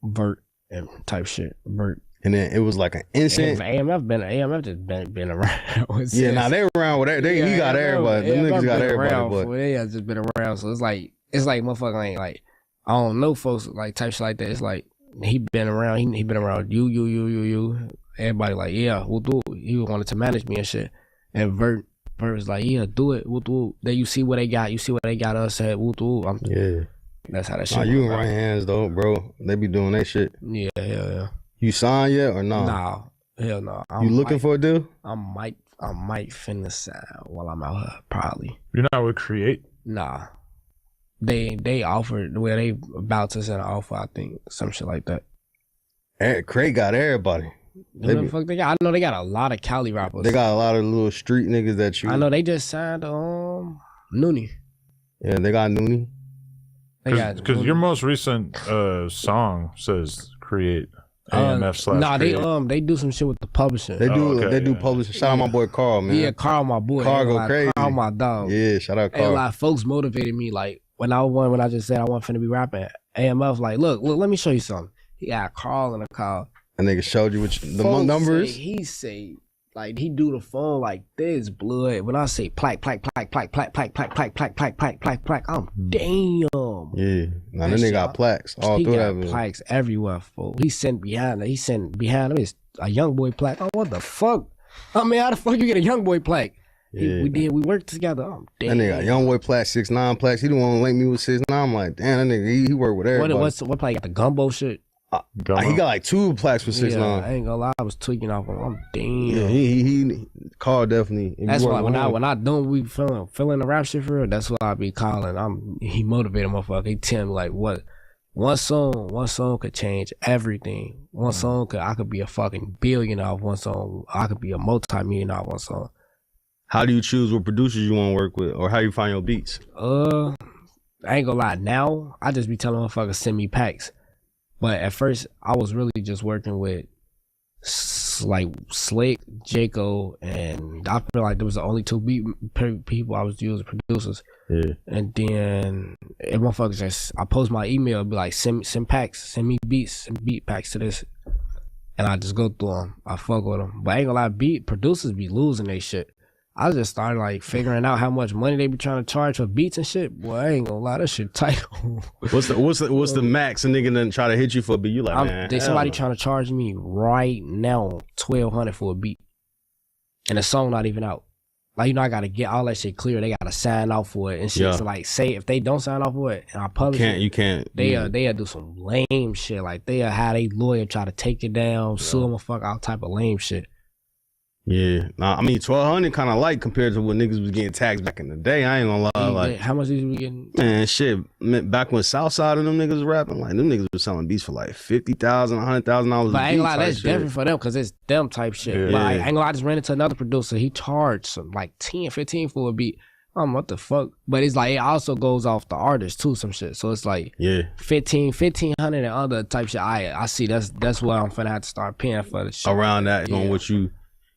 Vert and type shit. Vert. And then it was like an instant. AMF just been around. Yeah, now they around with that. He got everybody. Them niggas got everybody. But they have just been around. So it's like motherfucker ain't like I don't know folks like type shit like that. It's like he been around. He been around you. Everybody like yeah, we'll do it. He wanted to manage me and shit. And Vert was like yeah, do it. We'll do it. Then you see what they got. You see what they got us at. We'll do it. Yeah, that's how that shit. Nah, you in right hands though, bro. They be doing that shit. Yeah. You signed yet or no? Nah, hell no. You looking for a deal? I might finna sign while I'm out here, probably. You're not with Create? Nah. They offered where they about to send an offer, I think. Some shit like that. Craig got everybody. The fuck they got? I know they got a lot of Cali rappers. They got a lot of little street niggas that you I know they just signed Noonie. Yeah, they got Noonie. Because your most recent song says Create. AMF / they do some shit with the publishing. They do publishing. Shout out my boy Carl, man. Yeah, Carl, my boy. Carl go crazy. Carl, my dog. Yeah, shout out Carl. And like folks motivated me. Like when I just said I wasn't finna be rapping, AMF like, look, let me show you something. He got Carl in the car. That nigga showed you the numbers. He say like he do the phone like this, blood. When I say plaque, I'm damn. Yeah, now then they got plaques all he through got that. Plaques everywhere, fool. He sent behind him is a young boy plaque. Oh, what the fuck? I mean, how the fuck you get a young boy plaque? Yeah. We worked together. I'm damn. That nigga young boy plaque 6'9" plaques. He don't want to link me with 6'9". I'm like, damn, that nigga he worked with everybody. What plaque got the gumbo shit? He got like 2 plaques for 6'9". Yeah, I ain't gonna lie, I was tweaking off him. I'm damn. Yeah, he Carl definitely. That's why when I don't we feeling the rap shit for real, that's what I be calling. He motivated motherfucker. He tell me like what one song could change everything. One song I could be a fucking billionaire off one song. I could be a multi-millionaire off one song. How do you choose what producers you want to work with, or how you find your beats? I ain't gonna lie. Now I just be telling motherfuckers send me packs. But at first, I was really just working with like Slick, Jaco, and I feel like there was the only 2 people I was using producers. Yeah. And then if motherfuckers just, I post my email, be like send packs, send me beats, send beat packs to this, and I just go through them. I fuck with them. But I ain't gonna lie, producers be losing they shit. I just started like figuring out how much money they be trying to charge for beats and shit. Boy, I ain't gonna lie, that shit tight. What's the max a nigga done try to hit you for a beat? You like, man, somebody trying to charge me right now $1,200 for a beat, and the song not even out. Like, you know, I gotta get all that shit clear. They gotta sign off for it and shit. Yeah. So like, say if they don't sign off for it and I publish you can't. They'll do some lame shit. Like they'll have a lawyer try to take it down, sue them, fuck all type of lame shit. Yeah, nah, I mean 1,200 kind of light compared to what niggas was getting taxed back in the day. I ain't gonna lie. Like, how much these we getting? Man, shit. Back when Southside and them niggas was rapping, like them niggas was selling beats for like $50,000, $100,000. But I ain't gonna lie, that's different for them because it's them type shit. Yeah. But I ain't gonna lie, I just ran into another producer. He charged some like 10, 15 for a beat. What the fuck? But it's like it also goes off the artist too, some shit. So it's like 1,500 and other type shit. I see that's what I'm finna have to start paying for the shit. Around that, on what you.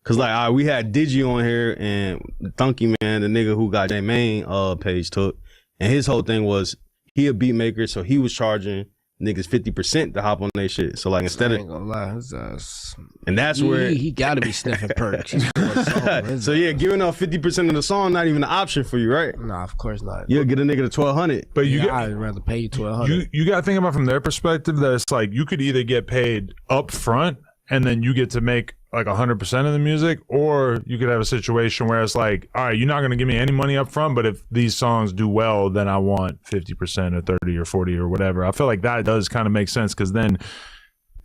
Cause like we had Digi on here and Thunky Man, the nigga who got their main page took, and his whole thing was he a beat maker, so he was charging niggas 50% to hop on their shit. So like instead I ain't gonna lie, his ass. and that's where He gotta be sniffing perks. He's doing something. so yeah, giving up 50% of the song not even an option for you, right? Nah, of course not. You'll get a nigga to 1200. But you I'd rather pay you 1200. you got to think about from their perspective that it's like you could either get paid up front and then you get to make like 100% of the music, or you could have a situation where it's like, all right, you're not going to give me any money up front, but if these songs do well, then I want 50% or 30 or 40 or whatever. I feel like that does kind of make sense because then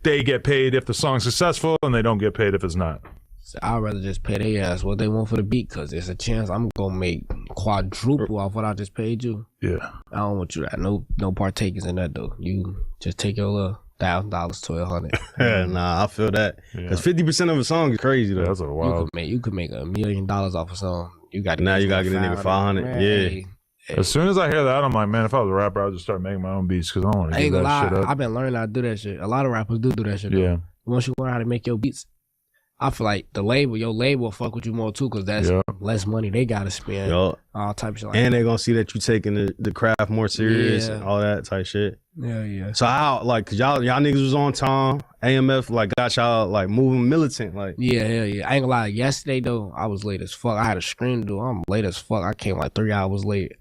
they get paid if the song's successful and they don't get paid if it's not. So I'd rather just pay their ass what they want for the beat because there's a chance I'm gonna make quadruple off what I just paid you. Yeah. I don't want you to no partakers in that though. You just take your little $1,000, $1,200. Nah, I feel that because 50% of a song is crazy though. That's a wild. You could make $1 million off a song. You got now you gotta get a nigga 500. Man, Yeah. hey, As soon as I hear that, I'm like, man, if I was a rapper, I'd just start making my own beats because I don't want I to ain't give gonna that shit lie. up. I've been learning how to do that shit. A lot of rappers do that shit. Though. Yeah. Once you learn how to make your beats, I feel like your label will fuck with you more too because that's less money they gotta spend. Yup. All type of shit. Like And that. they gonna see that you taking the craft more serious Yeah. and all that type shit. Yeah. So how like cause y'all niggas was on time. AMF like got y'all like moving militant like. Yeah, hell yeah. I ain't gonna lie. Yesterday though, I was late as fuck. I had a screen to do. I'm late as fuck. I came like 3 hours late.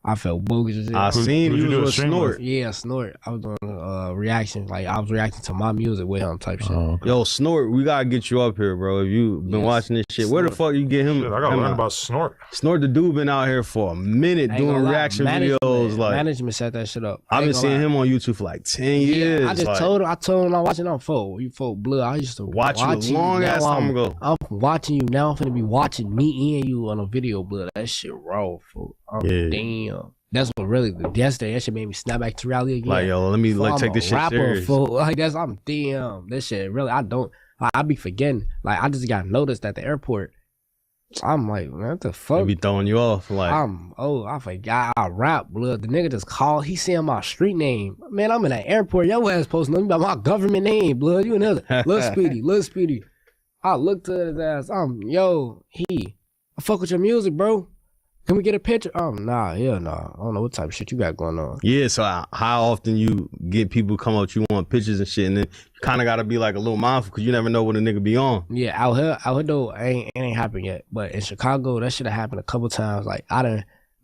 I felt bogus as hell. I seen you do a snort. Yeah, snort. I was doing reaction. Like I was reacting to my music with him type shit. Yo, Snort, we gotta get you up here, bro. If you been watching this shit, where the fuck you get him? Shit, I gotta learn about Snort. Snort, the dude been out here for a minute I ain't doing gonna lie, reaction videos. Like management set that shit up. I've I been ain't gonna seeing lie. him on YouTube for like 10 years. I just like, told him. I told him I'm watching on folk. You folk blood. I used to Watch you a you. long Now ass time ago. I'm watching you now. I'm finna be watching me and you on a video, blood. That shit raw, folk. Oh, Yeah. damn. That's what really yesterday. That shit made me snap back to reality again. Like, yo, let me Fool, like I'm take a this shit rapper, serious. fool. Like I'm damn. This shit really. I be forgetting. Like I just got noticed at the airport. I'm like, man, what the fuck? They be throwing you off like. I forgot I rap, blood. The nigga just called. He saying my street name. Man, I'm in the airport. Your ass supposed to know me about my government name, blood. You another Lil Speedy. I looked at his ass. I fuck with your music, bro. Can we get a picture? Nah, hell nah. I don't know what type of shit you got going on. Yeah, so how often you get people come up to you want pictures and shit, and then you kind of got to be like a little mindful because you never know what a nigga be on. Yeah, out here though, it ain't happened yet. But in Chicago, that shit have happened a couple times. Like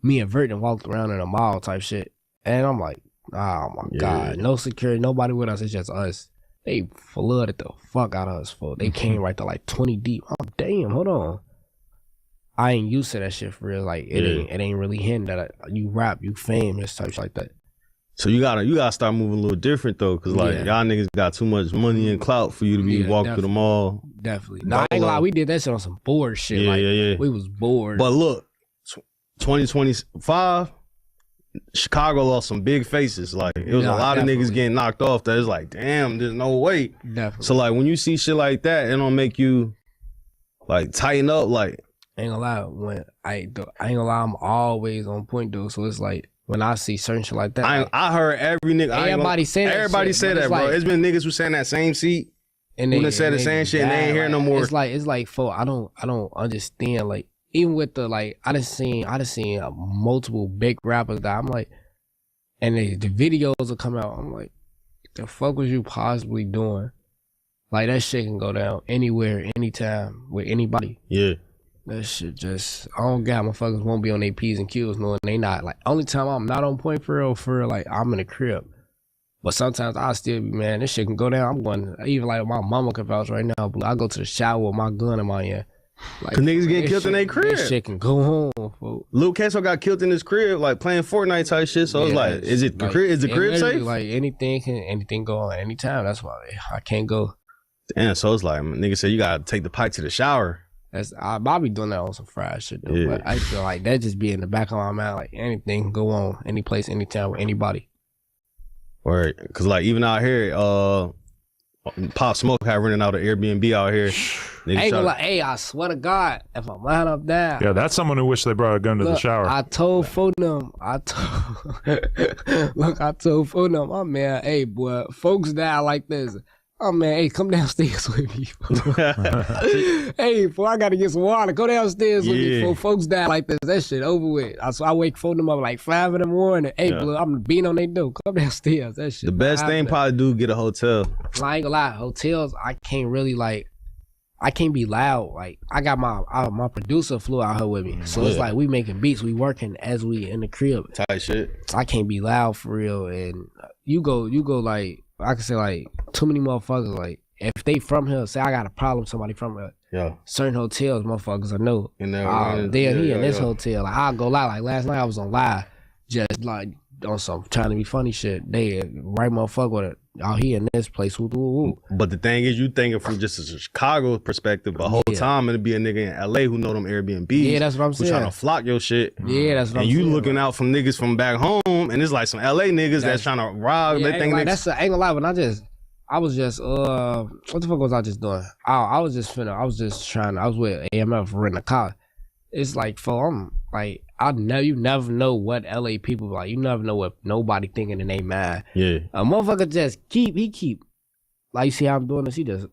me and Vert done walked around in a mall type shit, and I'm like, oh my god, no security, nobody with us. It's just us. They flooded the fuck out of us, fool. They came right to like 20 deep. Oh damn, hold on. I ain't used to that shit for real. Like it ain't really hidden that you rap, you famous type shit like that. So you gotta start moving a little different though, cause like y'all niggas got too much money and clout for you to be walking through the mall. Definitely. No, I ain't gonna lie, we did that shit on some bored shit. Yeah. We was bored. But look, 2025, Chicago lost some big faces. Like it was a lot of niggas getting knocked off. That it's like, damn, there's no way. Definitely. So like when you see shit like that, it don't make you like tighten up. Like ain't gonna lie, I ain't gonna lie, I'm always on point though. So it's like when I see certain shit like that, I heard every nigga. Everybody say that. Everybody shit, say that, bro. It's been niggas who sat in that same seat and they said the same shit and they ain't hear no more. It's like for I don't understand. Like even with the like I done seen multiple big rappers that I'm like, and the videos will come out. I'm like, the fuck was you possibly doing? Like that shit can go down anywhere, anytime with anybody. Yeah. That shit just, I don't got motherfuckers won't be on their P's and Q's knowing they not. Like, only time I'm not on point for real, like, I'm in the crib. But sometimes I'll still be, man, this shit can go down. I'm going, even like my mama can vouch right now, but I go to the shower with my gun in my hand. Like, cause niggas getting killed in their crib. This shit can go home, folks. Lil Queso got killed in his crib, like playing Fortnite type shit. So it's like, is it the crib? Is the crib safe? Like anything go on anytime. That's why I can't go. Damn, so it's like nigga said you gotta take the pipe to the shower. I'll be doing that on some fried shit though. Yeah. But I feel like that just be in the back of my mind. Like anything can go on, any place, anytime with anybody. Right, cause like even out here, Pop Smoke had renting out an Airbnb out here. I ain't gonna lie, hey, I swear to God, if I'm lying up there. Yeah, that's someone who wish they brought a gun to the shower. I told Fonum, I told Fonum, my man, hey boy, folks die like this. Oh man, hey, come downstairs with me. Hey, before I gotta get some water, go downstairs with me before folks die like this. That shit over with. So I wake them up like 5 in the morning. Hey, blood, I'm beating on their door. Come downstairs. That shit. The best thing probably do get a hotel. I ain't gonna lie, hotels, I can't really like. I can't be loud. Like I got my producer flew out here with me, so it's like we making beats, we working as we in the crib. Tight shit. I can't be loud for real. And you go like I can say like too many motherfuckers. Like if they from here, say I got a problem with somebody from here. Yeah. Certain hotels, motherfuckers I know. And they're here in this hotel. Like I'll go live. Like last night I was on live, just like on some trying to be funny shit. They right motherfucker with it. Out here in this place. But the thing is, you thinking from just a Chicago perspective, but whole time it'll be a nigga in LA who know them Airbnbs. Yeah, that's what I'm saying. Who trying to flock your shit. Yeah, that's what I'm saying. And you looking out from niggas from back home, and it's like some LA niggas that's trying to rob. Yeah, they think like, that's I ain't gonna lie, but I was just what the fuck was I just doing? I was just trying. I was with AMF renting a car. It's like I'm like you never know what LA people like. You never know what nobody thinking in their mind. Yeah. A motherfucker just keep like you see how I'm doing this. He just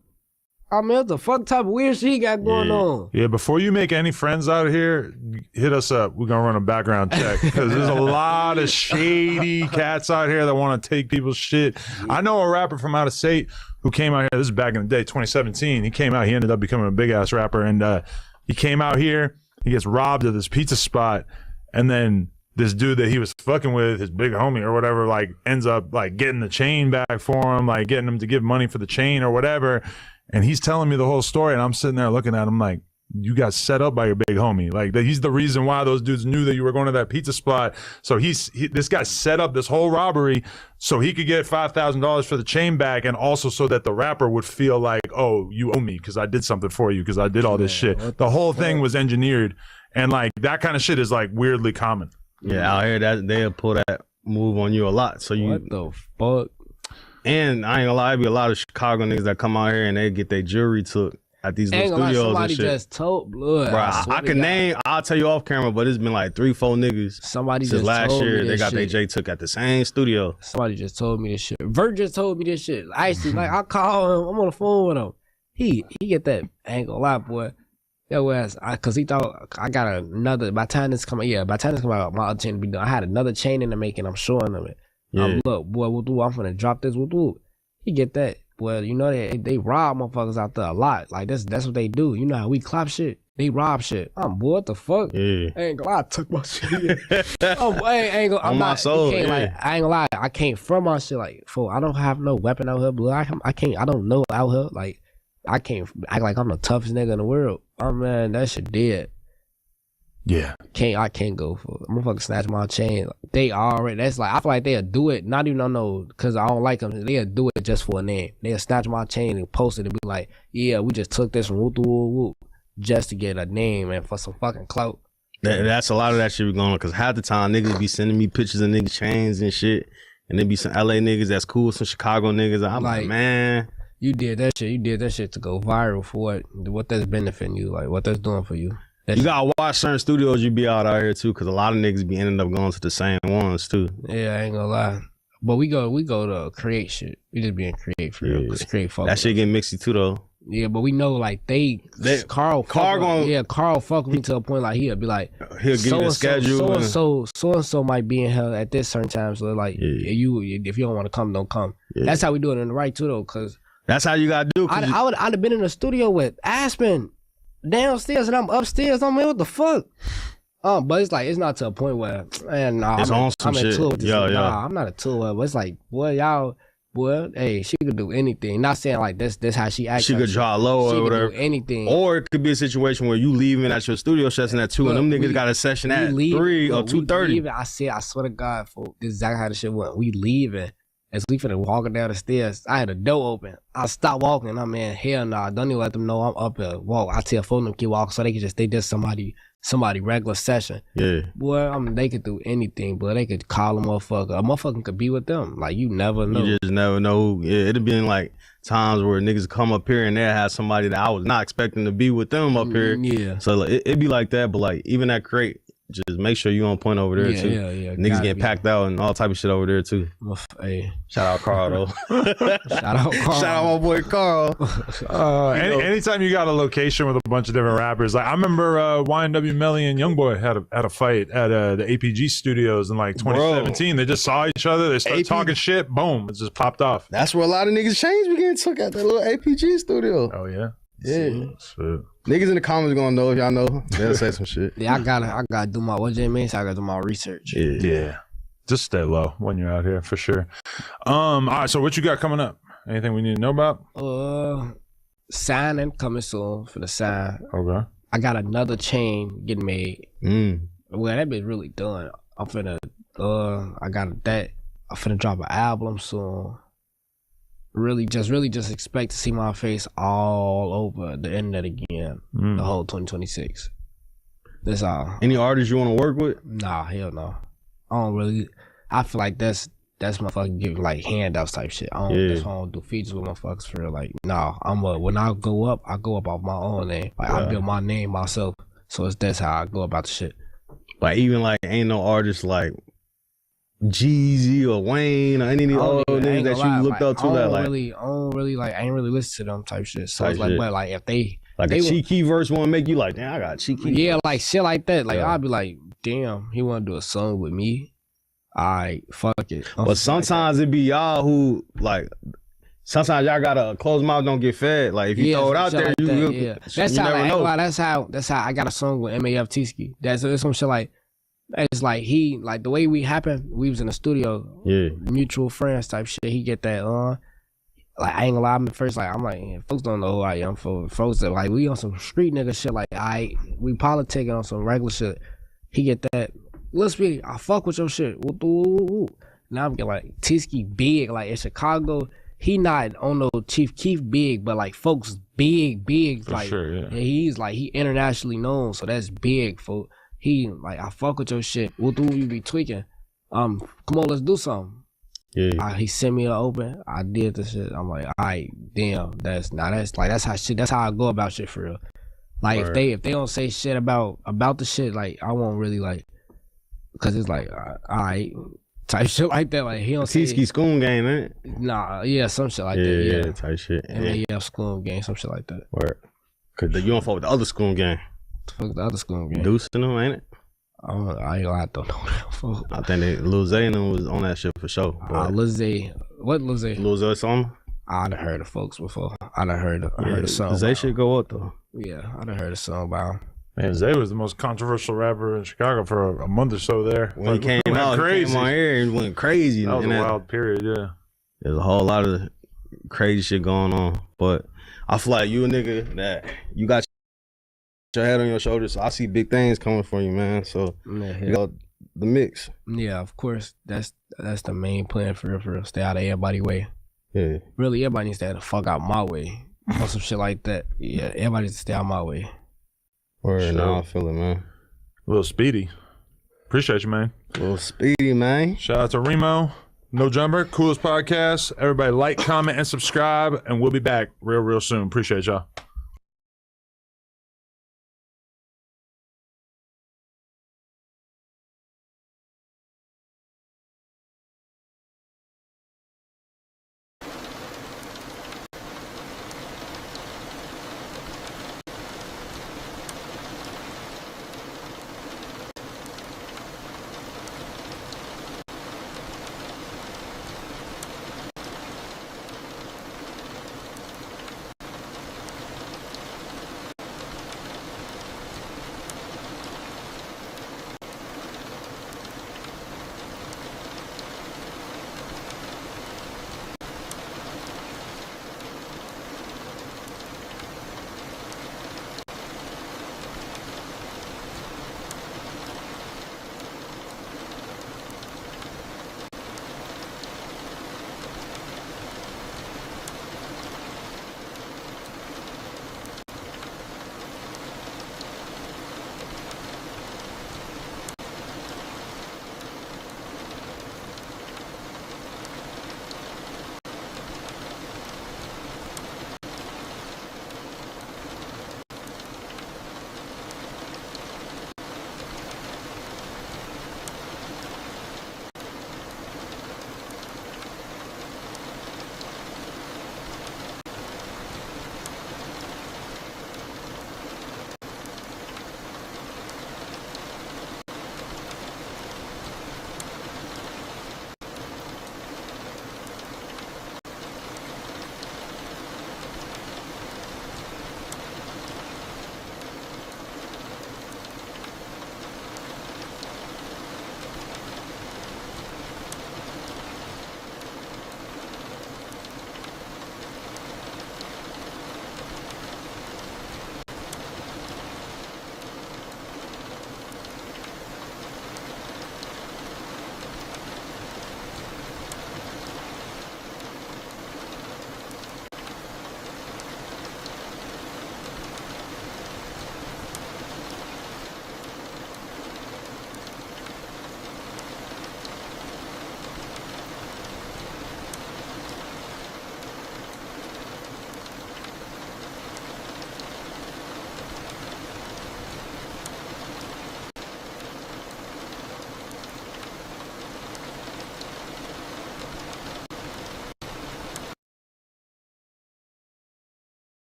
I mean what the fuck type of weird shit he got going on. Yeah, before you make any friends out here, hit us up. We're gonna run a background check because there's a lot of shady cats out here that want to take people's shit. I know a rapper from out of state who came out here. This is back in the day, 2017. He came out. He ended up becoming a big ass rapper, and he came out here. He gets robbed at this pizza spot, and then this dude that he was fucking with, his big homie or whatever, like ends up like getting the chain back for him, like getting him to give money for the chain or whatever. And he's telling me the whole story, and I'm sitting there looking at him like, you got set up by your big homie. Like he's the reason why those dudes knew that you were going to that pizza spot. So this guy set up this whole robbery so he could get $5,000 for the chain back, and also so that the rapper would feel like, oh, you owe me because I did something for you because I did all this shit. The whole thing was engineered, and like that kind of shit is like weirdly common. Yeah, out here that they'll pull that move on you a lot. So you what the fuck? And I ain't gonna lie, be a lot of Chicago niggas that come out here and they get their jewelry took at these little studios somebody and shit. just told blood. Bro, I can name. I'll tell you off camera, but it's been like 3-4 niggas. Somebody since just last told year me they this got their shit. J took at the same studio. Somebody just told me this shit. Vert just told me this shit. I actually like I call him. I'm on the phone with him. He get that angle a lot, boy. That was cause he thought I got another. By the time this come out, my other chain to be done. I had another chain in the making. I'm showing him it. Yeah. Look, boy, I'm finna drop this. He get that. Boy, you know they rob motherfuckers out there a lot. Like that's what they do. You know how we clap shit. They rob shit. I'm boy, what the fuck? Yeah. I ain't gonna lie, I took my shit. I ain't gonna. I'm On my not. soul, Like, yeah. I ain't gonna lie. I can't front my shit. Like, I don't have no weapon out here, blood. I can't. I don't know out here. Like, I can't act like I'm the toughest nigga in the world. Oh man, that shit dead. Yeah. I can't go for it. Motherfucker snatch my chain. They already. That's like I feel like they'll do it. Not even no, because I don't like them. They'll do it just for a name. They'll snatch my chain and post it and be like, yeah, we just took this from whoop whoop whoop just to get a name and for some fucking clout. That's a lot of that shit we going on, because half the time niggas be sending me pictures of niggas chains and shit, and then be some LA niggas that's cool, some Chicago niggas. I'm like, man, you did that shit. You did that shit to go viral for what that's benefiting you, like what that's doing for you. You gotta watch certain studios you be out here too, because a lot of niggas be ending up going to the same ones too. Yeah, I ain't gonna lie. But we go to create shit. We just being create for real. Cause create fuck. That shit get mixy too though. Yeah, but we know like Carl fuck with me to a point like he'll be like he'll give you the schedule. So and so might be in hell at this certain time. So like if you don't want to come, don't come. Yeah. That's how we do it in the right too though. Cause that's how you gotta do. I'd have been in the studio with Aspen downstairs and I'm upstairs. I'm like, what the fuck? But it's like it's not to a point where man, it's I'm on some a shit. tour with this. Yeah. Nah, I'm not a tour. But it's like boy, hey, she could do anything. Not saying like this how she acts. She could draw low she or whatever. Could do anything. Or it could be a situation where you leaving at your studio session at 2 and them niggas got a session at 3 or 2:30. I swear to God, folks, this is exactly how the shit went. We leaving. As we finna walking down the stairs, I had a door open. I stopped walking. I mean, hell nah. Don't even let them know I'm up here. Walk. I tell folks them keep walking so they can just they did somebody regular session. Yeah. Boy, they could do anything, but they could call a motherfucker. A motherfucker could be with them. Like you never know. You just never know. Yeah, it'd been like times where niggas come up here and they have somebody that I was not expecting to be with them up here. Yeah. So like, it'd be like that, but like even that crate, just make sure you on point over there too. Yeah. Niggas Gotta getting be. packed out and all type of shit over there too. Hey, shout out Carl though. Shout out Carl. Shout out my boy Carl. Anytime you got a location with a bunch of different rappers, like I remember YNW Melly and Youngboy had a fight at the APG studios in like 2017. They just saw each other, they started talking shit, boom, it just popped off. That's where a lot of niggas' chains be getting took at that little APG studio. Oh yeah. Yeah. Shit. Niggas in the comments gonna know if y'all know. They'll say some shit. Yeah, I gotta do my what Jay means. I gotta do my research. Yeah. Just stay low when you're out here for sure. All right, so what you got coming up? Anything we need to know about? Signing coming soon for the sign. Okay. I got another chain getting made. Well, that bitch really done. I'm finna I got that. I'm finna drop an album soon. Really just expect to see my face all over the internet again. The whole 2026. That's all. Any artists you want to work with? Nah, hell no. I don't really. I feel like that's motherfucking giving like handouts type shit. That's why I don't do features with motherfuckers for real. Like, nah, when I go up off my own name. Like I build my name myself. So that's how I go about the shit. Like even like ain't no artists like Jeezy or Wayne or any of the old niggas that you looked up to that like I ain't really listen to them type shit. So it's like, but like if they like a cheeky verse want to make you like, damn, I got cheeky. Yeah, like shit like that. Like I'd be like, damn, he want to do a song with me. Alright, fuck it. But sometimes it be y'all who like. Sometimes y'all gotta close mouth, don't get fed. Like if you throw it out there, That's how I got a song with MAF Tski. That's some shit like. It's like he like the way we happened. We was in the studio, mutual friends type shit. He get that like I ain't gonna lie. I'm at first like I'm like folks don't know who I am. Folks that like we on some street nigga shit. Like we politicking on some regular shit. He get that. Let's be. I fuck with your shit. Now I'm getting like Tski big like in Chicago. He not on no Chief Keef big, but like folks big For like sure, yeah. and he's like he internationally known, so that's big for. He like I fuck with your shit. What do you be tweaking? Come on, let's do something. Yeah. He sent me an open. I did the shit. I'm like, all right, damn. That's how I go about shit for real. Like if they don't say shit about the shit, like I won't really like, cause it's like, all right, type shit like that. Like he don't say Tski Schoon Game, ain't it? Nah, yeah, some shit like that. Yeah, type shit. MAF Schoon Game, some shit like that. Word. Cause you don't fuck with the other Schoon Gang. Fuck the other Schoon Gang. Deuce and them, ain't it? I ain't gonna don't know that. I think Lil Zay and them was on that shit for sure. Lil Zay, what Lil Zay? Lil Zay song? I done heard of folks before. I done heard a song. Zay should go up though. Yeah, I done heard a song about him. Man, Zay was the most controversial rapper in Chicago for a month or so there. When he came out, he came on air and went crazy. That was a wild period, yeah. There's a whole lot of crazy shit going on. But I feel like you a nigga that you got your head on your shoulders. So I see big things coming for you, man. So you got the mix. Yeah, of course. That's the main plan for real. Stay out of everybody's way. Yeah. Really, everybody needs to stay the fuck out my way. Or some shit like that. Yeah, everybody needs to stay out my way. Word, now I feel it, man. A little Speedy. Appreciate you, man. A little Speedy, man. Shout out to Remo. No Jumper. Coolest podcast. Everybody like, comment, and subscribe. And we'll be back real soon. Appreciate y'all.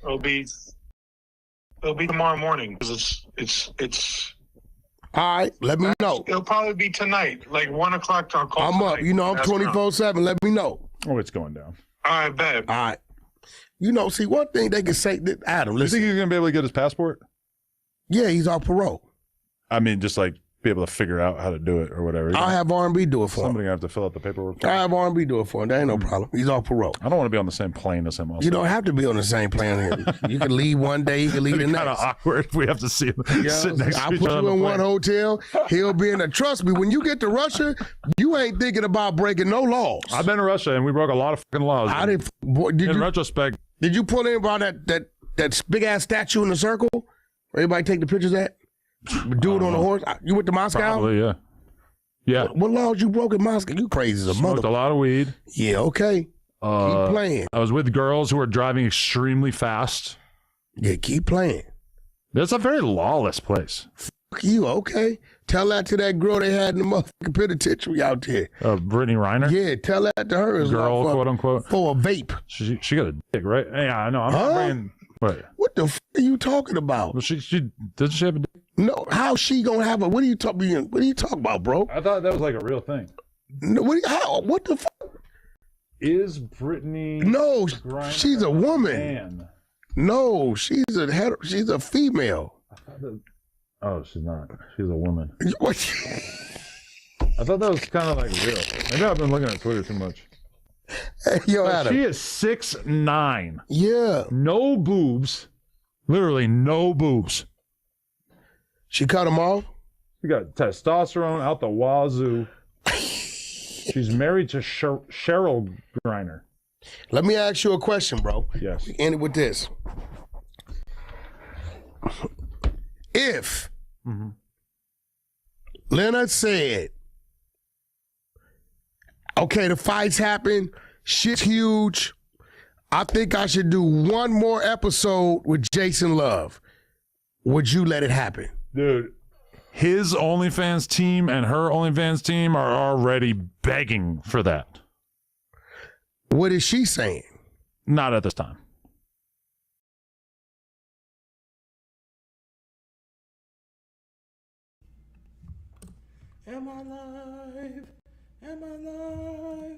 It'll be tomorrow morning because it's. All right, let me know. It'll probably be tonight, like 1 o'clock. I'll call. I'm up. You know, I'm Ask around. 24/7. Let me know. Oh, it's going down. All right, bet. All right. You know, see, one thing they can say, that Adam, You listen. think he's gonna be able to get his passport? Yeah, he's on parole. I mean, just like be able to figure out how to do it or whatever. I'll have R&B do it for him. Somebody gonna have to fill out the paperwork. I'll have R&B do it for him. That ain't no problem. He's on parole. I don't want to be on the same plane as him. Also, You don't have to be on the same plane here. You can leave one day, you can leave the It'd be next. kind of awkward if we have to see him Yeah, sit next I'll to each put other. you on in the one plane. hotel. He'll be in a. Trust me, when you get to Russia, you ain't thinking about breaking no laws. I've been to Russia and we broke a lot of fucking laws. I didn't. Boy, did in you, retrospect, did you pull in about that big ass statue in the circle? Where everybody take the pictures at? The dude on the horse. You went to Moscow? probably yeah. Yeah, What laws you broke in Moscow? You crazy as a smoked mother. a lot of weed. Yeah, okay. Keep playing. I was with girls who were driving extremely fast. Yeah, keep playing. It's a very lawless place. Fuck you, okay? Tell that to that girl they had in the motherfucking penitentiary out there. Brittany Reiner? Yeah, tell that to her. As Girl, well, quote unquote. For a vape. She got a dick, right? Yeah, I know. I'm not bringing. What? What the f are you talking about? Well, she doesn't she have a dick? No, how's she gonna have a? What are you talking about, bro? I thought that was like a real thing. No, what the fuck? Is Brittany? No, Griner she's a woman. Man. No, she's a female. Oh, she's not. She's a woman. What? I thought that was kind of like real. Maybe I've been looking at Twitter too much. Hey, yo, Adam. She is 6'9". Yeah. No boobs. Literally no boobs. She cut them off? She got testosterone out the wazoo. She's married to Cheryl Griner. Let me ask you a question, bro. Yes. We end it with this. If Leonard said, okay, the fights happen, shit's huge, I think I should do one more episode with Jason Love, would you let it happen? Dude, his OnlyFans team and her OnlyFans team are already begging for that. What is she saying? Not at this time. Am I live? Am I live?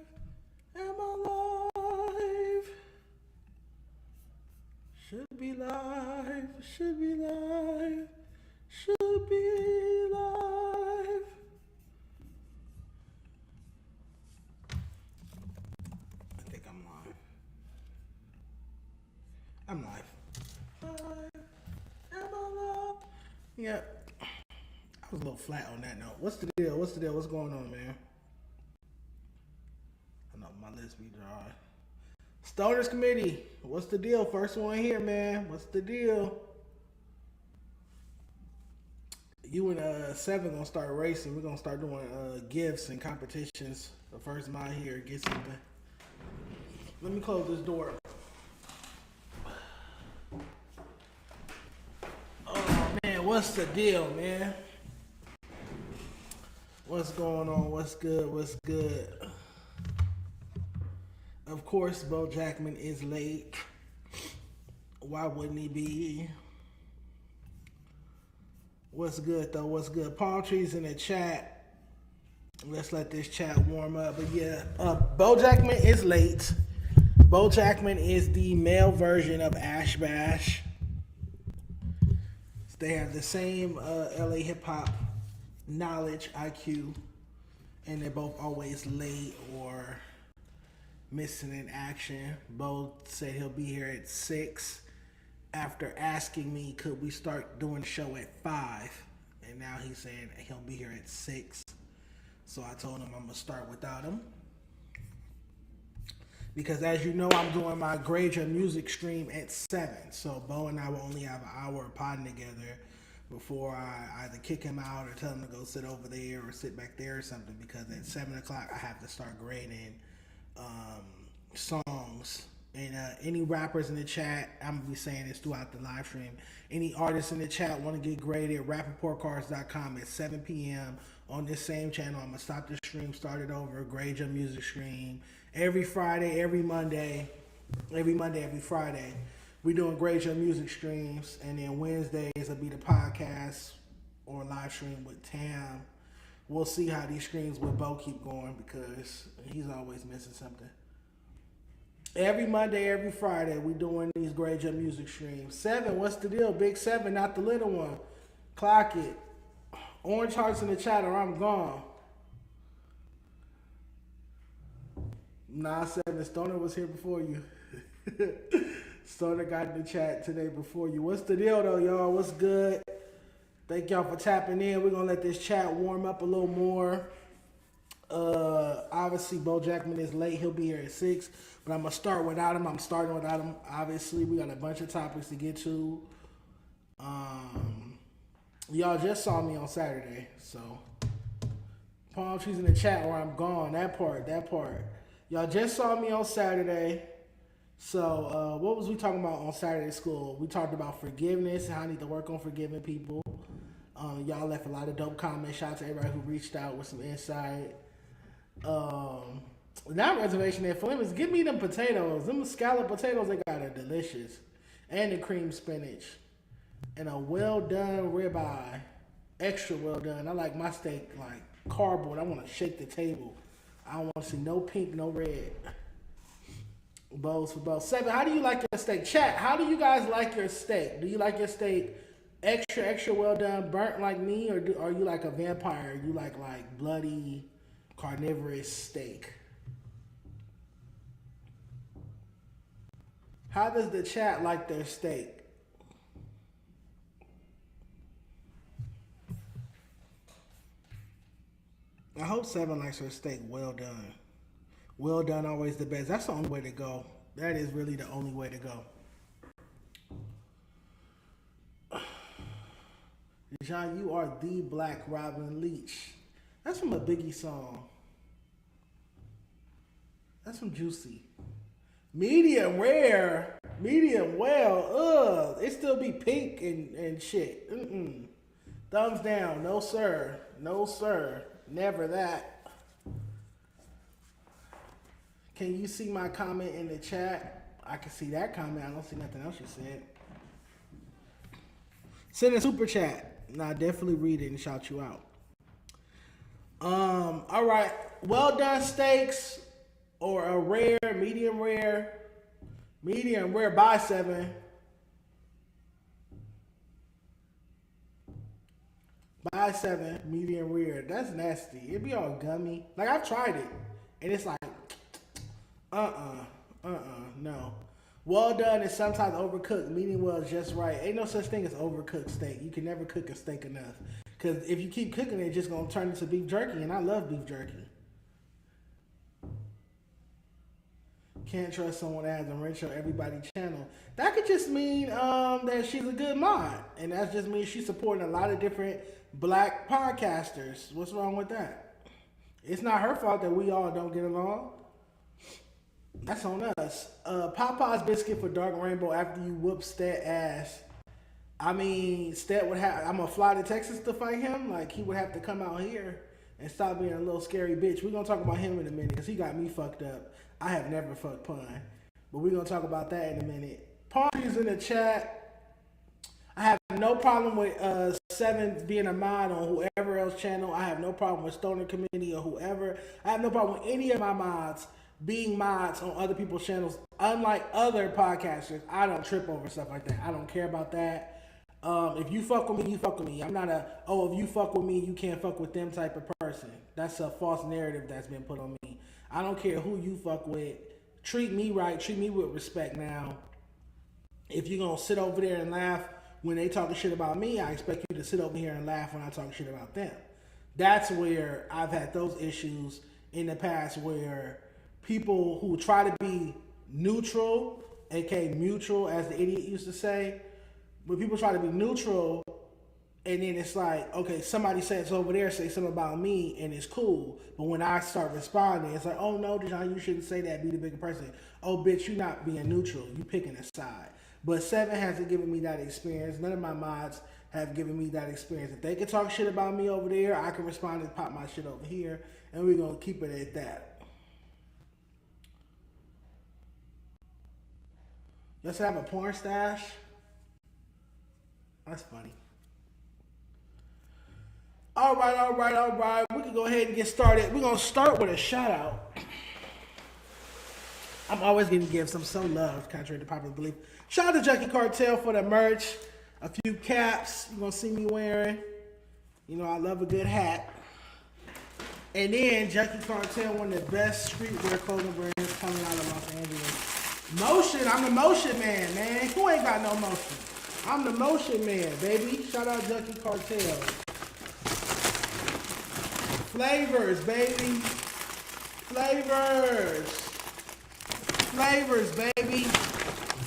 Am I live? Should be live. Should be live. Should be live. I think I'm live. I'm live. Am I live? Yeah. I was a little flat on that note. What's the deal? What's the deal? What's going on, man? I know my list be dry. Stoners Committee. What's the deal? First one here, man. What's the deal? You and Seven gonna start racing. We're gonna start doing gifts and competitions. The first mile here gets something. Let me close this door. Oh man, what's the deal, man? What's going on? What's good? What's good? Of course, Bo Jackman is late. Why wouldn't he be? What's good, though? What's good? Palm trees in the chat. Let's let this chat warm up. But yeah, Bo Jackman is late. Bo Jackman is the male version of Ash Bash. They have the same LA hip hop knowledge, IQ, and they're both always late or missing in action. Bo said he'll be here at 6 after asking me, could we start doing the show at 5? And now he's saying he'll be here at 6. So I told him I'm going to start without him. Because as you know, I'm doing my Grade Your Music stream at 7. So Bo and I will only have an hour of podding together before I either kick him out or tell him to go sit over there or sit back there or something, because at 7 o'clock I have to start grading songs. And any rappers in the chat, I'm going to be saying this throughout the live stream, any artists in the chat want to get graded, rappaportcards.com at 7 p.m. on this same channel. I'm going to stop the stream, start it over, Grade Your Music stream every Friday, every Monday, every Friday. We doing Grade Your Music streams, and then Wednesdays will be the podcast or live stream with Tam. We'll see how these streams with Bo keep going because he's always missing something. Every Monday, every Friday, we doing these Grade Your Music streams. 7, what's the deal? Big 7, not the little one. Clock it. Orange hearts in the chat or I'm gone. Nah, 7, Stoner was here before you. Stoner got in the chat today before you. What's the deal though, y'all? What's good? Thank y'all for tapping in. We're gonna let this chat warm up a little more. Obviously, Bo Jackman is late. He'll be here at 6, but I'm gonna start without him. I'm starting without him. Obviously, we got a bunch of topics to get to. Y'all just saw me on Saturday, so palm trees in the chat or I'm gone. That part. Y'all just saw me on Saturday. So what was we talking about on Saturday school? We talked about forgiveness and how I need to work on forgiving people. Y'all left a lot of dope comments. Shout out to everybody who reached out with some insight. That reservation at Fleming's, give me them potatoes. Them scallop potatoes they got are delicious. And the cream spinach. And a well done ribeye. Extra well done. I like my steak like cardboard. I want to shake the table. I don't want to see no pink, no red. Bows for both. 7, how do you like your steak? Chat, how do you guys like your steak? Do you like your steak extra well done, burnt like me, or are you like a vampire? You like bloody, carnivorous steak? How does the chat like their steak? I hope 7 likes her steak well done. Well done, always the best. That's the only way to go. That is really the only way to go. John, you are the Black Robin Leach. That's from a Biggie song. That's from Juicy. Medium rare. Medium well. It still be pink and shit. Thumbs down. No, sir. No, sir. Never that. Can you see my comment in the chat? I can see that comment. I don't see nothing else you said. Send a super chat. And I'll definitely read it and shout you out. All right. Well done steaks or a rare, medium rare. Medium rare by 7. By 7, medium rare. That's nasty. It'd be all gummy. Like I've tried it. And it's like no. Well done is sometimes overcooked. Medium well is just right. Ain't no such thing as overcooked steak. You can never cook a steak enough. Because if you keep cooking it, it's just going to turn into beef jerky. And I love beef jerky. Can't trust someone that has a wrench on everybody's channel. That could just mean that she's a good mod. And that just means she's supporting a lot of different black podcasters. What's wrong with that? It's not her fault that we all don't get along. That's on us. Popeye's biscuit for Dark Rainbow after you whoop Stat ass. I mean, Stat would have. I'm gonna fly to Texas to fight him. Like he would have to come out here and stop being a little scary bitch. We're gonna talk about him in a minute because he got me fucked up. I have never fucked Pun, but we're gonna talk about that in a minute. Party's in the chat. I have no problem with 7 being a mod on whoever else channel. I have no problem with Stoner Committee or whoever. I have no problem with any of my mods being mods on other people's channels. Unlike other podcasters, I don't trip over stuff like that. I don't care about that. If you fuck with me, you fuck with me. I'm not if you fuck with me, you can't fuck with them type of person. That's a false narrative that's been put on me. I don't care who you fuck with. Treat me right. Treat me with respect now. If you're going to sit over there and laugh when they talking shit about me, I expect you to sit over here and laugh when I talk shit about them. That's where I've had those issues in the past where people who try to be neutral, aka mutual, as the idiot used to say, when people try to be neutral, and then it's like, okay, somebody says over there, say something about me, and it's cool. But when I start responding, it's like, oh no, Dijon, you shouldn't say that, be the bigger person. Oh, bitch, you not being neutral, you picking a side. But 7 hasn't given me that experience. None of my mods have given me that experience. If they can talk shit about me over there, I can respond and pop my shit over here, and we're going to keep it at that. Let's have a porn stash. That's funny. All right. We can go ahead and get started. We're going to start with a shout out. I'm always going to give some love, contrary to popular belief. Shout out to Junkie Cartel for the merch. A few caps you're going to see me wearing. You know, I love a good hat. And then Junkie Cartel, one of the best streetwear clothing brands coming out of Los Angeles. Motion, I'm the motion man. Who ain't got no motion? I'm the motion man, baby. Shout out Junkie Cartel. Flavors, baby. Flavors, baby.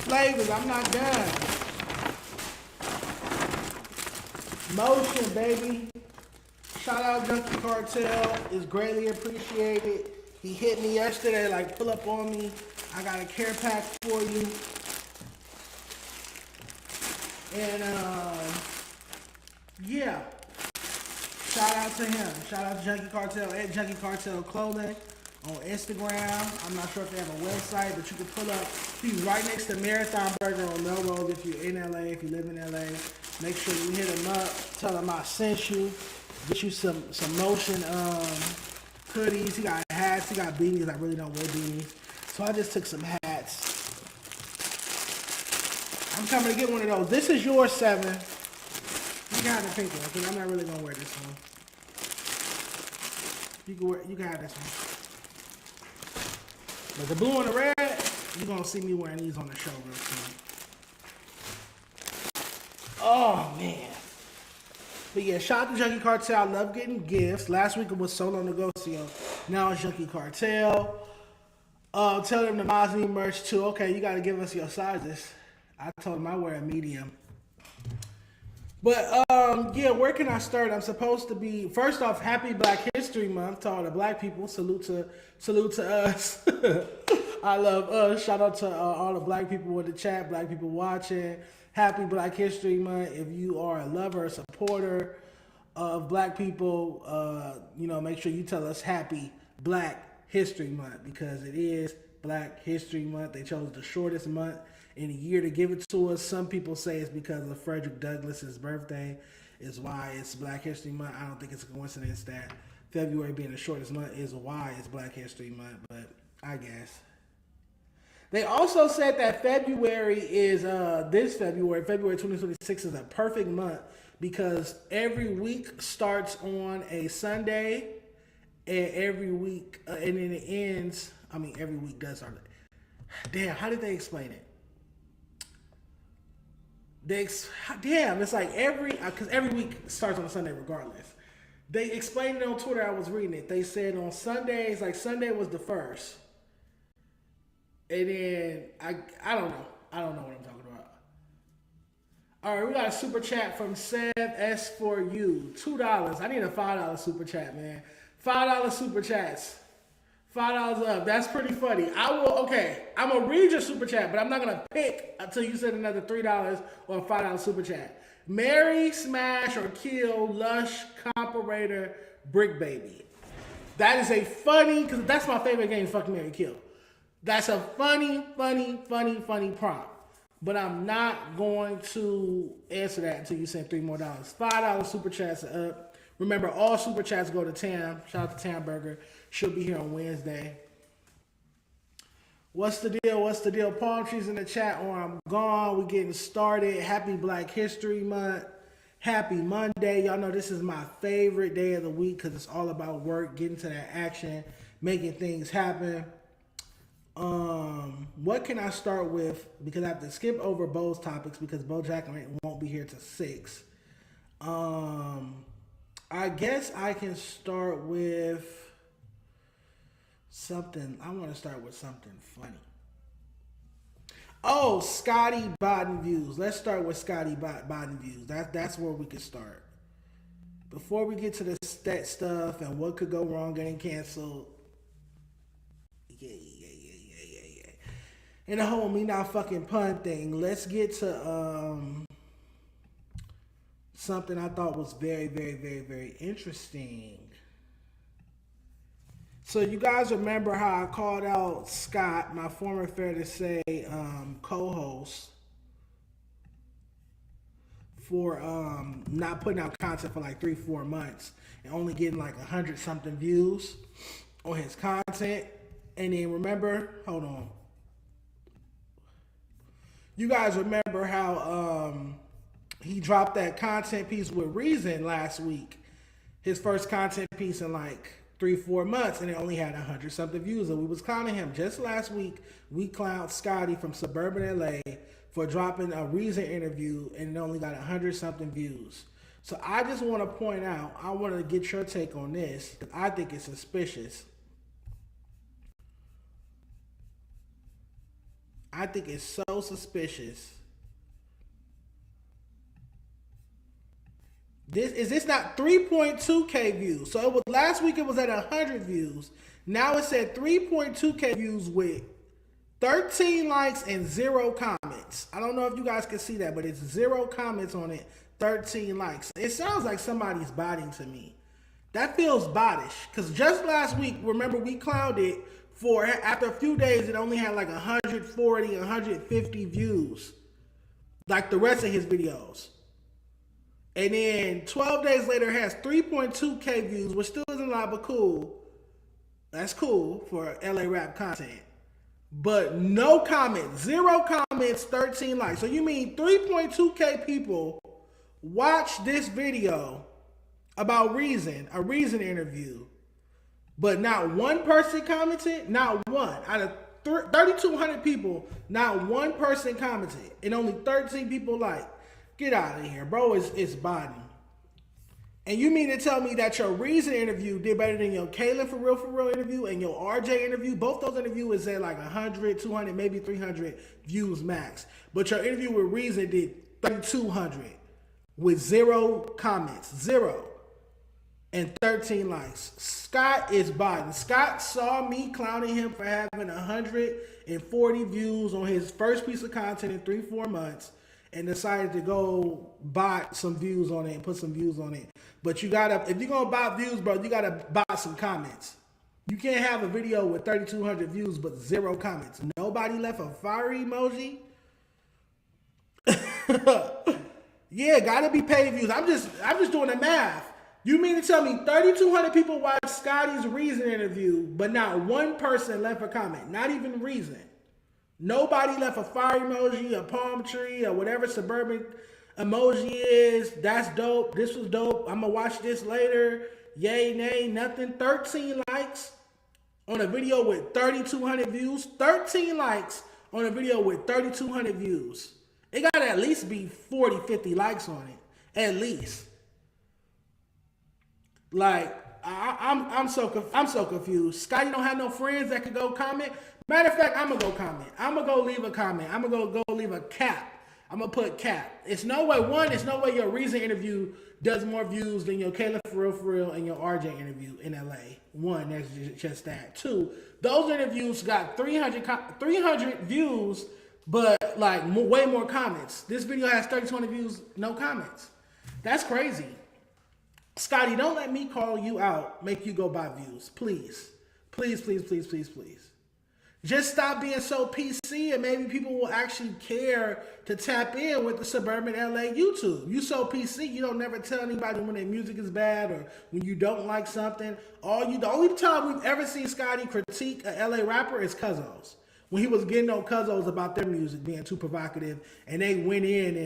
Flavors, I'm not done. Motion, baby. Shout out Junkie Cartel. It's greatly appreciated. He hit me yesterday, like, pull up on me. I got a care pack for you. And, yeah. Shout out to him. Shout out to Junkie Cartel at Junkie Cartel Clothing on Instagram. I'm not sure if they have a website, but you can pull up. He's right next to Marathon Burger on Melrose if you're in LA, if you live in LA. Make sure you hit him up. Tell him I sent you. Get you some motion hoodies. He got hats. He got beanies. I really don't wear beanies. So I just took some hats. I'm coming to get one of those. This is yours, 7. You can have the pink one, because I'm not really going to wear this one. You can have this one. But the blue and the red, you're going to see me wearing these on the show real soon. Oh, man. But yeah, shout out to Junkie Cartel. I love getting gifts. Last week it was Solo Negocio. Now it's Junkie Cartel. Tell them the Mosby merch too. Okay, you got to give us your sizes. I told them I wear a medium. But yeah, where can I start? I'm supposed to be, first off, happy Black History Month to all the black people. Salute to us. I love us. Shout out to all the black people in the chat, black people watching. Happy Black History Month. If you are a lover, a supporter of black people, you know, make sure you tell us happy Black History Month, because it is Black History Month. They chose the shortest month in a year to give it to us. Some people say it's because of Frederick Douglass's birthday is why it's Black History Month. I don't think it's a coincidence that February being the shortest month is why it's Black History Month, but I guess. They also said that February is, this February 2026 is a perfect month because every week starts on a Sunday and every week, and then it ends, every week does start. Damn, how did they explain it? Damn, it's like because every week starts on a Sunday regardless. They explained it on Twitter, I was reading it. They said on Sundays, like Sunday was the first. And then, I don't know. I don't know what I'm talking about. All right, we got a super chat from Seb S4U. $2. I need a $5 super chat, man. $5 super chats. $5 up. That's pretty funny. I'm going to read your super chat, but I'm not going to pick until you send another $3 or a $5 super chat. Marry, smash, or kill Lush, Comparator, Brick Baby. That is a funny, because that's my favorite game, Fuck, Marry, Kill. That's a funny prompt. But I'm not going to answer that until you send $3 more. $5 super chats are up. Remember, all super chats go to Tam. Shout out to Tam Burger. She'll be here on Wednesday. What's the deal? Palm trees in the chat or I'm gone. We getting started. Happy Black History Month. Happy Monday. Y'all know this is my favorite day of the week because it's all about work, getting to that action, making things happen. What can I start with? Because I have to skip over Bo's topics because Bo Jackman won't be here till 6. I guess I can start with something. I want to start with something funny. Oh, Scotty Biden views. Let's start with Scotty Biden views. That's where we can start. Before we get to the stat stuff and what could go wrong getting canceled. Yeah. And the whole me not fucking pun thing. Let's get to something I thought was very, very, very, very interesting. So you guys remember how I called out Scott, my former Fair to Say co-host, for not putting out content for like 3-4 months and only getting like 100 something views on his content. And then remember, hold on. You guys remember how he dropped that content piece with Reason last week? His first content piece in like 3-4 months, and it only had 100 something views. And we was clowning him just last week. We clowned Scotty from suburban LA for dropping a Reason interview, and it only got 100 something views. So I just want to point out, I want to get your take on this, because I think it's suspicious. I think it's so suspicious. This not 3.2K views? So it was last week. It was at 100 views. Now it's at 3.2K views with 13 likes and 0 comments. I don't know if you guys can see that, but it's 0 comments on it, 13 likes. It sounds like somebody's botting to me. That feels bottish. Because just last week, remember, we clowned it for, after a few days, it only had like 140, 150 views. Like the rest of his videos. And then 12 days later, it has 3.2K views, which still isn't a lot, but cool. That's cool for LA rap content. But no comments, 0 comments, 13 likes. So you mean 3.2K people watched this video about Reason, a Reason interview, but not one person commented? Not one. Out of 3,200 people, not one person commented, and only 13 people liked. Get out of here, bro. It's body. And you mean to tell me that your Reason interview did better than your Kaylin for real interview and your RJ interview? Both those interviews is at like 100, 200, maybe 300 views max. But your interview with Reason did 3,200 with 0 comments. 0. And 13 likes. Scott is botting. Scott saw me clowning him for having 140 views on his first piece of content in 3-4 months and decided to go buy some views on it and put some views on it. But you gotta, if you're gonna buy views, bro, you gotta buy some comments. You can't have a video with 3,200 views but 0 comments. Nobody left a fire emoji. Yeah, gotta be paid views. I'm just doing the math. You mean to tell me 3,200 people watched Scotty's Reason interview, but not one person left a comment? Not even Reason. Nobody left a fire emoji, a palm tree, or whatever suburban emoji is. That's dope. This was dope. I'm gonna watch this later. Yay, nay, nothing. 13 likes on a video with 3,200 views. 13 likes on a video with 3,200 views. It gotta at least be 40, 50 likes on it. At least. Like, I'm so confused. Scotty don't have no friends that could go comment. Matter of fact, I'm gonna go comment. I'm gonna go leave a comment. I'm gonna go leave a cap. I'm gonna put cap. It's no way. One, it's no way your Reason interview does more views than your Kayla for real and your RJ interview in LA. One, that's just that. Two, those interviews got 300 views, but like way more comments. This video has 3,200 views, no comments. That's crazy. Scotty, don't let me call you out, make you go buy views. Please. Please, please, please, please, please. Just stop being so PC and maybe people will actually care to tap in with the suburban LA YouTube. You so PC, you don't never tell anybody when their music is bad or when you don't like something. The only time we've ever seen Scotty critique a LA rapper is Cuzzos. When he was getting on Cuzzos about their music being too provocative, and they went in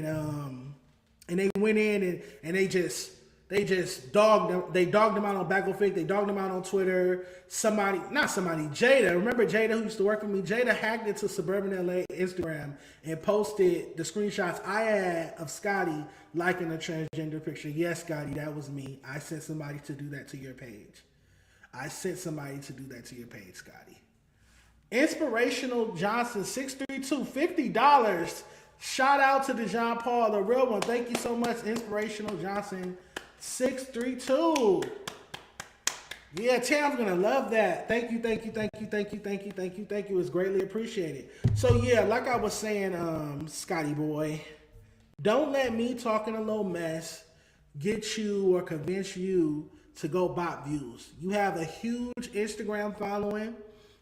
and they just dogged him. They dogged him out on Backoffic. They dogged him out on Twitter. Jada. Remember Jada, who used to work with me? Jada hacked into Suburban LA Instagram and posted the screenshots I had of Scotty liking a transgender picture. Yes, Scotty, that was me. I sent somebody to do that to your page. Scotty. Inspirational Johnson 632, $50. Shout out to DeJean Paul, the real one. Thank you so much, Inspirational Johnson 632. Yeah, Tam's gonna love that. Thank you. It's greatly appreciated. So yeah, like I was saying, Scotty boy, don't let me talking a little mess get you or convince you to go bot views. You have a huge Instagram following.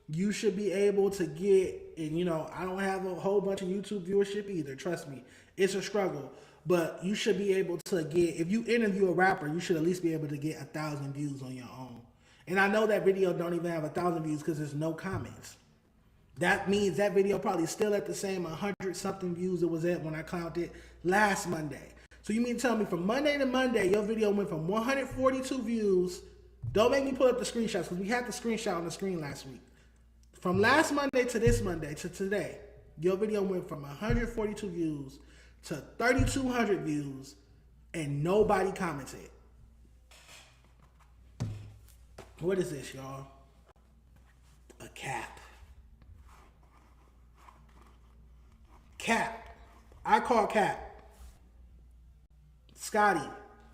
You should be able to get, and you know, I don't have a whole bunch of YouTube viewership either. Trust me, it's a struggle. But you should be able to get, if you interview a rapper, you should at least be able to get 1,000 views on your own. And I know that video don't even have 1,000 views because there's no comments. That means that video probably still at the same 100 something views it was at when I counted last Monday. So you mean to tell me from Monday to Monday, your video went from 142 views. Don't make me pull up the screenshots because we had the screenshot on the screen last week. From last Monday to this Monday to today, your video went from 142 views to 3,200 views and nobody commented. What is this, y'all? A cap. Cap. I call cap. Scotty.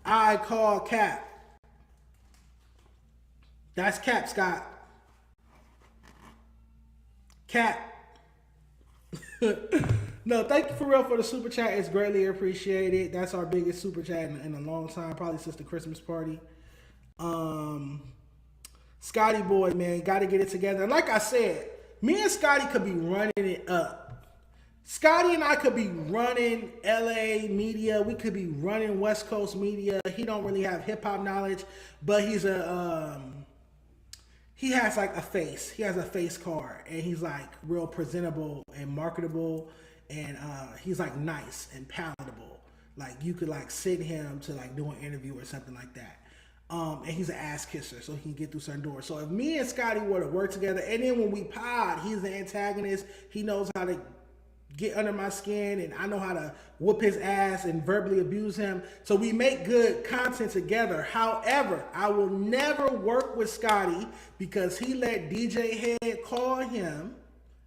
I call cap. That's cap, Scott. Cap. No, thank you for real for the super chat. It's greatly appreciated. That's our biggest super chat in a long time, probably since the Christmas party. Scotty boy, man, got to get it together. And like I said, me and Scotty could be running it up. Scotty and I could be running LA media. We could be running West Coast media. He don't really have hip hop knowledge, but he's he has like a face. He has a face card, and he's like real presentable and marketable, and he's like nice and palatable. Like you could like send him to like do an interview or something like that. And he's an ass kisser, so he can get through certain doors. So if me and Scotty were to work together, and then when we pod, he's the antagonist. He knows how to get under my skin, and I know how to whoop his ass and verbally abuse him. So we make good content together. However, I will never work with Scotty because he let DJ Head call him.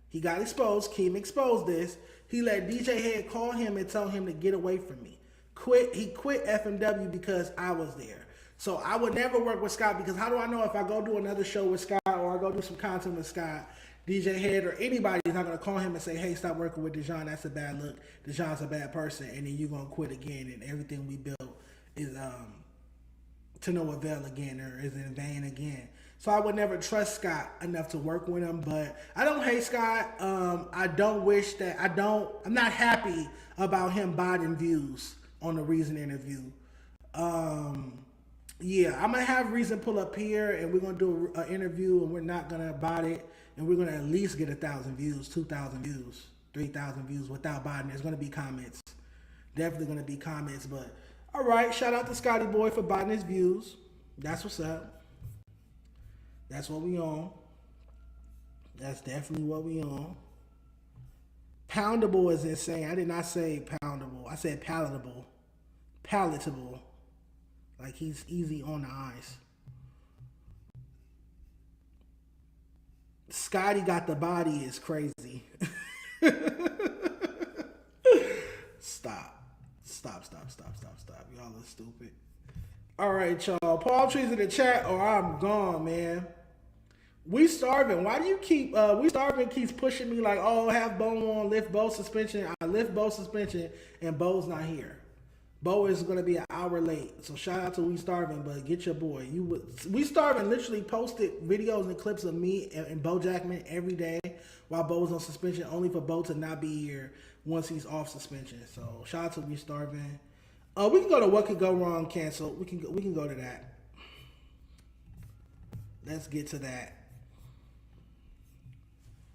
He got exposed. Keem exposed this. He let DJ Head call him and tell him to get away from me. He quit FMW because I was there. So I would never work with Scott because how do I know if I go do another show with Scott or I go do some content with Scott, DJ Head or anybody is not going to call him and say, hey, stop working with Dejan. That's a bad look. Dejan's a bad person. And then you're going to quit again. And everything we built is to no avail again or is in vain again. So I would never trust Scott enough to work with him. But I don't hate Scott. I don't wish that I'm not happy about him botting views on the Reason interview. Yeah, I'm going to have Reason pull up here and we're going to do an interview and we're not going to bot it. And we're going to at least get 1,000 views, 2,000 views, 3,000 views without botting. There's going to be comments. Definitely going to be comments. But, all right, shout out to Scotty Boy for botting his views. That's what's up. That's what we on. That's definitely what we on. Poundable is insane. I did not say poundable. I said palatable. Palatable. Like he's easy on the eyes. Scotty got the body is crazy. Stop. Y'all are stupid. All right, y'all. Palm trees in the chat or I'm gone, man. We starving. Why do you keep we starving keeps pushing me like, oh, have Bo on, lift Bo suspension. I lift Bo suspension and Bo's not here. Bo is going to be an hour late. So shout out to We Starving, but get your boy. We Starving literally posted videos and clips of me and Bo Jackman every day while Bo was on suspension, only for Bo to not be here once he's off suspension. So shout out to We Starving. We can go to What Could Go Wrong cancel. We can go to that. Let's get to that.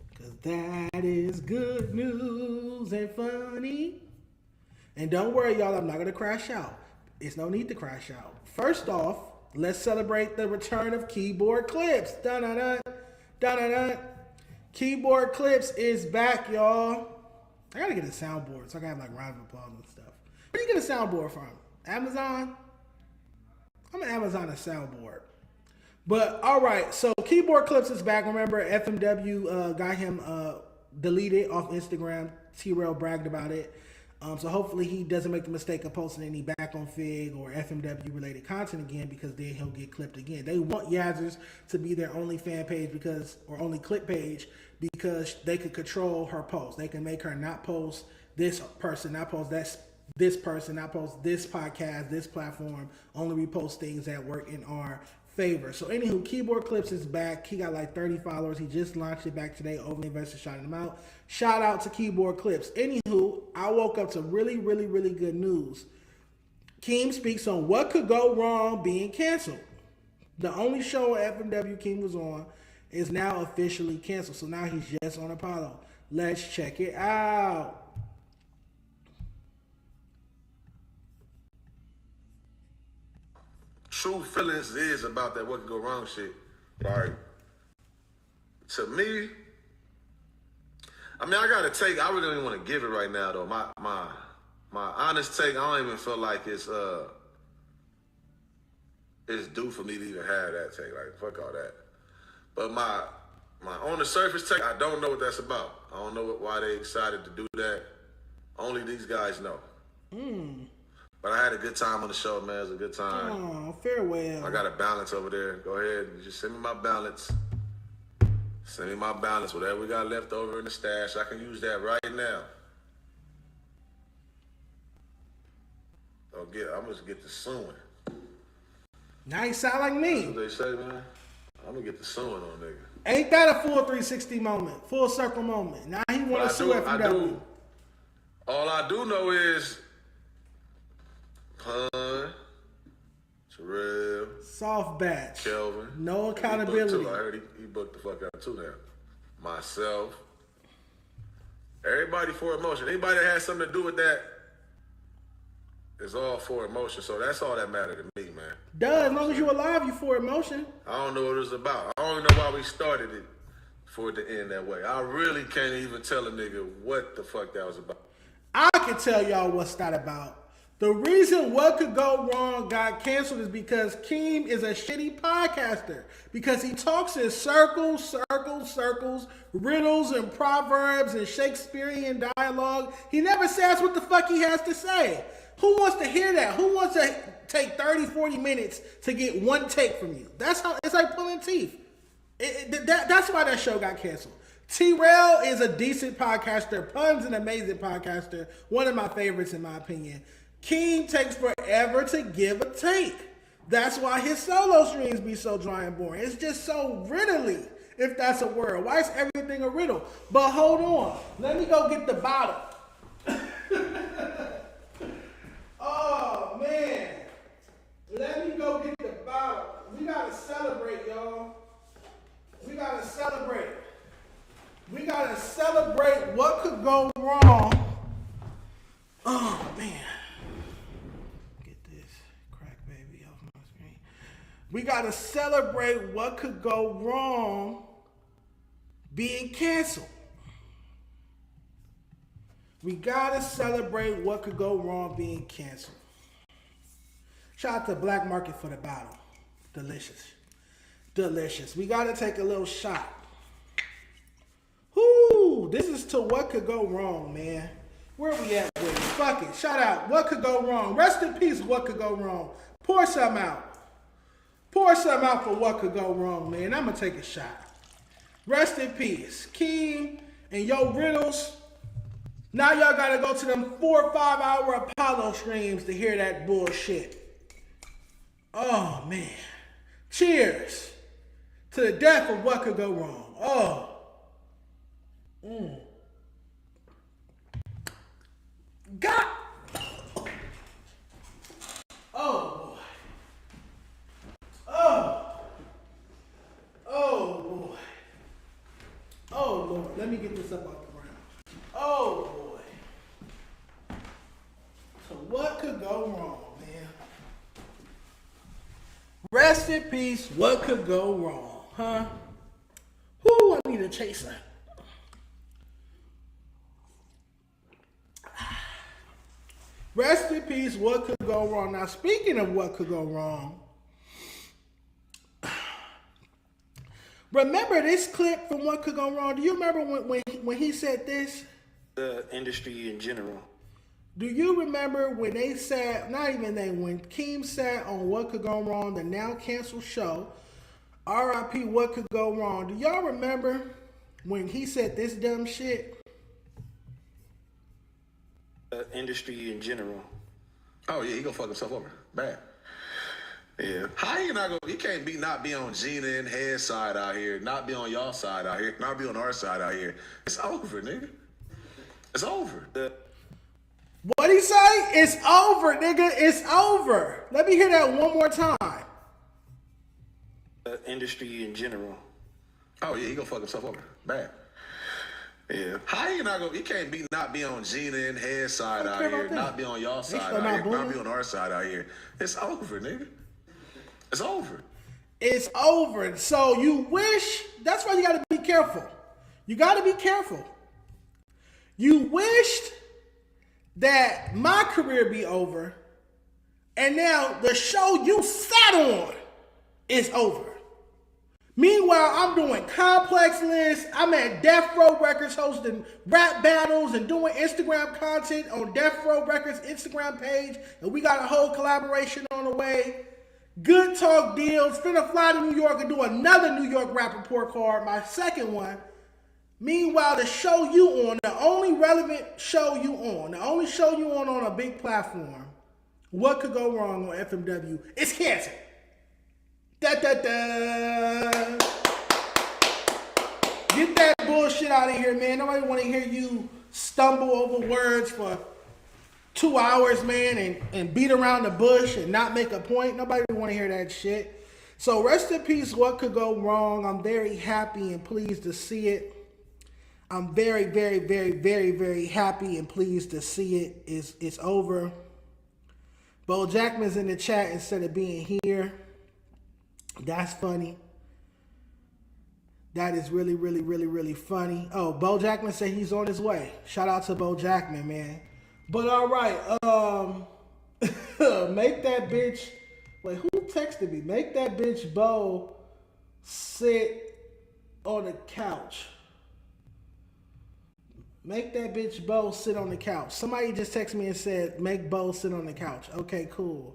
Because that is good news and funny. And don't worry, y'all, I'm not going to crash out. It's no need to crash out. First off, let's celebrate the return of Keyboard Clips. Dun-dun-dun, dun-dun-dun. Keyboard Clips is back, y'all. I got to get a soundboard so I can have like round of applause and stuff. Where do you get a soundboard from? Amazon? I'm going to Amazon a soundboard. But, all right, so Keyboard Clips is back. Remember, FMW got him deleted off Instagram. T-Rail bragged about it. So hopefully he doesn't make the mistake of posting any back on Fig or FMW related content again because then he'll get clipped again. They want Yazzers to be their only fan page or only clip page because they could control her post. They can make her not post this person, not post this person, I post this podcast, this platform, only repost things that work in our favor. So anywho, Keyboard Clips is back. He got like 30 followers. He just launched it back today. Overly Invested shouting him out. Shout out to Keyboard Clips. Anywho, I woke up to really, really, really good news. Keem speaks on what could go wrong being canceled. The only show FMW Keem was on is now officially canceled. So now he's just on Apollo. Let's check it out. True feelings is about that what could go wrong shit. Like, to me, I mean, I gotta take, I really don't even want to give it right now though. My honest take, I don't even feel like it's due for me to even have that take. Like, fuck all that. But my on the surface take, I don't know what that's about. I don't know why they decided to do that. Only these guys know. But I had a good time on the show, man. It was a good time. Oh, farewell. I got a balance over there. Go ahead and just send me my balance. Send me my balance. Whatever we got left over in the stash, I can use that right now. I'm just get to suing. Now you sound like me. That's what they say, man. I'm gonna get the suing on nigga. Ain't that a full 360 moment? Full circle moment. Now he want to sue FMW. All I do know is Pun, Terrell, soft batch, Kelvin. No accountability. I heard he booked the fuck out too now. Myself. Everybody for emotion. Anybody that has something to do with that is all for emotion. So that's all that mattered to me, man. Duh, as long as you alive, you for emotion. I don't know what it was about. I don't even know why we started it for it to end that way. I really can't even tell a nigga what the fuck that was about. I can tell y'all what's that about. The reason What Could Go Wrong got canceled is because Keem is a shitty podcaster. Because he talks in circles, riddles and proverbs and Shakespearean dialogue. He never says what the fuck he has to say. Who wants to hear that? Who wants to take 30, 40 minutes to get one take from you? That's how it's like pulling teeth. That's why that show got canceled. T-Rail is a decent podcaster. Pun's an amazing podcaster. One of my favorites in my opinion. Keem takes forever to give a take. That's why his solo streams be so dry and boring. It's just so riddly, if that's a word. Why is everything a riddle? But hold on. Let me go get the bottle. Oh, man. Let me go get the bottle. We got to celebrate, y'all. We got to celebrate. We got to celebrate what could go wrong. Oh, man. We got to celebrate what could go wrong being canceled. We got to celebrate what could go wrong being canceled. Shout out to Black Market for the bottle. Delicious. Delicious. We got to take a little shot. Whoo! This is to what could go wrong, man. Where we at with it? Fuck it. Shout out. What could go wrong? Rest in peace, what could go wrong? Pour some out. Pour some out for what could go wrong, man. I'm going to take a shot. Rest in peace. Keem and Yo Riddles. Now y'all got to go to them 4 or 5 hour Apollo streams to hear that bullshit. Oh, man. Cheers to the death of what could go wrong. Oh. God. Oh, boy. Oh, boy. Oh, Lord. Let me get this up off the ground. Oh, boy. So what could go wrong, man? Rest in peace. What could go wrong, huh? Whoo, I need a chaser. Rest in peace. What could go wrong? Now, speaking of what could go wrong, remember this clip from What Could Go Wrong? Do you remember when he said this? The industry in general. Do you remember when they said, not even they, when Keem said on What Could Go Wrong, the now canceled show, RIP What Could Go Wrong? Do y'all remember when he said this dumb shit? Industry in general. Oh yeah, he gonna fuck himself over. Bad. Yeah. How you not gonna? He can't not be on Gina and Head's side out here, not be on y'all side out here, not be on our side out here. It's over, nigga. It's over. What he say? It's over, nigga. It's over. Let me hear that one more time. Industry in general. Oh yeah, he gonna fuck himself over. Bad. Yeah. How you not gonna? He can't not be on Gina and Head's side out here, not be on y'all side out here, not be on our side out here. It's over, nigga. It's over. It's over. So you wish. That's why you got to be careful. You got to be careful. You wished that my career be over, and now the show you sat on is over. Meanwhile, I'm doing complex lists. I'm at Death Row Records hosting rap battles and doing Instagram content on Death Row Records Instagram page, and we got a whole collaboration on the way. Good talk deals. Finna fly to New York and do another New York Rap Report card, my second one. Meanwhile, the show you on, the only relevant show you on, the only show you on a big platform, What Could Go Wrong on FMW, is canceled. Da da da. Get that bullshit out of here, man. Nobody want to hear you stumble over words for 2 hours, man, and beat around the bush and not make a point. Nobody want to hear that shit. So rest in peace, What Could Go Wrong. I'm very happy and pleased to see it. I'm very, very, very, very, very happy and pleased to see it. It's over. Bo Jackman's in the chat instead of being here. That's funny. That is really, really, really, really funny. Oh, Bo Jackman said he's on his way. Shout out to Bo Jackman, man. But all right, make that bitch. Wait, who texted me? Make that bitch Bo sit on the couch. Make that bitch Bo sit on the couch. Somebody just texted me and said, make Bo sit on the couch. Okay, cool.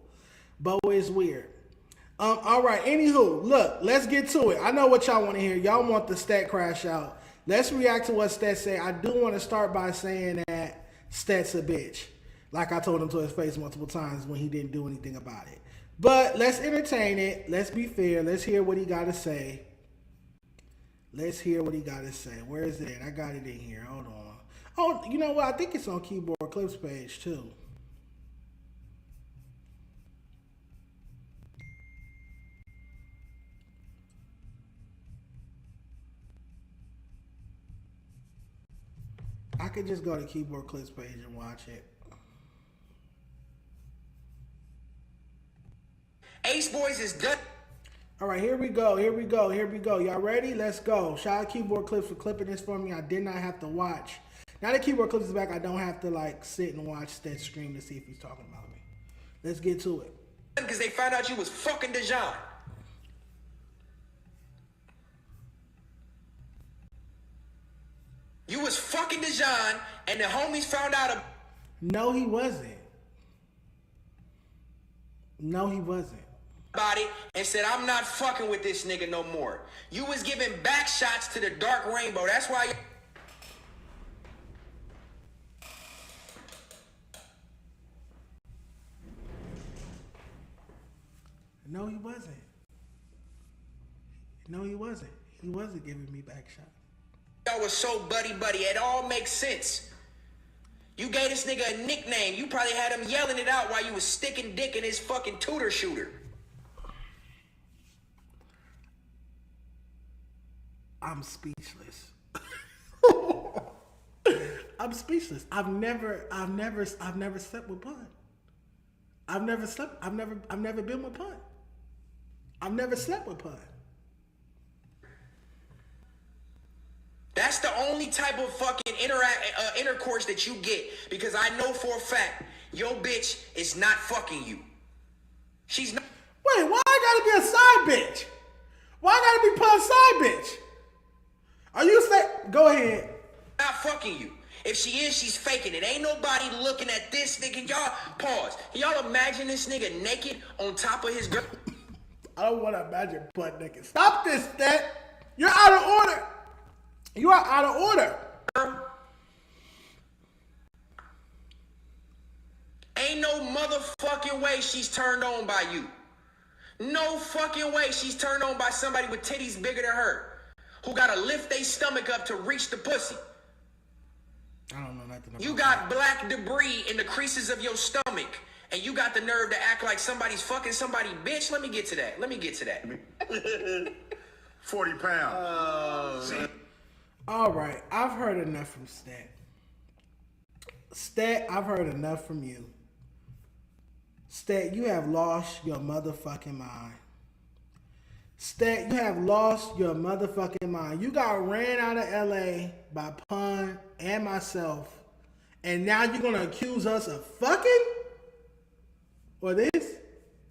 Bo is weird. All right, anywho, look, let's get to it. I know what y'all want to hear. Y'all want the stat crash out. Let's react to what Stat say. I do want to start by saying that Stat's a bitch. Like I told him to his face multiple times when he didn't do anything about it. But let's entertain it. Let's be fair. Let's hear what he got to say. Let's hear what he got to say. Where is it? I got it in here. Hold on. Oh, you know what? I think it's on Keyboard Clips page too. I could just go to Keyboard Clips page and watch it. Ace Boys is done. All right, here we go. Here we go. Here we go. Y'all ready? Let's go. Shout out Keyboard Clips for clipping this for me. I did not have to watch. Now that Keyboard Clips is back, I don't have to like sit and watch that stream to see if he's talking about me. Let's get to it. Because they found out you was fucking Dejan. You was fucking Dejan, and the homies found out. No, he wasn't. No, he wasn't. About it and said, I'm not fucking with this nigga no more. You was giving back shots to the Dark Rainbow. That's why. No, he wasn't. No, he wasn't. He wasn't giving me back shots. Y'all was so buddy-buddy. It all makes sense. You gave this nigga a nickname. You probably had him yelling it out while you was sticking dick in his fucking tutor shooter. I'm speechless. I'm speechless. I've never slept with Pun. I've never been with Pun. I've never slept with Pun. That's the only type of fucking intercourse that you get, because I know for a fact your bitch is not fucking you. She's not. Wait, why I gotta be a side bitch? Why I gotta be Pun's side bitch? Are you saying? Go ahead. Not fucking you. If she is, she's faking it. Ain't nobody looking at this nigga. Y'all pause. Can y'all imagine this nigga naked on top of his girl? I don't want to imagine butt naked. Stop this, Stat. You're out of order. You are out of order. Ain't no motherfucking way she's turned on by you. No fucking way she's turned on by somebody with titties bigger than her, who gotta lift their stomach up to reach the pussy. I don't know nothing about You got black debris in the creases of your stomach, and you got the nerve to act like somebody's fucking somebody, bitch. Let me get to that. 40 pounds. All right, I've heard enough from Stat. Stat, I've heard enough from you. Stat, you have lost your motherfucking mind. Stat, you have lost your motherfucking mind. You got ran out of LA by Pun and myself, and now you're gonna accuse us of fucking? Or this?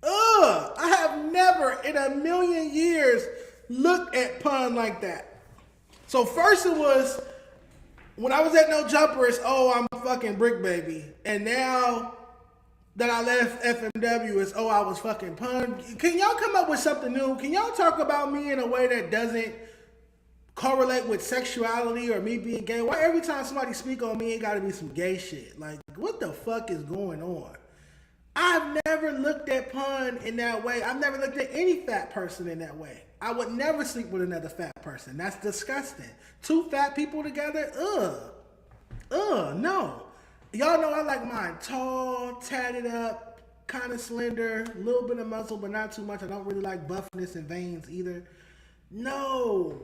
I have never in a million years looked at Pun like that. So first it was, when I was at No Jumper, it's, I'm fucking Brick Baby. And now that I left FMW, it's, I was fucking Pun. Can y'all come up with something new? Can y'all talk about me in a way that doesn't correlate with sexuality or me being gay? Why every time somebody speak on me, it gotta be some gay shit? Like, what the fuck is going on? I've never looked at Pun in that way. I've never looked at any fat person in that way. I would never sleep with another fat person. That's disgusting. Two fat people together? No. Y'all know I like mine tall, tatted up, kind of slender, a little bit of muscle, but not too much. I don't really like buffness and veins either. No.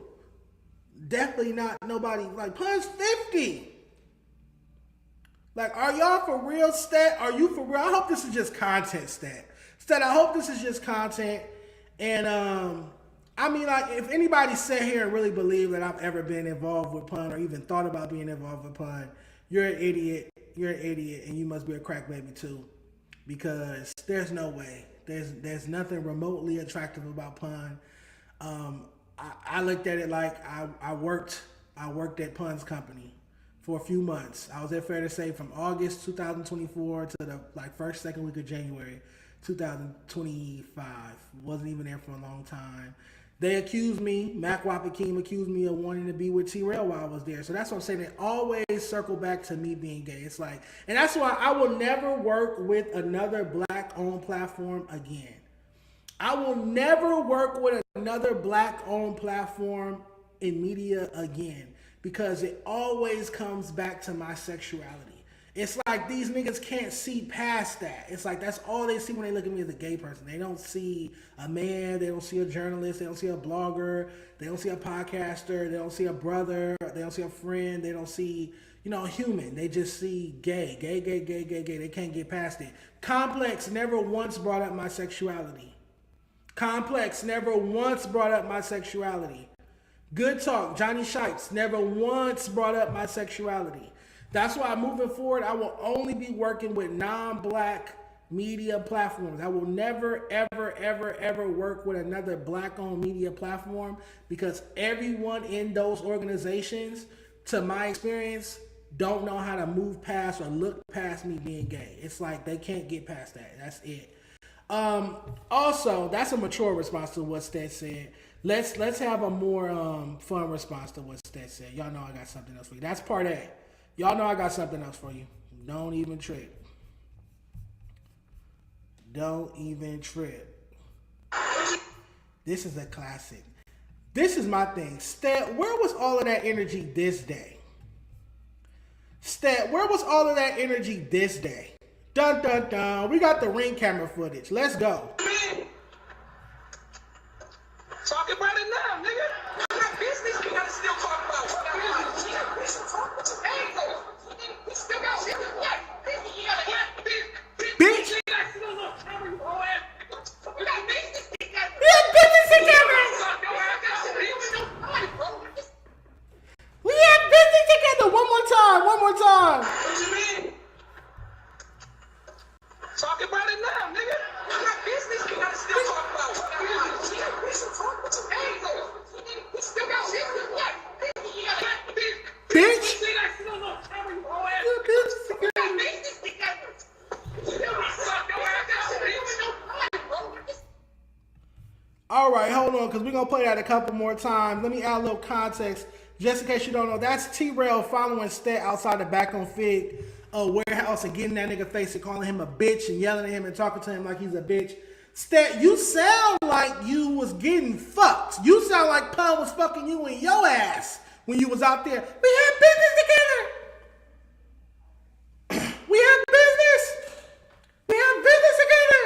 Definitely not nobody. Like, Pun's 50. Like, are y'all for real, Stat? Are you for real? I hope this is just content, Stat. Stat, I hope this is just content. And, I mean, like, if anybody sit here and really believe that I've ever been involved with Pun or even thought about being involved with Pun, you're an idiot. You're an idiot, and you must be a crack baby too, because there's no way. There's nothing remotely attractive about Pun. I looked at it like I worked at Pun's company for a few months. I was there, fair to say, from August 2024 to the second week of January 2025. Wasn't even there for a long time. They accused me, Mac Wapakeem accused me of wanting to be with T-Rail while I was there. So that's what I'm saying. They always circle back to me being gay. It's like, and that's why I will never work with another black-owned platform again. I will never work with another black-owned platform in media again, because it always comes back to my sexuality. It's like these niggas can't see past that. It's like that's all they see when they look at me as a gay person. They don't see a man, they don't see a journalist, they don't see a blogger, they don't see a podcaster, they don't see a brother, they don't see a friend, they don't see, a human. They just see gay. They can't get past it. Complex never once brought up my sexuality. Complex never once brought up my sexuality. Good Talk, Johnny Shites, never once brought up my sexuality. That's why moving forward, I will only be working with non-black media platforms. I will never, ever work with another black-owned media platform, because everyone in those organizations, to my experience, don't know how to move past or look past me being gay. It's like they can't get past that. That's it. Also, that's a mature response to what Stet said. Let's have a more fun response to what Stet said. Y'all know I got something else for you. That's part A. Y'all know I got something else for you. Don't even trip. Don't even trip. This is a classic. This is my thing. Stat, where was all of that energy this day? Stat, where was all of that energy this day? Dun dun dun. We got the ring camera footage. Let's go. Talk about it now, nigga. We got business we gotta still talk about. We still got shit. Bitch. We got business together. We have business together. One more time. What you mean? Talk about it now, nigga. We got business we gotta still talk about. We still got shit. Bitch. All right, hold on, because we're going to play that a couple more times. Let me add a little context, just in case you don't know. That's T-Rail following Stat outside the back on Fig. a warehouse and getting that nigga face and calling him a bitch and yelling at him and talking to him like he's a bitch. Stat, you sound like you was getting fucked. You sound like Pun was fucking you in your ass when you was out there. We had business together. We have business. We have business together.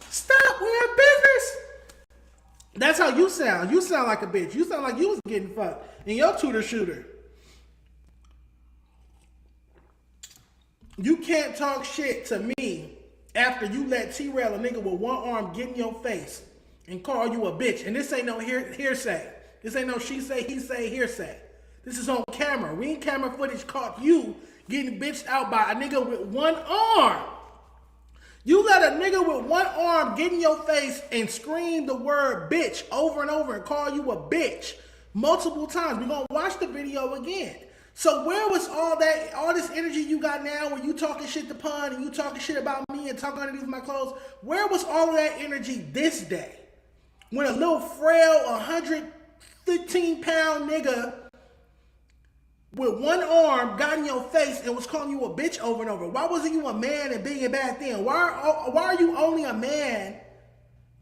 Stop. We have business. That's how you sound. You sound like a bitch. You sound like you was getting fucked in your tutor shooter. You can't talk shit to me after you let T-Rail, a nigga with one arm, get in your face and call you a bitch. And this ain't no hearsay. This ain't no she say, he say, hearsay. This is on camera. Ring camera footage caught you getting bitched out by a nigga with one arm. You let a nigga with one arm get in your face and scream the word bitch over and over and call you a bitch multiple times. We're going to watch the video again. So where was all this energy you got now where you talking shit to Pun and you talking shit about me and talking underneath my clothes? Where was all of that energy this day? When a little frail 115-pound nigga with one arm got in your face and was calling you a bitch over and over. Why wasn't you a man and big and bad then? Why are you only a man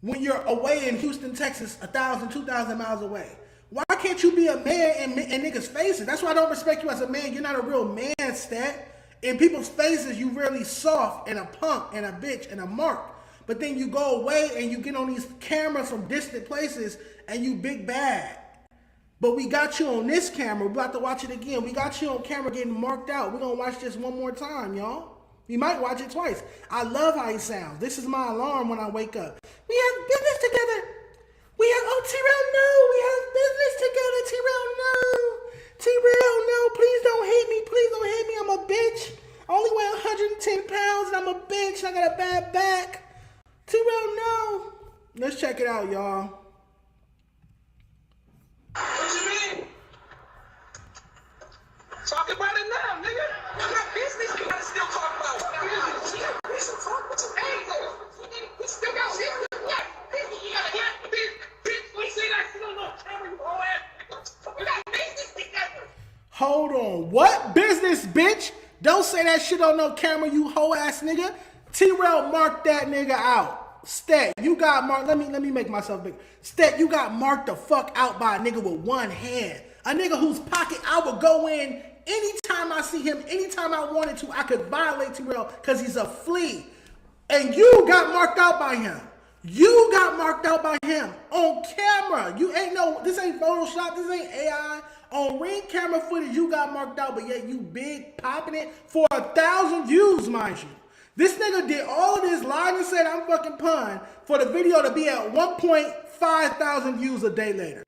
when you're away in Houston, Texas, 1,000, 2,000 miles away? Why can't you be a man in niggas' faces? That's why I don't respect you as a man. You're not a real man, Stat. In people's faces, you really soft and a punk and a bitch and a mark. But then you go away and you get on these cameras from distant places and you big bad. But we got you on this camera. We're about to watch it again. We got you on camera getting marked out. We're going to watch this one more time, y'all. You might watch it twice. I love how he sounds. This is my alarm when I wake up. We have business together. We have, oh, T-Rail, no. We have business together, T-Rail, no. T-Rail, no. Please don't hate me. Please don't hate me. I'm a bitch. I only weigh 110 pounds and I'm a bitch. I got a bad back. T-Rail, no. Let's check it out, y'all. What you mean? Talk about it now, nigga. You got business, you gotta still talk about it. We should talk what you mean, though. We still got shit. Yeah, you gotta get bitch. We see that shit on the camera, you whole ass. We got business together. Hold on. What business, bitch? Don't say that shit on no camera, you hoe ass nigga. T-Rail marked that nigga out. Stat, you got marked. Let me make myself big. Stat, you got marked the fuck out by a nigga with one hand. A nigga whose pocket I would go in anytime I see him, anytime I wanted to. I could violate T-Rail because he's a flea. And you got marked out by him. You got marked out by him on camera. You ain't no, this ain't Photoshop, this ain't AI. On ring camera footage, you got marked out, but yet you big popping it for 1,000 views, mind you. This nigga did all of this, lied and said I'm fucking Pun for the video to be at 1.5 thousand views a day later.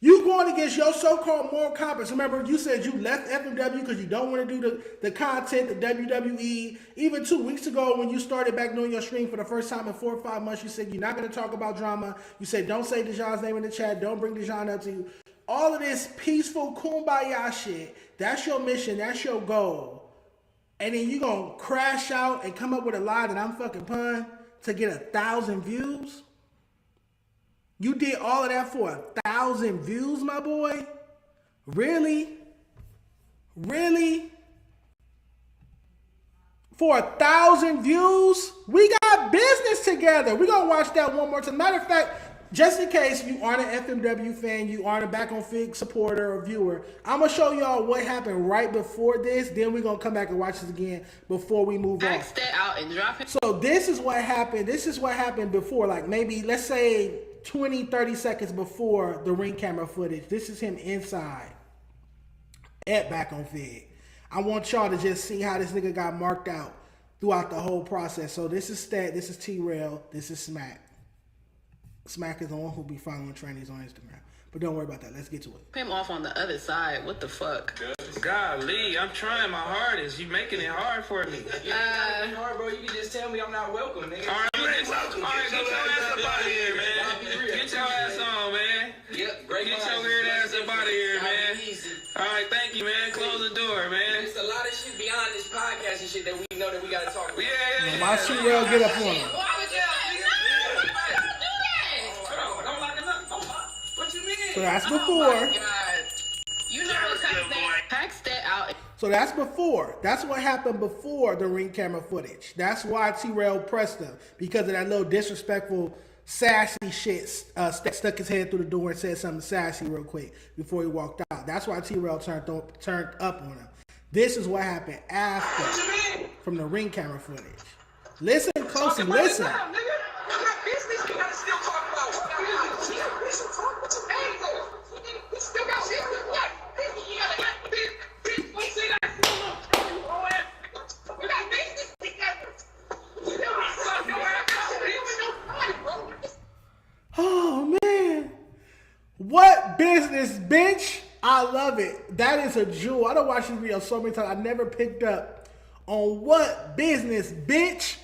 You going against your so-called moral compass. Remember, you said you left FMW because you don't want to do the content, the WWE. Even 2 weeks ago when you started back doing your stream for the first time in 4 or 5 months, you said you're not going to talk about drama. You said don't say Dejan's name in the chat. Don't bring Dejan up to you. All of this peaceful kumbaya shit, that's your mission. That's your goal. And then you gonna crash out and come up with a lie that I'm fucking Pun to get 1,000 views? You did all of that for 1,000 views, my boy? Really? Really? For 1,000 views? We got business together. We're gonna watch that one more time. Matter of fact, just in case you aren't an FMW fan, you aren't a Back on Fig supporter or viewer, I'm going to show y'all what happened right before this. Then we're going to come back and watch this again before we move on. Axe that out and drop it. So this is what happened. This is what happened before. Like maybe, let's say 20, 30 seconds before the ring camera footage. This is him inside at Back on Fig. I want y'all to just see how this nigga got marked out throughout the whole process. So this is Stat. This is T-Rail. This is Smack. Smack is the one who be following trainees on Instagram. But don't worry about that. Let's get to it. Him off on the other side. What the fuck? Golly, I'm trying my hardest. You making it hard for me. Hard, bro. You can just tell me I'm not welcome, nigga. All right, get your ass up out of here, man. Get your ass on, man. Yep, great. Get your weird ass up out of here, man. All right, thank you, man. Close the door, man. There's a lot of shit beyond this podcast and shit that we know that we gotta talk about. Yeah. Why T-Rail get up on him? So that's before. You know what's happening. Pack that out. So that's before. That's what happened before the ring camera footage. That's why T-Rail pressed him, because of that little disrespectful, sassy shit. Stuck his head through the door and said something sassy real quick before he walked out. That's why T-Rail turned up on him. This is what happened after from the ring camera footage. Listen closely. Listen. Oh man, what business, bitch? I love it. That is a jewel. I don't watch this video so many times. I never picked up on what business, bitch.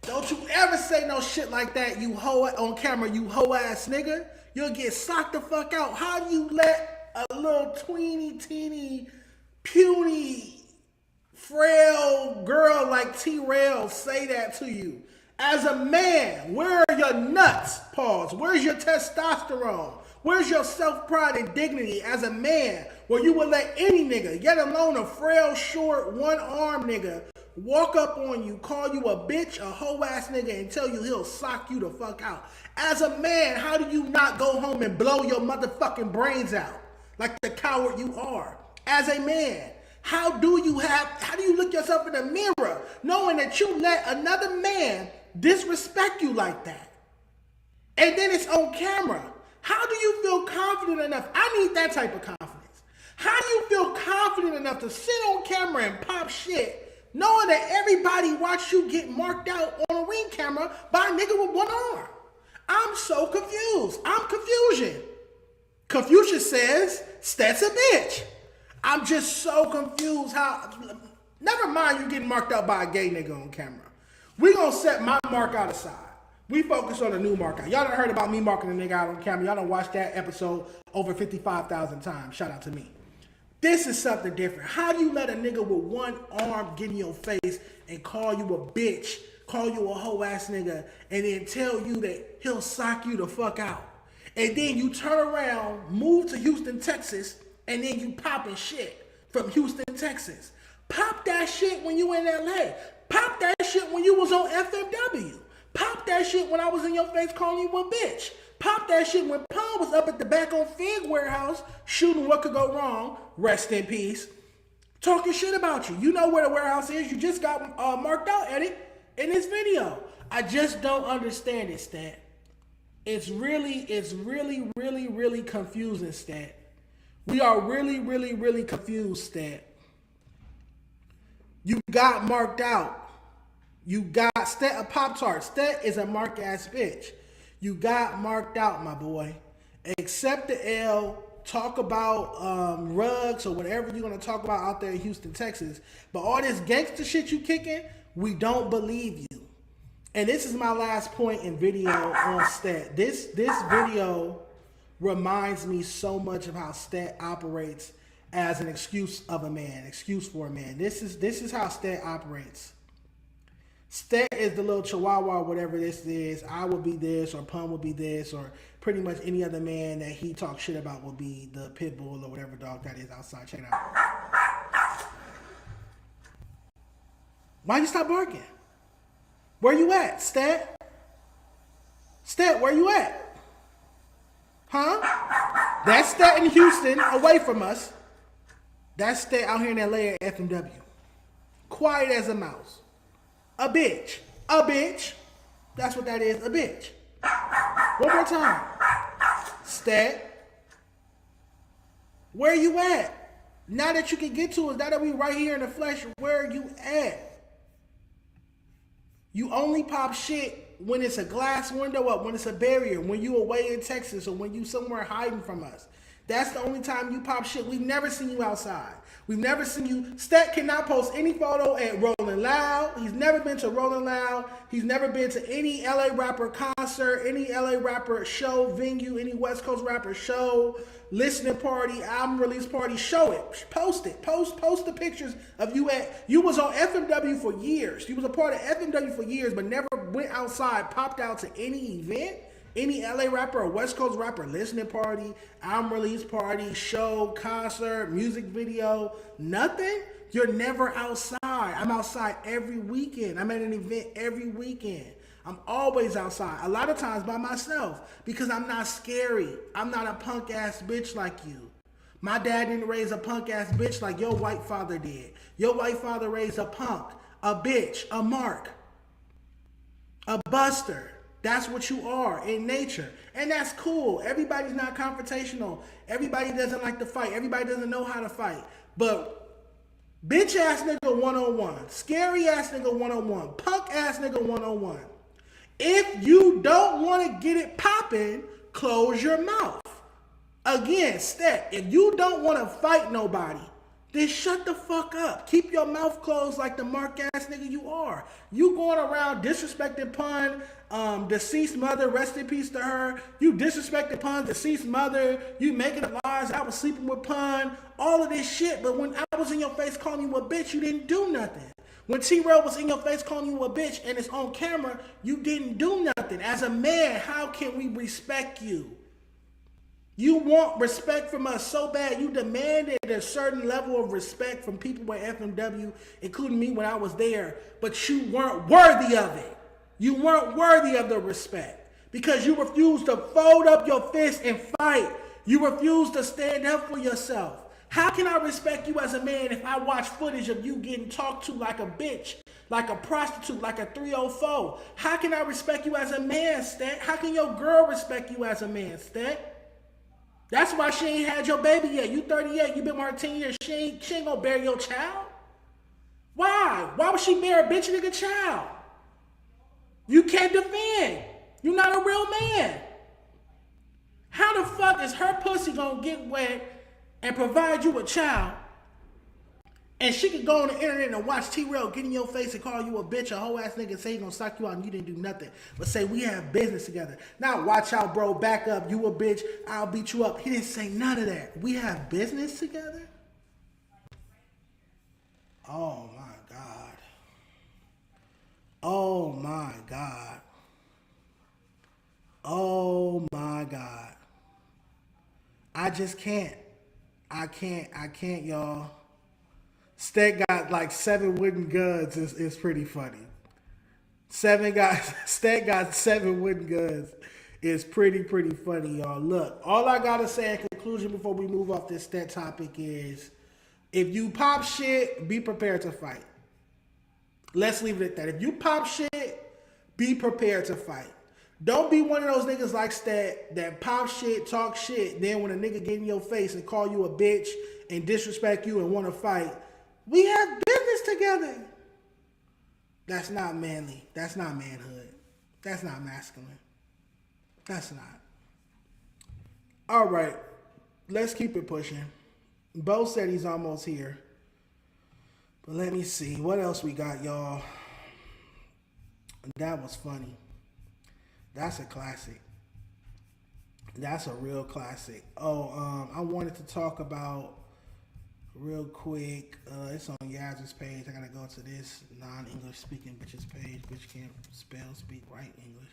Don't you ever say no shit like that, you hoe on camera, you hoe ass nigga. You'll get socked the fuck out. How do you let a little teeny, puny, frail girl like T-Rail say that to you? As a man, where are your nuts? Pause. Where's your testosterone? Where's your self-pride and dignity as a man where you would let any nigga, yet alone a frail, short, one-arm nigga, walk up on you, call you a bitch, a hoe-ass nigga, and tell you he'll sock you the fuck out? As a man, how do you not go home and blow your motherfucking brains out like the coward you are? As a man, how do you look yourself in the mirror knowing that you let another man disrespect you like that? And then it's on camera. How do you feel confident enough? I need that type of confidence. How do you feel confident enough to sit on camera and pop shit knowing that everybody watched you get marked out on a ring camera by a nigga with one arm? I'm so confused. I'm confusion. Confucius says, Stet's a bitch. I'm just so confused how, never mind you getting marked out by a gay nigga on camera. We gonna set my mark out aside. We focus on the new mark out. Y'all done heard about me marking a nigga out on camera. Y'all done watched that episode over 55,000 times. Shout out to me. This is something different. How do you let a nigga with one arm get in your face and call you a bitch, call you a hoe ass nigga, and then tell you that he'll sock you the fuck out? And then you turn around, move to Houston, Texas, and then you popping shit from Houston, Texas. Pop that shit when you in LA. Pop that shit when you was on FMW. Pop that shit when I was in your face calling you a bitch. Pop that shit when Paul was up at the back on Fig Warehouse shooting What Could Go Wrong, rest in peace, talking shit about you. You know where the warehouse is. You just got marked out, Eddie, in this video. I just don't understand it, Stat. It's really confusing, Stat. We are really confused, Stat. You got marked out. You got Stat a Pop-Tart. Stat is a mark ass bitch. You got marked out, my boy. Accept the L. Talk about rugs or whatever you're gonna talk about out there in Houston, Texas. But all this gangster shit you kicking, we don't believe you. And this is my last point in video on Stat. This video reminds me so much of how Stat operates as an excuse for a man. This is how Stat operates. Stat is the little chihuahua, whatever this is. I will be this, or Pun will be this, or pretty much any other man that he talks shit about will be the pit bull or whatever dog that is outside. Check it out. Why you stop barking? Where you at, Stat? Stat, where you at? Huh? That's Stat in Houston, away from us. That's Stat out here in LA at FMW. Quiet as a mouse. A bitch. A bitch. That's what that is. A bitch. One more time. Stat. Where you at? Now that you can get to us, now that we right here in the flesh, where are you at? You only pop shit when it's a glass window up, when it's a barrier, when you away in Texas, or when you somewhere hiding from us. That's the only time you pop shit. We've never seen you outside. We've never seen you. Stat cannot post any photo at Rolling Loud. He's never been to Rolling Loud. He's never been to any LA rapper concert, any LA rapper show, venue, any West Coast rapper show, listening party, album release party. Show it. Post it. Post the pictures of you at. You was on FMW for years. You was a part of FMW for years, but never went outside, popped out to any event. Any LA rapper or West Coast rapper listening party, album release party, show, concert, music video, nothing? You're never outside. I'm outside every weekend. I'm at an event every weekend. I'm always outside. A lot of times by myself because I'm not scary. I'm not a punk ass bitch like you. My dad didn't raise a punk ass bitch like your white father did. Your white father raised a punk, a bitch, a mark, a buster. That's what you are in nature. And that's cool. Everybody's not confrontational. Everybody doesn't like to fight. Everybody doesn't know how to fight. But bitch ass nigga 101. Scary ass nigga 101. Punk ass nigga 101. If you don't want to get it popping, close your mouth. Again, step. If you don't want to fight nobody, then shut the fuck up. Keep your mouth closed like the mark ass nigga you are. You going around disrespecting Pun, deceased mother, rest in peace to her. You disrespecting Pun, deceased mother. You making up lies. I was sleeping with Pun. All of this shit. But when I was in your face calling you a bitch, you didn't do nothing. When T-Rail was in your face calling you a bitch and it's on camera, you didn't do nothing. As a man, how can we respect you? You want respect from us so bad, you demanded a certain level of respect from people at FMW, including me when I was there, but you weren't worthy of it. You weren't worthy of the respect because you refused to fold up your fist and fight. You refused to stand up for yourself. How can I respect you as a man if I watch footage of you getting talked to like a bitch, like a prostitute, like a 304? How can I respect you as a man, Stat? How can your girl respect you as a man, Stat? That's why she ain't had your baby yet. You 38, you been married 10 years. She ain't gonna bear your child. Why? Why would she bear a bitch nigga child? You can't defend. You're not a real man. How the fuck is her pussy gonna get wet and provide you a child, and she could go on the internet and watch T-Rail get in your face and call you a bitch, a whole ass nigga, and say he gonna suck you out and you didn't do nothing, but say we have business together. Now watch out, bro, back up, you a bitch, I'll beat you up. He didn't say none of that. We have business together? Oh my God. Oh my God. Oh my God. I just can't. I can't, y'all. Stat got like 7 wooden guns is pretty funny. Stat got 7 wooden guns is pretty funny, y'all. Look, all I gotta say in conclusion before we move off this Stat topic is, if you pop shit, be prepared to fight. Let's leave it at that. If you pop shit, be prepared to fight. Don't be one of those niggas like Stat that pop shit, talk shit, then when a nigga get in your face and call you a bitch and disrespect you and want to fight, we have business together. That's not manly. That's not manhood. That's not masculine. That's not. All right, let's keep it pushing. Bo said he's almost here. But let me see. What else we got, y'all? That was funny. That's a classic. That's a real classic. I wanted to talk about real quick. It's on Yaz's page. I gotta go to this non-English speaking bitches page. Bitch can't spell, speak, write English.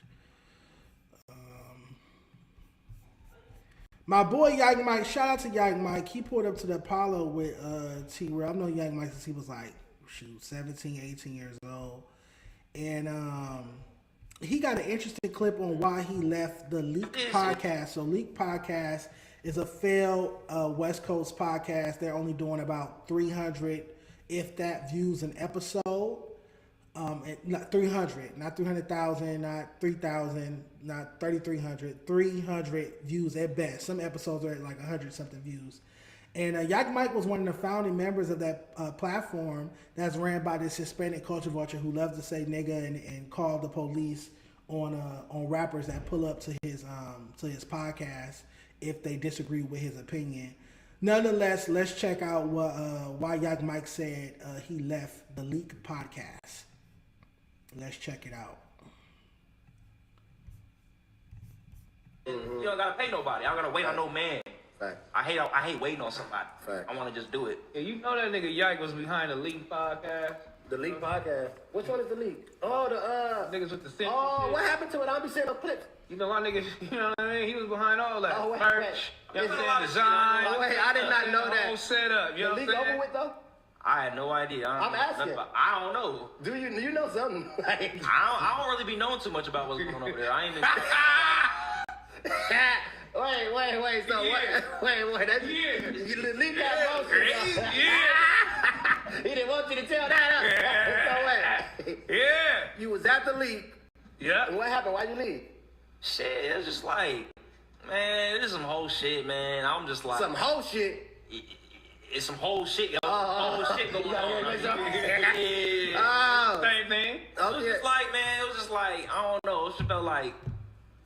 My boy Young Mike, shout out to Young Mike. He pulled up to the Apollo with T-Rail. I've known Young Mike since he was like, 17, 18 years old. And he got an interesting clip on why he left the Leak podcast. So Leak podcast is a failed West Coast podcast. They're only doing about 300, if that, views an episode. Not 300, not 300,000, not 3,000, not 3,300, 300 views at best. Some episodes are at like 100 something views. And Yak Mike was one of the founding members of that platform that's ran by this Hispanic culture vulture who loves to say nigga and call the police on rappers that pull up to his podcast if they disagree with his opinion. Nonetheless, let's check out why Yak Mike said he left the Leak podcast. Let's check it out. You don't gotta pay nobody. I don't gotta wait on no man. Fact. I hate waiting on somebody. Fact. I want to just do it. Yeah, you know that nigga Yike was behind the Leak podcast. The Leak podcast. Which one is the Leak? Oh, the Niggas with the sense. Oh, what happened to it? I'll be seeing up clips. You know, my niggas, you know what I mean? He was behind all that. Oh, wait, Merch, wait. you know what Is I'm it- saying? Design. Oh, wait, I did not know the that. whole setup, you know The what Leak I'm saying? over with though? I had no idea. I don't I'm know asking. nothing about- I don't know. Do you know something? Like, I don't really be knowing too much about what's going on over there. I ain't even... wait. So Yeah. wait. That's the Leak got motion. Yeah. He didn't want you to tell that. So wait. Yeah. You was at the Leak. Yeah. And what happened? Why you leave? Shit, it was just like, man, this is some whole shit, man. I'm just like... Some whole shit? It's some whole shit, yo. Whole shit going on. Like, yeah. Oh. Same thing. It was Okay. just like, man, it was just like, I don't know. It just felt like,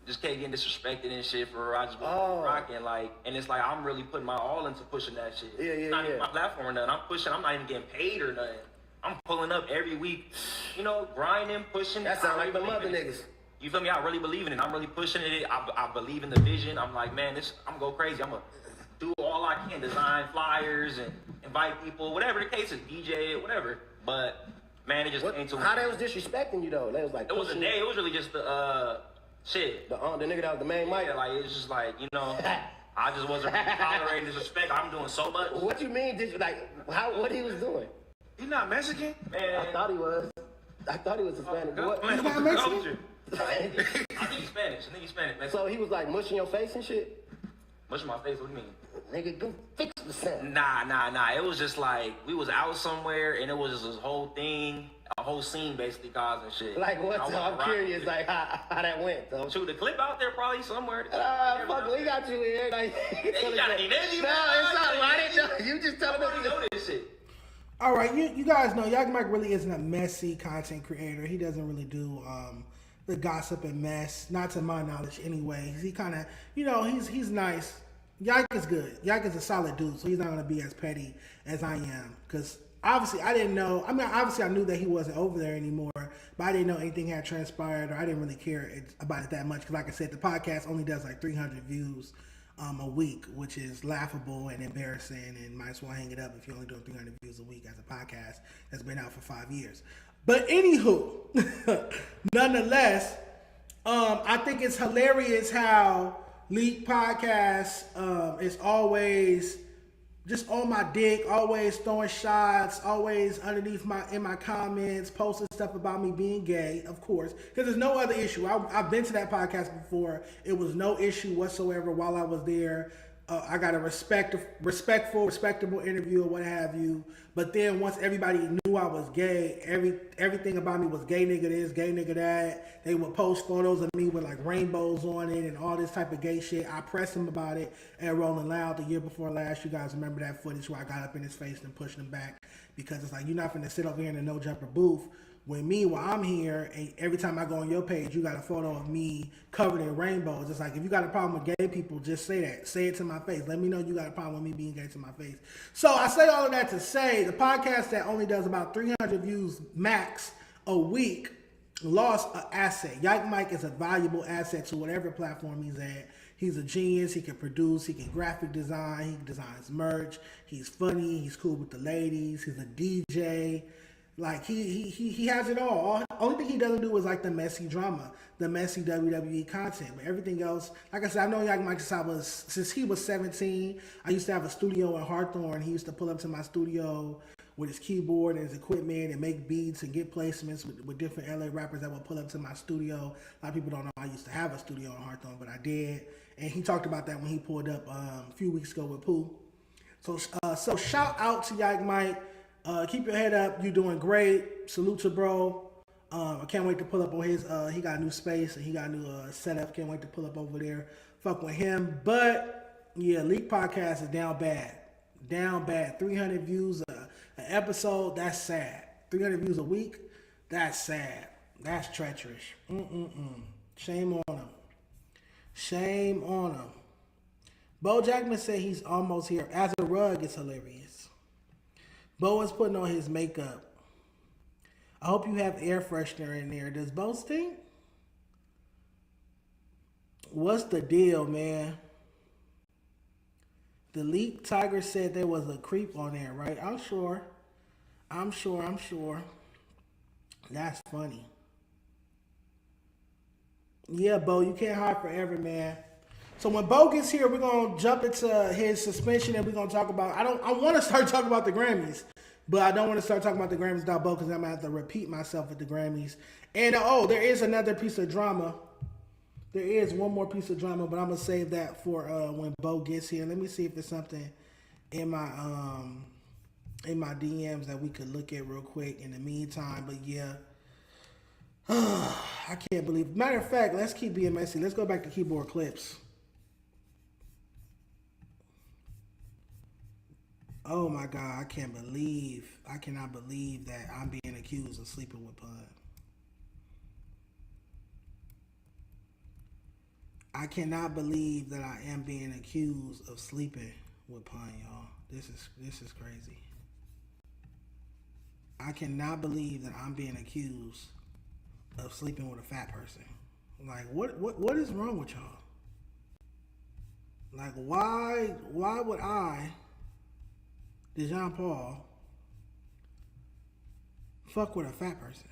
just kept getting disrespected and shit for I just wasn't rocking. Like, and it's like, I'm really putting my all into pushing that shit. Yeah, It's not even my platform or nothing. I'm pushing, I'm not even getting paid or nothing. I'm pulling up every week, you know, grinding, pushing. That sound I like the really mother believe in it. niggas. You feel me? I really believe in it. I'm really pushing it. I believe in the vision. I'm like, man, I'm gonna go crazy. I'm gonna do all I can, design flyers and invite people, whatever the case is, DJ, whatever. But man, it just came to How they was disrespecting you though? They was like it was a pushing day. It was really just the shit. The nigga that was the main mic. Yeah, like it's just like, you know, I just wasn't really tolerating disrespect. I'm doing so much. What you mean? What he was doing? He not Mexican? Man. I thought he was. I thought he was Hispanic. What? Man, He's not Mexican? culture. I think he's Spanish. Man. So he was like mushing your face and shit? Mushing my face? What do you mean? Nigga, go fix the sound. Nah. It was just like, we was out somewhere and it was just this whole thing, a whole scene basically causing shit. Like what? I So wasn't I'm rocking curious, it. like how that went. So. Shoot, the clip out there probably somewhere. Fuck, we got you here. Like, You gotta need that. no, it's not. I didn't know. You just telling us. know this shit. All right, you guys know Yak Mike really isn't a messy content creator. He doesn't really do the gossip and mess, not to my knowledge anyway. He kind of, you know, he's nice. Yak is good. Yak is a solid dude, so he's not gonna be as petty as I am. Because obviously I didn't know. I mean, obviously I knew that he wasn't over there anymore, but I didn't know anything had transpired, or I didn't really care about it that much. Because like I said, the podcast only does like 300 views a week, which is laughable and embarrassing, and might as well hang it up if you're only doing 300 views a week as a podcast that's been out for 5 years. But anywho, nonetheless, I think it's hilarious how Leak Podcast is always just on my dick, always throwing shots, always underneath in my comments, posting stuff about me being gay, of course, because there's no other issue. I've been to that podcast before. It was no issue whatsoever while I was there. I got a respectable interview or what have you. But then once everybody knew I was gay, everything about me was gay nigga this, gay nigga that. They would post photos of me with like rainbows on it and all this type of gay shit. I pressed him about it at Rolling Loud the year before last. You guys remember that footage where I got up in his face and pushed him back because it's like, you're not finna sit over here in the no jumper booth with me while I'm here, and every time I go on your page, you got a photo of me covered in rainbows. It's like, if you got a problem with gay people, just say that. Say it to my face. Let me know you got a problem with me being gay to my face. So I say all of that to say, the podcast that only does about 300 views max a week lost an asset. Yak Mike is a valuable asset to whatever platform he's at. He's a genius. He can produce. He can graphic design. He designs merch. He's funny. He's cool with the ladies. He's a DJ. Like, he has it all. Only thing he doesn't do is like the messy drama, the messy WWE content. But everything else, like I said, I've known Yak Mike since he was 17. I used to have a studio in Hawthorne. He used to pull up to my studio with his keyboard and his equipment and make beats and get placements with different LA rappers that would pull up to my studio. A lot of people don't know I used to have a studio in Hawthorne, but I did. And he talked about that when he pulled up a few weeks ago with Pooh. So shout out to Yak Mike. Keep your head up. You're doing great. Salute to bro. I can't wait to pull up on his. He got a new space and he got a new setup. Can't wait to pull up over there. Fuck with him. But yeah, Leak Podcast is down bad. Down bad. 300 views an episode. That's sad. 300 views a week. That's sad. That's treacherous. Shame on him. Shame on him. Bo Jackman said he's almost here. As a rug, it's hilarious. Bo is putting on his makeup. I hope you have air freshener in there. Does Bo stink? What's the deal, man? The Leak Tiger said there was a creep on there, right? I'm sure. That's funny. Yeah, Bo, you can't hide forever, man. So when Bo gets here, we're gonna jump into his suspension, and we're gonna talk about. I want to start talking about the Grammys, but I don't want to start talking about the Grammys without Bo, because I'm gonna have to repeat myself with the Grammys. And there is another piece of drama. There is one more piece of drama, but I'm gonna save that for when Bo gets here. Let me see if there's something in my DMs that we could look at real quick in the meantime. But yeah. I can't believe. Matter of fact, let's keep being messy. Let's go back to keyboard clips. Oh my God, I cannot believe that I'm being accused of sleeping with Pun. I cannot believe that I am being accused of sleeping with Pun, y'all. This is crazy. I cannot believe that I'm being accused of sleeping with a fat person. Like, what is wrong with y'all? Like, why would I, DeJean Paul, fuck with a fat person?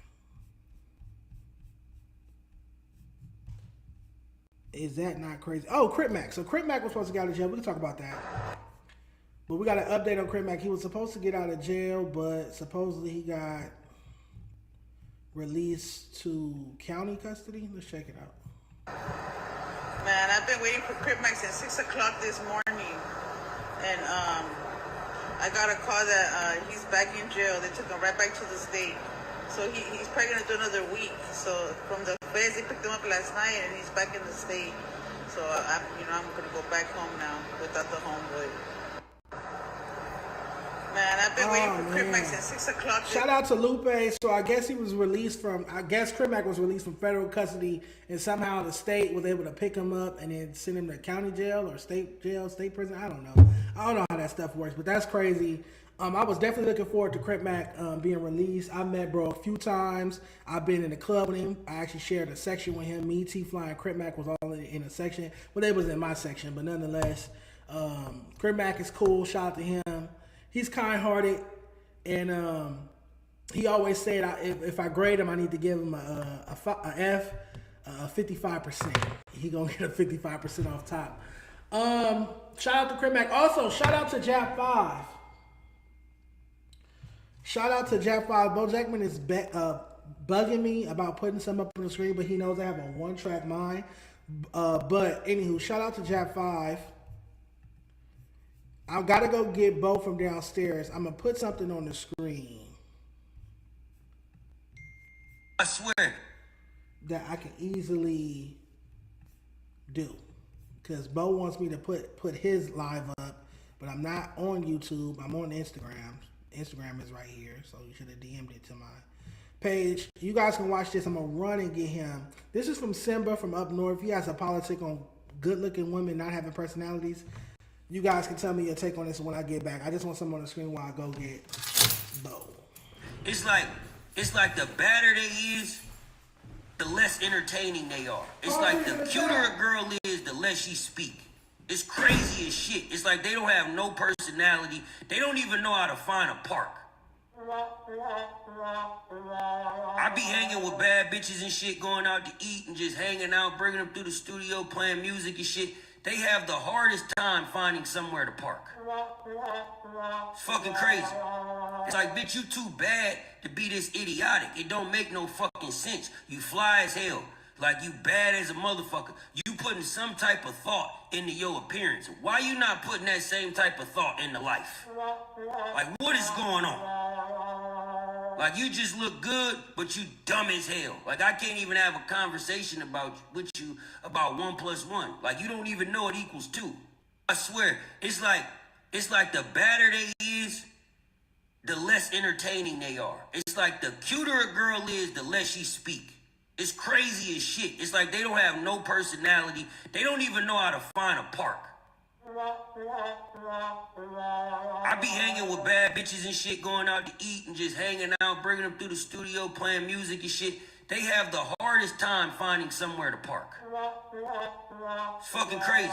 Is that not crazy? Oh, Crip Mac. So Crip Mac was supposed to get out of jail. We can talk about that. But we got an update on Crip Mac. He was supposed to get out of jail, but supposedly he got released to county custody. Let's check it out. Man, I've been waiting for Crip Mac since 6 o'clock this morning. And I got a call that he's back in jail. They took him right back to the state. So he's probably going to do another week. So from the feds, they picked him up last night and he's back in the state. So I'm going to go back home now without the homeboy. Man, I've been waiting for Crip Mac since 6 o'clock. Shout out to Lupe. So I guess he was released from, Crip Mac was released from federal custody, and somehow the state was able to pick him up and then send him to county jail or state jail, state prison. I don't know how that stuff works, but that's crazy. I was definitely looking forward to Crip Mac being released. I met bro a few times. I've been in the club with him. I actually shared a section with him. Me, T-Fly, and Crip Mac was all in a section. Well, they was in my section, but nonetheless, Crip Mac is cool. Shout out to him. He's kind-hearted, and he always said if I grade him, I need to give him a F, 55%. He gonna get a 55% off top. Shout out to Crip Mac. Also, shout out to Jap 5. Shout out to Jap 5. Bo Jackman is bugging me about putting some up on the screen, but he knows I have a one-track mind. But anywho, shout out to Jap 5. I've got to go get Bo from downstairs. I'm going to put something on the screen. I swear. That I can easily do. Because Bo wants me to put his live up, but I'm not on YouTube. I'm on Instagram. Instagram is right here, so you should have DM'd it to my page. You guys can watch this. I'm going to run and get him. This is from Simba from up north. He has a politic on good-looking women not having personalities. You guys can tell me your take on this when I get back. I just want something on the screen while I go get Bo. It's like the badder they is, the less entertaining they are. It's like the cuter a girl is, the less she speak. It's crazy as shit. It's like they don't have no personality. They don't even know how to find a park. I be hanging with bad bitches and shit, going out to eat and just hanging out, bringing them through the studio, playing music and shit. They have the hardest time finding somewhere to park. It's fucking crazy. It's like, bitch, you too bad to be this idiotic. It don't make no fucking sense. You fly as hell. Like, you bad as a motherfucker. You putting some type of thought into your appearance. Why you not putting that same type of thought into life? Like, what is going on? Like, you just look good, but you dumb as hell. Like, I can't even have a conversation with you about 1 + 1. Like, you don't even know it equals 2. I swear, it's like the badder they is, the less entertaining they are. It's like the cuter a girl is, the less she speak. It's crazy as shit. It's like they don't have no personality. They don't even know how to find a park. I be hanging with bad bitches and shit, going out to eat and just hanging out, bringing them through the studio, playing music and shit. They have the hardest time finding somewhere to park. It's fucking crazy.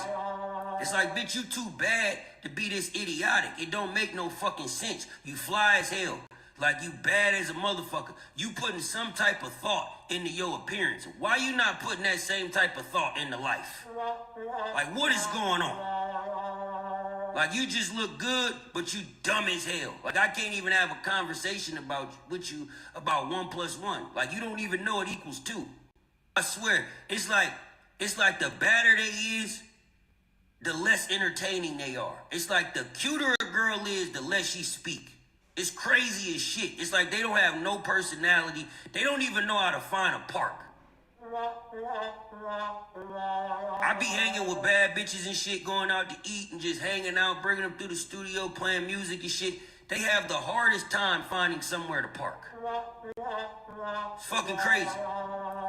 It's like, bitch, you too bad to be this idiotic. It don't make no fucking sense. You fly as hell. Like you bad as a motherfucker. You putting some type of thought into your appearance. Why you not putting that same type of thought into life? Like what is going on? Like you just look good, but you dumb as hell. Like I can't even have a conversation with you about 1 + 1. Like you don't even know it equals 2. I swear, it's like the badder they is, the less entertaining they are. It's like the cuter a girl is, the less she speak. It's crazy as shit. It's like they don't have no personality. They don't even know how to find a park. I be hanging with bad bitches and shit, going out to eat and just hanging out, bringing them through the studio, playing music and shit. They have the hardest time finding somewhere to park. It's fucking crazy.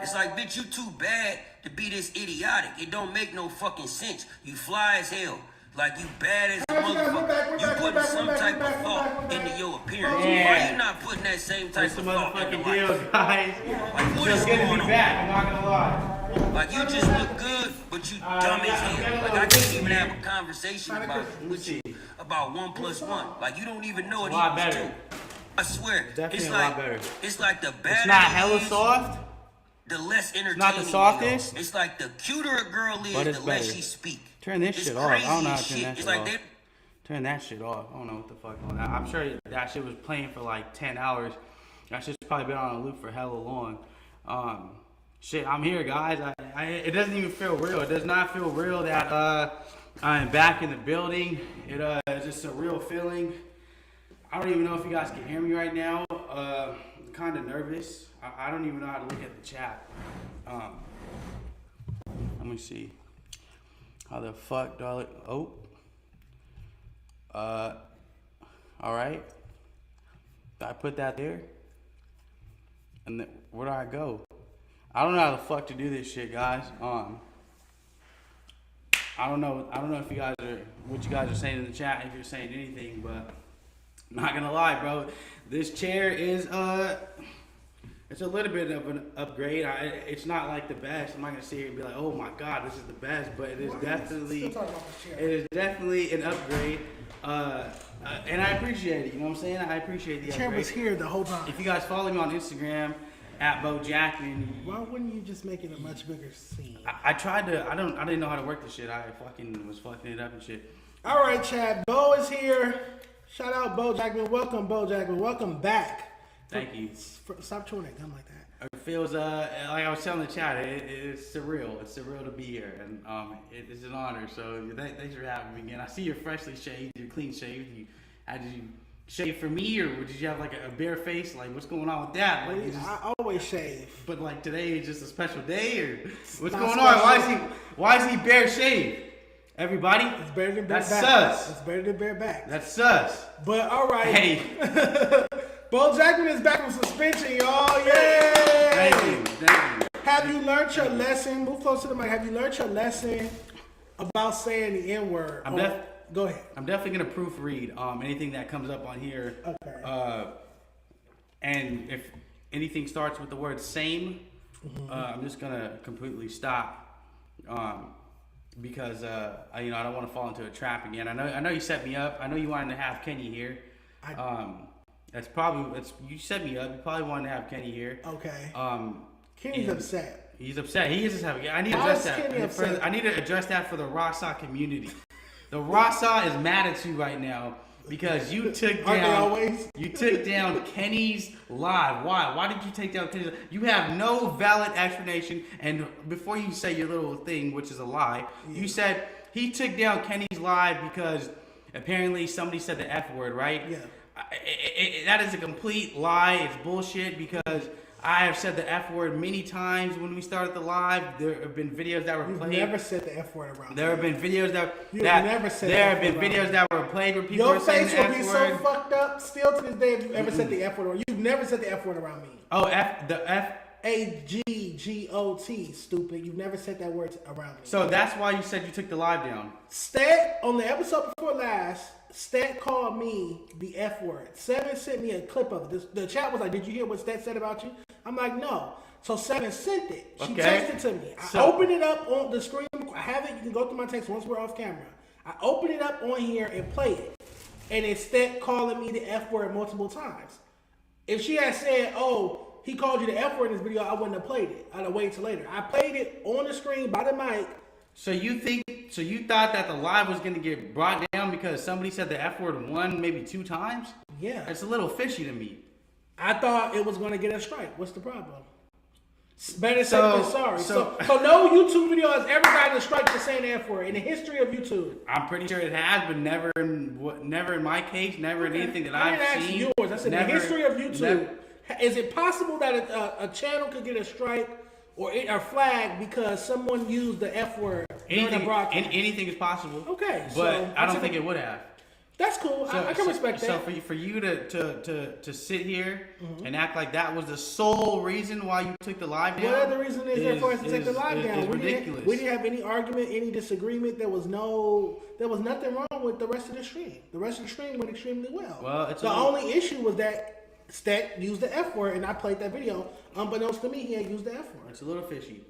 It's like, bitch, you too bad to be this idiotic. It don't make no fucking sense. You fly as hell. Like you bad as a motherfucker. You putting some type of thought into your appearance. Why you not putting that same type of thought into life? Guys. Like what is going on? I'm not gonna lie. Like you just look good, but you dumb as hell. Like I can't even have a conversation with you about 1 + 1. Like you don't even know it equals 2. I swear, Definitely a lot better. It's like the better. It's not hella soft. The less entertaining. It's not the softest. It's like the cuter a girl is, But it's the less better. she speak. Turn this It's shit off. I don't know how to crazy turn as that shit. shit It's like off. Turn that shit off. I don't know what the fuck on that. I'm sure that shit was playing for like 10 hours. That shit's probably been on a loop for hella long. Shit, I'm here, guys. It doesn't even feel real. It does not feel real that I'm back in the building. It's just a real feeling. I don't even know if you guys can hear me right now. I'm kind of nervous. I don't even know how to look at the chat. Let me see. How the fuck do I look? Oh. All right. I put that there. And then where do I go? I don't know how the fuck to do this shit, guys. I don't know if you guys are what you guys are saying in the chat, if you're saying anything, but I'm not gonna lie, bro. This chair is it's a little bit of an upgrade. It's not like the best. I'm not gonna sit here and be like, oh my god, this is the best, but it is definitely an upgrade. And I appreciate it. You know what I'm saying? I appreciate the chair upgrade. was here the whole time. If you guys follow me on Instagram at Bo Jackman, why wouldn't you just make it a much bigger scene? I tried to. I didn't know how to work this shit. I was fucking it up and shit. All right, Chad. Bo is here. Shout out Bo Jackman. Welcome, Bo Jackman. Welcome back. Thank you. Stop chewing that gum like that. It feels like I was telling the chat. It's surreal. It's surreal to be here, and it's an honor. So thanks for having me again. I see you're freshly shaved. You're clean shaved. Did you shave for me, or did you have like a bare face? Like what's going on with that? Like I always shave. But like today is just a special day, or what's Not going special. on? Why is he bare shaved? Everybody, it's better than bare that's back. sus. It's better than bare back. That's sus. But all right. Hey, Bo Jackman is back from suspension, y'all. Yay! Thank you. Have you learned your lesson? Move close to the mic. Have you learned your lesson about saying the N-word? Go ahead. I'm definitely gonna proofread anything that comes up on here. Okay. And if anything starts with the word same, I'm just gonna completely stop. Because I don't want to fall into a trap again. I know you set me up. I know you wanted to have Kenny here. You set me up. You probably wanted to have Kenny here. Okay. Kenny's upset. He's upset. He is just having. I need to address that for the Rasa community. The Rasa is mad at you right now because you took down Kenny's live. Why? Why did you take down Kenny's live? You have no valid explanation. And before you say your little thing, which is a lie, you said he took down Kenny's live because apparently somebody said the F word, right? Yeah. That is a complete lie. It's bullshit because I have said the F word many times when we started the live. There have been videos that were played. You've never said the F word around. There have been videos that were played where people were saying the F word. Your face will be so fucked up still to this day if you ever said the F word. You've never said the F word around me. Oh, the F. AGGOT, stupid. You've never said that word around me. So that's why you said you took the live down. Stat, on the episode before last, Stat called me the F word. Seven sent me a clip of it. The chat was like, did you hear what Stat said about you? I'm like, no. So Seven sent it. She texted it to me. I opened it up on the screen. I have it. You can go through my text once we're off camera. I open it up on here and play it. And it's Stat calling me the F word multiple times. If she had said, "Oh, he called you the F word in this video," I wouldn't have played it. I'd have waited till later. I played it on the screen by the mic. So you thought that the live was gonna get brought down because somebody said the F word one, maybe 2 times? Yeah. It's a little fishy to me. I thought it was gonna get a strike. What's the problem? Better safe than sorry. So So no YouTube video has ever gotten a strike for saying the F word in the history of YouTube. I'm pretty sure it has, but never in my case, never in anything that I I've didn't ask seen. yours. I said never, the history of YouTube. never- Is it possible that a channel could get a strike or a flag because someone used the F word during the broadcast? Anything is possible. Okay, but so I don't think it would have. That's cool. I can respect that. So for you to sit here and act like that was the sole reason why you took the live down. What other reason is there for us to take the live down? Is ridiculous. We didn't have any argument, any disagreement. There was nothing wrong with the rest of the stream. The rest of the stream went extremely well. Well, the only issue was that Stet used the F word, and I played that video. Unbeknownst to me, he had used the F word. It's a little fishy.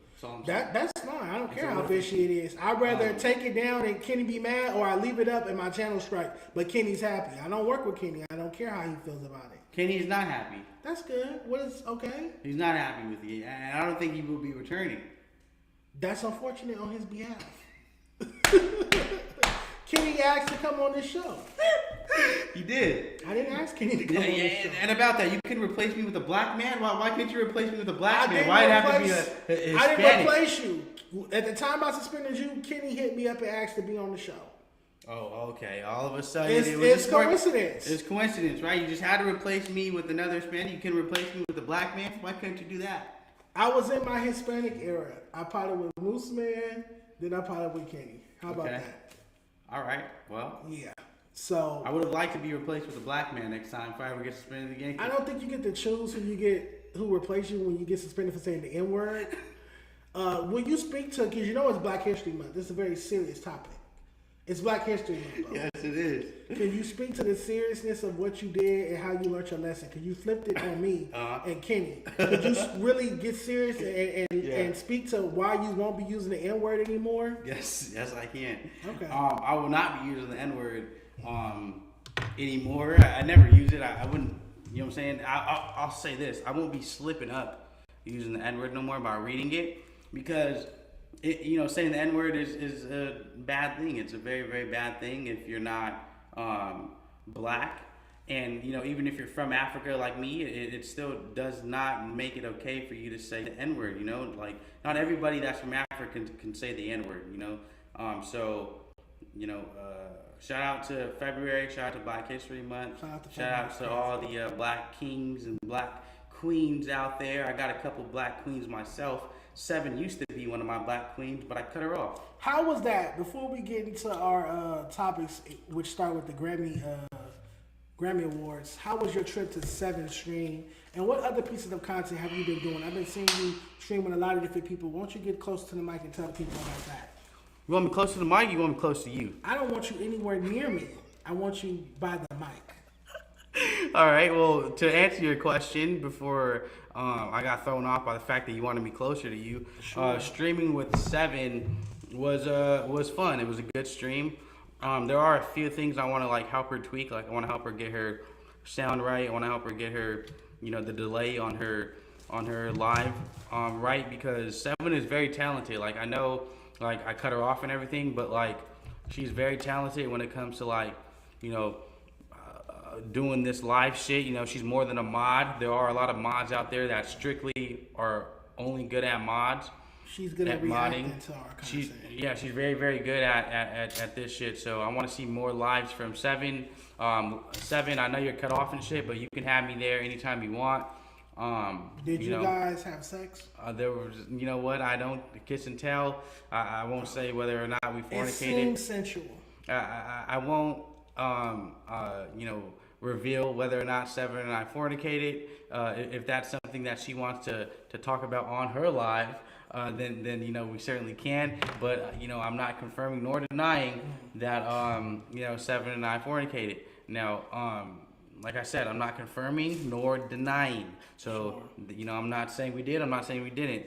That's fine. I don't care how fishy it is. I'd rather take it down and Kenny be mad, or I leave it up and my channel strike. But Kenny's happy. I don't work with Kenny. I don't care how he feels about it. Kenny's not happy. That's good. What is okay? He's not happy with you, and I don't think he will be returning. That's unfortunate on his behalf. Kenny asked to come on this show. He did. I didn't ask Kenny to come on this show. And about that, you can replace me with a black man? Why can't you replace me with a black man? didn't Why did it have to be replace- a Hispanic? I didn't replace you. At the time I suspended you, Kenny hit me up and asked to be on the show. Oh, okay. All of a sudden, It's coincidence. It's coincidence, right? You just had to replace me with another Hispanic. You can replace me with a black man. Why couldn't you do that? I was in my Hispanic era. I potted with Moose Man, then I potted with Kenny. How about Okay. that? All right. Well. Yeah. So I would have liked to be replaced with a black man next time if I ever get suspended again. I don't think you get to choose who replace you when you get suspended for saying the N word. When you speak to, because you know it's Black History Month. This is a very serious topic. It's Black History Month. Bro. Yes, it is. Can you speak to the seriousness of what you did and how you learned your lesson? Because you flipped it on me and Kenny. Could you really get serious and speak to why you won't be using the N word anymore? Yes, I can. Okay. I will not be using the N word anymore. I never use it. I wouldn't. You know what I'm saying? I'll say this. I won't be slipping up using the N word no more by reading it because saying the N word is a bad thing. It's a very, very bad thing if you're not black. And, even if you're from Africa like me, it still does not make it okay for you to say the N-word, Like, not everybody that's from Africa can say the N-word, shout out to February, shout out to Black History Month, shout out to all the black kings and black queens out there. I got a couple black queens myself. 7 used to be one of my black queens, but I cut her off. How was that? Before we get into our topics, which start with the Grammy Awards, how was your trip to 7 stream? And what other pieces of content have you been doing? I've been seeing you stream with a lot of different people. Why don't you get close to the mic and tell people about that? You want me close to the mic or you want me close to you? I don't want you anywhere near me. I want you by the mic. All right. Well, to answer your question, before I got thrown off by the fact that you wanted me closer to you, streaming with 7 was fun. It was a good stream. There are a few things I want to help her tweak. Like I want to help her get her sound right. I want to help her get her, the delay on her live right, because 7 is very talented. Like I know, I cut her off and everything, but she's very talented when it comes to doing this live shit. She's more than a mod. There are a lot of mods out there that strictly are only good at mods. She's good at reacting to our content. She's very, very good at this shit. So I want to see more lives from 7. 7, I know you're cut off and shit, but you can have me there anytime you want. Did you guys have sex? There was, I don't kiss and tell. I won't say whether or not we fornicated. It seems sensual. I won't, reveal whether or not 7 and I fornicated. If that's something that she wants to talk about on her live, then we certainly can. But I'm not confirming nor denying that 7 and I fornicated. Now, like I said, I'm not confirming nor denying. So I'm not saying we did. I'm not saying we didn't.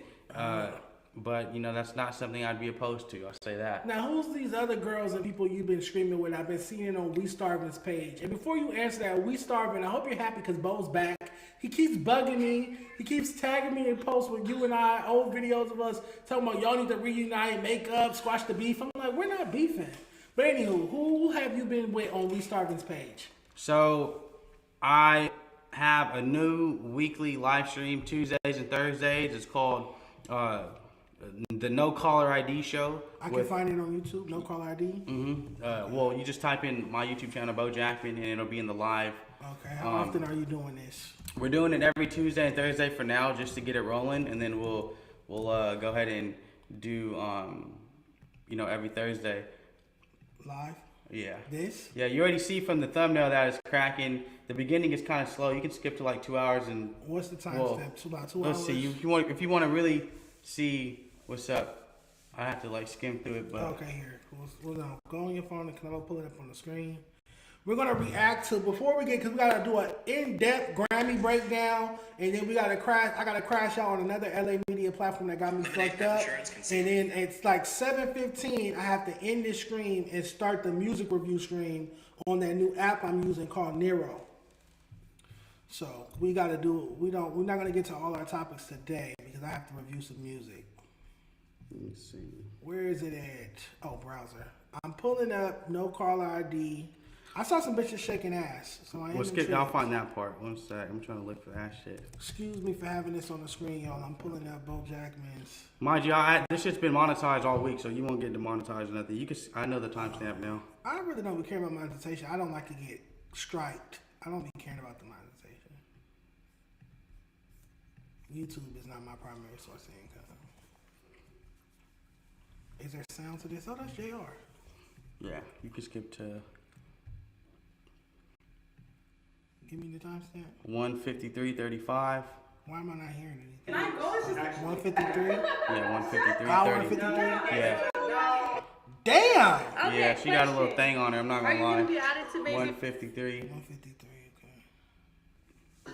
But that's not something I'd be opposed to. I'll say that. Now, who's these other girls and people you've been streaming with? I've been seeing it on We Starving's page. And before you answer that, We Starving, I hope you're happy because Bo's back. He keeps bugging me. He keeps tagging me in posts with you and I, old videos of us talking about y'all need to reunite, make up, squash the beef. I'm like, we're not beefing. But anywho, who have you been with on We Starvin's page? So I have a new weekly live stream Tuesdays and Thursdays. It's called the No Caller ID Show. I can find it on YouTube, No Caller ID. Well, you just type in my YouTube channel, Bo Jackman, and it'll be in the live. Okay, how often are you doing this? We're doing it every Tuesday and Thursday for now, just to get it rolling, and then we'll go ahead and do every Thursday. Live? Yeah. This? Yeah, you already see from the thumbnail that it's cracking. The beginning is kind of slow. You can skip to like 2 hours and. What's the time step? About 2 hours. Let's see. If you want to really see what's up, I have to like skim through it. But okay, here. We'll go on your phone and I'll pull it up on the screen. We're gonna react to because we gotta do an in-depth Grammy breakdown, and then I gotta crash out on another LA media platform that got me fucked up. And then it's like 7:15. I have to end this stream and start the music review stream on that new app I'm using called Nero. So we gotta do. We're not gonna get to all our topics today because I have to review some music. Let me see. Where is it at? Oh, browser. I'm pulling up No Caller ID. I saw some bitches shaking ass, so I am intrigued. I'll find that part. 1 sec. I'm trying to look for that shit. Excuse me for having this on the screen, y'all. I'm pulling up Bo Jackman's. Mind you, this shit's been monetized all week, so you won't get demonetized or nothing. I know the timestamp now. I really don't be caring about monetization. I don't like to get striked. I don't be caring about the monetization. YouTube is not my primary source of income. Is there sound to this? Oh, that's JR. Yeah, you can skip to. Give me the timestamp. 1:53:35. Why am I not hearing anything? Can I go? It's just 153? Yeah, 1:53:30. Hour 53? Yeah. Damn! Okay, Yeah, she got a little thing on her. I'm not Are gonna you lie. gonna be added to maybe? 1:53. 153, okay.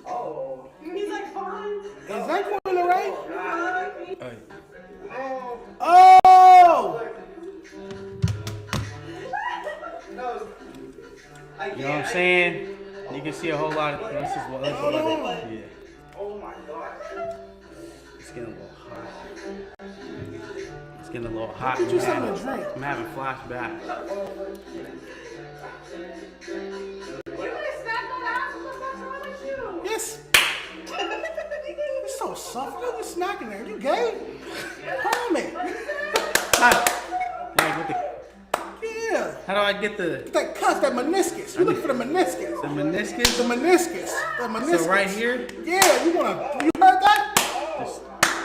Oh. He's like, fine. Is that Coil Ray? Oh! You know what I'm saying? You can see a whole lot of. This is what. Yeah. Oh my god. It's getting a little hot. It's getting a little hot. Get you something to drink. I'm having flashbacks. Yes. It's so soft. What are you smacking there? You gay? Call me. Yeah. How do I get the? That cuff, that meniscus. You look for the meniscus. The meniscus? The meniscus. The meniscus. So right here? Yeah, you heard that? Just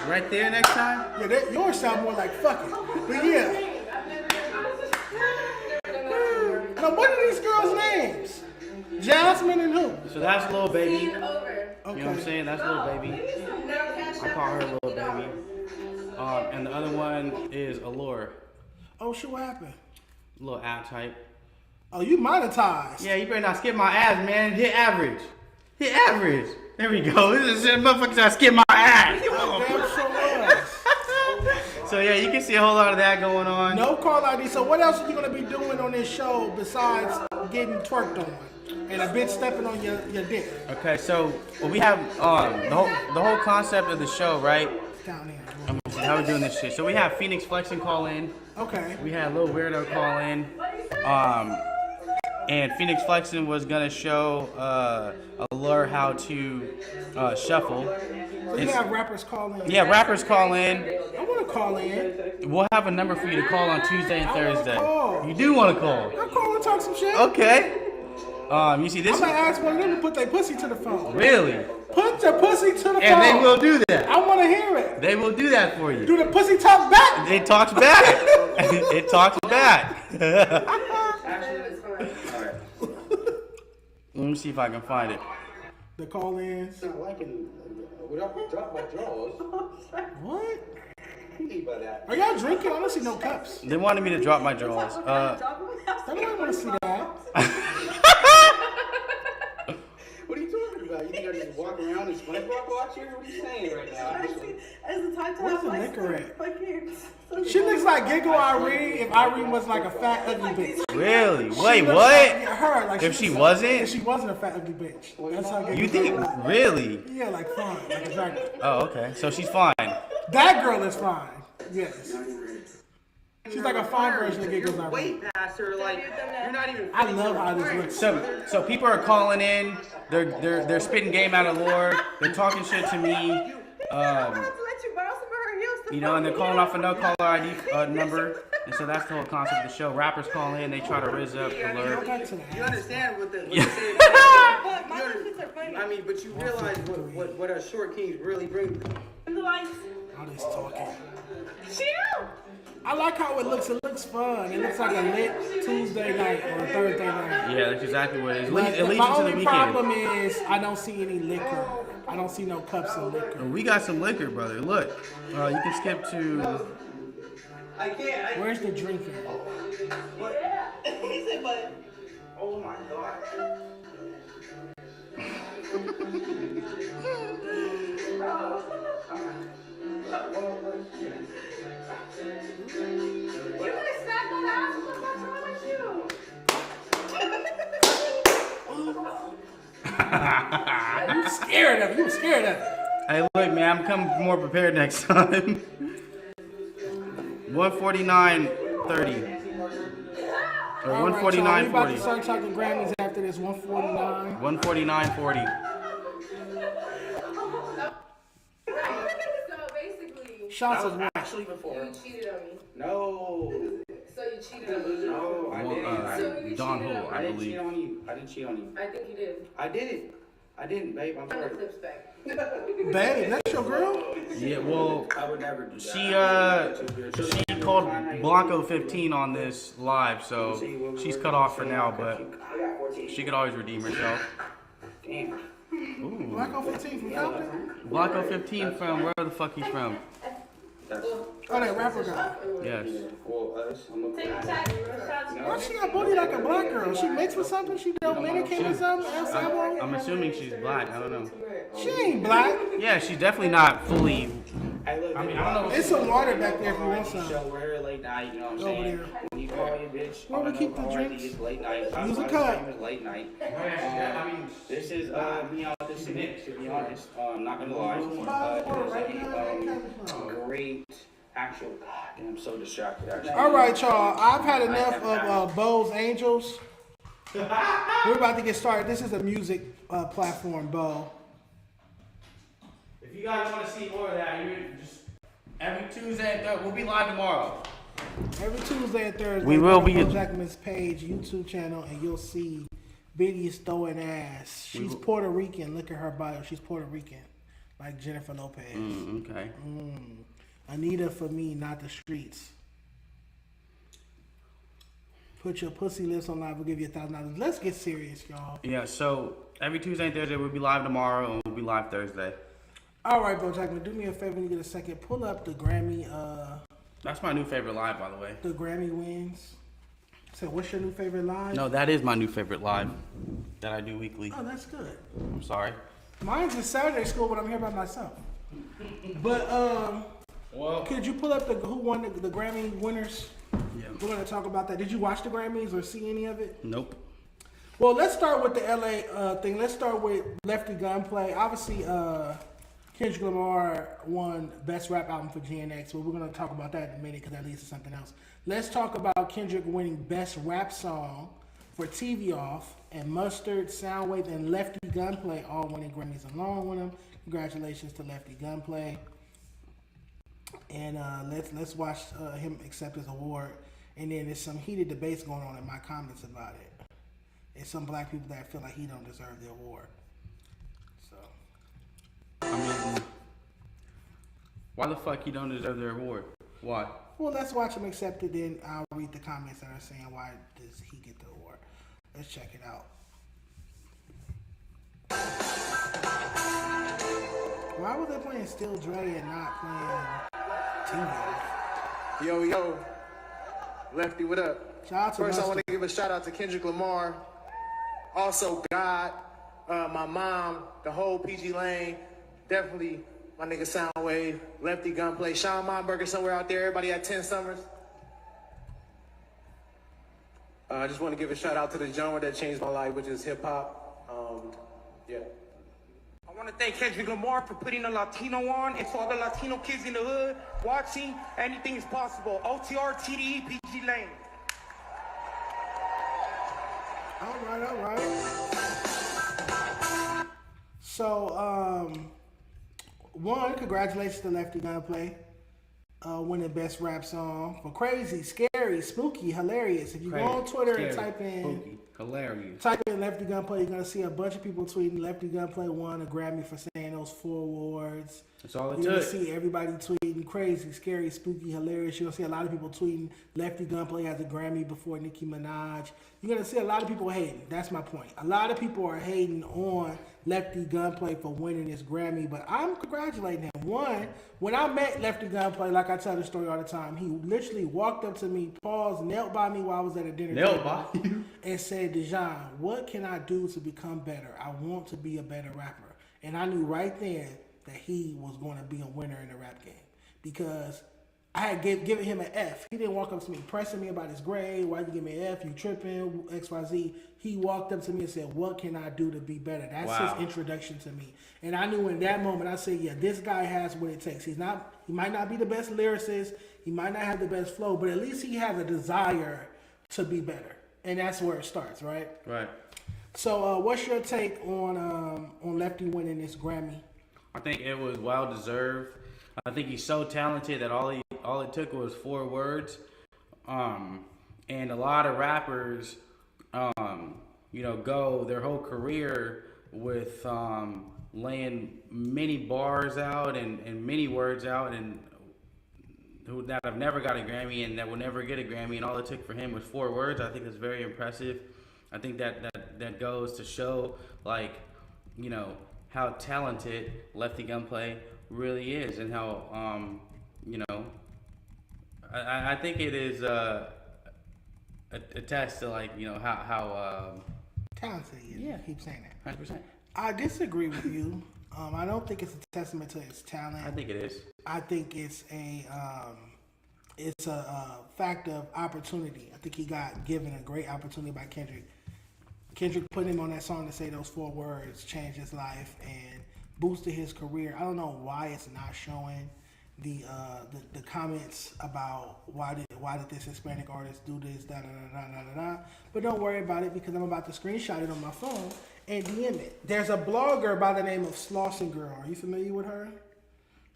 right there next time? Yeah, yours sound more like fuck it. But yeah. Now, what are these girls' names? Jasmine and who? So that's Lil Baby. You Okay. know what I'm saying? That's Lil Baby. I call her Lil Baby. And the other one is Allure. Oh, shit, what happened? Little ad type. Oh, you monetized. Yeah, you better not skip my ads, man. Hit average. Hit average. There we go. This is motherfuckers that skip my ads. So yeah, you can see a whole lot of that going on. No call ID. So what else are you gonna be doing on this show besides getting twerked on and a bitch stepping on your dick? Okay, so we have the whole concept of the show, right? Down here. How we doing this shit? So we have Phoenix Flexing call in. Okay. We had Lil Weirdo call in. And Phoenix Flexing was gonna show Allure how to shuffle. So you have rappers call in. Yeah, rappers call in. I want to call in. We'll have a number for you to call on Tuesday and I wanna Thursday. call. You do want to call? I'll call and talk some shit. Okay. You see this? I'm gonna ask one of them to put their pussy to the phone. Really? Put your pussy to the phone. And they will do that. I want to hear it. They will do that for you. Do the pussy talk back? It talks back. It talks back. Let me see if I can find it. The call ins. Without drop my drawers. What? What do you mean by that? Are y'all drinking? I don't see no cups. They wanted me to drop my drawers. Nobody want to see that. What are you talking about? You think I just walk around and SpongeBob watch here? What are you saying right now? As the time Where's the liquor at? She looks like Giggle Irene if Irene was like a fat ugly bitch. Really? She Wait, looks what? Like her, like If she looks wasn't? If she wasn't a fat ugly bitch. That's how Giggle You think? Irene. Really? Yeah, like fine, like exactly. Oh, okay. So she's fine. That girl is fine. Yes. She's like a fine version of Giggles Irene. Way past her, like you're not even. I love how this looks. So people are calling in. They're spitting game out of Lord. They're talking shit to me. You know, and they're calling off a no caller ID number. And so that's the whole concept of the show. Rappers call in, they try to rizz up alert. You understand what the. Yeah. I mean, but you realize what a short kings really bring. All this talking. I like how it looks. It looks fun. It looks like a lit Tuesday night or a Thursday night. Yeah, that's exactly what it is. It But leads into my the only weekend. problem is I don't see any liquor. I don't see no cups of liquor. We got some liquor, brother. Look, you can skip to. Where's the drinking? He said, but oh my god. You scared of it. You scared of it. Hey, look, man, I'm coming more prepared next time. 149.30. Or All right, y'all, we about to 149.40. start talking Grammys after this 149. 149.40. Shots of what? Actually, before. You cheated on me. No. So you cheated on me. No, I didn't. Don Ho, I didn't believe. cheat on you. I didn't cheat on you. I think you did. I didn't. I didn't, babe. I'm Turn the sorry. clips back. Babe, that's your girl? Yeah, well, I would never do that. she called Blanco 15 on this live, so she's cut off for now, but she could always redeem herself. Damn. Ooh. Blanco 15 from Compton? Blanco 15 from where the fuck he's from? Oh, that rapper guy. Yes. Why she got booty like a black girl? She mixed with something? She Dominican or something? El Salvador? I'm assuming she's black. I don't know. She ain't black. Yeah, she's definitely not fully. I mean, I don't know. There's some water back there if you want some. Show her late night, you know what I'm Over saying? there. When you call your bitch, Where we keep the drinks? it's late night. Use a cup. It's late night. This is me out this event, to be honest. I'm not gonna lie. It is a great actual. God damn, I'm so distracted. Actually. All right, y'all. I've had enough of Bo's Angels. We're about to get started. This is a music platform, Bo. If you guys want to see more of that, you just every Tuesday and Thursday. We'll be live tomorrow. Every Tuesday and Thursday, We will go be- to Bo Jackman's page, YouTube channel, and you'll see Biddy's throwing ass. She's Puerto Rican. Look at her bio. She's Puerto Rican, like Jennifer Lopez. Okay. Anita for me, not the streets. Put your pussy lips on live. We'll give you $1,000. Let's get serious, y'all. Yeah. So every Tuesday and Thursday we'll be live tomorrow, and we'll be live Thursday. All right, Bo Jackman, do me a favor when you get a second. Pull up the Grammy. That's my new favorite live, by the way. The Grammy wins. So, what's your new favorite live? No, that is my new favorite live that I do weekly. Oh, that's good. I'm sorry. Mine's in Saturday school, but I'm here by myself. But well, could you pull up who won the Grammy winners? Yeah. We're gonna talk about that. Did you watch the Grammys or see any of it? Nope. Well, let's start with the LA thing. Let's start with Lefty Gunplay. Obviously, Kendrick Lamar won Best Rap Album for GNX, but we're going to talk about that in a minute because that leads to something else. Let's talk about Kendrick winning Best Rap Song for TV Off, and Mustard, Soundwave, and Lefty Gunplay all winning Grammys along with him. Congratulations to Lefty Gunplay. And let's watch him accept his award. And then there's some heated debates going on in my comments about it. There's some black people that feel like he don't deserve the award. So I mean, why the fuck he don't deserve the award? Why? well, let's watch him accept it. Then I'll read the comments that are saying why does he get the award. Let's check it out. Why were they playing Still Dre and not playing TV? Yo, Lefty, what up? Shout out to First, I Mustard. want to give a shout out to Kendrick Lamar. Also, God, my mom, the whole PG Lane. Definitely My nigga Soundwave, Lefty Gunplay, Sean Monberger somewhere out there. Everybody at 10 Summers. I just want to give a shout out to the genre that changed my life, which is hip hop. Yeah. I want to thank Kendrick Lamar for putting a Latino on, and to all the Latino kids in the hood watching, anything is possible. OTR, TDE, PG Lane. All right. So, one, congratulations to Lefty Gunplay, winning Best Rap Song for Crazy, Scary, Spooky, Hilarious. If you go on Twitter and type in hilarious. Type in Lefty Gunplay, you're gonna see a bunch of people tweeting Lefty Gunplay won a Grammy for saying those 4 awards. That's all it You're gonna took. see everybody tweeting Crazy, Scary, Spooky, Hilarious. You're gonna see a lot of people tweeting Lefty Gunplay has a Grammy before Nicki Minaj. You're gonna see a lot of people hating. That's my point. A lot of people are hating on Lefty Gunplay for winning this Grammy, but I'm congratulating him. One, when I met Lefty Gunplay, like I tell the story all the time, he literally walked up to me, paused, knelt by me while I was at a dinner table, and said, "Dejan, what can I do to become better? I want to be a better rapper." And I knew right then that he was going to be a winner in the rap game because I had given him an F. He didn't walk up to me pressing me about his grade. Why you give me an F? You tripping? XYZ. He walked up to me and said, "What can I do to be better?" That's his introduction to me. And I knew in that moment, I said, yeah, this guy has what it takes. He might not be the best lyricist. He might not have the best flow, but at least he has a desire to be better. And that's where it starts, right? Right. So what's your take on Lefty winning this Grammy? I think it was well deserved. I think he's so talented that all it took was 4 words. And a lot of rappers, go their whole career with laying many bars out and many words out, and that have never got a Grammy and that will never get a Grammy. And all it took for him was 4 words. I think that's very impressive. I think that goes to show, how talented Lefty Gunplay really is, and how I think it is a test to how talented he is. Yeah, keep saying that. 100%. I disagree with you. I don't think it's a testament to his talent. I think it is. I think it's a fact of opportunity. I think he got given a great opportunity by Kendrick. Kendrick put him on that song to say those 4 words, changed his life and boosted his career. I don't know why it's not showing the comments about why did this Hispanic artist do this, da da da da da da. But don't worry about it because I'm about to screenshot it on my phone and DM it. There's a blogger by the name of Slauson Girl. Are you familiar with her?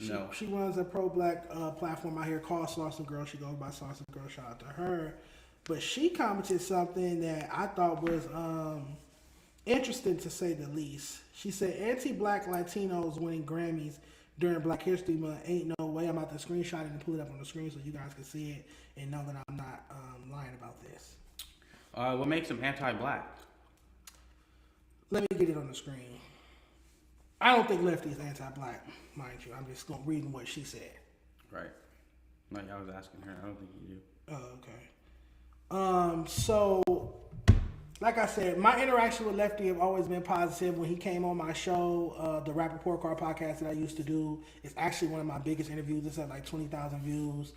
No. She runs a pro-black platform out here called Slauson Girl. She goes by Slauson Girl. Shout out to her. But she commented something that I thought was interesting to say the least. She said, anti-black Latinos winning Grammys during Black History Month ain't no way. I'm about to screenshot it and pull it up on the screen so you guys can see it and know that I'm not lying about this. What makes him anti-black? Let me get it on the screen. I don't think Lefty is anti-black, mind you. I'm just reading what she said. Right. Like I was asking her. I don't think you do. Oh, okay. So, like I said, my interaction with Lefty have always been positive. When he came on my show, the Rap Report Card podcast that I used to do, it's actually one of my biggest interviews. It's at like 20,000 views.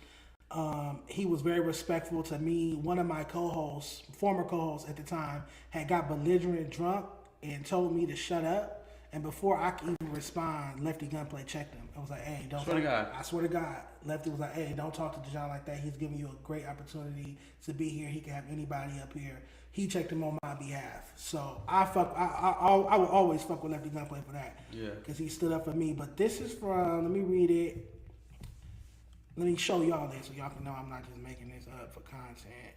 He was very respectful to me. One of my co-hosts, former co-hosts at the time, had got belligerent drunk and told me to shut up. And before I could even respond, Lefty Gunplay checked him. I was like, hey, don't Swear to God. I swear to God. Lefty was like, hey, don't talk to Dejan like that. He's giving you a great opportunity to be here. He can have anybody up here. He checked him on my behalf. So I will always fuck with Lefty Gunplay for that. Yeah. Because he stood up for me. But this is from, let me read it. Let me show y'all this so y'all can know I'm not just making this up for content.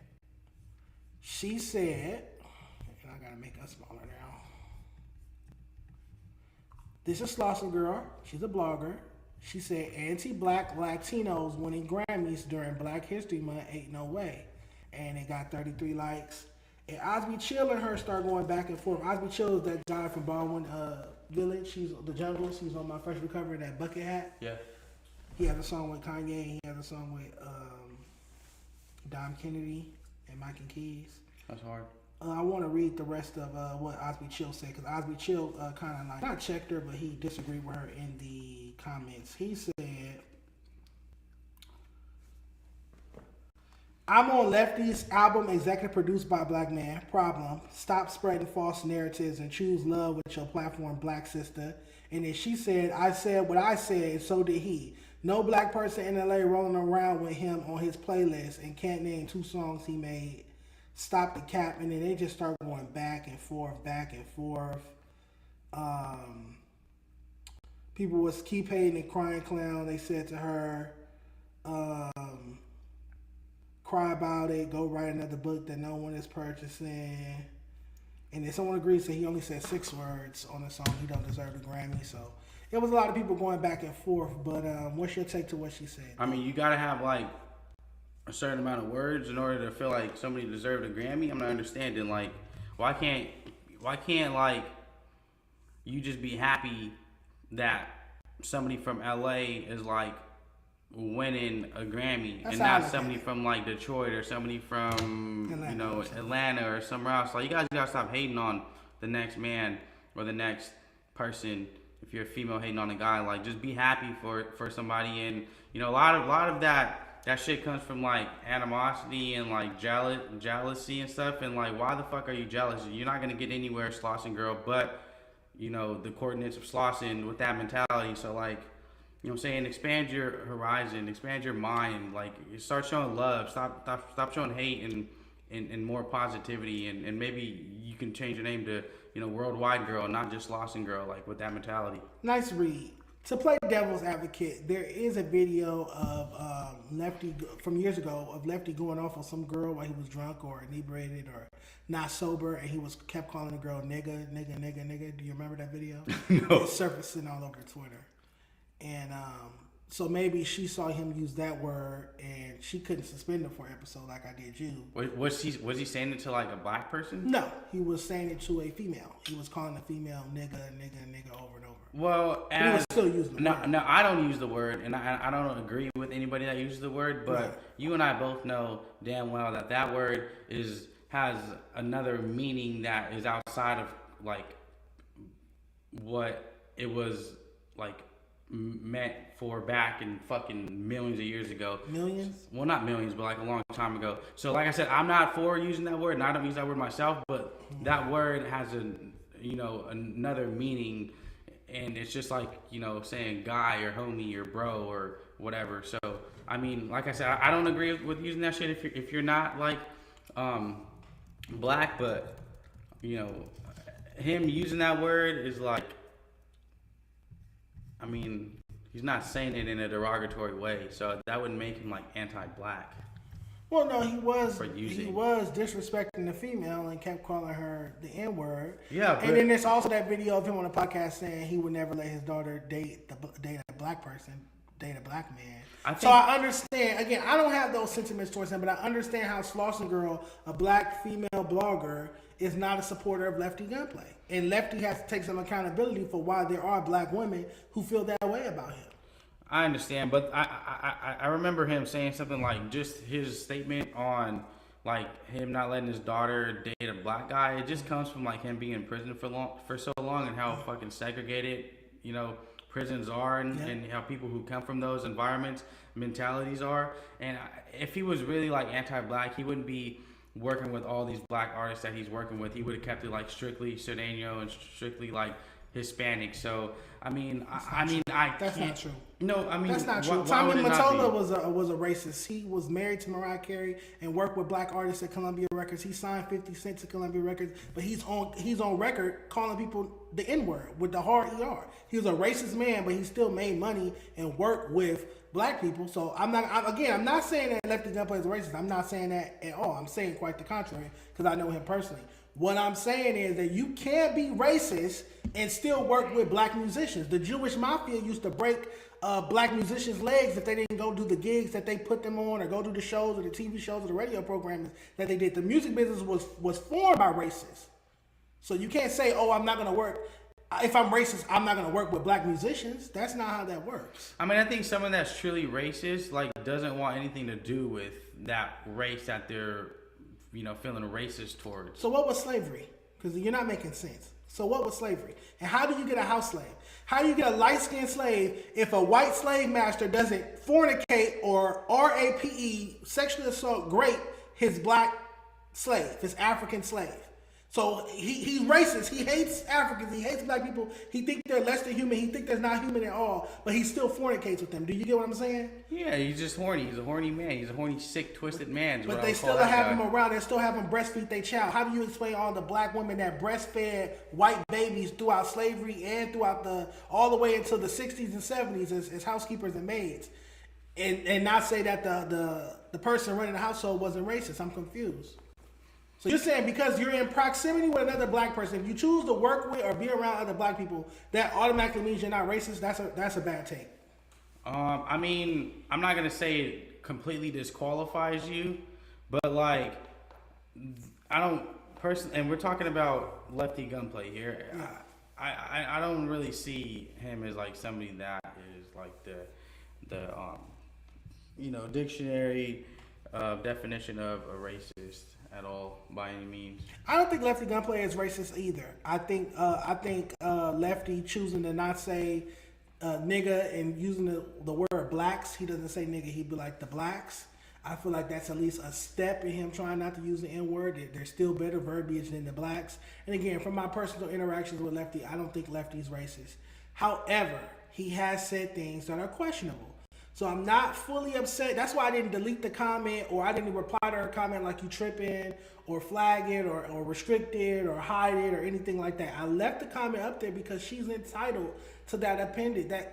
She said, and I got to make her smaller now. This is Slauson Girl. She's a blogger. She said, anti-black Latinos winning Grammys during Black History Month ain't no way. And it got 33 likes. And Osby Chill and her start going back and forth. Osby Chill is that guy from Baldwin Village. She's the Jungles. He's on my Fresh Recovery in that bucket hat. Yeah. He has a song with Kanye. He has a song with Dom Kennedy and Mike and Keys. That's hard. I want to read the rest of what Osby Chill said, because Osby Chill kind of like, not checked her, but he disagreed with her in the comments. He said, I'm on Lefty's album, executive produced by a black man. Problem. Stop spreading false narratives and choose love with your platform, black sister. And then she said, I said what I said, and so did he. No black person in LA rolling around with him on his playlist and can't name 2 songs he made. Stop the cap. And then they just start going back and forth, back and forth. People was keep hating and crying clown. They said to her, cry about it, go write another book that no one is purchasing. And then someone agrees that he only said 6 words on the song. He don't deserve the Grammy. So it was a lot of people going back and forth. But what's your take to what she said? I mean, you gotta have like a certain amount of words in order to feel like somebody deserved a Grammy. I'm not understanding, like, why can't like you just be happy that somebody from LA is like winning a Grammy and not somebody from like Detroit or somebody from Atlanta or somewhere else. Like, you guys gotta stop hating on the next man or the next person. If you're a female hating on a guy, like, just be happy for somebody. And a lot of that shit comes from like animosity and like jealousy and stuff. And like, why the fuck are you jealous? You're not gonna get anywhere, Slauson girl, but the coordinates of Slauson with that mentality. So like, you know what I'm saying, expand your horizon, expand your mind, like, start showing love, stop showing hate and more positivity, and maybe you can change your name to Worldwide Girl, not just Slauson Girl, like, with that mentality. Nice read. To play devil's advocate, there is a video of Lefty from years ago of Lefty going off on some girl while he was drunk or inebriated or not sober, and he kept calling the girl nigga. Do you remember that video? No. It's surfacing all over Twitter. And so maybe she saw him use that word, and she couldn't suspend him for an episode like I did you. Was he saying it to like a black person? No, he was saying it to a female. He was calling the female nigga over and over. Well, he was still using the word. No, I don't use the word, and I don't agree with anybody that uses the word. But right. You and I both know damn well that word has another meaning that is outside of like what it was like meant for back in fucking millions of years ago. Millions? Well, not millions, but like a long time ago. So like I said, I'm not for using that word, and I don't use that word myself, but that word has another meaning, and it's just like, saying guy or homie or bro or whatever. So I mean, like I said, I don't agree with using that shit if you're not like black, but him using that word is like, I mean, he's not saying it in a derogatory way, so that would make him like anti-black. Well, no, he was disrespecting the female and kept calling her the N-word. Yeah, and then there's also that video of him on a podcast saying he would never let his daughter date a black person, date a black man. So I understand. Again, I don't have those sentiments towards him, but I understand how Slauson Girl, a black female blogger, is not a supporter of Lefty Gunplay. And Lefty has to take some accountability for why there are black women who feel that way about him. I understand, but I remember him saying something like, just his statement on like him not letting his daughter date a black guy. It just comes from like him being in prison for so long and how fucking segregated prisons are and how people who come from those environments mentalities are. And if he was really like anti-black, he wouldn't be working with all these black artists that he's working with. He would have kept it like strictly Sureño and strictly like Hispanic. So I mean, that's not true. No, I mean, that's not true. Tommy Mottola was a racist. He was married to Mariah Carey and worked with black artists at Columbia Records. He signed 50 Cent to Columbia Records, but he's on record calling people the N-word with the hard ER. He was a racist man, but he still made money and worked with black people. So I'm not saying that Lefty Gunplay is racist. I'm not saying that at all. I'm saying quite the contrary because I know him personally. What I'm saying is that you can't be racist and still work with black musicians. The Jewish mafia used to break black musicians' legs if they didn't go do the gigs that they put them on or go do the shows or the TV shows or the radio programs that they did. The music business was formed by racists. So you can't say, oh, I'm not going to work. If I'm racist, I'm not going to work with black musicians. That's not how that works. I mean, I think someone that's truly racist like doesn't want anything to do with that race that they're feeling racist towards. So what was slavery? Because you're not making sense. So what was slavery? And how do you get a house slave? How do you get a light-skinned slave if a white slave master doesn't fornicate or rape, sexually assault, rape his black slave, his African slave? So he's racist. He hates Africans. He hates black people. He thinks they're less than human. He thinks they're not human at all. But he still fornicates with them. Do you get what I'm saying? Yeah, he's just horny. He's a horny man. He's a horny, sick, twisted man. But they still have him around. They still have him breastfeed their child. How do you explain all the black women that breastfed white babies throughout slavery and throughout all the way until the 60s and 70s as housekeepers and maids, and not say that the person running the household wasn't racist? I'm confused. So you're saying because you're in proximity with another black person, if you choose to work with or be around other black people, that automatically means you're not racist? That's a bad take. I mean, I'm not gonna say it completely disqualifies you, but like, I don't personally, and we're talking about Lefty Gunplay here. Yeah. I don't really see him as like somebody that is like the dictionary definition of a racist at all by any means. I don't think Lefty Gunplay is racist either. I think Lefty choosing to not say nigga and using the word blacks. He doesn't say nigga. He'd be like the blacks. I feel like that's at least a step in him trying not to use the N-word. There's still better verbiage than the blacks. And again, from my personal interactions with Lefty, I don't think Lefty's racist. However, he has said things that are questionable. So I'm not fully upset. That's why I didn't delete the comment, or I didn't reply to her comment like you tripping or flag it or restrict it or hide it or anything like that. I left the comment up there because she's entitled to that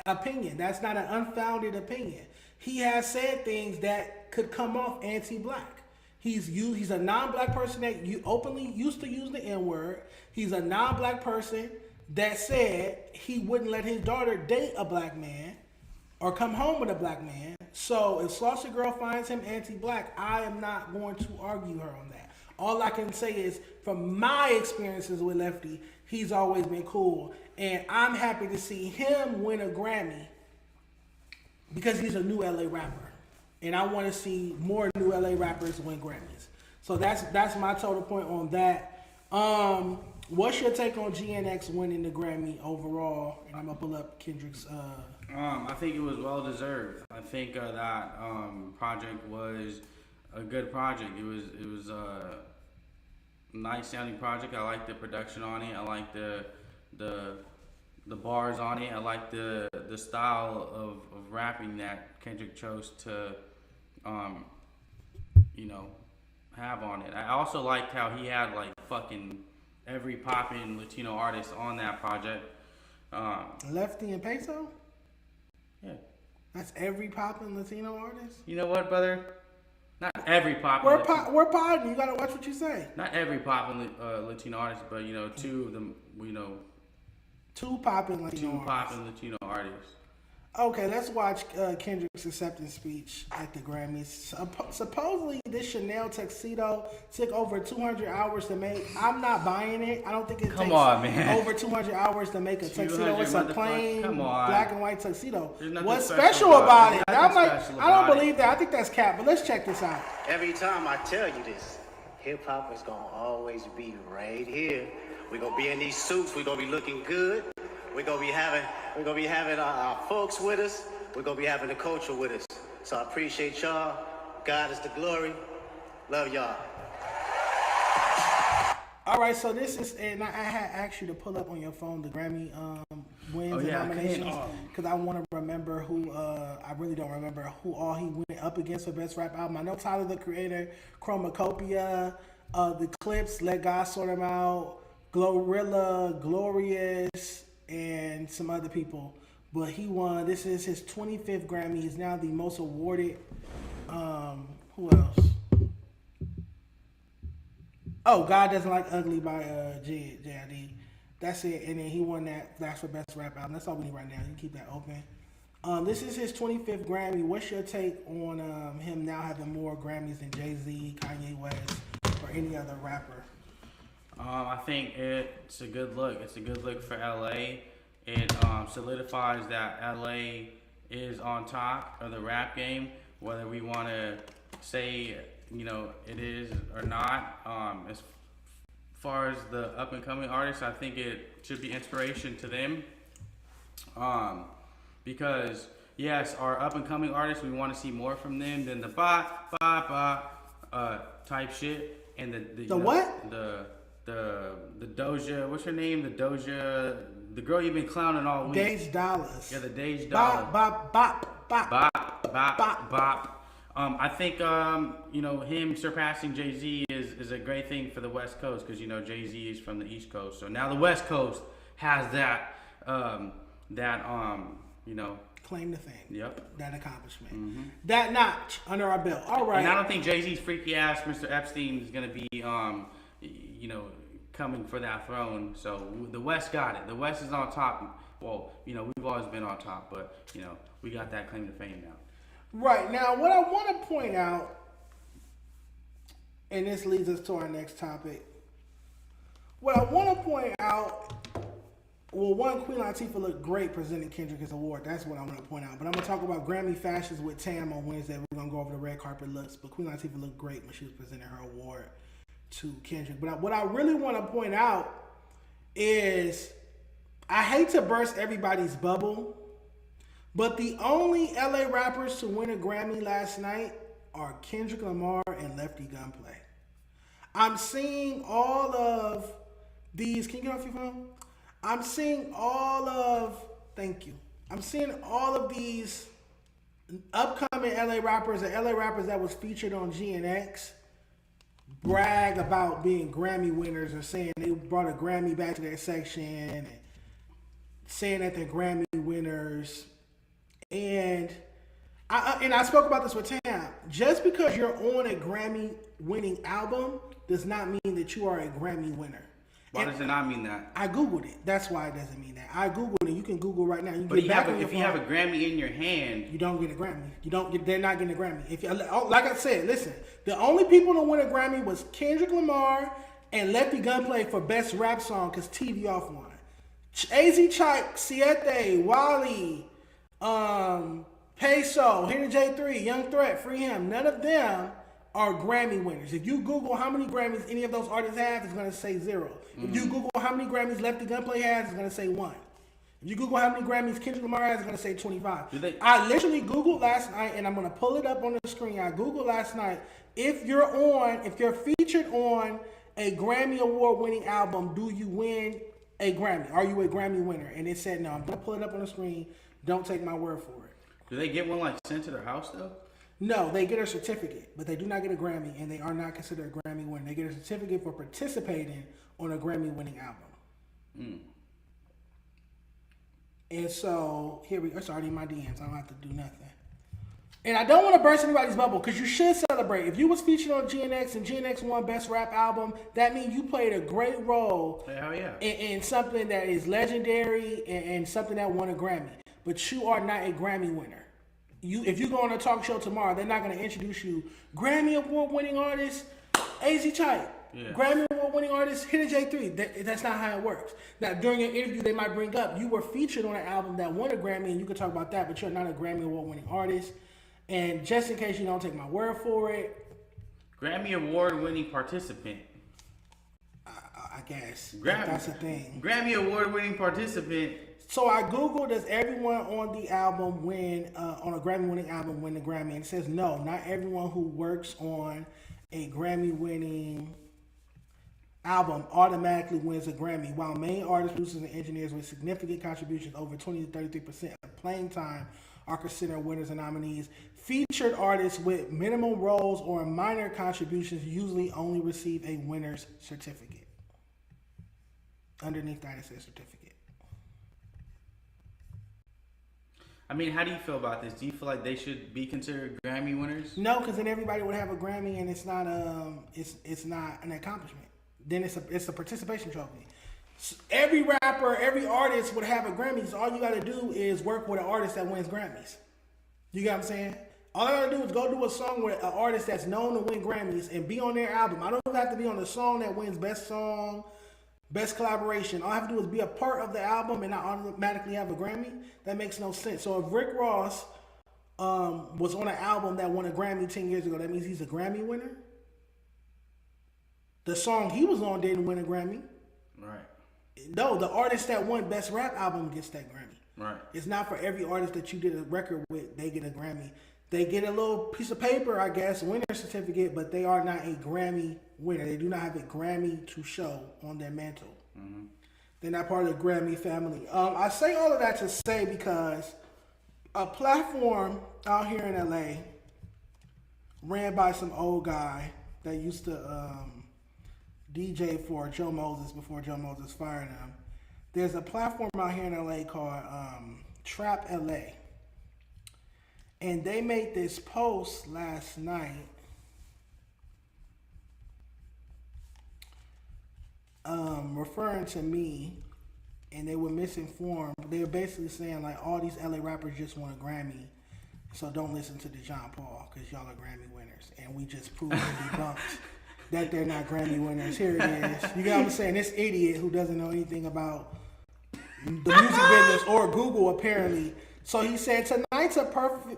opinion. That's not an unfounded opinion. He has said things that could come off anti-black. He's a non-black person that you openly used to use the N-word. He's a non-black person that said he wouldn't let his daughter date a black man or come home with a black man. So if Slaughter Girl finds him anti-black, I am not going to argue her on that. All I can say is, from my experiences with Lefty, he's always been cool. And I'm happy to see him win a Grammy because he's a new LA rapper. And I want to see more new LA rappers win Grammys. So that's my total point on that. What's your take on GNX winning the Grammy overall? And I'm going to pull up Kendrick's... I think it was well deserved. I think that project was a good project. It was a nice sounding project. I like the production on it. I like the bars on it. I like the style of rapping that Kendrick chose to have on it. I also liked how he had like fucking every poppin' Latino artist on that project. Lefty and Peso? Yeah. That's every poppin' Latino artist? You know what, brother? Not every poppin'. We're poppin'. You gotta watch what you say. Not every poppin' Latino artist, but two of them. Two poppin' Latino artists. Okay, let's watch Kendrick's acceptance speech at the Grammys. Supposedly, this Chanel tuxedo took over 200 hours to make. I'm not buying it. I don't think it takes over 200 hours to make a tuxedo. It's a plain black and white tuxedo. What's special about it? I'm like, I don't believe that. I think that's cap. But let's check this out. Every time I tell you this, hip hop is gonna always be right here. We're gonna be in these suits. We're gonna be looking good. We're gonna be having our folks with us. We're gonna be having the culture with us. So I appreciate y'all. God is the glory. Love y'all. All right, so this is, and I had asked you to pull up on your phone the Grammy wins and nominations because I want to remember who. I really don't remember who all he went up against for best rap album. I know Tyler the Creator, Chromacopia, the Clips, Let God Sort Them Out, Glorilla, Glorious, and some other people. But he won. This is his 25th Grammy. He's now the most awarded. Who else? Oh, God Doesn't Like Ugly by JID. That's it. And then he won that's for best rap album. That's all we need right now. You can keep that open. This is his 25th Grammy. What's your take on him now having more Grammys than Jay-Z, Kanye West, or any other rapper? I think it's a good look. It's a good look for LA. It solidifies that LA is on top of the rap game, whether we want to say, it is or not. As far as the up and coming artists, I think it should be inspiration to them. Because yes, our up and coming artists, we want to see more from them than the type shit and the what? The Doja. What's her name? The Doja. The girl you've been clowning all week. Dage Dollars. Yeah, the Dage Dollar. Bop, bop, bop, bop. Bop. I think him surpassing Jay-Z is a great thing for the West Coast because Jay-Z is from the East Coast, so now the West Coast has that claim to fame. Yep. That accomplishment. That notch under our belt. All right. And I don't think Jay-Z's freaky ass Mr. Epstein is gonna be coming for that throne. So the West got it. The West is on top. Well, we've always been on top, but we got that claim to fame now. Right. Now, what I want to point out, and this leads us to our next topic. What I want to point out, well, one, Queen Latifah looked great presenting Kendrick his award. That's what I want to point out. But I'm going to talk about Grammy fashions with Tam on Wednesday. We're going to go over the red carpet looks. But Queen Latifah looked great when she was presenting her award to Kendrick. But what I really want to point out is, I hate to burst everybody's bubble, but the only LA rappers to win a Grammy last night are Kendrick Lamar and Lefty Gunplay. I'm seeing all of these. Can you get off your phone? I'm seeing all of. Thank you. I'm seeing all of these upcoming LA rappers and LA rappers that was featured on GNX brag about being Grammy winners or saying they brought a Grammy back to their section and saying that they're Grammy winners. And I spoke about this with Tam. Just because you're on a Grammy winning album does not mean that you are a Grammy winner. Why does it not mean that? I Googled it. That's why it doesn't mean that. I Googled it. You can Google right now. But if you have a Grammy in your hand, you don't get a Grammy. They're not getting a Grammy. Like I said, listen. The only people to win a Grammy was Kendrick Lamar and Lefty Gunplay for Best Rap Song because TV Off won. AZ Chike, Siete, Wally, Peso, Henry J3, Young Threat, Free Him. None of them are Grammy winners. If you Google how many Grammys any of those artists have, it's going to say 0. If you Google how many Grammys Lefty Gunplay has, it's going to say 1. If you Google how many Grammys Kendrick Lamar has, it's going to say 25. I literally Googled last night, and I'm going to pull it up on the screen. I Googled last night, if you're featured on a Grammy Award winning album, do you win a Grammy? Are you a Grammy winner? And it said no. I'm going to pull it up on the screen. Don't take my word for it. Do they get one sent to their house though? No, they get a certificate, but they do not get a Grammy, and they are not considered a Grammy winner. They get a certificate for participating on a Grammy-winning album. And so, here we go. It's already in my DMs. I don't have to do nothing. And I don't want to burst anybody's bubble, because you should celebrate. If you was featured on GNX and GNX won Best Rap Album, that means you played a great role in something that is legendary and something that won a Grammy. But you are not a Grammy winner. If you go on a talk show tomorrow, they're not going to introduce you Grammy Award-winning artist AZ Chike, Grammy Award-winning artist Henry J3. That's not how it works. Now, during an interview, they might bring up you were featured on an album that won a Grammy, and you can talk about that, but you're not a Grammy Award-winning artist. And just in case you don't take my word for it, Grammy Award-winning participant. I guess that's the thing. Grammy Award-winning participant. So I Googled, does everyone on the album win, on a Grammy-winning album win the Grammy? And it says no, not everyone who works on a Grammy-winning album automatically wins a Grammy, while main artists, producers, and engineers with significant contributions over 20 to 33% of playing time are considered winners and nominees. Featured artists with minimum roles or minor contributions usually only receive a winner's certificate. Underneath that, it says certificate. I mean, how do you feel about this? Do you feel like they should be considered Grammy winners? No, because then everybody would have a Grammy, and it's not an accomplishment. Then it's a participation trophy. Every rapper, every artist would have a Grammy. So all you got to do is work with an artist that wins Grammys. You get what I'm saying? All I got to do is go do a song with an artist that's known to win Grammys and be on their album. I don't have to be on the song that wins Best Song, Best Collaboration. All I have to do is be a part of the album and not automatically have a Grammy. That makes no sense. So if Rick Ross was on an album that won a Grammy 10 years ago, that means he's a Grammy winner? The song he was on didn't win a Grammy. Right. No, the artist that won Best Rap Album gets that Grammy. Right. It's not for every artist that you did a record with, they get a Grammy. They get a little piece of paper, I guess, winner certificate, but they are not a Grammy winner. They do not have a Grammy to show on their mantle. Mm-hmm. They're not part of the Grammy family. I say all of that to say because a platform out here in LA ran by some old guy that used to DJ for Joe Moses before Joe Moses fired him. There's a platform out here in LA called Trap LA. And they made this post last night referring to me, and they were misinformed. They were basically saying like all these LA rappers just want a Grammy, so don't listen to the John Paul because y'all are Grammy winners. And we just proved and debunked that they're not Grammy winners. Here it is. You get what I'm saying? This idiot who doesn't know anything about the music business or Google apparently. So he said, tonight's a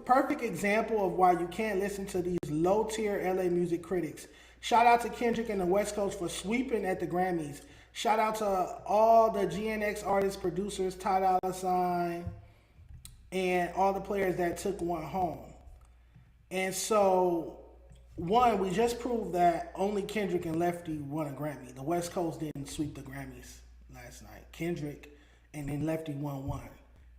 perfect example of why you can't listen to these low-tier LA music critics. Shout out to Kendrick and the West Coast for sweeping at the Grammys. Shout out to all the GNX artists, producers, Ty Dolla $ign, and all the players that took one home. And so, one, we just proved that only Kendrick and Lefty won a Grammy. The West Coast didn't sweep the Grammys last night. Kendrick and then Lefty won one.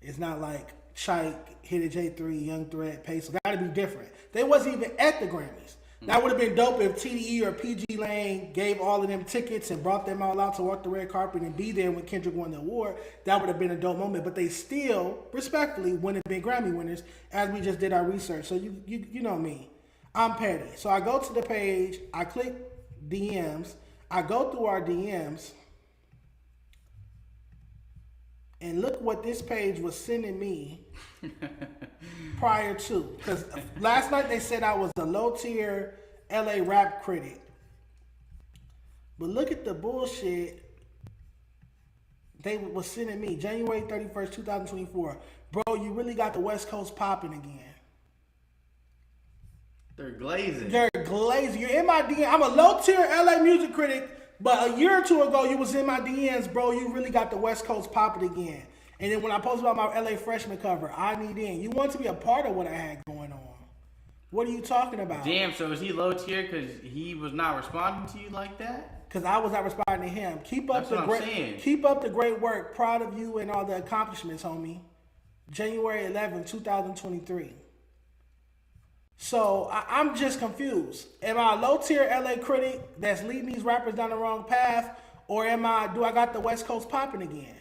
It's not like Chike, Hit It J3, Young Threat, Peso. Gotta be different. They wasn't even at the Grammys. That would have been dope if TDE or PG Lane gave all of them tickets and brought them all out to walk the red carpet and be there when Kendrick won the award. That would have been a dope moment. But they still, respectfully, wouldn't have been Grammy winners as we just did our research. So you know me. I'm petty. So I go to the page, I click DMs, I go through our DMs, and look what this page was sending me prior to. Because last night they said I was a low-tier LA rap critic. But look at the bullshit they was sending me. January 31st, 2024. Bro, you really got the West Coast popping again. They're glazing. You're glazing. You're in my DM. I'm a low-tier LA music critic. But a year or two ago, you was in my DMs, bro. You really got the West Coast popping again. And then when I posted about my LA freshman cover, I need in. You want to be a part of what I had going on. What are you talking about? Damn, so is he low tier because he was not responding to you like that? Because I was not responding to him. Keep up the great work. Proud of you and all the accomplishments, homie. January 11, 2023. So I'm just confused. Am I a low-tier LA critic that's leading these rappers down the wrong path, or do I got the West Coast popping again?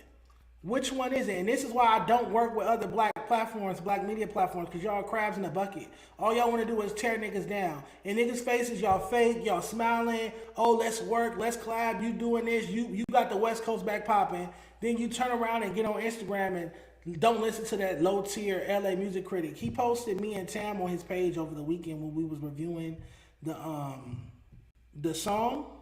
Which one is it? And this is why I don't work with other black platforms, black media platforms, because y'all are crabs in a bucket. All y'all want to do is tear niggas down. In niggas' faces, y'all fake, y'all smiling. Oh, let's work, let's collab. You doing this? You got the West Coast back popping. Then you turn around and get on Instagram and don't listen to that low-tier LA music critic. He posted me and Tam on his page over the weekend when we was reviewing the song,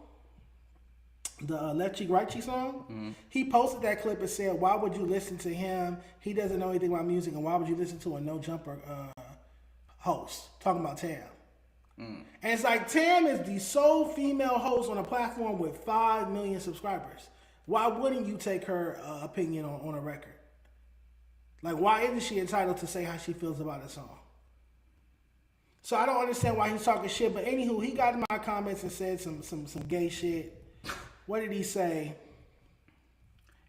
the Left Cheek, Right Cheek song. Mm-hmm. He posted that clip and said, why would you listen to him? He doesn't know anything about music, and why would you listen to a No Jumper host? Talking about Tam. Mm. And it's like, Tam is the sole female host on a platform with 5 million subscribers. Why wouldn't you take her opinion on a record? Like, why isn't she entitled to say how she feels about a song? So I don't understand why he's talking shit. But anywho, he got in my comments and said some gay shit. What did he say?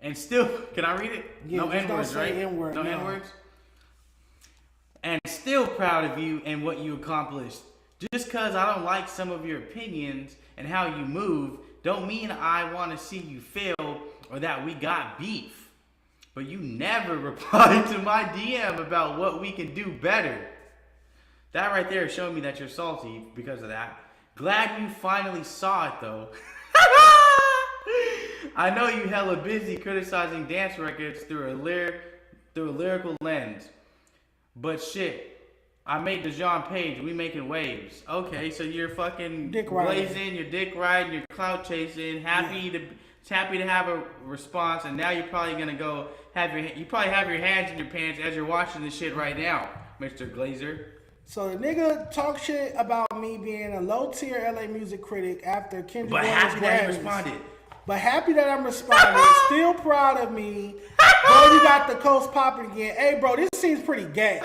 And still, can I read it? Yeah, no N-words, right? N-word, no N-words? And still proud of you and what you accomplished. Just because I don't like some of your opinions and how you move, don't mean I want to see you fail or that we got beef. But you never replied to my DM about what we can do better. That right there showed me that you're salty because of that. Glad you finally saw it though. I know you hella busy criticizing dance records through a lyrical lens. But shit, I made the Jean Page, we making waves. Okay, so you're fucking dick blazing, you're dick riding, you're clout chasing, happy to have a response, and now you're probably gonna go you probably have your hands in your pants as you're watching this shit right now, Mr. Glazer. So the nigga talk shit about me being a low tier LA music critic after Kendrick won his happy that he Grammys. responded. But happy that I'm responding. Still proud of me. Bro, you got the coast popping again. Hey, bro, this seems pretty gay.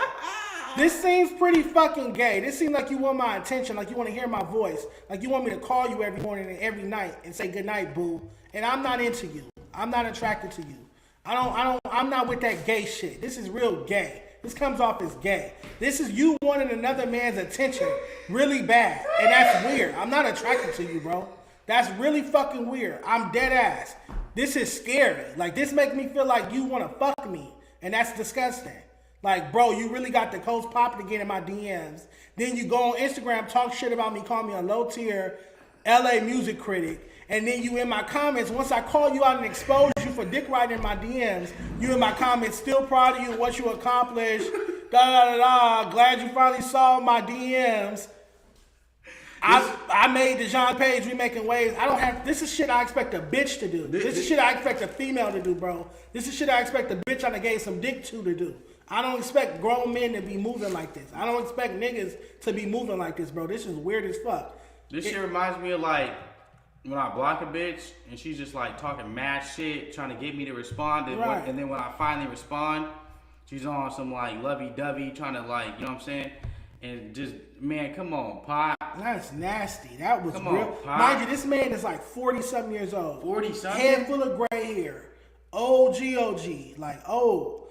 This seems pretty fucking gay. This seems like you want my attention, like you want to hear my voice, like you want me to call you every morning and every night and say good night, boo. And I'm not into you. I'm not attracted to you. I'm not with that gay shit. This is real gay. This comes off as gay. This is you wanting another man's attention really bad. And that's weird. I'm not attracted to you, bro. That's really fucking weird. I'm dead ass. This is scary. Like, this makes me feel like you want to fuck me. And that's disgusting. Like, bro, you really got the coast popping again in my DMs. Then you go on Instagram, talk shit about me, call me a low tier LA music critic. And then you in my comments, once I call you out and expose you for dick riding in my DMs, you in my comments, still proud of you, what you accomplished, da-da-da-da, glad you finally saw my DMs. I made the John Page remaking waves. I don't have, this is shit I expect a bitch to do. This is shit I expect a female to do, bro. This is shit I expect a bitch I done gave some dick to do. I don't expect grown men to be moving like this. I don't expect niggas to be moving like this, bro. This is weird as fuck. This shit reminds me of like when I block a bitch and she's just like talking mad shit, trying to get me to respond. And then when I finally respond, she's on some like lovey-dovey, trying to like, you know what I'm saying? And just, man, come on, Pop. That's nasty. That was Come real. on, Mind you, this man is like 40-something years old. 40-something? Head full of gray hair. OG. Like, old.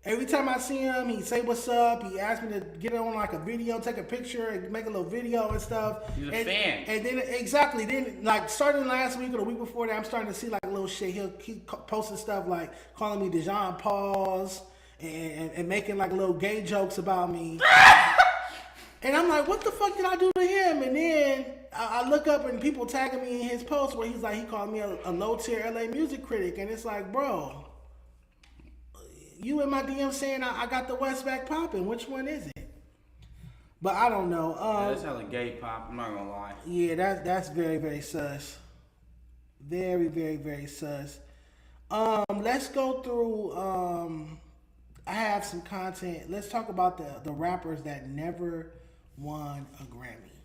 Every time I see him, he say what's up. He asked me to get on like a video, take a picture, and make a little video and stuff. He's a fan. And then, exactly, then like starting last week or the week before that, I'm starting to see like little shit. He'll keep posting stuff like calling me DeJean Pauls and making like little gay jokes about me. And I'm like, what the fuck did I do to him? And then I look up and people tagging me in his post where he's like, he called me a low tier LA music critic. And it's like, bro, you in my DM saying I got the West back popping. Which one is it? But I don't know. That's hella gay, Pop. I'm not gonna lie. Yeah, that's very, very sus. Very, very, very sus. Let's go through. I have some content. Let's talk about the rappers that never won a Grammy.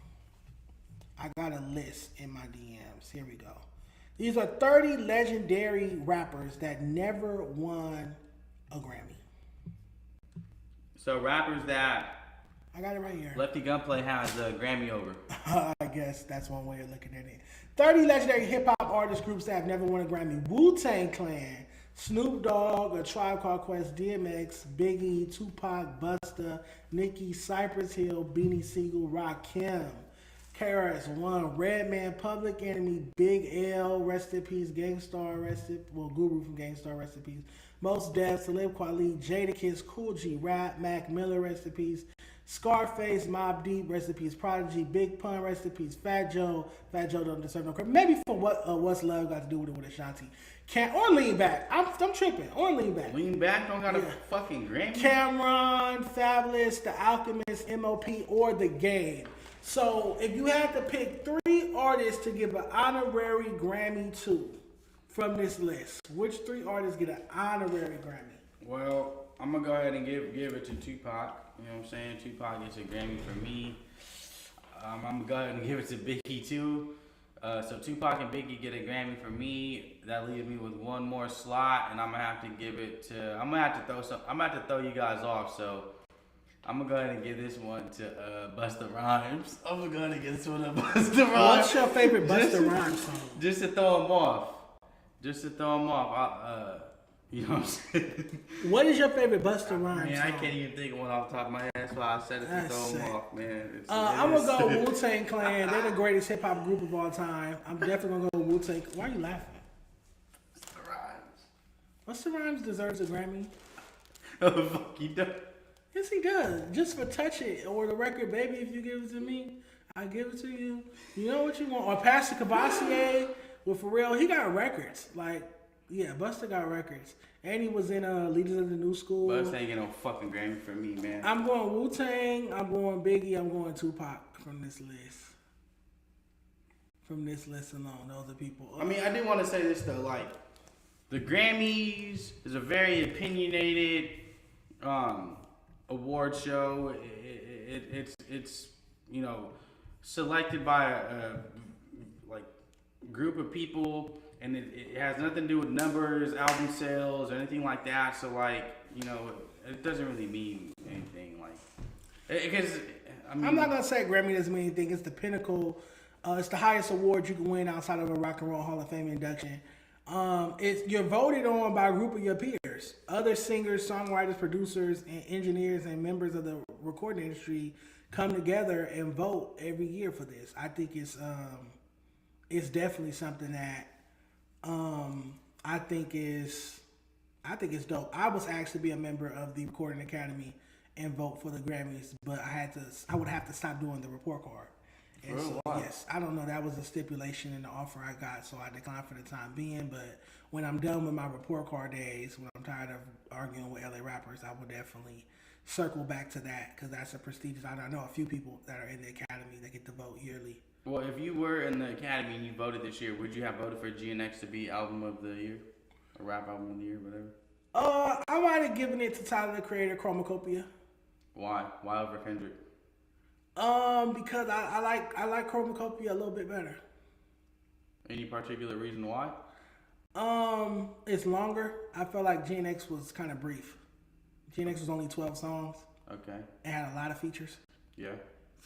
I got a list in my DMs. Here we go. These are 30 legendary rappers that never won a Grammy. So rappers that I got it right here. Lefty Gunplay has a Grammy over. I guess that's one way of looking at it. 30 legendary hip-hop artist groups that have never won a Grammy. Wu-Tang Clan, Snoop Dogg, A Tribe Called Quest, DMX, Biggie, Tupac, Busta, Nicki, Cypress Hill, Beanie Siegel, Rakim, KRS-One, Redman, Public Enemy, Big L, rest in peace, Gangstar, Guru from Gangstar, rest in peace, Mos Def, Talib Kweli, Jadakiss, Cool G Rap, Mac Miller, rest in peace, Scarface, Mobb Deep, rest in peace, Prodigy, Big Pun, rest in peace, Fat Joe don't deserve no credit. Maybe for what's love got to do with it with Ashanti. Or Lean Back. I'm tripping. Or Lean Back. Lean Back don't got a fucking Grammy. Cameron, Fabulous, The Alchemist, MOP, or The Game. So if you had to pick 3 artists to give an honorary Grammy to from this list, which 3 artists get an honorary Grammy? Well, I'm gonna go ahead and give it to Tupac. You know what I'm saying? Tupac gets a Grammy for me. I'm gonna go ahead and give it to Biggie too. So Tupac and Biggie get a Grammy for me. That leaves me with one more slot, and I'm gonna have to give it to. I'm gonna have to throw you guys off. So I'm gonna go ahead and give this one to Busta Rhymes. I'm gonna go ahead and give this one to Busta Rhymes. What's your favorite Busta Rhymes song? Just to throw him off. You know what I'm saying? What is your favorite Busta Rhymes Man, song? I can't even think of one off the top of my head. That's why I said it to throw him off, man. I'm going to go Wu-Tang Clan. They're the greatest hip-hop group of all time. I'm definitely going to go Wu-Tang. Why are you laughing? Busta Rhymes deserves a Grammy. Oh, fuck, he does. Yes, he does. Just for Touch It or the record, Baby, if you give it to me, I give it to you. You know what you want. Or Pastor Cavassier with Pharrell. He got records. Like, yeah, Busta got records. And he was in Leaders of the New School. Busta ain't get no fucking Grammy for me, man. I'm going Wu-Tang. I'm going Biggie. I'm going Tupac from this list. From this list alone. Those are people. I mean, I do want to say this, though. Like, the Grammys is a very opinionated award show. it's you know, selected by a like group of people, and it has nothing to do with numbers, album sales, or anything like that. So like, you know, it doesn't really mean anything. Like, because I mean, I'm not gonna say Grammy doesn't mean anything. It's the pinnacle. It's the highest award you can win outside of a Rock and Roll Hall of Fame induction. You're voted on by a group of your peers, other singers, songwriters, producers, and engineers, and members of the recording industry come together and vote every year for this. I think it's definitely something that I think is dope. I was asked to be a member of the Recording Academy and vote for the Grammys, but I would have to stop doing the report card. And so, yes, I don't know. That was a stipulation in the offer I got, so I declined for the time being. But when I'm done with my report card days, when I'm tired of arguing with LA rappers, I will definitely circle back to that because that's a prestigious. I know a few people that are in the academy that get to vote yearly. well, if you were in the academy and you voted this year, would you have voted for GNX to be album of the year, or rap album of the year, whatever? I might have given it to Tyler the Creator, Chromacopia. Why? Why over Kendrick? Because I like Chromacopia a little bit better. Any particular reason why? It's longer. I felt like GNX was kind of brief. GNX was only 12 songs. Okay. It had a lot of features. Yeah.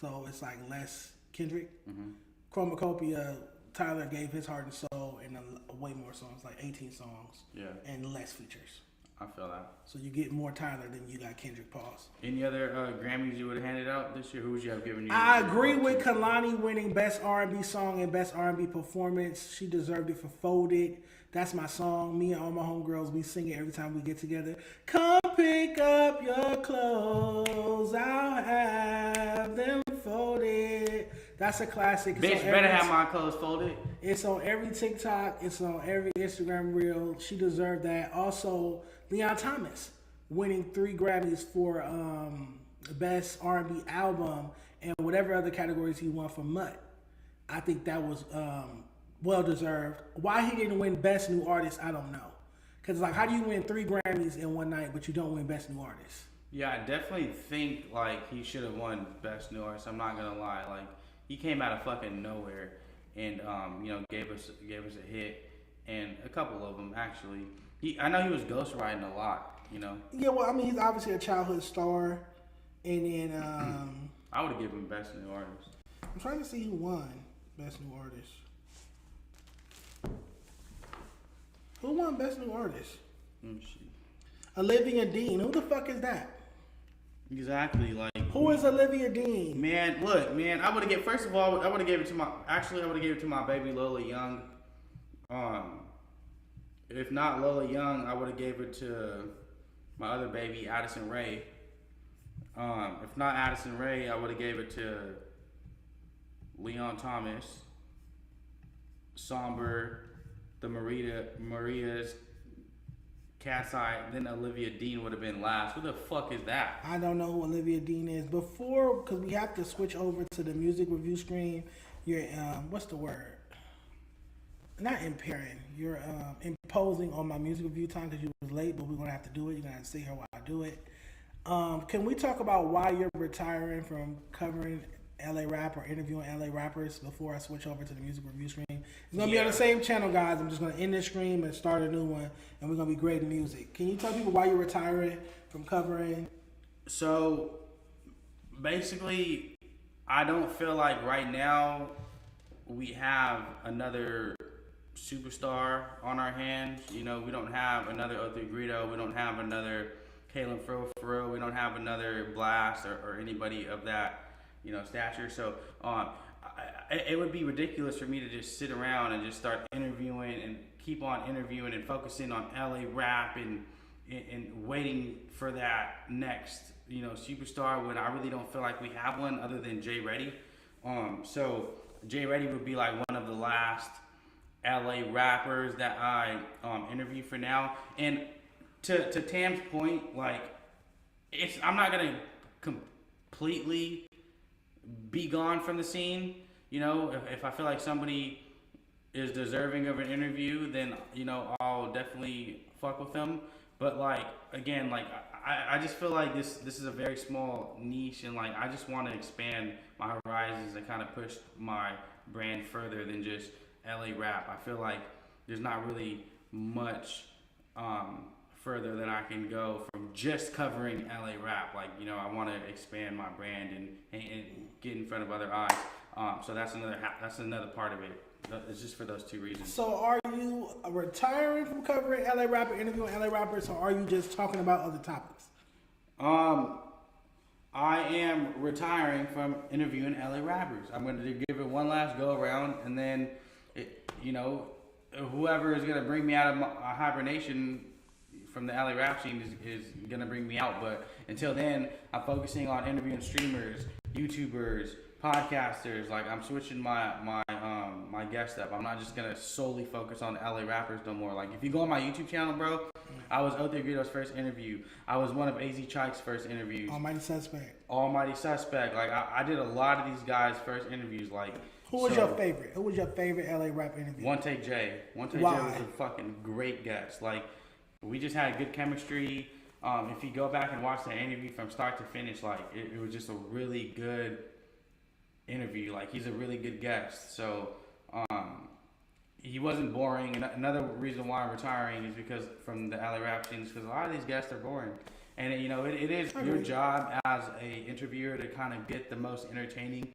So it's like less Kendrick. Mm-hmm. Chromacopia, Tyler gave his heart and soul and way more songs, like 18 songs. Yeah. And less features. I feel that. So you get more Tyler than you got Kendrick. Pause. Any other Grammys you would have handed out this year? Who would you have given you? I agree with Kalani winning Best R&B Song and Best R&B Performance. She deserved it for Folded. That's my song. Me and all my homegirls, we sing it every time we get together. Come pick up your clothes. I'll have them folded. That's a classic. Bitch better have my clothes folded. It's on every TikTok. It's on every Instagram reel. She deserved that. Also, Leon Thomas winning 3 Grammys for Best R&B Album and whatever other categories he won for Mutt. I think that was well deserved. Why he didn't win Best New Artist, I don't know. Because like, how do you win 3 Grammys in one night, but you don't win Best New Artist? Yeah, I definitely think like he should have won Best New Artist. I'm not gonna lie. Like, he came out of fucking nowhere and you know, gave us a hit, and a couple of them actually. I know he was ghostwriting a lot, you know. Yeah, well, I mean, he's obviously a childhood star, and then I would have given him Best New Artist. I'm trying to see who won Best New Artist. Who won Best New Artist? Let me see. Olivia Dean. Who the fuck is that? Exactly, like, who is Olivia Dean? Man, look, man, I would have first of all, I would have gave it to my baby Lola Young. If not Lola Young, I would have gave it to my other baby, Addison Rae. If not Addison Rae, I would have gave it to Leon Thomas, Somber, the Maria's, Cat's Eye, then Olivia Dean would have been last. Who the fuck is that? I don't know who Olivia Dean is. Before, because we have to switch over to the music review screen, you're, what's the word? Not impairing. You're imposing on my music review time because you was late, but we're going to have to do it. You're going to have to sit here while I do it. Can we talk about why you're retiring from covering LA rap or interviewing LA rappers before I switch over to the music review screen? It's going to be on the same channel, guys. I'm just going to end this stream and start a new one, and we're going to be grading music. Can you tell people why you're retiring from covering? So, basically, I don't feel like right now we have another superstar on our hands. You know, we don't have another Other Greedo. We don't have another Kalen Farrell. We don't have another Blast or anybody of that, you know, stature. So it would be ridiculous for me to just sit around and just start interviewing and keep on interviewing and focusing on LA rap and waiting for that next, you know, superstar when I really don't feel like we have one other than Jay Reddy. So Jay Reddy would be like one of the last LA rappers that I interview for now. And to Tam's point, like, I'm not gonna completely be gone from the scene. You know, if I feel like somebody is deserving of an interview, then, you know, I'll definitely fuck with them. But like, again, like, I just feel like this is a very small niche, and like I just want to expand my horizons and kind of push my brand further than just LA rap. I feel like there's not really much further than I can go from just covering LA rap. Like, you know, I want to expand my brand and get in front of other eyes. So that's another part of it. It's just for those two reasons. So are you retiring from covering LA rap or interviewing LA rappers, or are you just talking about other topics? I am retiring from interviewing LA rappers. I'm going to give it one last go around, and then, whoever is going to bring me out of hibernation from the LA rap scene is going to bring me out. But until then, I'm focusing on interviewing streamers, YouTubers, podcasters. Like, I'm switching my guest up. I'm not just gonna solely focus on LA rappers no more. Like, if you go on my YouTube channel, bro, I was Other Guido's first interview. I was one of AZ Chike's first interviews. Almighty Suspect. Like, I did a lot of these guys' first interviews. Like, who was your favorite? Who was your favorite LA rap interview? One Take J. One Take J was a fucking great guest. Like, we just had good chemistry. If you go back and watch the interview from start to finish, like, it was just a really good interview. Like, he's a really good guest. So he wasn't boring. And another reason why I'm retiring is because from the LA rap scene is because a lot of these guests are boring. And it is your job as a interviewer to kind of get the most entertaining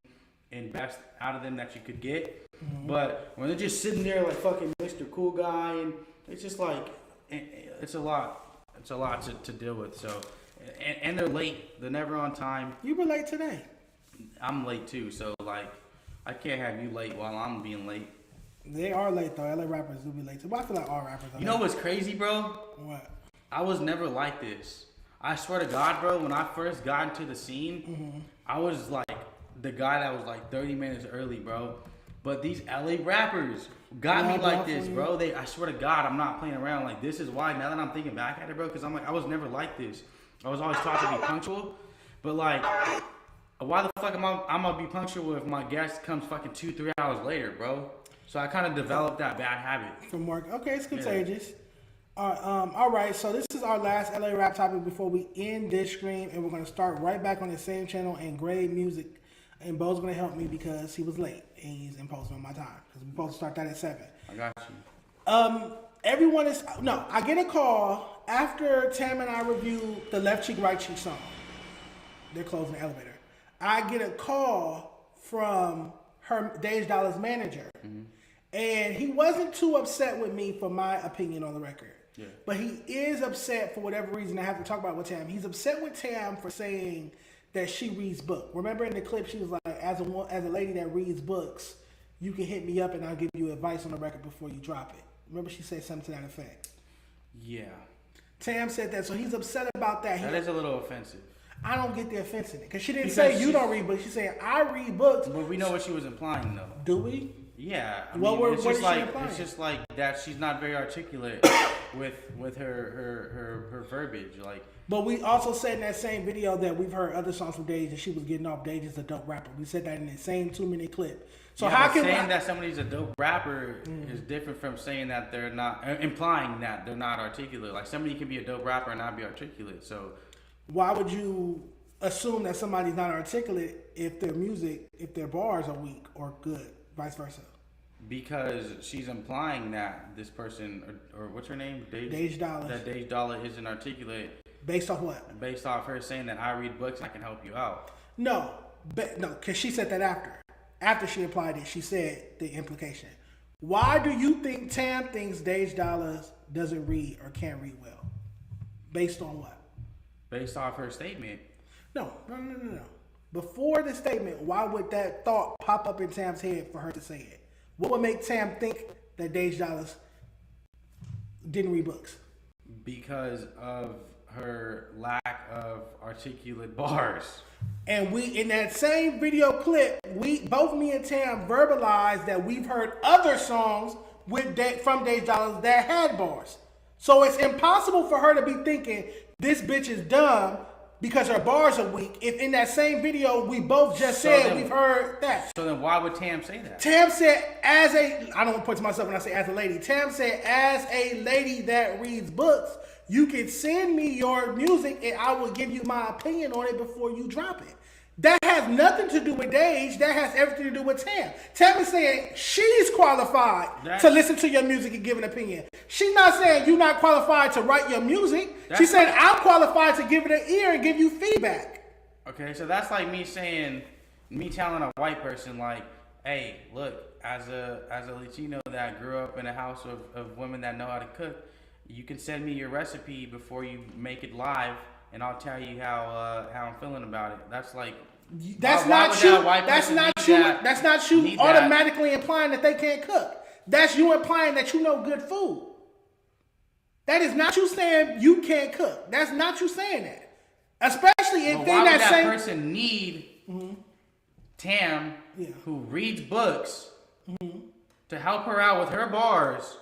and best out of them that you could get. Mm-hmm. But when they're just sitting there like fucking Mr. Cool Guy, and it's just like it's a lot to deal with. So and they're late. They're never on time. You were late today. I'm late too, so like I can't have you late while I'm being late. They are late though. LA rappers do be late too. But I feel like all rappers are late. You know what's crazy, bro? What? I was never like this. I swear to God, bro, when I first got into the scene, I was like the guy that was like 30 minutes early, bro. But these LA rappers got me like this, bro. I swear to God, I'm not playing around. Like, this is why, now that I'm thinking back at it, bro, because I'm like, I was never like this. I was always taught to be punctual. But like, why the fuck am I'm gonna be punctual if my guest comes fucking 2-3 hours later, bro? So I kind of developed that bad habit from work. Okay, it's contagious. Yeah. All right, so this is our last LA rap topic before we end this stream, and we're gonna start right back on the same channel and grade music. And Bo's gonna help me because he was late and he's imposing on my time because we're supposed to start that at 7. I got you. Everyone is I get a call after Tam and I review the Left Cheek Right Cheek song. They're closing the elevator. I get a call from Dej Dollar's manager, and he wasn't too upset with me for my opinion on the record. Yeah. But he is upset for whatever reason. I have to talk about with Tam. He's upset with Tam for saying that she reads books. Remember in the clip, she was like, as a lady that reads books, you can hit me up and I'll give you advice on the record before you drop it. Remember she said something to that effect? Yeah. Tam said that, so he's upset about that. That is a little offensive. I don't get the offense in it. Because she didn't say you don't read books. She said, I read books. But we know what she was implying, though. Do we? Yeah. What is she implying? It's just like that she's not very articulate with her verbiage. Like. But we also said in that same video that we've heard other songs from Dej that she was getting off. Dej is a dope rapper. We said that in the same 2-minute clip. So yeah, how can saying that somebody's a dope rapper is different from saying that they're not, implying that they're not articulate. Like, somebody can be a dope rapper and not be articulate. So why would you assume that somebody's not articulate if their bars are weak or good, vice versa? Because she's implying that this person, or what's her name? Dej Dollar. That Dej Dollar isn't articulate. Based off what? Based off her saying that I read books and I can help you out. No, because she said that after. After she applied it, she said the implication. Why do you think Tam thinks Dej Dollar doesn't read or can't read well? Based on what? Based off her statement. No. Before the statement, why would that thought pop up in Tam's head for her to say it? What would make Tam think that Dej Dollar didn't read books? Because of her lack of articulate bars. And we, in that same video clip, both me and Tam verbalized that we've heard other songs from Dej Dollar that had bars. So it's impossible for her to be thinking this bitch is dumb because her bars are weak. If in that same video we both just said we've heard that. So then why would Tam say that? Tam said I don't want to point to myself when I say as a lady. Tam said as a lady that reads books, You can send me your music and I will give you my opinion on it before you drop it. That has nothing to do with Dage. That has everything to do with Tam. Tam is saying she's qualified to listen to your music and give an opinion. She's not saying you're not qualified to write your music. She said I'm qualified to give it an ear and give you feedback. Okay, so that's like me telling a white person like, hey, look, as a Latino that grew up in a house of women that know how to cook, you can send me your recipe before you make it live, and I'll tell you how I'm feeling about it. That's like that's not you. That's not you automatically implying that they can't cook. That's you implying that you know good food. That is not you saying you can't cook. That's not you saying that. Especially if why would that person need Tam, who reads books, to help her out with her bars?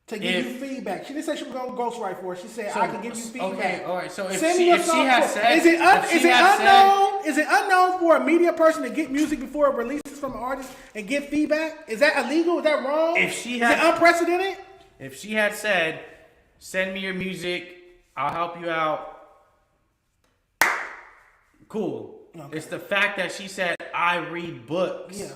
To give you feedback. She didn't say she was going to ghostwrite for it. She said, I can give you feedback. Okay, all right. So if Send she has said... Is it unknown for a media person to get music before it releases from an artist and get feedback? Is that illegal? Is that wrong? Is it unprecedented? If she had said, send me your music, I'll help you out, cool. Okay. It's the fact that she said, I read books. Yeah.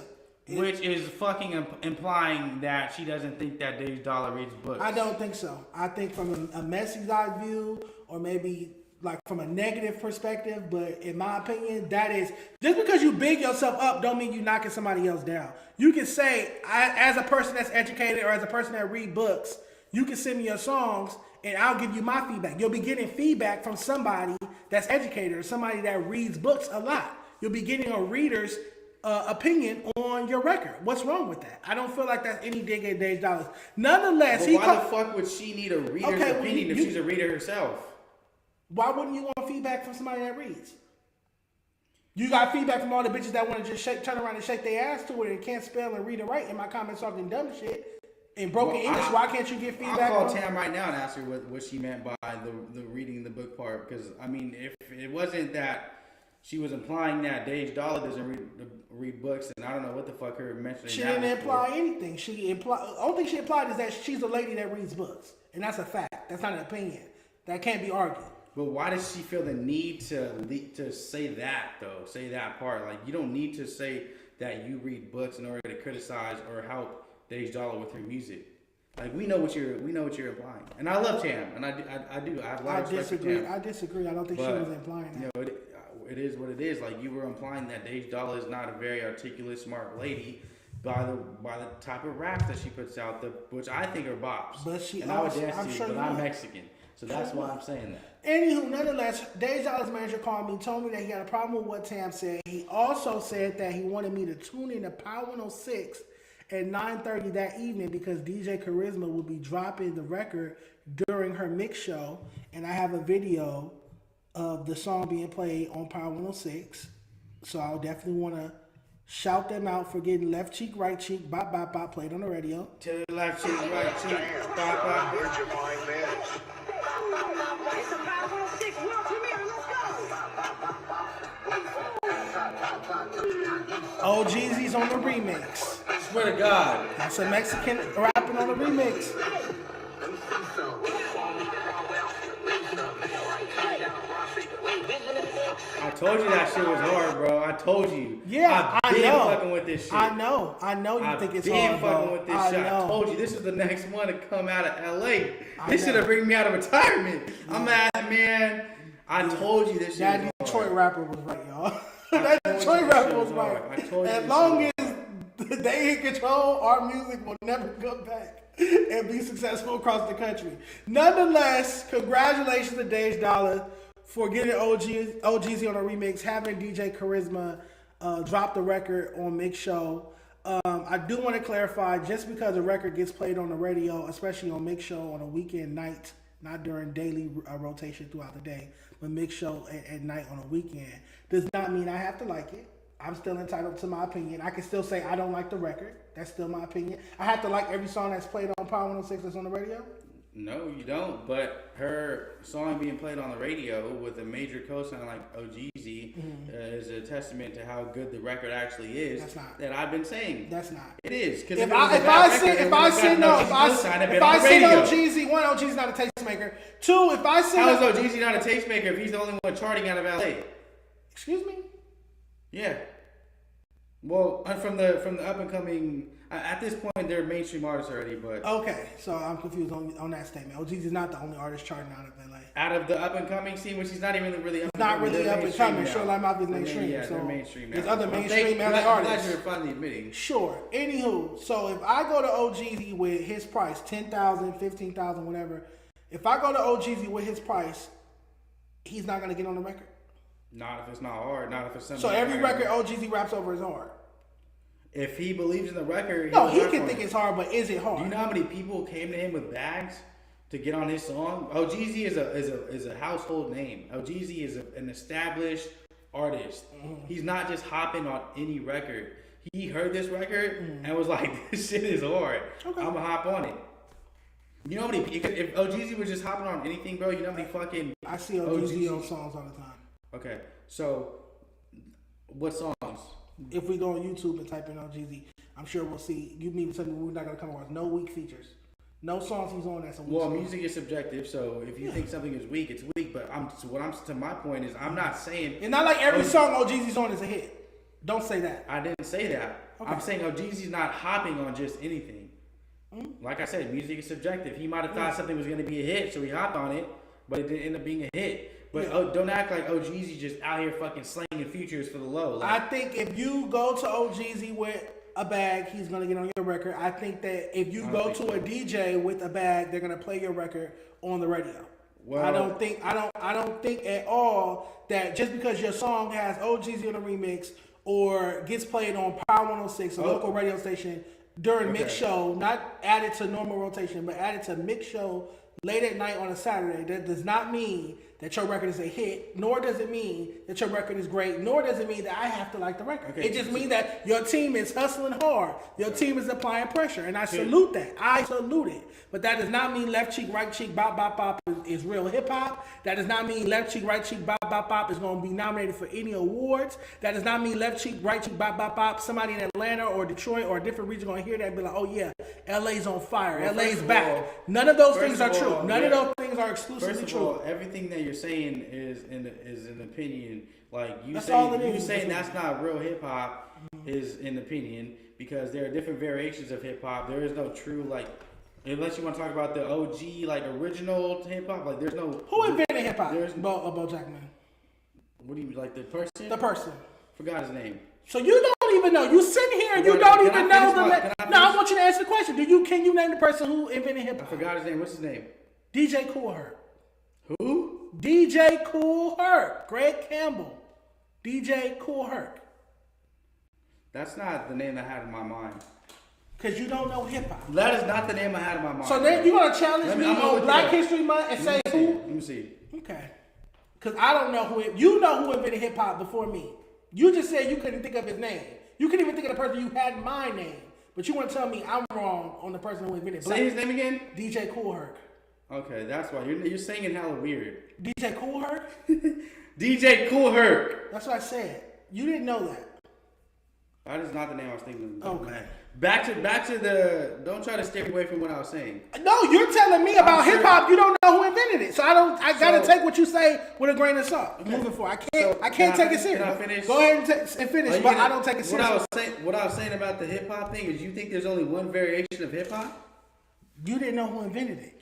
Which is fucking implying that she doesn't think that Dage Dollar reads books. I don't think so. I think from a message eye view, or maybe like from a negative perspective, but in my opinion, that is, just because you big yourself up don't mean you knocking somebody else down. You can say, as a person that's educated or as a person that read books, you can send me your songs and I'll give you my feedback. You'll be getting feedback from somebody that's educated or somebody that reads books a lot. You'll be getting a reader's opinion on your record. What's wrong with that? I don't feel like that's any dig at Dage Dollars. Nonetheless, why the fuck would she need a reader's opinion if she's a reader herself? Why wouldn't you want feedback from somebody that reads? You got feedback from all the bitches that want to just turn around and shake their ass to it and can't spell and read and write in my comments talking dumb shit in broken English. Why can't you get feedback? I'll call Tam right now and ask her what she meant by the reading the book part, because I mean, if it wasn't that she was implying that Dage Dollar doesn't read books, and I don't know what the fuck her mentioning. She didn't imply anything. Only thing she implied is that she's a lady that reads books, and that's a fact. That's not an opinion. That can't be argued. But why does she feel the need to say that though? Say that part. Like, you don't need to say that you read books in order to criticize or help Dage Dollar with her music. Like, we know what you're implying, and I love Tam, and I do. I have a lot of respect for Tam. I disagree. I don't think she was implying that. You know, it is what it is. Like, you were implying that Dage Dollar is not a very articulate, smart lady by the type of raps that she puts out, which I think are bops. But she, and I would dance to, but I'm Mexican, so that's why I'm saying that. Anywho, nonetheless, Dage Dollar's manager called me, told me that he had a problem with what Tam said. He also said that he wanted me to tune in to Power 106 at 9:30 that evening because DJ Charisma will be dropping the record during her mix show, and I have a video of the song being played on Power 106. So I'll definitely want to shout them out for getting Left Cheek, Right Cheek, Bop, Bop, Bop played on the radio. To the left cheek, right cheek, Bop, Bop. Where's your mind manners? It's a Power 106 World Premiere. Let's go. Oh, Jeezy's on the remix. Swear to God. That's a Mexican rapping on the remix. I told you that shit was hard, bro. I told you. Yeah, I've been fucking with this shit. I know you think it's hard, I've been fucking with this shit. I told you this is the next one to come out of LA. This should have bring me out of retirement. Yeah. I'm mad, man. I told you this shit. That Detroit rapper was right, y'all. That Detroit rapper was right. As long as they in control, our music will never come back and be successful across the country. Nonetheless, congratulations to Dage Dollar for getting OGZ on a remix, having DJ Charisma drop the record on Mix Show. I do want to clarify, just because a record gets played on the radio, especially on Mix Show on a weekend night, not during daily rotation throughout the day, but Mix Show at night on a weekend, does not mean I have to like it. I'm still entitled to my opinion. I can still say I don't like the record. That's still my opinion. I have to like every song that's played on Power 106 that's on the radio. No, you don't. But her song being played on the radio with a major co-sign like OGZ is a testament to how good the record actually is. That's not. That I've been saying. That's not. It is. Because If I send OGZ, one, OGZ not a tastemaker. Two, if I send how is OGZ not a tastemaker if he's the only one charting out of LA? Excuse me? Yeah. Well, from the up and coming. At this point, they're mainstream artists already, but okay. So I'm confused on that statement. OGZ is not the only artist charting out of LA. Out of the up and coming scene, which he's not even really up. Not really up and coming. Sure, like my business mainstream. Yeah, so they're mainstream. There's now. other mainstream LA artists. artists. I'm glad you're finally admitting. Sure. Anywho, so if I go to OGZ with his price, 10,000, 15,000, whatever. If I go to OGZ with his price, he's not gonna get on the record. Not if it's not hard. Not if it's something. So every record OGZ raps over is hard. If he believes in the record, no, he can think it's hard, but is it hard? Do you know how many people came to him with bags to get on his song? OGZ is a household name. OGZ is an established artist. He's not just hopping on any record. He heard this record and was like, "This shit is hard. Okay. I'm gonna hop on it." You know how many? If OGZ was just hopping on anything, bro, you know how many fucking I see OGZ on songs all the time. Okay, so what songs? If we go on YouTube and type in OGZ, I'm sure we'll see. You mean something we're not gonna come across? No weak features, no songs he's on that's a weak. Well, song. music is subjective, so if you think something is weak, it's weak. But to my point is, I'm not saying it's not like every song OGZ's on is a hit. Don't say that. I didn't say that. Okay. I'm saying OGZ's not hopping on just anything. Like I said, music is subjective. He might have thought something was gonna be a hit, so he hopped on it, but it didn't end up being a hit. But don't act like OGZ just out here fucking slanging futures for the low. Like, I think if you go to OGZ with a bag, he's gonna get on your record. I think that if you go to a DJ with a bag, they're gonna play your record on the radio. Well, I don't think at all that just because your song has OGZ on a remix or gets played on Power 106, a local radio station during mix show, not added to normal rotation, but added to mix show late at night on a Saturday, that does not mean that your record is a hit, nor does it mean that your record is great, nor does it mean that I have to like the record. Okay. It just means that your team is hustling hard. Your team is applying pressure, and I salute that. I salute it. But that does not mean left cheek, right cheek, bop, bop, bop is real hip-hop. That does not mean left cheek, right cheek, bop, bop, bop is going to be nominated for any awards. That does not mean left cheek, right cheek, bop, bop, bop. Somebody in Atlanta or Detroit or a different region going to hear that and be like, oh yeah, LA's on fire. Well, LA's back. None of those things are true. None of those things are exclusively first of true. all, everything that you're saying is an opinion. Like you That's all it saying, is. you saying that's not real hip hop is an opinion because there are different variations of hip hop. There is no true like, unless you want to talk about the OG like original hip hop. Like there's no. Who invented hip hop? There's Bo Jackman. What do you like? The person? The person. Forgot his name. So you don't even know. You sitting here and you don't even know the. No, I want you to answer the question. Can you name the person who invented hip hop? I forgot his name. What's his name? DJ Kool Herc. Who? DJ Kool Herc. Greg Campbell. DJ Kool Herc. That's not the name I had in my mind. Because you don't know hip hop. That is not the name I had in my mind. So then you're going to challenge me on Black History Month and say who? Let me see. Okay. Because I don't know who. You know who invented hip hop before me. You just said you couldn't think of his name. You couldn't even think of the person you had in my name. But you want to tell me I'm wrong on the person who invented Black. Say his name again? DJ Kool Herc. Okay, that's why. You're singing hella weird. DJ Kool Herc? DJ Kool Herc. That's what I said. You didn't know that. That is not the name I was thinking of. Okay. Back to the. Don't try to steer away from what I was saying. No, you're telling me about hip hop. You don't know who invented it, so I gotta take what you say with a grain of salt. Okay. Moving forward, I can't take it serious. Can I finish? Go ahead and finish, but I don't take it serious. What I was saying about the hip hop thing is, you think there's only one variation of hip hop? You didn't know who invented it.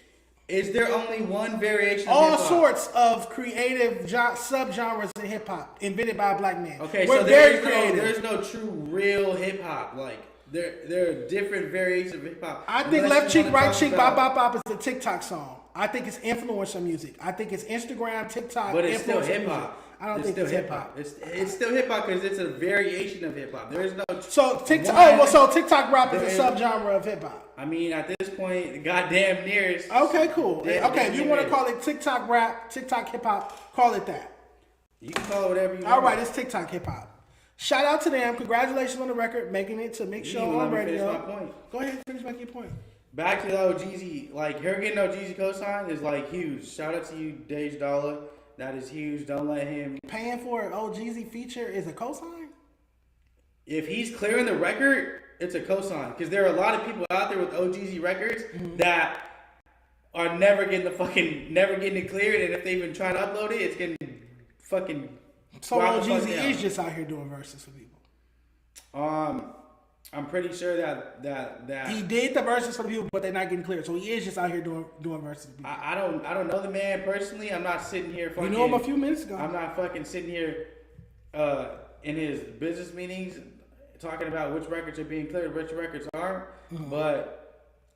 Is there only one variation? All of hip-hop? sorts of creative subgenres in hip hop invented by a black man. Okay, we're so very creative. There's no true real hip hop. Like there are different variations of hip hop. I think Left Cheek, Right Cheek, Bop Bop Bop is a TikTok song. I think it's influencer music. I think it's Instagram, TikTok, but it's still influencer hip music. hop. I don't think it's hip hop. It's still hip hop because it's a variation of hip hop. There is no. So TikTok. So TikTok rap is a subgenre of hip hop. I mean, at this point, goddamn nearest. Okay, cool. Okay, if you want to call it TikTok rap, TikTok hip hop, call it that. You can call it whatever you want. All right, it's TikTok hip hop. Shout out to them. Congratulations on the record, making it to Mix Show on radio. Finish my point. Go ahead, finish making your point. back to the OGZ, like her getting OGZ cosign is like huge. Shout out to you, Dej Dollar. That is huge. Don't let him. Paying for an OGZ feature is a cosign? If he's clearing the record, it's a cosign. Because there are a lot of people out there with OGZ records that are never getting it cleared, and if they even try to upload it, it's getting fucking. So OGZ is just out here doing verses for people. I'm pretty sure that he did the verses for the people, but they're not getting cleared. So he is just out here doing verses. For people. I don't know the man personally. I'm not sitting here. You know him a few minutes ago. I'm not fucking sitting here in his business meetings talking about which records are being cleared, which records aren't. But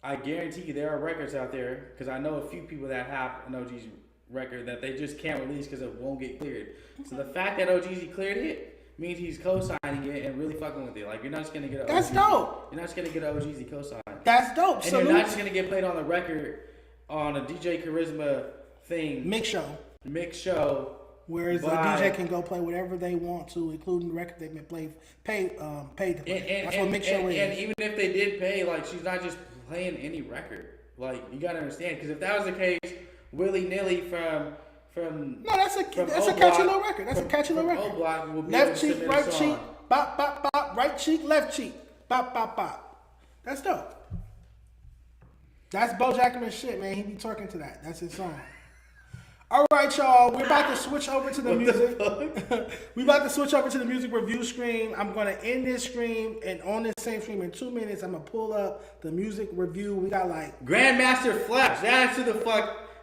I guarantee you there are records out there because I know a few people that have an OGZ record that they just can't release because it won't get cleared. So the fact that OGZ cleared it means he's co-signing it and really fucking with it. Like you're not just gonna get That's dope. You're not just gonna get an OGZ co-sign. That's dope. And you're not just gonna get played on the record on a DJ Charisma thing. Mix show. Whereas the DJ can go play whatever they want to, including the record they've been paid to play. That's what mix show is. And even if they did pay, like she's not just playing any record. Like you gotta understand, because if that was the case, willy nilly from that's a catchy little record. That's a catchy little record. Left cheek, right cheek, bop bop bop. Right cheek, left cheek, bop bop bop. That's dope. That's Bo Jackman shit, man. He be talking to that. That's his song. All right, y'all. We're about to switch over to the music. We're about to switch over to the music review screen. I'm gonna end this screen, and on this same screen in 2 minutes, I'm gonna pull up the music review. We got like Grandmaster Flash.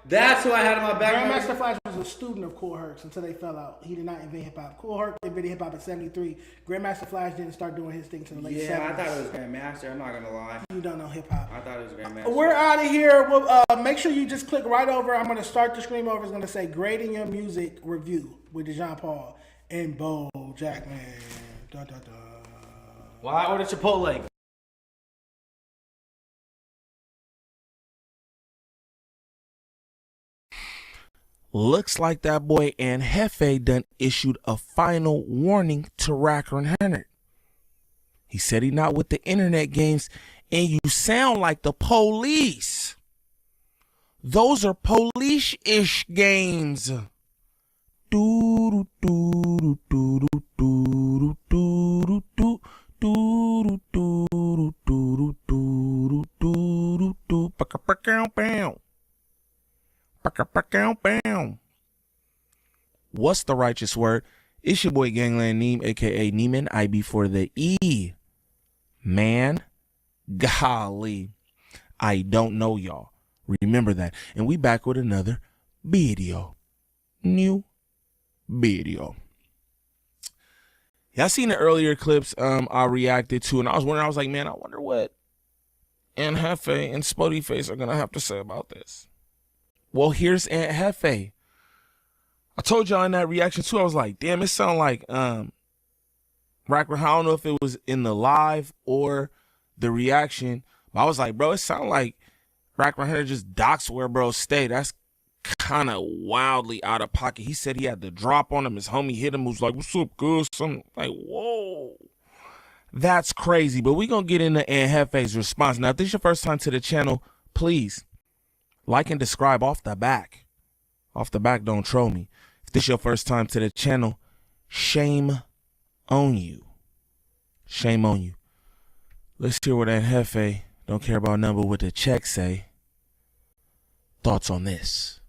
That's who I had in my back. Grandmaster Flash was a student of Kool Herc until they fell out. He did not invent hip hop. Kool Herc invented hip hop in '73. Grandmaster Flash didn't start doing his thing until the late '70s. Yeah, I thought it was Grandmaster. I'm not gonna lie. You don't know hip hop. I thought it was Grandmaster. We're out of here. We'll, make sure you just click right over. I'm gonna start the screen over. It's gonna say grading your music review with DeJean Paul and Bo Jackman. Da, da, da. Well, I ordered Chipotle. Looks like that boy and Hefe done issued a final warning to Racker and Hunter. He said he not with the internet games, and you sound like the police. Those are police-ish games. Do do do do do do do do do do do do do do. What's the righteous word? It's your boy Gangland Neem, aka Neiman. I be for the E. Man, golly, I don't know y'all. Remember that. And we back with another video. New video. Yeah, I seen the earlier clips I reacted to, and I was wondering, I was like, man, I wonder what Aunt Hefe and Spody Face are gonna have to say about this. Well, here's Aunt Hefe. I told y'all in that reaction too, I was like, damn, it sounded like Racker. I don't know if it was in the live or the reaction, but I was like, bro, it sounded like Racker Hunter just docks where bro stay. That's kind of wildly out of pocket. He said he had the drop on him. His homie hit him, was like, what's up, good? Something like, whoa. That's crazy. But we're going to get into Aunt Hefe's response. Now, if this is your first time to the channel, please like and subscribe off the back. Off the back, don't troll me. If this is your first time to the channel, shame on you. Shame on you. Let's hear what Aunt Hefe, don't care about number, what the check say. Thoughts on this?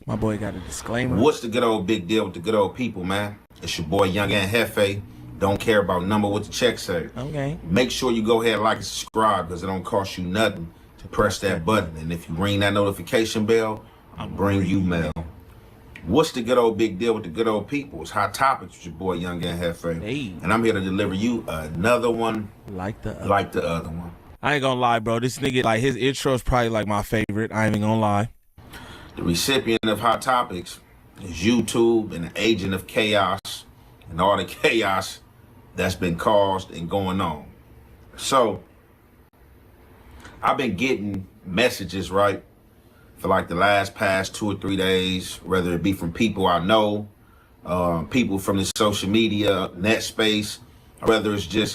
My boy got a disclaimer. What's the good old big deal with the good old people, man? It's your boy Young Aunt Hefe. Don't care about number, what the check say. Okay. Make sure you go ahead and like and subscribe because it don't cost you nothing to press that button. And if you ring that notification bell, I'll bring you mail. What's the good old big deal with the good old people? It's Hot Topics with your boy Young Aunt Hefe. Hey. And I'm here to deliver you another one like the other one. I ain't gonna lie, bro. This nigga, like, his intro is probably like my favorite. I ain't even gonna lie. The recipient of Hot Topics is YouTube and an agent of chaos and all the chaos that's been caused and going on. So, I've been getting messages, right, for like the past 2 or 3 days, whether it be from people I know, people from the social media, net space, whether it's just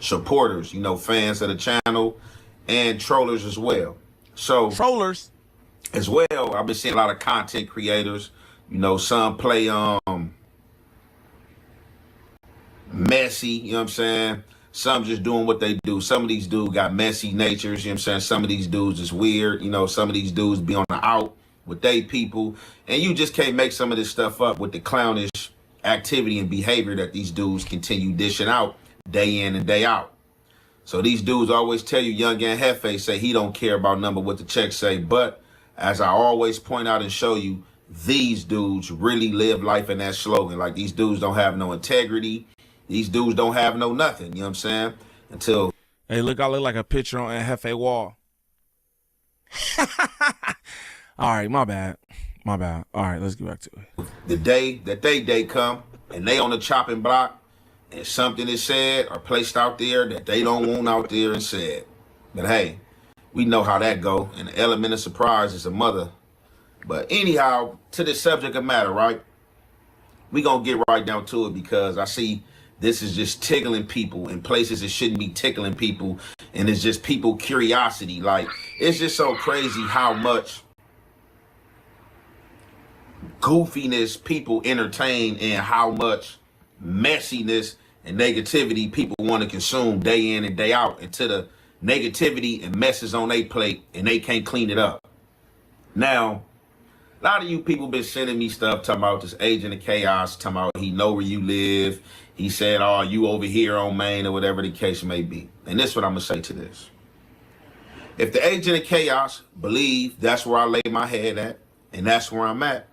supporters, fans of the channel, and trollers as well. So trollers as well, I've been seeing a lot of content creators. Some play messy, you know what I'm saying? Some just doing what they do. Some of these dudes got messy natures, you know what I'm saying? Some of these dudes is weird, some of these dudes be on the out with they people. And you just can't make some of this stuff up with the clownish activity and behavior that these dudes continue dishing out day in and day out. So these dudes always tell you, Young and Hefe say he don't care about number what the checks say. But as I always point out and show you, these dudes really live life in that slogan. Like, these dudes don't have no integrity. These dudes don't have no nothing, you know what I'm saying? Until... Hey, look, I look like a picture on a Hefe wall. All right, my bad. All right, let's get back to it. The day that they come and they on the chopping block and something is said or placed out there that they don't want out there and said. But hey, we know how that go. And the element of surprise is a mother. But anyhow, to the subject of matter, right? We gonna get right down to it because I see this is just tickling people in places it shouldn't be tickling people. And it's just people curiosity. Like, it's just so crazy how much goofiness people entertain and how much messiness and negativity people want to consume day in and day out until the negativity and messes on their plate and they can't clean it up. Now, a lot of you people been sending me stuff talking about this agent of chaos, talking about he know where you live. He said, oh, you over here on Maine or whatever the case may be. And this is what I'm going to say to this. If the agent of chaos believe that's where I lay my head at and that's where I'm at,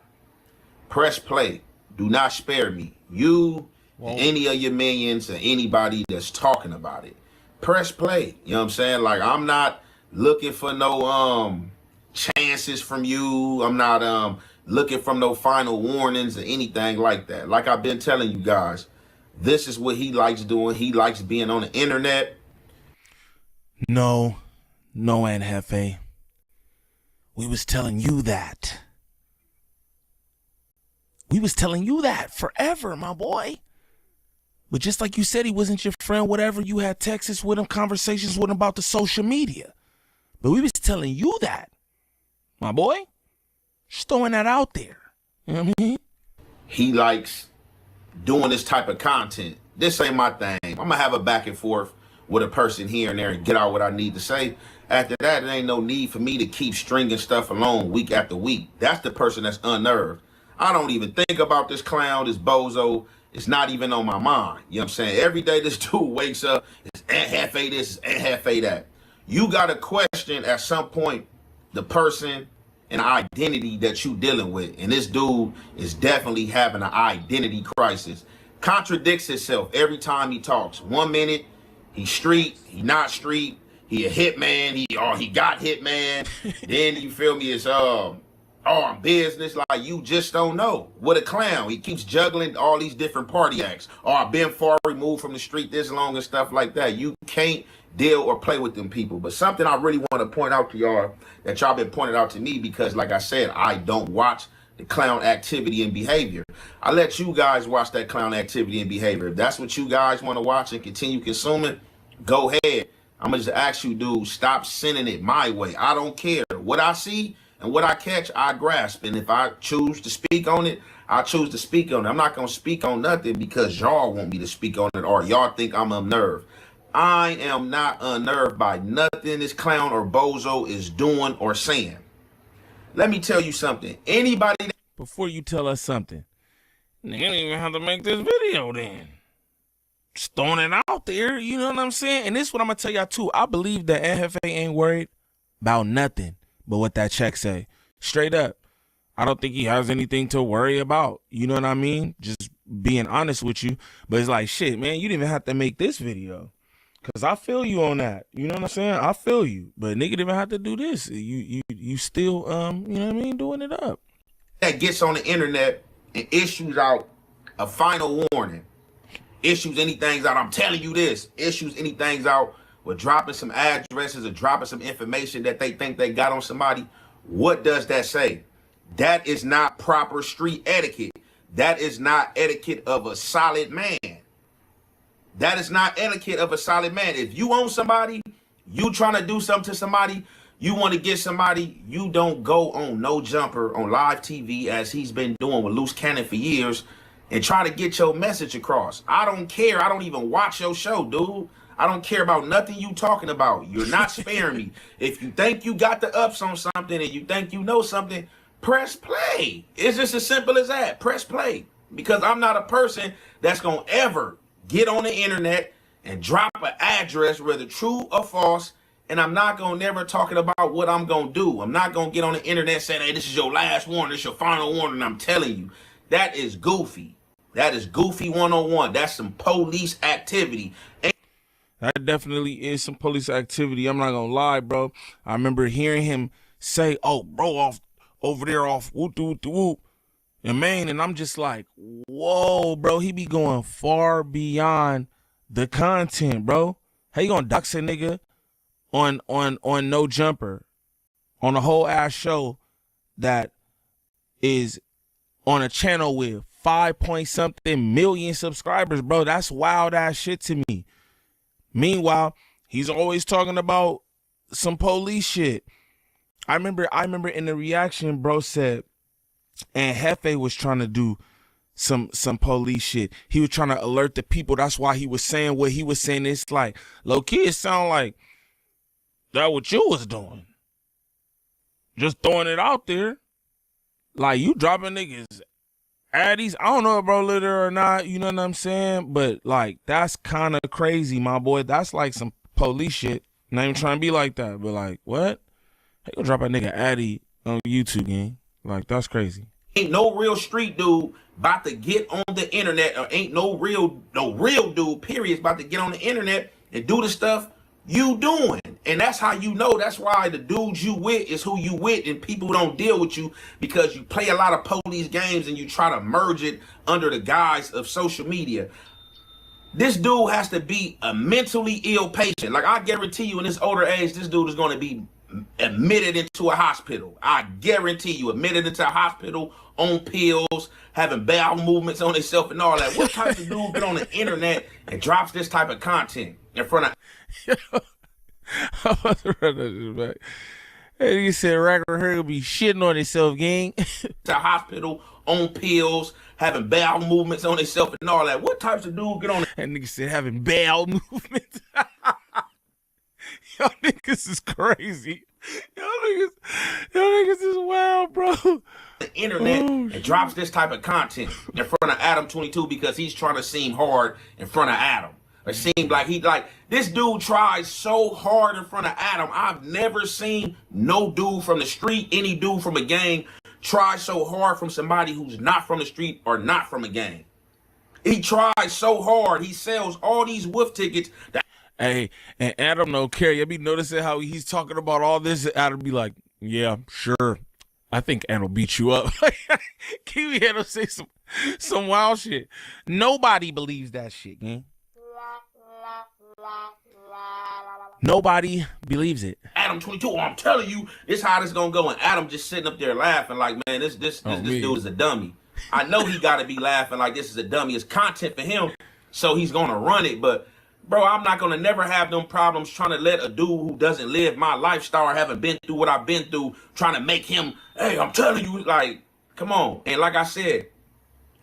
press play. Do not spare me. You, and any of your minions, or anybody that's talking about it. Press play. You know what I'm saying? Like, I'm not looking for no chances from you. I'm not looking for no final warnings or anything like that. Like I've been telling you guys, this is what he likes doing. He likes being on the internet. No, Aunt Hefe. We was telling you that. We was telling you that forever, my boy. But just like you said, he wasn't your friend, whatever. You had texts with him, conversations with him about the social media. But we was telling you that, my boy. Just throwing that out there. You know what I mean? He likes doing this type of content. This ain't my thing. I'm going to have a back and forth with a person here and there and get out what I need to say. After that, there ain't no need for me to keep stringing stuff along week after week. That's the person that's unnerved. I don't even think about this clown, this bozo. It's not even on my mind. You know what I'm saying? Every day this dude wakes up, it's Aunt Hefe this, it's Aunt Hefe that. You got to question at some point the person and identity that you dealing with. And this dude is definitely having an identity crisis. Contradicts himself every time he talks. 1 minute, he's street, he not street, he a hitman, he got hitman. Then you feel me, it's I'm business. Like, you just don't know. What a clown. He keeps juggling all these different party acts. I've been far removed from the street this long and stuff like that. You can't deal or play with them people. But something I really want to point out to y'all that y'all been pointing out to me, because like I said, I don't watch the clown activity and behavior. I let you guys watch that clown activity and behavior. If that's what you guys want to watch and continue consuming, go ahead. I'm going to just ask you, dude, stop sending it my way. I don't care. What I see and what I catch, I grasp. And if I choose to speak on it, I choose to speak on it. I'm not going to speak on nothing because y'all want me to speak on it or y'all think I'm unnerved. I am not unnerved by nothing this clown or bozo is doing or saying. Let me tell you something. Anybody... Before you tell us something, you don't even have to make this video then. Just throwing it out there, you know what I'm saying? And this is what I'm going to tell y'all too. I believe that NFA ain't worried about nothing but what that check say. Straight up. I don't think he has anything to worry about. You know what I mean? Just being honest with you. But it's like, shit, man, you didn't even have to make this video. Because I feel you on that. You know what I'm saying? I feel you. But nigga didn't even have to do this. You still, you know what I mean, doing it up. That gets on the internet and issues out a final warning. Issues anything out, I'm telling you this. Issues anything out with dropping some addresses or dropping some information that they think they got on somebody. What does that say? That is not proper street etiquette. That is not etiquette of a solid man. That is not etiquette of a solid man. If you own somebody, you trying to do something to somebody, you want to get somebody, you don't go on No Jumper on live TV as he's been doing with Loose Cannon for years and try to get your message across. I don't care. I don't even watch your show, dude. I don't care about nothing you talking about. You're not sparing me. If you think you got the ups on something and you think you know something, press play. It's just as simple as that. Press play. Because I'm not a person that's going to ever get on the internet and drop an address, whether true or false, and I'm not going to never talking about what I'm going to do. I'm not going to get on the internet saying, hey, this is your last warning, this is your final warning. I'm telling you, that is goofy. That is goofy 101. That's some police activity. That definitely is some police activity. I'm not going to lie, bro. I remember hearing him say, oh, bro, off over there off whoop. And man, and I'm just like, whoa, bro, he be going far beyond the content, bro. How you gonna dox a nigga on No Jumper, on a whole ass show that is on a channel with 5-point-something million subscribers, bro? That's wild ass shit to me. Meanwhile, he's always talking about some police shit. I remember in the reaction, bro said, and Hefe was trying to do some police shit. He was trying to alert the people. That's why he was saying what he was saying. It's like, low key, it sound like that what you was doing. Just throwing it out there. Like, you dropping niggas addies. I don't know if bro lit or not, you know what I'm saying? But, like, that's kind of crazy, my boy. That's like some police shit. Not even trying to be like that, but like, what? How you gonna drop a nigga addy on YouTube, gang? Like, that's crazy. Ain't no real street dude about to get on the internet, or ain't no real dude, period, about to get on the internet and do the stuff you doing. And that's how you know. That's why the dudes you with is who you with, and people don't deal with you because you play a lot of police games and you try to merge it under the guise of social media. This dude has to be a mentally ill patient. Like, I guarantee you in this older age, this dude is going to be admitted into a hospital. I guarantee you, admitted into a hospital on pills, having bowel movements on himself and all that. What type of dude get on the internet and drops this type of content in front of? I'm about to run this back. Hey, you said Racker Herc will be shitting on himself, gang. To hospital on pills, having bowel movements on himself and all that. What types of dude get on? That nigga said having bowel movements. Y'all niggas is crazy. Y'all niggas is wild, bro. The internet and drops this type of content in front of Adam 22 because he's trying to seem hard in front of Adam. It seemed like this dude tries so hard in front of Adam. I've never seen no dude from the street, any dude from a gang, try so hard from somebody who's not from the street or not from a gang. He tries so hard. He sells all these wolf tickets. Hey, and Adam don't care. You be noticing how he's talking about all this. Adam be like, yeah, sure. I think Adam beat you up. Kiwi Adam say some wild shit. Nobody believes that shit, man. Nobody believes it. Adam 22, I'm telling you, this how this gonna go. And Adam just sitting up there laughing like, man, this dude is a dummy. I know he gotta be laughing like this is a dummy. It's content for him, so he's gonna run it. But bro, I'm not gonna never have them problems trying to let a dude who doesn't live my lifestyle, haven't been through what I've been through, trying to make him, hey, I'm telling you, like, come on. And like I said,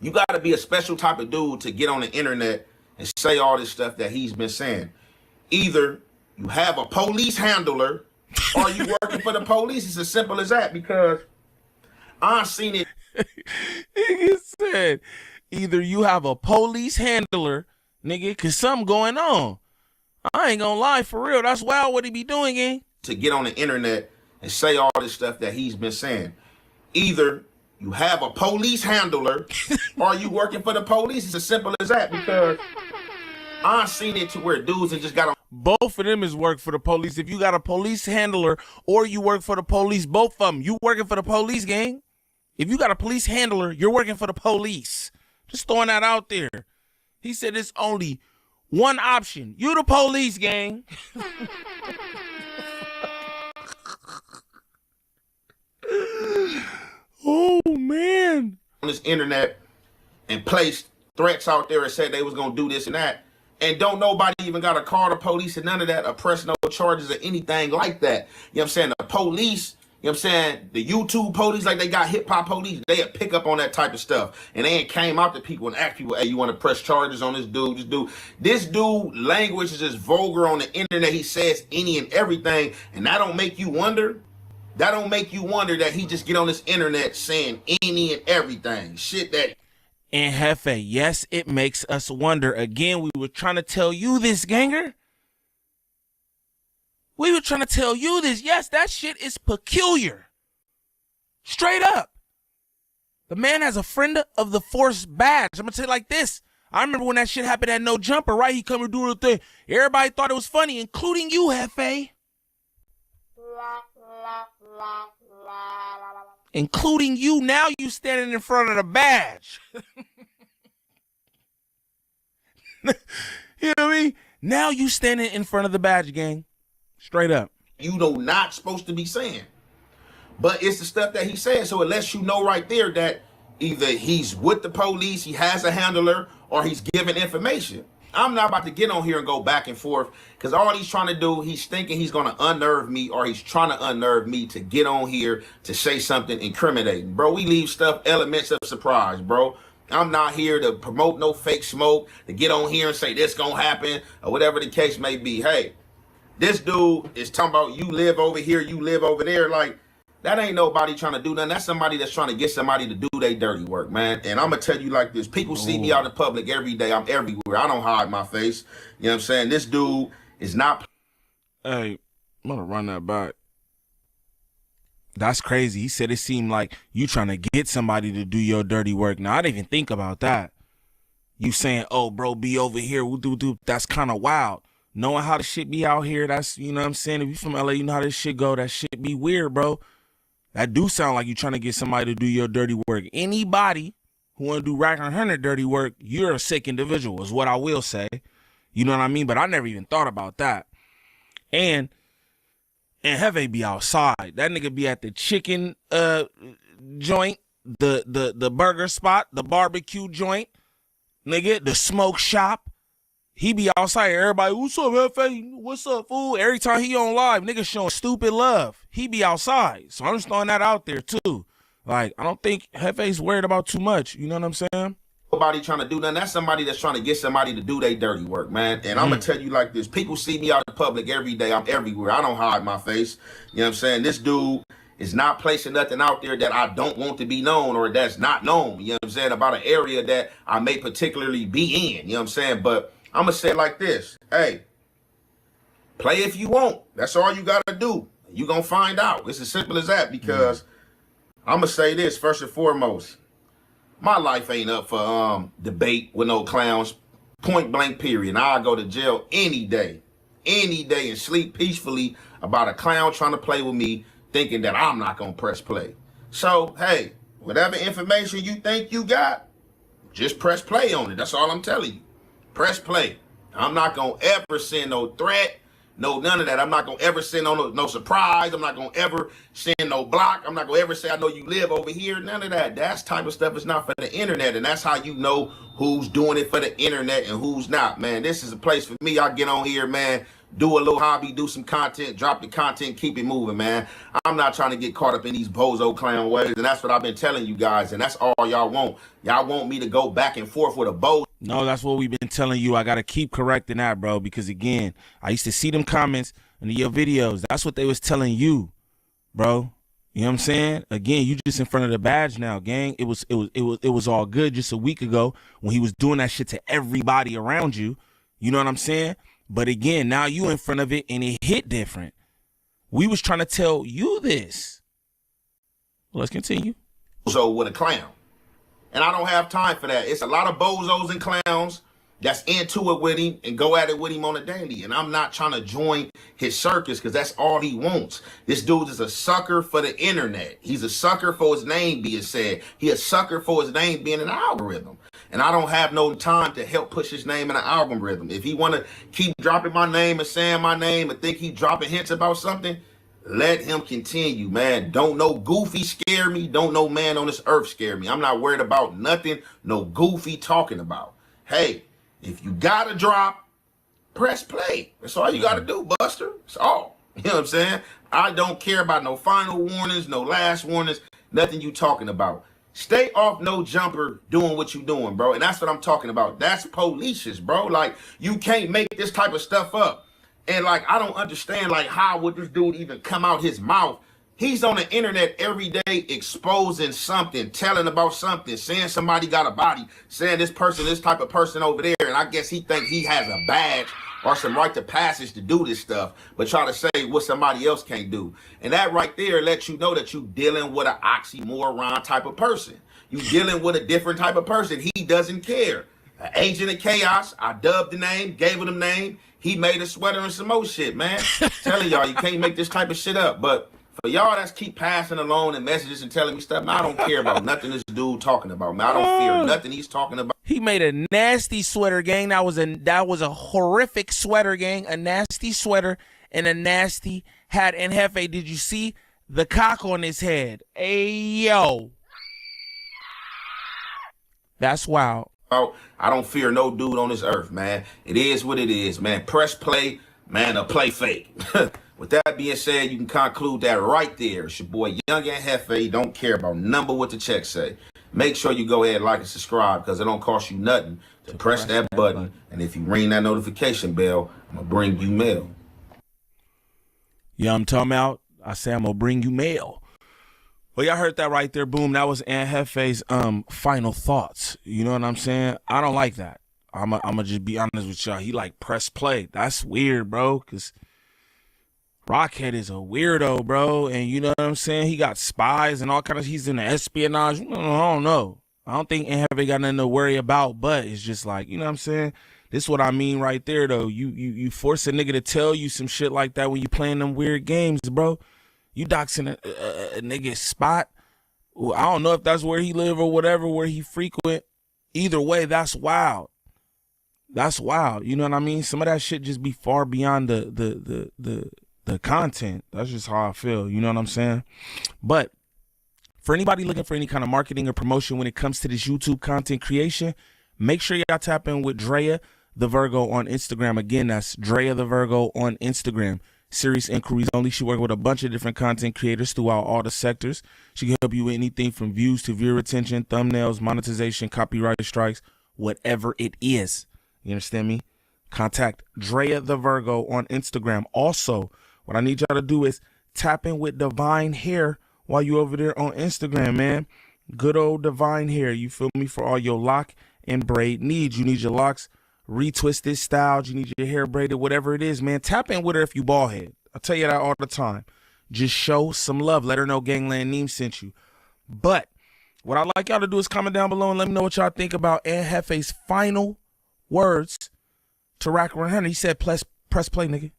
you gotta be a special type of dude to get on the internet and say all this stuff that he's been saying. Either you have a police handler or you working for the police. It's as simple as that, because I've seen it. Nigga said, either you have a police handler, nigga, cause something going on. I ain't gonna lie, for real. That's wild what he be doing, eh? To get on the internet and say all this stuff that he's been saying. Either you have a police handler or you working for the police. It's as simple as that, because I've seen it to where dudes have just got on. Both of them is work for the police. If you got a police handler or you work for the police, both of them, you working for the police, gang. If you got a police handler, you're working for the police. Just throwing that out there. He said it's only one option. You the police, gang. Oh, man. On this internet and placed threats out there and said they was going to do this and that. And don't nobody even got to call the police and none of that, or press no charges or anything like that. You know what I'm saying? The police, you know what I'm saying? The YouTube police, like they got hip hop police, they'll pick up on that type of stuff. And they ain't came out to people and asked people, hey, you want to press charges on this dude? This dude language is just vulgar on the internet. He says any and everything. And that don't make you wonder. That don't make you wonder that he just get on this internet saying any and everything. Shit that. And Hefe, yes, it makes us wonder. Again, we were trying to tell you this, ganger. We were trying to tell you this. Yes, that shit is peculiar. Straight up. The man has a friend of the force badge. I'm going to tell you like this. I remember when that shit happened at No Jumper, right? He come and do the thing. Everybody thought it was funny, including you, Hefe. Including you. Now you standing in front of the badge. You know what I mean? Now you standing in front of the badge, gang. Straight up. You know not supposed to be saying. But it's the stuff that he said. So it lets you know right there that either he's with the police, he has a handler, or he's giving information. I'm not about to get on here and go back and forth because all he's trying to do, he's thinking he's going to unnerve me, or he's trying to unnerve me to get on here to say something incriminating. Bro, we leave stuff elements of surprise, bro. I'm not here to promote no fake smoke, to get on here and say this gonna happen, or whatever the case may be. Hey, this dude is talking about you live over here, you live over there. Like, that ain't nobody trying to do nothing. That's somebody that's trying to get somebody to do their dirty work, man. And I'm going to tell you like this. People see me out in public every day. I'm everywhere. I don't hide my face. You know what I'm saying? This dude is not. Hey, I'm going to run that back. That's crazy. He said it seemed like you trying to get somebody to do your dirty work. Now, I didn't even think about that. You saying, oh, bro, be over here. That's kind of wild. Knowing how the shit be out here, that's, you know what I'm saying? If you from LA, you know how this shit go. That shit be weird, bro. That do sound like you trying to get somebody to do your dirty work. Anybody who want to do rack and hunter dirty work, you're a sick individual is what I will say. You know what I mean? But I never even thought about that. And Hefe be outside. That nigga be at the chicken joint, the burger spot, the barbecue joint, nigga, the smoke shop. He be outside. Everybody, what's up, Hefe? What's up, fool? Every time he on live, nigga showing stupid love. He be outside. So I'm just throwing that out there too. Like, I don't think Hefe's worried about too much. You know what I'm saying? Nobody trying to do nothing. That's somebody that's trying to get somebody to do their dirty work, man. And I'm going to tell you like this. People see me out in public every day. I'm everywhere. I don't hide my face. You know what I'm saying? This dude is not placing nothing out there that I don't want to be known or that's not known. You know what I'm saying? About an area that I may particularly be in. You know what I'm saying? But I'm going to say it like this. Hey, play if you want. That's all you got to do. You're going to find out. It's as simple as that because I'm going to say this first and foremost. My life ain't up for debate with no clowns. Point blank period. I'll go to jail any day and sleep peacefully about a clown trying to play with me thinking that I'm not going to press play. So, hey, whatever information you think you got, just press play on it. That's all I'm telling you. Press play. I'm not going to ever send no threat, no none of that. I'm not going to ever send no surprise. I'm not going to ever send no block. I'm not going to ever say, I know you live over here. None of that. That type of stuff is not for the internet. And that's how you know who's doing it for the internet and who's not, man. This is a place for me. I get on here, man, do a little hobby, do some content, drop the content, keep it moving, man. I'm not trying to get caught up in these bozo clown ways. And that's what I've been telling you guys. And that's all y'all want. Y'all want me to go back and forth with a bozo. No, that's what we've been telling you. I got to keep correcting that, bro, because, again, I used to see them comments in your videos. That's what they was telling you, bro. You know what I'm saying? Again, you just in front of the badge now, gang. It was all good just a week ago when he was doing that shit to everybody around you. You know what I'm saying? But, again, now you in front of it, and it hit different. We was trying to tell you this. Let's continue. So with a clown. And I don't have time for that. It's a lot of bozos and clowns that's into it with him and go at it with him on a daily. And I'm not trying to join his circus because that's all he wants. This dude is a sucker for the internet. He's a sucker for his name being said. He a sucker for his name being an algorithm. And I don't have no time to help push his name in an algorithm. If he want to keep dropping my name and saying my name and think he dropping hints about something, let him continue, man. Don't no goofy scare me. Don't no man on this earth scare me. I'm not worried about nothing no goofy talking about. Hey, if you got to drop, press play. That's all you got to do, Buster. That's all. You know what I'm saying? I don't care about no final warnings, no last warnings, nothing you talking about. Stay off No Jumper doing what you doing, bro. And that's what I'm talking about. That's police, bro. Like, you can't make this type of stuff up. And, like, I don't understand, like, how would this dude even come out his mouth? He's on the internet every day exposing something, telling about something, saying somebody got a body, saying this person, this type of person over there. And I guess he thinks he has a badge or some right to passage to do this stuff, but try to say what somebody else can't do. And that right there lets you know that you dealing with an oxymoron type of person. You dealing with a different type of person. He doesn't care. An agent of chaos. I dubbed the name, gave him the name. He made a sweater and some more shit, man. Telling y'all, you can't make this type of shit up. But for y'all that's keep passing along and messages and telling me stuff, man, I don't care about nothing this dude talking about, man. I don't fear nothing he's talking about. He made a nasty sweater, gang. That was a horrific sweater, gang. A nasty sweater and a nasty hat. And Hefe, did you see the cock on his head? Hey, yo. That's wild. Oh, I don't fear no dude on this earth, man. It is what it is, man. Press play, man, or play fake. With that being said, you can conclude that right there. It's your boy Young and Hefe. Don't care about number what the check say. Make sure you go ahead, like and subscribe, because it don't cost you nothing to press that button. And if you ring that notification bell, I'm going to bring you mail. Yeah, I'm talking about, I say I'm going to bring you mail. Well, y'all heard that right there. Boom. That was Aunt Hefe's final thoughts. You know what I'm saying? I don't like that. I'm going to just be honest with y'all. He like press play. That's weird, bro, because Rockhead is a weirdo, bro. And you know what I'm saying? He got spies and all kind of, he's in the espionage. I don't know. I don't think Aunt Hefe got nothing to worry about, but it's just like, you know what I'm saying? This is what I mean right there, though. You force a nigga to tell you some shit like that when you playing them weird games, bro. You doxing a nigga's spot. Well, I don't know if that's where he live or whatever, where he frequent. Either way, that's wild. That's wild. You know what I mean? Some of that shit just be far beyond the content. That's just how I feel. You know what I'm saying? But for anybody looking for any kind of marketing or promotion when it comes to this YouTube content creation, make sure y'all tap in with Drea the Virgo on Instagram. Again, that's Drea the Virgo on Instagram. Serious inquiries only. She works with a bunch of different content creators throughout all the sectors. She can help you with anything from views to viewer retention, thumbnails, monetization, copyright strikes, whatever it is. You understand me? Contact Drea the Virgo on Instagram. Also, what I need y'all to do is tap in with Divine Hair while you over there on Instagram, man. Good old Divine Hair. You feel me? For all your lock and braid needs. You need your locks retwisted, styled. You need your hair braided, whatever it is, man. Tap in with her if you bald head. I tell you that all the time. Just show some love. Let her know Gangland Neem sent you. But what I'd like y'all to do is comment down below and let me know what y'all think about Aunt Hefe's final words to Rack 100. He said, press play, nigga.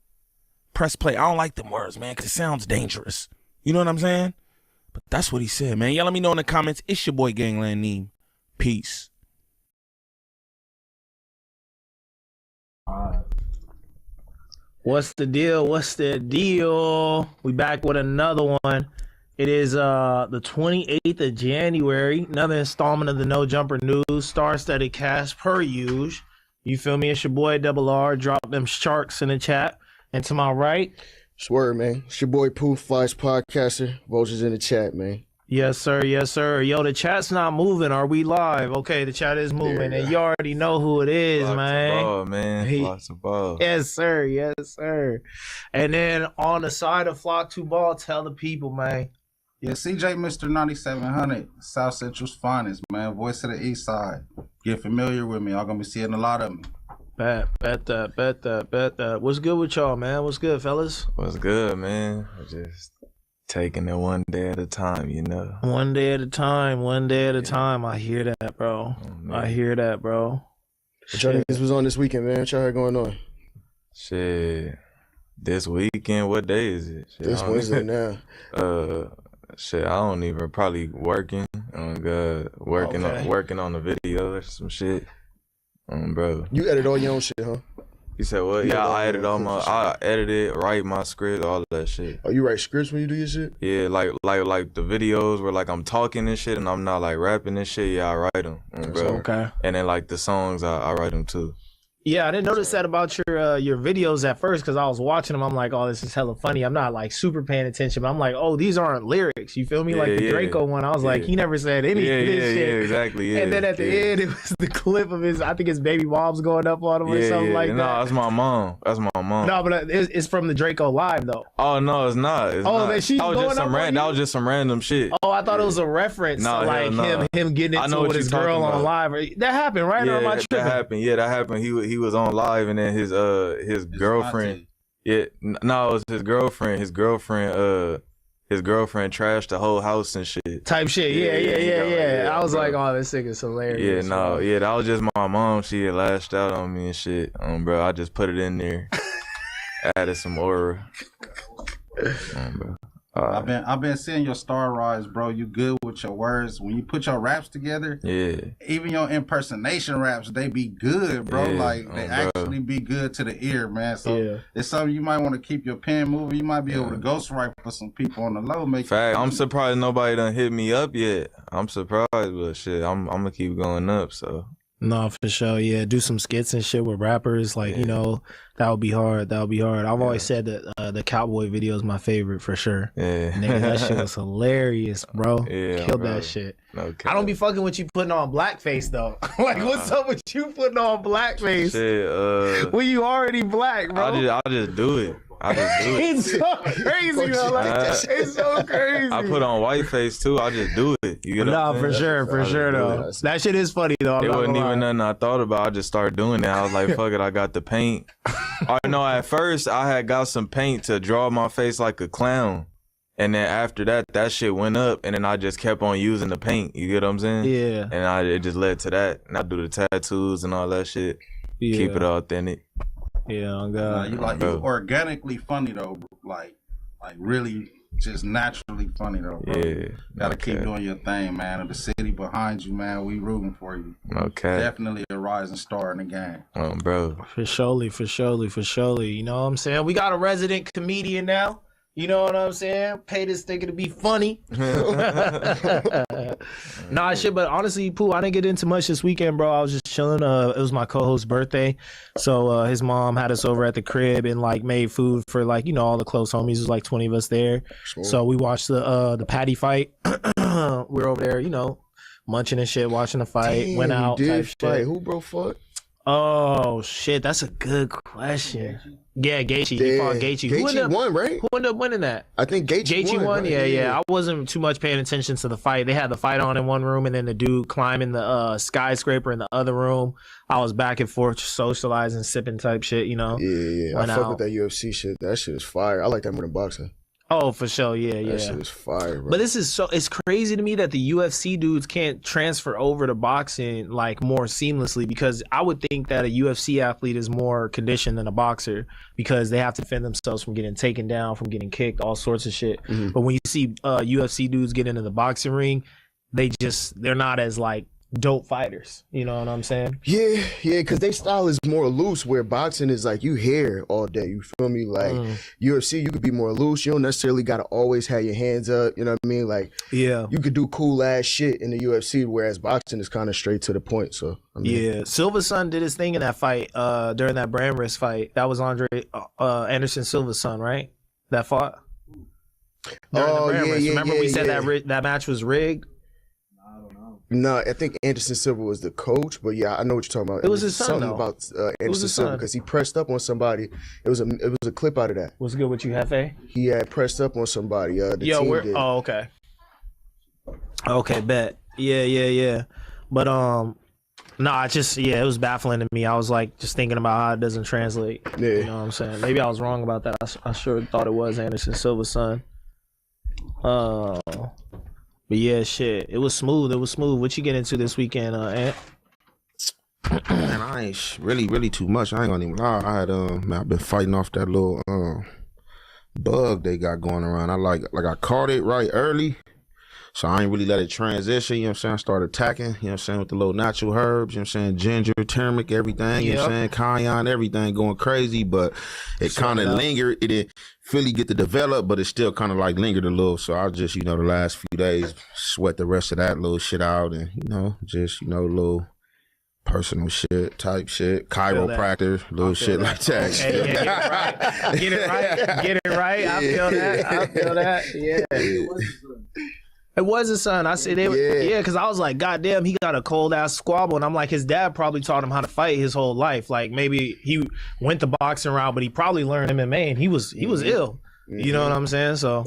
Press play. I don't like them words, man, because it sounds dangerous. You know what I'm saying? But that's what he said, man. Y'all let me know in the comments. It's your boy Gangland Neem. Peace. What's the deal? What's the deal? We back with another one. It is the 28th of January. Another installment of the No Jumper News. Star-studded cast per usual. You feel me? It's your boy Double R. Drop them sharks in the chat. And to my right, swear, man. It's your boy Pooh, Vice Podcaster. Vultures in the chat, man. Yes, sir. Yes, sir. Yo, the chat's not moving. Are we live? Okay, the chat is moving, and you already know who it is, man. Ball, man. Flock to ball. Yes, sir. Yes, sir. And then on the side of Flock to Ball, tell the people, man. Yeah, CJ Mr. 9700, South Central's finest, man. Voice of the East Side. Get familiar with me. Y'all gonna be seeing a lot of me. Bet that. What's good with y'all, man? What's good, fellas? What's good, man? Just taking it one day at a time, you know. One day at a time. I hear that, bro. I hear that, bro. What y'all niggas was on this weekend, man? What y'all had going on? Shit. This weekend, what day is it? Shit, this Wednesday now. Shit, I don't even, probably working. Oh God, working on the video or some shit. Bro. You edit all your own shit, huh? You said what? Yeah, I edit it, write my script, all that shit. Oh, you write scripts when you do your shit? Yeah, like the videos where like I'm talking and shit and I'm not like rapping and shit. Yeah, I write them, bro. Okay. And then like the songs, I write them too. Yeah, I didn't notice that about your videos at first because I was watching them. I'm like, oh, this is hella funny. I'm not like super paying attention, but I'm like, oh, these aren't lyrics. You feel me? Like the Draco one, I was like, he never said any of this shit. Yeah, exactly. Yeah, and then at the end, it was the clip of I think his baby mom's going up on him or something like that. No, that's my mom. No, but it's from the Draco live though. Oh no, it's not. It's not. That she's going up on you? That was just some random shit. Oh, I thought it was a reference to like him getting into it with his girl on live. That happened, right? Or am I tripping? That happened. Yeah, that happened. He was on live and then his girlfriend. Yeah, no, it was his girlfriend. His girlfriend trashed the whole house and shit. Type shit. Yeah. I was like, oh, this thing is hilarious. That was just my mom. She had lashed out on me and shit. Bro, I just put it in there. Added some aura. Bro. I've been seeing your star rise, bro. You good with your words. When you put your raps together, even your impersonation raps, they be good, bro. Like they actually be good to the ear, man. So it's something you might want to keep your pen moving. You might be able to ghostwrite for some people on the low. Fact, I'm surprised nobody done hit me up yet. I'm surprised, but shit, I'm gonna keep going up. So. No, for sure. Yeah, do some skits and shit with rappers. Like, you know, that would be hard. I've always said that the Cowboy video is my favorite for sure. Yeah. Nigga, that shit was hilarious, bro. Yeah, Killed that shit. Okay. I don't be fucking with you putting on blackface, though. Like, what's up with you putting on blackface? Shit, when you already black, bro? I just do it. It's so crazy, though. Like, it's so crazy. I put on whiteface, too. I just do it. You get what I'm saying? For sure, though. That shit is funny, though. It wasn't even nothing I thought about. I just started doing it. I was like, fuck it, I got the paint. I know at first, I had got some paint to draw my face like a clown. And then after that shit went up, and then I just kept on using the paint. You get what I'm saying? Yeah. And it just led to that. And I do the tattoos and all that shit. Yeah. Keep it authentic. Yeah, on God. You organically funny though, like really just naturally funny though, bro. Yeah. Gotta keep doing your thing, man. And the city behind you, man, we rooting for you. Okay. Definitely a rising star in the game. Oh, bro. For surely. You know what I'm saying? We got a resident comedian now. You know what I'm saying? Pay this nigga to be funny. Nah, shit, but honestly, Pooh, I didn't get into much this weekend, bro. I was just chilling. It was my co-host's birthday. So his mom had us over at the crib and like made food for like, you know, all the close homies. There's like 20 of us there. Sure. So we watched the Patty fight. We're over there, you know, munching and shit, watching the fight. Damn, went out. did Type fight. shit. Who broke fuck? Oh shit, that's a good question. Yeah, Gaethje. He fought Gaethje. Gaethje won, right? Who ended up winning that? I think Gaethje won. Right? Yeah. I wasn't too much paying attention to the fight. They had the fight on in one room, and then the dude climbing the skyscraper in the other room. I was back and forth socializing, sipping type shit, you know. Yeah. I fuck with that UFC shit. That shit is fire. I like that more than boxing. Oh, for sure. Yeah. That shit is fire, bro. But it's crazy to me that the UFC dudes can't transfer over to boxing like more seamlessly, because I would think that a UFC athlete is more conditioned than a boxer because they have to defend themselves from getting taken down, from getting kicked, all sorts of shit. Mm-hmm. But when you see UFC dudes get into the boxing ring, they're not as like dope fighters, you know what I'm saying? Yeah, because their style is more loose, where boxing is like you here all day, you feel me? Like UFC, you could be more loose. You don't necessarily got to always have your hands up, you know what I mean? Like, yeah, you could do cool ass shit in the UFC, whereas boxing is kind of straight to the point. So I mean, yeah, Silva's son did his thing in that fight during that brand risk fight. That was Andre Anderson Silva's son, right? That fought. Remember we said that match was rigged. No, I think Anderson Silva was the coach, but yeah, I know what you're talking about. It was his son, something though. About Anderson Silva, because he pressed up on somebody. It was a clip out of that. What's good with you, Hefe? He had pressed up on somebody. Oh, okay. Okay, bet. Yeah. But it was baffling to me. I was like just thinking about how it doesn't translate. Yeah. You know what I'm saying? Maybe I was wrong about that. I sure thought it was Anderson Silva's son. But yeah, shit. It was smooth. What you get into this weekend, Ant? Man, I ain't really too much. I ain't gonna even lie. I had I've been fighting off that little bug they got going around. I caught it right early, so I ain't really let it transition. You know what I'm saying? I started attacking. You know what I'm saying, with the little natural herbs. You know what I'm saying? Ginger, turmeric, everything. You know what I'm saying? Cayenne, everything going crazy, but it kind of lingered. It didn't fully get to develop, but it still kind of like lingered a little. So I just, the last few days sweat the rest of that little shit out, and just, a little personal shit, type shit, chiropractor, little shit like that. Okay, yeah, get it right. Get it right. I feel that. I feel that. Yeah. It was his son. I said, because I was like, God damn, he got a cold ass squabble. And I'm like, his dad probably taught him how to fight his whole life. Like maybe he went the boxing route, but he probably learned MMA and he was ill. You know what I'm saying? So.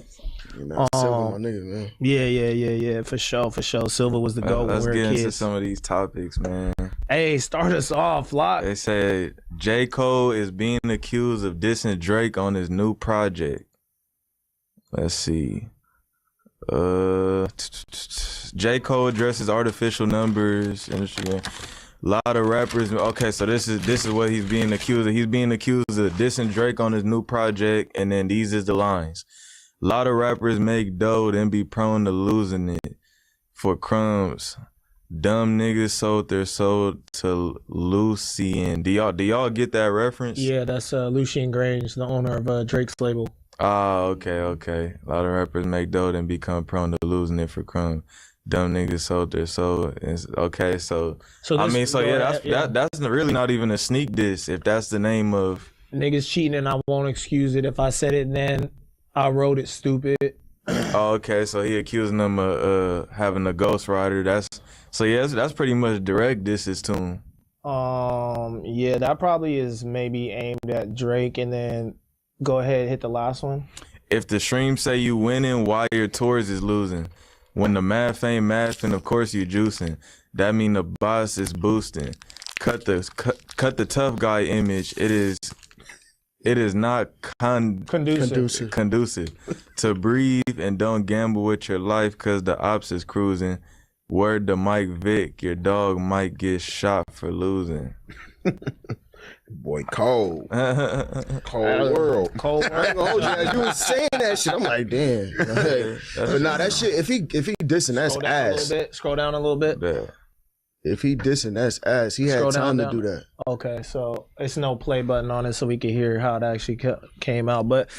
Silva, my nigga, man. Yeah, for sure. Silva was the GOAT when Let's we were get into kids. some of these topics, man. Hey, start us off, Flock. They said J. Cole is being accused of dissing Drake on his new project. Let's see. J. Cole addresses artificial numbers. A lot of rappers. Okay, so this is what he's being accused of. He's being accused of dissing Drake on his new project, and then these is the lines. A lot of rappers make dough then be prone to losing it for crumbs. Dumb niggas sold their soul to Lucien. Do y'all get that reference? Yeah, that's Lucien Grange, the owner of Drake's label. Oh, okay. A lot of rappers make dough then become prone to losing it for crumbs. Dumb niggas sold their soul. Okay, so that's really not even a sneak diss if that's the name of niggas cheating and I won't excuse it if I said it and then I wrote it stupid. Oh, okay, so he accusing them of having a ghostwriter. That's pretty much direct disses to him. Yeah, that probably is maybe aimed at Drake, and then go ahead hit the last one. If the streams say you winning, why your tours is losing? When the math ain't mathing, of course you juicing. That mean the boss is boosting. Cut the tough guy image. It is not conducive to breathe, and don't gamble with your life because the ops is cruising. Word to Mike Vick, your dog might get shot for losing. Boy, cold world. Cold I ain't gonna hold you. As you was saying that shit, I'm like, damn. But nah, that shit. If he dissing, that's ass. Scroll down a little bit. Yeah. If he dissing, that's ass. He had time to do that. Okay, so it's no play button on it, so we can hear how it actually came out. But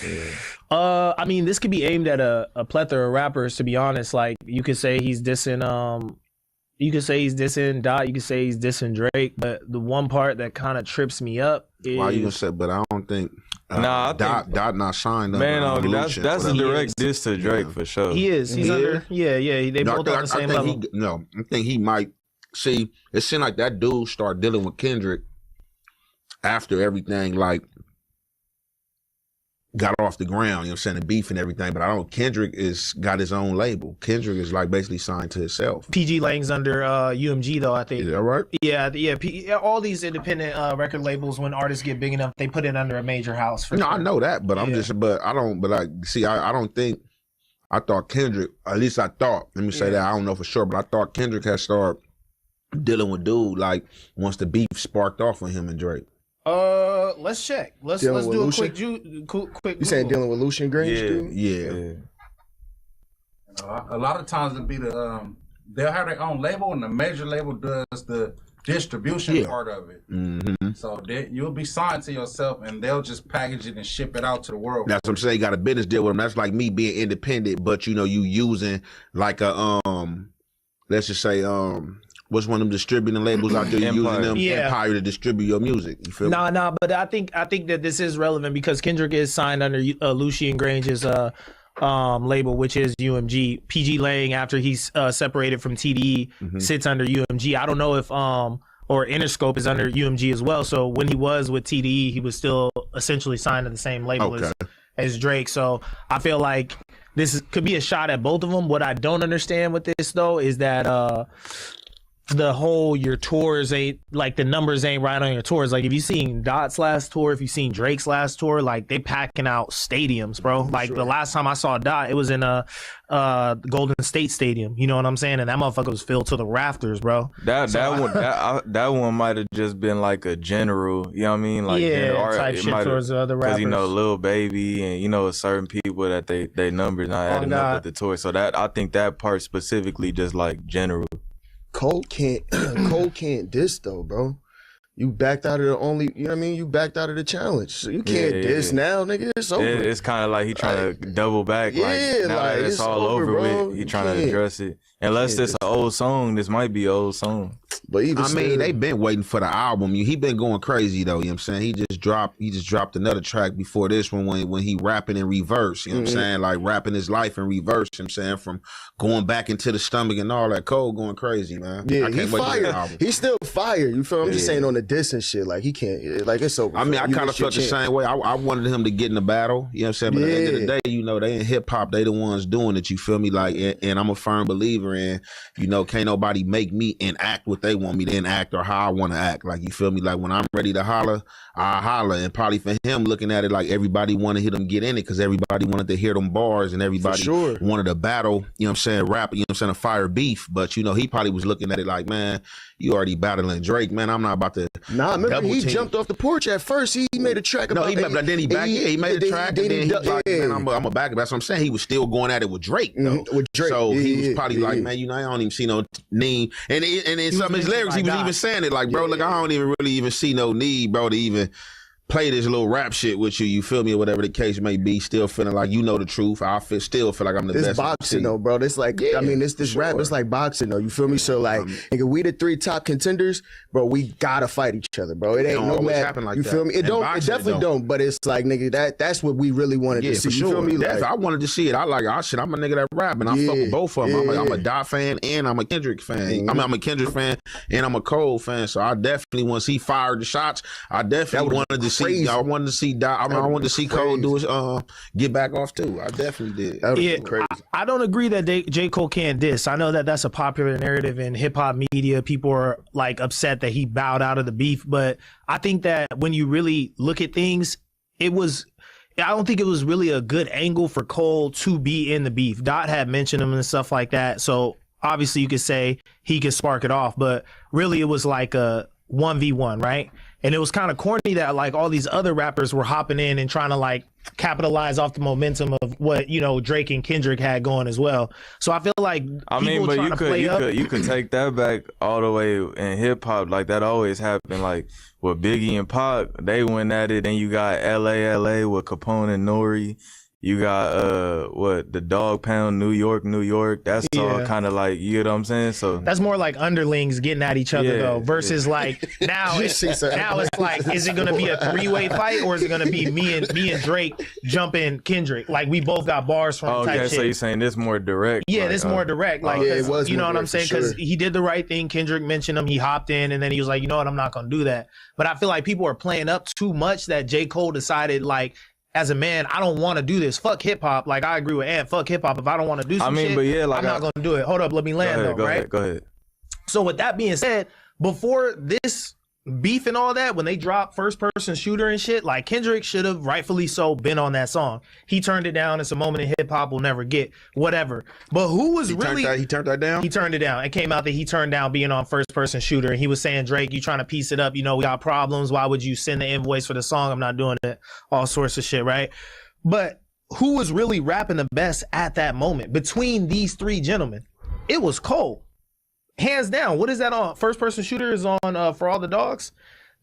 I mean, this could be aimed at a plethora of rappers. To be honest, like you could say he's dissing. You could say he's dissing Dot. You could say he's dissing Drake. But the one part that kind of trips me up is why you gonna say? But I don't think. I think Dot not signed up. Man, that's a direct diss to Drake for sure. He is. He's under. Yeah. They both on the same level. I think he might. See, it seemed like that dude started dealing with Kendrick after everything like got off the ground, you know what I'm saying, the beef and everything. But I don't. Kendrick got his own label. Kendrick is like basically signed to himself. PG Lang's under UMG though, I think. Is that right? Yeah. All these independent record labels, when artists get big enough, they put it under a major house. I know that, but I'm just. But I don't. But like, see, I don't think. I thought Kendrick. At least I thought. Let me say that. I don't know for sure, but I thought Kendrick had started dealing with dude like once the beef sparked off with him and Drake. Let's check. Let's do a quick. You saying dealing with Lucien Grange, dude? Yeah. A lot of times it'll be they'll have their own label, and the major label does the distribution part of it. Mm-hmm. So you'll be signed to yourself, and they'll just package it and ship it out to the world. That's what I'm saying. You got a business deal with them. That's like me being independent, but you using like a let's just say what's one of them distributing labels out there? You're using them Empire to distribute your music. You feel me? Nah, but I think that this is relevant because Kendrick is signed under Lucien Grange's label, which is UMG. PG Lang, after he's separated from TDE, sits under UMG. I don't know if or Interscope is under UMG as well. So when he was with TDE, he was still essentially signed to the same label as Drake. So I feel like this could be a shot at both of them. What I don't understand with this though is that the whole your tours ain't like the numbers ain't right on your tours. Like if you seen Dot's last tour, if you seen Drake's last tour, like they packing out stadiums, bro. Like the last time I saw Dot, it was in a Golden State Stadium. You know what I'm saying? And that motherfucker was filled to the rafters, bro. That one might have just been like a general. You know what I mean? Like type shit towards the other rappers. Because Lil Baby and certain people that they numbers not adding up with the tour. So that I think that part specifically just like general. Cole can't diss though, bro. You backed out of the only, you know what I mean? You backed out of the challenge. So you can't diss now, nigga. It's over. It's kind of like he trying to double back. Now that it's all over with, he trying to address it. Unless it's an old song, this might be an old song. But even they've been waiting for the album. He been going crazy though. You know what I'm saying? He just dropped another track before this one when he rapping in reverse. You know what I'm saying? Like rapping his life in reverse. You know what I'm saying? From going back into the stomach and all that. Cole going crazy, man. Yeah, I can't wait to hear the album. He's still fire. You feel? I'm just saying on the diss and shit. Like he can't. Like it's over. I mean, I kind of felt the same way. I wanted him to get in the battle. You know what I'm saying? But at the end of the day, you know, they in hip hop. They the ones doing it. You feel me? Like, and I'm a firm believer in, you know, can't nobody make me enact what they want me to enact or how I want to act. Like, you feel me? Like when I'm ready to holler, I holler. And probably for him, looking at it like everybody wanted to hear him get in it because everybody wanted to hear them bars and everybody wanted to battle. You know what I'm saying? Rap. You know what I'm saying? A fire beef. But you know, he probably was looking at it like, man, you already battling Drake, man. I'm not about to. Nah, remember he jumped off the porch at first. He made a track about. But then he made a track, and then he like, man, I'm a back. That's what I'm saying. He was still going at it with Drake, though. With Drake, so he was probably like, man, you know, I don't even see no need. And in some of his lyrics, he was even saying it like, bro, look, I don't even really even see no need, bro, to even play this little rap shit with you. You feel me, or whatever the case may be. Still feeling like you know the truth. Still feel like I'm the best. This boxing though, bro. This like, I mean, this rap. It's like boxing though. You feel me? So like, nigga, we the 3 top contenders, bro. We gotta fight each other, bro. It ain't no happen like you feel me? It don't. It definitely don't. But it's like, nigga, that's what we really wanted to see. For sure. You feel me? Like, I wanted to see it. I like, shit. I'm a nigga that rap, and I fuck with both of them. I'm a Dot fan and I'm a Kendrick fan. I'm a Kendrick fan and I'm a Cole fan. So I definitely want to see fired the shots. I definitely wanted to see. I wanted to see Dot. I wanted to see Cole do his get back off too. I definitely did. Yeah, crazy. I don't agree that J. Cole can't diss. I know that that's a popular narrative in hip hop media. People are like upset that he bowed out of the beef, but I think that when you really look at things, I don't think it was really a good angle for Cole to be in the beef. Dot had mentioned him and stuff like that, so obviously you could say he could spark it off, but really it was like a 1v1, right? And it was kind of corny that like all these other rappers were hopping in and trying to like capitalize off the momentum of what, you know, Drake and Kendrick had going as well. So I feel like but you could take that back all the way in hip hop. Like that always happened. Like with Biggie and Pac, they went at it. Then you got LA with Capone and Nori. You got the Dog Pound, New York. That's all kind of like, you know what I'm saying? So that's more like underlings getting at each other though, versus like now it's like, is it gonna be a 3-way fight or is it gonna be me and Drake jumping Kendrick? Like we both got bars from type shit. So you're saying this more direct? Yeah, this more direct. Like it was, you know what I'm saying? Because he did the right thing. Kendrick mentioned him. He hopped in and then he was like, you know what? I'm not gonna do that. But I feel like people are playing up too much that J. Cole decided like, as a man, I don't want to do this. Fuck hip hop. Like I agree with Ant. Fuck hip hop. If I don't want to do some shit, I'm not gonna do it. Hold up, let me land Go right? Go ahead. So with that being said, before this beef and all that, when they dropped first person shooter and shit, like Kendrick should have rightfully so been on that song. He turned it down. It's a moment in hip hop we'll never get. Whatever. But who was he turned that down? He turned it down. It came out that he turned down being on first person shooter, and he was saying, Drake, you trying to piece it up? You know, we got problems. Why would you send the invoice for the song? I'm not doing it. All sorts of shit, right? But who was really rapping the best at that moment between these 3 gentlemen? It was Cole. Hands down. What is that on? First person shooter is on For All the Dogs.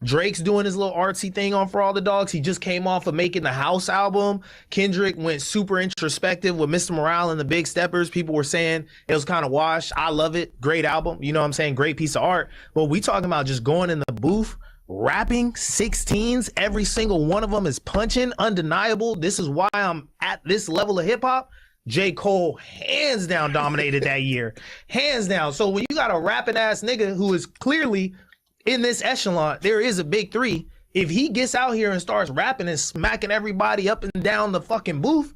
Drake's doing his little artsy thing on For All the Dogs. He just came off of making the House album. Kendrick went super introspective with Mr. Morale and the Big Steppers. People were saying it was kind of washed. I love it. Great album. You know what I'm saying? Great piece of art. But we talking about just going in the booth, rapping 16s. Every single one of them is punching. Undeniable. This is why I'm at this level of hip hop. J. Cole hands down dominated that year. Hands down. So when you got a rapping ass nigga who is clearly in this echelon, there is a big 3. If he gets out here and starts rapping and smacking everybody up and down the fucking booth,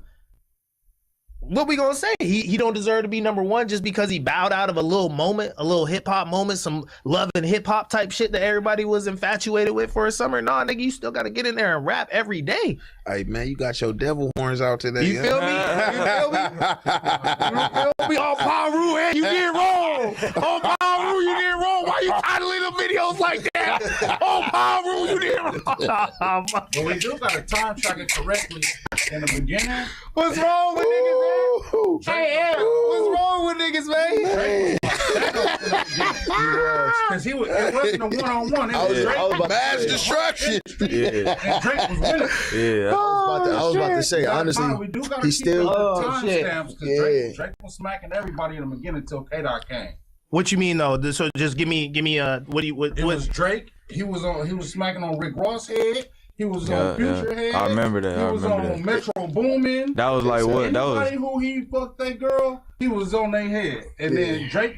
what we gonna say? He don't deserve to be number 1 just because he bowed out of a little moment, a little hip hop moment, some love and hip hop type shit that everybody was infatuated with for a summer. Nah, nigga, you still gotta get in there and rap every day. Hey man, you got your devil horns out today. You feel me? You feel me? You feel me? On Paru, hey, you did wrong. On Paru, you did wrong. Why you titling the videos like that? On Paru, you did wrong. But we do gotta time track it correctly in the beginning. What's wrong with niggas, man? Hey, what's wrong with niggas, man? Because it wasn't a one-on-one. It was Drake. Mass destruction. Yeah. And Drake was winning. Yeah. I was about to say, honestly, he's still. Timestamps because Drake was smacking everybody in the beginning until K-Dot came. What you mean though? So just give me what do you what? It was Drake. He was smacking on Rick Ross' head. He was on Future head. I remember that. He was on Metro Boomin. That was like what? That was anybody who he fucked that girl. He was on their head, and then Drake.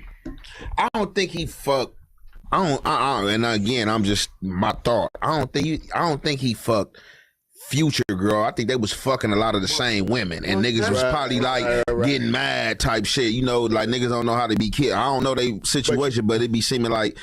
I don't think he fucked. And again, I'm just my thought. I don't think he fucked Future girl. I think they was fucking a lot of the same women, and niggas was probably like getting mad type shit. You know, like niggas don't know how to be killed. I don't know they situation, but it be seeming like.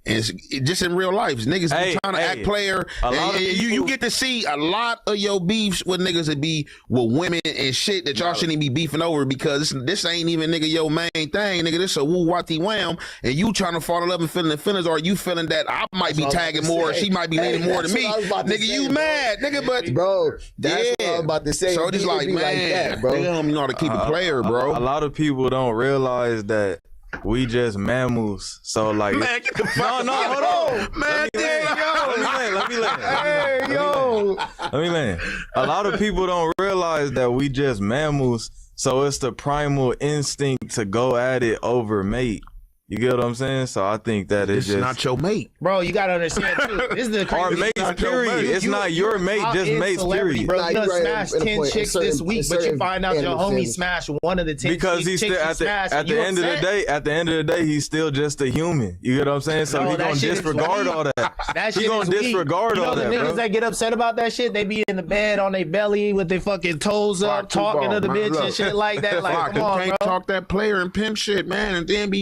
And just in real life, niggas be trying to act player. And you get to see a lot of your beefs with niggas that be with women and shit that y'all shouldn't be beefing over because this ain't even nigga your main thing, nigga. This a woo wati wham, and you trying to fall in love and feeling the feelings, or you feeling that I might be tagging more, or she might be leaning more than me, nigga. You mad, nigga? But bro, that's what I was about to say. So it's like, man, like that, bro. Nigga don't know how to keep a player, bro. A lot of people don't realize that. We just mammals, so like. Man, get the fuck no, hold on, man. Let me land. Hey, yo. Let me land. A lot of people don't realize that we just mammals, so it's the primal instinct to go at it over mate. You get what I'm saying? So I think that it's just not your mate, bro. You gotta understand too. This is the our crazy mates. Period. It's not your mate, just mates. Period. Bro, you done smashed 10 chicks this week, but you find out your homie smashed one of the 10 because he's still at the end of the day. At the end of the day, he's still just a human. You get what I'm saying? So he gonna disregard all that. He gonna disregard all that. The niggas that get upset about that shit, they be in the bed on their belly with their fucking toes up, talking to the bitch and shit like that. Like, come on, bro. Can't talk that player and pimp shit, man, and then be,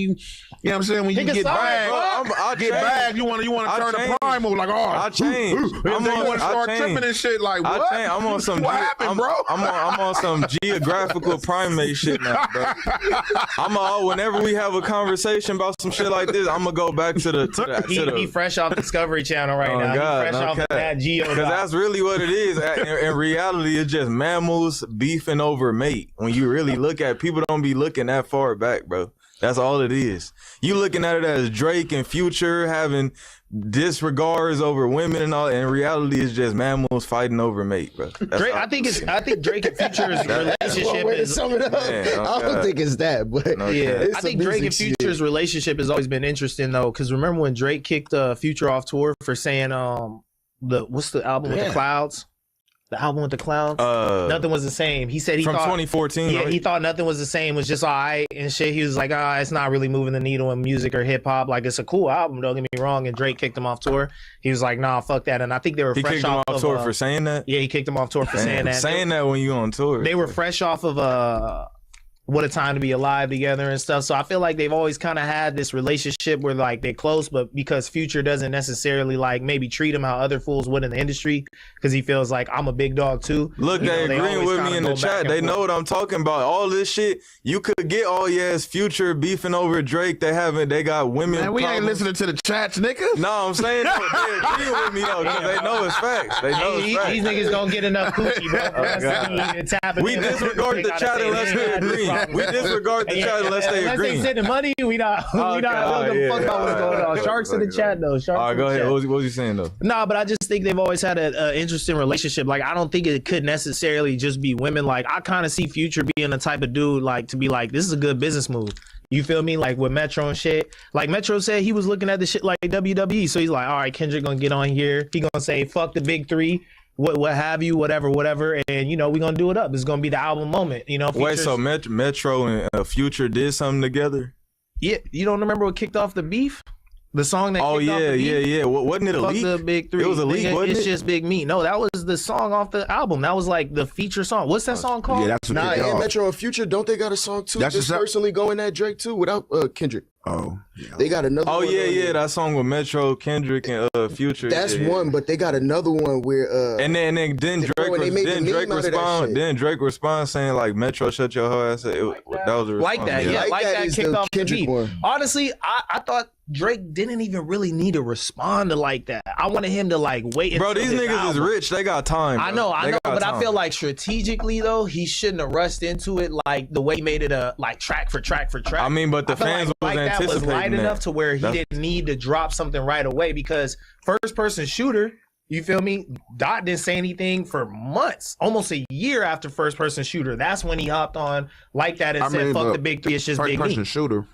you know what I'm saying? When you get back, you want to turn the primal like, oh, I changed. You want to start tripping and shit like, what? I'm on some. What happened, bro? I'm on some geographical primate shit now, bro. Whenever we have a conversation about some shit like this, I'm gonna go back to the. He fresh off Discovery Channel right now. God, he fresh off that Geo. Because that's really what it is. In reality, it's just mammals beefing over mate. When you really look at it, people don't be looking that far back, bro. That's all it is. You looking at it as Drake and Future having disregards over women and all. In reality, it's just mammals fighting over mate, bro. Drake, I think Drake and Future's relationship is. Sum it up. I don't think it's that, but yeah, I think Drake and Future's relationship has always been interesting though, because remember when Drake kicked Future off tour for saying what's the album with the clouds? The album with the clowns, nothing was the same. He said he from thought 2014. Yeah, right? he thought nothing was the same. It was just all right and shit. He was like, it's not really moving the needle in music or hip hop. Like it's a cool album, don't get me wrong. And Drake kicked him off tour. He was like, nah, fuck that. And I think they were He fresh kicked him off tour for saying that. Yeah, he kicked him off tour for saying that. Saying that when you on tour. They were fresh off of What a Time to Be Alive together and stuff. So I feel like they've always kind of had this relationship where like they're close, but because Future doesn't necessarily like maybe treat him how other fools would in the industry, because he feels like I'm a big dog too. Look, they agreeing with me in the chat. They know what I'm talking about. All this shit, you could get all Future beefing over Drake. They got women. Man, we ain't listening to the chats, nigga. No, I'm saying they agreeing with me though, because they know it's facts. They know it's facts. These niggas don't get enough coochie, bro. We disregard the chat unless they agree. We disregard the chat unless they agree. Unless they sending money, we not fuck about what's going on. Sharks in the chat though. All right, go ahead. What was you saying though? Nah, but I just think they've always had an interesting relationship. Like I don't think it could necessarily just be women. Like I kind of see Future being the type of dude like to be like, this is a good business move. You feel me? Like with Metro and shit. Like Metro said he was looking at the shit like WWE. So he's like, all right, Kendrick gonna get on here. He gonna say fuck the big three. What have you, whatever, and you know we're gonna do it up. It's gonna be the album moment, you know. Wait, so Metro and Future did something together? Yeah, you don't remember what kicked off the beef? The song that kicked off the beef? Yeah. Wasn't it a leak? The big three. It was a leak, wasn't it? It's just Big Meat. No, that was the song off the album. That was like the feature song. What's that song called? Yeah, that's what and Metro and Future, don't they got a song too? That's just personally going at Drake too without Kendrick. Oh, yeah. They got another one. Oh, yeah, that song with Metro, Kendrick, and Future. That's one, but they got another one where and then Drake responds saying like Metro shut your whole ass. That was a response. Like that kicked off the beef. Honestly, I thought Drake didn't even really need to respond to like that. I wanted him to like wait. Bro, these niggas is rich. They got time. Bro. I know, but I feel like strategically though, he shouldn't have rushed into it like the way he made it a like track for track. I mean, but the fans was light enough to where he didn't need to drop something right away because first person shooter, you feel me? Dot didn't say anything for months, almost a year after first person shooter. That's when he hopped on like that and said, fuck the big three, it's just Big Meat. First person shooter.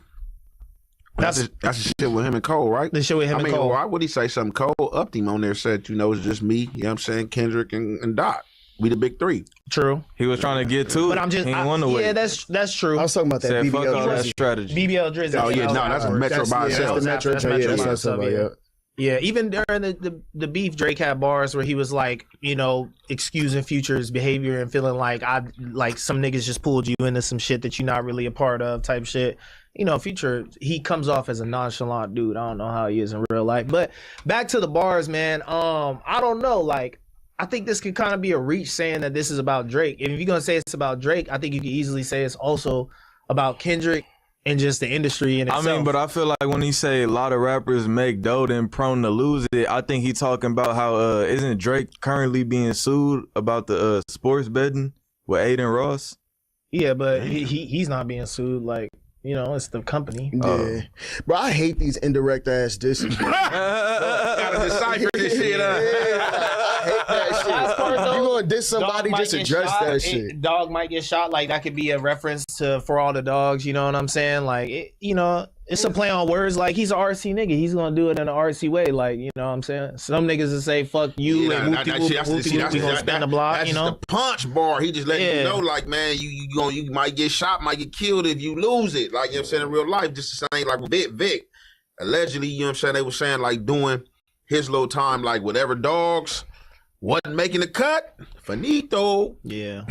That's the shit with him and Cole, right? The shit with him and Cole. Why would he say something? Cole upped him on there, said, it's just me, you know what I'm saying, Kendrick and Doc. We the big three. True. He was trying to get to But it. I'm just, he ain't want to wait. yeah, that's true. I was talking about that Said, fuck BBL all that Drizzy. strategy. BBL Drizzy. Oh, yeah, no, that's a Metro by itself. That's the Metro That's track, yeah, Metro that's what I was talking about, Yeah, even during the beef, Drake had bars where he was like, excusing Future's behavior and feeling like some niggas just pulled you into some shit that you're not really a part of type shit. Future, he comes off as a nonchalant dude. I don't know how he is in real life. But back to the bars, man. I don't know. Like, I think this could kind of be a reach saying that this is about Drake. And if you're gonna say it's about Drake, I think you could easily say it's also about Kendrick and just the industry in itself. I mean, but I feel like when he say a lot of rappers make dough and prone to lose it, I think he talking about how isn't Drake currently being sued about the sports betting with Aiden Ross? Yeah, but he's not being sued. Like, it's the company. Yeah. Bro, I hate these indirect ass disses. Gotta decipher this shit. I hate that shit. You gonna diss somebody, just address that shit. Dog might get shot. Like, that could be a reference to For All the Dogs. You know what I'm saying? Like, it's a play on words. Like, he's an RC nigga. He's gonna do it in an RC way. Like, you know what I'm saying? Some niggas will say, fuck you, and we gonna spin the block, that's the punch bar. He just letting you know, like, man, you might get shot, might get killed if you lose it. Like, you know what I'm saying? In real life, just the same, like Vic. Allegedly, you know what I'm saying? They were saying, like, doing his little time, like, whatever dogs wasn't making the cut. Finito. Yeah.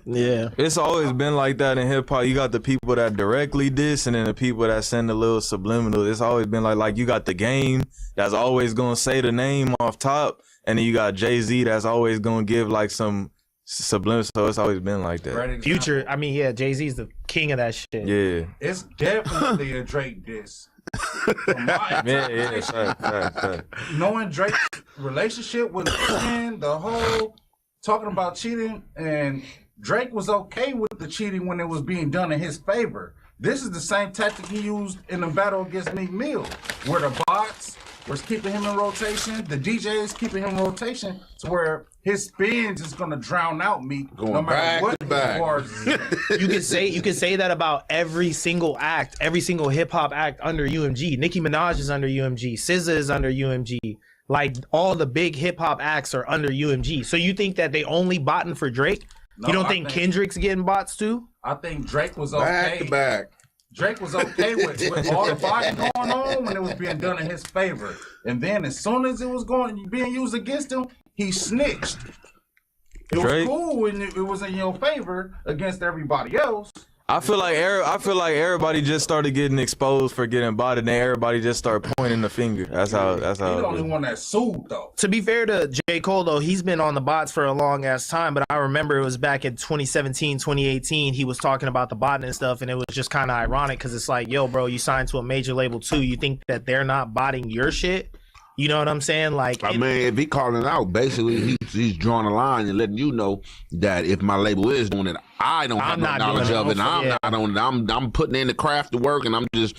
Yeah. It's always been like that in hip hop. You got the people that directly diss and then the people that send a little subliminal. It's always been like you got the Game that's always gonna say the name off top, and then you got Jay-Z that's always gonna give like some subliminal. So it's always been like that. Future, I mean, yeah, Jay-Z's the king of that shit. Yeah. It's definitely a Drake diss. Fact. Knowing Drake's relationship with Ken, the whole talking about cheating, and Drake was okay with the cheating when it was being done in his favor. This is the same tactic he used in the battle against Meek Mill, where the bots was keeping him in rotation, the DJ is keeping him in rotation, to where his spins is gonna drown out Meek, no matter what bars. You can say that about every single act, every single hip hop act under UMG. Nicki Minaj is under UMG. SZA is under UMG. Like, all the big hip hop acts are under UMG. So you think that they only botting for Drake? No, you don't think Kendrick's getting bots too? I think Drake was okay. Back to back. Drake was okay with all the body going on when it was being done in his favor. And then as soon as it was being used against him, he snitched. It was cool when it was in your favor against everybody else. I feel like everybody just started getting exposed for getting bodied, and everybody just started pointing the finger. That's how. He's the only one that sued, though. To be fair to J. Cole, though, he's been on the bots for a long ass time, but I remember it was back in 2017, 2018, he was talking about the botting and stuff, and it was just kind of ironic because it's like, yo, bro, you signed to a major label too. You think that they're not botting your shit? You know what I'm saying? Like, I mean, if he calling out, basically he's drawing a line and letting you know that if my label is doing it, I don't have no knowledge of it. And I'm not on it. I'm putting in the craft of work, and I'm just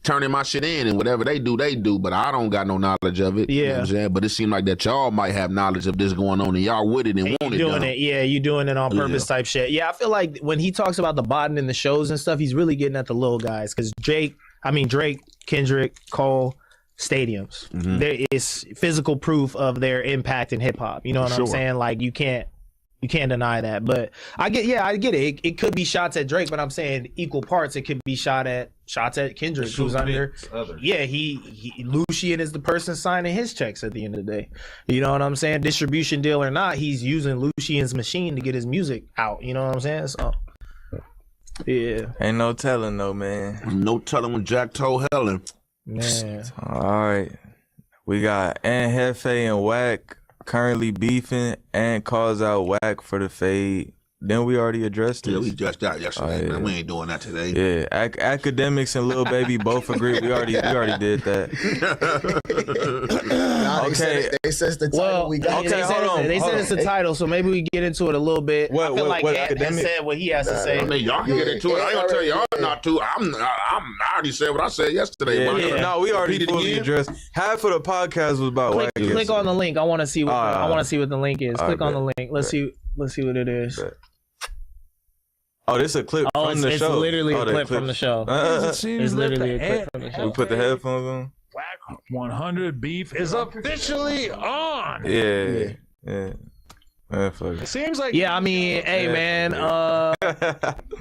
turning my shit in, and whatever they do, but I don't got no knowledge of it. You know what I'm saying? But it seemed like that y'all might have knowledge of this going on, and y'all with it and want it done. Yeah, you doing it on purpose type shit. Yeah, I feel like when he talks about the botting in the shows and stuff, he's really getting at the little guys, because Drake, Kendrick, Cole, stadiums. There is physical proof of their impact in hip hop. You know what I'm saying? Like, you can't deny that. But I get it. It could be shots at Drake, but I'm saying equal parts. It could be shots at Kendrick, who's under. Yeah, he Lucian is the person signing his checks at the end of the day. You know what I'm saying? Distribution deal or not, he's using Lucian's machine to get his music out. You know what I'm saying? So. Yeah. Ain't no telling though, man. No telling when Jack told Helen. Man. All right. We got Aunt Hefe and Wack currently beefing, and calls out Wack for the fade. Then we already addressed this. Yeah, we addressed that yesterday, man. We ain't doing that today. Yeah, Academics and Lil Baby both agree. We already did that. They said it's the title. We got They said it's the title, so maybe we get into it a little bit. I feel like Academic said what he has to say. I mean, y'all can get into it. I ain't gonna tell y'all not to. I already said what I said yesterday. No, we already fully addressed. Half of the podcast was about Wack. Click on the link. I want to see what the link is. Click on the link. Let's see what it is. Oh, this a clip Oh, from the it's show. literally Oh, a that clip from the show. It's It's literally a clip from the show. We put the headphones on. Wack 100 beef is officially on. Yeah. Man, fuck it. It seems like Yeah, I mean, hey man,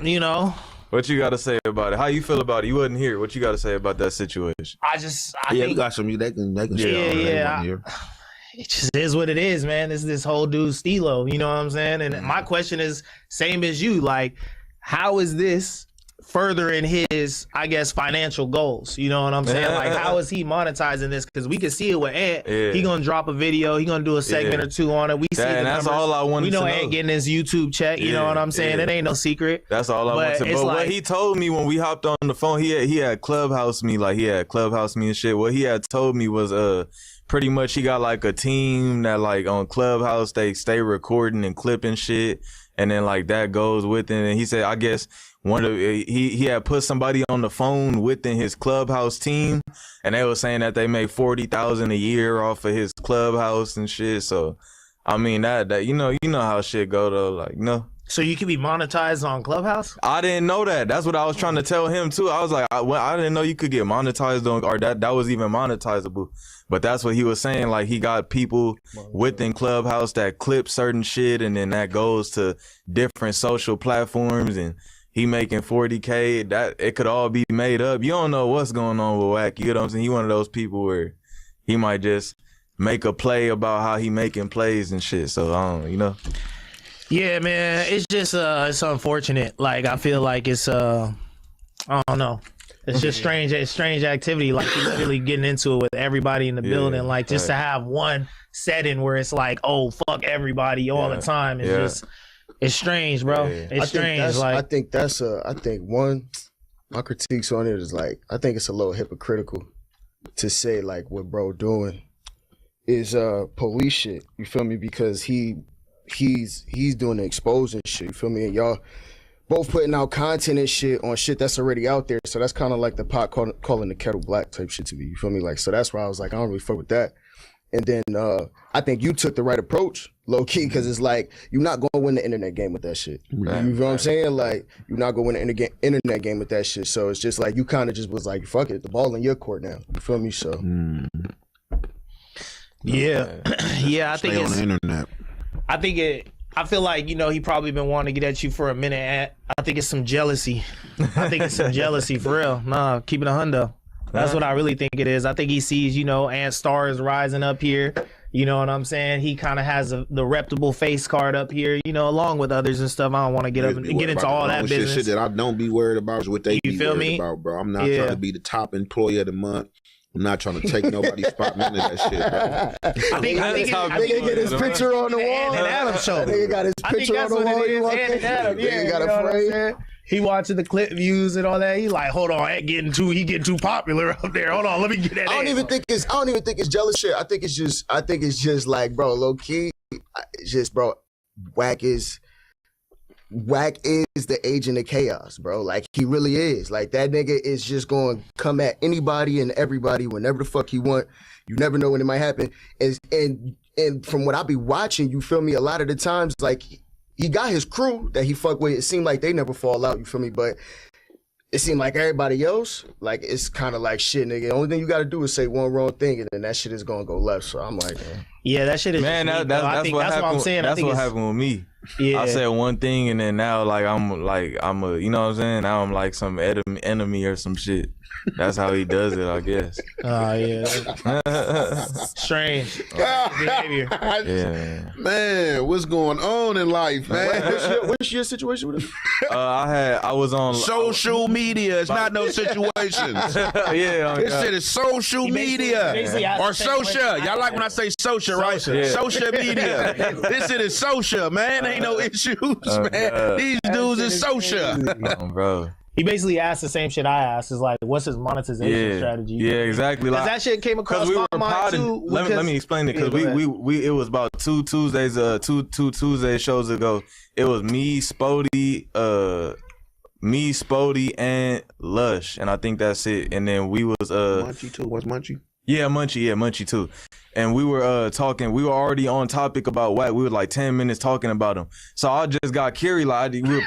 you know, What you got to say about it? How you feel about it? You wasn't here. What you got to say about that situation? I We think got some. They can Yeah, share. yeah. It just is what it is, man. It's this whole dude Stilo, you know what I'm saying? And my question is same as you, like, how is this furthering his, I guess, financial goals? You know what I'm saying? Like, how is he monetizing this? Because we can see it with Ant. Yeah. He gonna drop a video. He gonna do a segment or two on it. We see the and that's numbers. all I wanted We know to Ant know. getting his YouTube check. You know what I'm saying? It ain't no secret. That's all I want to. it's But like, what he told me when we hopped on the phone, he had Clubhouse me, like he had Clubhouse me and shit. What he had told me was pretty much he got like a team that like on Clubhouse they stay recording and clipping shit, and then like that goes with it. And he said I guess he had put somebody on the phone within his Clubhouse team, and they were saying that they make $40,000 a year off of his Clubhouse and shit. So I mean that you know how shit go though, like So you can be monetized on Clubhouse? I didn't know that. That's what I was trying to tell him too. I was like, I didn't know you could get monetized on, or that was even monetizable. But that's what he was saying. Like he got people within Clubhouse that clip certain shit, and then that goes to different social platforms, and he making 40K. That it could all be made up. You don't know what's going on with Wack. You know what I'm saying? He one of those people where he might just make a play about how he making plays and shit. So I don't, Yeah, man, it's just it's unfortunate. Like I feel like it's I don't know. It's just strange. It's strange activity. Like he's literally getting into it with everybody in the building. Like just to have one setting where it's like, oh fuck everybody all the time. It's just it's strange, bro. It's strange. I think one my critiques on it is like I think it's a little hypocritical to say like what bro doing is police shit. You feel me? Because he's doing the exposing shit. You feel me? And y'all both putting out content and shit on shit that's already out there. So that's kind of like the pot calling the kettle black type shit to me. You feel me? Like, so that's why I was like, I don't really fuck with that. And then I think you took the right approach, low key, because it's like you're not gonna win the internet game with that shit. Right. You know what I'm saying? Like you're not gonna win the internet game with that shit. So it's just like you kind of just was like, fuck it, the ball in your court now. You feel me? So yeah, I think Stay it's on the internet. I feel like, he probably been wanting to get at you for a minute. I think it's some jealousy. I think it's some jealousy for real. Nah, keep it a hundo. That's what I really think it is. I think he sees, Ant Star is rising up here. You know what I'm saying? He kind of has the reputable face card up here, along with others and stuff. I don't want to get into all that business. Shit that I don't be worried about is what they be feel worried me? about, bro. I'm not trying to be the top employee of the month. I'm not trying to take nobody's spot, none of that shit, bro. I think nigga get his picture on the wall. And Adam show. Nigga got his picture on the wall. And Adam, Nigga got a frame. He watching the clip views and all that. He like, hold on, he getting too popular up there. Hold on, let me get that. I don't even think it's jealous shit. I think it's just like, bro, low key. It's just, bro, Wack is the agent of chaos, bro. Like he really is. Like that nigga is just going to come at anybody and everybody whenever the fuck he want. You never know when it might happen. And from what I be watching, you feel me? A lot of the times, like he got his crew that he fuck with. It seemed like they never fall out. You feel me? But it seemed like everybody else, like it's kind of like shit, nigga. The only thing you got to do is say one wrong thing, and then that shit is gonna go left. So I'm like, yeah, that shit is. Man, that's what happened with me. Yeah. I said one thing, and then now I'm a, you know what I'm saying? Now I'm like some enemy or some shit. That's how he does it, I guess. Oh yeah, strange behavior. Yeah, man, what's going on in life, man? What's your situation with him? I was on social media. It's not no situations. Yeah, this shit is social media or social. Y'all like when I say social, right? Yeah. Social media. This shit is social, man. Ain't no issues, man. These dudes is social. Bro. He basically asked the same shit I asked. Is like, what's his monetization strategy? Yeah, exactly. Because that shit came across my mind too. Let me explain it. Because we it was about two Tuesday shows ago. It was me, Spody, and Lush, and I think that's it. And then we was Munchie too. What's Munchie? Yeah, Munchie too. And we were talking, we were already on topic about Wack. We were like 10 minutes talking about him. So I just got curious, like we're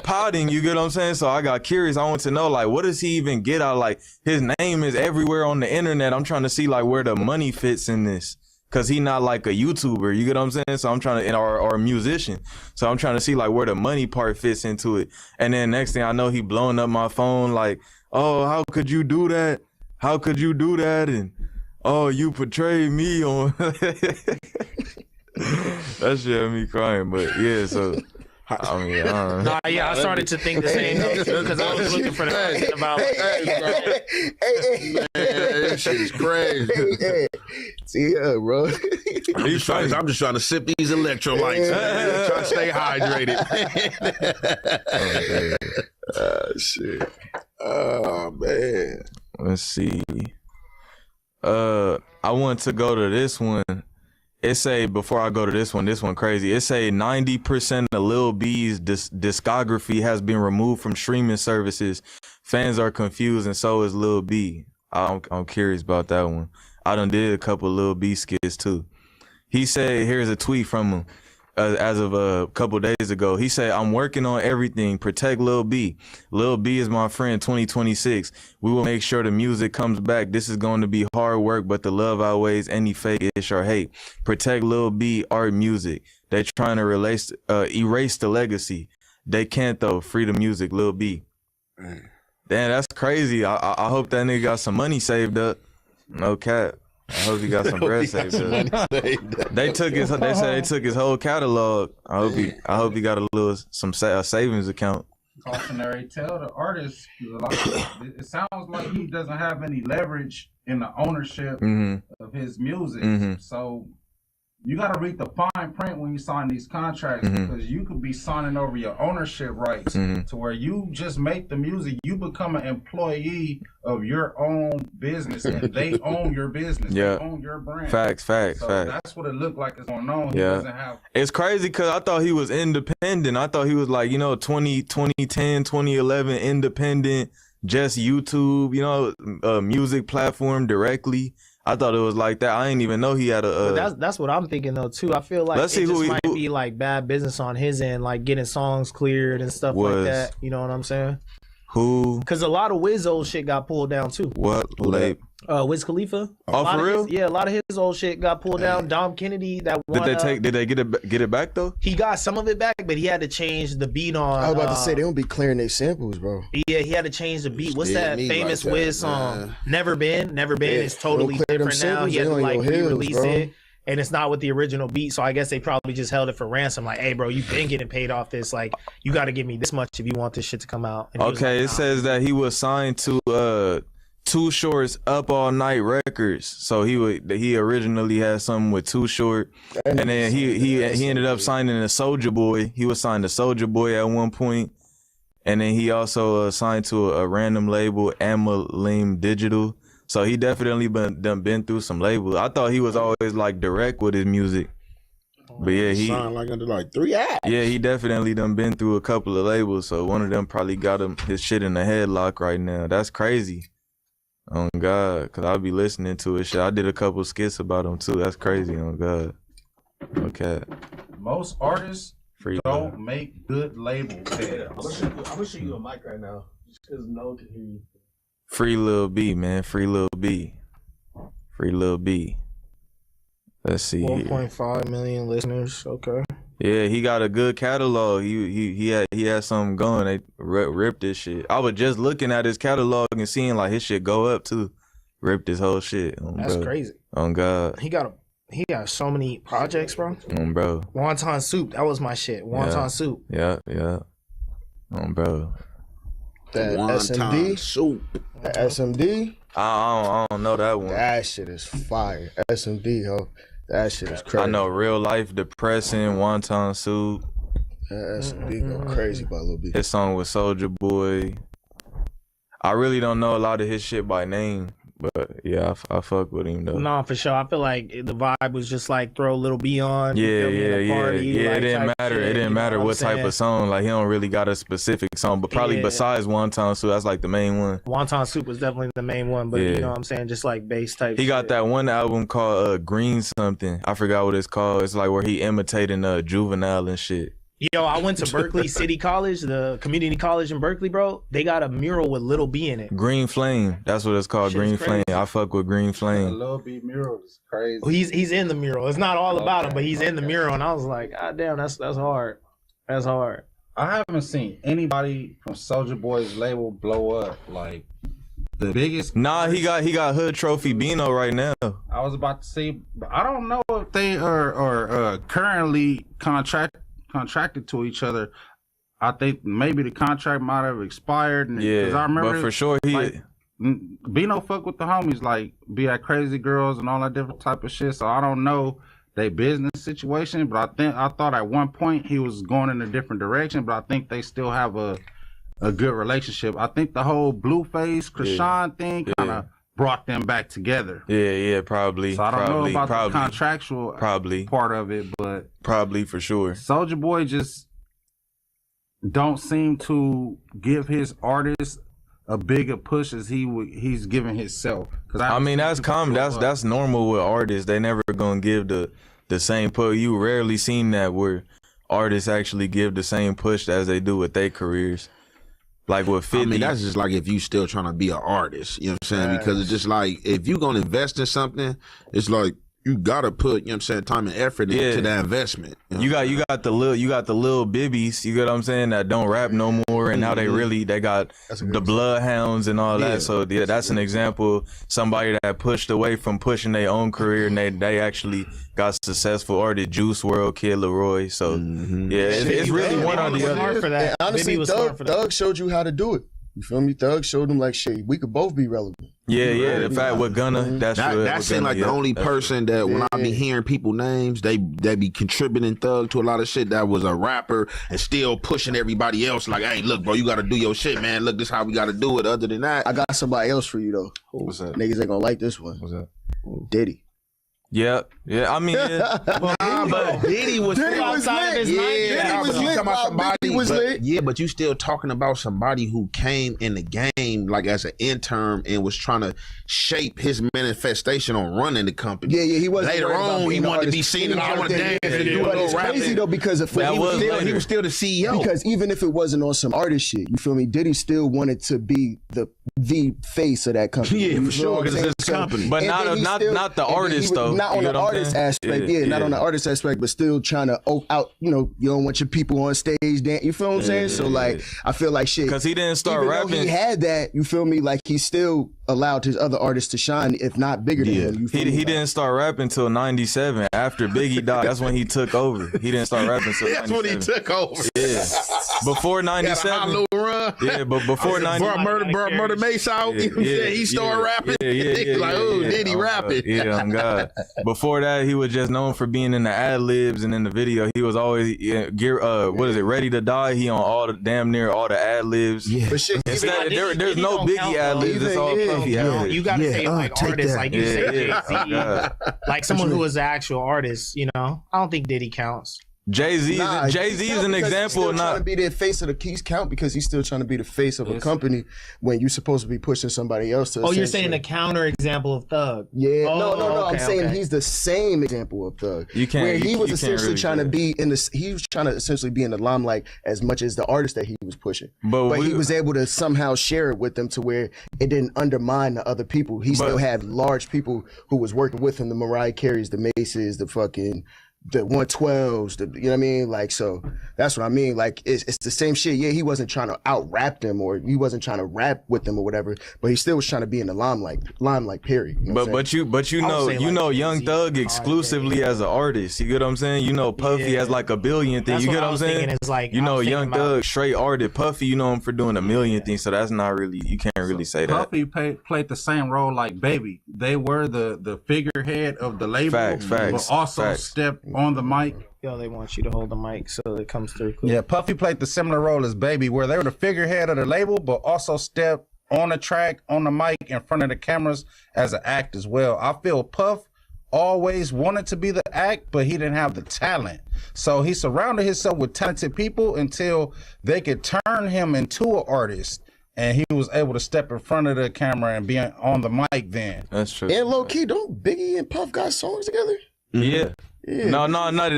potting, you get what I'm saying? So I got curious. I want to know, like, what does he even get out? Like, his name is everywhere on the internet. I'm trying to see like where the money fits in this. Cause he not like a YouTuber, you get what I'm saying? So I'm trying to, or a musician. So I'm trying to see like where the money part fits into it. And then next thing I know, he blowing up my phone like, oh, how could you do that? How could you do that? And oh, you portrayed me on that shit had me crying. But yeah, so I mean, I don't know. Nah, yeah, I started to think the same thing too because I was looking for the content about. Man, that shit is crazy. See, bro. I'm just trying to sip these electrolytes. Trying to stay hydrated. Oh shit. Oh man. Let's see. I want to go to this one. It say, before I go to this one crazy. It say 90% of Lil B's discography has been removed from streaming services. Fans are confused, and so is Lil B. I'm curious about that one. I done did a couple Lil B skits too. He said, here's a tweet from him. As of a couple days ago, he said, I'm working on everything. Protect Lil B. Lil B is my friend 2026. We will make sure the music comes back. This is going to be hard work, but the love outweighs any fake ish or hate. Protect Lil B art music. They trying to erase the legacy. They can't though. Free the music, Lil B. Damn, that's crazy. I hope that nigga got some money saved up. No cap. I hope he got some bread saved up. They took his. They said they took his whole catalog. I hope he got a little savings account. Cautionary tale the artist. It sounds like he doesn't have any leverage in the ownership of his music. So you got to read the fine print when you sign these contracts because you could be signing over your ownership rights to where you just make the music. You become an employee of your own business and they own your business. Yeah. They own your brand. Facts. So that's what it looked like is going on. He doesn't have. It's crazy because I thought he was independent. I thought he was like, 2010, 2011 independent, just YouTube, music platform directly. I thought it was like that. I didn't even know he had a. That's what I'm thinking though too. I feel like might be like bad business on his end, like getting songs cleared and stuff like that. You know what I'm saying? Who? Because a lot of Wiz old shit got pulled down too. What? Like Wiz Khalifa. Oh, for real? A lot of his old shit got pulled down. Dom Kennedy. That one. Did they get it back though? He got some of it back, but he had to change the beat on. I was about to say they don't be clearing their samples, bro. Yeah, he had to change the beat. What's that famous Wiz song? Never Been. Never Been is totally different now. He had to like re-release it. And it's not with the original beat, so I guess they probably just held it for ransom. Like, hey, bro, you've been getting paid off this. Like, you got to give me this much if you want this shit to come out. And okay, it says that he was signed to Too Short's Up All Night Records. So he originally had something with Too Short, and then he ended up signing to Soulja Boy. He was signed to Soulja Boy at one point, and then he also signed to a random label, Amalim Digital. So he definitely been through some labels. I thought he was always like direct with his music. But yeah, he signed like under like 3 acts. Yeah, he definitely been through a couple of labels. So one of them probably got his shit in the headlock right now. That's crazy. Oh God, cause I'll be listening to his shit. I did a couple skits about him too. That's crazy. Oh God. Okay. Most artists don't make good labels. I'm gonna show you a mic right now, just because no one can hear you. Free Lil B, man. Free Lil B. Free Lil B. Let's see. 1.5 million listeners. Okay. Yeah, he got a good catalog. He had something going. They ripped this shit. I was just looking at his catalog and seeing like his shit go up too. Ripped his whole shit. That's crazy. Oh God. He got so many projects, bro. Bro. Wonton Soup. That was my shit. Wonton Soup. Yeah. Bro. That SMD soup. That SMD. I don't know that one. That shit is fire. SMD, ho. That shit is crazy. I know Real Life Depressing, Wonton Soup. That SMD go crazy by Lil B. His song with Soulja Boy. I really don't know a lot of his shit by name, But yeah, I fuck with him though. No, for sure. I feel like the vibe was just like throw Lil B on. Yeah, you feel me, in a party, yeah. like, It didn't type matter. shit, It didn't you know matter what what I'm type saying? of song. Like he don't really got a specific song, but probably Yeah. besides Wonton Soup, that's like the main one. Wonton Soup was definitely the main one, but Yeah. you know what I'm saying? Just like bass type. He got shit. that one album called Green something. I forgot what it's called. It's like where he imitating Juvenile and shit. Yo, I went to Berkeley City College, the community college in Berkeley, bro. They got a mural with Lil B in it. Green Flame. That's what it's called. Shit's Green crazy. Flame. I fuck with Green Flame. Lil B mural is crazy. He's in the mural. It's not all about him, but he's in the mural, and I was like, God damn, that's hard. That's hard. I haven't seen anybody from Soulja Boy's label blow up like the biggest. Nah, he got Hood Trophy Bino right now. I was about to say, but I don't know if they are currently contracted to each other. I think maybe the contract might have expired. And, Yeah, 'cause I remember, but for sure he. like, Bino fuck with the homies, like be at Crazy Girls and all that different type of shit. So I don't know their business situation, but I thought at one point he was going in a different direction. But I think they still have a good relationship. I think the whole Blueface Krishan thing kind of brought them back together. Yeah, probably. So I don't know about probably, the contractual part of it, but probably for sure. Soulja Boy just don't seem to give his artists a bigger push as he's giving himself. I mean, that's common. That's normal with artists. They never gonna give the same push. You rarely seen that where artists actually give the same push as they do with their careers. Like with 50. I mean, that's just like if you still trying to be an artist, you know what I'm saying? Because it's just like, if you going to invest in something, it's like, you got to put, you know what I'm saying, time and effort into that investment. You got the little bibbies, you get what I'm saying, that don't rap no more, and now they got the bloodhounds and all that. So yeah, that's an example. Somebody that pushed away from pushing their own career, and they actually got successful. Or the Juice WRLD, Kid Leroy. So yeah, it's really one or the other. For that. And honestly, Thug showed you how to do it. You feel me? Thug showed him like, shit, we could both be relevant. Yeah. The fact with Gunna, that's that seemed like the only person that when I be hearing people names, they be contributing Thug to a lot of shit that was a rapper and still pushing everybody else. Like, hey, look, bro, you got to do your shit, man. Look, this how we got to do it. Other than that, I got somebody else for you though. What's that? Niggas ain't gonna like this one. What's that? Diddy. Yeah. I mean, but Diddy was lit. Yeah, but you still talking about somebody who came in the game like as an intern and was trying to shape his manifestation on running the company. Yeah, he wasn't. Later on, he wanted to be seen and I want to dance and do a But little it's rapping. crazy though because he was still the CEO. Because even if it wasn't on some artist shit, you feel me? Diddy still wanted to be the face of that company. Yeah, for sure, because it's his company. But not the artist though. Not on the artist aspect, not on the artist aspect, but still trying to out. You know, you don't want your people on stage dance. You feel what I'm saying? So like, I feel like shit. Because he didn't start even rapping. Though he had that. You feel me? Like he still allowed his other artists to shine, if not bigger than him. You feel me? He didn't start rapping until '97. After Biggie died, that's when he took over. He didn't start rapping until That's when he took over. Yeah, before '97. Yeah, but before '97. Murder Mace out. You know what I'm saying? He started rapping. Yeah. Like, oh, did he rapping? Yeah, on God. Before that, he was just known for being in the ad libs and in the video. He was always Ready to Die? He on all the damn near all the ad libs. Yeah. But shit, there's no Biggie ad libs. It's all Puffy ad libs. You gotta say like artists, like you say Jay-Z, like someone who was an actual artist. You know, I don't think Diddy counts. Jay-Z is an example of not trying to be the face of the keys count because he's still trying to be the face of a company when you're supposed to be pushing somebody else to. Oh, you're saying the counter example of Thug? Yeah, oh, no. I'm saying he's the same example of Thug. You can't. Where he was you essentially really trying to be in the. He was trying to essentially be in the limelight as much as the artist that he was pushing. But he was able to somehow share it with them to where it didn't undermine the other people. He still had large people who was working with him. The Mariah Careys, the Maces, the fucking. The 112s, you know what I mean? Like, so that's what I mean. Like, it's the same shit. Yeah, he wasn't trying to out rap them or he wasn't trying to rap with them or whatever, but he still was trying to be in the limelight period. You know but you know Young Thug exclusively as an artist. You get what I'm saying? You know Puffy has like a billion things. You get what I'm saying? Like, you know Young Thug straight artist. Puffy, you know him for doing a million things. So that's not really, you can't really say that. Puffy played the same role like Baby. They were the figurehead of the label, facts, but also stepped on the mic. Yo, they want you to hold the mic so it comes through clear. Yeah, Puffy played the similar role as Baby, where they were the figurehead of the label, but also stepped on the track, on the mic, in front of the cameras as an act as well. I feel Puff always wanted to be the act, but he didn't have the talent. So he surrounded himself with talented people until they could turn him into an artist. And he was able to step in front of the camera and be on the mic then. That's true. And low key, don't Biggie and Puff got songs together? Yeah. Yeah. No,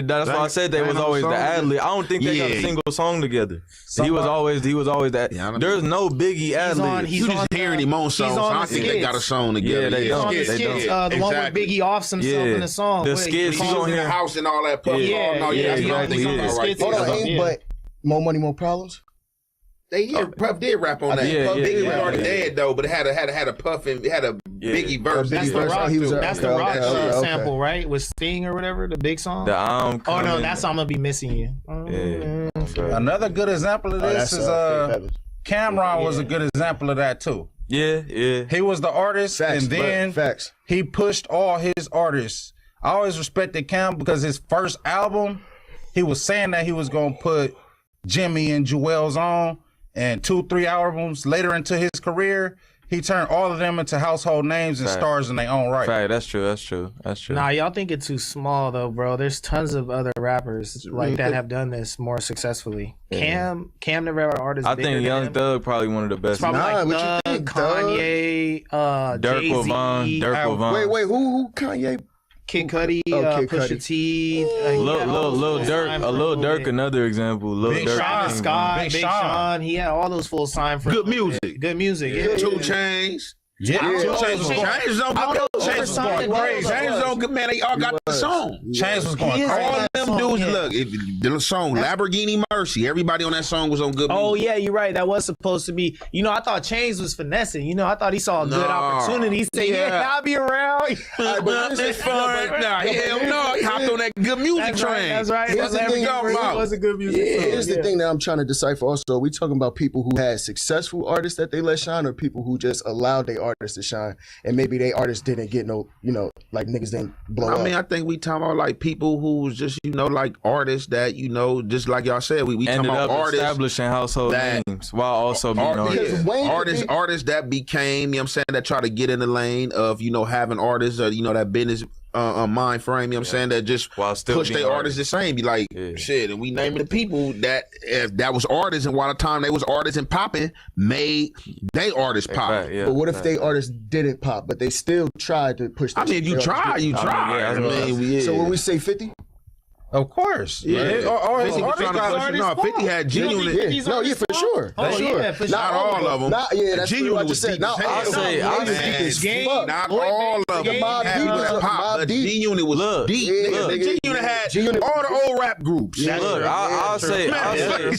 that's why I said they was always the ad-lib. I don't think they got a single song together. He was always that. There's no Biggie ad-lib. You just hearing him on songs. I don't think they got a song together. Yeah, they don't. He's on the skits, the one where Biggie offs himself in the song. The skits. He's in the house and all that. Puff. Hold on, but More Money, More Problems? Puff did rap on that. Biggie was already dead though, but it had a Puff and it had a Biggie verse. That's the Rock. That's the Rock sample, right? With Sting or whatever, the big song. Oh no, that's I'm Gonna Be Missing You. Another good example of this is Cameron was a good example of that too. Yeah. He was the artist, and then he pushed all his artists. I always respected Cam because his first album, he was saying that he was gonna put Jimmy and Jewels on. And 2-3 albums later into his career, he turned all of them into household names and stars in their own right. Right, that's true. Nah, y'all think it's too small though, bro. There's tons of other rappers like that have done this more successfully. Cam never had an artist. I think Young Thug probably one of the best. It's probably like Thug, Kanye, Jay-Z. Dirk Van. Wait, who Kanye? Kid Cudi, Pusha T, Lil Durk, another example. Big Sean, he had all those full sign for good music. Good music. Yeah. 2 Chainz. Yeah, Chainz was going crazy. Chainz was on good, man. They all got the song. Chainz was going crazy. All of them dudes, look, the song Lamborghini Mercy. Everybody on that song was on good music. Oh yeah, you're right. That was supposed to be. I thought Chainz was finessing. I thought he saw a good opportunity. He said, "Yeah, I'll be around." It's fun. Nah, hell no. He hopped on that good music train. That's right. Here's the thing. It was a good music. Here's the thing that I'm trying to decipher. Also, we talking about people who had successful artists that they let shine, or people who just allowed their artists to shine, and maybe they artists didn't get no, like niggas didn't blow up. I mean, I think we talking about like people who was just, like artists that, just like y'all said, we talking about artists establishing household names while also being artists. Artists that became, that try to get in the lane of, having artists, that business mind frame, saying, that just push their artists the same. Be like, shit, and we naming the people that that was artists, and while the time they was artists and popping, made they artists pop. Right, but what if they artists didn't pop, but they still tried to push? I mean, you try. So when we say 50. Of course. Yeah. 50 had genuine. No, for sure. Not all of them. That's genuine what I said. Not all of them. But genuine was deep. Genuine had all the old rap groups. Look, I'll say all them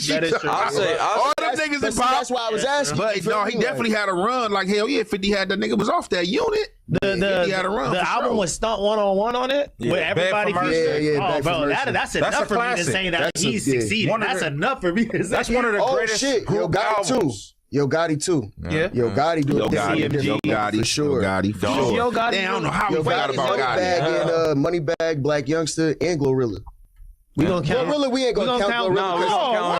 niggas in pop. That's why I was asking. But no, he definitely had a run. Like hell yeah, 50 had that nigga was off that unit. The album was Stunt 101 on it. With everybody. That's enough for me to say that he succeeded. That's enough for me to say. That's one of the greatest group albums. Yo Gotti too. Yeah. Yo Gotti do it. Yo Gotti for sure. Yo Gotti. Damn, I don't know how we forgot about Gotti. Moneybag, Black Youngster, and Glorilla. We gonna count. Glorilla, we ain't gonna count Glorilla.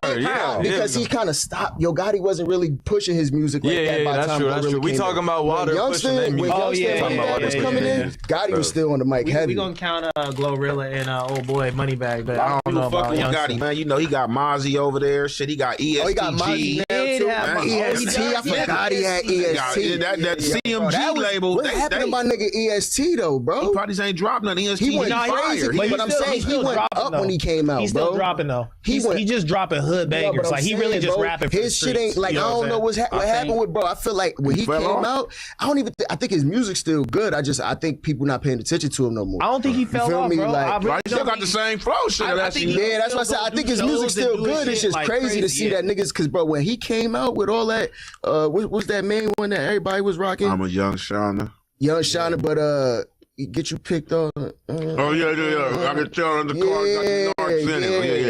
Because he kind of stopped. Yo Gotti wasn't really pushing his music like that by the time that's true. We talking about Water pushing their music. Was coming in. Gotti was still on the mic heavy. We gonna count Glorilla and old boy Moneybag, but I don't know about Gotti, man. He got Mozzie over there. Shit, he got ESTG. He got Mozzie now too. EST, I forgot he had EST. That CMG label. What happened to my nigga EST though, bro? He probably ain't dropped nothing. He went crazy, but I'm saying he went up when he came out. He's still dropping though. He just dropping hood bangers. Like he really just rapping. His shit ain't like, I don't know what happened with bro. I feel like when he came out, I don't even. I think his music's still good. I think people not paying attention to him no more. I don't think he fell off, bro. Like, he still got the same flow. Shit. That's what I said. I think his music's still good. It's just crazy to see that niggas. Because bro, when he came out with all that, what's that main one that everybody was rocking? I'm a Young Shauna. But get you picked up. Yeah. I could tell in the car. Yeah.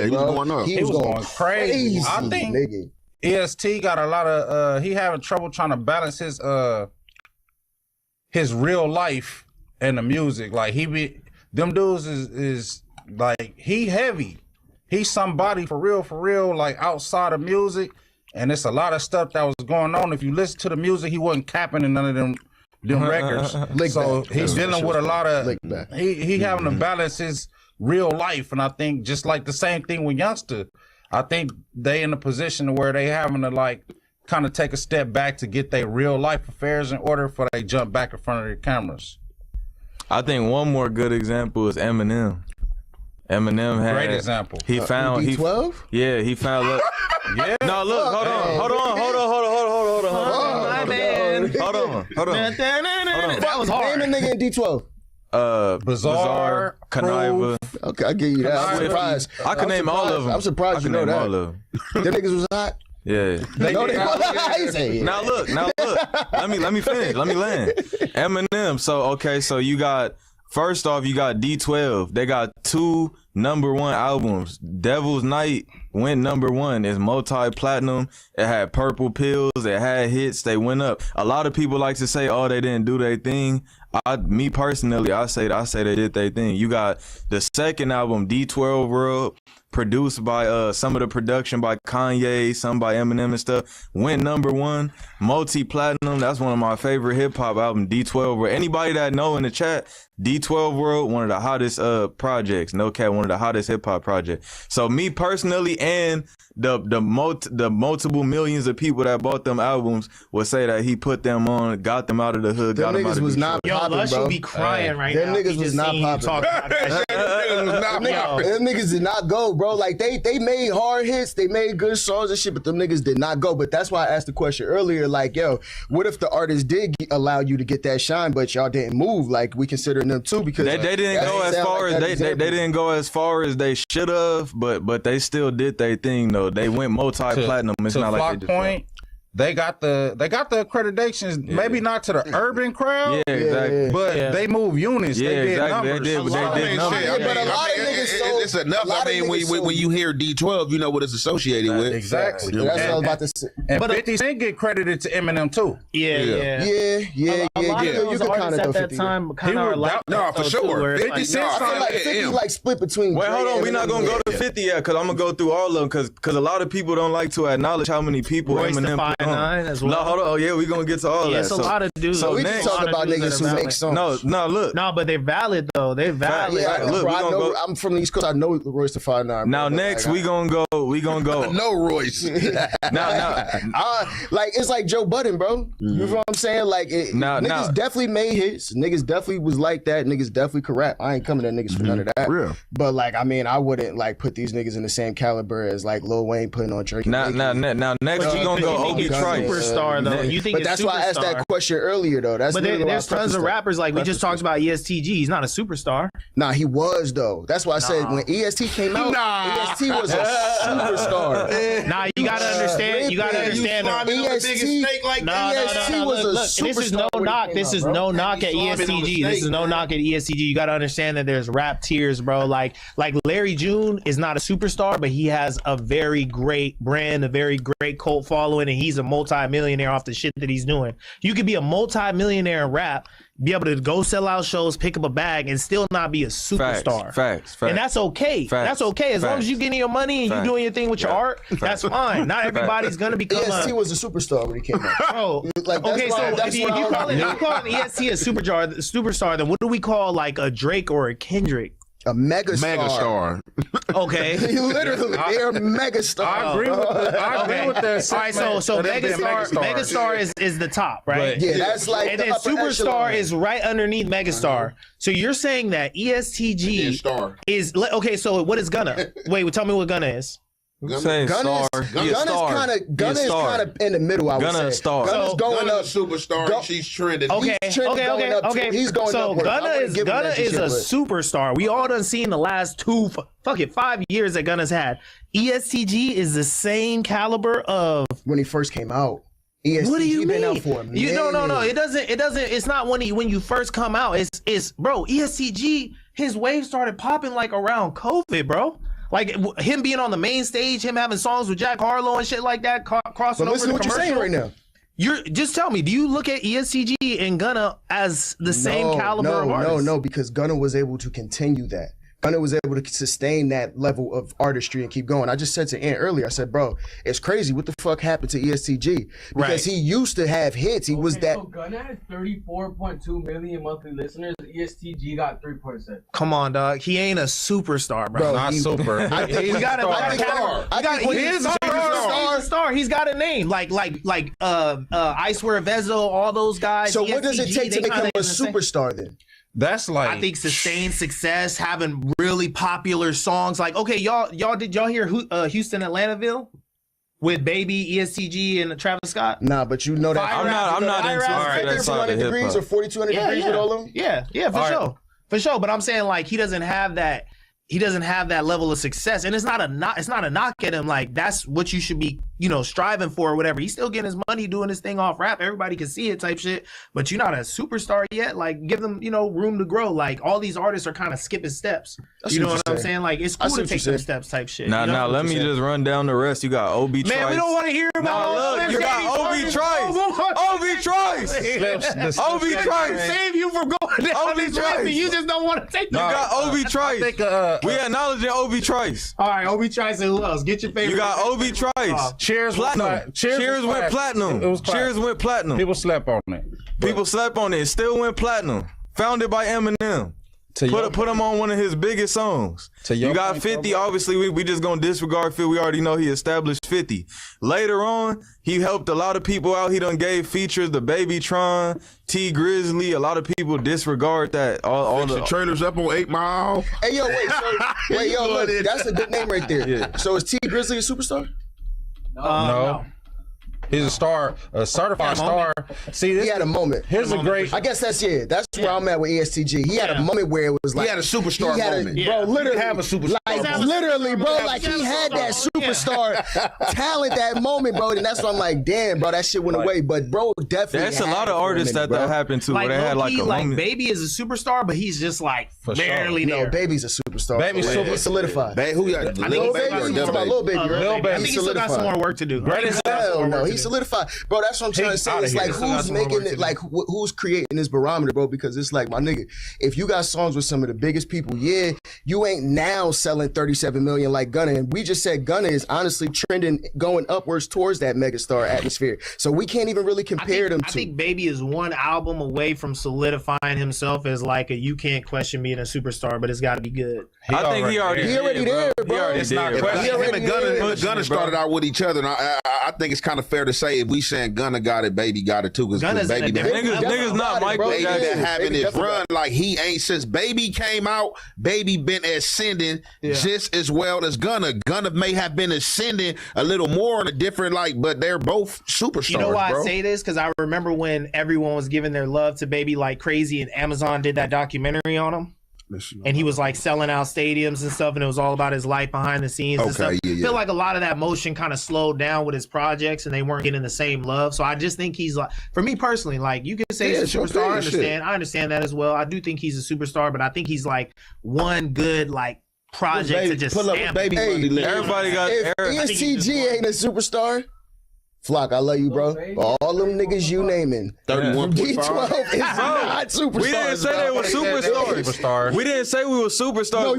He was going up. He was going crazy. I think EST got a lot of. He having trouble trying to balance his real life and the music. Like them dudes is like he heavy. He's somebody for real. Like outside of music. and it's a lot of stuff that was going on. If you listen to the music, he wasn't capping in none of them records. So he's dealing with a lot of he having to balance his real life, and I think just like the same thing with Youngster, I think they in a position where they having to like kind of take a step back to get their real life affairs in order before they jump back in front of their cameras. I think one more good example is Eminem. Eminem had great example. He found D12? he found look. Yeah. No, look, hold on. My man. Hold on. That was hard. Name a nigga in D12. Bizarre, Conniva. Okay, I give you that. I'm surprised. I can name all of them. I'm surprised you know that. All of them. Them niggas was hot. Yeah. Now look. Let me finish. Let me land. Eminem. So you got, first off, you got D12. They got 2 #1 albums. Devil's Night went #1. It's multi-platinum. It had purple pills. It had hits. They went up. A lot of people like to say, oh, they didn't do their thing. Me personally, I say they did their thing. You got the second album, D12 World, produced by some of the production by Kanye, some by Eminem and stuff, went #1, multi-platinum. That's one of my favorite hip-hop albums, D12 World. Anybody that know in the chat, D12 World, one of the hottest projects. No cap, one of the hottest hip-hop projects. So me personally, and the multiple millions of people that bought them albums would say that he put them on, got them out of the hood, them got them out of was Detroit. not popping, Lush bro. would be crying right now. Them niggas was not popping. Them niggas did not go, bro. Like they made hard hits, they made good songs and shit, but them niggas did not go. But that's why I asked the question earlier, like, yo, what if the artist did allow you to get that shine, but y'all didn't move? Like, we considering them too, because they didn't go as far as they didn't go as far as they should have, but they still did their thing though. They went multi-platinum. It's not like they just point. They got the accreditations, maybe not to the urban crowd, but they move units. Yeah, they did exactly. numbers. They did numbers. But a lot of niggas sold. It's enough. I mean, when you hear D12, you know what it's associated with. Exactly. That's what I was about to say. And 50 Cent get credited to Eminem too. Yeah. A lot of those You could artists kinda at that 50. time kind of like no, for sure. 50 Cent. I feel like 50 like split between. Wait, hold on. We're not gonna go to Yeah. 50 yet, because I'm gonna go through all of them, because a lot of people don't like to acknowledge how many people Royce the Eminem put 5'9" on. as well. No, hold on. Oh yeah, we're gonna get to all that. It's a lot of dudes. So we next, can talk about niggas who make songs. No, look. No, but they're valid though. They're valid. Yeah, Look, bro, we I gonna know. go- I'm from the East Coast. I know Royce the 5'9". Now bro, next like, we gonna go. No Royce. Now. Like it's like Joe Budden, bro. You know what I'm saying? Like niggas definitely made hits. Niggas definitely was like that. Niggas definitely could rap. I ain't coming at niggas for none of that. Real. But like, I mean, I wouldn't like put these niggas in the same caliber as like Lil Wayne putting on Drake. Now next we gonna go Obi Trice. Superstar though. You think But that's why I asked that question earlier though. That's But literally why I there's tons prefaced of that. rappers like we just talked about ESTG. He's not a superstar. Nah, he was though. That's why I said when EST came out, EST was a superstar. Nah, you gotta understand. You gotta understand. EST was a Look, this is no superstar when he knock. came This out, is bro. no knock at ESTG. This is no knock at ESTG. You gotta understand that there's rap tiers, bro. Like Larry June is not a superstar, but he has a very great brand, a very great cult following, and he's a multi-millionaire off the shit that he's doing. You could be a multi-millionaire in rap, be able to go sell out shows, pick up a bag, and still not be a superstar. Facts. And that's okay. That's okay. As long as you're getting your money and you're doing your thing with your art, that's fine. Not everybody's gonna become EST was a superstar when he came out. Bro, Like, that's okay, why- so that's if you why I call was- it EST a superstar, then what do we call like a Drake or a Kendrick? A megastar. Okay. Literally, they're megastar. I agree with that. All right, so megastar is the top, right? Yeah, that's like and the then upper superstar echelon. is right underneath megastar. So you're saying that ESTG is okay? So what is Gunna? Wait, tell me what Gunna is. Gunna is kind of in the middle. I would Gunna say a star. Gunna's going Gunna's up. a superstar. She's trending. Okay, He's going up. He's going so upward. Gunna is a superstar. We all done seen the last 5 years that Gunna's had. ESTG is the same caliber of when he first came out. ESTG what do you been mean? out for a minute. No. It doesn't. It's not when you first come out. It's bro. ESTG. His wave started popping like around COVID, bro. Like him being on the main stage, him having songs with Jack Harlow and shit like that, crossing But over listen the to what you're saying commercial. right now. You're just tell me, do you look at ESTG and Gunna as the same caliber of artists? No, because Gunna was able to continue that. Gunna was able to sustain that level of artistry and keep going. I just said to Ant earlier, I said, bro, it's crazy. What the fuck happened to ESTG? Because he used to have hits. He was that. So Gunna has 34.2 million monthly listeners. ESTG got 3.6. Come on, dog. He ain't a superstar, bro. Not super. We got He's a star. He's got a name like I Swear Vezo, all those guys. So what does it take to become a superstar then? That's like, I think sustained success, having really popular songs. Like, okay, did y'all hear Houston Atlantiville with Baby, ESTG, and Travis Scott? Nah, but you know that I'm not into that side of hip hop. or 4200 degrees with all of them. Yeah, for sure. But I'm saying like he doesn't have that. He doesn't have that level of success, and it's not a knock at him. Like that's what you should be, striving for or whatever. He's still getting his money doing his thing off rap. Everybody can see it, type shit. But you're not a superstar yet. Like give them, room to grow. Like all these artists are kind of skipping steps. You know what I'm saying? Like it's cool to take some steps, type shit. Now let me just run down the rest. You got Obi Trice. Man, we don't want to hear about. Look, you got Obi Trice. Obi Trice. Save you from going down this list. You just don't want to take. You got Obi Trice. We acknowledging Obi Trice. All right, Obi Trice and who else? Get your favorite. You got Obi Trice. Cheers Platinum. Cheers went platinum. It was Cheers went platinum. People slept on it. People slept on it. It still went platinum. Founded by Eminem. Put him on one of his biggest songs. You got 50. Obviously, we just gonna disregard 50. We already know he established 50. Later on, he helped a lot of people out. He done gave features to Baby Tron, T Grizzly. A lot of people disregard that. All the trailers up on 8 Mile. Hey yo, look, that's a good name right there. Yeah. So is T Grizzly a superstar? No. He's a star, a certified star. See, he had a moment. Here's a great. I guess that's where I'm at with ESTG. He had a moment where it was like he had a superstar moment. Bro, literally have a superstar. Like literally, bro, like he had that superstar talent that moment, bro. And that's why I'm like, damn, bro, that shit went away. But bro, definitely. There's a lot of artists that happened to. Like, where they had like a moment. Baby is a superstar, but he's just like barely there. No, Baby's a superstar. Baby's super solidified. Who got Lil Baby? Lil Baby, right? I think he still got some more work to do. Hell no, he's solidified. Bro, that's what I'm trying to say. It's like who's making it, like who's creating this barometer, bro? Because it's like, my nigga, if you got songs with some of the biggest people, you ain't now selling 37 million like Gunna. And we just said Gunna is honestly trending, going upwards towards that megastar atmosphere. So we can't even really compare them to. I think Baby is one album away from solidifying himself as like a you can't question being a superstar, but it's got to be good. I think he already there, bro. It's not question. Him and Gunna started out with each other, and I think it's kind of fair to say if we saying Gunna got it, Baby got it too, because Baby niggas not Michael Baby Jackson. been having his run like he ain't since Baby came out. Baby been ascending just as well as Gunna. Gunna may have been ascending a little more on a different but they're both superstars. You know why I say this? Because I remember when everyone was giving their love to Baby like crazy, and Amazon did that documentary on him. And he was like selling out stadiums and stuff, and it was all about his life behind the scenes and stuff. I feel like a lot of that motion kind of slowed down with his projects, and they weren't getting the same love. So I just think he's like, for me personally, like you can say he's a superstar. I understand that as well. I do think he's a superstar, but I think he's like one good like project to just pull up Baby. Everybody got. If ESTG ain't a superstar. Flock, I love you, bro. All them niggas you naming, 31.5 is not superstars. We didn't say they were superstars. We didn't say we were superstars. No,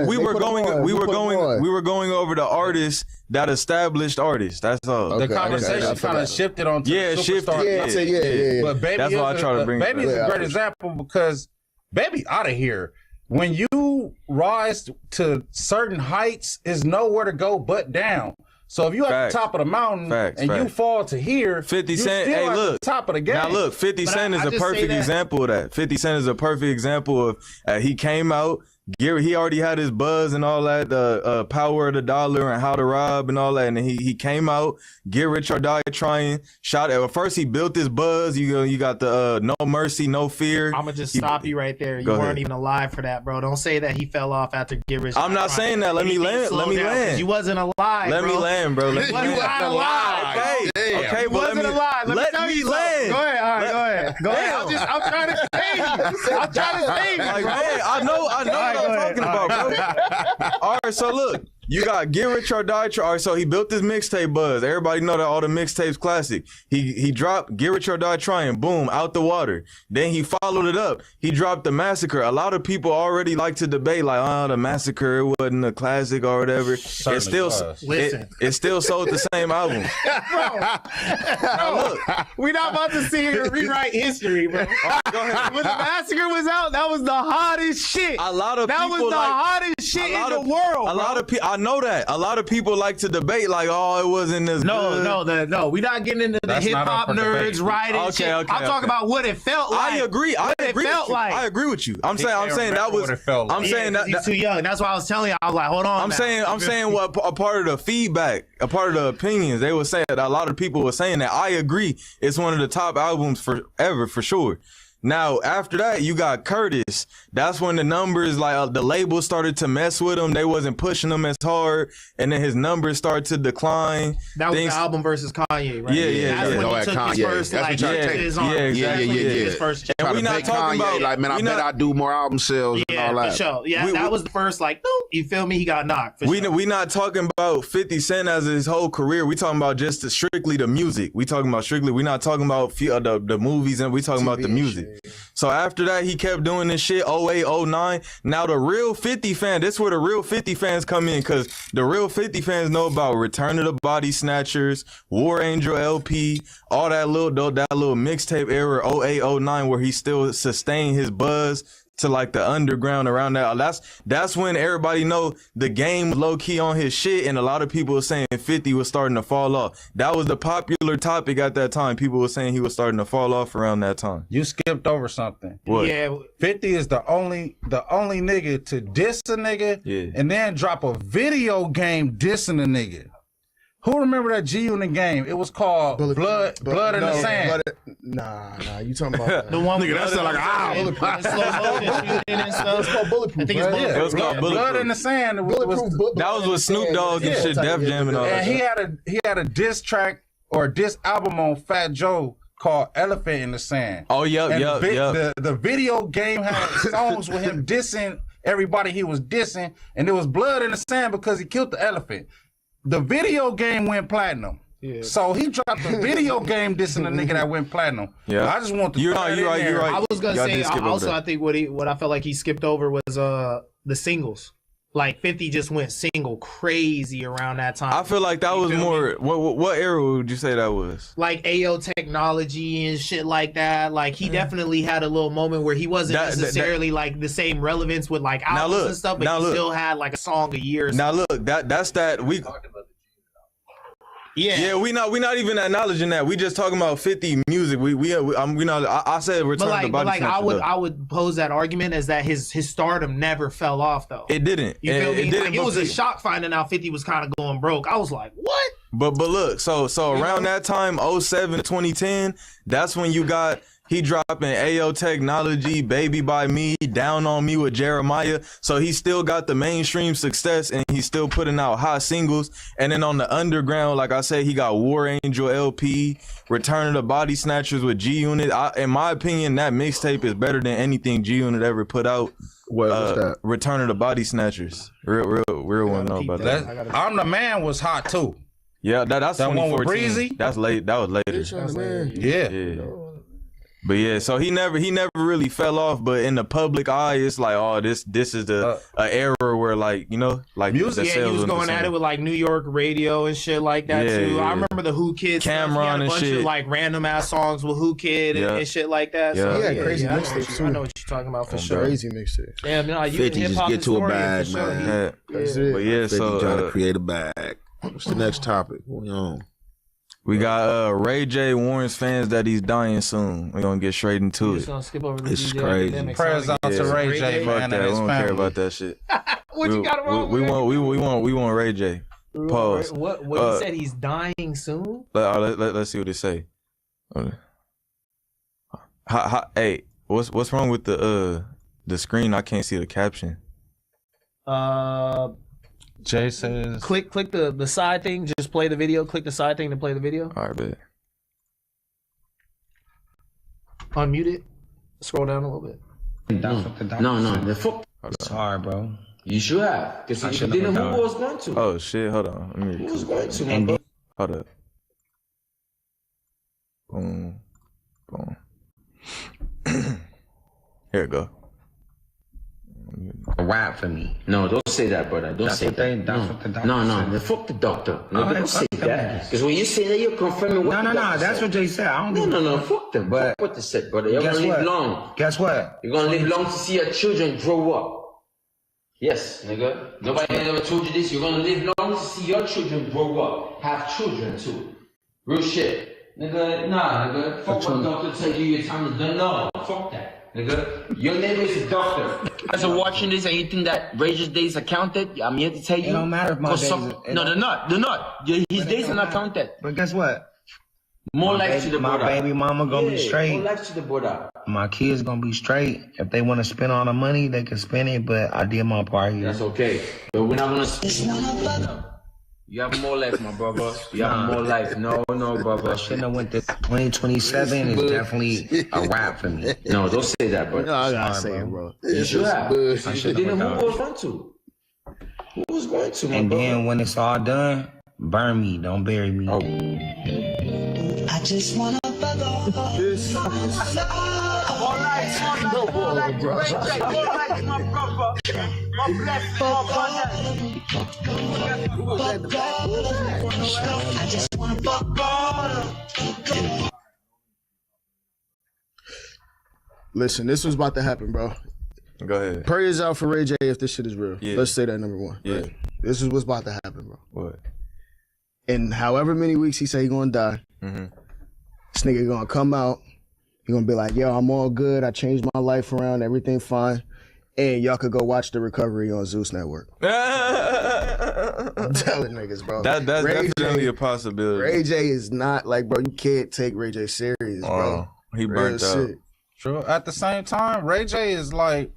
we were going over the artists that established artists. That's all. The conversation kind of shifted on superstars. Yeah. But Baby, that's why I try to bring. Baby is a great example because Baby out of here. When you rise to certain heights, is nowhere to go but down. So if you at the top of the mountain you fall to here, 50 Cent, hey, look, top of the game. Now look, 50 Cent is a perfect example of that. 50 Cent is a perfect example of he came out. He already had his buzz and all that, power of the dollar and how to rob and all that. And he came out, get rich or die trying. Shot at first, he built his buzz. You got the no mercy, no fear. I'm gonna just stop you right there. You weren't even alive for that, bro. Don't say that he fell off after get rich. I'm not saying that. Let me land. You wasn't alive. Let me land, bro. You wasn't alive. Okay, but let me land. Let me land. Go ahead. All right, go ahead. I'm trying to save you. Like, man, I know what I'm talking about, bro. All right, so look, You got Get Rich or Die Trying. So he built this mixtape buzz. Everybody know that all the mixtapes classic. He dropped Get Rich or Die Trying. Boom, out the water. Then he followed it up. He dropped The Massacre. A lot of people already like to debate like, oh, The Massacre it wasn't a classic or whatever. It still sold the same album. Bro, we not about to sit here and rewrite history, bro. Go ahead. When The Massacre was out, that was the hottest shit. A lot of that people was the hottest shit in the world. A lot of people, I know that. A lot of people like to debate like, oh, it wasn't as good. No. We not getting into the hip hop nerds writing shit. I'm talking about what it felt like. I agree. I agree with you. I'm saying that was. I'm saying that he's too young. That's why I was telling you. I was like, hold on. I'm saying what a part of the feedback, a part of the opinions. They were saying that a lot of people were saying that. I agree. It's one of the top albums forever for sure. Now, after that, you got Curtis. That's when the numbers, like the label started to mess with him. They wasn't pushing him as hard. And then his numbers started to decline. That was the album versus Kanye, right? Yeah. That's when he took his first, like, his arm. His first check. And we not talking about, like, man, I bet I do more album sales and all that. For sure. Yeah, that was the first, like, you feel me? He got knocked. We not talking about 50 Cent as his whole career. We talking about just strictly the music. We talking about strictly, we not talking about the movies, and we talking about the music. So after that, he kept doing this shit, 08, 09. Now the real 50 fan, this is where the real 50 fans come in, because the real 50 fans know about Return of the Body Snatchers, War Angel LP, all that little mixtape era, 08, 09, where he still sustained his buzz to like the underground around that. That's when everybody know the game was low key on his shit, and a lot of people were saying 50 was starting to fall off. That was the popular topic at that time. People were saying he was starting to fall off around that time. You skipped over something. What? Yeah. 50 is the only nigga to diss a nigga and then drop a video game dissing a nigga. Who remember that G-Unit game? It was called Blood in the Sand. Nah, you talking about the one nigga, that sound like an and stuff. It's called Bulletproof. I think it's Bulletproof. It was called Blood in the Sand. That was with Snoop Dogg and shit, Def Jam and all that. And he had a diss track or a diss album on Fat Joe called Elephant in the Sand. Oh, yep. The video game had songs with him dissing everybody he was dissing, and there was blood in the sand because he killed the elephant. The video game went platinum. Yeah. So he dropped a video game dissing a nigga that went platinum. Yeah. I just want to you're right. I was gonna say also I think what I felt like he skipped over was the singles. Like 50 just went single crazy around that time. I feel like that was more what era would you say that was? Like AO technology and shit like that. Like he definitely had a little moment where he wasn't necessarily like the same relevance with like albums and stuff, but he still had like a song a year. Now look, that's that we Yeah, we not even acknowledging that. We just talking about 50 music. I said Return to the Body Snatchers. I would pose that argument as that his stardom never fell off though. It didn't. You feel me? Like, it was a shock finding out 50 was kind of going broke. I was like, what? But look, so around that time, 07 to 2010, that's when you got he dropping AO Technology, Baby by Me, Down on Me with Jeremiah. So he still got the mainstream success and he's still putting out hot singles. And then on the underground, like I said, he got War Angel LP, Return of the Body Snatchers with G-Unit. In my opinion, that mixtape is better than anything G-Unit ever put out. What's that? Return of the Body Snatchers. Real one know about that. I'm the Man was hot too. Yeah, that's that 2014. one with Breezy? That's late. That was later. Yeah. But yeah, so he never really fell off. But in the public eye, it's like, oh, this is the era where like like music. Yeah, he was going at it with like New York radio and shit like that too. I remember the Who Kid Cameron and shit. Of like random ass songs with Who Kid and shit like that. So, crazy mixtapes too. I know what you're talking about for sure. Crazy mixtapes. Yeah, no, you 50 just get to a bag, man. But yeah, 50 so trying to create a bag. What's the next topic? What we on? We got Ray J warns fans that he's dying soon. We're gonna get straight into it. Skip over the It's crazy. Prayers out to Ray J, man, and we his don't family. care about that shit. What you got wrong? We want Ray J. Pause. What he said he's dying soon? Let's see what they say. Hey, what's wrong with the screen? I can't see the caption. Jay says click the side thing, just play the video, click the side thing to play the video. All right, bet. Unmute it. Scroll down a little bit. No, the foot. It's hard, bro. You should have. Because if you didn't, who was going to? Oh shit, hold on. Who was going to, my brother? Hold up. Boom. Boom. Here we go. A rap for me. No, don't say that, brother. Don't say that. No. Fuck the doctor. No, don't say that. Because when you say that, you're confirming what the doctor that's said. what they said. I don't No, fuck them. Fuck what they said, brother. You're Guess gonna live what? long. Guess what? You're gonna live long to see your children grow up. Yes, nigga. Nobody ever told you this. You're gonna live long to see your children grow up. Have children too. Real shit. Nigga, nah, nigga. Fuck what doctor tell you your time is done. No, fuck that. Nigga, your neighbor is a doctor. As you're watching this and you think that Rage's days are counted, I'm here to tell you. It don't matter if my days No, they're not. They're not. His days are not counted. But guess what? More life to the brother. My baby mama gonna be straight. More life to the brother. My kids gonna be straight. If they want to spend all the money, they can spend it. But I did my part here. That's okay. But we're not gonna spend. You have more life, my brother. You have more life. No, brother. Shouldn't have went to 2027 is definitely a wrap for me. No, don't say that, bro. No, I gotta say it, bro. You should have. I should have. Who was going to? Who was going to, my And brother? then when it's all done, burn me. Don't bury me. Oh. I just wanna fuck all life, more life, my brother. My blessing, my brother. I just wanna fuck all. Listen, this was about to happen, bro. Go ahead. Prayers out for Ray J if this shit is real. Yeah. Let's say that number one. Yeah. Right? This is what's about to happen, bro. What? In however many weeks he say he gonna die, this nigga gonna come out. He gonna be like, yo, I'm all good. I changed my life around. Everything fine. And y'all could go watch the recovery on Zeus Network. I'm telling niggas, bro. That's Ray definitely J, a possibility. Ray J is not like, bro, you can't take Ray J serious, bro. He burnt Real out. shit. True. At the same time, Ray J is like,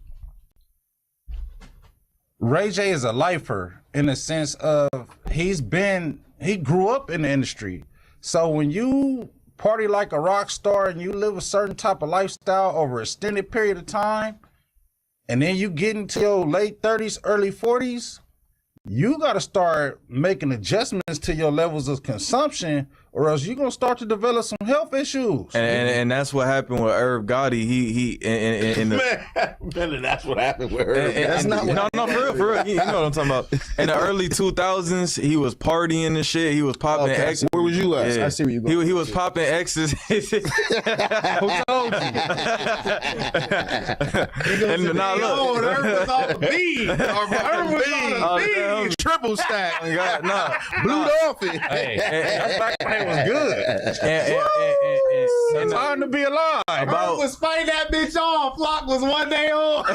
Ray J is a lifer in the sense of he grew up in the industry. So when you party like a rock star and you live a certain type of lifestyle over an extended period of time, and then you get into your late 30s, early 40s, you got to start making adjustments to your levels of consumption, or else you're gonna start to develop some health issues. And that's what happened with Irv Gotti. He in the Man, that's what happened with her. That's not what no, for real. You know what I'm talking about. In the early 2000s, he was partying and shit. He was popping ecstasy. Where was you at? I see where you going. He was popping ecstasy. Who told you? And now look, Irv was off the beat. Irv was on the beat. Triple stack. Nah, Blue Dolphin. Hey, that's back when it was good. and Time to be alive. Irv was fighting that bitch off. Flock was one day on.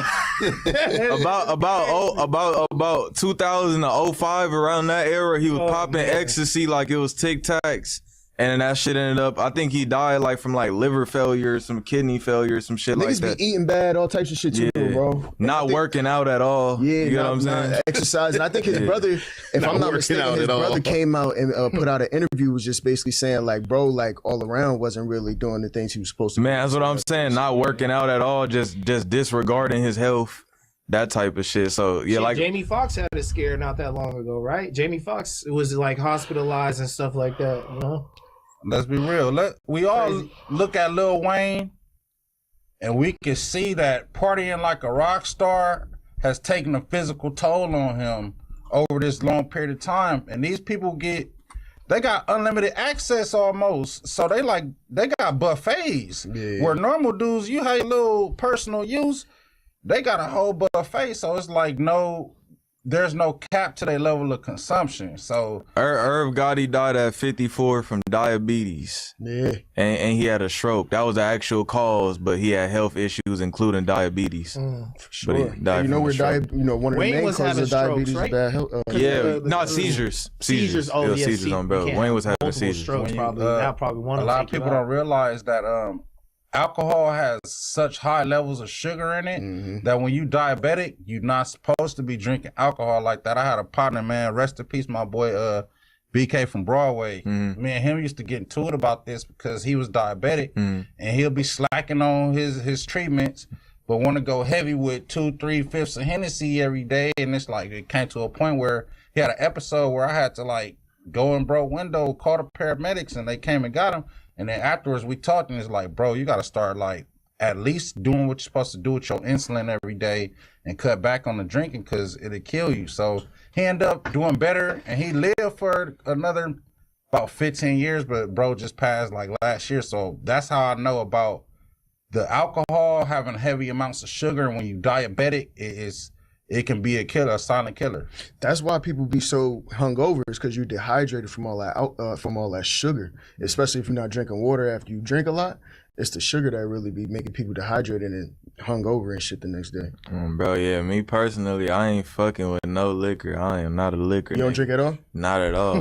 about 2000 to 05, around that era, he was popping ecstasy like it was Tic Tacs. And then that shit ended up, I think he died like from like liver failure, some kidney failure, some shit like Niggas that. be eating bad, all types of shit too, bro. Not working out at all. Yeah, you know what I'm saying? Exercising. I think his brother, if I'm not mistaken, his brother came out and put out an interview, was just basically saying like, bro, like all around wasn't really doing the things he was supposed to. Man, that's what I'm saying. Not working out at all, just disregarding his health, that type of shit. So yeah, like Jamie Foxx had a scare not that long ago, right? Jamie Foxx was like hospitalized and stuff like that, you know? Let's be real. We all look at Lil Wayne and we can see that partying like a rock star has taken a physical toll on him over this long period of time. And these people they got unlimited access almost. So they got buffets. Yeah. Where normal dudes, you have little personal use, they got a whole buffet. So it's like there's no cap to their level of consumption. So Irv Gotti died at 54 from diabetes. Yeah. And he had a stroke. That was the actual cause, but he had health issues, including diabetes. For sure. But he died One of the Wayne main was causes having of diabetes strokes, is bad health. not seizures. Seizures. Oh, it was yeah, seizures on bro. Wayne was having seizures. Strokes, probably. Now probably one a lot of people don't realize that alcohol has such high levels of sugar in it that when you diabetic, you're not supposed to be drinking alcohol like that. I had a partner, man, rest in peace, my boy BK from Broadway. Me and him used to get into it about this because he was diabetic and he'll be slacking on his treatments. but want to go heavy with 2-3 fifths of Hennessy every day. And it's like, it came to a point where he had an episode where I had to like go and broke window, call the paramedics, and they came and got him. And then afterwards we talked, and it's like, bro, you got to start like at least doing what you're supposed to do with your insulin every day and cut back on the drinking, because it'll kill you. So he ended up doing better, and he lived for another about 15 years, but bro just passed like last year. So that's how I know about the alcohol, having heavy amounts of sugar, and when you diabetic, it can be a killer, a silent killer. That's why people be so hungover, is because you're dehydrated from all that sugar. Especially if you're not drinking water after you drink a lot. It's the sugar that really be making people dehydrated and hungover and shit the next day. Bro, yeah, me personally, I ain't fucking with no liquor. I am not a liquor. You don't drink at all? Not at all.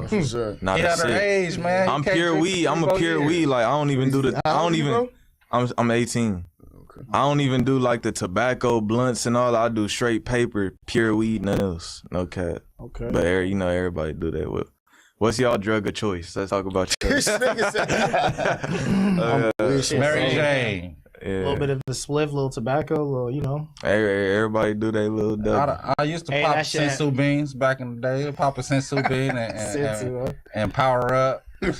Not at our age, man. I'm pure weed. I'm a pure weed. Like, I don't even do the. I don't even. I'm 18. Okay. I don't even do like the tobacco blunts and all. I do straight paper, pure weed, nothing else. No cap. Okay. But everybody do that with. What's y'all drug of choice? Let's talk about yours. Mary Jane. A little bit of the spliff, a little tobacco, a little, Everybody do their little double. I used to pop sensu beans back in the day. Pop a sensu bean and power up. Y'all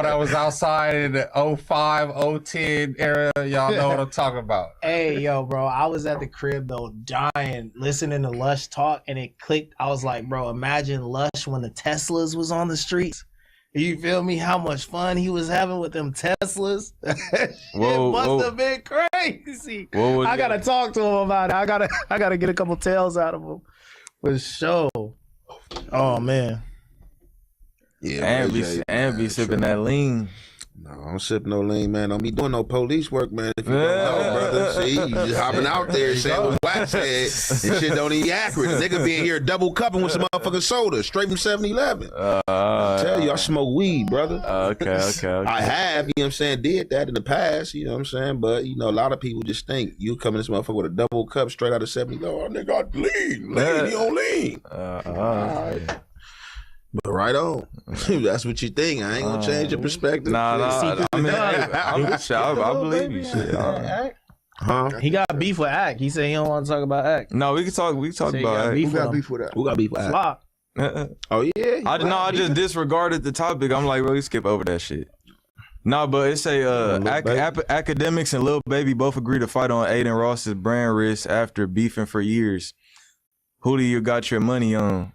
that was outside in the 05, 010 era, y'all know what I'm talking about. Hey, yo, bro, I was at the crib, though, dying, listening to Lush talk, and it clicked. I was like, bro, imagine Lush when the Teslas was on the streets. You feel me? How much fun he was having with them Teslas. It must have been crazy. I got to talk to him about it. I gotta get a couple tales out of him. For sure. Oh, man. Yeah, and be sipping that lean. No, I don't sip no lean, man. Don't be doing no police work, man. If you don't know, brother. See, you just hopping out there saying what wax said, and shit don't even accurate. The nigga being here double cupping with some motherfucking soda, straight from 7-Eleven. I tell you, I smoke weed, brother. Okay. I have, you know what I'm saying, did that in the past, you know what I'm saying? But, a lot of people just think you come in this motherfucker with a double cup straight out of 7-Eleven. Oh, nigga, I lean, he don't lean. All right. But right on. That's what you think. I ain't gonna change your perspective. Nah. I believe you. Shit. Huh? He got beef with Ack. He said he don't want to talk about Ack. No, we can talk about Ack. Who got beef with Ack? Who got beef with Ack? Flop. Oh yeah. I just disregarded the topic. I'm like, bro, you skip over that shit. No, but it's academics and Lil Baby both agree to fight on Aiden Ross's brand risk after beefing for years. Who do you got your money on?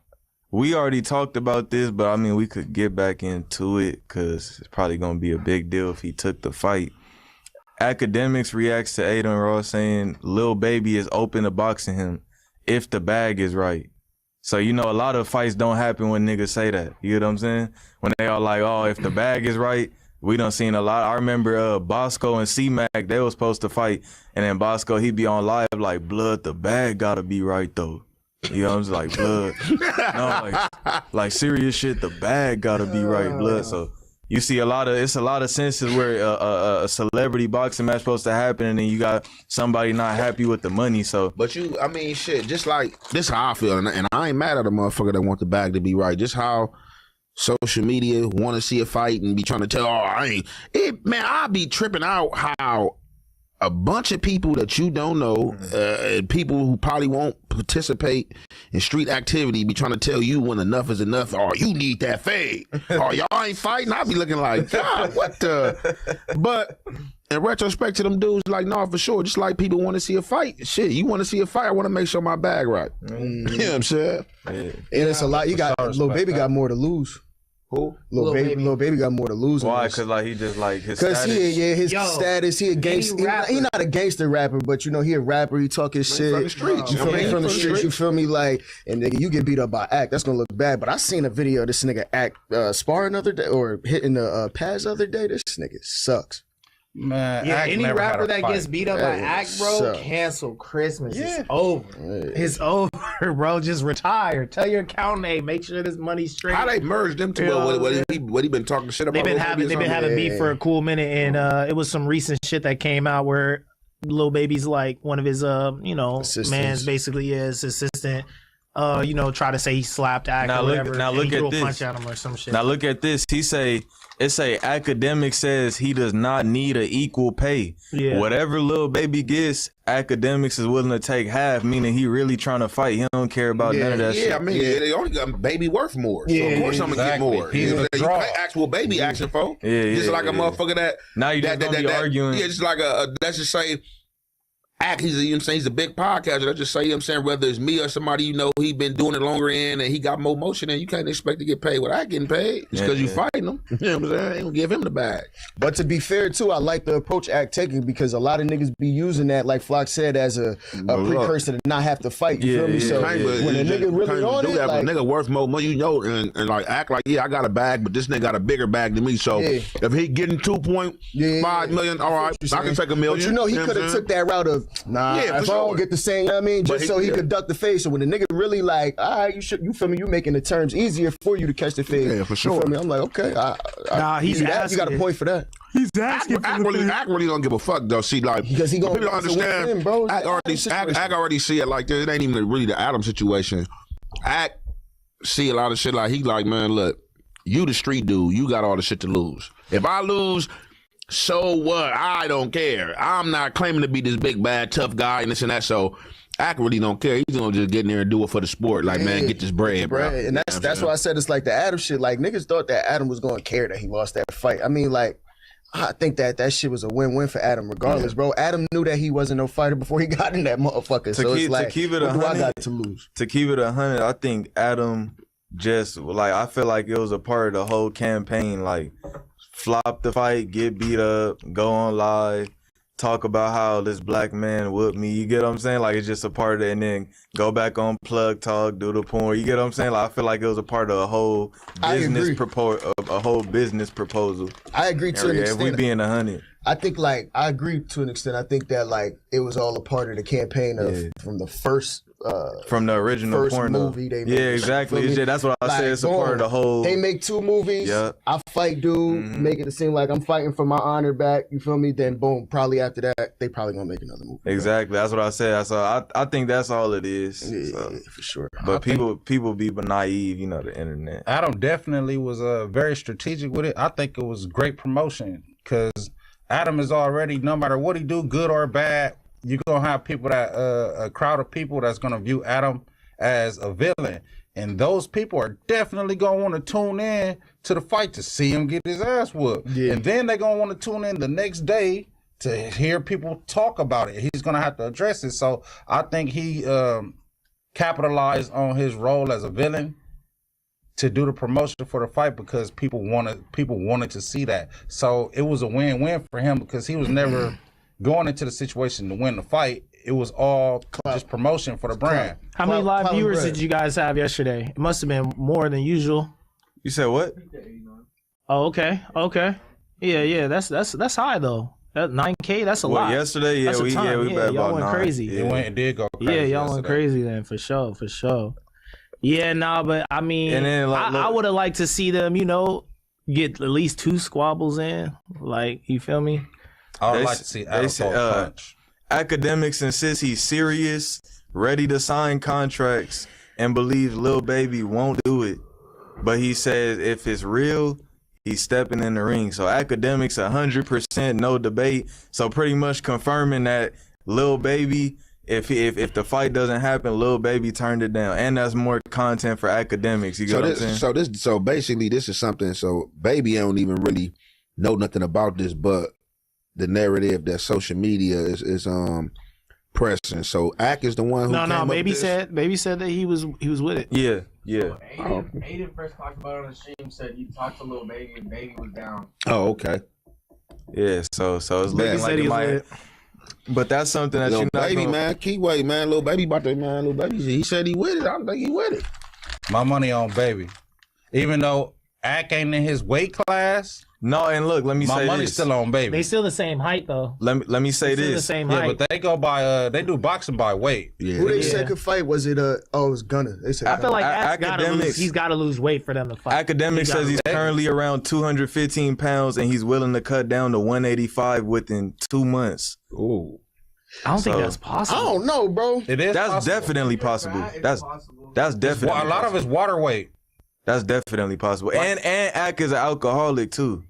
We already talked about this, but I mean, we could get back into it because it's probably going to be a big deal if he took the fight. Academics reacts to Aiden Ross saying Lil Baby is open to boxing him if the bag is right. So, a lot of fights don't happen when niggas say that. You know what I'm saying? When they are like, oh, if the bag is right, we done seen a lot. I remember Bosco and C-Mac, they was supposed to fight. And then Bosco, he be on live like, blood, the bag got to be right, though. You know, I'm just like, blood. No, like serious shit, the bag gotta be right, blood. So you see it's a lot of senses where a celebrity boxing match supposed to happen, and then you got somebody not happy with the money. So, but shit, just like this, how I feel, and I ain't mad at a motherfucker that want the bag to be right. Just how social media want to see a fight and be trying to tell, I be tripping out how a bunch of people that you don't know, people who probably won't participate in street activity, be trying to tell you when enough is enough. Oh, you need that fade. Oh, y'all ain't fighting. I be looking like, God, what the? But in retrospect to them dudes, like, no, for sure. Just like people want to see a fight. Shit, you want to see a fight? I want to make sure my bag right. You know what I'm saying? Yeah. And it's a lot. You got Lil Baby got more to lose. Who? Lil Baby got more to lose. Why? Because he just like his status. Because status. He a gangster. He not a gangster rapper, but he a rapper. He talk his shit. From the streets. You feel me? From the streets. You feel me? Like, and nigga, you get beat up by Ack. That's gonna look bad. But I seen a video of this nigga Ack sparring the other day or hitting the pads the other day. This nigga sucks. Man, yeah, Ack any rapper that gets beat up by Ack, bro, cancel Christmas. Yeah. It's over. It's over, bro. Just retire. Tell your accountant, hey, make sure this money's straight. How they merged them two? What he been talking shit about? They've been having beef for a cool minute, and it was some recent shit that came out where Lil Baby's like one of his man's basically his assistant try to say he slapped Ack or whatever. Now and look he threw at a this. punch at him or some shit. Now look at this. It say Academic says he does not need an equal pay. Yeah. Whatever Lil Baby gets, Academics is willing to take half, meaning he really trying to fight. He don't care about none of that shit. I mean, they only got Baby worth more. So of course I'm gonna get more. He's a draw. You pay actual Baby action for. Yeah, just like a motherfucker that now you just gonna be arguing. Yeah, just like let's just say Ack, he's a big podcaster. Let's just say, whether it's me or somebody he been doing it longer in and he got more motion and you can't expect to get paid without getting paid. Just because you fighting him. You know what I'm saying? Ain't gonna give him the bag. But to be fair too, I like the approach Ack taking because a lot of niggas be using that, like Flock said, as a precursor to not have to fight. You feel me? So when a nigga really on it, like, a nigga worth more money, and like act like, I got a bag, but this nigga got a bigger bag than me. So if he getting 2.5 million, all right, I can take $1 million. But he could have took that route of if I don't get the same, just so he could duck the face. So when the nigga really like, all right, you feel me? You making the terms easier for you to catch the fade. Yeah, for sure. You feel me? I'm like, okay, he's asking. You got a point for that. He's asking. Ack really don't give a fuck though. See, like because he gonna people don't understand. bro. Ack already see it like this. It ain't even really the Adam situation. Ack see a lot of shit like he like, man, look, you the street dude. You got all the shit to lose. If I lose, so what? I don't care. I'm not claiming to be this big bad tough guy and this and that. So Ack really don't care. He's gonna just get in there and do it for the sport. Like, man, get this bread, bro. And that's why I said it's like the Adam shit. Like niggas thought that Adam was gonna care that he lost that fight. I mean, like, I think that shit was a win-win for Adam regardless, bro. Adam knew that he wasn't no fighter before he got in that motherfucker. So it's like, to keep it what 100, do I got to lose? To keep it 100, I think Adam just, like, I feel like it was a part of the whole campaign, like, flop the fight, get beat up, go on live, talk about how this black man whooped me. You get what I'm saying? Like, it's just a part of it, and then go back on Plug Talk, do the porn. You get what I'm saying? Like, I feel like it was a part of a whole business proposal. I agree to an extent. If we being 100. I think, like, I agree to an extent. I think that, like, it was all a part of the campaign from the first from the original porno movie they made. Yeah, exactly. That's what I said. It's a part of the whole. They make 2 movies. Yeah. I fight dude, make it seem like I'm fighting for my honor back. You feel me? Then boom, probably after that, they probably gonna make another movie. Exactly. That's what I said. So I think that's all it is. Yeah, for sure. But people be naive, the internet. Adam definitely was very strategic with it. I think it was great promotion because Adam is already, no matter what he do, good or bad, you're going to have people that, a crowd of people that's going to view Adam as a villain. And those people are definitely going to want to tune in to the fight to see him get his ass whooped. Yeah. And then they're going to want to tune in the next day to hear people talk about it. He's going to have to address it. So I think he capitalized on his role as a villain to do the promotion for the fight because people wanted to see that. So it was a win-win for him because he was never going into the situation to win the fight. It was all just promotion for the brand. How many live viewers did you guys have yesterday? It must have been more than usual. You said what? Oh, okay. Yeah. That's high though. That 9K. That's a lot. Yesterday, yeah, we bet y'all about went 9. crazy. It did go crazy. Yeah, y'all went crazy then for sure. Yeah, but I mean, and then, I would have liked to see them, get at least 2 squabbles in. Like, you feel me? I would like to see Adam punch. Academics insists he's serious, ready to sign contracts, and believes Lil Baby won't do it. But he says if it's real, he's stepping in the ring. So Academics 100% no debate. So pretty much confirming that Lil Baby, if the fight doesn't happen, Lil Baby turned it down, and that's more content for Academics. You get what I'm saying? So basically, this is something. So Baby don't even really know nothing about this, but the narrative that social media is pressing. So Ack is the one who no. Baby said that he was with it. Yeah. Aiden first talked about it on the stream. Said he talked to Lil Baby and Baby was down. Oh, okay. Yeah. So it's looking like it might. But that's something that Lil you not Baby, gonna... man. Keyway, man. Lil Baby about that, man. Lil Baby, he said he with it. I don't think he with it. My money on Baby. Even though Ack ain't in his weight class. No, and look, let me say this. My money's still on Baby. They still the same height though. Let me say this. The same height. But they go by they do boxing by weight. Yeah. Who they said could fight? Was it it was Gunner? They said I feel like Academics, he's got to lose weight for them to fight. Academics says he's currently around 215 pounds and he's willing to cut down to 185 within 2 months. Ooh. I don't think that's possible. I don't know, bro. It is. That's possible. definitely possible. That's definitely a lot of it's water weight. That's definitely possible. And Ack is an alcoholic too.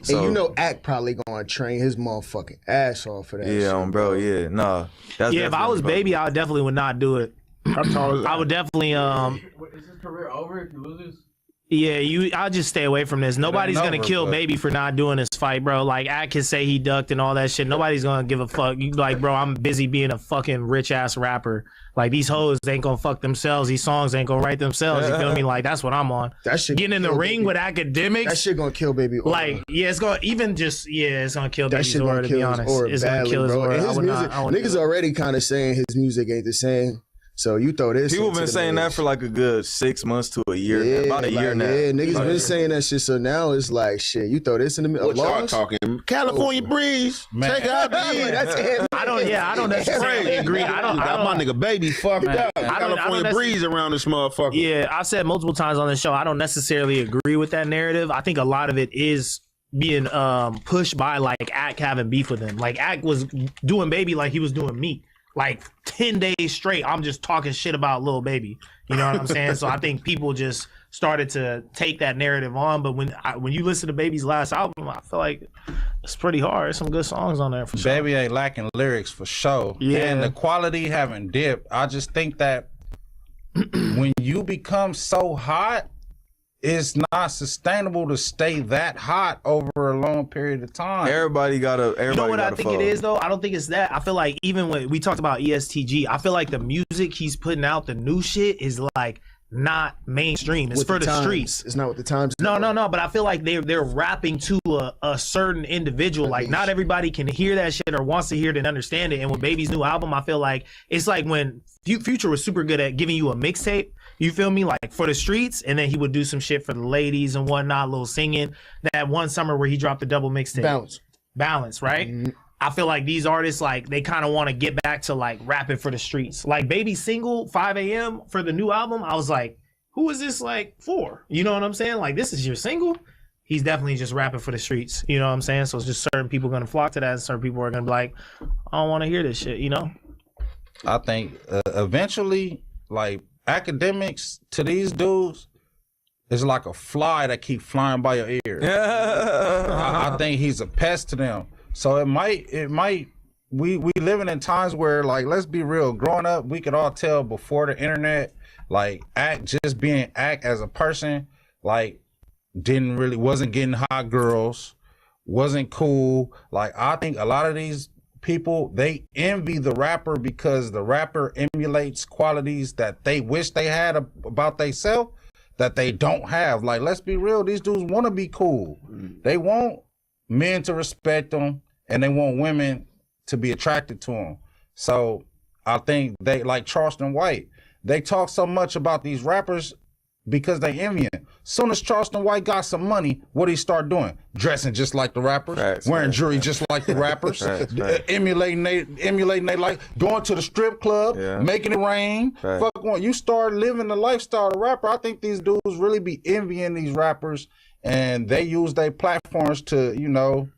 So, and you know Ack probably gonna train his motherfucking ass off for that. Yeah, shit, bro. Yeah, nah. That's if I was Baby, I definitely would not do it. I would definitely Is his career over if he loses? Yeah, I'll just stay away from this. Nobody's gonna kill Baby for not doing this fight, bro. Like, Ack can say he ducked and all that shit. Nobody's gonna give a fuck. You like, bro, I'm busy being a fucking rich ass rapper. Like, these hoes ain't gonna fuck themselves. These songs ain't gonna write themselves. You feel me? Like, that's what I'm on. That shit getting in the ring with academics. That shit gonna kill Baby aura. Like, yeah, it's gonna it's gonna kill that Baby's shit aura, gonna to kill be his honest. aura It's badly, gonna kill his bro. aura. And his music, niggas already kind of saying his music ain't the same. So you throw this. People been saying that for like a good 6 months to a year. Yeah, About a year now. Yeah, niggas been saying that shit. So now it's like, shit, you throw this in the middle. What y'all talking? California breeze. Man. Take out the That's it. I don't necessarily agree. I don't my nigga Baby fucked up. California breeze around this motherfucker. Yeah, I've said multiple times on the show, I don't necessarily agree with that narrative. I think a lot of it is being pushed by like Ack having beef with him. Like, Ack was doing Baby like he was doing me. Like 10 days straight, I'm just talking shit about Lil Baby. You know what I'm saying? So I think people just started to take that narrative on. But when you listen to Baby's last album, I feel like it's pretty hard. There's some good songs on there for sure. Baby ain't lacking lyrics for sure. Yeah. And the quality haven't dipped. I just think that when you become so hot, it's not sustainable to stay that hot over a long period of time. Everybody gotta. You know what I think it is though? I don't think it's that. I feel like even when we talked about ESTG, I feel like the music he's putting out, the new shit, is like not mainstream. It's for the streets. It's not what the times. No. But I feel like they're rapping to a certain individual. Like, not everybody can hear that shit or wants to hear it and understand it. And with Baby's new album, I feel like it's like when Future was super good at giving you a mixtape. You feel me? Like, for the streets, and then he would do some shit for the ladies and whatnot, little singing. That one summer where he dropped the double mixtape. Balance, right? Mm-hmm. I feel like these artists, like, they kind of want to get back to like rapping for the streets. Like, Baby's single 5 a.m. for the new album, I was like, who is this like for? You know what I'm saying? Like, this is your single? He's definitely just rapping for the streets. You know what I'm saying? So it's just certain people going to flock to that, and certain people are going to be like, I don't want to hear this shit, you know? I think eventually, like, academics to these dudes is like a fly that keep flying by your ear. I think he's a pest to them. So it might we living in times where, like, let's be real, growing up we could all tell before the internet, like, Ack just being Ack as a person, like, wasn't getting hot girls, wasn't cool. Like, I think a lot of these people, they envy the rapper because the rapper emulates qualities that they wish they had about themselves that they don't have. Like, let's be real, these dudes want to be cool. They want men to respect them, and they want women to be attracted to them. So I think they, like Charleston White, they talk so much about these rappers because they envy him. Soon as Charleston White got some money, what did he start doing? Dressing just like the rappers, wearing jewelry just like the rappers, emulating they like, going to the strip club, making it rain. Fuck one. You start living the lifestyle of the rapper. I think these dudes really be envying these rappers, and they use their platforms to, you know.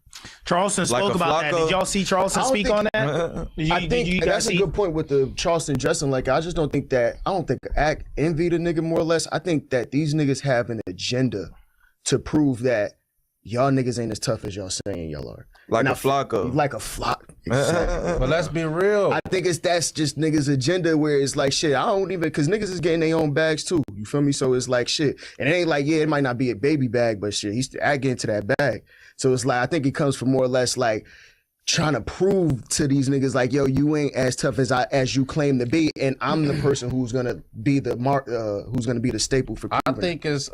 Charleston spoke about that. Did y'all see Charleston speak on that? I think that's a good point with the Charleston dressing. Like, I just don't think Ack envy the nigga more or less. I think that these niggas have an agenda to prove that y'all niggas ain't as tough as y'all saying y'all are. Like a Flocko. Like a Flock. Exactly. But let's be real. I think that's just niggas' agenda, where it's like, shit, I don't even, because niggas is getting their own bags too. You feel me? So it's like, shit. And it ain't like, yeah, it might not be a Baby bag, but shit, I get into that bag. So it's like, I think it comes from more or less like trying to prove to these niggas like, yo, you ain't as tough as you claim to be, and I'm the person who's gonna be the who's gonna be the staple for proving. I think it's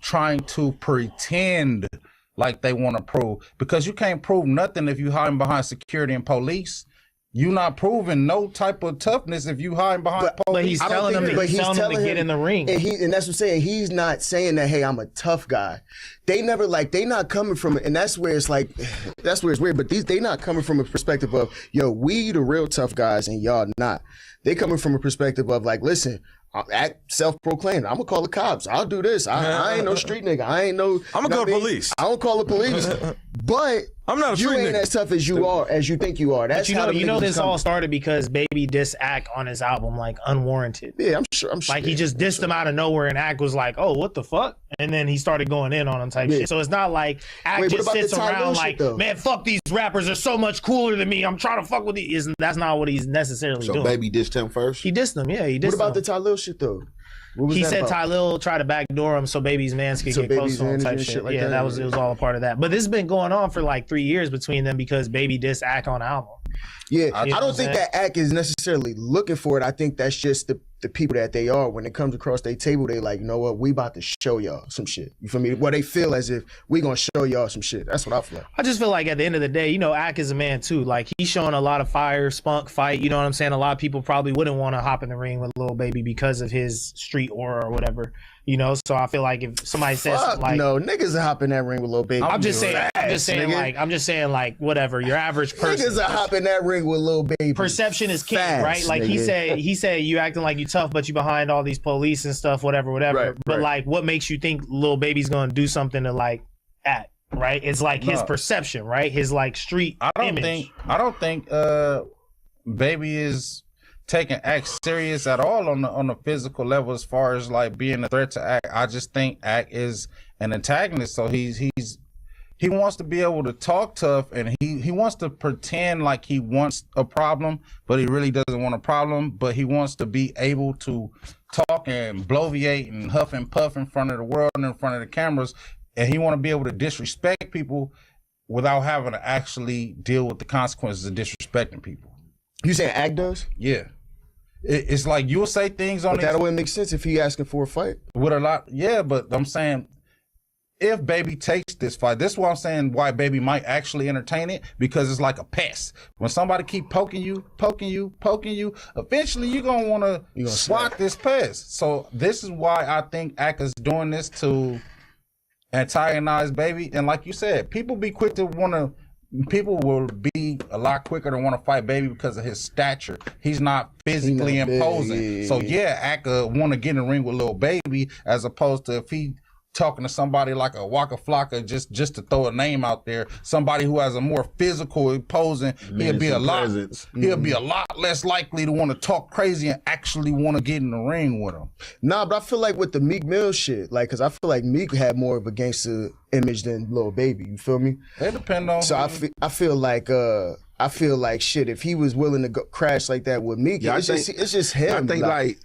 trying to pretend like they want to prove, because you can't prove nothing if you hiding behind security and police. You not proving no type of toughness if you hiding behind police. But he's telling them to get in the ring. And that's what I'm saying. He's not saying that, hey, I'm a tough guy. They never, like, they not coming from it. And that's where it's like, that's where it's weird. But they not coming from a perspective of, yo, we the real tough guys and y'all not. They coming from a perspective of like, listen, act self-proclaimed. I'm gonna call the cops. I'll do this. I ain't no street nigga. I ain't no. I'm gonna call the police. I don't call the police. But I'm not a you street ain't nigga. as tough as you think you are. That's But you know this all started because Baby dissed Ack on his album, like unwarranted. Yeah, I'm sure. Like he just dissed him out of nowhere, and Ack was like, "Oh, what the fuck?" And then he started going in on him type shit. So it's not like Ack just sits around like, "Man, fuck these rappers are so much cooler than me. I'm trying to fuck with these." That's not what he's necessarily doing. So Baby dissed him first. He dissed him. Yeah, he dissed him. What about the Tylil shit though? He said Tylil tried to backdoor him so Baby's mans could get close to him type shit. like yeah, that. It was all a part of that. But this has been going on for like 3 years between them because Baby dissed Ack on the album. Yeah, You know I don't think that Ack is necessarily looking for it. I think that's just the people that they are. When it comes across their table, they like, you know what, we about to show y'all some shit. You feel me? Well, they feel as if we gonna show y'all some shit. That's what I feel like. I just feel like at the end of the day, you know, Ack is a man too. Like he's showing a lot of fire, spunk, fight. You know what I'm saying? A lot of people probably wouldn't want to hop in the ring with Lil Baby because of his street aura or whatever. You know, so I feel like if somebody says something like, no, niggas are hopping that ring with Lil Baby. I'm just saying like whatever, your average person. Niggas are hopping that ring with Lil Baby. Perception is king, Fast, right? Like nigga. he said you acting like you tough, but you behind all these police and stuff, whatever. Right, but right. like, what makes you think Lil Baby's gonna do something to like Ack, right? It's like his perception, right? His like street image. I don't think Baby is taking Ack serious at all on the physical level as far as like being a threat to Ack. I just think Ack is an antagonist, so he wants to be able to talk tough, and he wants to pretend like he wants a problem, but he really doesn't want a problem. But he wants to be able to talk and bloviate and huff and puff in front of the world and in front of the cameras, and he want to be able to disrespect people without having to actually deal with the consequences of disrespecting people. You saying Ack does? Yeah. It's like you'll say things on But that wouldn't make sense if he asking for a fight. with a lot. Yeah, but I'm saying if Baby takes this fight, this is why I'm saying why Baby might actually entertain it, because it's like a pest. When somebody keep poking you, eventually you're gonna want to swat this pest. So this is why I think Ack is doing this to antagonize Baby. And like you said, people will be a lot quicker to want to fight Baby because of his stature. He's not physically imposing. So yeah, Ack want to get in the ring with Lil Baby, as opposed to if he talking to somebody like a Waka Flocka just to throw a name out there, somebody who has a more physical imposing, he'll be a lot less likely to want to talk crazy and actually want to get in the ring with him. Nah, but I feel like with the Meek Mill shit, like, cause I feel like Meek had more of a gangster image than Lil Baby. You feel me? It depends on. So I feel like shit. If he was willing to go crash like that with Meek, it's just him. I think like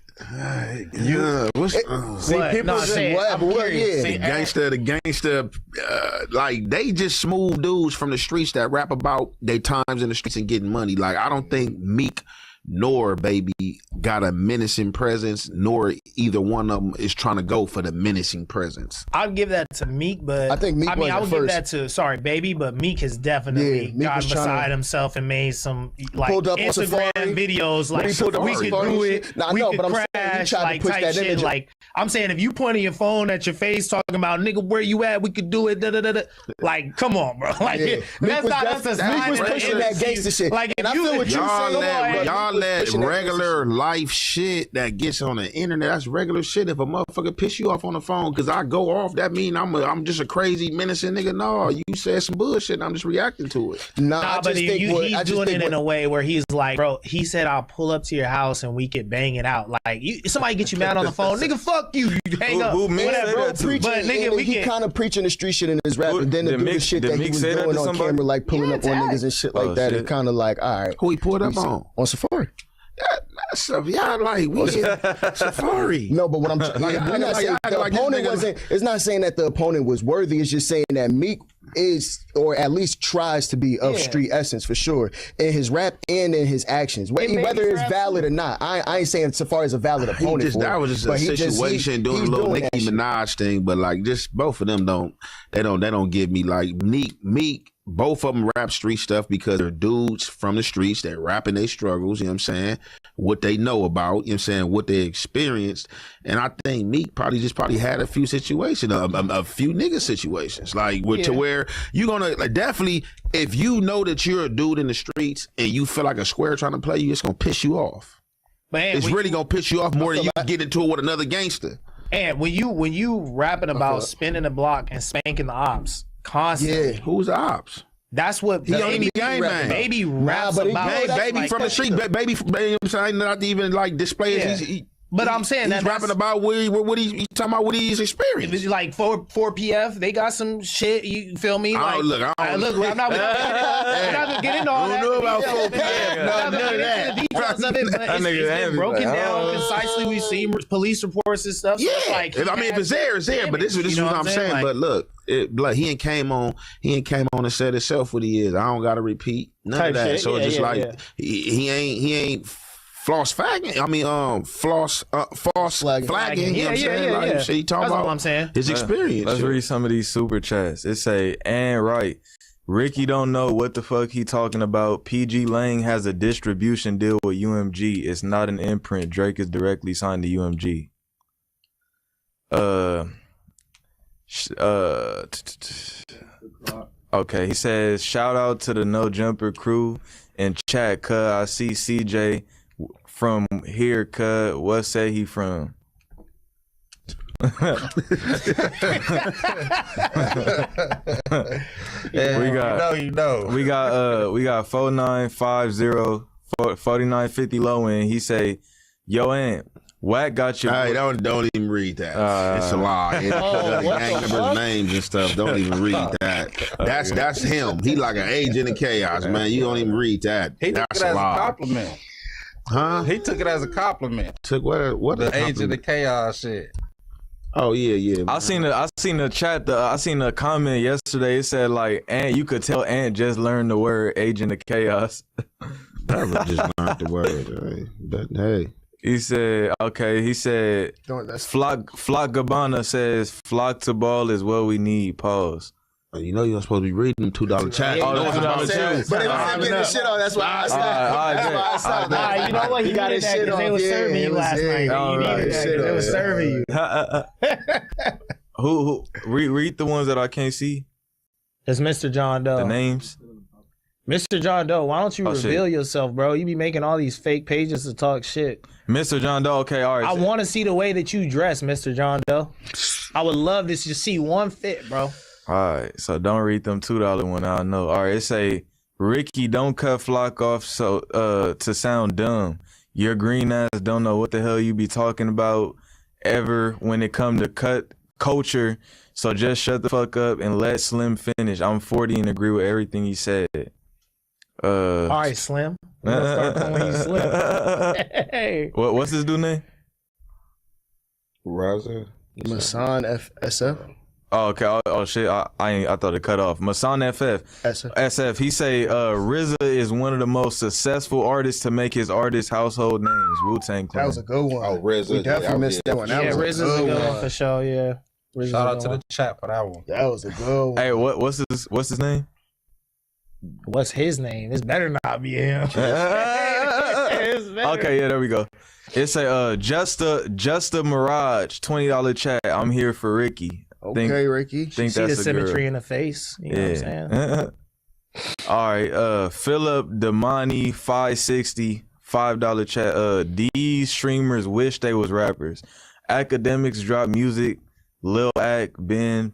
the gangster, like they just smooth dudes from the streets that rap about their times in the streets and getting money. Like I don't think Meek nor Baby got a menacing presence, nor either one of them is trying to go for the menacing presence. I'd give that to Meek, but I think Meek I would give that to Baby, but Meek has definitely gotten beside himself and made some like Instagram videos like we could do it, we could crash, like type shit. Like I'm saying, if you pointing your phone at your face talking about nigga where you at, we could do it. Like come on, bro. Like that's a sign was pushing that gangster shit. Like and I feel what you're saying. Y'all let regular life shit that gets on the internet, that's regular shit. If a motherfucker piss you off on the phone because I go off, that mean I'm just a crazy menacing nigga. No, you said some bullshit and I'm just reacting to it. Nah, but he's doing it in a way where he's like, bro, he said I'll pull up to your house and we could bang it out. Like somebody get you mad on the phone, nigga, fuck you. You hang up. Whatever. But nigga, he kind of preaching the street shit in his rap, and then the shit that he was doing on camera, like pulling up on niggas and shit like that, it kind of like, all right. Who he pulled up on Safari. That stuff, y'all like we Safari. No, but what I'm we're not saying the opponent wasn't. It's not saying that the opponent was worthy. It's just saying that Meek is, or at least tries to be of street essence for sure in his rap and in his actions. Whether it's valid or not, I ain't saying Safari is a valid opponent. That was just a situation doing a little Nicki Minaj thing, but like just both of them don't give me like Meek. Both of them rap street stuff because they're dudes from the streets that rapping their struggles, you know what I'm saying? What they know about, you know what I'm saying? What they experienced. And I think Meek probably had a few situations, a few nigga situations, like to where you're gonna like definitely, if you know that you're a dude in the streets and you feel like a square trying to play you, it's gonna piss you off. it's really gonna piss you off more than you get into it with another gangster. And when you rapping about spinning the block and spanking the ops constantly, who's the ops? That's what He only game man. Baby raps about. Baby like, from the street. Baby, you know what I'm saying, not even like display. Yeah. But I'm saying he's rapping about what he's talking about, what he's experienced. It's like 4PF, they got some shit. You feel me? Like, look, I'm not gonna get into all that. I don't know about 4PF. No, none of that. The details of it, but it's been broken down concisely. We've seen police reports and stuff. So it's like, I mean, if it's there, it's there. But this is what I'm saying. But look, he ain't came on and said himself what he is. I don't gotta repeat none of that. Shit. So it's just he ain't floss flagging. I mean, false flagging. You know what I'm saying? Like, shit, he talking That's about all I'm saying. his experience. Let's read some of these super chats. It say, and right, Ricky don't know what the fuck he talking about. PG Lang has a distribution deal with UMG. It's not an imprint. Drake is directly signed to UMG. Okay, he says, shout out to the No Jumper crew in chat, cuz I see CJ from here, cuz what say he from? We got 4950 4950 low end. He say, yo, Aunt, Wack got your. Hey, don't even read that. It's a lie. Gang members' names and stuff. Don't even read that. That's him. He like an agent of chaos, man. You don't even read that. He took That's it as a lie. compliment. Huh? He took it as a compliment. Took what? The agent of chaos shit. Oh yeah. I seen the chat. I seen a comment yesterday. It said like, "Ant, you could tell Ant just learned the word agent of chaos." Never just learned the word. But hey. He said, okay. He said, Flock Gabbana says, flock to ball is what we need. Pause. You know you're supposed to be reading them $2 chat. But if I'm getting the shit on, that's why I stopped. You know what? He got his shit on. They was serving you last night. They was serving you. Who read the ones that I can't see? It's Mr. John Doe. The names? Mr. John Doe, why don't you reveal yourself, bro? You be making all these fake pages to talk shit. Mr. John Doe, okay, all right. I want to see the way that you dress, Mr. John Doe. I would love to just see one fit, bro. All right, so don't read them $2 one. I know. All right, it say, Ricky, don't cut Flock off so to sound dumb. Your green ass don't know what the hell you be talking about ever when it come to cut culture. So just shut the fuck up and let Slim finish. I'm 40 and agree with everything he said. All right, Slim. Start calling you Slim. Hey. What's his dude name? Raza. Masan SF. Oh, okay. Oh shit. I thought it cut off. Masan FF. SF. He say RZA is one of the most successful artists to make his artist household names. Wu-Tang Clan. That was a good one. Oh, RZA. We definitely missed that one. Yeah, RZA's a good one for sure. Yeah. RZA's Shout out to the chat for that one. That was a good one. Hey, what's his name? What's his name? This better not be him. Okay, yeah, there we go. It's a just a mirage $20 chat. I'm here for Ricky. Okay, Ricky. Think see that's the symmetry in the face. You know what I'm saying? All right, Philip Damani 560 $5 chat. These streamers wish they was rappers. Academics drop music. Lil Ack, Ben,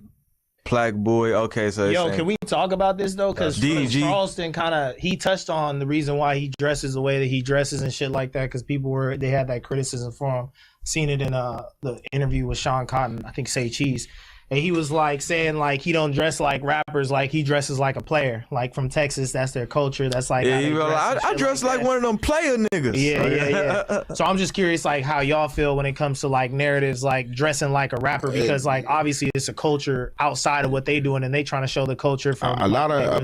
Plaque Boy. Okay, so can we talk about this though? Because Charleston he touched on the reason why he dresses the way that he dresses and shit like that. Because they had that criticism for him. Seen it in the interview with Sean Cotton, I think Say Cheese. And he was like saying like he don't dress like rappers, like he dresses like a player, like from Texas. That's their culture. That's like I dress like one of them player niggas. Yeah. So I'm just curious like how y'all feel when it comes to like narratives like dressing like a rapper, because like obviously it's a culture outside of what they doing and they trying to show the culture from a lot of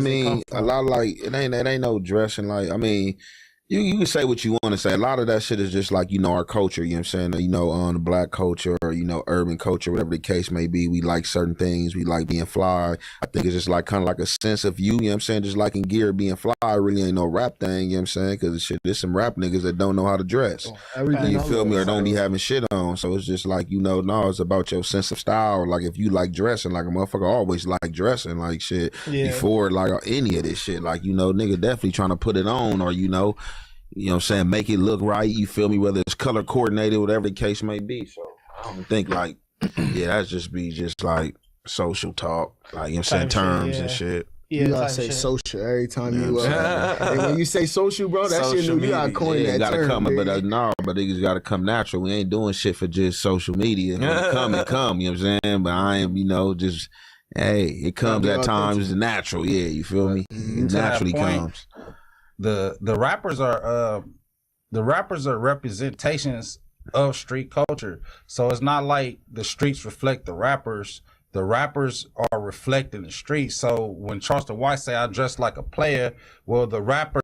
like it ain't no dressing like You can say what you want to say. A lot of that shit is just like, our culture, you know what I'm saying? The black culture or, urban culture, whatever the case may be. We like certain things. We like being fly. I think it's just like kind of like a sense of you know what I'm saying? Just like in gear, being fly really ain't no rap thing, you know what I'm saying? Because there's some rap niggas that don't know how to dress. You feel me? Or don't be having shit on. So it's just like, no, it's about your sense of style. Like if you like dressing, like a motherfucker always like dressing like shit before like any of this shit. Like, nigga definitely trying to put it on or, you know what I'm saying, make it look right, you feel me, whether it's color coordinated, whatever the case may be. So I don't think like, yeah, that's just like social talk, like, you know what I'm saying, terms and shit. Yeah, you gotta say social every time you and when you say social, bro, that shit new. You gotta coin that gotta term. But niggas gotta come natural. We ain't doing shit for just social media. When it come, you know what I'm saying? But I am, just, hey, it comes at times natural. Yeah, you feel me? It naturally comes. The rappers are representations of street culture. So it's not like the streets reflect the rappers. The rappers are reflecting the streets. So when Charleston White say I dress like a player, well, the rapper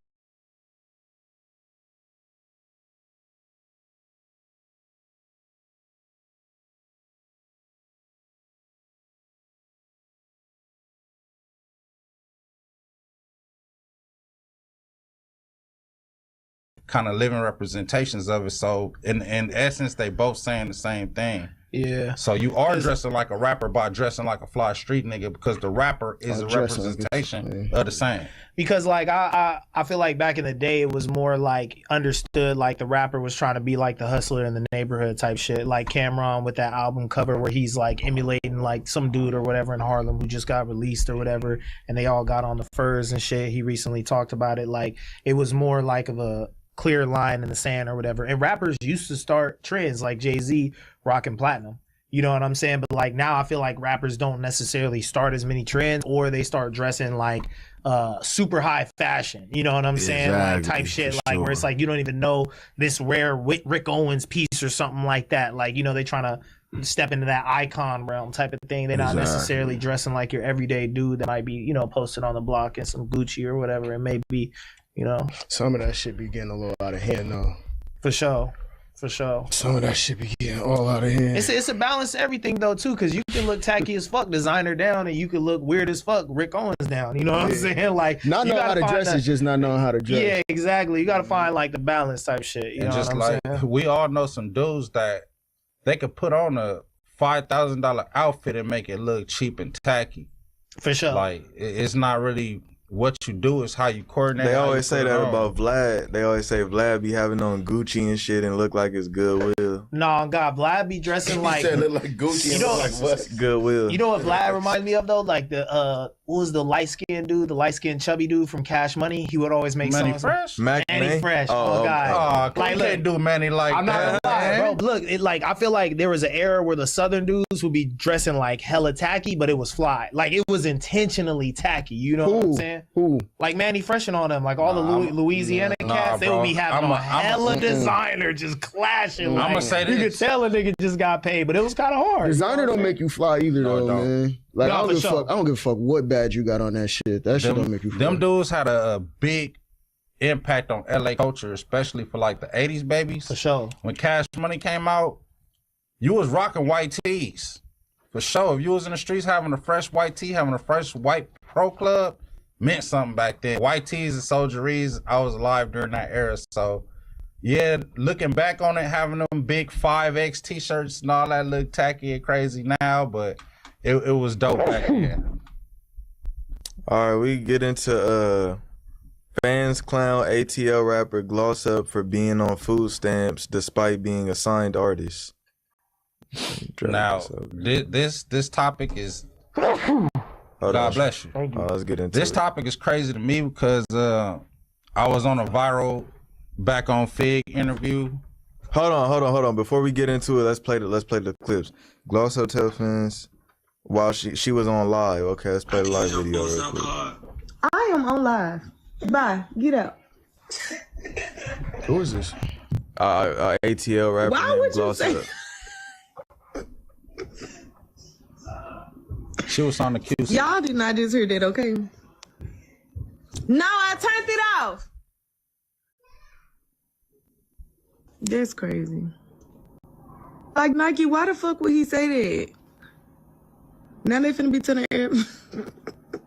kind of living representations of it. So in essence, they both saying the same thing. Yeah. So you are dressing like a rapper by dressing like a fly street nigga, because the rapper is a representation of the same. Because like I feel like back in the day it was more like understood, like the rapper was trying to be like the hustler in the neighborhood type shit. Like Cameron with that album cover where he's like emulating like some dude or whatever in Harlem who just got released or whatever, and they all got on the furs and shit. He recently talked about it. Like it was more like of a clear line in the sand or whatever. And rappers used to start trends like Jay-Z rocking platinum. You know what I'm saying? But like now I feel like rappers don't necessarily start as many trends, or they start dressing like super high fashion. You know what I'm saying? Like type shit, like where it's like you don't even know this rare Rick Owens piece or something like that. Like, you know, they trying to step into that icon realm type of thing. They're not necessarily dressing like your everyday dude that might be, you know, posted on the block in some Gucci or whatever it may be. You know, some of that shit be getting a little out of hand though. For sure. Some of that shit be getting all out of hand. It's a balance to everything though too, because you can look tacky as fuck designer down, and you can look weird as fuck Rick Owens down. You know what I'm saying? Like not knowing how to dress is just not knowing how to dress. Yeah, exactly. You got to find like the balance type shit. You know just what I'm saying? We all know some dudes that they could put on a $5,000 outfit and make it look cheap and tacky. For sure. Like it's not really what you do, is how you coordinate. They always say that about Vlad. They always say Vlad be having on Gucci and shit and look like it's Goodwill. No, God, Vlad be dressing like look like Gucci. You know, like what? Goodwill. You know what Vlad reminds me of though? Like the what was the light skinned dude, the light skinned chubby dude from Cash Money? He would always make Manny songs. Fresh? Manny Fresh. Oh God. Like, can't do Manny like I'm that. not gonna lie, bro. Look, it like I feel like there was an era where the Southern dudes would be dressing like hella tacky, but it was fly. Like it was intentionally tacky. You know what I'm saying? Who? Like Manny Fresh and all them, like all the Louisiana cats, they would be having a hella designer just clashing. I'm gonna say this. You could tell a nigga just got paid, but it was kind of hard. Designer don't make you fly either though, man. Like I don't give a fuck what badge you got on that shit. That shit don't make you fly. Them dudes had a big impact on LA culture, especially for like the 80s babies. For sure. When Cash Money came out, you was rocking white tees. For sure. If you was in the streets having a fresh white tee, having a fresh white pro club, meant something back then. White tees and soldieries, I was alive during that era. So yeah, looking back on it, having them big 5X t-shirts and all that look tacky and crazy now, but it was dope back then. All right, we get into fans clown ATL rapper Gloss Up for being on food stamps despite being a signed artist. Now, this topic is God bless you. Let's get into this topic is crazy to me because I was on a viral Back on Fig interview. Hold on. Before we get into it, let's play the clips. Gloss Up tell fans while she was on live. Okay, let's play the live video real quick. I am on live. Bye. Get out. Who is this? ATL rapper. Why would you say? She was on the QC. Y'all did not just hear that, okay? No, I turned it off. That's crazy. Like Nike, why the fuck would he say that? Now they finna be telling everybody.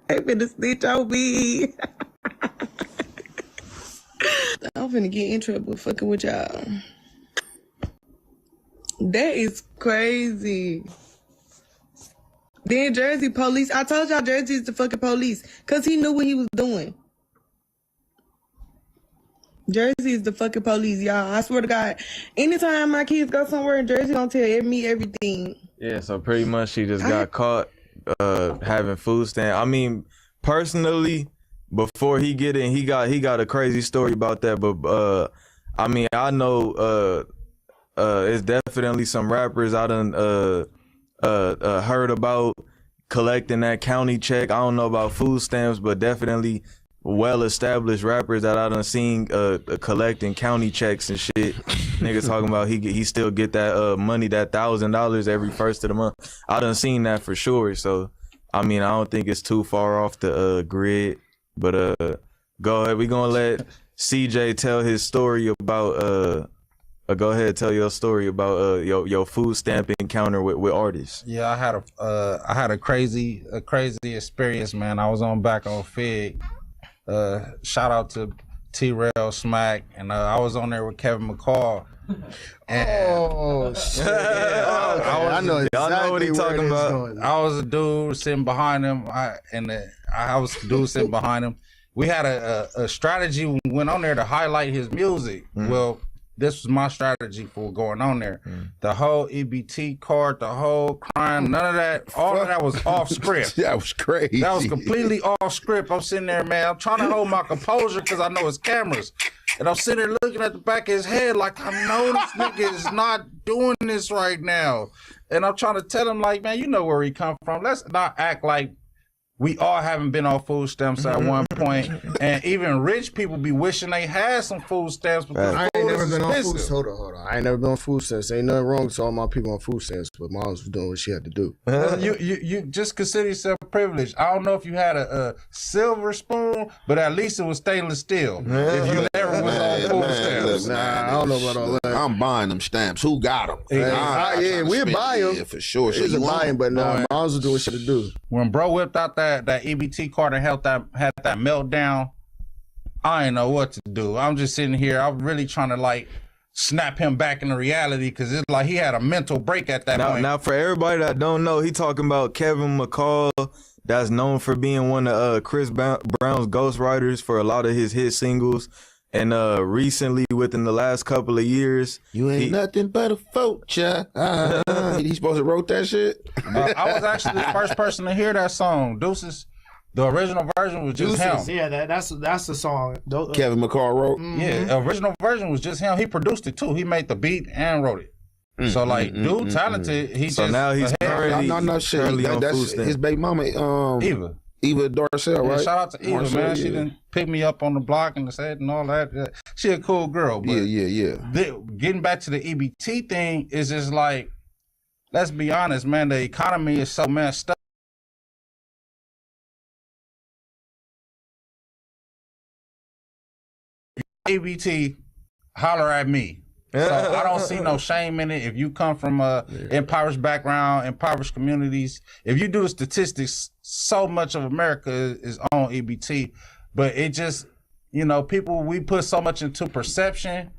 They finna snitch on me. I'm finna get in trouble fucking with y'all. That is crazy. Then Jersey police. I told y'all Jersey is the fucking police. Cause he knew what he was doing. Jersey is the fucking police, y'all. I swear to God, anytime my kids go somewhere in Jersey, gonna tell me everything. Yeah, so pretty much she just got caught having food stamps. I mean, personally, before he get in, he got a crazy story about that. But I mean, I know it's definitely some rappers I done heard about collecting that county check. I don't know about food stamps, but definitely well-established rappers that I done seen collecting county checks and shit. Niggas talking about he still get that money, that $1,000 every first of the month. I done seen that for sure. So I mean, I don't think it's too far off the grid. But go ahead. We gonna let CJ tell his story about go ahead, tell your story about your food stamp encounter with artists. Yeah, I had a crazy experience, man. I was back on Fig. Shout out to T-Rail Smack, and I was on there with Kevin McCall. And shit! I know exactly what he's talking about. Going. I was a dude sitting behind him, I was a dude sitting behind him. We had a strategy when we went on there to highlight his music. Well, this was my strategy for going on there. The whole EBT card, the whole crime, none of that, all of that was off script. That was crazy. That was completely off script. I'm sitting there, man. I'm trying to hold my composure because I know it's cameras. And I'm sitting there looking at the back of his head like, I know this nigga is not doing this right now. And I'm trying to tell him, like, man, you know where he come from. Let's not act like we all haven't been on food stamps at one point. And even rich people be wishing they had some food stamps because I ain't never been on food expensive. stamps. Hold on. I ain't never been on food stamps. Ain't nothing wrong with all my people on food stamps, but mom's was doing what she had to do. Well, you just consider yourself privileged. I don't know if you had a silver spoon, but at least it was stainless steel. If you never was on food stamps. I don't know about all that. I'm buying them stamps. Who got them? Yeah, we'll buy them. Yeah, for sure. She's a buying, but no, mom's was doing what she had to do. When bro whipped out that EBT card and had that meltdown, I ain't know what to do. I'm just sitting here. I'm really trying to like snap him back into reality because it's like he had a mental break at that point. Now, for everybody that don't know, he talking about Kevin McCall, that's known for being one of Chris Brown's ghostwriters for a lot of his hit singles. And recently, within the last couple of years, you ain't nothing but a vulture. He supposed to wrote that shit? I was actually the first person to hear that song. Deuces. The original version was just him. Yeah, that's the song. Kevin McCall wrote? Yeah, the original version was just him. He produced it too. He made the beat and wrote it. So like, dude, talented. Now he's currently on that's food stamps. his baby mama, Eva Darcell, right? Shout out to Eva, Marcel, man. She didn't pick me up on the block and said and all that. She a cool girl. But getting back to the EBT thing is just like, let's be honest, man. The economy is so messed up. EBT, holler at me. So I don't see no shame in it. If you come from a impoverished background, impoverished communities, if you do the statistics, so much of America is on EBT. But it just, people, we put so much into perception.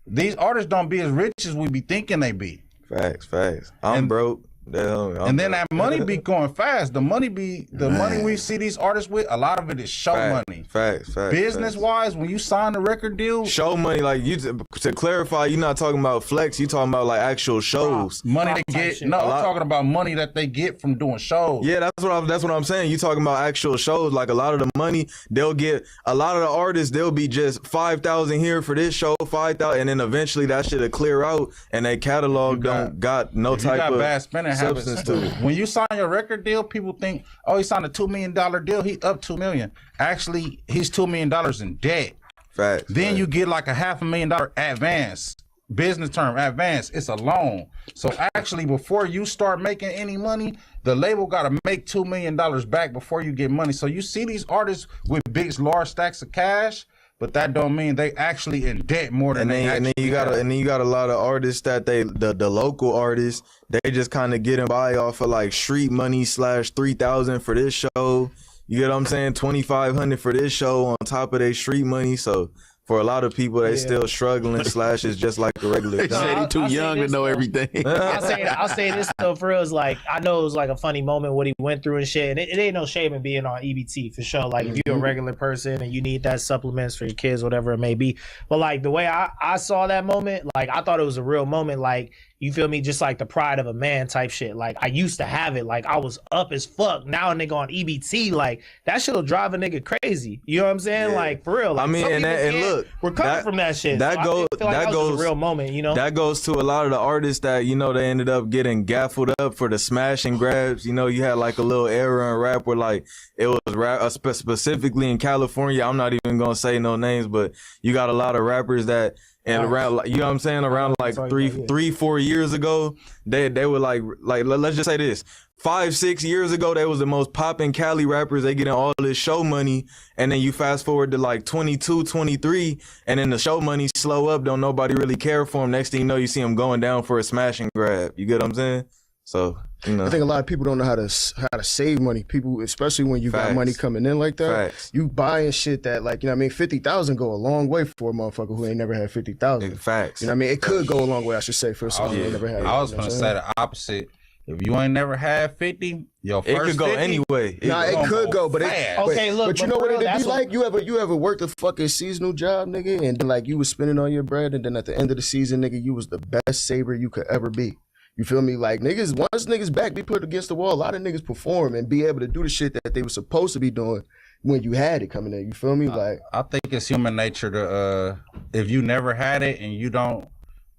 These artists don't be as rich as we be thinking they be. Facts. I'm broke. And then that money be going fast. The money we see these artists with, a lot of it is show money. Facts. Business wise, when you sign a record deal, show money. Like to clarify, you're not talking about flex. You talking about like actual shows. Money they get. No, I'm talking about money that they get from doing shows. Yeah, that's what I'm saying. You talking about actual shows. Like a lot of the money they'll get. A lot of the artists, they'll be just 5,000 here for this show, 5,000, and then eventually that shit'll clear out, and they catalog don't got no type of bad spending substance to it. When you sign your record deal, people think, oh, he signed a $2 million deal. He up $2 million. Actually, he's $2 million in debt. Facts. Then you get like a $500,000 advance. Business term, advance. It's a loan. So actually, before you start making any money, the label got to make $2 million back before you get money. So you see these artists with big, large stacks of cash, but that don't mean they actually in debt more than and then you got a lot of artists that the local artists, they just kind of getting by off of like street money / 3,000 for this show. You get what I'm saying? 2,500 for this show on top of their street money. So for a lot of people, they still struggling. Slash is just like a regular. They said he too young to know everything. I'll say this though, for real. Is like, I know it was like a funny moment what he went through and shit. And it ain't no shame in being on EBT for sure. Like if you're a regular person and you need that supplements for your kids, whatever it may be. But like the way I saw that moment, like I thought it was a real moment. Like, you feel me? Just like the pride of a man type shit. Like I used to have it. Like I was up as fuck. Now a nigga on EBT, like that shit'll drive a nigga crazy. You know what I'm saying? Like for real. Like, I mean, and look, recover from that shit. That So goes. that goes a real moment. You know. That goes to a lot of the artists that, you know, they ended up getting gaffled up for the smash and grabs. You know, you had like a little era in rap where like it was specifically in California. I'm not even gonna say no names, but you got a lot of rappers that. And around, like, you know what I'm saying, around like 3-4 years ago, they were like let's just say this, 5-6 years ago, they was the most popping Cali rappers. They getting all this show money, and then you fast forward to like 22, 23, and then the show money slow up. Don't nobody really care for them. Next thing you know, you see them going down for a smash and grab. You get what I'm saying? So, you know, I think a lot of people don't know how to save money. People, especially when you got money coming in like that, you buying shit that, like, you know what I mean, 50,000 go a long way for a motherfucker who ain't never had 50,000. Facts. You know what I mean? It could go a long way, I should say, for someone who never had. I was gonna say the opposite. If you ain't never had 50, your first it could go 50, anyway. It could go, but okay, look, but you know what it'd be like? You ever worked a fucking seasonal job, nigga, and then like you was spending all your bread, and then at the end of the season, nigga, you was the best saver you could ever be. You feel me? Like niggas, once niggas back be put against the wall, a lot of niggas perform and be able to do the shit that they were supposed to be doing when you had it coming in. You feel me? Like I think it's human nature to if you never had it and you don't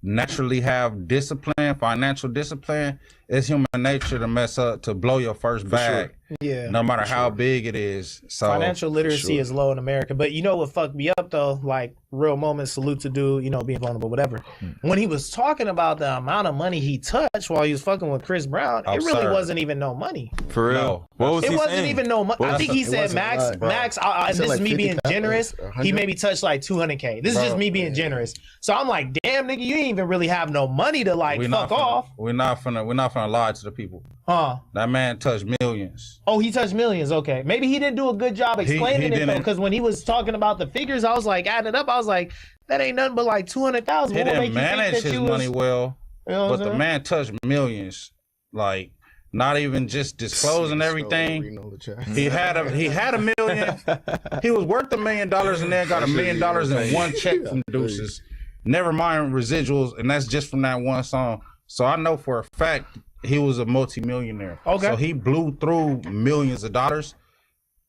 naturally have discipline, financial discipline, it's human nature to mess up, to blow your first bag. Sure. Yeah. No matter how big it is. So financial literacy is low in America. But you know what fucked me up though? Like real moment, salute to dude, you know, being vulnerable, whatever. When he was talking about the amount of money he touched while he was fucking with Chris Brown, it really wasn't even no money. For real. No. What was it he wasn't saying? even no money. I think he said max, and this is me being generous. He maybe touched like 200K. This is just me being generous. So I'm like, damn nigga, you ain't even really have no money to like fuck off. We're not finna lie to the people. Huh? That man touched millions. Oh, he touched millions. Okay, maybe he didn't do a good job explaining it though, because when he was talking about the figures, I was like adding it up. I was like, that ain't nothing but like 200,000. He didn't manage his money well, you know but the man touched millions. Like not even just disclosing everything. He had a million. He was worth $1 million and then got $1 million in one check from Deuces. Never mind residuals, and that's just from that one song. So I know for a fact he was a multimillionaire. Okay. So he blew through millions of dollars.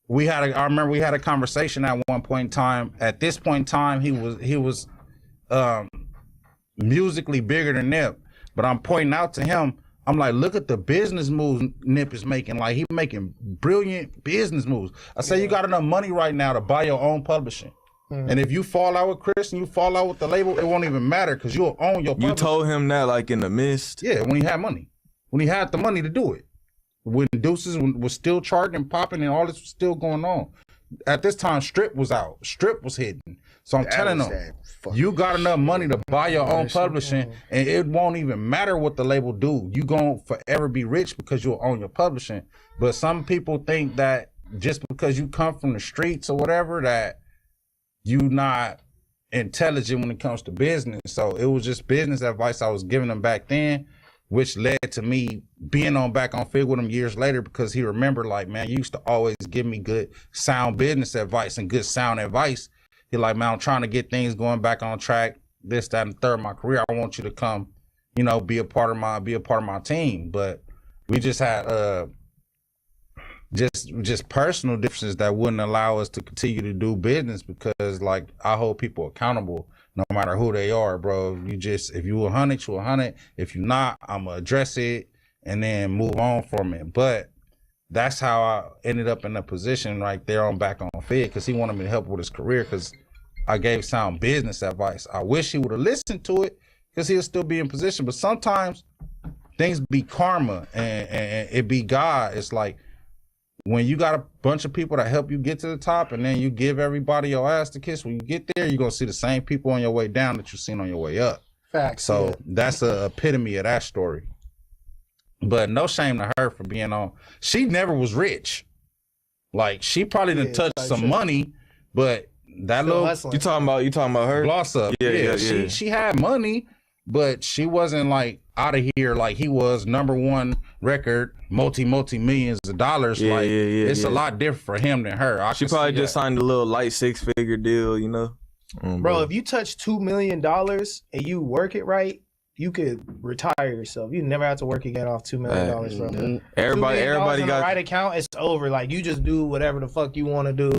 I remember we had a conversation at one point in time. At this point in time, he was musically bigger than Nip. But I'm pointing out to him, I'm like, look at the business moves Nip is making. Like, he making brilliant business moves. I say, you got enough money right now to buy your own publishing. And if you fall out with Chris and you fall out with the label, it won't even matter because you'll own your publishing. You told him that like in the mist? Yeah, when he had money. When he had the money to do it. When Deuces was still charting and popping and all this was still going on. At this time, Strip was out. Strip was hidden. So I'm telling them, you got enough money to buy your own publishing and it won't even matter what the label do. You gonna forever be rich because you'll own your publishing. But some people think that just because you come from the streets or whatever, that you not intelligent when it comes to business. So it was just business advice I was giving them back then, which led to me being back on Fig with him years later, because he remembered, like, man, you used to always give me good sound business advice and good sound advice. He like, man, I'm trying to get things going back on track, this, that, and the third of my career. I want you to come, you know, be a part of my team. But we just had just personal differences that wouldn't allow us to continue to do business, because like I hold people accountable no matter who they are, bro. If you 100, you 100. If you're not, I'm gonna address it and then move on from it. But that's how I ended up in a position right there back on Fed, because he wanted me to help with his career, because I gave sound business advice. I wish he would have listened to it, because he'll still be in position. But sometimes things be karma and it be God. It's like, when you got a bunch of people that help you get to the top and then you give everybody your ass to kiss, when you get there, you're going to see the same people on your way down that you've seen on your way up. Facts. So that's a epitome of that story. But no shame to her for being on. She never was rich. Like, she probably done touched some money, but that Still little hustling. You talking about her? Gloss up. Yeah. She had money, but she wasn't like out of here like he was. #1 record, multi millions of dollars. It's a lot different for him than her. She probably just signed a little light 6-figure deal, you know. Bro, if you touch $2 million and you work it right, you could retire yourself. You never have to work again off $2 million from it. Everybody in got the right account. It's over. Like you just do whatever the fuck you want to do.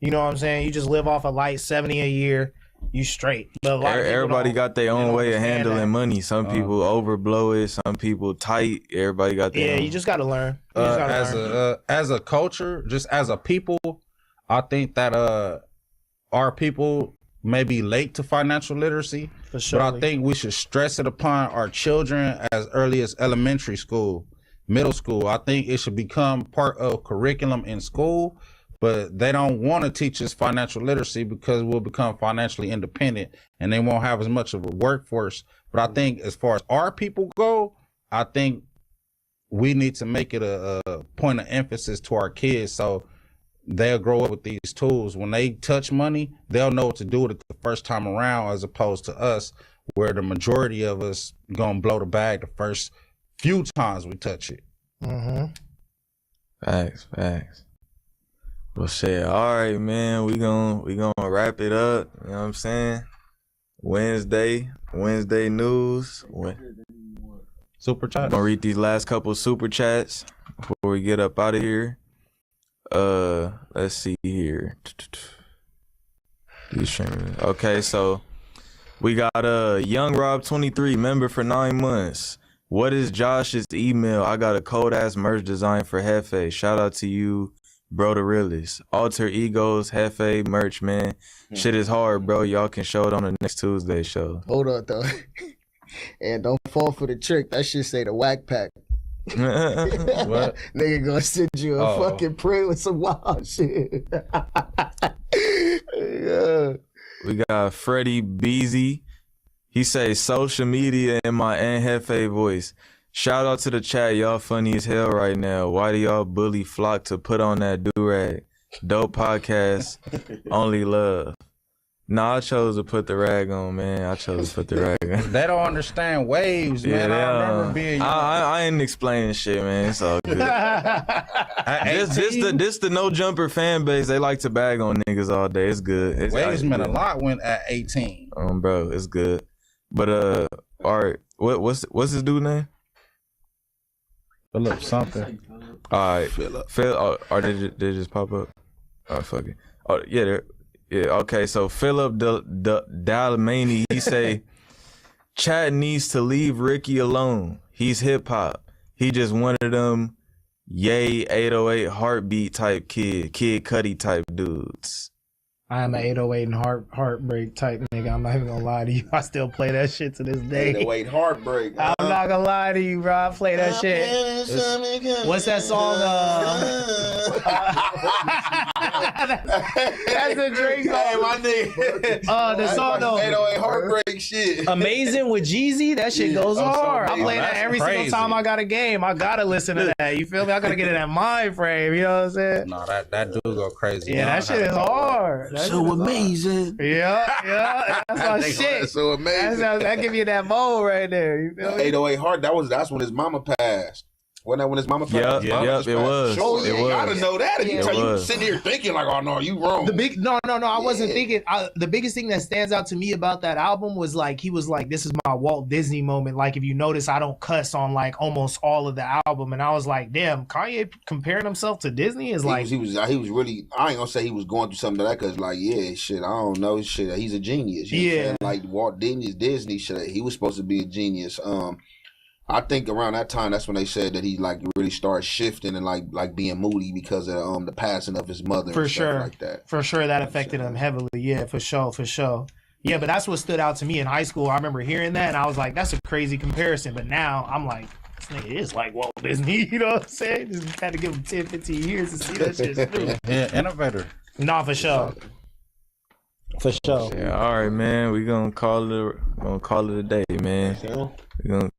You know what I'm saying? You just live off a light 70 a year. You straight. But a lot of people everybody got their own way of understand handling that. money. Some people overblow it. Some people tight. Everybody got their own. You just got to learn. You just gotta learn. As a culture, just as a people, I think that our people may be late to financial literacy, For sure. but I think we should stress it upon our children as early as elementary school, middle school. I think it should become part of curriculum in school, but they don't want to teach us financial literacy because we'll become financially independent and they won't have as much of a workforce. But I think as far as our people go, I think we need to make it a point of emphasis to our kids so they'll grow up with these tools. When they touch money, they'll know what to do with it the first time around, as opposed to us, where the majority of us gonna blow the bag the first few times we touch it. Mm-hmm. Facts. Well, shit. All right, man. We gonna wrap it up. You know what I'm saying? Wednesday news. Super chat. I'm gonna read these last couple super chats before we get up out of here. Let's see here. Okay, so we got Young Rob 23 member for 9 months. What is Josh's email? I got a cold ass merch design for Hefe. Shout out to you, bro, the realest. Alter Egos, Hefe merch, man. Shit is hard, bro. Y'all can show it on the next Tuesday show. Hold up, though. And don't fall for the trick. That shit say the whack pack. What? Nigga gonna send you a fucking print with some wild shit. Yeah. We got Freddie Beezy. He say social media in my Aunt Hefe voice. Shout out to the chat. Y'all funny as hell right now. Why do y'all bully Flock to put on that do-rag? Dope podcast. Only love. Nah, I chose to put the rag on, man. I chose to put the rag on. They don't understand waves, man. I remember being. I ain't explaining shit, man. It's all good. this the no jumper fan base. They like to bag on niggas all day. It's good. Waves meant a lot when at 18. Bro, it's good. But all right. What's his dude name? Philip something. All right. Phil. Or did it just pop up? Oh, fuck it. Oh yeah. Yeah, okay, so Philip Dalmany, he say, Chad needs to leave Ricky alone. He's hip-hop. He just one of them yay 808 heartbeat type Kid Cudi type dudes. I am an 808 and heartbreak type nigga. I'm not even gonna lie to you. I still play that shit to this day. 808 heartbreak. I'm not gonna lie to you, bro. I play that shit. What's that song? That's the Drake song. Hey, my nigga. The song though. 808 heartbreak shit. Amazing with Jeezy. That shit goes hard. I play that every crazy. single time I got a game. I gotta listen to that. You feel me? I gotta get in that mind frame. You know what I'm saying? No, that dude go crazy. Yeah, that shit is hard. So amazing. Yeah, that's my shit. That's so amazing. That give you that mode right there. You feel me? 808 Heart. That's when his mama passed. Wasn't that when his mama passed? Yep, it was. Sure, It you was. gotta know that. It You was. sitting here thinking like, oh no, you wrong. No, I wasn't thinking. The biggest thing that stands out to me about that album was like he was like, "This is my Walt Disney moment." Like if you notice, I don't cuss on like almost all of the album, and I was like, "Damn, Kanye comparing himself to Disney is like." He was really. I ain't gonna say he was going through something like that because like shit. I don't know shit. He's a genius. You know what I'm saying? Like Walt Disney shit. He was supposed to be a genius. I think around that time, that's when they said that he like really started shifting and like being moody because of the passing of his mother. For and sure, stuff like that. For sure, that affected him heavily. Yeah, for sure. Yeah, but that's what stood out to me in high school. I remember hearing that, and I was like, "That's a crazy comparison." But now I'm like, "This nigga is like Walt Disney." You know what I'm saying? Just had to give him 10, 15 years to see that shit through. Yeah, innovator. Nah, for sure. For sure. Yeah, all right, man. We gonna call it a day, man. We gonna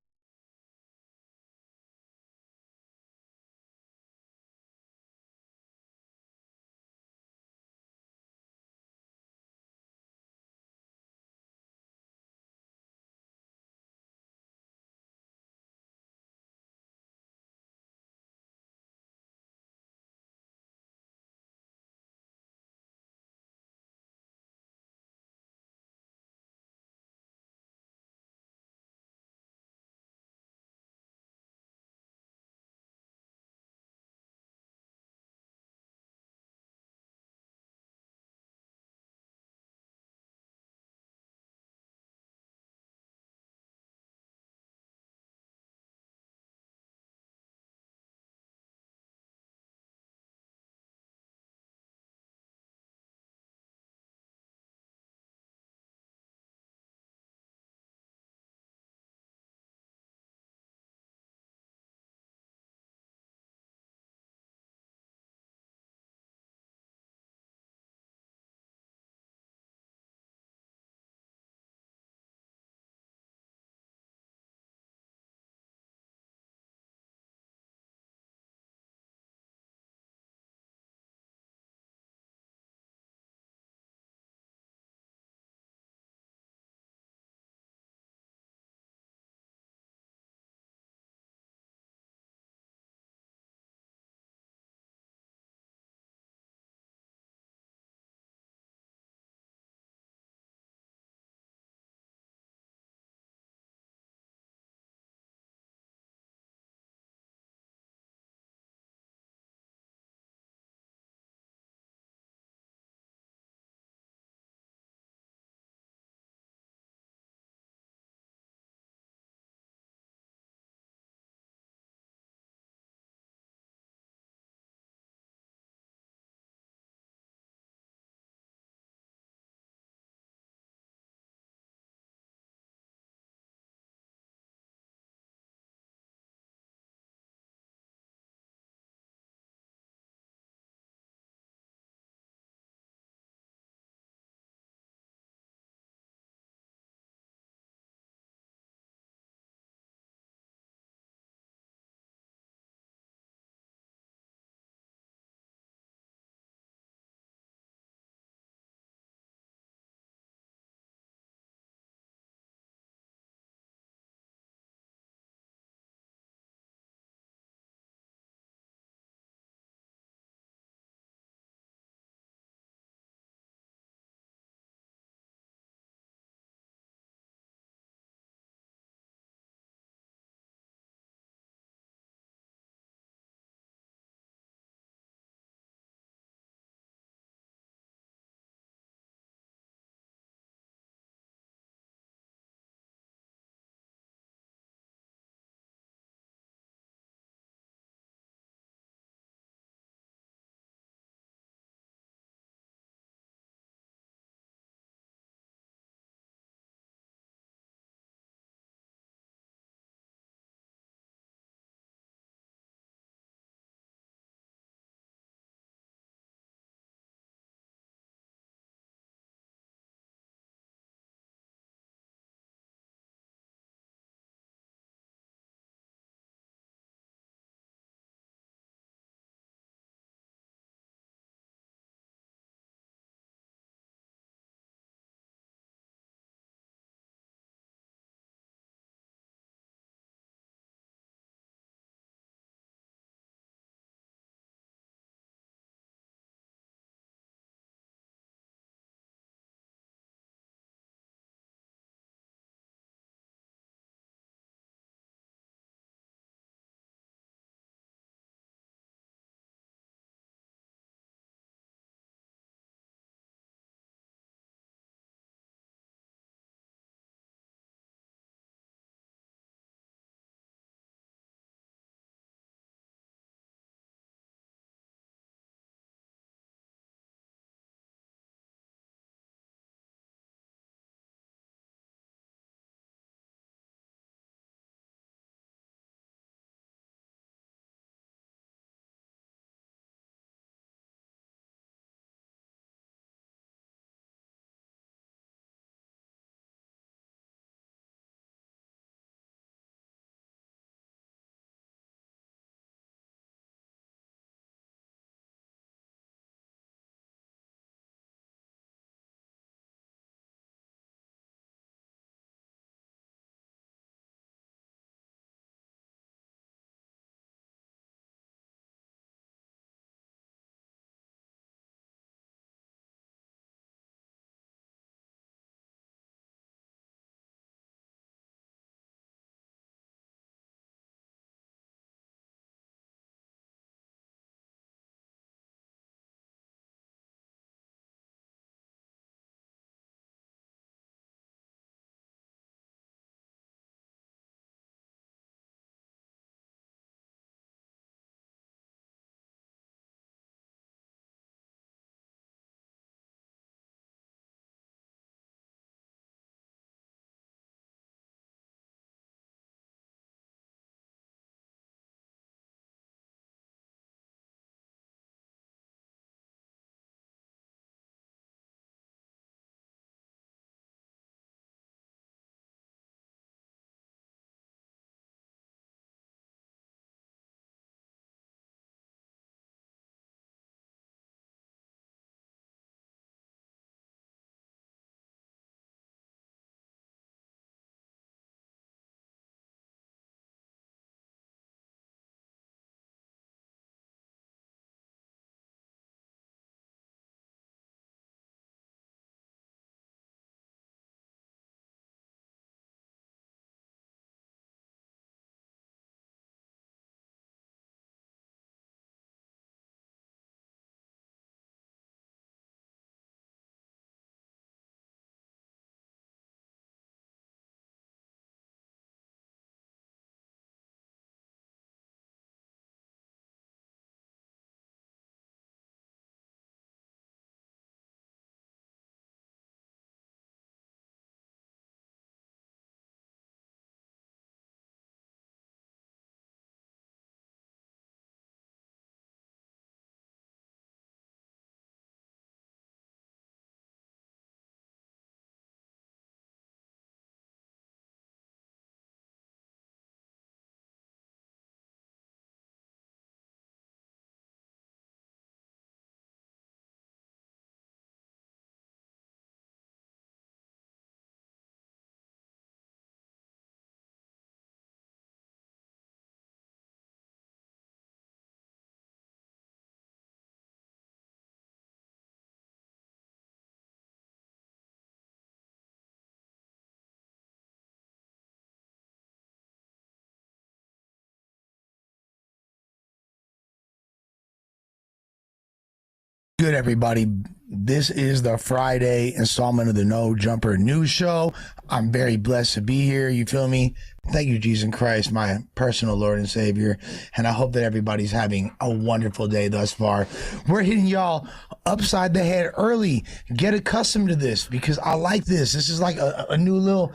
Good, everybody. This is the Friday installment of the No Jumper News Show. I'm very blessed to be here. You feel me? Thank you, Jesus Christ, my personal Lord and Savior. And I hope that everybody's having a wonderful day thus far. We're hitting y'all upside the head early. Get accustomed to this because I like this. This is like a new little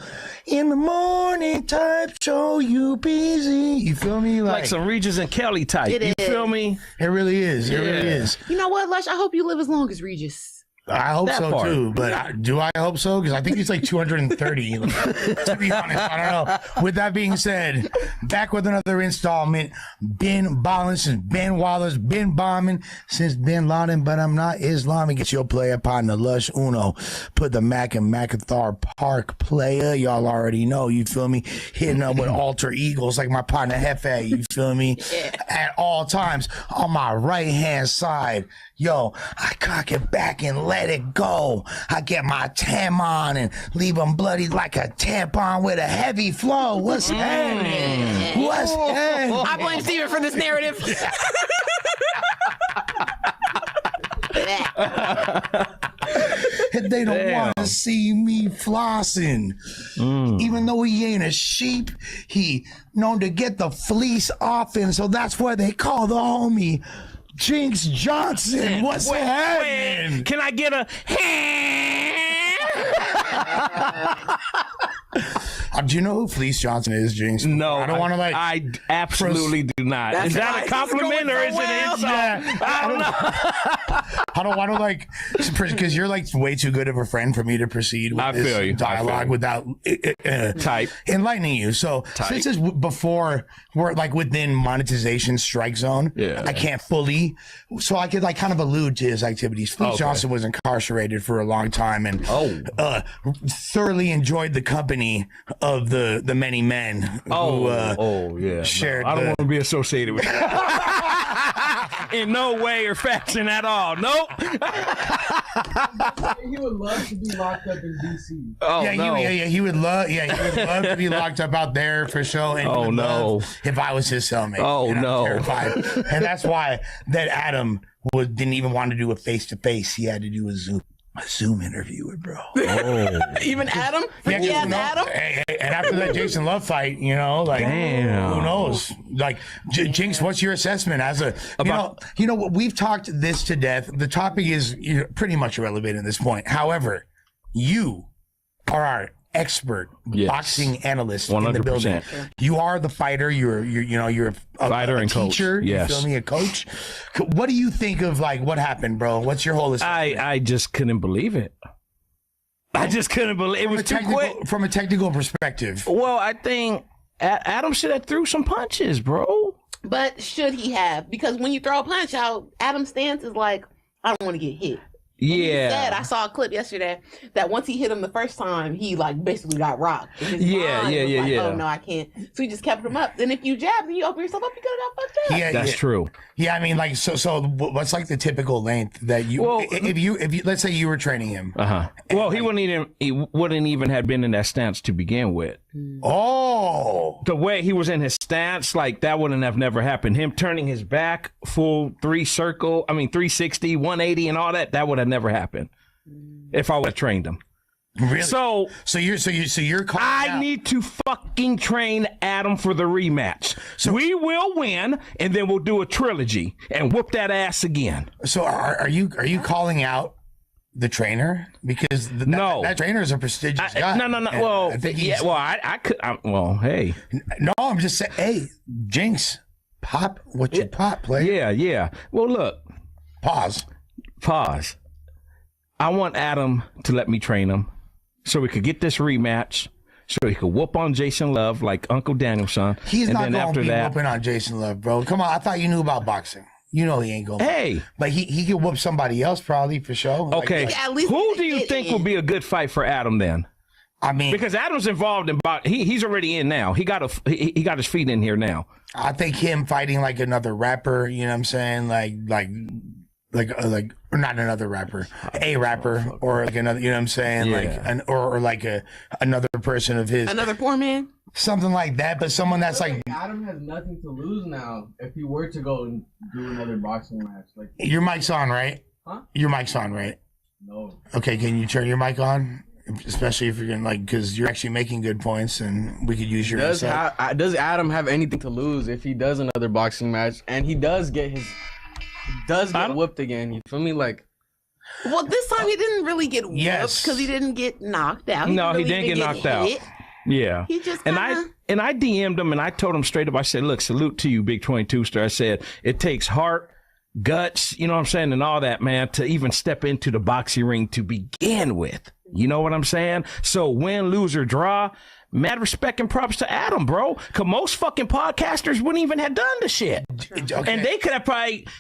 in the morning type show. You busy. You feel me? Like some Regis and Kelly type. It You is. feel me? It really is. It really is. You know what, Lush? I hope you live as long as Regis. I hope That so part. too, but do I hope so? Because I think he's like 230. To be honest, I don't know. With that being said, back with another installment. Been balling since Ben Wallace, been bombing since Bin Laden, but I'm not Islam. Get your play upon the Lush Uno. Put the Mac and MacArthur Park player. Y'all already know. You feel me? Hitting up with alter egos like my partner Hefe. You feel me? At all times on my right hand side. Yo, I cock it back and let it go. I get my tam on and leave them bloody like a tampon with a heavy flow. What's happening? What's happening? I blame Steven for this narrative. They don't want to see me flossing. Even though he ain't a sheep, he known to get the fleece often. So that's why they call the homie Jinx Johnson. What's happening? Can I get a Do you know who Fleece Johnson is, Jinx? No, I don't want to like. I absolutely do not. That's Is that right. a compliment or is it an insult? Yeah. I don't know. I don't want to like, because you're like way too good of a friend for me to proceed with feel this you. dialogue without Type enlightening you. So since it's before we're like within monetization strike zone, I can't fully. So I could like kind of allude to his activities. Fleece Johnson was incarcerated for a long time and thoroughly enjoyed the company of the many men who shared. I don't want to be associated with that. In no way or fashion at all. Nope. He would love to be locked up in DC. He would love to be locked up out there for sure. And he would love if I was his cellmate. And I'm terrified. And that's why that Adam didn't even want to do a face to face. He had to do a Zoom interview with bro. Even Adam? Yeah, He has Adam? And after that Jason Love fight, you know, like, who knows? Like, Jinx, what's your assessment as a, you know what? We've talked this to death. The topic is pretty much irrelevant at this point. However, you are our expert boxing analyst 100%. In the building. You are the fighter. You're a fighter and teacher. Coach. Yes. You feel me? A coach. What do you think of like what happened, bro? What's your whole assessment? I just couldn't believe it. I just couldn't believe it. Was too quick. From a technical perspective. Well, I think Adam should have threw some punches, bro. But should he have? Because when you throw a punch out, Adam's stance is like, I don't want to get hit. He said, I saw a clip yesterday that once he hit him the first time, he like basically got rocked. And his mind was like, oh no, I can't. So he just kept him up. Then if you jab and you open yourself up, you could have got fucked up. Yeah, that's true. Yeah, I mean, like, so what's like the typical length that you? Well, if you let's say you were training him. Well, he wouldn't even have been in that stance to begin with. Oh, the way he was in his stance, like that wouldn't have never happened. Him turning his back full 360, 180, and all that would have never happened if I would have trained him. Really? So you're calling I need to fucking train Adam for the rematch. So we will win, and then we'll do a trilogy and whoop that ass again. So are you calling out the trainer? Because that trainer is a prestigious guy. No. Well, I could. Hey. No, I'm just saying. Hey, Jinx, pop what you pop, player. Yeah. Well, look. Pause. I want Adam to let me train him so we could get this rematch, so he could whoop on Jason Love like Uncle Danielson. He's not going to be whooping on Jason Love, bro. Come on, I thought you knew about boxing. You know he ain't going. Hey, but he could whoop somebody else probably for sure. Okay, who do you think will be a good fight for Adam then? I mean, because Adam's involved in he's already in now. He got his feet in here now. I think him fighting like another rapper. You know what I'm saying? Like not another rapper, a rapper, or like another. You know what I'm saying? Yeah. Like another person of his. Another poor man. Something like that, but someone that's like Adam has nothing to lose now if he were to go and do another boxing match. Like your mic's on, right? Your mic's on, right? No. Okay, can you turn your mic on? Especially if you're gonna because you're actually making good points, and we could use your. Does Adam have anything to lose if he does another boxing match and he does get whooped again? You feel me? Like, well, this time he didn't really get whooped because he didn't get knocked out. He didn't get knocked out. Yeah. He just and I DM'd him and I told him straight up. I said, "Look, salute to you, Big 22-ster." I said, "It takes heart, guts, you know what I'm saying, and all that, man, to even step into the boxing ring to begin with." You know what I'm saying? So win, lose, or draw, mad respect and props to Adam, bro. Because most fucking podcasters wouldn't even have done the shit. Okay. And they could have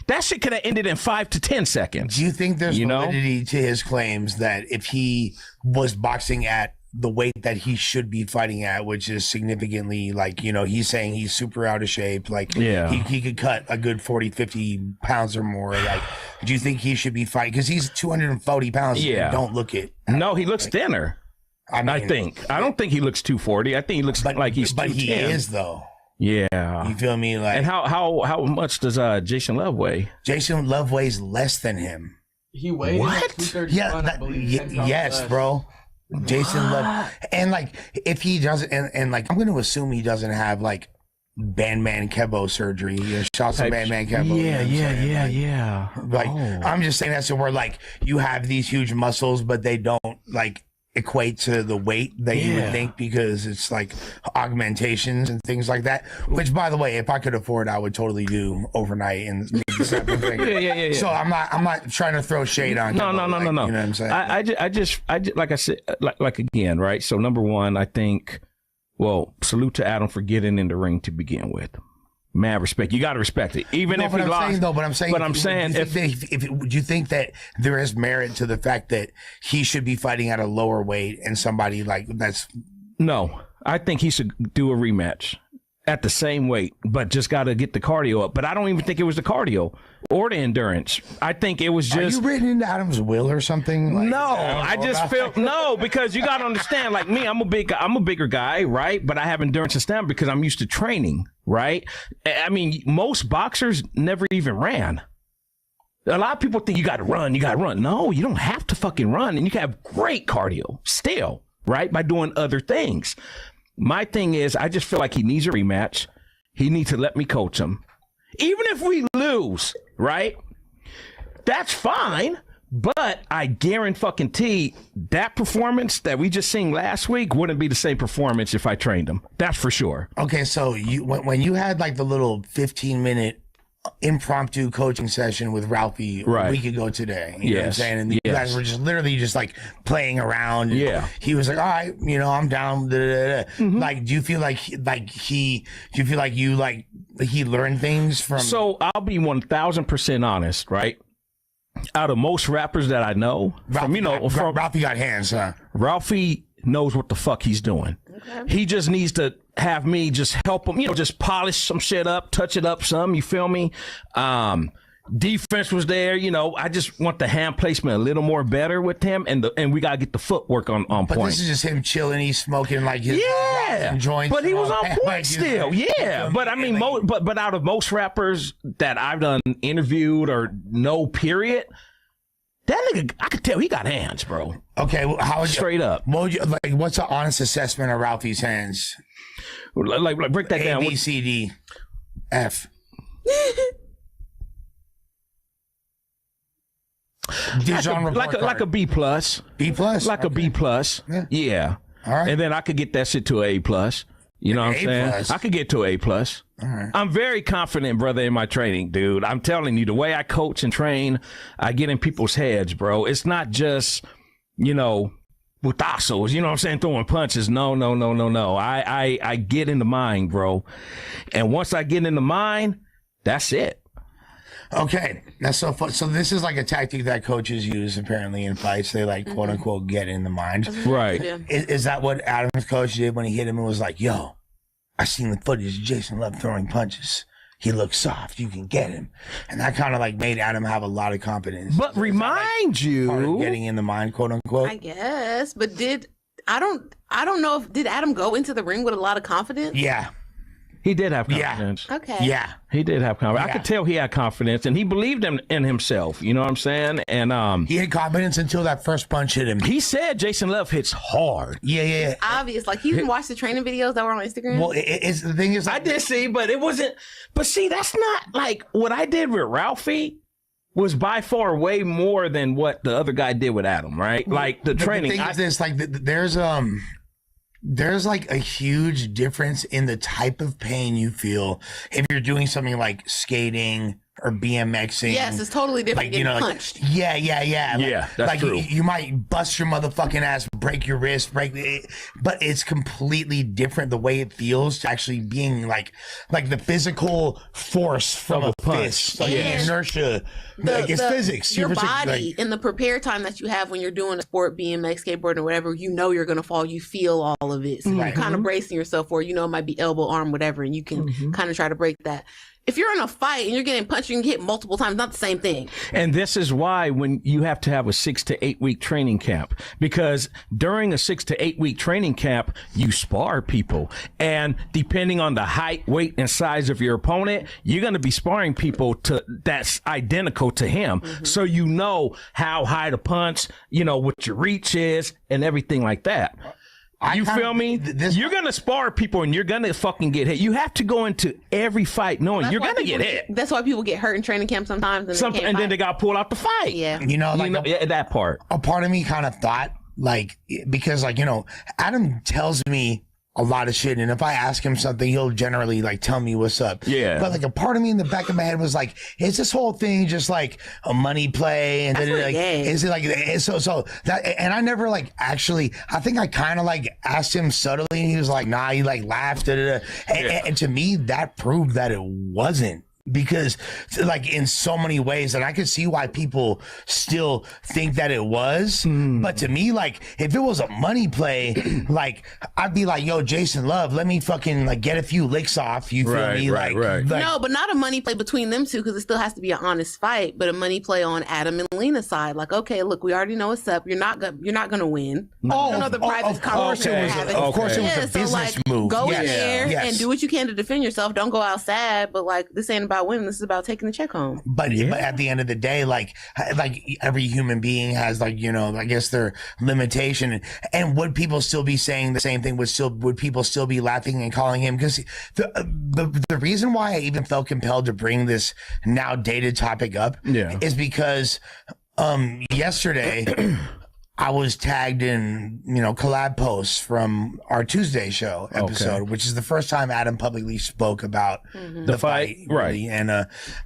that shit could have ended in 5 to 10 seconds. Do you think there's validity to his claims that if he was boxing at the weight that he should be fighting at, which is significantly he's saying he's super out of shape, he could cut a good 40, 50 pounds or more. Like, do you think he should be fighting? Because he's 240 pounds. Yeah. Don't look it. No, he looks thinner. I think. I don't think he looks 240. I think he looks like he's 210. But he is, though. Yeah. You feel me? Like, and how much does Jason Love weigh? Jason Love weighs less than him. He weighs what? 231, I believe. Yes, bro. Jason Love, and if he doesn't, and I'm going to assume he doesn't have Bandman Kebo surgery. Shots of Bandman Kebo. Yeah. I'm just saying that's where you have these huge muscles, but they don't equate to the weight that you would think because it's augmentations and things like that. Which, by the way, if I could afford, I would totally do overnight and yeah. So I'm not trying to throw shade on. No. You know what I'm saying? I just like I said, again, right? So number one, I think, salute to Adam for getting in the ring to begin with. Mad respect. You got to respect it, even if he lost. But I'm saying, do you think that there is merit to the fact that he should be fighting at a lower weight and somebody that's? No, I think he should do a rematch at the same weight, but just got to get the cardio up. But I don't even think it was the cardio or the endurance. I think it was just. Are you written into Adam's will or something? No, I just feel because you got to understand. Like me, I'm a bigger guy, right? But I have endurance and stamina because I'm used to training, right? I mean, most boxers never even ran. A lot of people think you got to run. No, you don't have to fucking run, and you can have great cardio still, right? By doing other things. My thing is, I just feel like he needs a rematch. He needs to let me coach him. Even if we lose, right? That's fine. But I guarantee that performance that we just seen last week wouldn't be the same performance if I trained him. That's for sure. Okay, so when you had the little 15-minute impromptu coaching session with Ralphie a week ago today. You know what I'm saying? And you guys were just literally just playing around. Yeah. He was like, all right, I'm down. Mm-hmm. Do you feel he learned things from? So I'll be 1,000% honest, right? Out of most rappers that I know, Ralphie got hands, huh? Ralphie knows what the fuck he's doing. Okay. He just needs to have me just help him, just polish some shit up, touch it up some, you feel me? Defense was there, I just want the hand placement a little more better with him, and we gotta get the footwork on point. But this is just him chilling, he's smoking his joints. But he was on point still, But I mean, but out of most rappers that I've done interviewed or know, period, that nigga, I could tell he got hands, bro. Okay, well, straight up? What's an honest assessment of Ralphie's hands? Like break that down. A, B, C, D, F. Like a B plus. B plus? Like a B plus. Yeah. All right. And then I could get that shit to an A plus. You know what I'm saying? I could get to an A plus. All right. I'm very confident, brother, in my training, dude. I'm telling you, the way I coach and train, I get in people's heads, bro. It's not just, putazos, you know what I'm saying, throwing punches. No. I get in the mind, bro. And once I get in the mind, that's it. Okay, that's so fun. So this is a tactic that coaches use apparently in fights. They quote unquote get in the mind. Right. Yeah. Is that what Adam's coach did when he hit him and was like, yo, I seen the footage of Jason Love throwing punches. He looks soft. You can get him. And that kind of made Adam have a lot of confidence. But remind you, getting in the mind, quote unquote. I guess. But I don't know if did Adam go into the ring with a lot of confidence? Yeah. He did have confidence. Okay. Yeah. He did have confidence. Yeah. I could tell he had confidence, and he believed in himself. You know what I'm saying? And he had confidence until that first punch hit him. He said Jason Love hits hard. Yeah. Obvious. Like, you can watch the training videos that were on Instagram. Well, it's the thing is, like, I did see, but it wasn't. But see, that's not like what I did with Ralphie. Was by far way more than what the other guy did with Adam, right? Like the training. The thing is this, like, there's like a huge difference in the type of pain you feel if you're doing something like skating or BMXing. Yes, it's totally different. Like, getting punched. punched. Yeah. Yeah, that's like, true. You might bust your motherfucking ass, break your wrist, but it's completely different the way it feels to actually being like the physical force from a fist, like the inertia. It's physics. Your You're body in the prepared time that you have when you're doing a sport, BMX, skateboarding, or whatever, you know you're gonna fall. You feel all of it, so you're kind of bracing yourself for. You know, it might be elbow, arm, whatever, and you can kind of try to break that. If you're in a fight and you're getting punched, you can get hit multiple times. Not the same thing. And this is why when you have to have a 6 to 8 week training camp, because during a 6 to 8 week training camp, you spar people. And depending on the height, weight, and size of your opponent, you're going to be sparring people that's identical to him. So you know how high to punch, you know, what your reach is and everything like that. You feel me? You're going to spar people and you're going to fucking get hit. You have to go into every fight knowing you're going to get hit. That's why people get hurt in training camp sometimes. And then they got pulled out the fight. Yeah. That part. A part of me kind of thought, like, because, like, you know, Adam tells me a lot of shit, and if I ask him something, he'll generally like tell me what's up. Yeah. But like a part of me in the back of my head was like, is this whole thing just like a money play? And then like, is it like so that? And I never like actually. I think I kind of like asked him subtly, and he was like, nah. He like laughed. And to me, that proved that it wasn't. Because like in so many ways, and I can see why people still think that it was, but to me, like if it was a money play, like I'd be like, yo, Jason Love, let me fucking like get a few licks off. You feel me? Right. No, but not a money play between them two, because it still has to be an honest fight, but a money play on Adam and Lena's side. Like, okay, look, we already know what's up. You're not gonna win. Of course it was a business move. Go in there and do what you can to defend yourself. Don't go out sad, but like this ain't about winning. This is about taking the check home. But at the end of the day, like every human being has, like, you know, I guess their limitation. And would people still be saying the same thing? Would people still be laughing and calling him? Because the reason why I even felt compelled to bring this now dated topic up is because yesterday I was tagged in, you know, collab posts from our Tuesday show episode, which is the first time Adam publicly spoke about the fight. Really. And,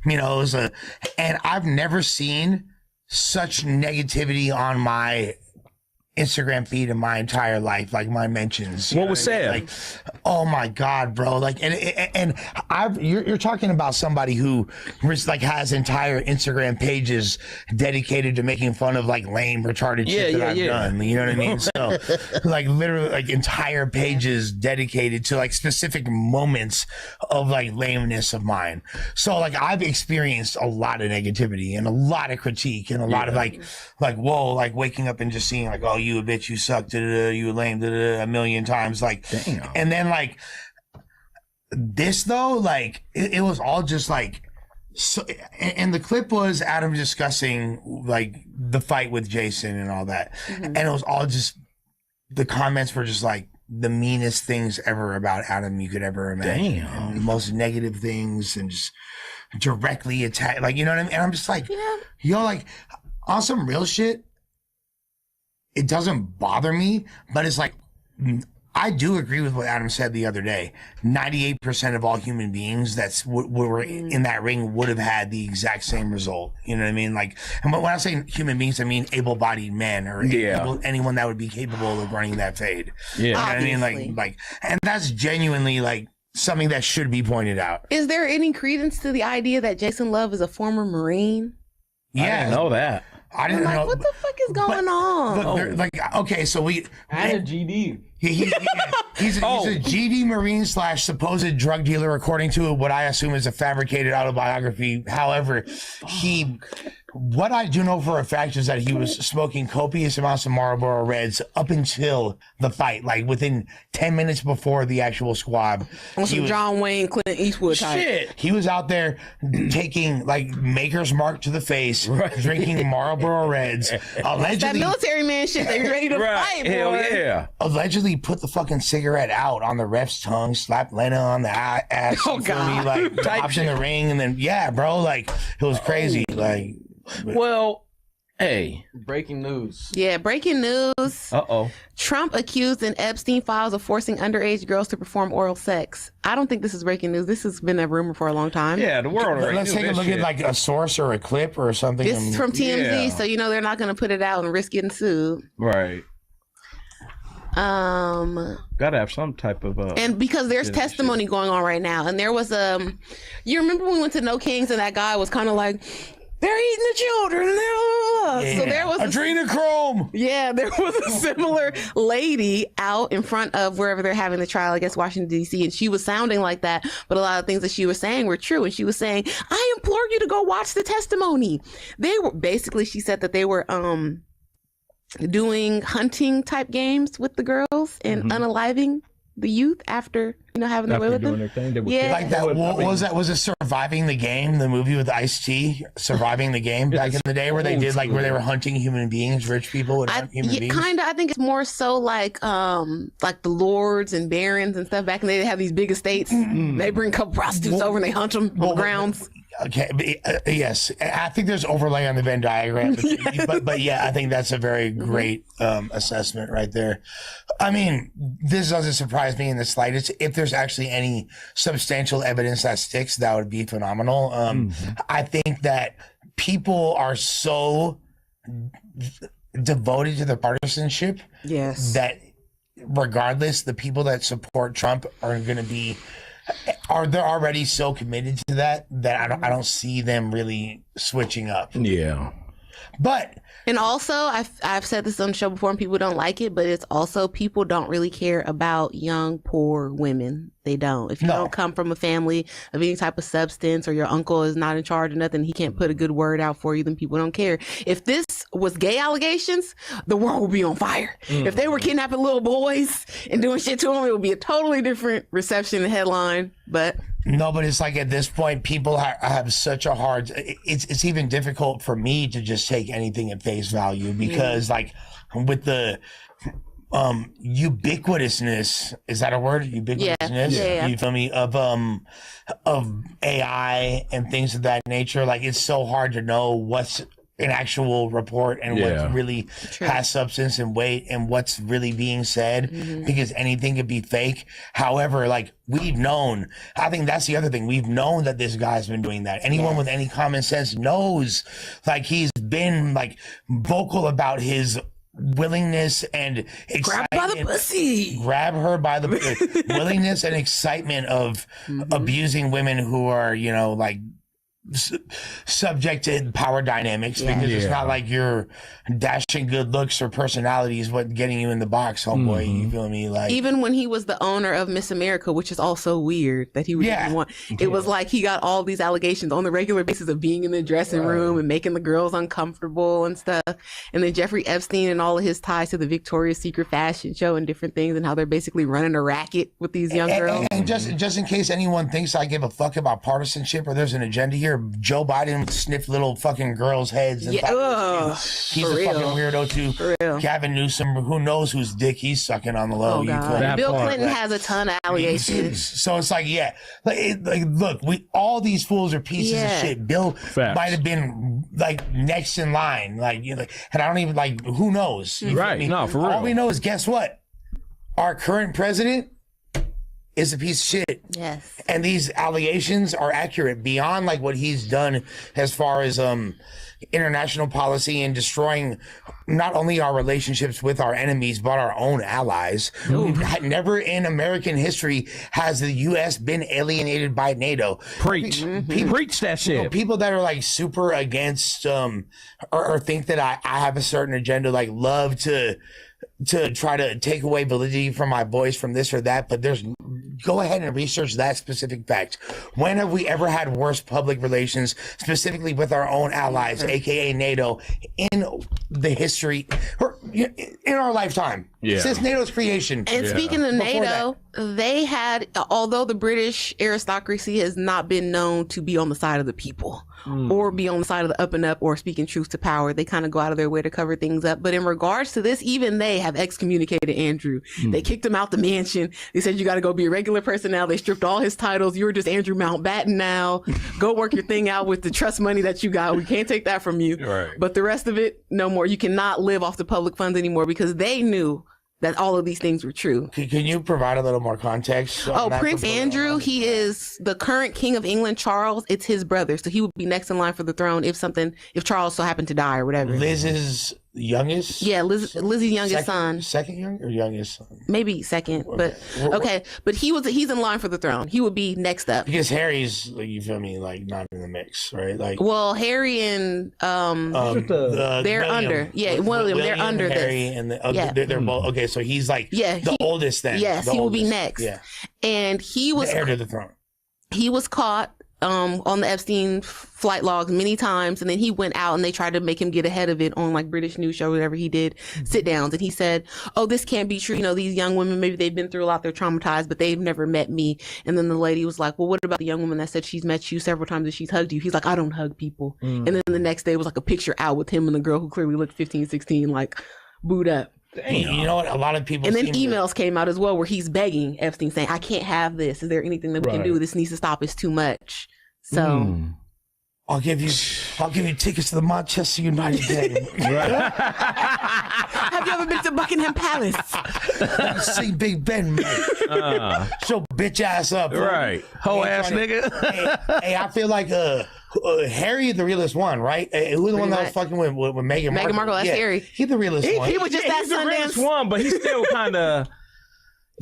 you know, it was and I've never seen such negativity on my Instagram feed in my entire life, like my mentions. What was said? Like, oh my God, bro! Like, and you're talking about somebody who like has entire Instagram pages dedicated to making fun of like lame, retarded shit that I've done. You know what I mean? So, like, literally, like entire pages dedicated to like specific moments of like lameness of mine. So, like, I've experienced a lot of negativity and a lot of critique and a lot of like whoa, like waking up and just seeing like, oh, you a bitch, you suck, you lame, a million times, like, damn. And then like this though, like it was all just like, so, and the clip was Adam discussing like the fight with Jason and all that, and it was all just, the comments were just like the meanest things ever about Adam you could ever imagine. Damn. And the most negative things, and just directly attack, like, you know what I mean? And I'm just like, yo, like on some real shit, it doesn't bother me, but it's like, I do agree with what Adam said the other day. 98% of all human beings that's were in that ring would have had the exact same result. You know what I mean? Like, and when I say human beings, I mean able-bodied men or anyone that would be capable of running that fade. Yeah, you know what I mean? Like, and that's genuinely like something that should be pointed out. Is there any credence to the idea that Jason Love is a former Marine? Yeah, I didn't know that. I didn't know. What the fuck is going on? Like, okay, so we and a GD. He's a GD Marine / supposed drug dealer, according to what I assume is a fabricated autobiography. However, he What I do know for a fact is that he was smoking copious amounts of Marlboro Reds up until the fight, like within 10 minutes before the actual squab. On some John Wayne, Clint Eastwood type. Shit. He was out there taking like Maker's Mark to the face, drinking Marlboro Reds. Allegedly, that military man shit, they ready to fight, boy. Hell yeah. Allegedly put the fucking cigarette out on the ref's tongue, slapped Lena on the ass, Oh, God. like popped in the ring, and then, yeah, bro, like, it was crazy. Like, well, hey. Breaking news. Yeah, breaking news. Uh-oh. Trump accused in Epstein files of forcing underage girls to perform oral sex. I don't think this is breaking news. This has been a rumor for a long time. Yeah, the world already Let's take a look at like a source or a clip or something. This is from TMZ, so you know they're not going to put it out and risk getting sued. Right. Gotta have some type of and because there's testimony going on right now, and there was you remember when we went to No Kings and that guy was kind of like, they're eating the children. So there was adrenochrome. Yeah, there was a similar lady out in front of wherever they're having the trial, I guess Washington D.C., and she was sounding like that, but a lot of things that she was saying were true. And she was saying, I implore you to go watch the testimony. They were basically, she said that they were doing hunting type games with the girls and unaliving the youth after, you know, having their way with them. Yeah, like that. What was that? Was it Surviving the Game, the movie with Ice-T, Surviving the Game, back in the day, where they did like where they were hunting human beings, rich people would hunt human beings. Kind of. I think it's more so like the lords and barons and stuff. Back in the day, they have these big estates. They bring a couple prostitutes over and they hunt them on the grounds. Okay. Yes, I think there's overlay on the Venn diagram, but yeah, I think that's a very great assessment right there. I mean, this doesn't surprise me in the slightest. If there's actually any substantial evidence that sticks, that would be phenomenal. I think that people are so devoted to the partisanship, yes, that regardless, the people that support Trump are going to be. They're already so committed to that I don't see them really switching up. Yeah. But and also I've said this on the show before and people don't like it, but it's also people don't really care about young poor women. They don't. If you don't come from a family of any type of substance, or your uncle is not in charge of nothing, he can't put a good word out for you, then people don't care. If this was gay allegations, the world would be on fire. If they were kidnapping little boys and doing shit to them, it would be a totally different reception and headline. But no, but it's like at this point, people have such a hard. It's even difficult for me to just take anything at face value because, like, with the ubiquitousness, is that a word? Ubiquitousness, yeah. You feel me? Of AI and things of that nature. Like, it's so hard to know what's an actual report and what really has substance and weight and what's really being said, because anything could be fake. However, like, we've known, I think that's the other thing. We've known that this guy's been doing that. Anyone with any common sense knows, like, he's been like vocal about his willingness and excitement. Grab by the pussy. Grab her by the willingness and excitement of abusing women who are, you know, like, subject to power dynamics, because it's not like your dashing good looks or personality is what getting you in the box, homeboy. You feel me? Like, even when he was the owner of Miss America, which is also weird that he would even want, it was like he got all these allegations on the regular basis of being in the dressing room and making the girls uncomfortable and stuff. And then Jeffrey Epstein and all of his ties to the Victoria's Secret fashion show and different things, and how they're basically running a racket with these young girls. And just in case anyone thinks I give a fuck about partisanship or there's an agenda here, Joe Biden sniffed little fucking girls' heads. And he's a fucking weirdo too. Gavin Newsom, who knows whose dick he's sucking on the low. Bill Clinton has a ton of allegations. So it's like, look, all these fools are pieces of shit. Bill might have been like next in line, like, you know, and I don't even like. Who knows? Right? No, for real. All we know is, guess what? Our current president is a piece of shit. Yes. And these allegations are accurate beyond like what he's done as far as international policy and destroying not only our relationships with our enemies, but our own allies. Never in American history has the U.S. been alienated by NATO. Preach. Preach that shit. You know, people that are like super against or think that I have a certain agenda, like love to to try to take away validity from my voice from this or that, but go ahead and research that specific fact. When have we ever had worse public relations, specifically with our own allies, aka NATO, in the history or in our lifetime? Since NATO's creation. And speaking of NATO, they had, although the British aristocracy has not been known to be on the side of the people or be on the side of the up and up or speaking truth to power, they kind of go out of their way to cover things up. But in regards to this, even they have excommunicated Andrew. They kicked him out the mansion. They said, you got to go be a regular person now. They stripped all his titles. You're just Andrew Mountbatten now. Go work your thing out with the trust money that you got. We can't take that from you. Right. But the rest of it, no more. You cannot live off the public funds anymore because they knew that all of these things were true. Can you provide a little more context? Prince Andrew, he is the current King of England. Charles, it's his brother. So he would be next in line for the throne if Charles so happened to die or whatever. Liz's youngest? Yeah, Lizzie's youngest son. Second young or youngest son? Maybe second, but okay. But he's in line for the throne. He would be next up. Because Harry's, you feel me, like not in the mix, right? Like, well, Harry and they're under. Yeah, William, they're under Harry this. And they're both okay. So he's like the oldest then. Yes, he will be next. Yeah, and he was the heir to the throne. He was caught on the Epstein flight logs many times, and then he went out and they tried to make him get ahead of it on like British news show, whatever he did, sit downs, and he said, oh, this can't be true. You know, these young women, maybe they've been through a lot, they're traumatized, but they've never met me. And then the lady was like, well, what about the young woman that said she's met you several times and she's hugged you? He's like, I don't hug people. And then the next day was like a picture out with him and the girl who clearly looked 15, 16, like booed up. Damn. You know what? A lot of people. And then emails came out as well where he's begging Epstein, saying, I can't have this. Is there anything that we can do? This needs to stop. It's too much. So I'll give you tickets to the Manchester United game. Have you ever been to Buckingham Palace? See Big Ben, man. So bitch ass up. Right. Hoe ass nigga. Hey, I feel like Harry the realest one, right? Who's the one that was fucking with Meghan Markle? Meghan Markle, that's Harry. He's the realest one. He was just he's the realest one, but he's still kind of...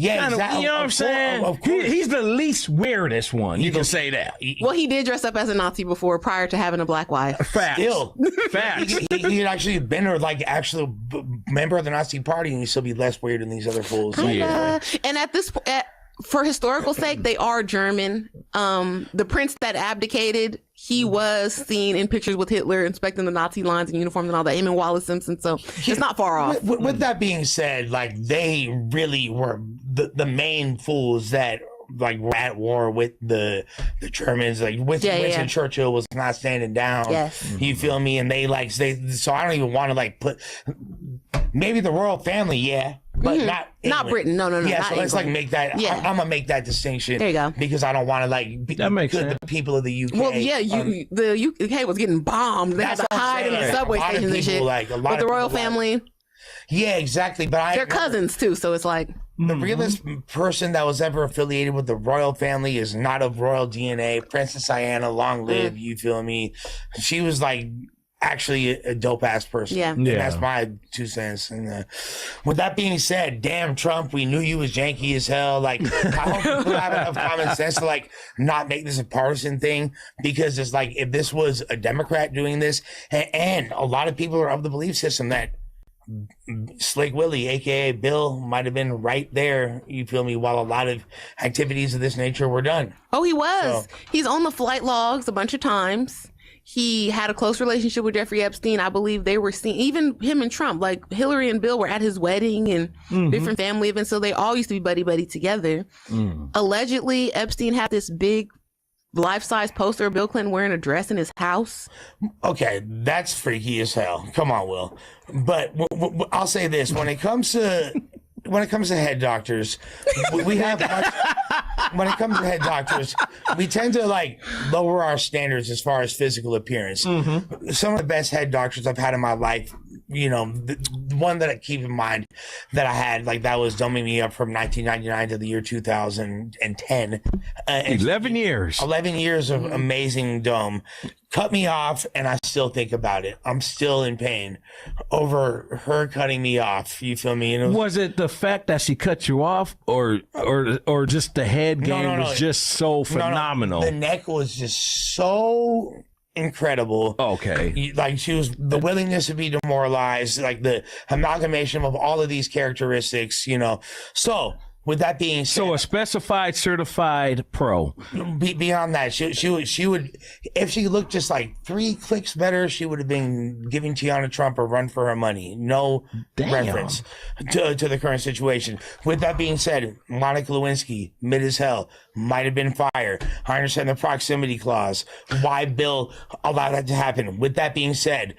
Yeah, exactly. You know what I'm saying? Of course. He's the least weirdest one. You can say that. Well, he did dress up as a Nazi before, prior to having a black wife. Facts. Still. Facts. He had actually been a member of the Nazi party, and he'd still be less weird than these other fools. Yeah. And at this point, for historical sake, they are German. The prince that abdicated, he was seen in pictures with Hitler inspecting the Nazi lines and uniforms and all that. Him and Wallace Simpson, so it's not far off. With that being said, like they really were the main fools that like were at war with the Germans. Like Winston Churchill was not standing down. Yes. You feel me? And so I don't even want to like put maybe the royal family, but not England. Britain. No. Yeah, so let's England. like make that. Yeah. I'm gonna make that distinction. There you go. Because I don't want to like that makes sense. the people of the UK. Well, yeah, the UK was getting bombed. They had to hide in the subway stations and shit. But the royal family. Yeah, exactly. But they're cousins too, so it's like the realest person that was ever affiliated with the royal family is not of royal DNA. Princess Diana, long live. You feel me? She was like actually a dope ass person. Yeah. And that's my 2 cents. And with that being said, damn Trump, we knew you was janky as hell. Like I hope people have enough common sense to like not make this a partisan thing, because it's like if this was a Democrat doing this, and a lot of people are of the belief system that Slick Willie, aka Bill, might have been right there, you feel me, while a lot of activities of this nature were done. Oh, he was. He's on the flight logs a bunch of times. He had a close relationship with Jeffrey Epstein. I believe they were seen, even him and Trump, like Hillary and Bill were at his wedding and different family events. So they all used to be buddy together. Allegedly, Epstein had this big life-size poster of Bill Clinton wearing a dress in his house. Okay, that's freaky as hell. Come on, Will. But I'll say this: when it comes to head doctors, we have when it comes to head doctors, we tend to like lower our standards as far as physical appearance. Some of the best head doctors I've had in my life, you know, the one that I keep in mind that I had, like that was doming me up from 1999 to the year 2010. 11 years. 11 years of amazing dome. Cut me off, and I still think about it. I'm still in pain over her cutting me off. You feel me? And was it the fact that she cut you off, or just the head game was just so phenomenal? The neck was just so incredible. Okay. Like she was the willingness to be demoralized, like the amalgamation of all of these characteristics, you know. So with that being said, so a specified certified pro. Beyond that, she would, if she looked just like 3 clicks better, she would have been giving Tiana Trump a run for her money. No reference to the current situation. With that being said, Monica Lewinsky, mid as hell, might have been fired. I understand the proximity clause. Why Bill allowed that to happen? With that being said,